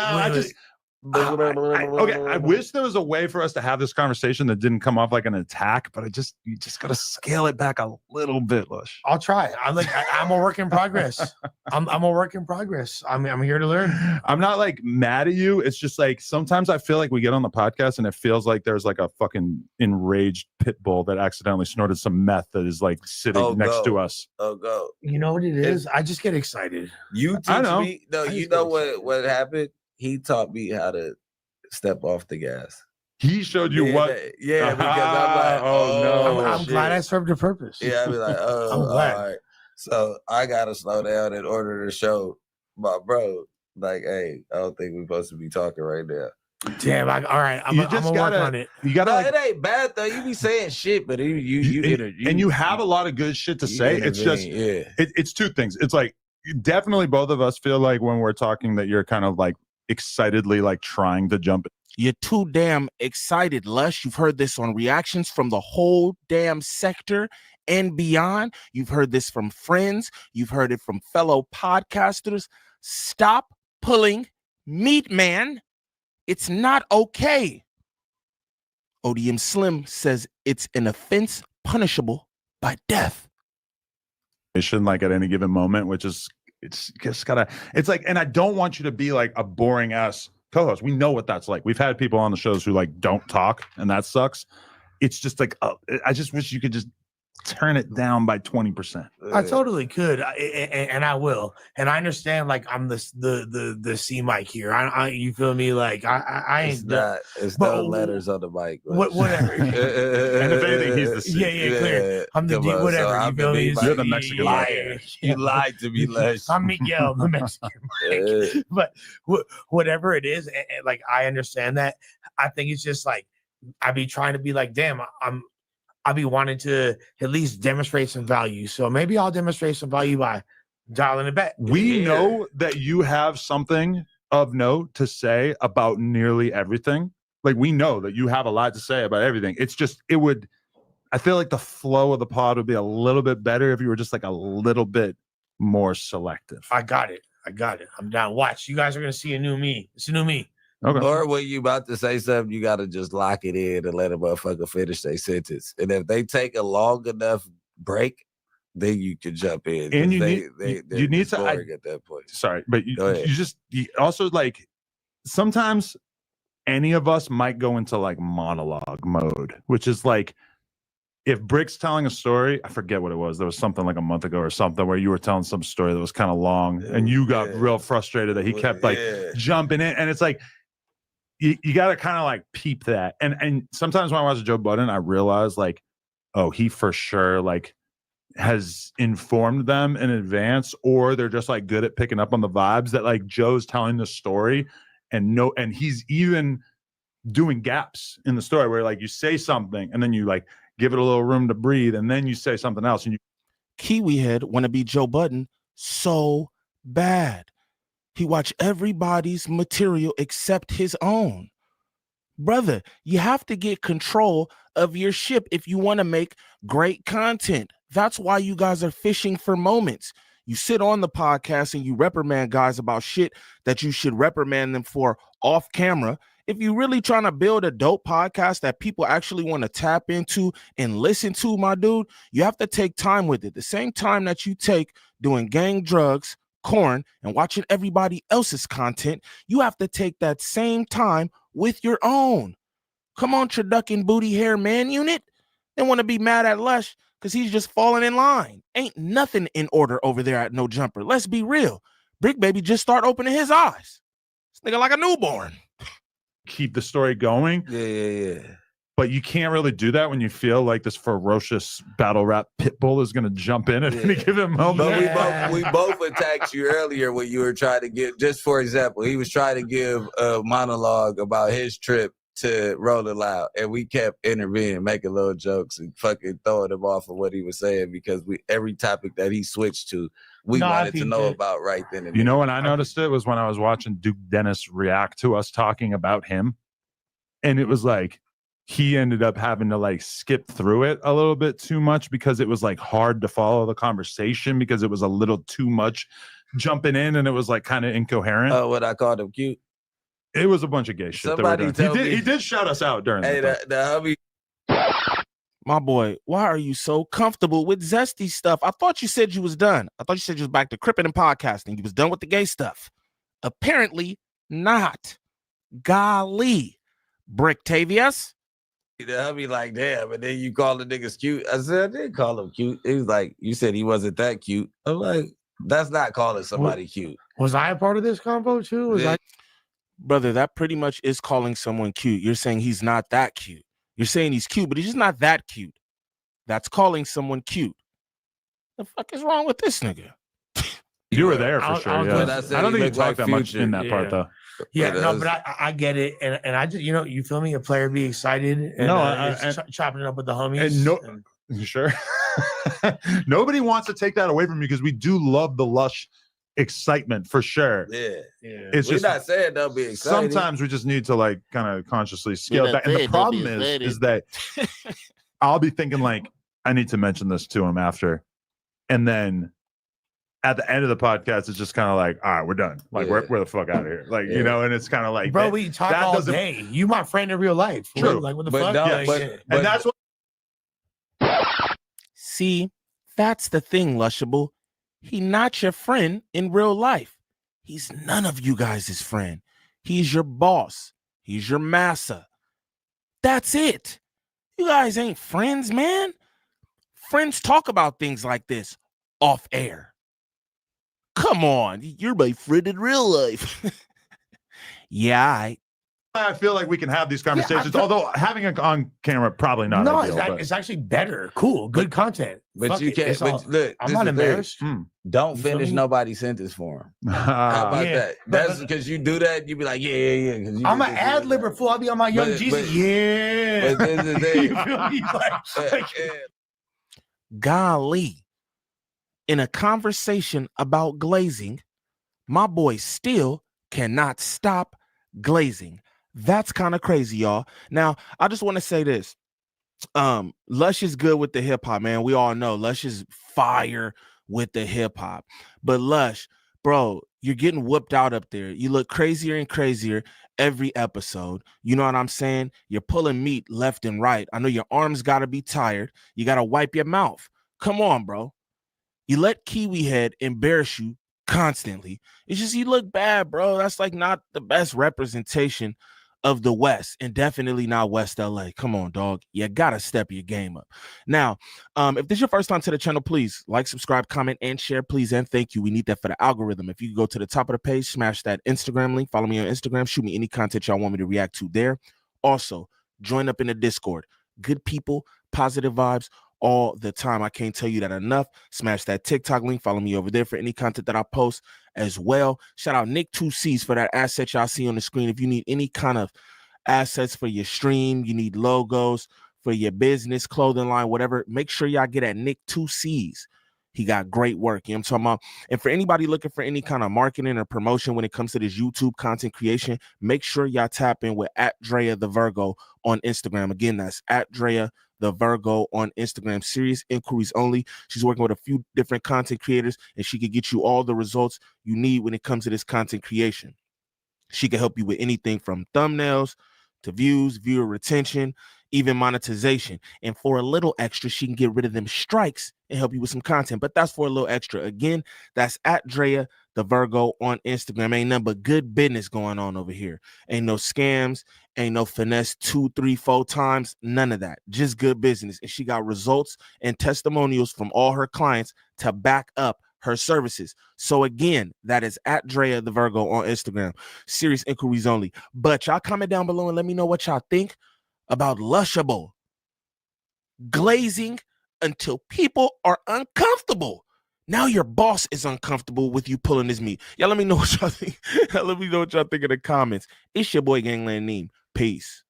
I wish there was a way for us to have this conversation that didn't come off like an attack, but you just gotta scale it back a little bit, Lush. I'll try. I'm a work in progress. I'm a work in progress. I'm here to learn. I'm not like mad at you. It's just like sometimes I feel like we get on the podcast and it feels like there's like a fucking enraged pit bull that accidentally snorted some meth that is like sitting next to us. Oh, go. You know what it is? I just get excited. You teach me. No, you know what happened? He taught me how to step off the gas. He showed you what? Yeah, because I'm like, no. I'm glad I served a purpose. Yeah, I'd be like, I'm glad. all right. So I gotta slow down in order to show my bro, like, hey, I don't think we're supposed to be talking right now. Damn, all right. I'm gonna work on it. You gotta. No, like, it ain't bad though. You be saying shit, but you have a lot of good shit to say. It's just, it's two things. It's like definitely both of us feel like when we're talking that you're kind of like excitedly like trying to jump. You're too damn excited, Lush. You've heard this on reactions from the whole damn sector and beyond. You've heard this from friends. You've heard it from fellow podcasters. Stop pulling meat, man. It's not okay. ODM Slim says it's an offense punishable by death. Like at any given moment, which is it's just gotta. It's like, and I don't want you to be like a boring ass co-host. We know what that's like. We've had people on the shows who like don't talk, and that sucks. It's just like I just wish you could just turn it down by 20%. I totally could, and I will. And I understand, like I'm the C mic here. I you feel me? Like I ain't. It's no letters on the mic. Whatever. And if anything, he's the C. Yeah, clear. I'm the D. Whatever. So you feel me? You're the Mexican liar. You lied to me, Les. I'm Miguel, the Mexican Mike. But whatever it is, like I understand that. I think it's just like I be trying to be like, damn, I'll be wanting to at least demonstrate some value. So maybe I'll demonstrate some value by dialing it back. We know that you have something of note to say about nearly everything. Like we know that you have a lot to say about everything. It's just, I feel like the flow of the pod would be a little bit better if you were just like a little bit more selective. I got it. I'm down. Watch. You guys are going to see a new me. It's a new me. Okay. Or when you about to say something, you got to just lock it in and let a motherfucker finish their sentence. And if they take a long enough break, then you can jump in. And you need to at that point. Sorry, but you also like sometimes any of us might go into like monologue mode, which is like if Brick's telling a story, I forget what it was. There was something like a month ago or something where you were telling some story that was kind of long, and you got real frustrated that he kept like jumping in, and it's like. You got to kind of like peep that. And sometimes when I watch Joe Budden, I realize like, oh, he for sure like has informed them in advance, or they're just like good at picking up on the vibes that like Joe's telling the story and he's even doing gaps in the story where like you say something and then you like give it a little room to breathe and then you say something else. And you Kiwi head want to be Joe Budden so bad. He watched everybody's material except his own. Brother, you have to get control of your ship if you want to make great content. That's why you guys are fishing for moments. You sit on the podcast and you reprimand guys about shit that you should reprimand them for off camera. If you're really trying to build a dope podcast that people actually want to tap into and listen to, my dude, you have to take time with it. The same time that you take doing gang drugs, corn, and watching everybody else's content, you have to take that same time with your own. Come on, Traduckin' booty hair man unit. They want to be mad at Lush because he's just falling in line. Ain't nothing in order over there at No Jumper. Let's be real. Brick Baby just start opening his eyes. This nigga like a newborn. keep the story going. Yeah. But you can't really do that when you feel like this ferocious battle rap pit bull is going to jump in at any given moment. But we both attacked you earlier when you were trying to give, just for example, he was trying to give a monologue about his trip to Rolling Loud, and we kept intervening, making little jokes and fucking throwing him off of what he was saying because every topic that he switched to, we wanted to know about right then and there. You know when I noticed it was when I was watching Duke Dennis react to us talking about him, and it was like, he ended up having to like skip through it a little bit too much because it was like hard to follow the conversation because it was a little too much jumping in and it was like kind of incoherent. Oh, what I called him cute. It was a bunch of gay shit. Somebody that tell he did, me- he did shout us out during that. The hubby. My boy, why are you so comfortable with zesty stuff? I thought you said you was done. I thought you said you was back to cripping and podcasting. You was done with the gay stuff. Apparently not. Golly. Bricktavius. The hubby like, damn, and then you call the niggas cute. I said, I didn't call him cute. He was like, you said he wasn't that cute. I'm like, that's not calling somebody cute. Was I a part of this combo too? Was I? Brother, that pretty much is calling someone cute. You're saying he's not that cute. You're saying he's cute, but he's just not that cute. That's calling someone cute. The fuck is wrong with this nigga? You were there for sure. I don't think you talked that much in that part though. Yeah, but I get it, and I just you feel me? A player be excited and chopping it up with the homies. And sure. Nobody wants to take that away from you because we do love the lush excitement for sure. Yeah. It's We're just not saying don't be excited. sometimes we just need to like kind of consciously scale not back. And the saying don't problem be is excited. that I'll be thinking like I need to mention this to him after, and then at the end of the podcast, it's just kind of like, all right, we're done. Like, we're the fuck out of here. Like, you know, and it's kind of like, bro, we talk that all doesn't- day. You my friend in real life. True. Like, what the But fuck? no, Like, but- yeah. and that's what. See, that's the thing, Lushable. He not your friend in real life. He's none of you guys' friend. He's your boss. He's your massa. That's it. You guys ain't friends, man. Friends talk about things like this off air. Come on, you're my friend in real life. Yeah, I feel like we can have these conversations, feel- although having it on camera probably not No, ideal. but- it's actually better. Cool, good content. But Fuck you it, can't. it's But all- look, I'm this not is the thing. embarrassed. Don't You feel finish me? nobody's sentence for him. How about Yeah. that? That's because you do that. You be like, yeah. 'cause you I'm an just- ad libber fool. I'll be on my Young But- Jesus. but- Yeah. But this is the You thing. feel me? Like, golly. In a conversation about glazing, my boy still cannot stop glazing. That's kind of crazy, y'all. Now, I just want to say this. Lush is good with the hip hop, man. We all know Lush is fire with the hip hop. But Lush, bro, you're getting whooped out up there. You look crazier and crazier every episode. You know what I'm saying? You're pulling meat left and right. I know your arms got to be tired. You got to wipe your mouth. Come on, bro. You let Kiwi Head embarrass you constantly. It's just you look bad, bro. That's like not the best representation of the West, and definitely not West LA. Come on, dog. You gotta step your game up. Now, if this is your first time to the channel, please like, subscribe, comment, and share, please, and thank you. We need that for the algorithm. If you could go to the top of the page, smash that Instagram link, follow me on Instagram, shoot me any content y'all want me to react to there. Also, join up in the Discord. Good people, positive vibes all the time. I can't tell you that enough. Smash that TikTok link, follow me over there for any content that I post as well. Shout out Nick 2Cs for that asset y'all see on the screen. If you need any kind of assets for your stream, you need logos for your business, clothing line, whatever, make sure y'all get at Nick 2Cs. He got great work. You know what I'm talking about? And for anybody looking for any kind of marketing or promotion when it comes to this YouTube content creation, make sure y'all tap in with @Drea the Virgo on Instagram. Again, that's @Drea the Virgo on Instagram. Serious inquiries only. She's working with a few different content creators, and she can get you all the results you need when it comes to this content creation. She can help you with anything from thumbnails to views, viewer retention, even monetization. And for a little extra, she can get rid of them strikes and help you with some content. But that's for a little extra. Again, that's @Drea the Virgo on Instagram. Ain't nothing but good business going on over here. Ain't no scams, ain't no finesse 2, 3, 4 times. None of that. Just good business. And she got results and testimonials from all her clients to back up her services. So again, that is at Drea the Virgo on Instagram. Serious inquiries only. But y'all comment down below and let me know what y'all think about Lushable glazing until people are uncomfortable. Now your boss is uncomfortable with you pulling his meat. Y'all let me know what y'all think. Let me know what y'all think in the comments. It's your boy Gangland Neem. Peace.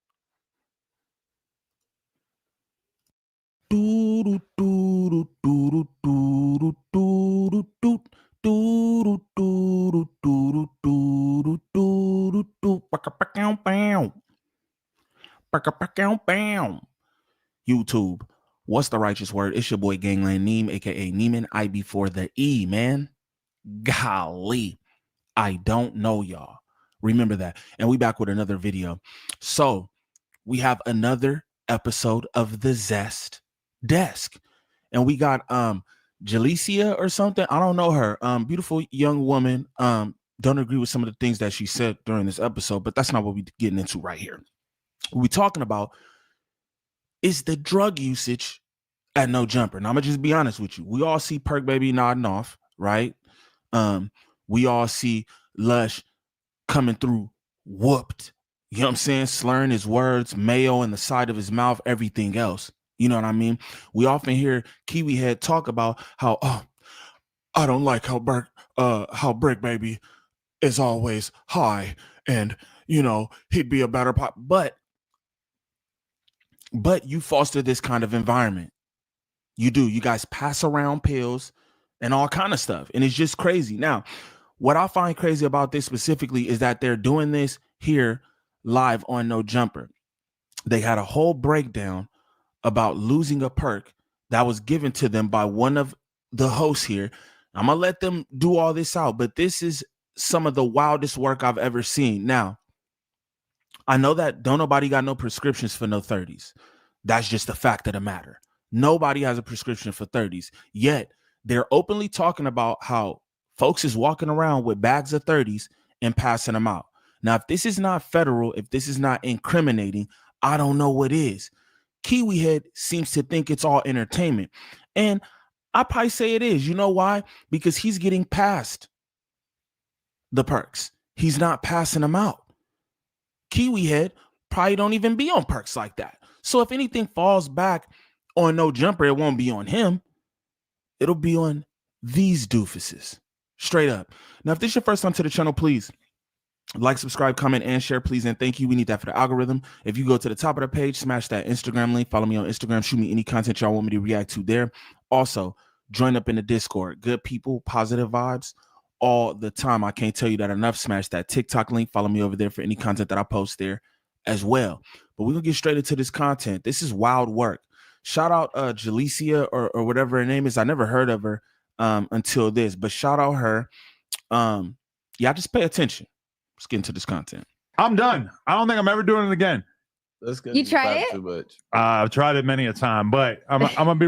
YouTube, what's the righteous word? It's your boy Gangland Neem, aka Neiman. I before the E, man. Golly, I don't know y'all. Remember that. And we back with another video. So we have another episode of the Zest Desk. And we got Jalicia or something. I don't know her. Beautiful young woman. Don't agree with some of the things that she said during this episode, but that's not what we're getting into right here. What we're talking about is the drug usage at No Jumper. Now I'm gonna just be honest with you. We all see Perk Baby nodding off, right? We all see Lush coming through whooped. You know what I'm saying? Slurring his words, mayo in the side of his mouth, everything else. You know what I mean? We often hear Kiwi Head talk about how, I don't like how Brick Baby is always high, and you know he'd be a better pop. But you foster this kind of environment. You do. You guys pass around pills and all kind of stuff, and it's just crazy. Now, what I find crazy about this specifically is that they're doing this here live on No Jumper. They had a whole breakdown about losing a perk that was given to them by one of the hosts here. I'm gonna let them do all this out, but this is some of the wildest work I've ever seen. Now, I know that don't nobody got no prescriptions for no 30s. That's just the fact of the matter. Nobody has a prescription for 30s, yet they're openly talking about how folks is walking around with bags of 30s and passing them out. Now, if this is not federal, if this is not incriminating, I don't know what is. Kiwi Head seems to think it's all entertainment. And I probably say it is. You know why? Because he's getting past the perks. He's not passing them out. Kiwi Head probably don't even be on perks like that. So if anything falls back on No Jumper, it won't be on him. It'll be on these doofuses. Straight up. Now, if this is your first time to the channel, please like, subscribe, comment, and share, please. And thank you. We need that for the algorithm. If you go to the top of the page, smash that Instagram link. Follow me on Instagram. Shoot me any content y'all want me to react to there. Also, join up in the Discord. Good people, positive vibes all the time. I can't tell you that enough. Smash that TikTok link. Follow me over there for any content that I post there as well. But we're going to get straight into this content. This is wild work. Shout out Jalicia or whatever her name is. I never heard of her until this, but shout out her. Yeah, just pay attention. Let's get into this content. I'm done. I don't think I'm ever doing it again. That's good. You tried it? Too much. I've tried it many a time, but I'm gonna be.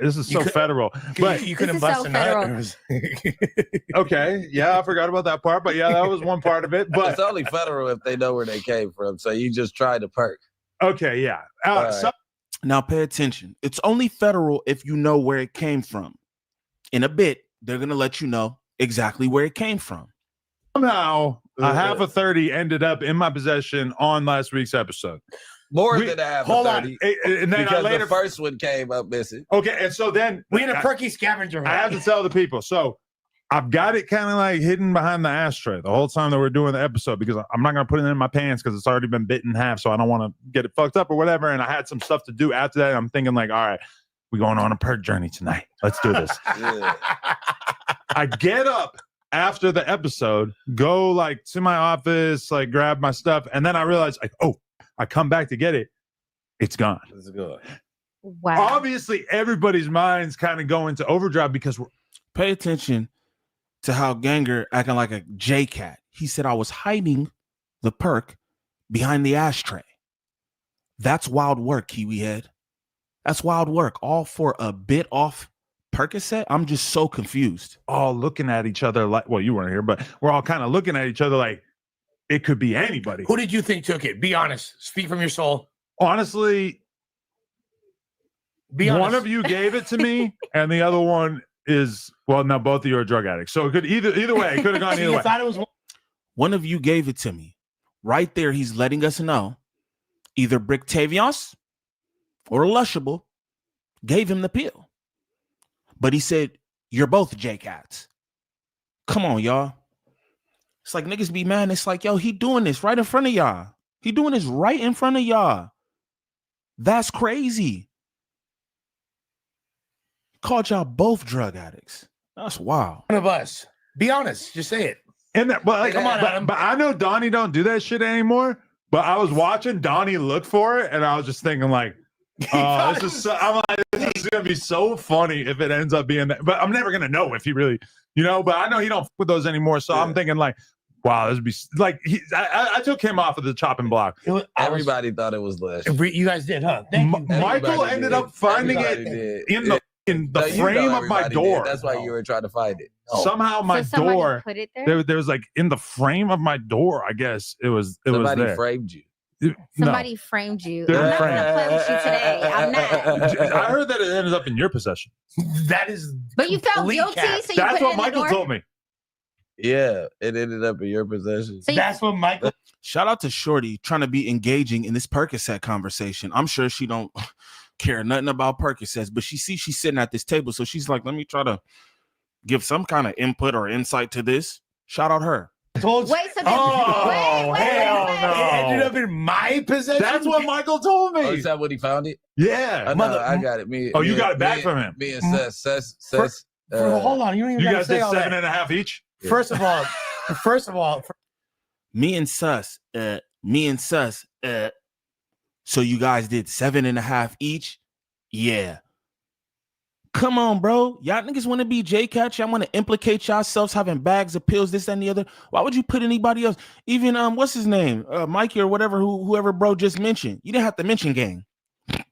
This is so federal. But you couldn't bust a nut. Okay, yeah, I forgot about that part, but yeah, that was one part of it. But it's only federal if they know where they came from. So you just tried the perk. Okay, yeah. Now pay attention. It's only federal if you know where it came from. In a bit, they're gonna let you know exactly where it came from. Somehow, a half a 30 ended up in my possession on last week's episode. More than a half a 30. And then because later, the first one came up missing. Okay, and so then we had a perky scavenger hunt. I have to tell the people. So I've got it kind of like hidden behind the ashtray the whole time that we're doing the episode because I'm not going to put it in my pants because it's already been bit in half. So I don't want to get it fucked up or whatever. And I had some stuff to do after that. I'm thinking like, all right, we're going on a perk journey tonight. Let's do this. I get up after the episode, go like to my office, like grab my stuff. And then I realize like, oh, I come back to get it. It's gone. It's good. Wow. Obviously, everybody's minds kind of go into overdrive because pay attention to how Ganger acting like a J-Cat. He said, I was hiding the perk behind the ashtray. That's wild work, Kiwi Head. That's wild work. All for a bit off Percocet? I'm just so confused. All looking at each other like, well, you weren't here, but we're all kind of looking at each other like it could be anybody. Who did you think took it? Be honest. Speak from your soul. Honestly, be honest. One of you gave it to me, and the other one is no, both of you are drug addicts. So it could either way, it could have gone either way. Thought it was One of you gave it to me. Right there, he's letting us know either Brictavious or Lushable gave him the pill. But he said, you're both J-Cats. Come on, y'all. It's like niggas be mad. It's like, yo, he doing this right in front of y'all. He doing this right in front of y'all. That's crazy. Called y'all both drug addicts. That's wild. One of us. Be honest. Just say it. And that, but like, Come on, Adam. but I know Donnie don't do that shit anymore. But I was watching Donnie look for it, and I was just thinking like, oh, this is. I'm like, this is gonna be so funny if it ends up being that. But I'm never gonna know if he really, But I know he don't fuck with those anymore. So I'm thinking like, wow, this would be like. I took him off of the chopping block. Everybody thought it was Lush. You guys did, huh? Thank you. Michael ended up finding it in the frame of my door. That's why you were trying to find it. Somehow my door. Put it there? There was like in the frame of my door. I guess it was. Somebody there. framed you. Somebody framed you. They're I'm not framed. gonna play with you today. I'm not. I heard that it ended up in your possession. That is. But you felt complete guilty, cap. so you That's put it what in the Michael door? told me. Yeah, it ended up in your possession. So That's what Michael. Shout out to Shorty trying to be engaging in this Percocet conversation. I'm sure she don't care nothing about Percocets, but she sees she's sitting at this table, so she's like, let me try to give some kind of input or insight to this. Shout out her. Wait, so wait, hell no! It ended up in my possession. That's what Michael told me. Oh, is that what he found it? Yeah. I got it. You got it back from him. Me and Sess. Hold on, you don't even. You gotta guys say did all that. 7.5 each. First of all, Me and Sus. So you guys did 7.5 each? Yeah. Come on, bro. Y'all niggas want to be J-Cat. Y'all want to implicate yourselves having bags of pills, this, that, and the other. Why would you put anybody else? Even what's his name? Mikey or whatever, whoever bro just mentioned. You didn't have to mention gang. You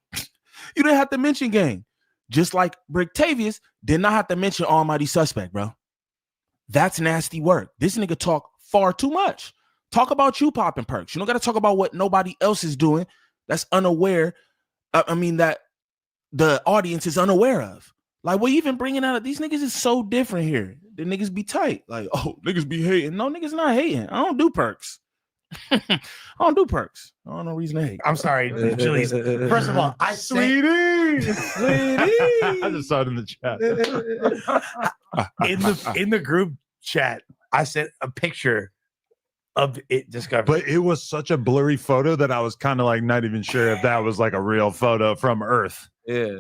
didn't have to mention gang. Just like Brictavious did not have to mention Almighty Suspect, bro. That's nasty work. This nigga talk far too much. Talk about you popping perks. You don't got to talk about what nobody else is doing. That's unaware. That the audience is unaware of. Like, what you even bringing out? These niggas is so different here. The niggas be tight. Like, oh, niggas be hating. No, niggas not hating. I don't do perks. I don't do perks. I don't know reason to hate. I'm sorry, Julius. First of all, Sweetie. I just saw it in the chat. in the group chat, I sent a picture of it discovered. But it was such a blurry photo that I was kind of like not even sure if that was like a real photo from Earth. Yeah.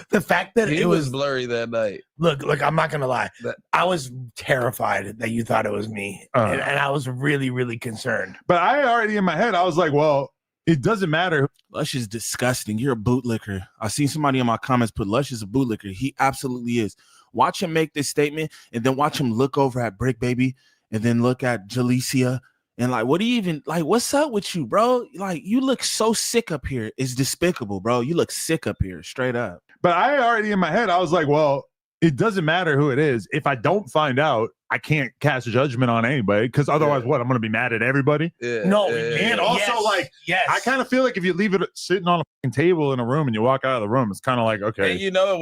The fact that He it was was blurry that night. look, I'm not gonna lie. I was terrified that you thought it was me. And I was really, really concerned. But I already in my head, I was like, well, it doesn't matter. Lush is disgusting. You're a bootlicker. I seen somebody in my comments put Lush is a bootlicker. He absolutely is. Watch him make this statement and then watch him look over at Brick Baby and then look at Jalecia and like, what do you even like? What's up with you, bro? Like, you look so sick up here. It's despicable, bro. You look sick up here, straight up. But I already in my head, I was like, well, it doesn't matter who it is. If I don't find out, I can't cast judgment on anybody because otherwise, what? I'm going to be mad at everybody. No, And also, I kind of feel like if you leave it sitting on a fucking table in a room and you walk out of the room, it's kind of like, okay. And you know,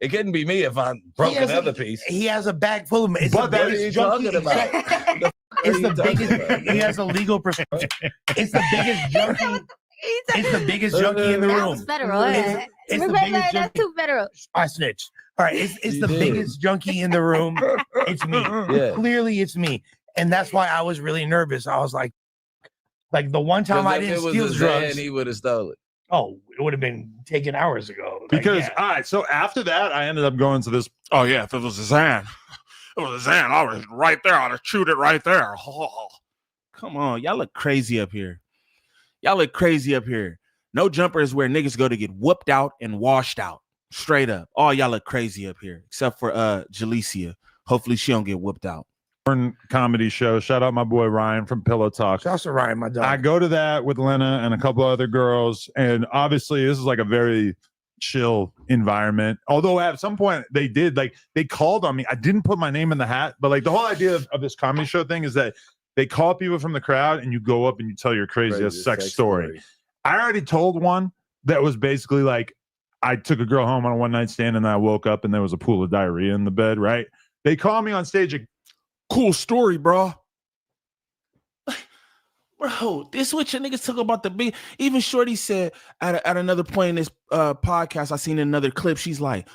it couldn't be me if I broke another piece. He has a bag full of. What are you talking about? It's the biggest. He has a legal prescription. It's the biggest junkie. It's the biggest junkie in the room. That was federal. It's the Remember, biggest that's too federal. I snitched. All right, it's the biggest junkie in the room. It's me. Yeah. Clearly, it's me, and that's why I was really nervous. I was like the one time I didn't steal drugs, he would have stolen. Oh, it would have been taken hours ago. Because all right, so after that, I ended up going to this. Oh yeah, if it was a Zan, it was a Zan. I was right there. I'd have chewed it right there. Oh, come on, y'all look crazy up here. Y'all look crazy up here. No Jumper is where niggas go to get whooped out and washed out. Straight up. All y'all look crazy up here, except for Jalecia. Hopefully she don't get whooped out. Comedy show. Shout out my boy Ryan from Pillow Talk. Shout out to Ryan, my dog. I go to that with Lena and a couple other girls, and obviously this is like a very chill environment. Although at some point they called on me. I didn't put my name in the hat, but like the whole idea of this comedy show thing is that they call people from the crowd and you go up and you tell your craziest sex story. I already told one that was basically like, I took a girl home on a one night stand, and then I woke up and there was a pool of diarrhea in the bed. Right? They call me on stage. Cool story, bro. Bro, this what your niggas talk about the big. Even Shorty said at another point in this podcast, I seen another clip. She's like,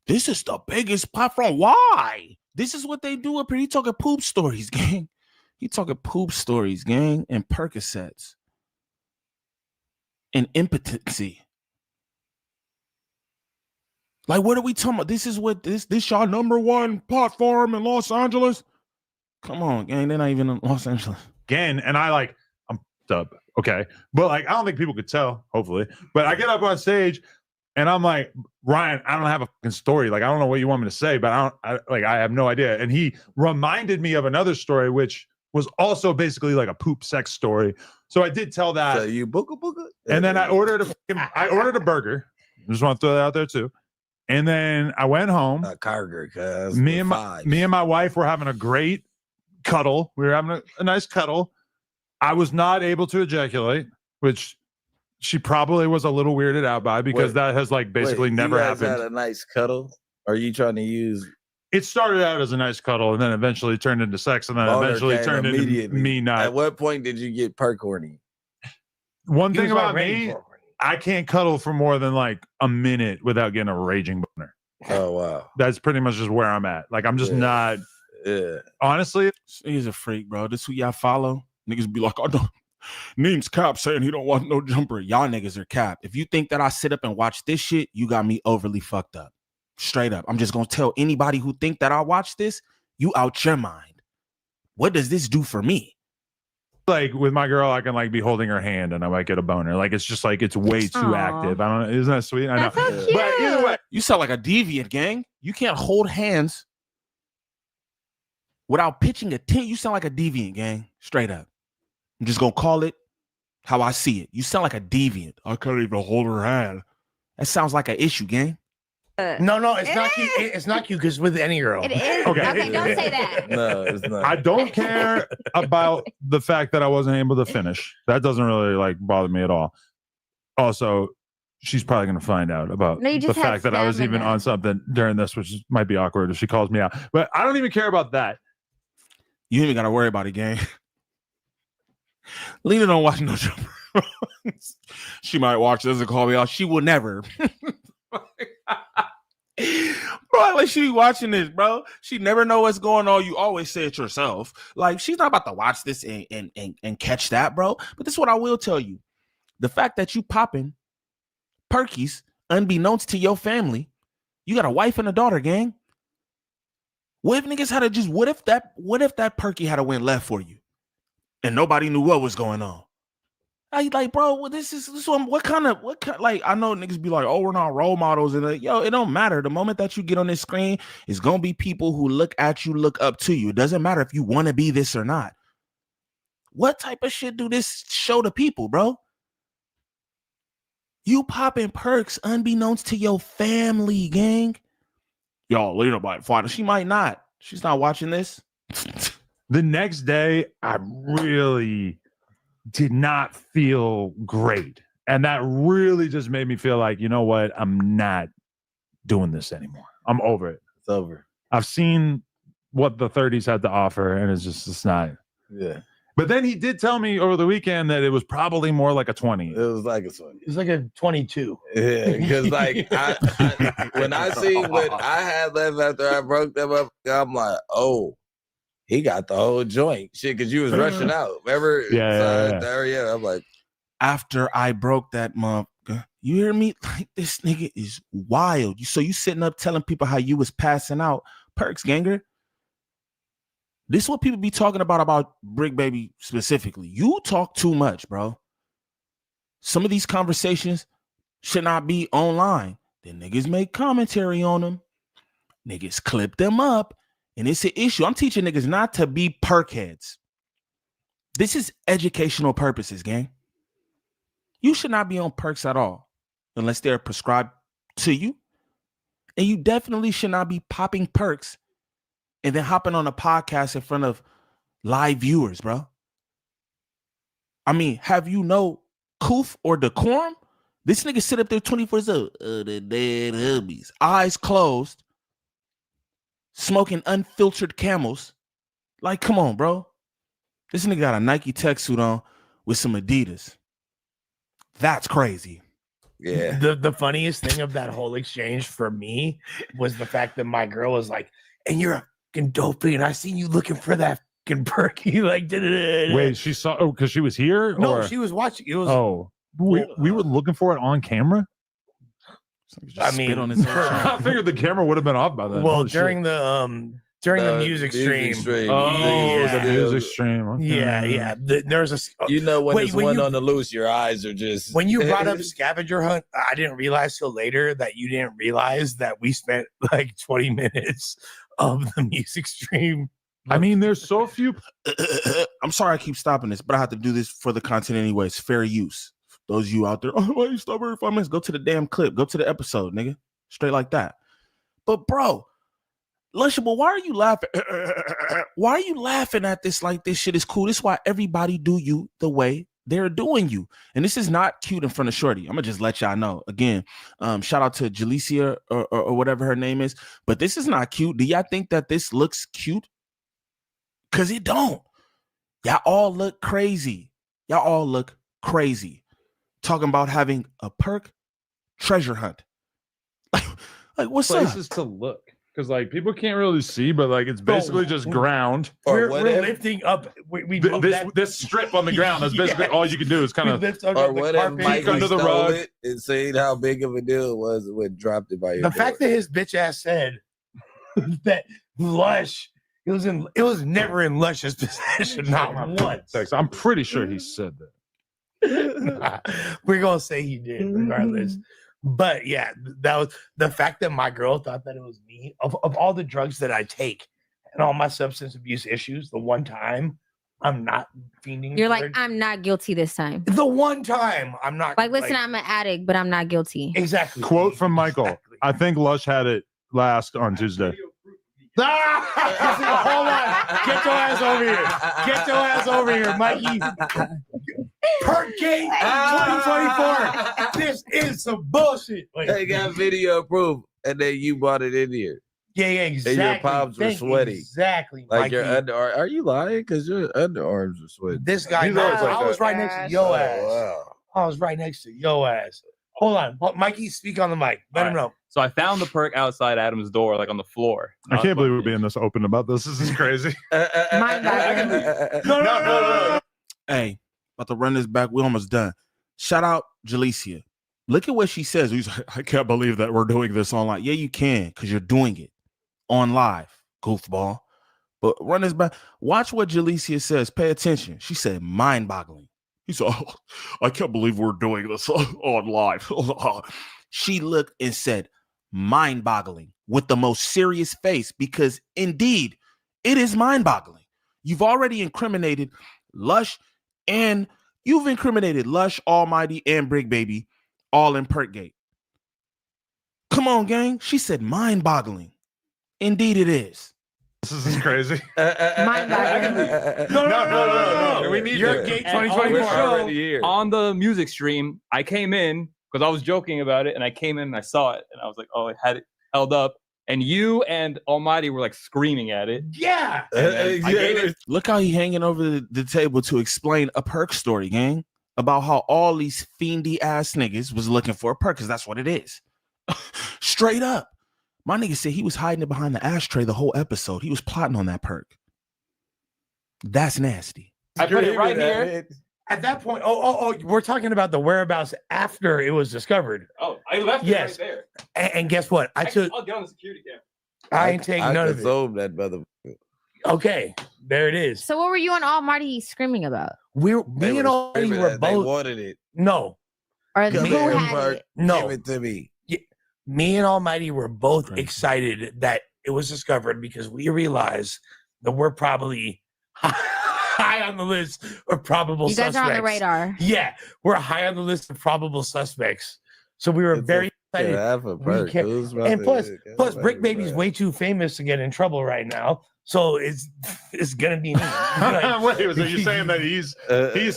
"This is the biggest platform. Why? This is what they do up here." He talking poop stories, gang. He talking poop stories, gang, and Percocets and impotency. Like, what are we talking about? This is what this y'all #1 platform in Los Angeles. Come on, gang. They're not even in Los Angeles again, and I'm up, okay, but like I don't think people could tell. Hopefully, but I get up on stage, and I'm like, Ryan, I don't have a fucking story. Like I don't know what you want me to say, but I have no idea. And he reminded me of another story, which was also basically like a poop sex story. So I did tell that. So you booga, and then I ordered a burger. I just want to throw that out there too. And then I went home. Me and my wife were having a great cuddle. We were having a nice cuddle. I was not able to ejaculate, which she probably was a little weirded out by because that has like basically never happened. Had a nice cuddle. Are you trying to use? It started out as a nice cuddle and then eventually turned into sex and then eventually turned into me not. At what point did you get perk horny? One thing about me, I can't cuddle for more than like a minute without getting a raging boner. Oh wow, that's pretty much just where I'm at. Like I'm just not. Yeah, honestly, he's a freak, bro. This who y'all follow. Niggas be like, "Oh no, Neem's cap saying he don't want no jumper." Y'all niggas are cap. If you think that I sit up and watch this shit, you got me overly fucked up. Straight up. I'm just gonna tell anybody who think that I watch this, you out your mind. What does this do for me? Like with my girl, I can like be holding her hand and I might get a boner. Like it's just like it's way too active. I don't know. Isn't that sweet? I know. So cute. But either way, you sound like a deviant, gang. You can't hold hands without pitching a tent. You sound like a deviant, gang. Straight up. I'm just gonna call it how I see it. You sound like a deviant. I can't even hold her hand. That sounds like an issue, gang. No, it's not cute. It's not cute because with any girl. It is. Okay, don't say that. No, it's not. I don't care about the fact that I wasn't able to finish. That doesn't really like bother me at all. Also, she's probably going to find out about the fact that I was even on something during this, which might be awkward if she calls me out. But I don't even care about that. You ain't even got to worry about it, gang. Lena don't watch no jumper. She might watch this and call me out. She will never. Bro, like she be watching this, bro. She never know what's going on. You always say it yourself. Like she's not about to watch this and catch that, bro. But this is what I will tell you. The fact that you popping perkies unbeknownst to your family, you got a wife and a daughter, gang. What if niggas had to just what if that perky had to went left for you and nobody knew what was going on? I like, bro, well, this one, what kind like I know niggas be like, oh, we're not role models, and like, yo, it don't matter. The moment that you get on this screen, it's gonna be people who look at you, look up to you. It doesn't matter if you want to be this or not. What type of shit do this show to people, bro? You popping perks unbeknownst to your family, gang. Y'all, Lena might find it. She might not. She's not watching this. The next day, I really did not feel great. And that really just made me feel like, you know what? I'm not doing this anymore. I'm over it. It's over. I've seen what the 30s had to offer, and it's not. Yeah. But then he did tell me over the weekend that it was probably more like a 20. It was like a 20. It's like a 22. Yeah, because like I when I see what I had left after I broke them up, I'm like, oh, he got the whole joint. Shit, because you was rushing out. Remember? Yeah. I'm like, after I broke that motherfucker, you hear me? Like, this nigga is wild. So you sitting up telling people how you was passing out. Perks, ganger. This is what people be talking about Brick Baby specifically. You talk too much, bro. Some of these conversations should not be online. Then niggas make commentary on them. Niggas clip them up. And it's an issue. I'm teaching niggas not to be perk heads. This is educational purposes, gang. You should not be on perks at all unless they're prescribed to you. And you definitely should not be popping perks and then hopping on a podcast in front of live viewers, bro. I mean, have you no coof or decorum? This nigga sit up there 24/7. The dead hubbies, eyes closed, smoking unfiltered Camels. Like, come on, bro. This nigga got a Nike tech suit on with some Adidas. That's crazy. Yeah. The funniest thing of that whole exchange for me was the fact that my girl was like, "And you're a fucking dopey, and I seen you looking for that fucking perky." Like, wait, she saw because she was here? No, or? she was watching. It was we were looking for it on camera. I mean, on his I figured the camera would have been off by then. well, Holy during shit. the music stream. Oh, yeah. the music stream. Okay. Yeah. There's a. You know when there's one you, on the loose, your eyes are just. When you brought up scavenger hunt, I didn't realize till later that you didn't realize that we spent like 20 minutes of the music stream. I mean, there's so few. I'm sorry I keep stopping this, but I have to do this for the content anyways. Fair use. Those of you out there, why you stop every 5 minutes? Go to the damn clip. Go to the episode, nigga. Straight like that. But bro, Lunchable, why are you laughing? Why are you laughing at this like this shit is cool? This is why everybody do you the way they're doing you. And this is not cute in front of Shorty. I'm gonna just let y'all know. Again, shout out to Jalecia or whatever her name is. But this is not cute. Do y'all think that this looks cute? Cause it don't. Y'all all look crazy. Y'all all look crazy. Talking about having a perk treasure hunt. Like what's places up? to look? Because like people can't really see, but like it's basically just ground. We're lifting up. This strip on the ground. That's basically all you can do. Is kind of Or what if Mike under the rug it and seen how big of a deal it was when dropped it by your The door. fact that his bitch ass said that Lush, it was never in Lush's possession, not once. I'm pretty sure he said that. We're gonna say he did, regardless. But yeah, that was the fact that my girl thought that it was me. Of all the drugs that I take and all my substance abuse issues, the one time I'm not fiending. You're for like, it. I'm not guilty this time. The one time I'm not Like, listen, I'm an addict, but I'm not guilty. Exactly. Quote from Michael. I think Lush had it last on Tuesday. Hold on. Get your ass over here. Get your ass over here, Mikey. Perkgate 2024. This is some bullshit. They got video proof, and then you bought it in here. Yeah, exactly. And your palms were sweaty. Exactly. Like your Mikey. underarm. Are you lying? Because your underarms are sweaty. This guy, He's always like I was that. right next to your ass. Wow. I was right next to your ass. Hold on. Mikey, speak on the mic. Let him know. So I found the perk outside Adam's door, like on the floor. I can't believe we're being this open about this. This is crazy. No. Hey, about to run this back. We almost done. Shout out Jalecia. Look at what she says. He's like, I can't believe that we're doing this online. Yeah, you can, because you're doing it on live, goofball. But run this back. Watch what Jalecia says. Pay attention. She said, mind-boggling. He said, oh, I can't believe we're doing this on live. She looked and said, mind-boggling, with the most serious face, because indeed, it is mind-boggling. You've already incriminated Lush, and you've incriminated Lush, Almighty, and Brig Baby, all in Perkgate. Come on, gang. She said mind-boggling. Indeed, it is. This is crazy. Mind-boggling. No. We need Your that. gate And 2024. On the music stream, I came in because I was joking about it, and I came in and I saw it, and I was like, oh, I had it held up. And you and Almighty were like screaming at it. Yeah. Look how he hanging over the table to explain a perk story, gang, about how all these fiendy ass niggas was looking for a perk, because that's what it is. Straight up. My nigga said he was hiding it behind the ashtray the whole episode. He was plotting on that perk. That's nasty. I put it right here. At that point, we're talking about the whereabouts after it was discovered. Oh, I left it right there. And guess what? I'll get on the security camera. I ain't taking none of it. Zoom that mother. Okay, there it is. So what were you and Almighty screaming about? Me and Almighty were They both. wanted it. No. Or Come who here, had Perk. it? No. Give it to me. Me and Almighty were both excited that it was discovered because we realized that we're probably high on the list of probable You guys suspects. are on the radar. Yeah, we're high on the list of probable suspects. So we were very excited. Half a We perk. kept- Who's about and to- plus, Brick Baby's way too famous to get in trouble right now. So it's gonna be me. Wait, so you're saying that he's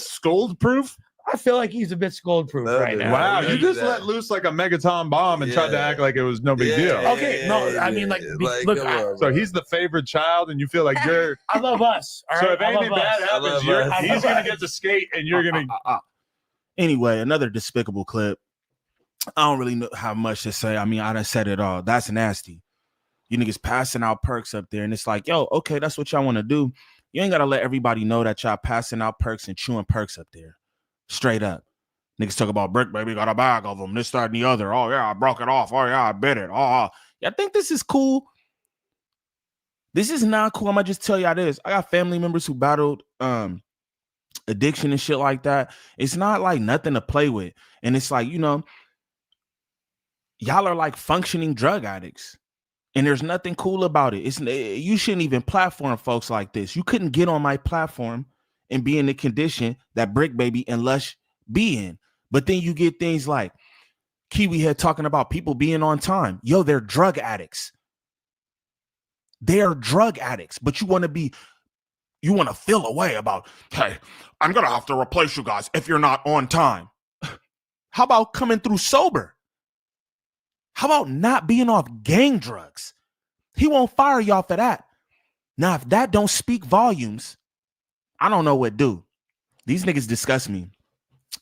skull proof? I feel like he's a bit scold-proof right now. Wow, you just let loose like a megaton bomb and tried to act like it was no big deal. Okay, no, I mean, like, look, so he's the favorite child, and you feel like you're. I love us. All So right? if anything bad happens, he's gonna get to skate, and you're gonna. Anyway, another despicable clip. I don't really know how much to say. I mean, I done said it all. That's nasty. You niggas passing out perks up there, and it's like, yo, okay, that's what y'all want to do. You ain't gotta let everybody know that y'all passing out perks and chewing perks up there. Straight up. Niggas talk about Brick Baby got a bag of them, this, that, and the other. Oh, yeah, I broke it off. Oh, yeah, I bit it. Oh, yeah, I think this is cool. This is not cool. I'm gonna just tell y'all this. I got family members who battled addiction and shit like that. It's not like nothing to play with. And it's like, you know, y'all are like functioning drug addicts. And there's nothing cool about it. You shouldn't even platform folks like this. You couldn't get on my platform and be in the condition that Brick Baby and Lush be in. But then you get things like Kiwi Head talking about people being on time. Yo, they're drug addicts. They're drug addicts, but you want to feel a way about, hey, I'm going to have to replace you guys if you're not on time. How about coming through sober? How about not being off gang drugs? He won't fire y'all for that. Now, if that don't speak volumes, I don't know what do. These niggas disgust me.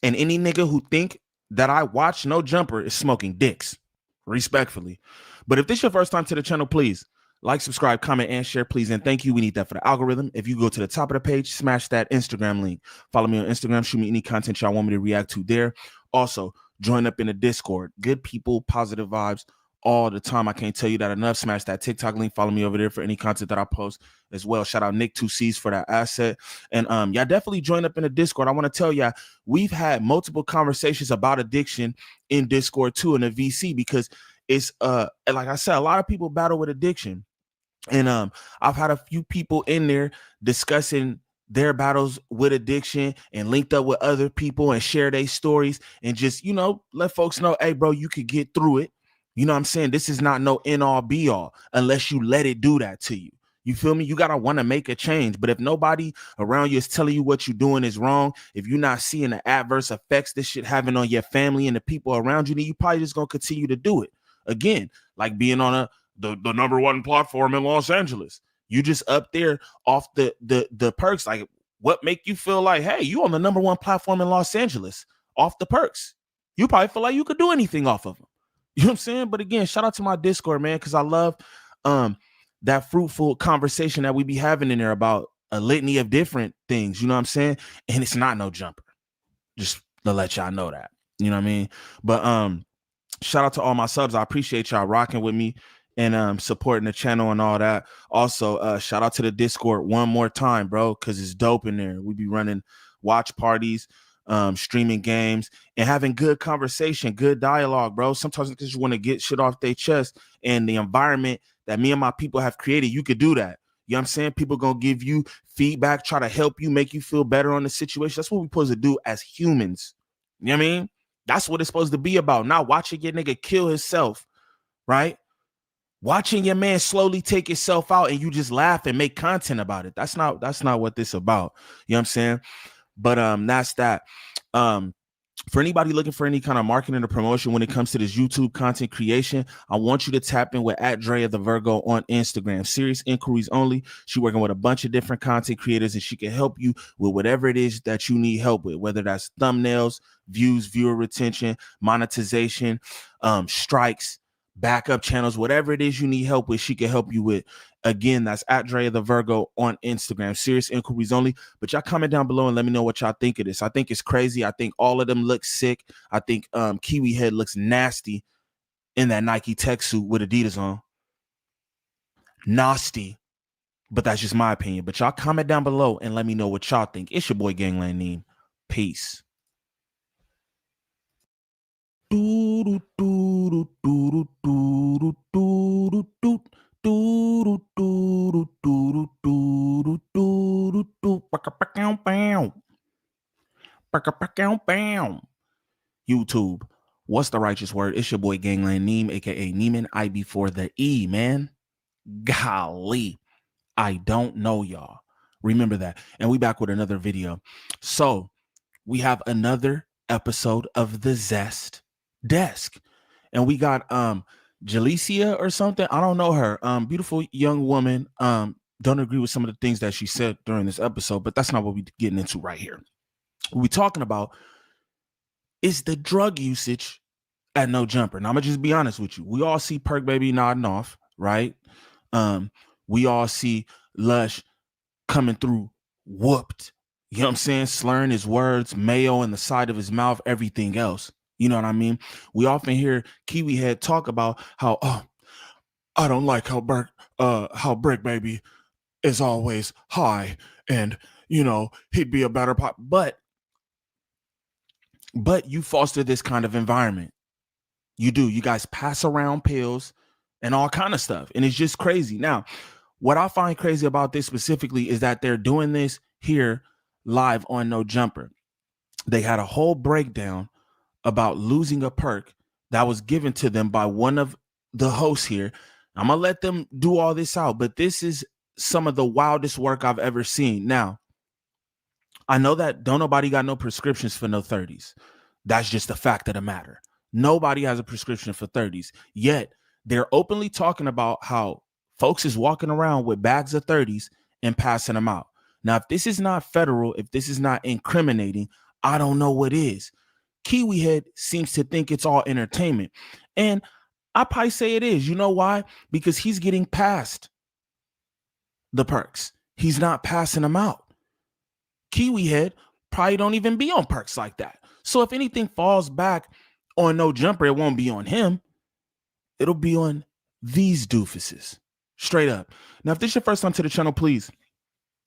And any nigga who think that I watch No Jumper is smoking dicks, respectfully. But if this is your first time to the channel, please like, subscribe, comment, and share, please. And thank you. We need that for the algorithm. If you go to the top of the page, smash that Instagram link. Follow me on Instagram. Shoot me any content y'all want me to react to there. Also, join up in the Discord. Good people, positive vibes all the time. I can't tell you that enough. Smash that TikTok link. Follow me over there for any content that I post as well. Shout out Nick 2Cs for that asset. And y'all definitely join up in the Discord. I want to tell y'all, we've had multiple conversations about addiction in Discord too, in the VC, because it's like I said, a lot of people battle with addiction. And I've had a few people in there discussing their battles with addiction and linked up with other people and share their stories and just, you know, let folks know, hey, bro, you could get through it. You know what I'm saying? This is not no end all be all unless you let it do that to you. You feel me? You got to want to make a change. But if nobody around you is telling you what you're doing is wrong, if you're not seeing the adverse effects this shit having on your family and the people around you, then you probably just going to continue to do it. Again, like being on the number one platform in Los Angeles. You just up there off the perks. Like, what make you feel like, hey, you on the number one platform in Los Angeles off the perks? You probably feel like you could do anything off of them. You know what I'm saying? But again, shout out to my Discord, man, because I love that fruitful conversation that we be having in there about a litany of different things. You know what I'm saying? And it's not No Jumper. Just to let y'all know that. You know what I mean? But shout out to all my subs. I appreciate y'all rocking with me and supporting the channel and all that. Also, shout out to the Discord one more time, bro, because it's dope in there. We be running watch parties, streaming games, and having good conversation, good dialogue, bro. Sometimes you just want to get shit off their chest, and the environment that me and my people have created, you could do that. You know what I'm saying? People gonna give you feedback, try to help you, make you feel better on the situation. That's what we're supposed to do as humans. You know what I mean? That's what it's supposed to be about. Not watching your nigga kill himself, right? Watching your man slowly take himself out and you just laugh and make content about it. That's not what this about. You know what I'm saying? But that's that. For anybody looking for any kind of marketing or promotion when it comes to this YouTube content creation, I want you to tap in with @Drea_the_Virgo on Instagram. Serious inquiries only. She's working with a bunch of different content creators, and she can help you with whatever it is that you need help with, whether that's thumbnails, views, viewer retention, monetization, strikes, backup channels, whatever it is you need help with, she can help you with. Again, that's @Drea_the_Virgo on Instagram. Serious inquiries only. But y'all comment down below and let me know what y'all think of this. I think it's crazy. I think all of them look sick. I think Kiwi Head looks nasty in that Nike tech suit with Adidas on. Nasty. But that's just my opinion. But y'all comment down below and let me know what y'all think. It's your boy Gangland Neem. Peace. YouTube, what's the righteous word? It's your boy Gangland Neem, aka Neiman. I before the E, man. Golly, I don't know y'all. Remember that. And we back with another video. So we have another episode of the Zest Desk. And we got Jalicia or something. I don't know her. Beautiful young woman. Don't agree with some of the things that she said during this episode, but that's not what we're getting into right here. What we're talking about is the drug usage at No Jumper. Now I'm gonna just be honest with you. We all see Perk Baby nodding off, right? We all see Lush coming through whooped. You know what I'm saying? Slurring his words, mayo in the side of his mouth, everything else. You know what I mean? We often hear Kiwi Head talk about how, oh, I don't like how Brick Baby is always high, and you know he'd be a better pop. But you foster this kind of environment. You do. You guys pass around pills and all kind of stuff, and it's just crazy. Now, what I find crazy about this specifically is that they're doing this here live on No Jumper. They had a whole breakdown about losing a perk that was given to them by one of the hosts here. I'm gonna let them do all this out, but this is some of the wildest work I've ever seen. Now, I know that don't nobody got no prescriptions for no 30s. That's just the fact of the matter. Nobody has a prescription for 30s. Yet they're openly talking about how folks is walking around with bags of 30s and passing them out. Now, if this is not federal, if this is not incriminating, I don't know what is. Kiwi Head seems to think it's all entertainment. And I probably say it is. You know why? Because he's getting past the perks. He's not passing them out. Kiwi Head probably don't even be on perks like that. So if anything falls back on No Jumper, it won't be on him. It'll be on these doofuses. Straight up. Now, if this is your first time to the channel, please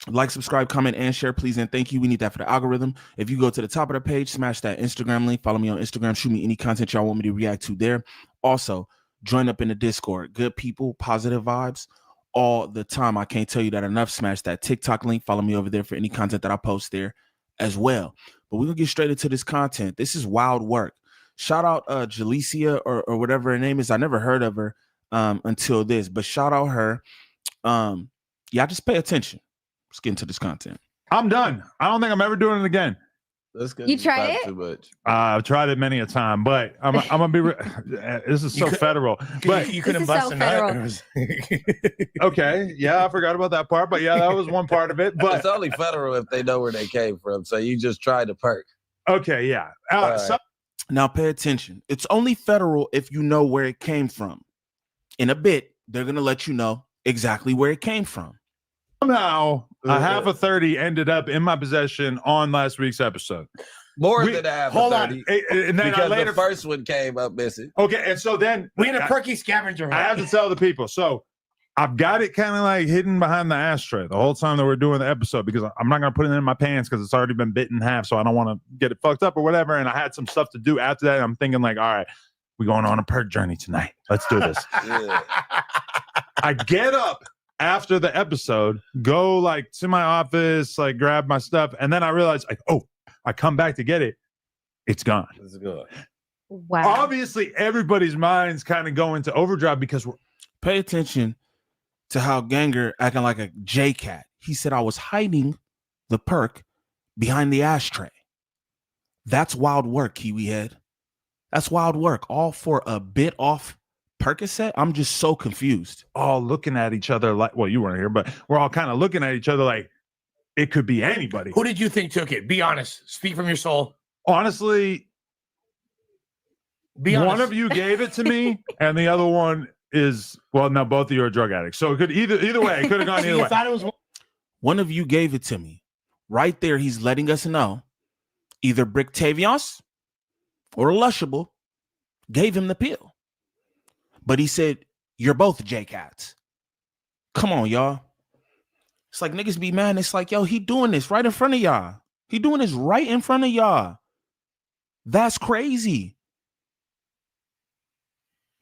like, subscribe, comment, and share, please. And thank you. We need that for the algorithm. If you go to the top of the page, smash that Instagram link. Follow me on Instagram. Shoot me any content y'all want me to react to there. Also, join up in the Discord. Good people, positive vibes all the time. I can't tell you that enough. Smash that TikTok link. Follow me over there for any content that I post there as well. But we're going to get straight into this content. This is wild work. Shout out Jalicia or whatever her name is. I never heard of her until this, but shout out her. Yeah, just pay attention. Let's get into this content. I'm done. I don't think I'm ever doing it again. That's good. You tried it? Too much. I've tried it many a time, but I'm gonna be. This is so federal. But you couldn't bust a nut. Okay, yeah, I forgot about that part, but yeah, that was one part of it. But it's only federal if they know where they came from. So you just tried to perk. Okay, yeah. Now pay attention. It's only federal if you know where it came from. In a bit, they're gonna let you know exactly where it came from. Somehow, a half a 30 ended up in my possession on last week's episode. More than a half a 30. And then because later, the first one came up missing. Okay, and so then we had a perky scavenger hunt. I have to tell the people. So I've got it kind of like hidden behind the ashtray the whole time that we're doing the episode because I'm not going to put it in my pants because it's already been bit in half. So I don't want to get it fucked up or whatever. And I had some stuff to do after that. And I'm thinking like, all right, we're going on a perk journey tonight. Let's do this. I get up after the episode, go like to my office, like grab my stuff. And then I realized like, oh, I come back to get it. It's gone. It's good. Wow. Obviously, everybody's minds kind of go into overdrive because pay attention to how Ganger acting like a J-Cat. He said I was hiding the perk behind the ashtray. That's wild work, Kiwi Head. That's wild work. All for a bit off Percocet? I'm just so confused. All looking at each other like, well, you weren't here, but we're all kind of looking at each other like it could be anybody. Who did you think took it? Be honest. Speak from your soul. Honestly, be honest. One of you gave it to me, and the other one is, well, no, both of you are drug addicts. So it could either way, it could have gone either way. Thought it was one of you gave it to me. Right there, he's letting us know either Bricktavious or Lushable gave him the pill. But he said, you're both J-Cats. Come on, y'all. It's like niggas be mad. It's like, yo, he doing this right in front of y'all. He doing this right in front of y'all. That's crazy.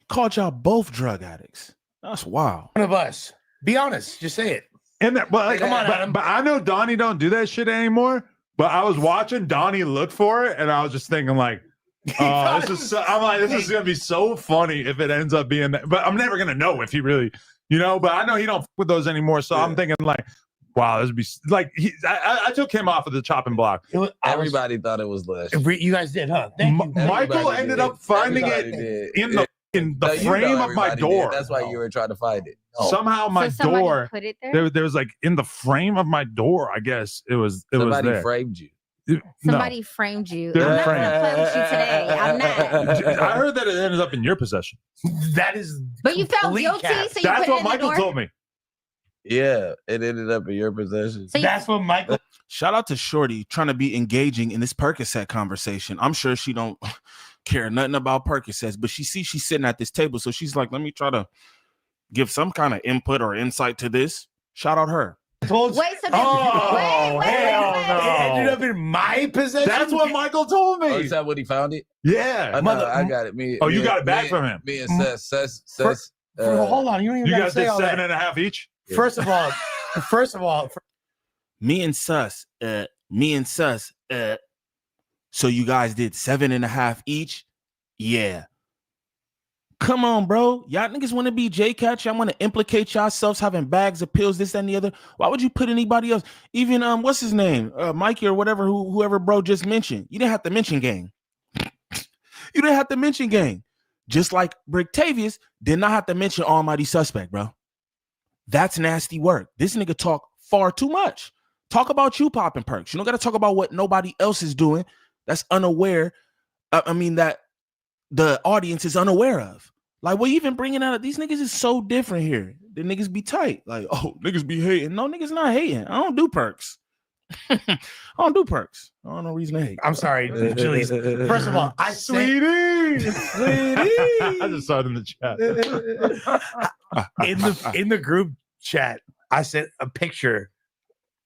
Called y'all both drug addicts. That's wild. One of us. Be honest. Just say it. And that, but, Come on, Adam. But I know Donnie don't do that shit anymore. But I was watching Donnie look for it, and I was just thinking like, oh, I'm like, this is gonna be so funny if it ends up being that. But I'm never gonna know if he really, but I know he don't fuck with those anymore. So I'm thinking like, wow, this would be like I took him off of the chopping block. Everybody thought it was Lush. You guys did, huh? Thank you. Michael ended up finding it in the frame of my door. That's why you were trying to find it. Somehow my somebody door. put it there? There was like in the frame of my door. I guess it was. Somebody there. framed you. Somebody framed you. They're I'm not framed. gonna play with you today. I'm not. I heard that it ended up in your possession. That is. But you felt guilty, so you That's put it what in Michael the door? told me. Yeah, it ended up in your possession. So That's what Michael. Shout out to Shorty trying to be engaging in this Percocet conversation. I'm sure she don't care nothing about Percocets, but she sees she's sitting at this table, so she's like, "Let me try to give some kind of input or insight to this." Shout out her. Wait, so wait, It ended up in my possession. That's what Michael told me. Oh, is that when he found it? Yeah. I got it. You got it back from him. Me and Sess. Hold on, you don't even You gotta guys say did all that. 7.5 each. First of all, Me and Sus. So you guys did 7.5 each? Yeah. Come on, bro. Y'all niggas want to be J-Catch. Y'all want to implicate yourselves having bags of pills, this, that, and the other. Why would you put anybody else? Even what's his name? Mikey or whatever, whoever bro just mentioned. You didn't have to mention gang. You didn't have to mention gang. Just like Bricktavius did not have to mention Almighty Suspect, bro. That's nasty work. This nigga talk far too much. Talk about you popping perks. You don't got to talk about what nobody else is doing. That's unaware. That the audience is unaware of. Like, what you even bringing out? These niggas is so different here. The niggas be tight. Like, oh, niggas be hating. No, niggas not hating. I don't do perks. I don't do perks. I don't know reason to hate. I'm sorry, Julius. First of all, Sweetie. I just saw it in the chat. in the group chat, I sent a picture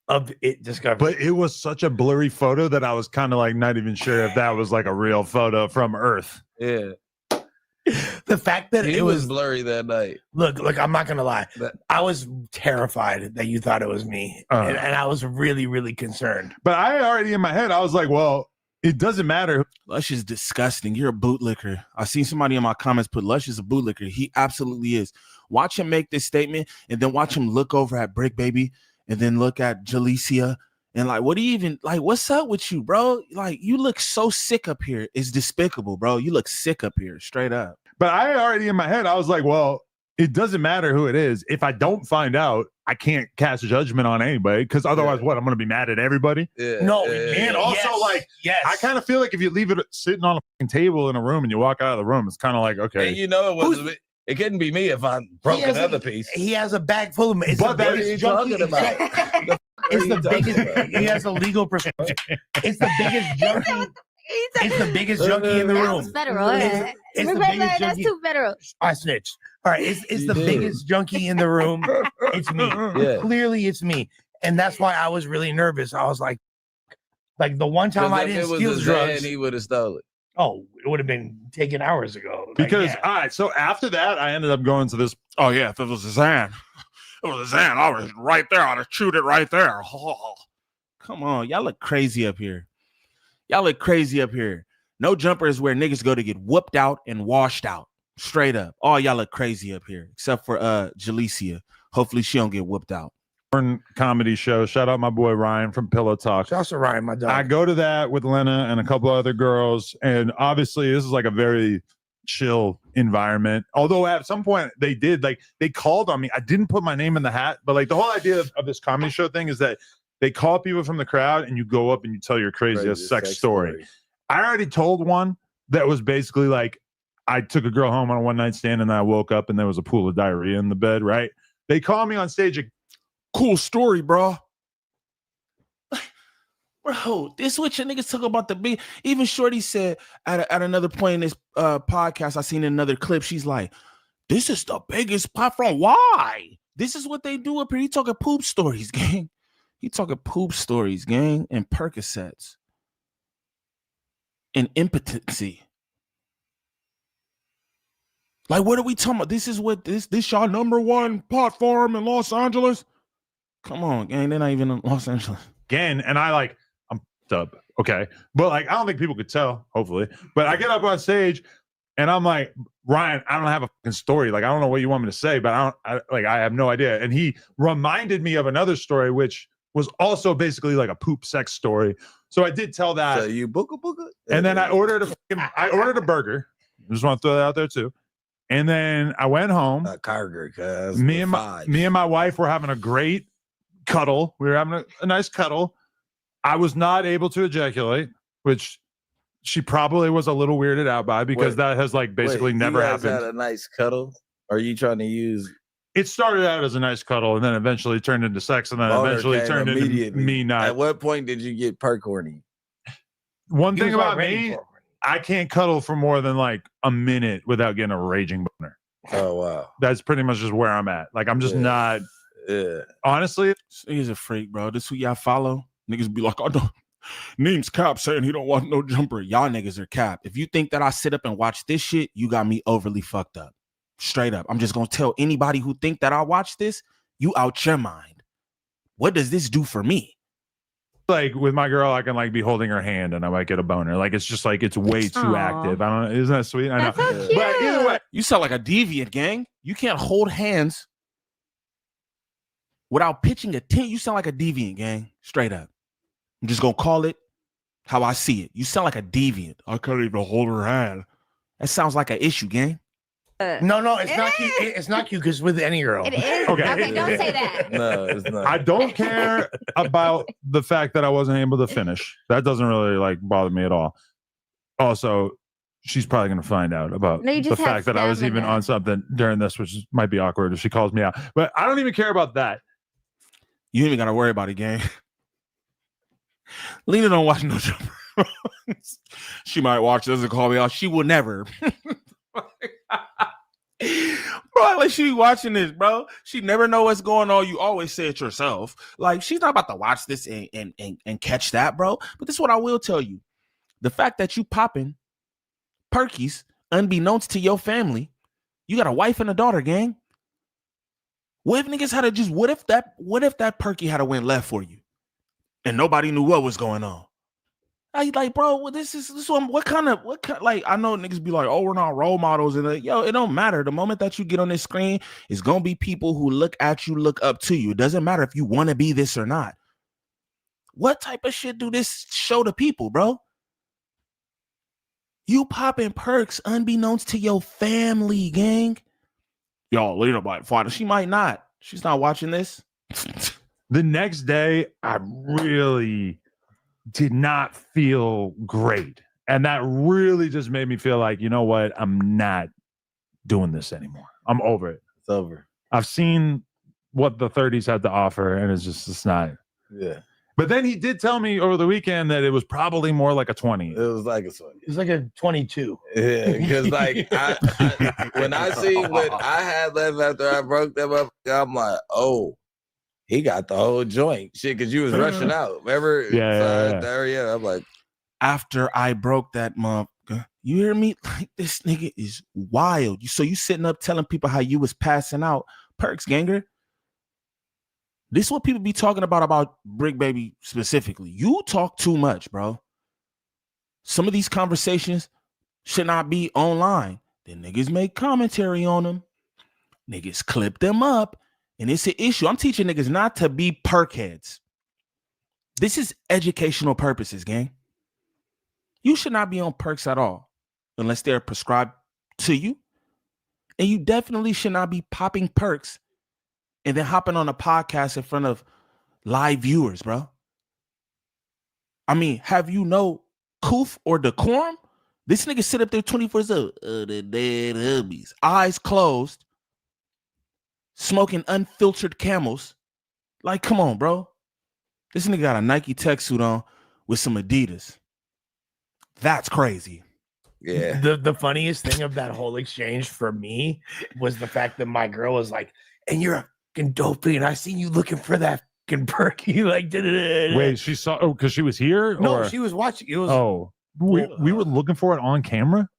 of it discovered. But it was such a blurry photo that I was kind of like not even sure if that was like a real photo from Earth. Yeah. The fact that He it was blurry that night. Look, I'm not gonna lie. I was terrified that you thought it was me, and I was really, really concerned. But I already in my head, I was like, well, it doesn't matter. Lush is disgusting. You're a bootlicker. I seen somebody in my comments put Lush is a bootlicker. He absolutely is. Watch him make this statement, and then watch him look over at Brick Baby, and then look at Jalecia, and like, what do you even like? What's up with you, bro? Like, you look so sick up here. It's despicable, bro. You look sick up here, straight up. But I already in my head, I was like, well, it doesn't matter who it is. If I don't find out, I can't cast judgment on anybody because otherwise, what? I'm going to be mad at everybody. Yeah. No, and also, I kind of feel like if you leave it sitting on a fucking table in a room and you walk out of the room, it's kind of like, okay. And you know, it couldn't be me if I broke another piece. He has a bag full of. It's What the are you biggest talking junkie. about? It's the biggest. He has a legal prescription. It's the biggest junkie. It's the biggest junkie in the That room. was federal. It's the biggest That's junkie. too federal. I snitched. All right, it's You the did. biggest junkie in the room. It's me. Yeah. Clearly, it's me, and that's why I was really nervous. I was like the one time I If didn't it was steal a drugs. Zan, he would have stolen it. Oh, it would have been taken hours ago. Like, Because, yeah. all right, so after that, I ended up going to this. Oh, yeah, if it was a Zan. It was a Zan. I was right there. I'd have chewed it right there. Oh, come on. Y'all look crazy up here. Y'all look crazy up here. No jumper is where niggas go to get whooped out and washed out. Straight up. All y'all look crazy up here, except for Jalecia. Hopefully she don't get whooped out. Comedy show. Shout out my boy Ryan from Pillow Talk. Shout out to Ryan, my dog. I go to that with Lena and a couple other girls, and obviously this is like a very chill environment. Although at some point they called on me. I didn't put my name in the hat, but like the whole idea of this comedy show thing is that they call people from the crowd and you go up and you tell your craziest sex story. I already told one that was basically like, I took a girl home on a one night stand and I woke up and there was a pool of diarrhea in the bed, right? They call me on stage. Cool story, bro. Bro, this is what your niggas talk about the big. Even Shorty said at another point in this podcast, I seen another clip. She's like, this is the biggest platform. Why? This is what they do up here. He talking poop stories, gang. He talking poop stories, gang, and Percocets. And impotency. Like, what are we talking about? This is what this y'all #1 platform in Los Angeles. Come on, gang. They're not even in Los Angeles. Again, and I'm up. Okay. But like, I don't think people could tell, hopefully. But I get up on stage And I'm like, Ryan, I don't have a fucking story. Like, I don't know what you want me to say, but I have no idea. And he reminded me of another story, which was also basically like a poop sex story. So I did tell that. So you booga booga. And then I ordered a burger. I just want to throw that out there too. And then I went home. Me and my wife were having a great cuddle. We were having a nice cuddle. I was not able to ejaculate, which she probably was a little weirded out by because that has like basically never happened. Had a nice cuddle. Are you trying to use? It started out as a nice cuddle and then eventually turned into sex and then eventually turned into me not. At what point did you get perk horny? One thing about me, I can't cuddle for more than like a minute without getting a raging boner. Oh wow. That's pretty much just where I'm at. Like I'm just not. Honestly, he's a freak, bro. This who y'all follow. Niggas be like, oh no, Neem's cap saying he don't want no jumper. Y'all niggas are cap. If you think that I sit up and watch this shit, you got me overly fucked up. Straight up. I'm just gonna tell anybody who think that I watch this, you out your mind. What does this do for me? Like with my girl, I can like be holding her hand and I might get a boner. Like it's just like it's way too active. I don't know. Isn't that sweet? I know. That's so cute. But either way, you sound like a deviant, gang. You can't hold hands without pitching a tent. You sound like a deviant, gang. Straight up. I'm just gonna call it how I see it. You sound like a deviant. I can't even hold her hand. That sounds like an issue, gang. No, it's not cute. It's not cute because with any girl. It is. Okay, don't say that. No, it's not. I don't care about the fact that I wasn't able to finish. That doesn't really like bother me at all. Also, she's probably going to find out about the fact that I was even on something during this, which might be awkward if she calls me out. But I don't even care about that. You ain't even got to worry about it, gang. Lena don't watch no jumper. She might watch, doesn't call me out. She will never. Bro, like she be watching this, bro. She never know what's going on. You always say it yourself. Like she's not about to watch this and catch that, bro. But this is what I will tell you. The fact that you popping perkies unbeknownst to your family, you got a wife and a daughter, gang. What if niggas had to just what if that perky had to went left for you and nobody knew what was going on? Like, bro, this one. What kind of like? I know niggas be like, oh, we're not role models, and like, yo, it don't matter. The moment that you get on this screen, it's gonna be people who look at you, look up to you. It doesn't matter if you want to be this or not. What type of shit do this show to people, bro? You popping perks unbeknownst to your family, gang. Yo, Lena might find it. She might not. She's not watching this. The next day, I really did not feel great. And that really just made me feel like, you know what? I'm not doing this anymore. I'm over it. It's over. I've seen what the 30s had to offer, and it's not. Yeah. But then he did tell me over the weekend that it was probably more like a 20. It was like a 20. It was like a 22. Yeah, because like when I see what I had left after I broke them up, I'm like, oh, he got the whole joint. Shit, because you was rushing out. Remember? Yeah. I'm like, after I broke that motherfucker, you hear me? Like this nigga is wild. So you sitting up telling people how you was passing out perks, ganger. This is what people be talking about Brick Baby specifically. You talk too much, bro. Some of these conversations should not be online. Then niggas make commentary on them. Niggas clip them up. And it's an issue. I'm teaching niggas not to be perk heads. This is educational purposes, gang. You should not be on perks at all unless they're prescribed to you. And you definitely should not be popping perks and then hopping on a podcast in front of live viewers, bro. I mean, have you no coof or decorum? This nigga sit up there 24/7. The dead hubbies. Eyes closed. Smoking unfiltered Camels. Like, come on, bro. This nigga got a Nike tech suit on with some Adidas. That's crazy. Yeah. The funniest thing of that whole exchange for me was the fact that my girl was like, and you're a fucking dopey, and I seen you looking for that fucking perky. Like, wait, she saw because she was here? No, or? she was watching. It was we were looking for it on camera.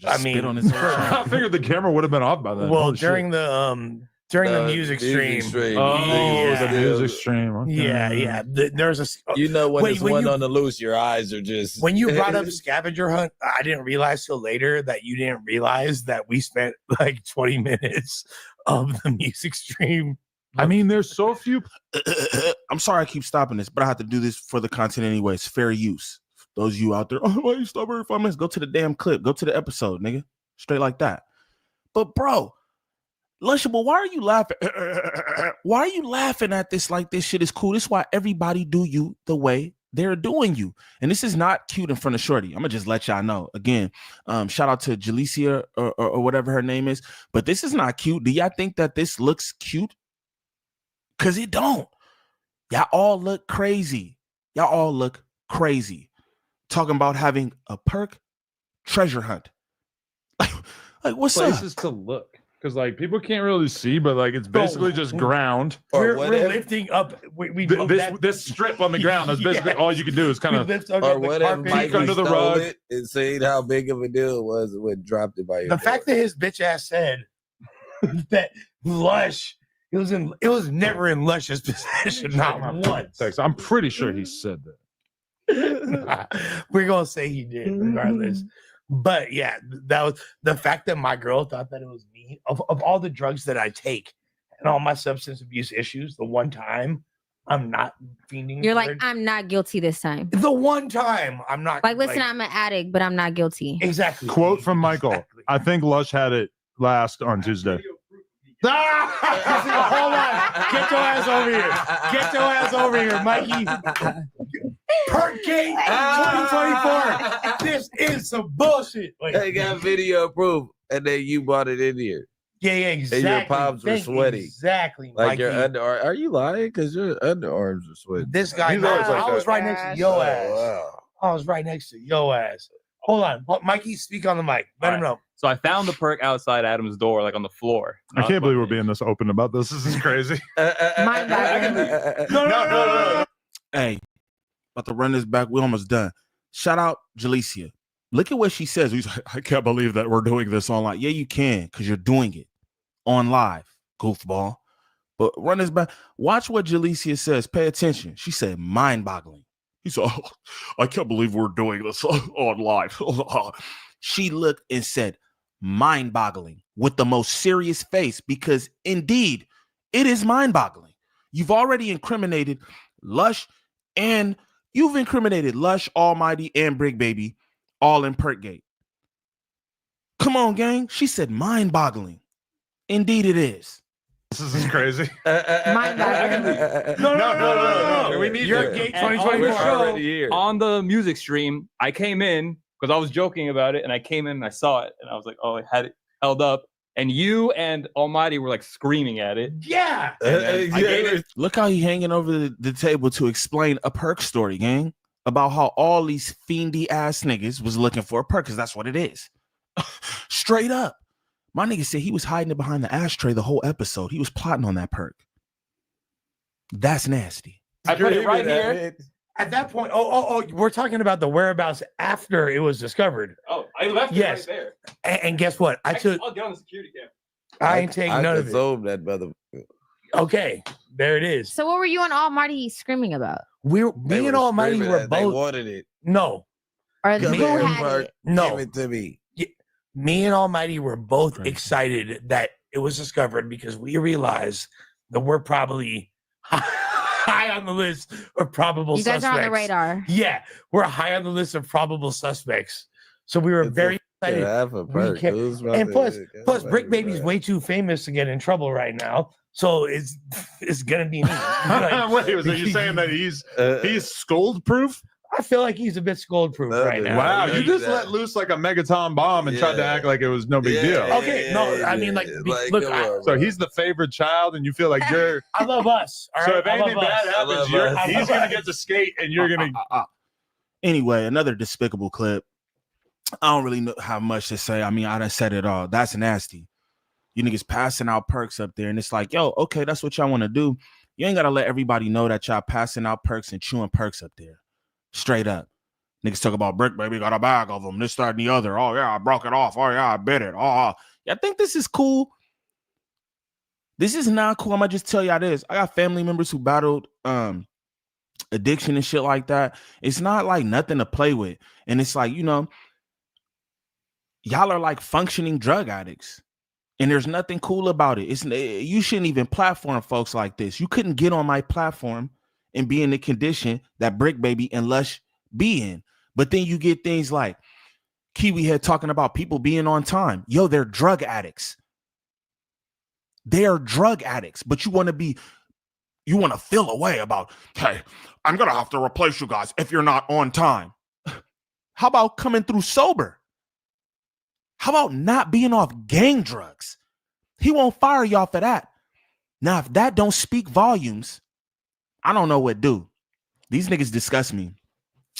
I mean, on his I figured the camera would have been off by then. Well, during the during the music stream. Oh, the music stream. Okay. Yeah. There's a. You know when Wait, it's when one you- on the loose, your eyes are just. When you brought up scavenger hunt, I didn't realize till later that you didn't realize that we spent like 20 minutes of the music stream. I mean, there's so few. I'm sorry I keep stopping this, but I have to do this for the content anyway. It's fair use. Those of you out there, oh, why you stop every 5 minutes? Go to the damn clip. Go to the episode, nigga. Straight like that. But bro, Lunchable, why are you laughing? Why are you laughing at this like this shit is cool? This is why everybody do you the way they're doing you. And this is not cute in front of Shorty. I'm gonna just let y'all know. Again, shout out to Jalecia or whatever her name is. But this is not cute. Do y'all think that this looks cute? Because it don't. Y'all all look crazy. Y'all all look crazy. Talking about having a perk treasure hunt. Like what's Places up? to look. Because like people can't really see, but like it's basically just ground. We're lifting up. We this strip on the ground. That's basically all you can do is kind of Or what if Mike under the rug. it and seen how big of a deal it was when dropped it by your The door. fact that his bitch ass said that Lush, it was never in Lush's possession, not once. I'm pretty sure he said that. We're gonna say he did, regardless. But yeah, that was the fact that my girl thought that it was me. Of all the drugs that I take and all my substance abuse issues, the one time I'm not fiending. You're like, I'm not guilty this time. The one time I'm not. Like, listen, I'm an addict, but I'm not guilty. Exactly. Quote from Michael. I think Lush had it last on Tuesday. Hold on. Get your ass over here. Get your ass over here, Mikey. Perkgate 2024. This is some bullshit. Wait. They got video proof, and then you bought it in here. Yeah, exactly. And your palms were sweaty. Exactly, Like Mikey. your underarm. Are you lying? Because your underarms are sweaty. This guy, He's always like I was that. right next to your ass. Wow. I was right next to your ass. Hold on. Mikey, speak on the mic. Let him know. So I found the perk outside Adam's door, like on the floor. I can't believe we're being this open about this. This is crazy. No. Hey, about to run this back. We're almost done. Shout out Jalecia. Look at what she says. He's like, I can't believe that we're doing this online. Yeah, you can, because you're doing it on live, goofball. But run this back. Watch what Jalecia says. Pay attention. She said, mind-boggling. He said, oh, I can't believe we're doing this on live. She looked and said, mind-boggling, with the most serious face, because indeed, it is mind-boggling. You've already incriminated Lush, and you've incriminated Lush, Almighty, and Brig Baby, all in Perkgate. Come on, gang. She said mind-boggling. Indeed, it is. This is crazy. No. We need Your to. Gate And 2024. on the music stream, I came in because I was joking about it, and I came in and I saw it, and I was like, oh, it had it held up. And you and Almighty were like screaming at it. Yeah. Look how he hanging over the table to explain a perk story, gang, about how all these fiendy ass niggas was looking for a perk, because that's what it is. Straight up. My nigga said he was hiding it behind the ashtray the whole episode. He was plotting on that perk. That's nasty. I put it right here. At that point, we're talking about the whereabouts after it was discovered. Oh, I left it right there. And guess what? I'll get on the security camera. I ain't taking none of it. That brother. Okay, there it is. So what were you and Almighty screaming about? Me and Almighty were both. They wanted it. No. Or Come who here, had Perk. it? No. Give it to me. Me and Almighty were both excited that it was discovered, because we realized that we're probably high on the list of probable You guys suspects. are on the radar. Yeah, we're high on the list of probable suspects. So we were very excited. Half a perk. Who's about And to- plus, Brick Baby's way too famous to get in trouble right now. So it's gonna be me. Like, Wait, are you saying that he's scold proof? I feel like he's a bit scold proof right now. Wow, you just let loose like a megaton bomb and tried to act like it was no big deal. Okay, no, I mean, like, look, so he's the favorite child, and you feel like you're. I love us. All So right? if I love anything bad us. happens, he's gonna get to skate, and you're gonna. Anyway, another despicable clip. I don't really have much to say. I mean, I done said it all. That's nasty. You niggas passing out perks up there, and it's like, yo, okay, that's what y'all want to do. You ain't got to let everybody know that y'all passing out perks and chewing perks up there. Straight up. Niggas talk about Brick Baby got a bag of them, this, that, and the other. Oh, yeah, I broke it off. Oh, yeah, I bit it. Oh, y'all think this is cool? This is not cool. I'm gonna just tell y'all this. I got family members who battled addiction and shit like that. It's not like nothing to play with. And it's like, you know, y'all are like functioning drug addicts. And there's nothing cool about it. You shouldn't even platform folks like this. You couldn't get on my platform and be in the condition that Brick Baby and Lush be in. But then you get things like Kiwi Head talking about people being on time. Yo, they're drug addicts. They are drug addicts, but you want to feel a way about, hey, I'm going to have to replace you guys if you're not on time. How about coming through sober? How about not being off gang drugs? He won't fire y'all for that. Now, if that don't speak volumes, I don't know what do. These niggas disgust me.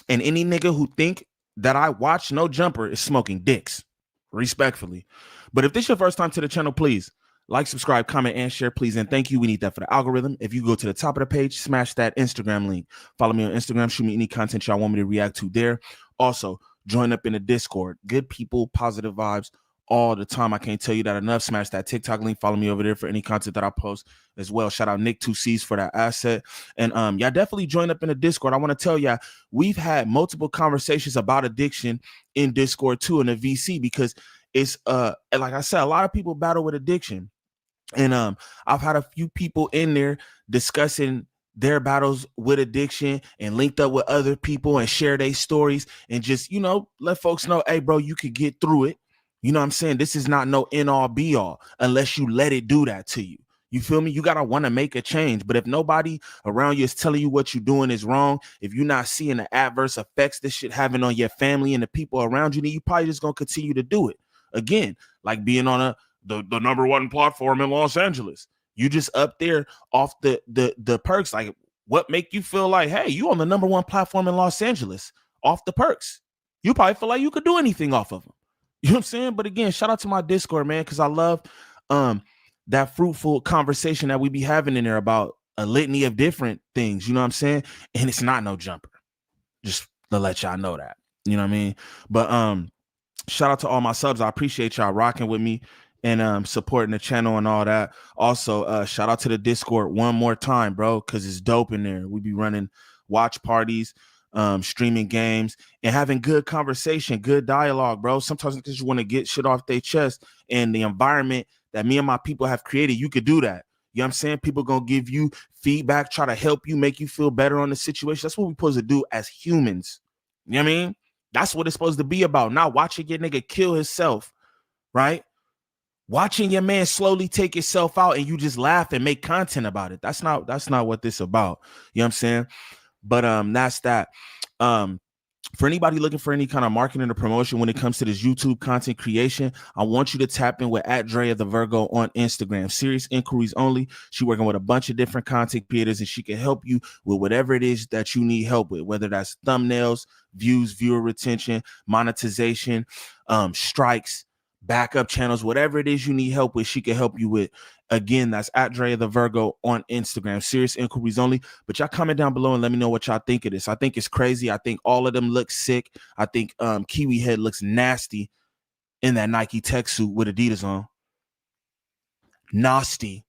And any nigga who think that I watch No Jumper is smoking dicks, respectfully. But if this is your first time to the channel, please like, subscribe, comment, and share, please. And thank you. We need that for the algorithm. If you go to the top of the page, smash that Instagram link. Follow me on Instagram. Shoot me any content y'all want me to react to there. Also, join up in the Discord. Good people, positive vibes all the time. I can't tell you that enough. Smash that TikTok link. Follow me over there for any content that I post as well. Shout out Nick 2Cs for that asset. And y'all definitely join up in the Discord. I want to tell y'all, we've had multiple conversations about addiction in Discord too, in the VC, because it's like I said, a lot of people battle with addiction. And I've had a few people in there discussing their battles with addiction and linked up with other people and share their stories and just, you know, let folks know, hey, bro, you could get through it. You know what I'm saying? This is not no end all be all unless you let it do that to you. You feel me? You got to want to make a change. But if nobody around you is telling you what you're doing is wrong, if you're not seeing the adverse effects this shit having on your family and the people around you, then you probably just going to continue to do it. Again, like being on the number one platform in Los Angeles. You just up there off the perks. Like, what make you feel like, hey, you on the number one platform in Los Angeles off the perks? You probably feel like you could do anything off of them. You know what I'm saying? But again, shout out to my Discord, man, because I love that fruitful conversation that we be having in there about a litany of different things. You know what I'm saying? And it's not No Jumper. Just to let y'all know that. You know what I mean? But shout out to all my subs. I appreciate y'all rocking with me and supporting the channel and all that. Also, shout out to the Discord one more time, bro, because it's dope in there. We be running watch parties, streaming games, and having good conversation, good dialogue, bro. Sometimes because you want to get shit off their chest, and the environment that me and my people have created, you could do that. You know what I'm saying? People gonna give you feedback, try to help you, make you feel better on the situation. That's what we're supposed to do as humans. You know what I mean? That's what it's supposed to be about. Not watching your nigga kill himself, right? Watching your man slowly take himself out and you just laugh and make content about it. That's not what this about. You know what I'm saying? But that's that. For anybody looking for any kind of marketing or promotion when it comes to this YouTube content creation, I want you to tap in with @DreaTheVirgo on Instagram. Serious inquiries only. She's working with a bunch of different content creators, and she can help you with whatever it is that you need help with, whether that's thumbnails, views, viewer retention, monetization, strikes, backup channels, whatever it is you need help with, she can help you with. Again, that's @DreaTheVirgo on Instagram. Serious inquiries only. But y'all comment down below and let me know what y'all think of this. I think it's crazy. I think all of them look sick. I think Kiwi Head looks nasty in that Nike tech suit with Adidas on. Nasty.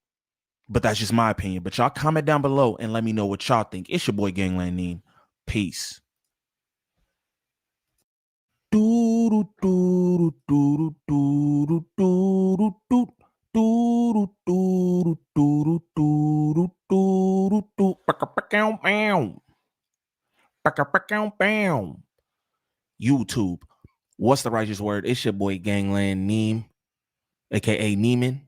But that's just my opinion. But y'all comment down below and let me know what y'all think. It's your boy Gangland Neem. Peace. YouTube. What's the righteous word? It's your boy Gangland Neem, aka Neiman.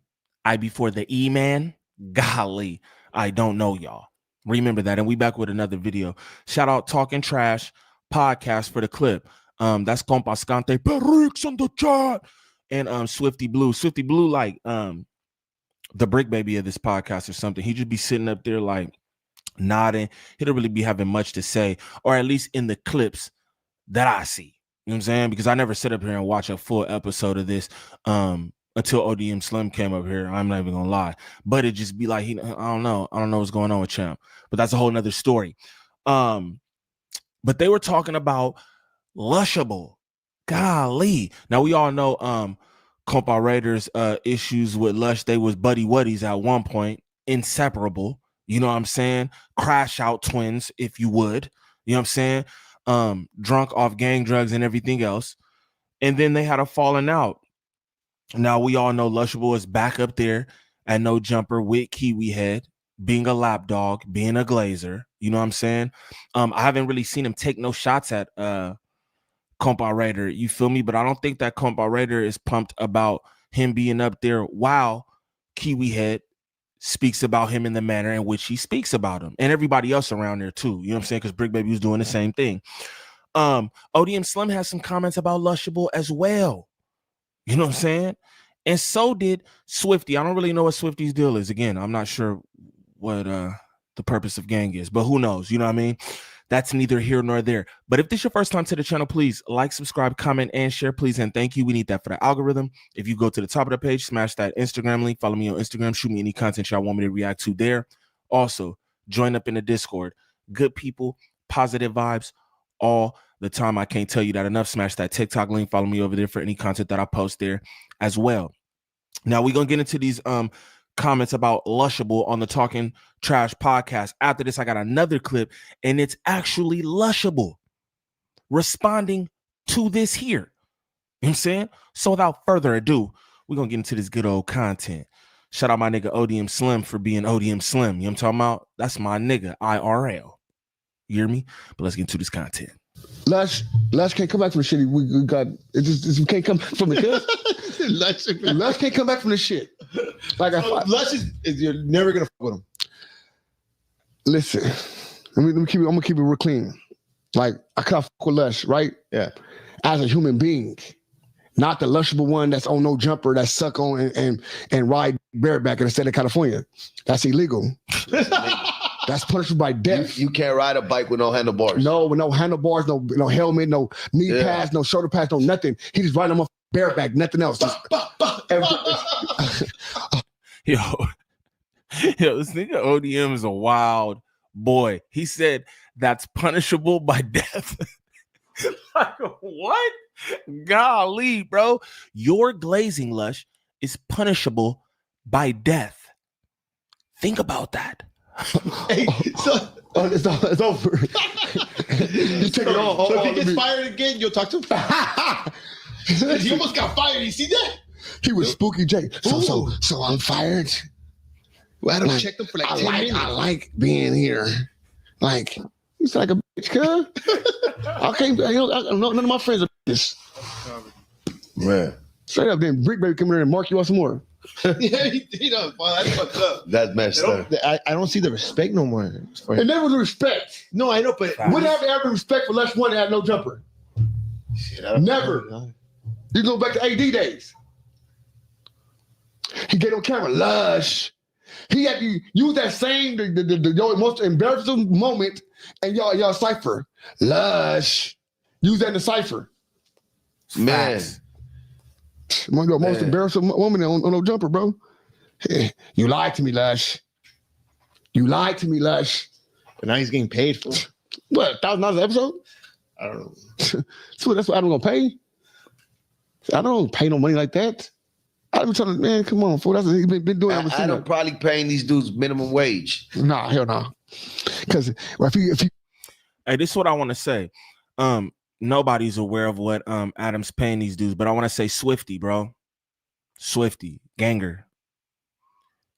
I before the E man. Golly, I don't know y'all. Remember that. And we back with another video. Shout out Talking Trash podcast for the clip. That's Compascante Perix on the chat. And Swifty Blue. Swifty Blue, like the Brick Baby of this podcast or something. He just be sitting up there like nodding. He don't really be having much to say, or at least in the clips that I see. You know what I'm saying? Because I never sit up here and watch a full episode of this until ODM Slim came up here. I'm not even gonna lie. But it just be like, I don't know what's going on with Champ. But that's a whole nother story. But they were talking about Lushable. Golly. Now we all know Comparator's issues with Lush, they was buddy wuddies at one point, inseparable. You know what I'm saying? Crash out twins, if you would. You know what I'm saying? Drunk off gang drugs and everything else. And then they had a falling out. Now we all know Lushable is back up there at No Jumper with Kiwi Head, being a lapdog, being a glazer. You know what I'm saying? I haven't really seen him take no shots at Comparator. You feel me? But I don't think that Comparator is pumped about him being up there while Kiwi Head speaks about him in the manner in which he speaks about him, and everybody else around there too. You know what I'm saying? Because Brick Baby was doing the same thing. ODM Slim has some comments about Lushable as well. You know what I'm saying? And so did Swifty. I don't really know what Swifty's deal is. Again, I'm not sure what the purpose of gang is, but who knows? You know what I mean? That's neither here nor there. But if this is your first time to the channel, please like, subscribe, comment, and share, please. And thank you. We need that for the algorithm. If you go to the top of the page, smash that Instagram link, follow me on Instagram, shoot me any content y'all want me to react to there. Also, join up in the Discord. Good people, positive vibes all the time. I can't tell you that enough. Smash that TikTok link, follow me over there for any content that I post there as well. Now we're going to get into these comments about Lushable on the Talking Trash podcast. After this, I got another clip, and it's actually Lushable responding to this here. You know what I'm saying? So without further ado, we're going to get into this good old content. Shout out my nigga ODM Slim for being ODM Slim. You know what I'm talking about? That's my nigga, IRL. You hear me? But let's get into this content. Lush can't come back from the shit. We got it. Just can't come from the Lush can't come back from the shit. Like Lush is you're never gonna fuck with him. Listen, I'm gonna keep it real clean. Like I can't fuck with Lush, right? Yeah. As a human being, not the Lushable one that's on No Jumper that suck on and ride bareback in the state of California. That's illegal. That's punishable by death. You can't ride a bike with no handlebars. No, with no handlebars, no helmet, no knee pads, no shoulder pads, no nothing. He just riding them bareback, nothing else. Yo, this nigga ODM is a wild boy. He said that's punishable by death. Like, what? Golly, bro. Your glazing, Lush, is punishable by death. Think about that. Hey, so it's over. You take it all. So if he gets fired again, you'll talk to him. He almost got fired. You see that? He was Spooky J. So I'm fired. Well, I don't check them for like 10 minutes. I like being here. Like he's like a bitch, cuz. I can't. None of my friends are this. Man, straight up. Then Brick Baby come here and mark you out some more. Yeah, he does. Well, that's fucked up. That's messed up. I don't see the respect no more. It never was respect. No, I know, but when have ever respect for Lush One that had No Jumper? Shit, never. You go back to AD days. He get on camera, Lush. He had to use that same the most embarrassing moment and y'all cipher. Lush. Use that in the cipher. Man. One of the most embarrassing woman on No Jumper, bro. Hey, you lied to me, Lush. You lied to me, Lush. But now he's getting paid for it. What, $1,000 an episode? I don't know. So that's what I'm gonna pay. I don't pay no money like that. I've been telling, man, come on, fool. That's what he's been doing. I don't probably paying these dudes minimum wage. Nah, hell no. Because if you hey, this is what I want to say. Nobody's aware of what Adam's paying these dudes, but I want to say Swifty, bro. Swifty, ganger.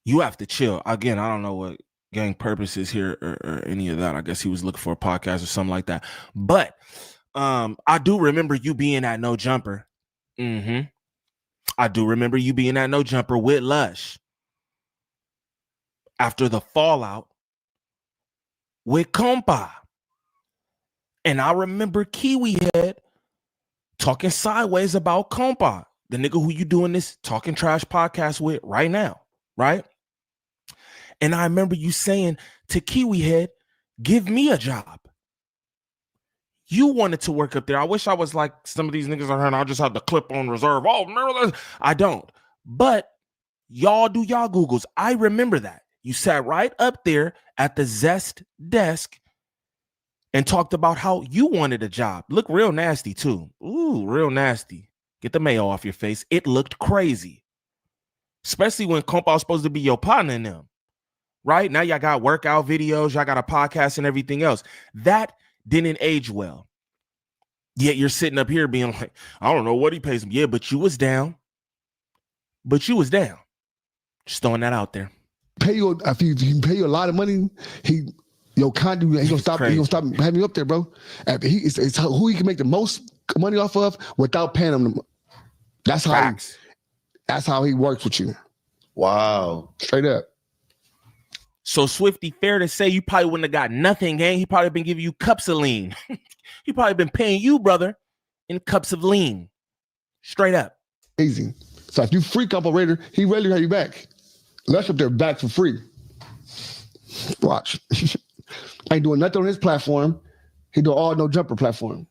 You have to chill. Again, I don't know what gang purpose is here or any of that. I guess he was looking for a podcast or something like that. But I do remember you being at No Jumper. I do remember you being at No Jumper with Lush. After the fallout with Compa. And I remember Kiwi Head talking sideways about Compa, the nigga who you doing this Talking Trash podcast with right now, right? And I remember you saying to Kiwi Head, give me a job. You wanted to work up there. I wish I was like some of these niggas are heard. I just have the clip on reserve. Oh, remember that? I don't. But y'all do y'all Googles. I remember that. You sat right up there at the Zest desk and talked about how you wanted a job. Look real nasty too. Ooh, real nasty. Get the mayo off your face. It looked crazy. Especially when Compa was supposed to be your partner in them. Right? Now y'all got workout videos, y'all got a podcast and everything else. That didn't age well. Yet you're sitting up here being like, I don't know what he pays him. Yeah, but you was down. Just throwing that out there. Pay you if he can pay you a lot of money, your content, he gonna stop having you up there, bro. It's who he can make the most money off of without paying him. That's how he works with you. Wow. Straight up. So Swifty, fair to say you probably wouldn't have got nothing, gang. He probably been giving you cups of lean. He probably been paying you, brother, in cups of lean. Straight up. Easy. So if you freak operator, he ready to have you back. Let's up there back for free. Watch. Ain't doing nothing on his platform. He do all no jumper platform.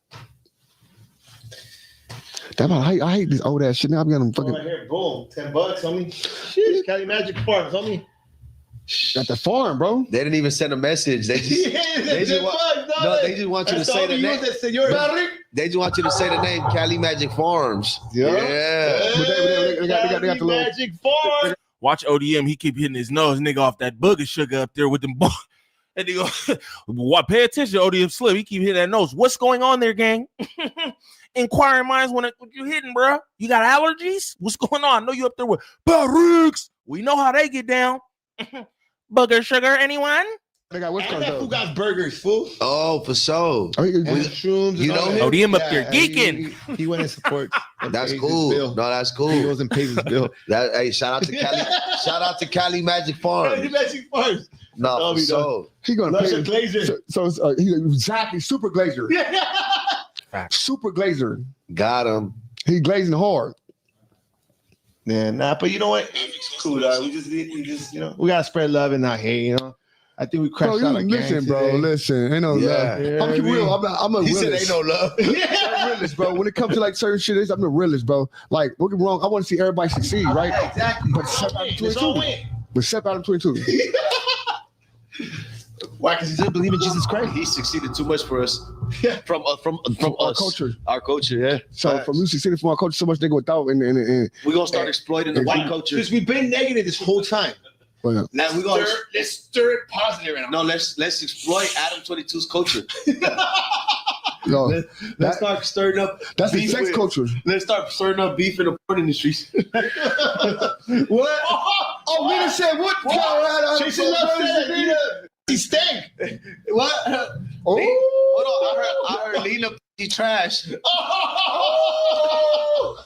I hate this old ass shit. Now I'm getting fucking. Right here, boom, $10, homie. Sheesh, Cali Magic Farms, homie. At the farm, bro. They didn't even send a message. They just, they just want you to say the name. They just want you to say the name, Cali Magic Farms. Yeah. But they got the little Magic Farms. Watch ODM. He keep hitting his nose, nigga, off that booger sugar up there with them. And they go, pay attention, ODM Slim. He keep hitting that nose. What's going on there, gang? Inquiring minds when you hitting, bro. You got allergies? What's going on? I know you up there with Barricks. We know how they get down. Booger sugar, anyone? They got what's called who got burgers, fool? Oh, for sure. Mushrooms. You know him? ODM up there geeking. He went and support. That's cool. No, that's cool. He goes and pays his bill. Hey, shout out to Cali. Shout out to Cali Magic Farms. Cali Magic Farms. No, for sure. He gonna pay Glazer. So he's exactly super glazer. Super glazer. Got him. He glazing hard. Yeah, but you know what? It's cool, dog. We just, we gotta spread love and not hate. You know, I think we crashed out again. Listen, bro. Listen, ain't no love. Yeah, I'm real. I'm a He realist. said ain't no love. I'm a realist, bro. When it comes to like certain shit, I'm the realist, bro. Like, don't get me wrong. I want to see everybody succeed, right? Yeah, exactly. But step out of 22. Why? Because he didn't believe in Jesus Christ. He succeeded too much for us. From our us. culture. Our culture, yeah. So from you succeeding from our culture, so much nigga without and we're gonna start exploiting the white culture. Because we've been negative this whole time. Now we gonna let's stir it positive. No, let's exploit Adam 22's culture. No, let's start stirring up. That's the sex culture. Let's start stirring up beef in the porn industries. What? Oh, Lena said what? Jason Love said he stank. What? Hold on, I heard Lena trash.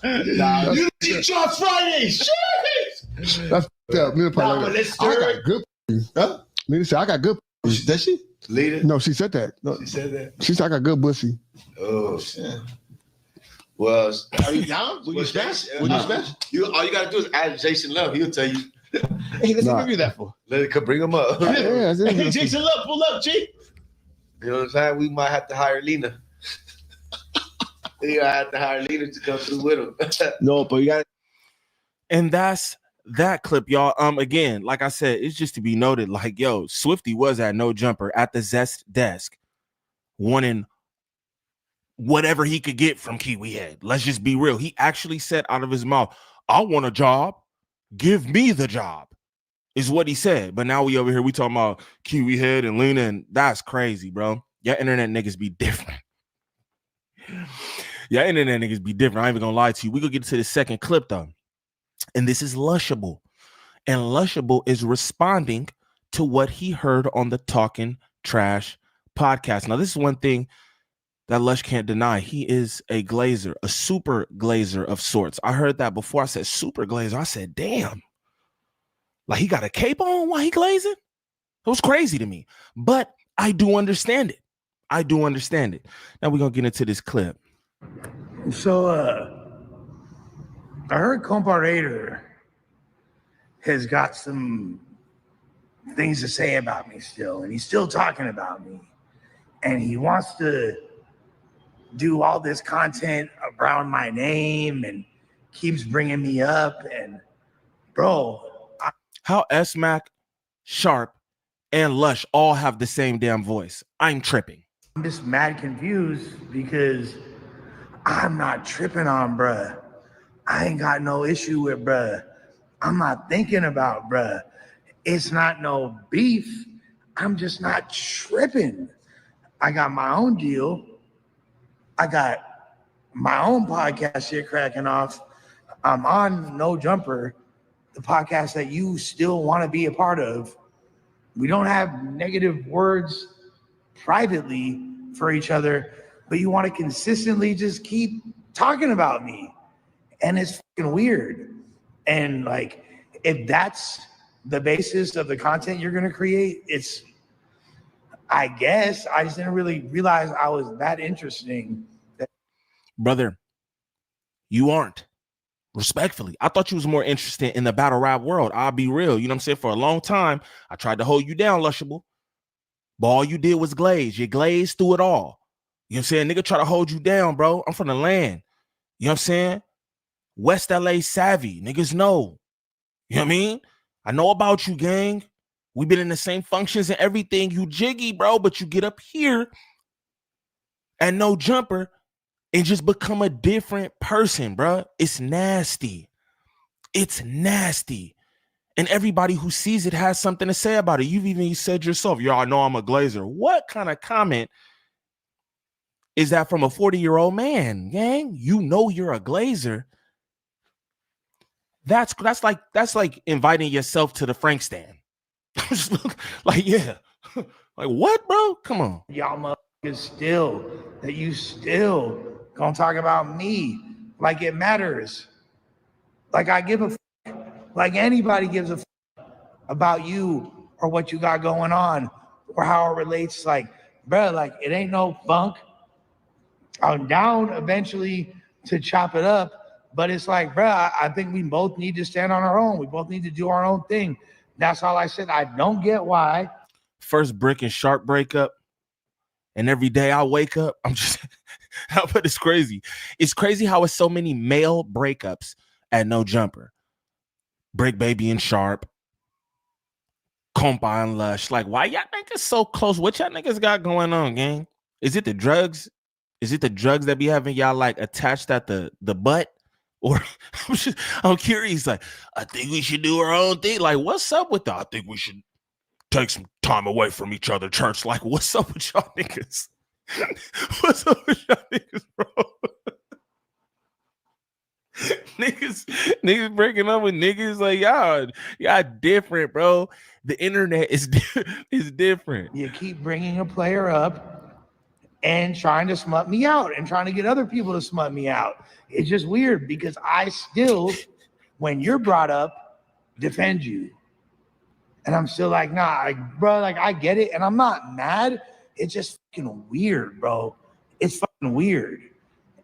Nah, you did Josh Friday. Shit. That's Lena probably but let's I stir got good. Huh? Lena said I got good. Does she? Lena? No, she said that. No, she said that. She said I got good pussy. Oh shit. Well, are you down? Will you smash? Will you smash? All you gotta do is add Jason Love. He'll tell you. Hey, let's interview that for. Bring him up. Yeah, hey, Jason Love, pull up, G. You know what I'm saying? We might have to hire Lena. You have to hire Lena to come through with him. No, but you got. And that's that clip, y'all. Again, like I said, it's just to be noted. Like, yo, Swifty was at No Jumper at the Zest desk, wanting whatever he could get from Kiwi Head. Let's just be real. He actually said out of his mouth, "I want a job. Give me the job," is what he said. But now we over here, we talking about Kiwi Head and Lena, and that's crazy, bro. Your internet niggas be different. Your internet niggas be different. I ain't even gonna lie to you. We gonna get to the second clip though. And this is Lushable. And Lushable is responding to what he heard on the Talking Trash podcast. Now, this is one thing that Lush can't deny. He is a glazer, a super glazer of sorts. I heard that before. I said super glazer. I said, damn. Like he got a cape on while he glazing? It was crazy to me. But I do understand it. I do understand it. Now we're going to get into this clip. So, I heard Comparator has got some things to say about me still, and he's still talking about me. And he wants to do all this content around my name and keeps bringing me up. And, bro. How S-Mac, Sharp, and Lush all have the same damn voice. I'm tripping. I'm just mad confused because I'm not tripping on bruh. I ain't got no issue with bruh. I'm not thinking about bruh. It's not no beef. I'm just not tripping. I got my own deal. I got my own podcast shit cracking off. I'm on No Jumper, the podcast that you still want to be a part of. We don't have negative words privately for each other, but you want to consistently just keep talking about me. And it's fucking weird. And like, if that's the basis of the content you're going to create, it's, I guess, I just didn't really realize I was that interesting. Brother, you aren't. Respectfully, I thought you was more interested in the battle rap world. I'll be real. You know what I'm saying? For a long time, I tried to hold you down, Lushable. But all you did was glaze. You glazed through it all. You know what I'm saying? Nigga try to hold you down, bro. I'm from the land. You know what I'm saying? West LA savvy. Niggas know. You know what I mean? I know about you, gang. We've been in the same functions and everything. You jiggy, bro, but you get up here and No Jumper and just become a different person, bro. It's nasty. It's nasty. And everybody who sees it has something to say about it. You've even said yourself, yo, I know I'm a glazer. What kind of comment is that from a 40-year-old man, gang? You know you're a glazer. That's like inviting yourself to the Frank stand. Like, yeah. Like, what, bro? Come on. Y'all motherfuckers still, that you still gonna talk about me like it matters. Like I give a fuck, like anybody gives a fuck about you or what you got going on or how it relates. Like, bro, like it ain't no funk. I'm down eventually to chop it up, but it's like, bro, I think we both need to stand on our own. We both need to do our own thing. That's all I said. I don't get why. First Brick and Sharp breakup, and every day I wake up, I'm just, but it's crazy. It's crazy how it's so many male breakups at No Jumper. Brick Baby and Sharp, Compa and Lush. Like, why y'all niggas so close? What y'all niggas got going on, gang? Is it the drugs? Is it the drugs that be having y'all like attached at the butt? Or I'm curious. Like, I think we should do our own thing. Like, what's up with that? I think we should take some time away from each other, church. Like, what's up with y'all niggas? What's up with y'all niggas, bro? niggas breaking up with niggas like y'all different, bro. The internet is different. You keep bringing a player up and trying to smut me out and trying to get other people to smut me out. It's just weird because I still, when you're brought up, defend you. And I'm still like, nah, bro, like I get it. And I'm not mad. It's just fucking weird, bro. It's fucking weird.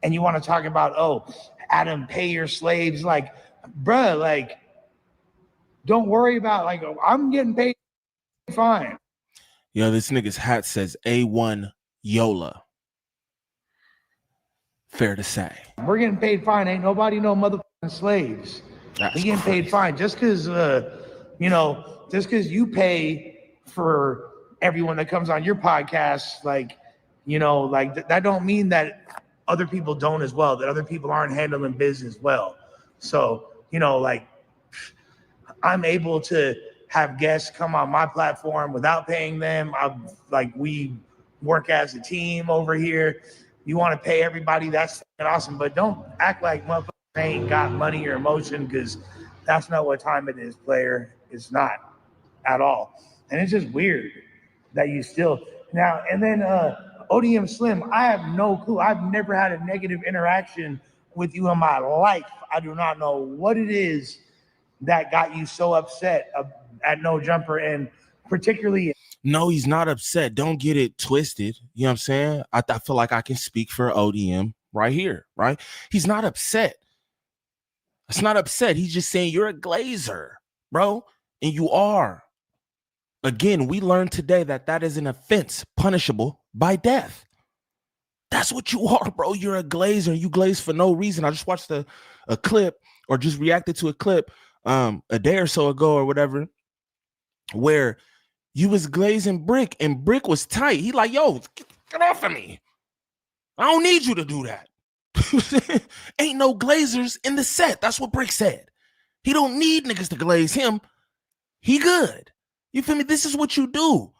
And you want to talk about, oh, Adam, pay your slaves. Like, bro, like, don't worry about, like, I'm getting paid fine. Yo, this nigga's hat says A1 Yola. Fair to say. We're getting paid fine. Ain't nobody no motherfucking slaves. We getting paid fine just because, just because you pay for everyone that comes on your podcast, like, that don't mean that other people don't as well, that other people aren't handling business well. So, like, I'm able to have guests come on my platform without paying them. We work as a team over here. You want to pay everybody, that's awesome, but don't act like motherfuckers ain't got money or emotion, because that's not what time it is, player. It's not at all. And it's just weird that you still now. And then ODM Slim, I have no clue. I've never had a negative interaction with you in my life. I do not know what it is that got you so upset at No Jumper, and particularly. No, he's not upset. Don't get it twisted. You know what I'm saying? I feel like I can speak for ODM right here, right? He's not upset. It's not upset. He's just saying you're a glazer, bro. And you are. Again, we learned today that is an offense punishable by death. That's what you are, bro. You're a glazer. You glaze for no reason. I just watched a clip, or just reacted to a clip a day or so ago or whatever, where you was glazing Brick and Brick was tight. He like, yo, get off of me. I don't need you to do that. Ain't no glazers in the set. That's what Brick said. He don't need niggas to glaze him. He good. You feel me? This is what you do.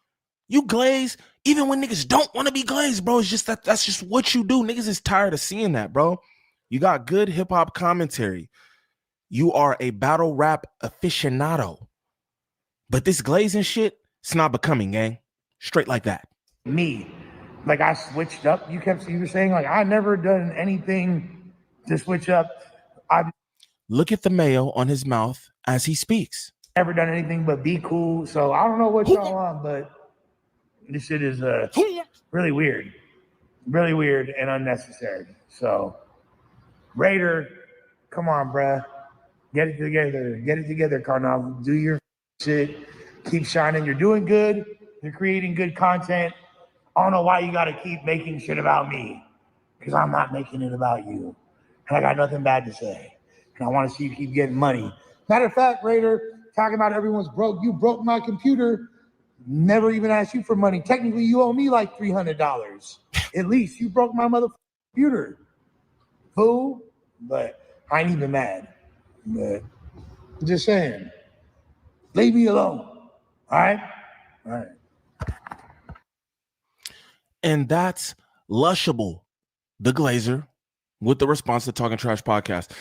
You glaze even when niggas don't want to be glazed, bro. It's just that's just what you do. Niggas is tired of seeing that, bro. You got good hip hop commentary. You are a battle rap aficionado. But this glazing shit, it's not becoming, gang. Straight like that. Me, like I switched up. You were saying like I never done anything to switch up. I've Look at the mayo on his mouth as he speaks. never done anything but be cool. So I don't know what y'all want, but this shit is really weird and unnecessary. So Raider, come on, bruh. Get it together, Carnal. Do your shit. Keep shining. You're doing good. You're creating good content. I don't know why you got to keep making shit about me, because I'm not making it about you. And I got nothing bad to say. And I want to see you keep getting money. Matter of fact, Raider, talking about everyone's broke. You broke my computer. Never even asked you for money. Technically, you owe me like $300. At least you broke my motherfucking computer. Fool. But I ain't even mad. But I'm just saying. Leave me alone. All right? All right. And that's Lushable, the Glazer, with the response to Talking Trash podcast.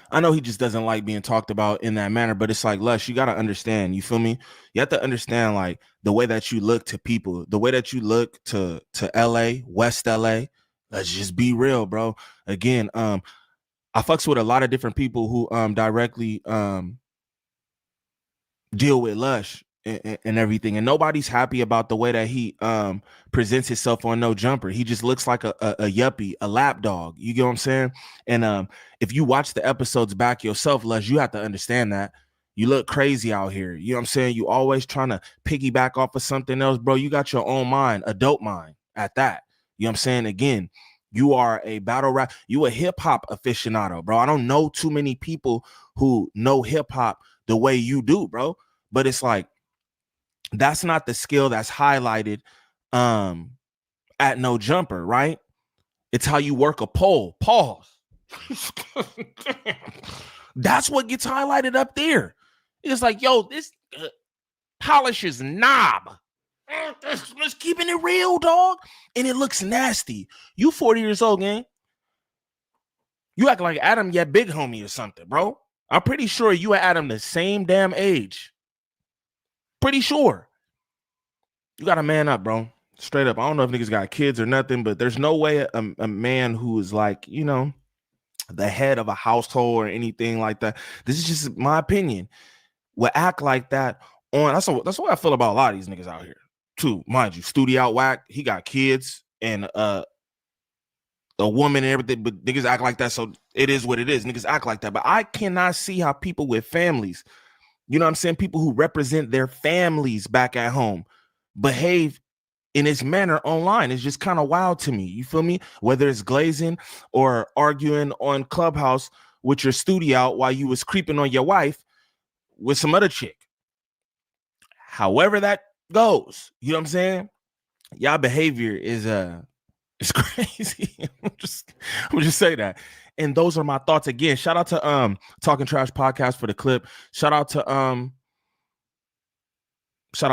I know he just doesn't like being talked about in that manner, but it's like, Lush, you got to understand, you feel me? You have to understand, like, the way that you look to people, the way that you look to LA, West LA. Let's just be real, bro. Again, I fucks with a lot of different people who directly deal with Lush and everything, and nobody's happy about the way that he presents himself on No Jumper. He just looks like a yuppie, a lap dog. You get what I'm saying? And if you watch the episodes back yourself, Lush, you have to understand that you look crazy out here. You know what I'm saying? You always trying to piggyback off of something else, bro. You got your own mind, adult mind at that. You know what I'm saying? Again, you are a battle rap, you a hip hop aficionado, bro. I don't know too many people who know hip hop the way you do, bro. But it's like, that's not the skill that's highlighted at No Jumper, right? It's how you work a pole. Pause. That's what gets highlighted up there. It's like, yo, this polishes knob. Just keeping it real, dog. And it looks nasty. You 40 years old, gang. You act like Adam, yeah, big homie or something, bro. I'm pretty sure you and Adam the same damn age. Pretty sure. You got to man up, bro. Straight up. I don't know if niggas got kids or nothing, but there's no way a man who is like, you know, the head of a household or anything like that, this is just my opinion, will act like that on. That's what I feel about a lot of these niggas out here, too. Mind you, Studio out whack. He got kids and a woman and everything, but niggas act like that. So it is what it is. Niggas act like that. But I cannot see how people with families, you know what I'm saying, people who represent their families back at home, behave in this manner online. Is just kind of wild to me. You feel me? Whether it's glazing or arguing on Clubhouse with your studio out while you was creeping on your wife with some other chick. However that goes, you know what I'm saying? Y'all behavior is it's crazy. I'm just say that. And those are my thoughts. Again, shout out to Talking Trash podcast for the clip. Shout out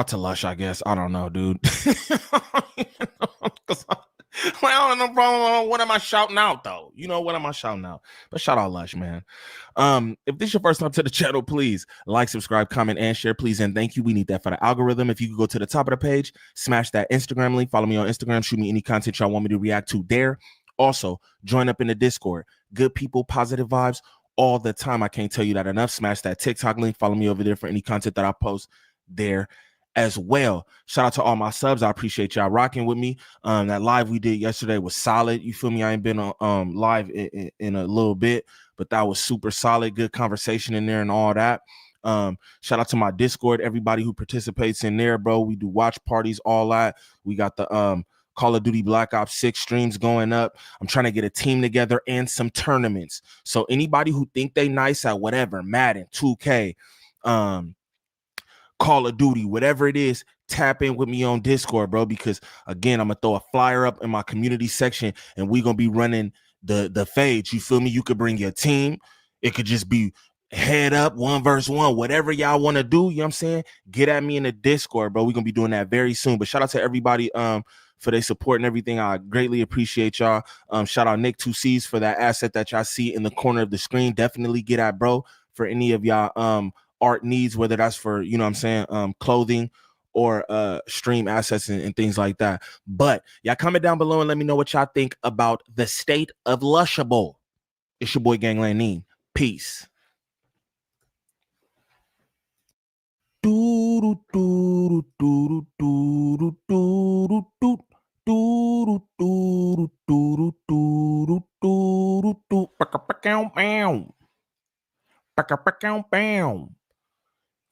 to Lush, I guess. I don't know, dude. I don't know, bro. What am I shouting out, though? You know, what am I shouting out? But shout out Lush, man. If this is your first time to the channel, please like, subscribe, comment, and share, please. And thank you. We need that for the algorithm. If you could go to the top of the page, smash that Instagram link. Follow me on Instagram. Shoot me any content y'all want me to react to there. Also, join up in the Discord. Good people, positive vibes all the time. I can't tell you that enough. Smash that TikTok link. Follow me over there for any content that I post there as well. Shout out to all my subs. I appreciate y'all rocking with me. That live we did yesterday was solid. You feel me? I ain't been on live in a little bit, but that was super solid. Good conversation in there and all that. Shout out to my Discord, everybody who participates in there, bro. We do watch parties, all that. We got the Call of Duty Black Ops 6 streams going up. I'm trying to get a team together and some tournaments. So anybody who think they nice at whatever, Madden, 2K, Call of Duty, whatever it is, tap in with me on Discord, bro, because again, I'm gonna throw a flyer up in my community section and we're gonna be running the fades. You feel me? You could bring your team. It could just be head up, 1v1, whatever y'all want to do. You know what I'm saying? Get at me in the Discord, bro. We're gonna be doing that very soon. But shout out to everybody for their support and everything. I greatly appreciate y'all. Shout out Nick 2Cs for that asset that y'all see in the corner of the screen. Definitely get at bro for any of y'all art needs, whether that's for, you know what I'm saying, clothing or stream assets and things like that. But y'all comment down below and let me know what y'all think about the state of Lushable. It's your boy Gangland Neem. Peace.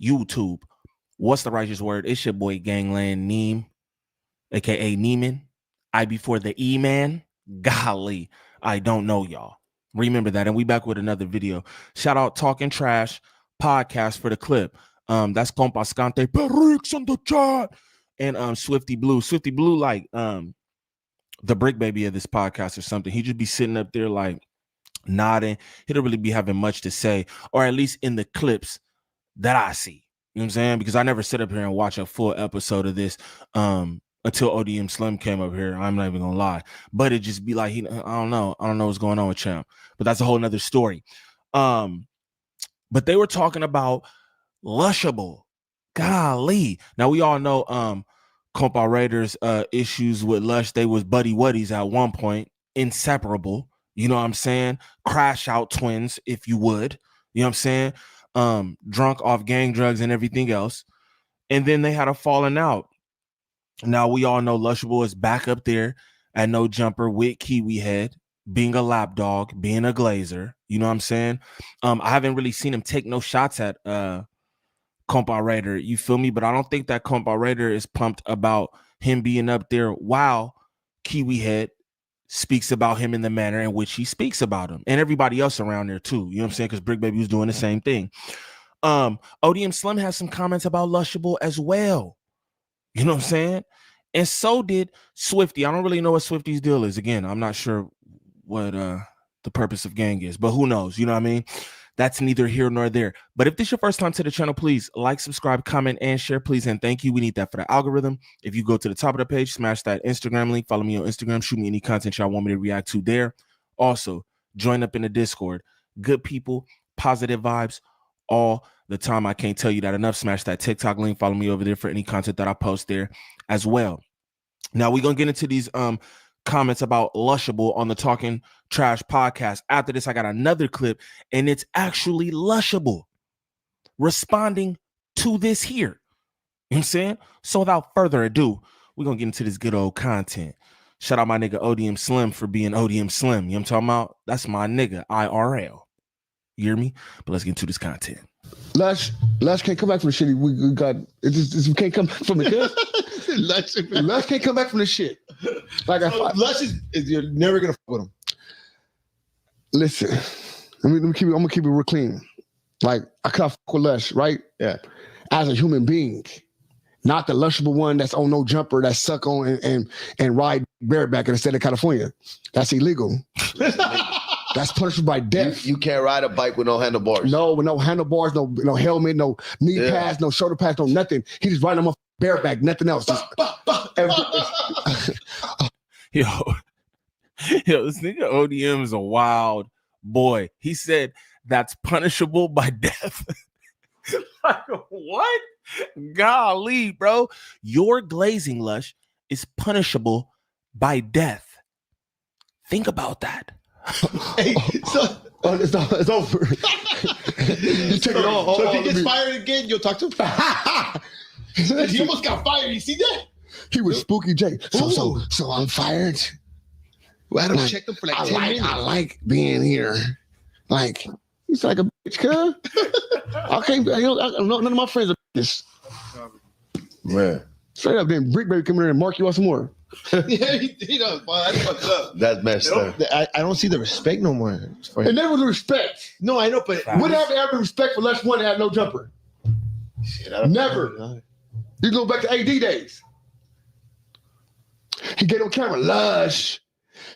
YouTube. What's the righteous word? It's your boy Gangland Neem, aka Neiman. I before the E-man. Golly, I don't know y'all. Remember that. And we back with another video. Shout out Talking Trash podcast for the clip. That's Compa Scante Perix on the chat. And Swifty Blue. Swifty Blue, like the brick baby of this podcast or something. He just be sitting up there like nodding. He don't really be having much to say, or at least in the clips that I see. You know what I'm saying? Because I never sit up here and watch a full episode of this until ODM Slim came up here. I'm not even gonna lie. But it just be like, I don't know what's going on with Champ. But that's a whole nother story. But they were talking about Lushable. Golly. Now we all know Compa Raiders issues with Lush. They was buddy wuddies at one point, inseparable. You know what I'm saying? Crash out twins, if you would. You know what I'm saying? Drunk off gang drugs and everything else. And then they had a falling out. Now we all know Lushable is back up there at No Jumper with Kiwi Head, being a lapdog, being a glazer. You know what I'm saying? I haven't really seen him take no shots at Compa Raider. You feel me? But I don't think that Compa Raider is pumped about him being up there while Kiwi Head speaks about him in the manner in which he speaks about him, and everybody else around there too. You know what I'm saying? Because Brick Baby was doing the same thing. ODM Slim has some comments about Lushable as well. You know what I'm saying? And so did Swifty. I don't really know what Swifty's deal is. Again, I'm not sure what the purpose of gang is, but who knows? You know what I mean? That's neither here nor there. But if this is your first time to the channel, please like, subscribe, comment, and share, please. And thank you. We need that for the algorithm. If you go to the top of the page, smash that Instagram link, follow me on Instagram, shoot me any content y'all want me to react to there. Also, join up in the Discord. Good people, positive vibes all the time. I can't tell you that enough. Smash that TikTok link, follow me over there for any content that I post there as well. Now we're going to get into these comments about Lushable on the Talking Trash podcast. After this, I got another clip, and it's actually Lushable responding to this here. You know what I'm saying? So without further ado, we're going to get into this good old content. Shout out my nigga ODM Slim for being ODM Slim. You know what I'm talking about? That's my nigga, IRL. You hear me? But let's get into this content. Lush can't come back from the shit. We got it. We can't come back from it. Lush can't come back from the shit. Like Lush is you're never gonna fuck with him. Listen, I'm gonna keep it real clean. Like I can't fuck with Lush, right? Yeah. As a human being, not the Lushable one that's on No Jumper that suck on and ride bareback in the state of California. That's illegal. That's punishable by death. You can't ride a bike with no handlebars. No, with no handlebars, no helmet, no knee pads, no shoulder pads, no nothing. He just riding them bareback, nothing else. Yo, this nigga ODM is a wild boy. He said that's punishable by death. Like, what? Golly, bro. Your glazing, Lush, is punishable by death. Think about that. Hey, so it's over. You take it all. So if he gets fired again, you'll talk to him. He almost got fired. You see that? He was Spooky J. So I'm fired. Well, I don't check him for like 10 minutes. I like being here. Like he's like a bitch, cuz. I can't. None of my friends are this. Man, straight up. Then Brick Baby come in here and mark you out some more. Yeah, he does. That's fucked up. That's messed up. I don't see the respect no more. And there was the respect. No, I know, but what happened to respect for Lush One that had No Jumper? Never. You go back to AD days. He get on camera, lush.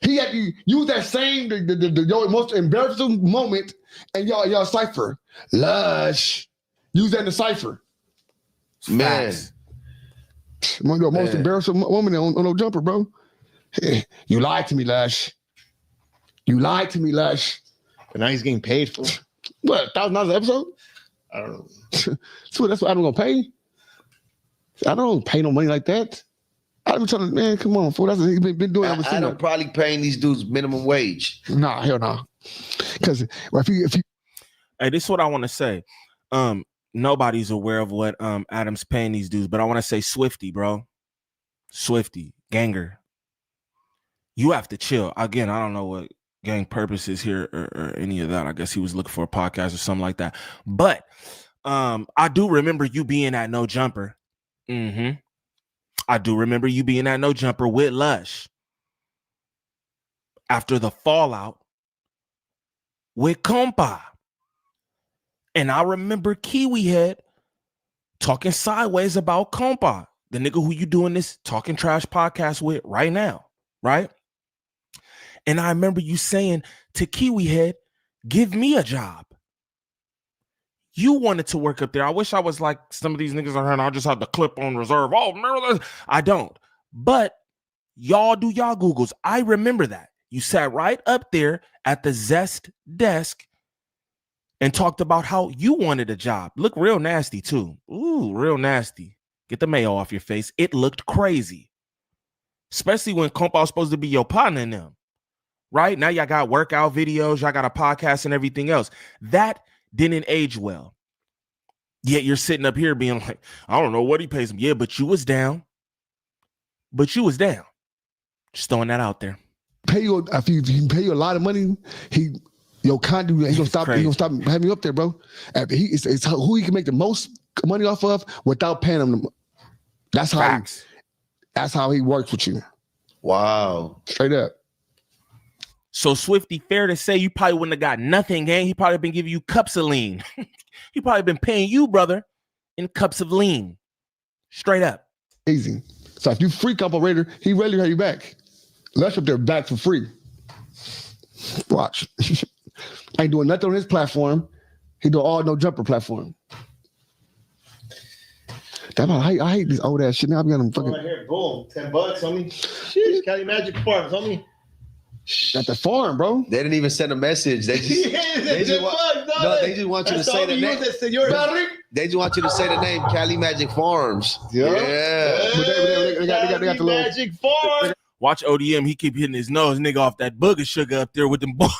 He had to use that same your most embarrassing moment and y'all cipher. Lush. Use that in the cipher. Man. One of the most embarrassing moment on no jumper, bro. Hey, you lied to me, Lush. You lied to me, Lush. And now he's getting paid for what, $1,000 an episode? I don't know. So that's what I'm gonna pay. I don't pay no money like that. I be telling, man, come on, fool. That's what he's been doing. I don't probably paying these dudes minimum wage. Nah, hell no. Because if you hey, this is what I want to say. Nobody's aware of what Adam's paying these dudes, but I want to say Swifty, bro. Swifty, Ganger. You have to chill. Again, I don't know what gang purpose is here or any of that. I guess he was looking for a podcast or something like that. But I do remember you being at No Jumper. Mm-hmm. I do remember you being at No Jumper with Lush after the fallout with Compa. And I remember Kiwi Head talking sideways about Compa, the nigga who you doing this talking trash podcast with right now, right? And I remember you saying to Kiwi Head, give me a job. You wanted to work up there. I wish I was like some of these niggas are hearing. I just have the clip on reserve. Oh, remember that? I don't. But y'all do y'all Googles. I remember that. You sat right up there at the Zest desk and talked about how you wanted a job. Look real nasty too. Ooh, real nasty. Get the mayo off your face. It looked crazy. Especially when Compa was supposed to be your partner in them. Right? Now y'all got workout videos. Y'all got a podcast and everything else. That didn't age well. Yet you're sitting up here being like, I don't know what he pays him. Yeah, but you was down. But you was down. Just throwing that out there. Pay you if you can pay you a lot of money, your content, he's gonna stop having you up there, bro. It's who he can make the most money off of without paying him. That's how he works with you. Wow. Straight up. So Swifty, fair to say you probably wouldn't have got nothing, gang. He probably been giving you cups of lean. He probably been paying you, brother, in cups of lean. Straight up. Easy. So if you freak operator, he rarely have you back. Lush up there back for free. Watch. I ain't doing nothing on his platform. He do all No Jumper platform. I hate this old ass shit. Now I'm gonna fucking right here, boom, $10, homie. Sheesh, Cali Magic Farms, homie. At the farm, bro. They didn't even send a message. They just, they just want you to say the name. They just want you to say the name, Cali Magic Farms. Yeah. They got the little Magic Farms. Watch ODM. He keep hitting his nose, nigga, off that booger sugar up there with them boys.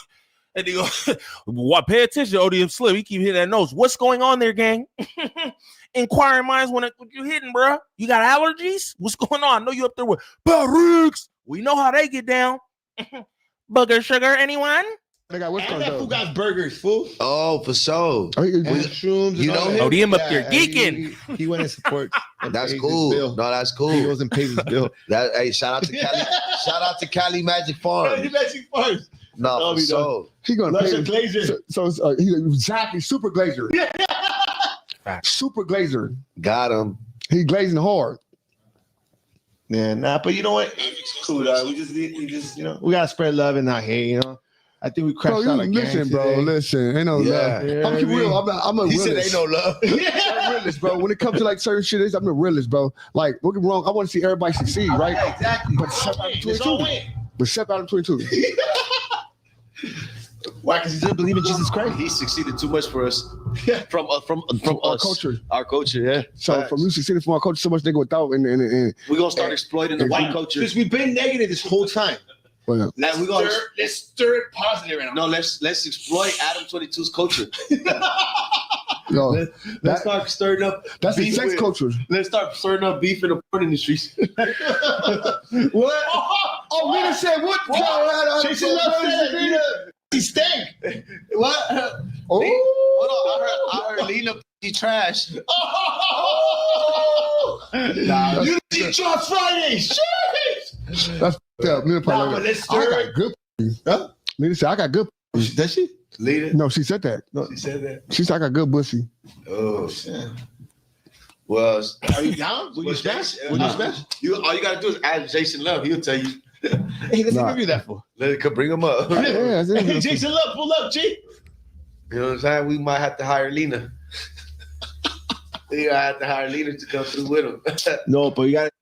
And they go, pay attention to ODM Slim. He keep hitting that nose. What's going on there, gang? Inquiring minds what you hitting, bro. You got allergies? What's going on? I know you up there with Barricks. We know how they get down. Booger sugar, anyone? They got what's that fool got burgers, fool. Oh, for sure. Mushrooms. You know him? ODM up there geeking. He went and support. That's cool. No, that's cool. He goes and pays his bill. Hey, shout out to Cali. Shout out to Cali Magic Farms. Cali Magic Farms. No, for sure. He gonna pay him. Glazer. So he's exactly super glazer. Super glazer. Got him. He glazing hard. Yeah, but you know what? It's cool, dog. We just, we gotta spread love and not hate. You know, I think we crashed out again. Listen, bro. Listen, ain't no love. Yeah, I'm real. I'm a he realist. said ain't no love. I'm a realist, bro. When it comes to like certain shit, I'm a realist, bro. Like, don't get me wrong. I want to see everybody succeed, right? Yeah, exactly. But step out of 22. But step out of 22. Why? Because he didn't believe in Jesus Christ. He succeeded too much for us. From our us. culture. Our culture, yeah. So from you succeeding from our culture, so much nigga without and we're gonna start exploiting the white culture. Because we've been negative this whole time. Well, now we gonna let's stir it positive right now. No, let's exploit Adam 22's culture. Yo, let's start stirring up. That's the sex culture. Let's start stirring up beef in the porn industries. What? Oh, Lena said what? She said he stank. What? Oh, hold on. I heard Lena trash. Nah, you eat Josh Friday. Shit. That's Lena probably. But let's I stir got good. Huh? Lena said I got good. Does she? Lena? No, she said that. No, she said that. She said I got good pussy. Oh shit. was. Are you down? Will you smash? Will you smash? All you gotta do is ask Jason Love. He'll tell you. Hey, let's interview that for. Bring him up. Yeah, Hey, Jason Love, pull up, G. You know what I'm saying? We might have to hire Lena. I have to hire Lena to come through with him. No, but you got it.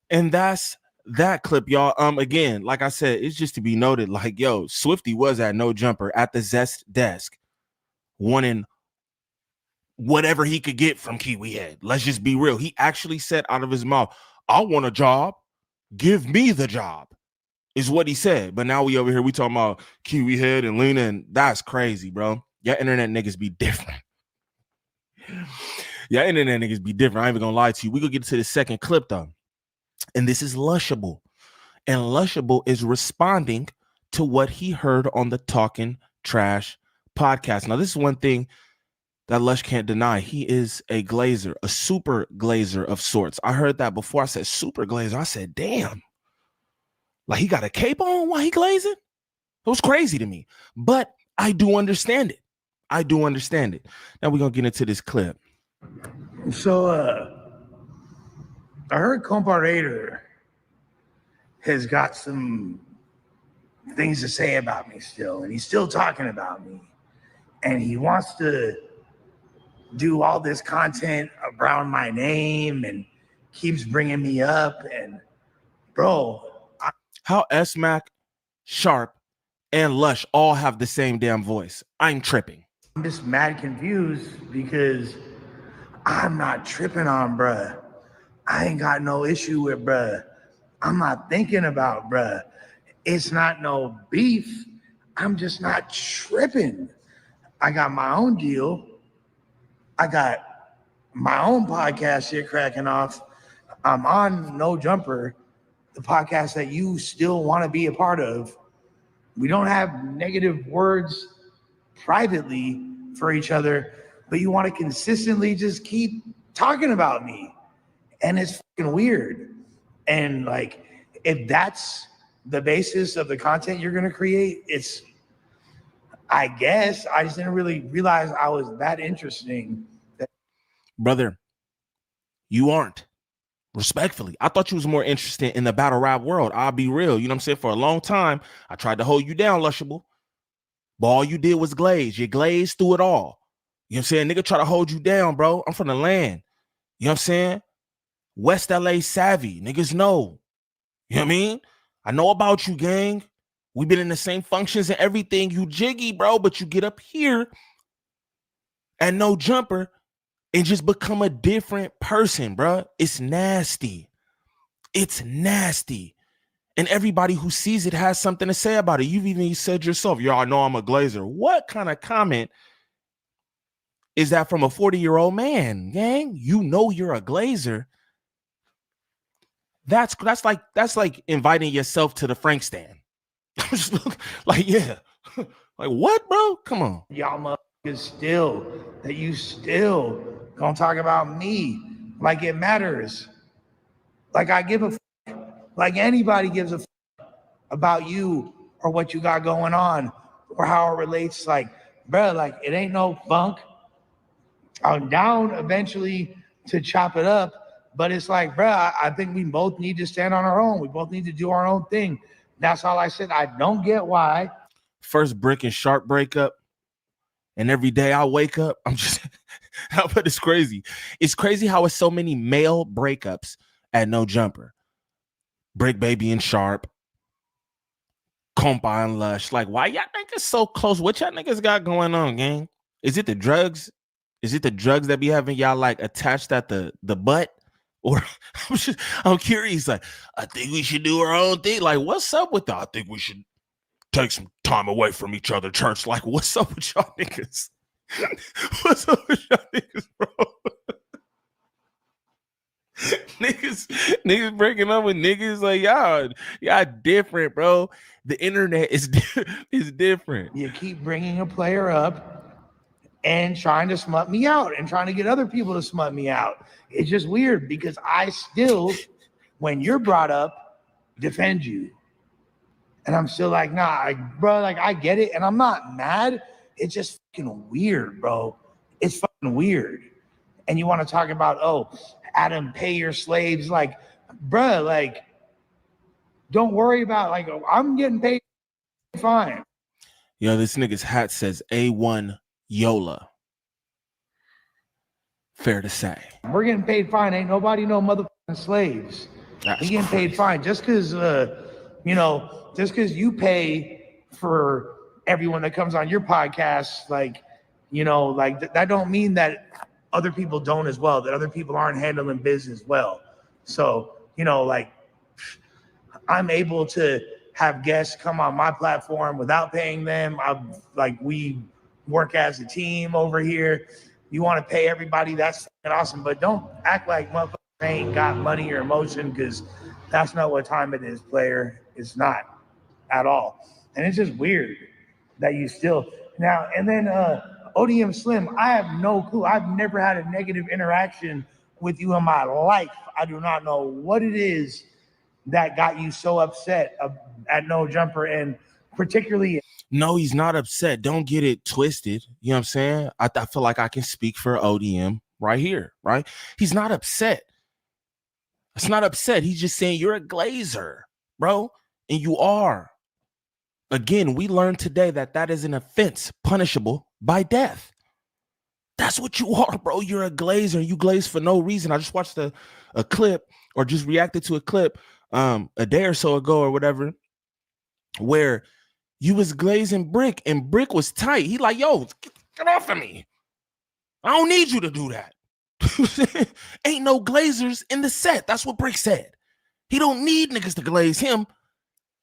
And that's that clip, y'all. Again, like I said, it's just to be noted, like, yo, Swifty was at No Jumper at the Zest desk, wanting whatever he could get from Kiwi Head. Let's just be real. He actually said out of his mouth, I want a job. Give me the job, is what he said. But now we over here, we talking about Kiwi Head and Lena, and that's crazy, bro. Y'all internet niggas be different. Y'all internet niggas be different. I ain't even gonna lie to you. We gonna get to the second clip, though. And this is Lushable. And Lushable is responding to what he heard on the Talking Trash podcast. Now, this is one thing that Lush can't deny. He is a glazer, a super glazer of sorts. I heard that before. I said super glazer. I said, damn. Like he got a cape on while he glazing? It was crazy to me. But I do understand it. I do understand it. Now we're going to get into this clip. So, I heard Comparator has got some things to say about me still, and he's still talking about me. And he wants to do all this content around my name and keeps bringing me up. And, bro. How S-Mac, Sharp, and Lush all have the same damn voice. I'm tripping. I'm just mad confused because I'm not tripping on bruh. I ain't got no issue with bruh. I'm not thinking about bruh. It's not no beef. I'm just not tripping. I got my own deal. I got my own podcast shit cracking off. I'm on No Jumper, the podcast that you still want to be a part of. We don't have negative words privately for each other, but you want to consistently just keep talking about me. And it's fucking weird. And like, if that's the basis of the content you're going to create, it's, I guess, I just didn't really realize I was that interesting. Brother, you aren't. Respectfully. I thought you was more interested in the battle rap world. I'll be real. You know what I'm saying? For a long time, I tried to hold you down, Lushable. But all you did was glaze. You glazed through it all. You know what I'm saying? Nigga try to hold you down, bro. I'm from the land. You know what I'm saying? West LA savvy. Niggas know. You know what I mean? I know about you, gang. We've been in the same functions and everything. You jiggy, bro, but you get up here and No Jumper and just become a different person, bro. It's nasty. It's nasty. And everybody who sees it has something to say about it. You've even said yourself, yo, I know I'm a glazer. What kind of comment is that from a 40-year-old man, gang? You know you're a glazer. That's like inviting yourself to the Frank stand. Like, yeah. Like, what, bro? Come on. Y'all motherfuckers still, that you still gonna talk about me like it matters. Like I give a fuck. Like anybody gives a fuck about you or what you got going on or how it relates. Like, bro, like it ain't no funk. I'm down eventually to chop it up, but it's like, bro, I think we both need to stand on our own. We both need to do our own thing. That's all I said. I don't get why. First Brick and Sharp breakup, and every day I wake up, I'm just, but it's crazy. It's crazy how it's so many male breakups at No Jumper. Brick Baby and Sharp, Compa and Lush. Like, why y'all niggas so close? What y'all niggas got going on, gang? Is it the drugs? Is it the drugs that be having y'all like attached at the butt? Or I'm curious. Like, I think we should do our own thing. Like, what's up with that? I think we should take some time away from each other, church. Like, what's up with y'all niggas? What's up with y'all niggas, bro? niggas breaking up with niggas. Like, y'all different, bro. The internet is different. You keep bringing a player up and trying to smut me out and trying to get other people to smut me out. It's just weird because I still, when you're brought up, defend you. And I'm still like, nah, bro, like I get it. And I'm not mad. It's just fucking weird, bro. It's fucking weird. and you want to talk about, oh, Adam, pay your slaves. Like, bruh, like, don't worry about, like, I'm getting paid fine. Yo, this nigga's hat says A1 Yola. Fair to say. We're getting paid fine. Ain't nobody no motherfucking slaves. We getting paid fine just because, just because you pay for everyone that comes on your podcast, like, that don't mean that other people don't as well, that other people aren't handling business well. So, like, I'm able to have guests come on my platform without paying them. We work as a team over here. You want to pay everybody, that's awesome, but don't act like motherfuckers ain't got money or emotion, because that's not what time it is, player. It's not at all. And it's just weird that you still now. And then ODM Slim, I have no clue. I've never had a negative interaction with you in my life. I do not know what it is that got you so upset at No Jumper, and particularly. No, he's not upset. Don't get it twisted. You know what I'm saying? I feel like I can speak for ODM right here, right? He's not upset. It's not upset. He's just saying you're a glazer, bro. And you are. Again, we learned today that is an offense punishable by death. That's what you are, bro. You're a glazer. You glaze for no reason. I just watched a clip, or just reacted to a clip a day or so ago or whatever, where you was glazing Brick, and Brick was tight. He like, yo, get off of me. I don't need you to do that. Ain't no glazers in the set. That's what Brick said. He don't need niggas to glaze him.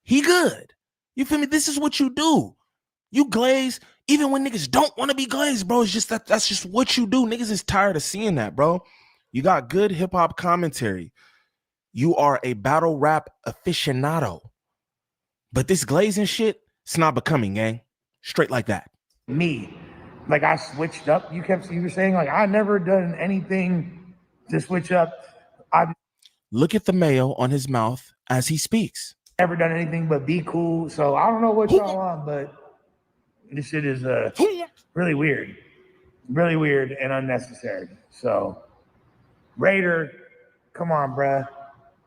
He good. You feel me? This is what you do. You glaze even when niggas don't want to be glazed, bro. It's just that's just what you do. Niggas is tired of seeing that, bro. You got good hip-hop commentary. You are a battle rap aficionado. But this glazing shit, it's not becoming, gang. Straight like that. Me. Like, I switched up. You were saying, like, I never done anything to switch up. I've Look at the mayo on his mouth as he speaks. never done anything but be cool. So I don't know what y'all on, but this shit is really weird. Really weird and unnecessary. So, Raider, come on, bruh.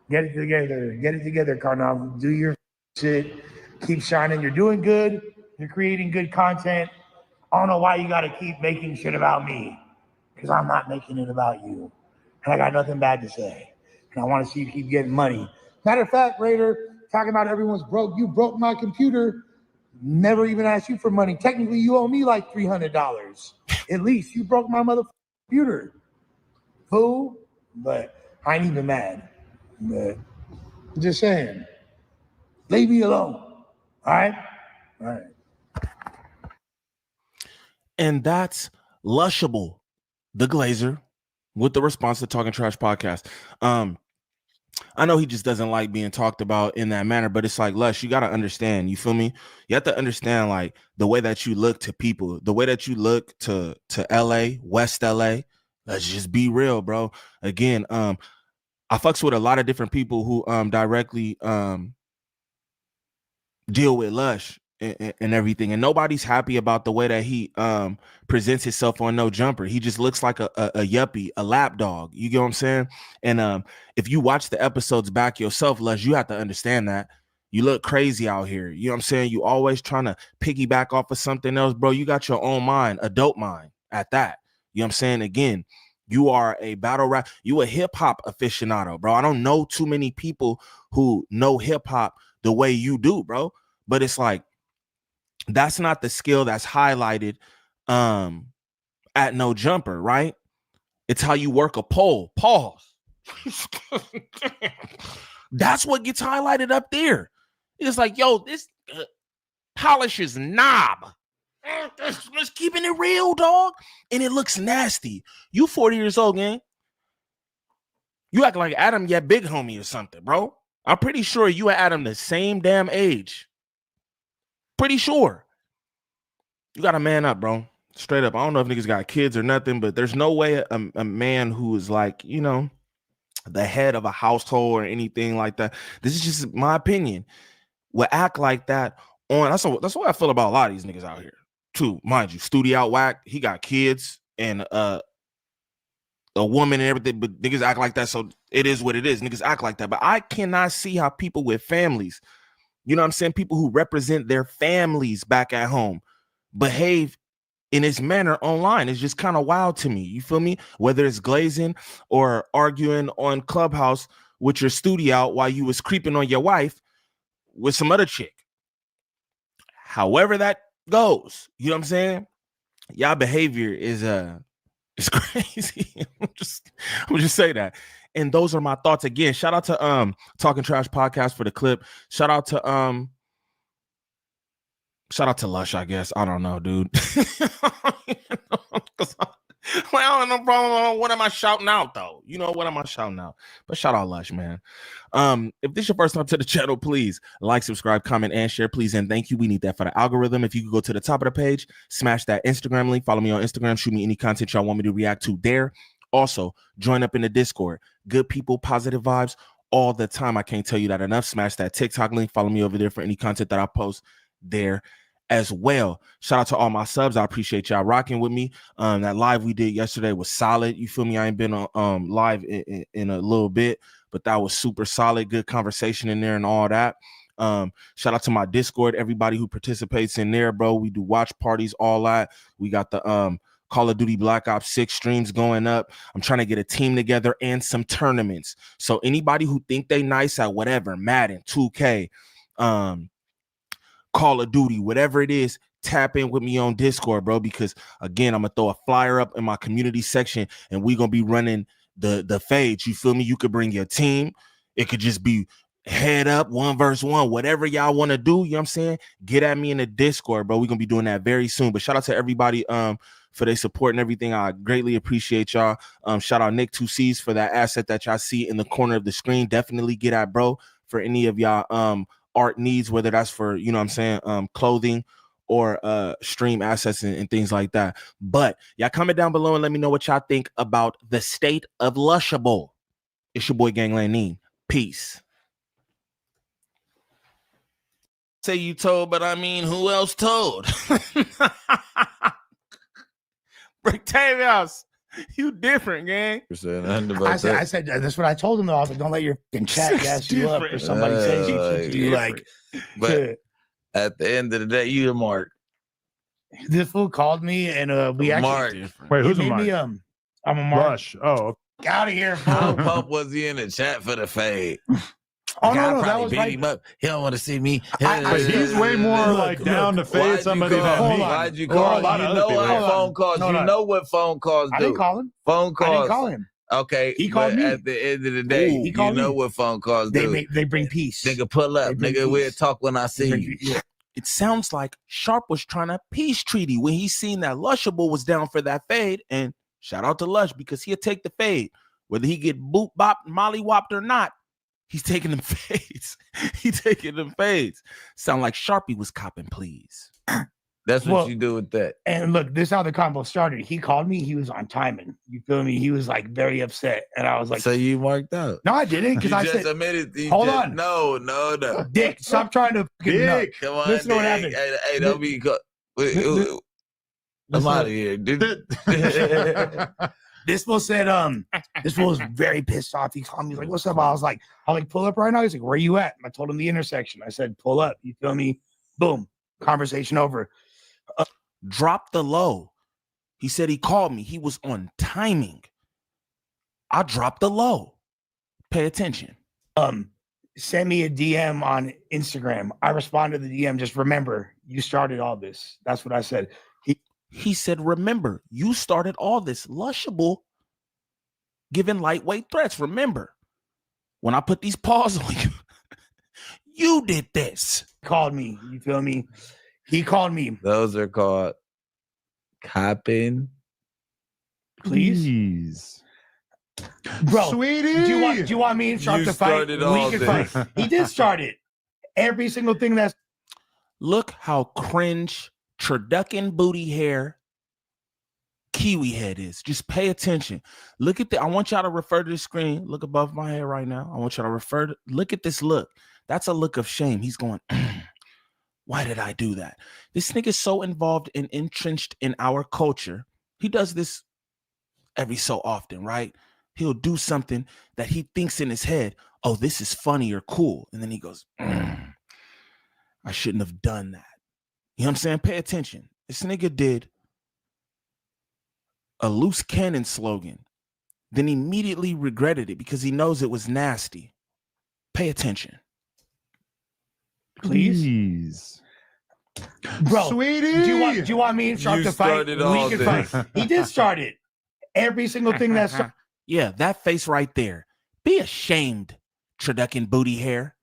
Get it together. Get it together, Carnal. Do your shit. Keep shining. You're doing good. You're creating good content. I don't know why you got to keep making shit about me, because I'm not making it about you. And I got nothing bad to say. And I want to see you keep getting money. Matter of fact, Raider, talking about everyone's broke. You broke my computer. Never even asked you for money. Technically, you owe me like $300. At least you broke my motherfucking computer. Fool. But I ain't even mad. But I'm just saying. Leave me alone. All right? All right. And that's Lushable, the Glazer, with the response to Talking Trash podcast. I know he just doesn't like being talked about in that manner, but it's like, Lush, you got to understand, you feel me? You have to understand, like, the way that you look to people, the way that you look to LA, West LA. Let's just be real, bro. Again, I fucks with a lot of different people who directly deal with Lush and everything, and nobody's happy about the way that he presents himself on No Jumper. He just looks like a yuppie, a lap dog. You get what I'm saying? And if you watch the episodes back yourself, Lush, you have to understand that you look crazy out here. You know what I'm saying? You always trying to piggyback off of something else, bro. You got your own mind, adult mind at that. You know what I'm saying? Again, you are a battle rap, you a hip hop aficionado, bro. I don't know too many people who know hip hop the way you do, bro. But it's like, that's not the skill that's highlighted at No Jumper, right? It's how you work a pole. Pause. That's what gets highlighted up there. It's like, yo, this polishes knob. Let's keeping it real, dog. And it looks nasty. You 40 years old, gang. You act like Adam, your big homie or something, bro. I'm pretty sure you and Adam the same damn age. Pretty sure. You got to man up, bro. Straight up. I don't know if niggas got kids or nothing, but there's no way a man who is like, you know, the head of a household or anything like that. This is just my opinion. Will act like that on. That's what I feel about a lot of these niggas out here, too. Mind you, Studio Out Whack, he got kids, and a woman and everything, but niggas act like that. So it is what it is. Niggas act like that. But I cannot see how people with families, you know what I'm saying? People who represent their families back at home behave in this manner online. It's just kind of wild to me. You feel me? Whether it's glazing or arguing on Clubhouse with your studio out while you was creeping on your wife with some other chick. However that goes, you know what I'm saying? Y'all behavior is it's crazy. I'm just say that. And those are my thoughts. Again, shout out to Talking Trash Podcast for the clip. Shout out to Lush, I guess. I don't know, dude. I don't have no problem. What am I shouting out, though? You know, what am I shouting out? But shout out Lush, man. If this is your first time to the channel, please like, subscribe, comment, and share, please. And thank you. We need that for the algorithm. If you could go to the top of the page, smash that Instagram link. Follow me on Instagram. Shoot me any content y'all want me to react to there. Also, join up in the Discord. Good people, positive vibes all the time. I can't tell you that enough. Smash that TikTok link. Follow me over there for any content that I post there as well. Shout out to all my subs. I appreciate y'all rocking with me. That live we did yesterday was solid. You feel me? I ain't been on live in a little bit, but that was super solid. Good conversation in there and all that. Shout out to my Discord, everybody who participates in there, bro. We do watch parties, all that. We got the Call of Duty Black Ops 6 streams going up. I'm trying to get a team together and some tournaments. So anybody who think they nice at whatever, Madden, 2K, Call of Duty, whatever it is, tap in with me on Discord, bro, because again, I'm gonna throw a flyer up in my community section and we're gonna be running the fades. You feel me? You could bring your team. It could just be head up, 1v1, whatever y'all want to do. You know what I'm saying? Get at me in the Discord, bro. We're gonna be doing that very soon. But shout out to everybody for their support and everything. I greatly appreciate y'all. Shout out Nick 2Cs for that asset that y'all see in the corner of the screen. Definitely get at bro for any of y'all art needs, whether that's for, you know what I'm saying, clothing or stream assets and things like that. But y'all comment down below and let me know what y'all think about the state of Lushable. It's your boy Gangland Neem. Peace. Say you told, but I mean, who else told? Brictavius, you different, gang. I said that's what I told him though. I was like, don't let your chat gas you up or somebody says shit to you. Like, but at the end of the day, you the Mark. This fool called me and we actually Mark. Wait, who's a made Mark? me, I'm a Mark. Rush. Oh, Out of here, How fool. pump was he in the chat for the fade? Oh no, I that was beat right. him up. He don't want to see me. but he's way more like down to fade somebody than me. Why'd you call? You know how phone calls. You know what phone calls do. I didn't call him. Phone calls. I didn't call him. Okay, He called me. At the end of the day, He called you know me. what phone calls do. They bring peace. Nigga, pull up. Nigga, we'll talk when I see you. Yeah. It sounds like Sharp was trying a peace treaty when he seen that Lushable was down for that fade. And shout out to Lush because he'll take the fade. Whether he get boop bopped, mollywopped or not, he's taking them fades. He's taking them fades. Sound like Sharpie was copping, please. That's what you do with that. And look, this is how the combo started. He called me. He was on timing. You feel me? He was like very upset, and I was like, "So you marked out?" No, I didn't because I just said, admitted. "Hold on, no, Dick, stop trying to Dick, come on, listen to what happened. Hey, don't be. I'm out of here, dude. This fool said, this fool was very pissed off. He called me, he's like, what's up? I was like, pull up right now. He's like, where you at? I told him the intersection. I said, pull up. You feel me? Boom. Conversation over. Drop the low. He said he called me. He was on timing. I dropped the low. Pay attention. Send me a DM on Instagram. I responded to the DM. Just remember, you started all this. That's what I said. He said, remember, you started all this. Lushable giving lightweight threats. Remember, when I put these paws on you, you did this. Called me. You feel me? He called me. Those are called copping. Please. Bro, sweetie, do you want me and Sharp to fight? We can fight. He did start it. Every single thing that's. Look how cringe turducken booty hair Kiwi head is. Just pay attention. Look at I want y'all to refer to the screen. Look above my head right now. I want y'all to look at this look. That's a look of shame. He's going, why did I do that? This nigga's so involved and entrenched in our culture. He does this every so often, right? He'll do something that he thinks in his head, oh, this is funny or cool. And then he goes, I shouldn't have done that. You know what I'm saying? Pay attention. This nigga did a loose cannon slogan, then immediately regretted it because he knows it was nasty. Pay attention. Please. Bro, Sweetie, do you want me and Shark to fight? We can fight. He did start it. Every single thing that's yeah, that face right there. Be ashamed, turducken booty hair.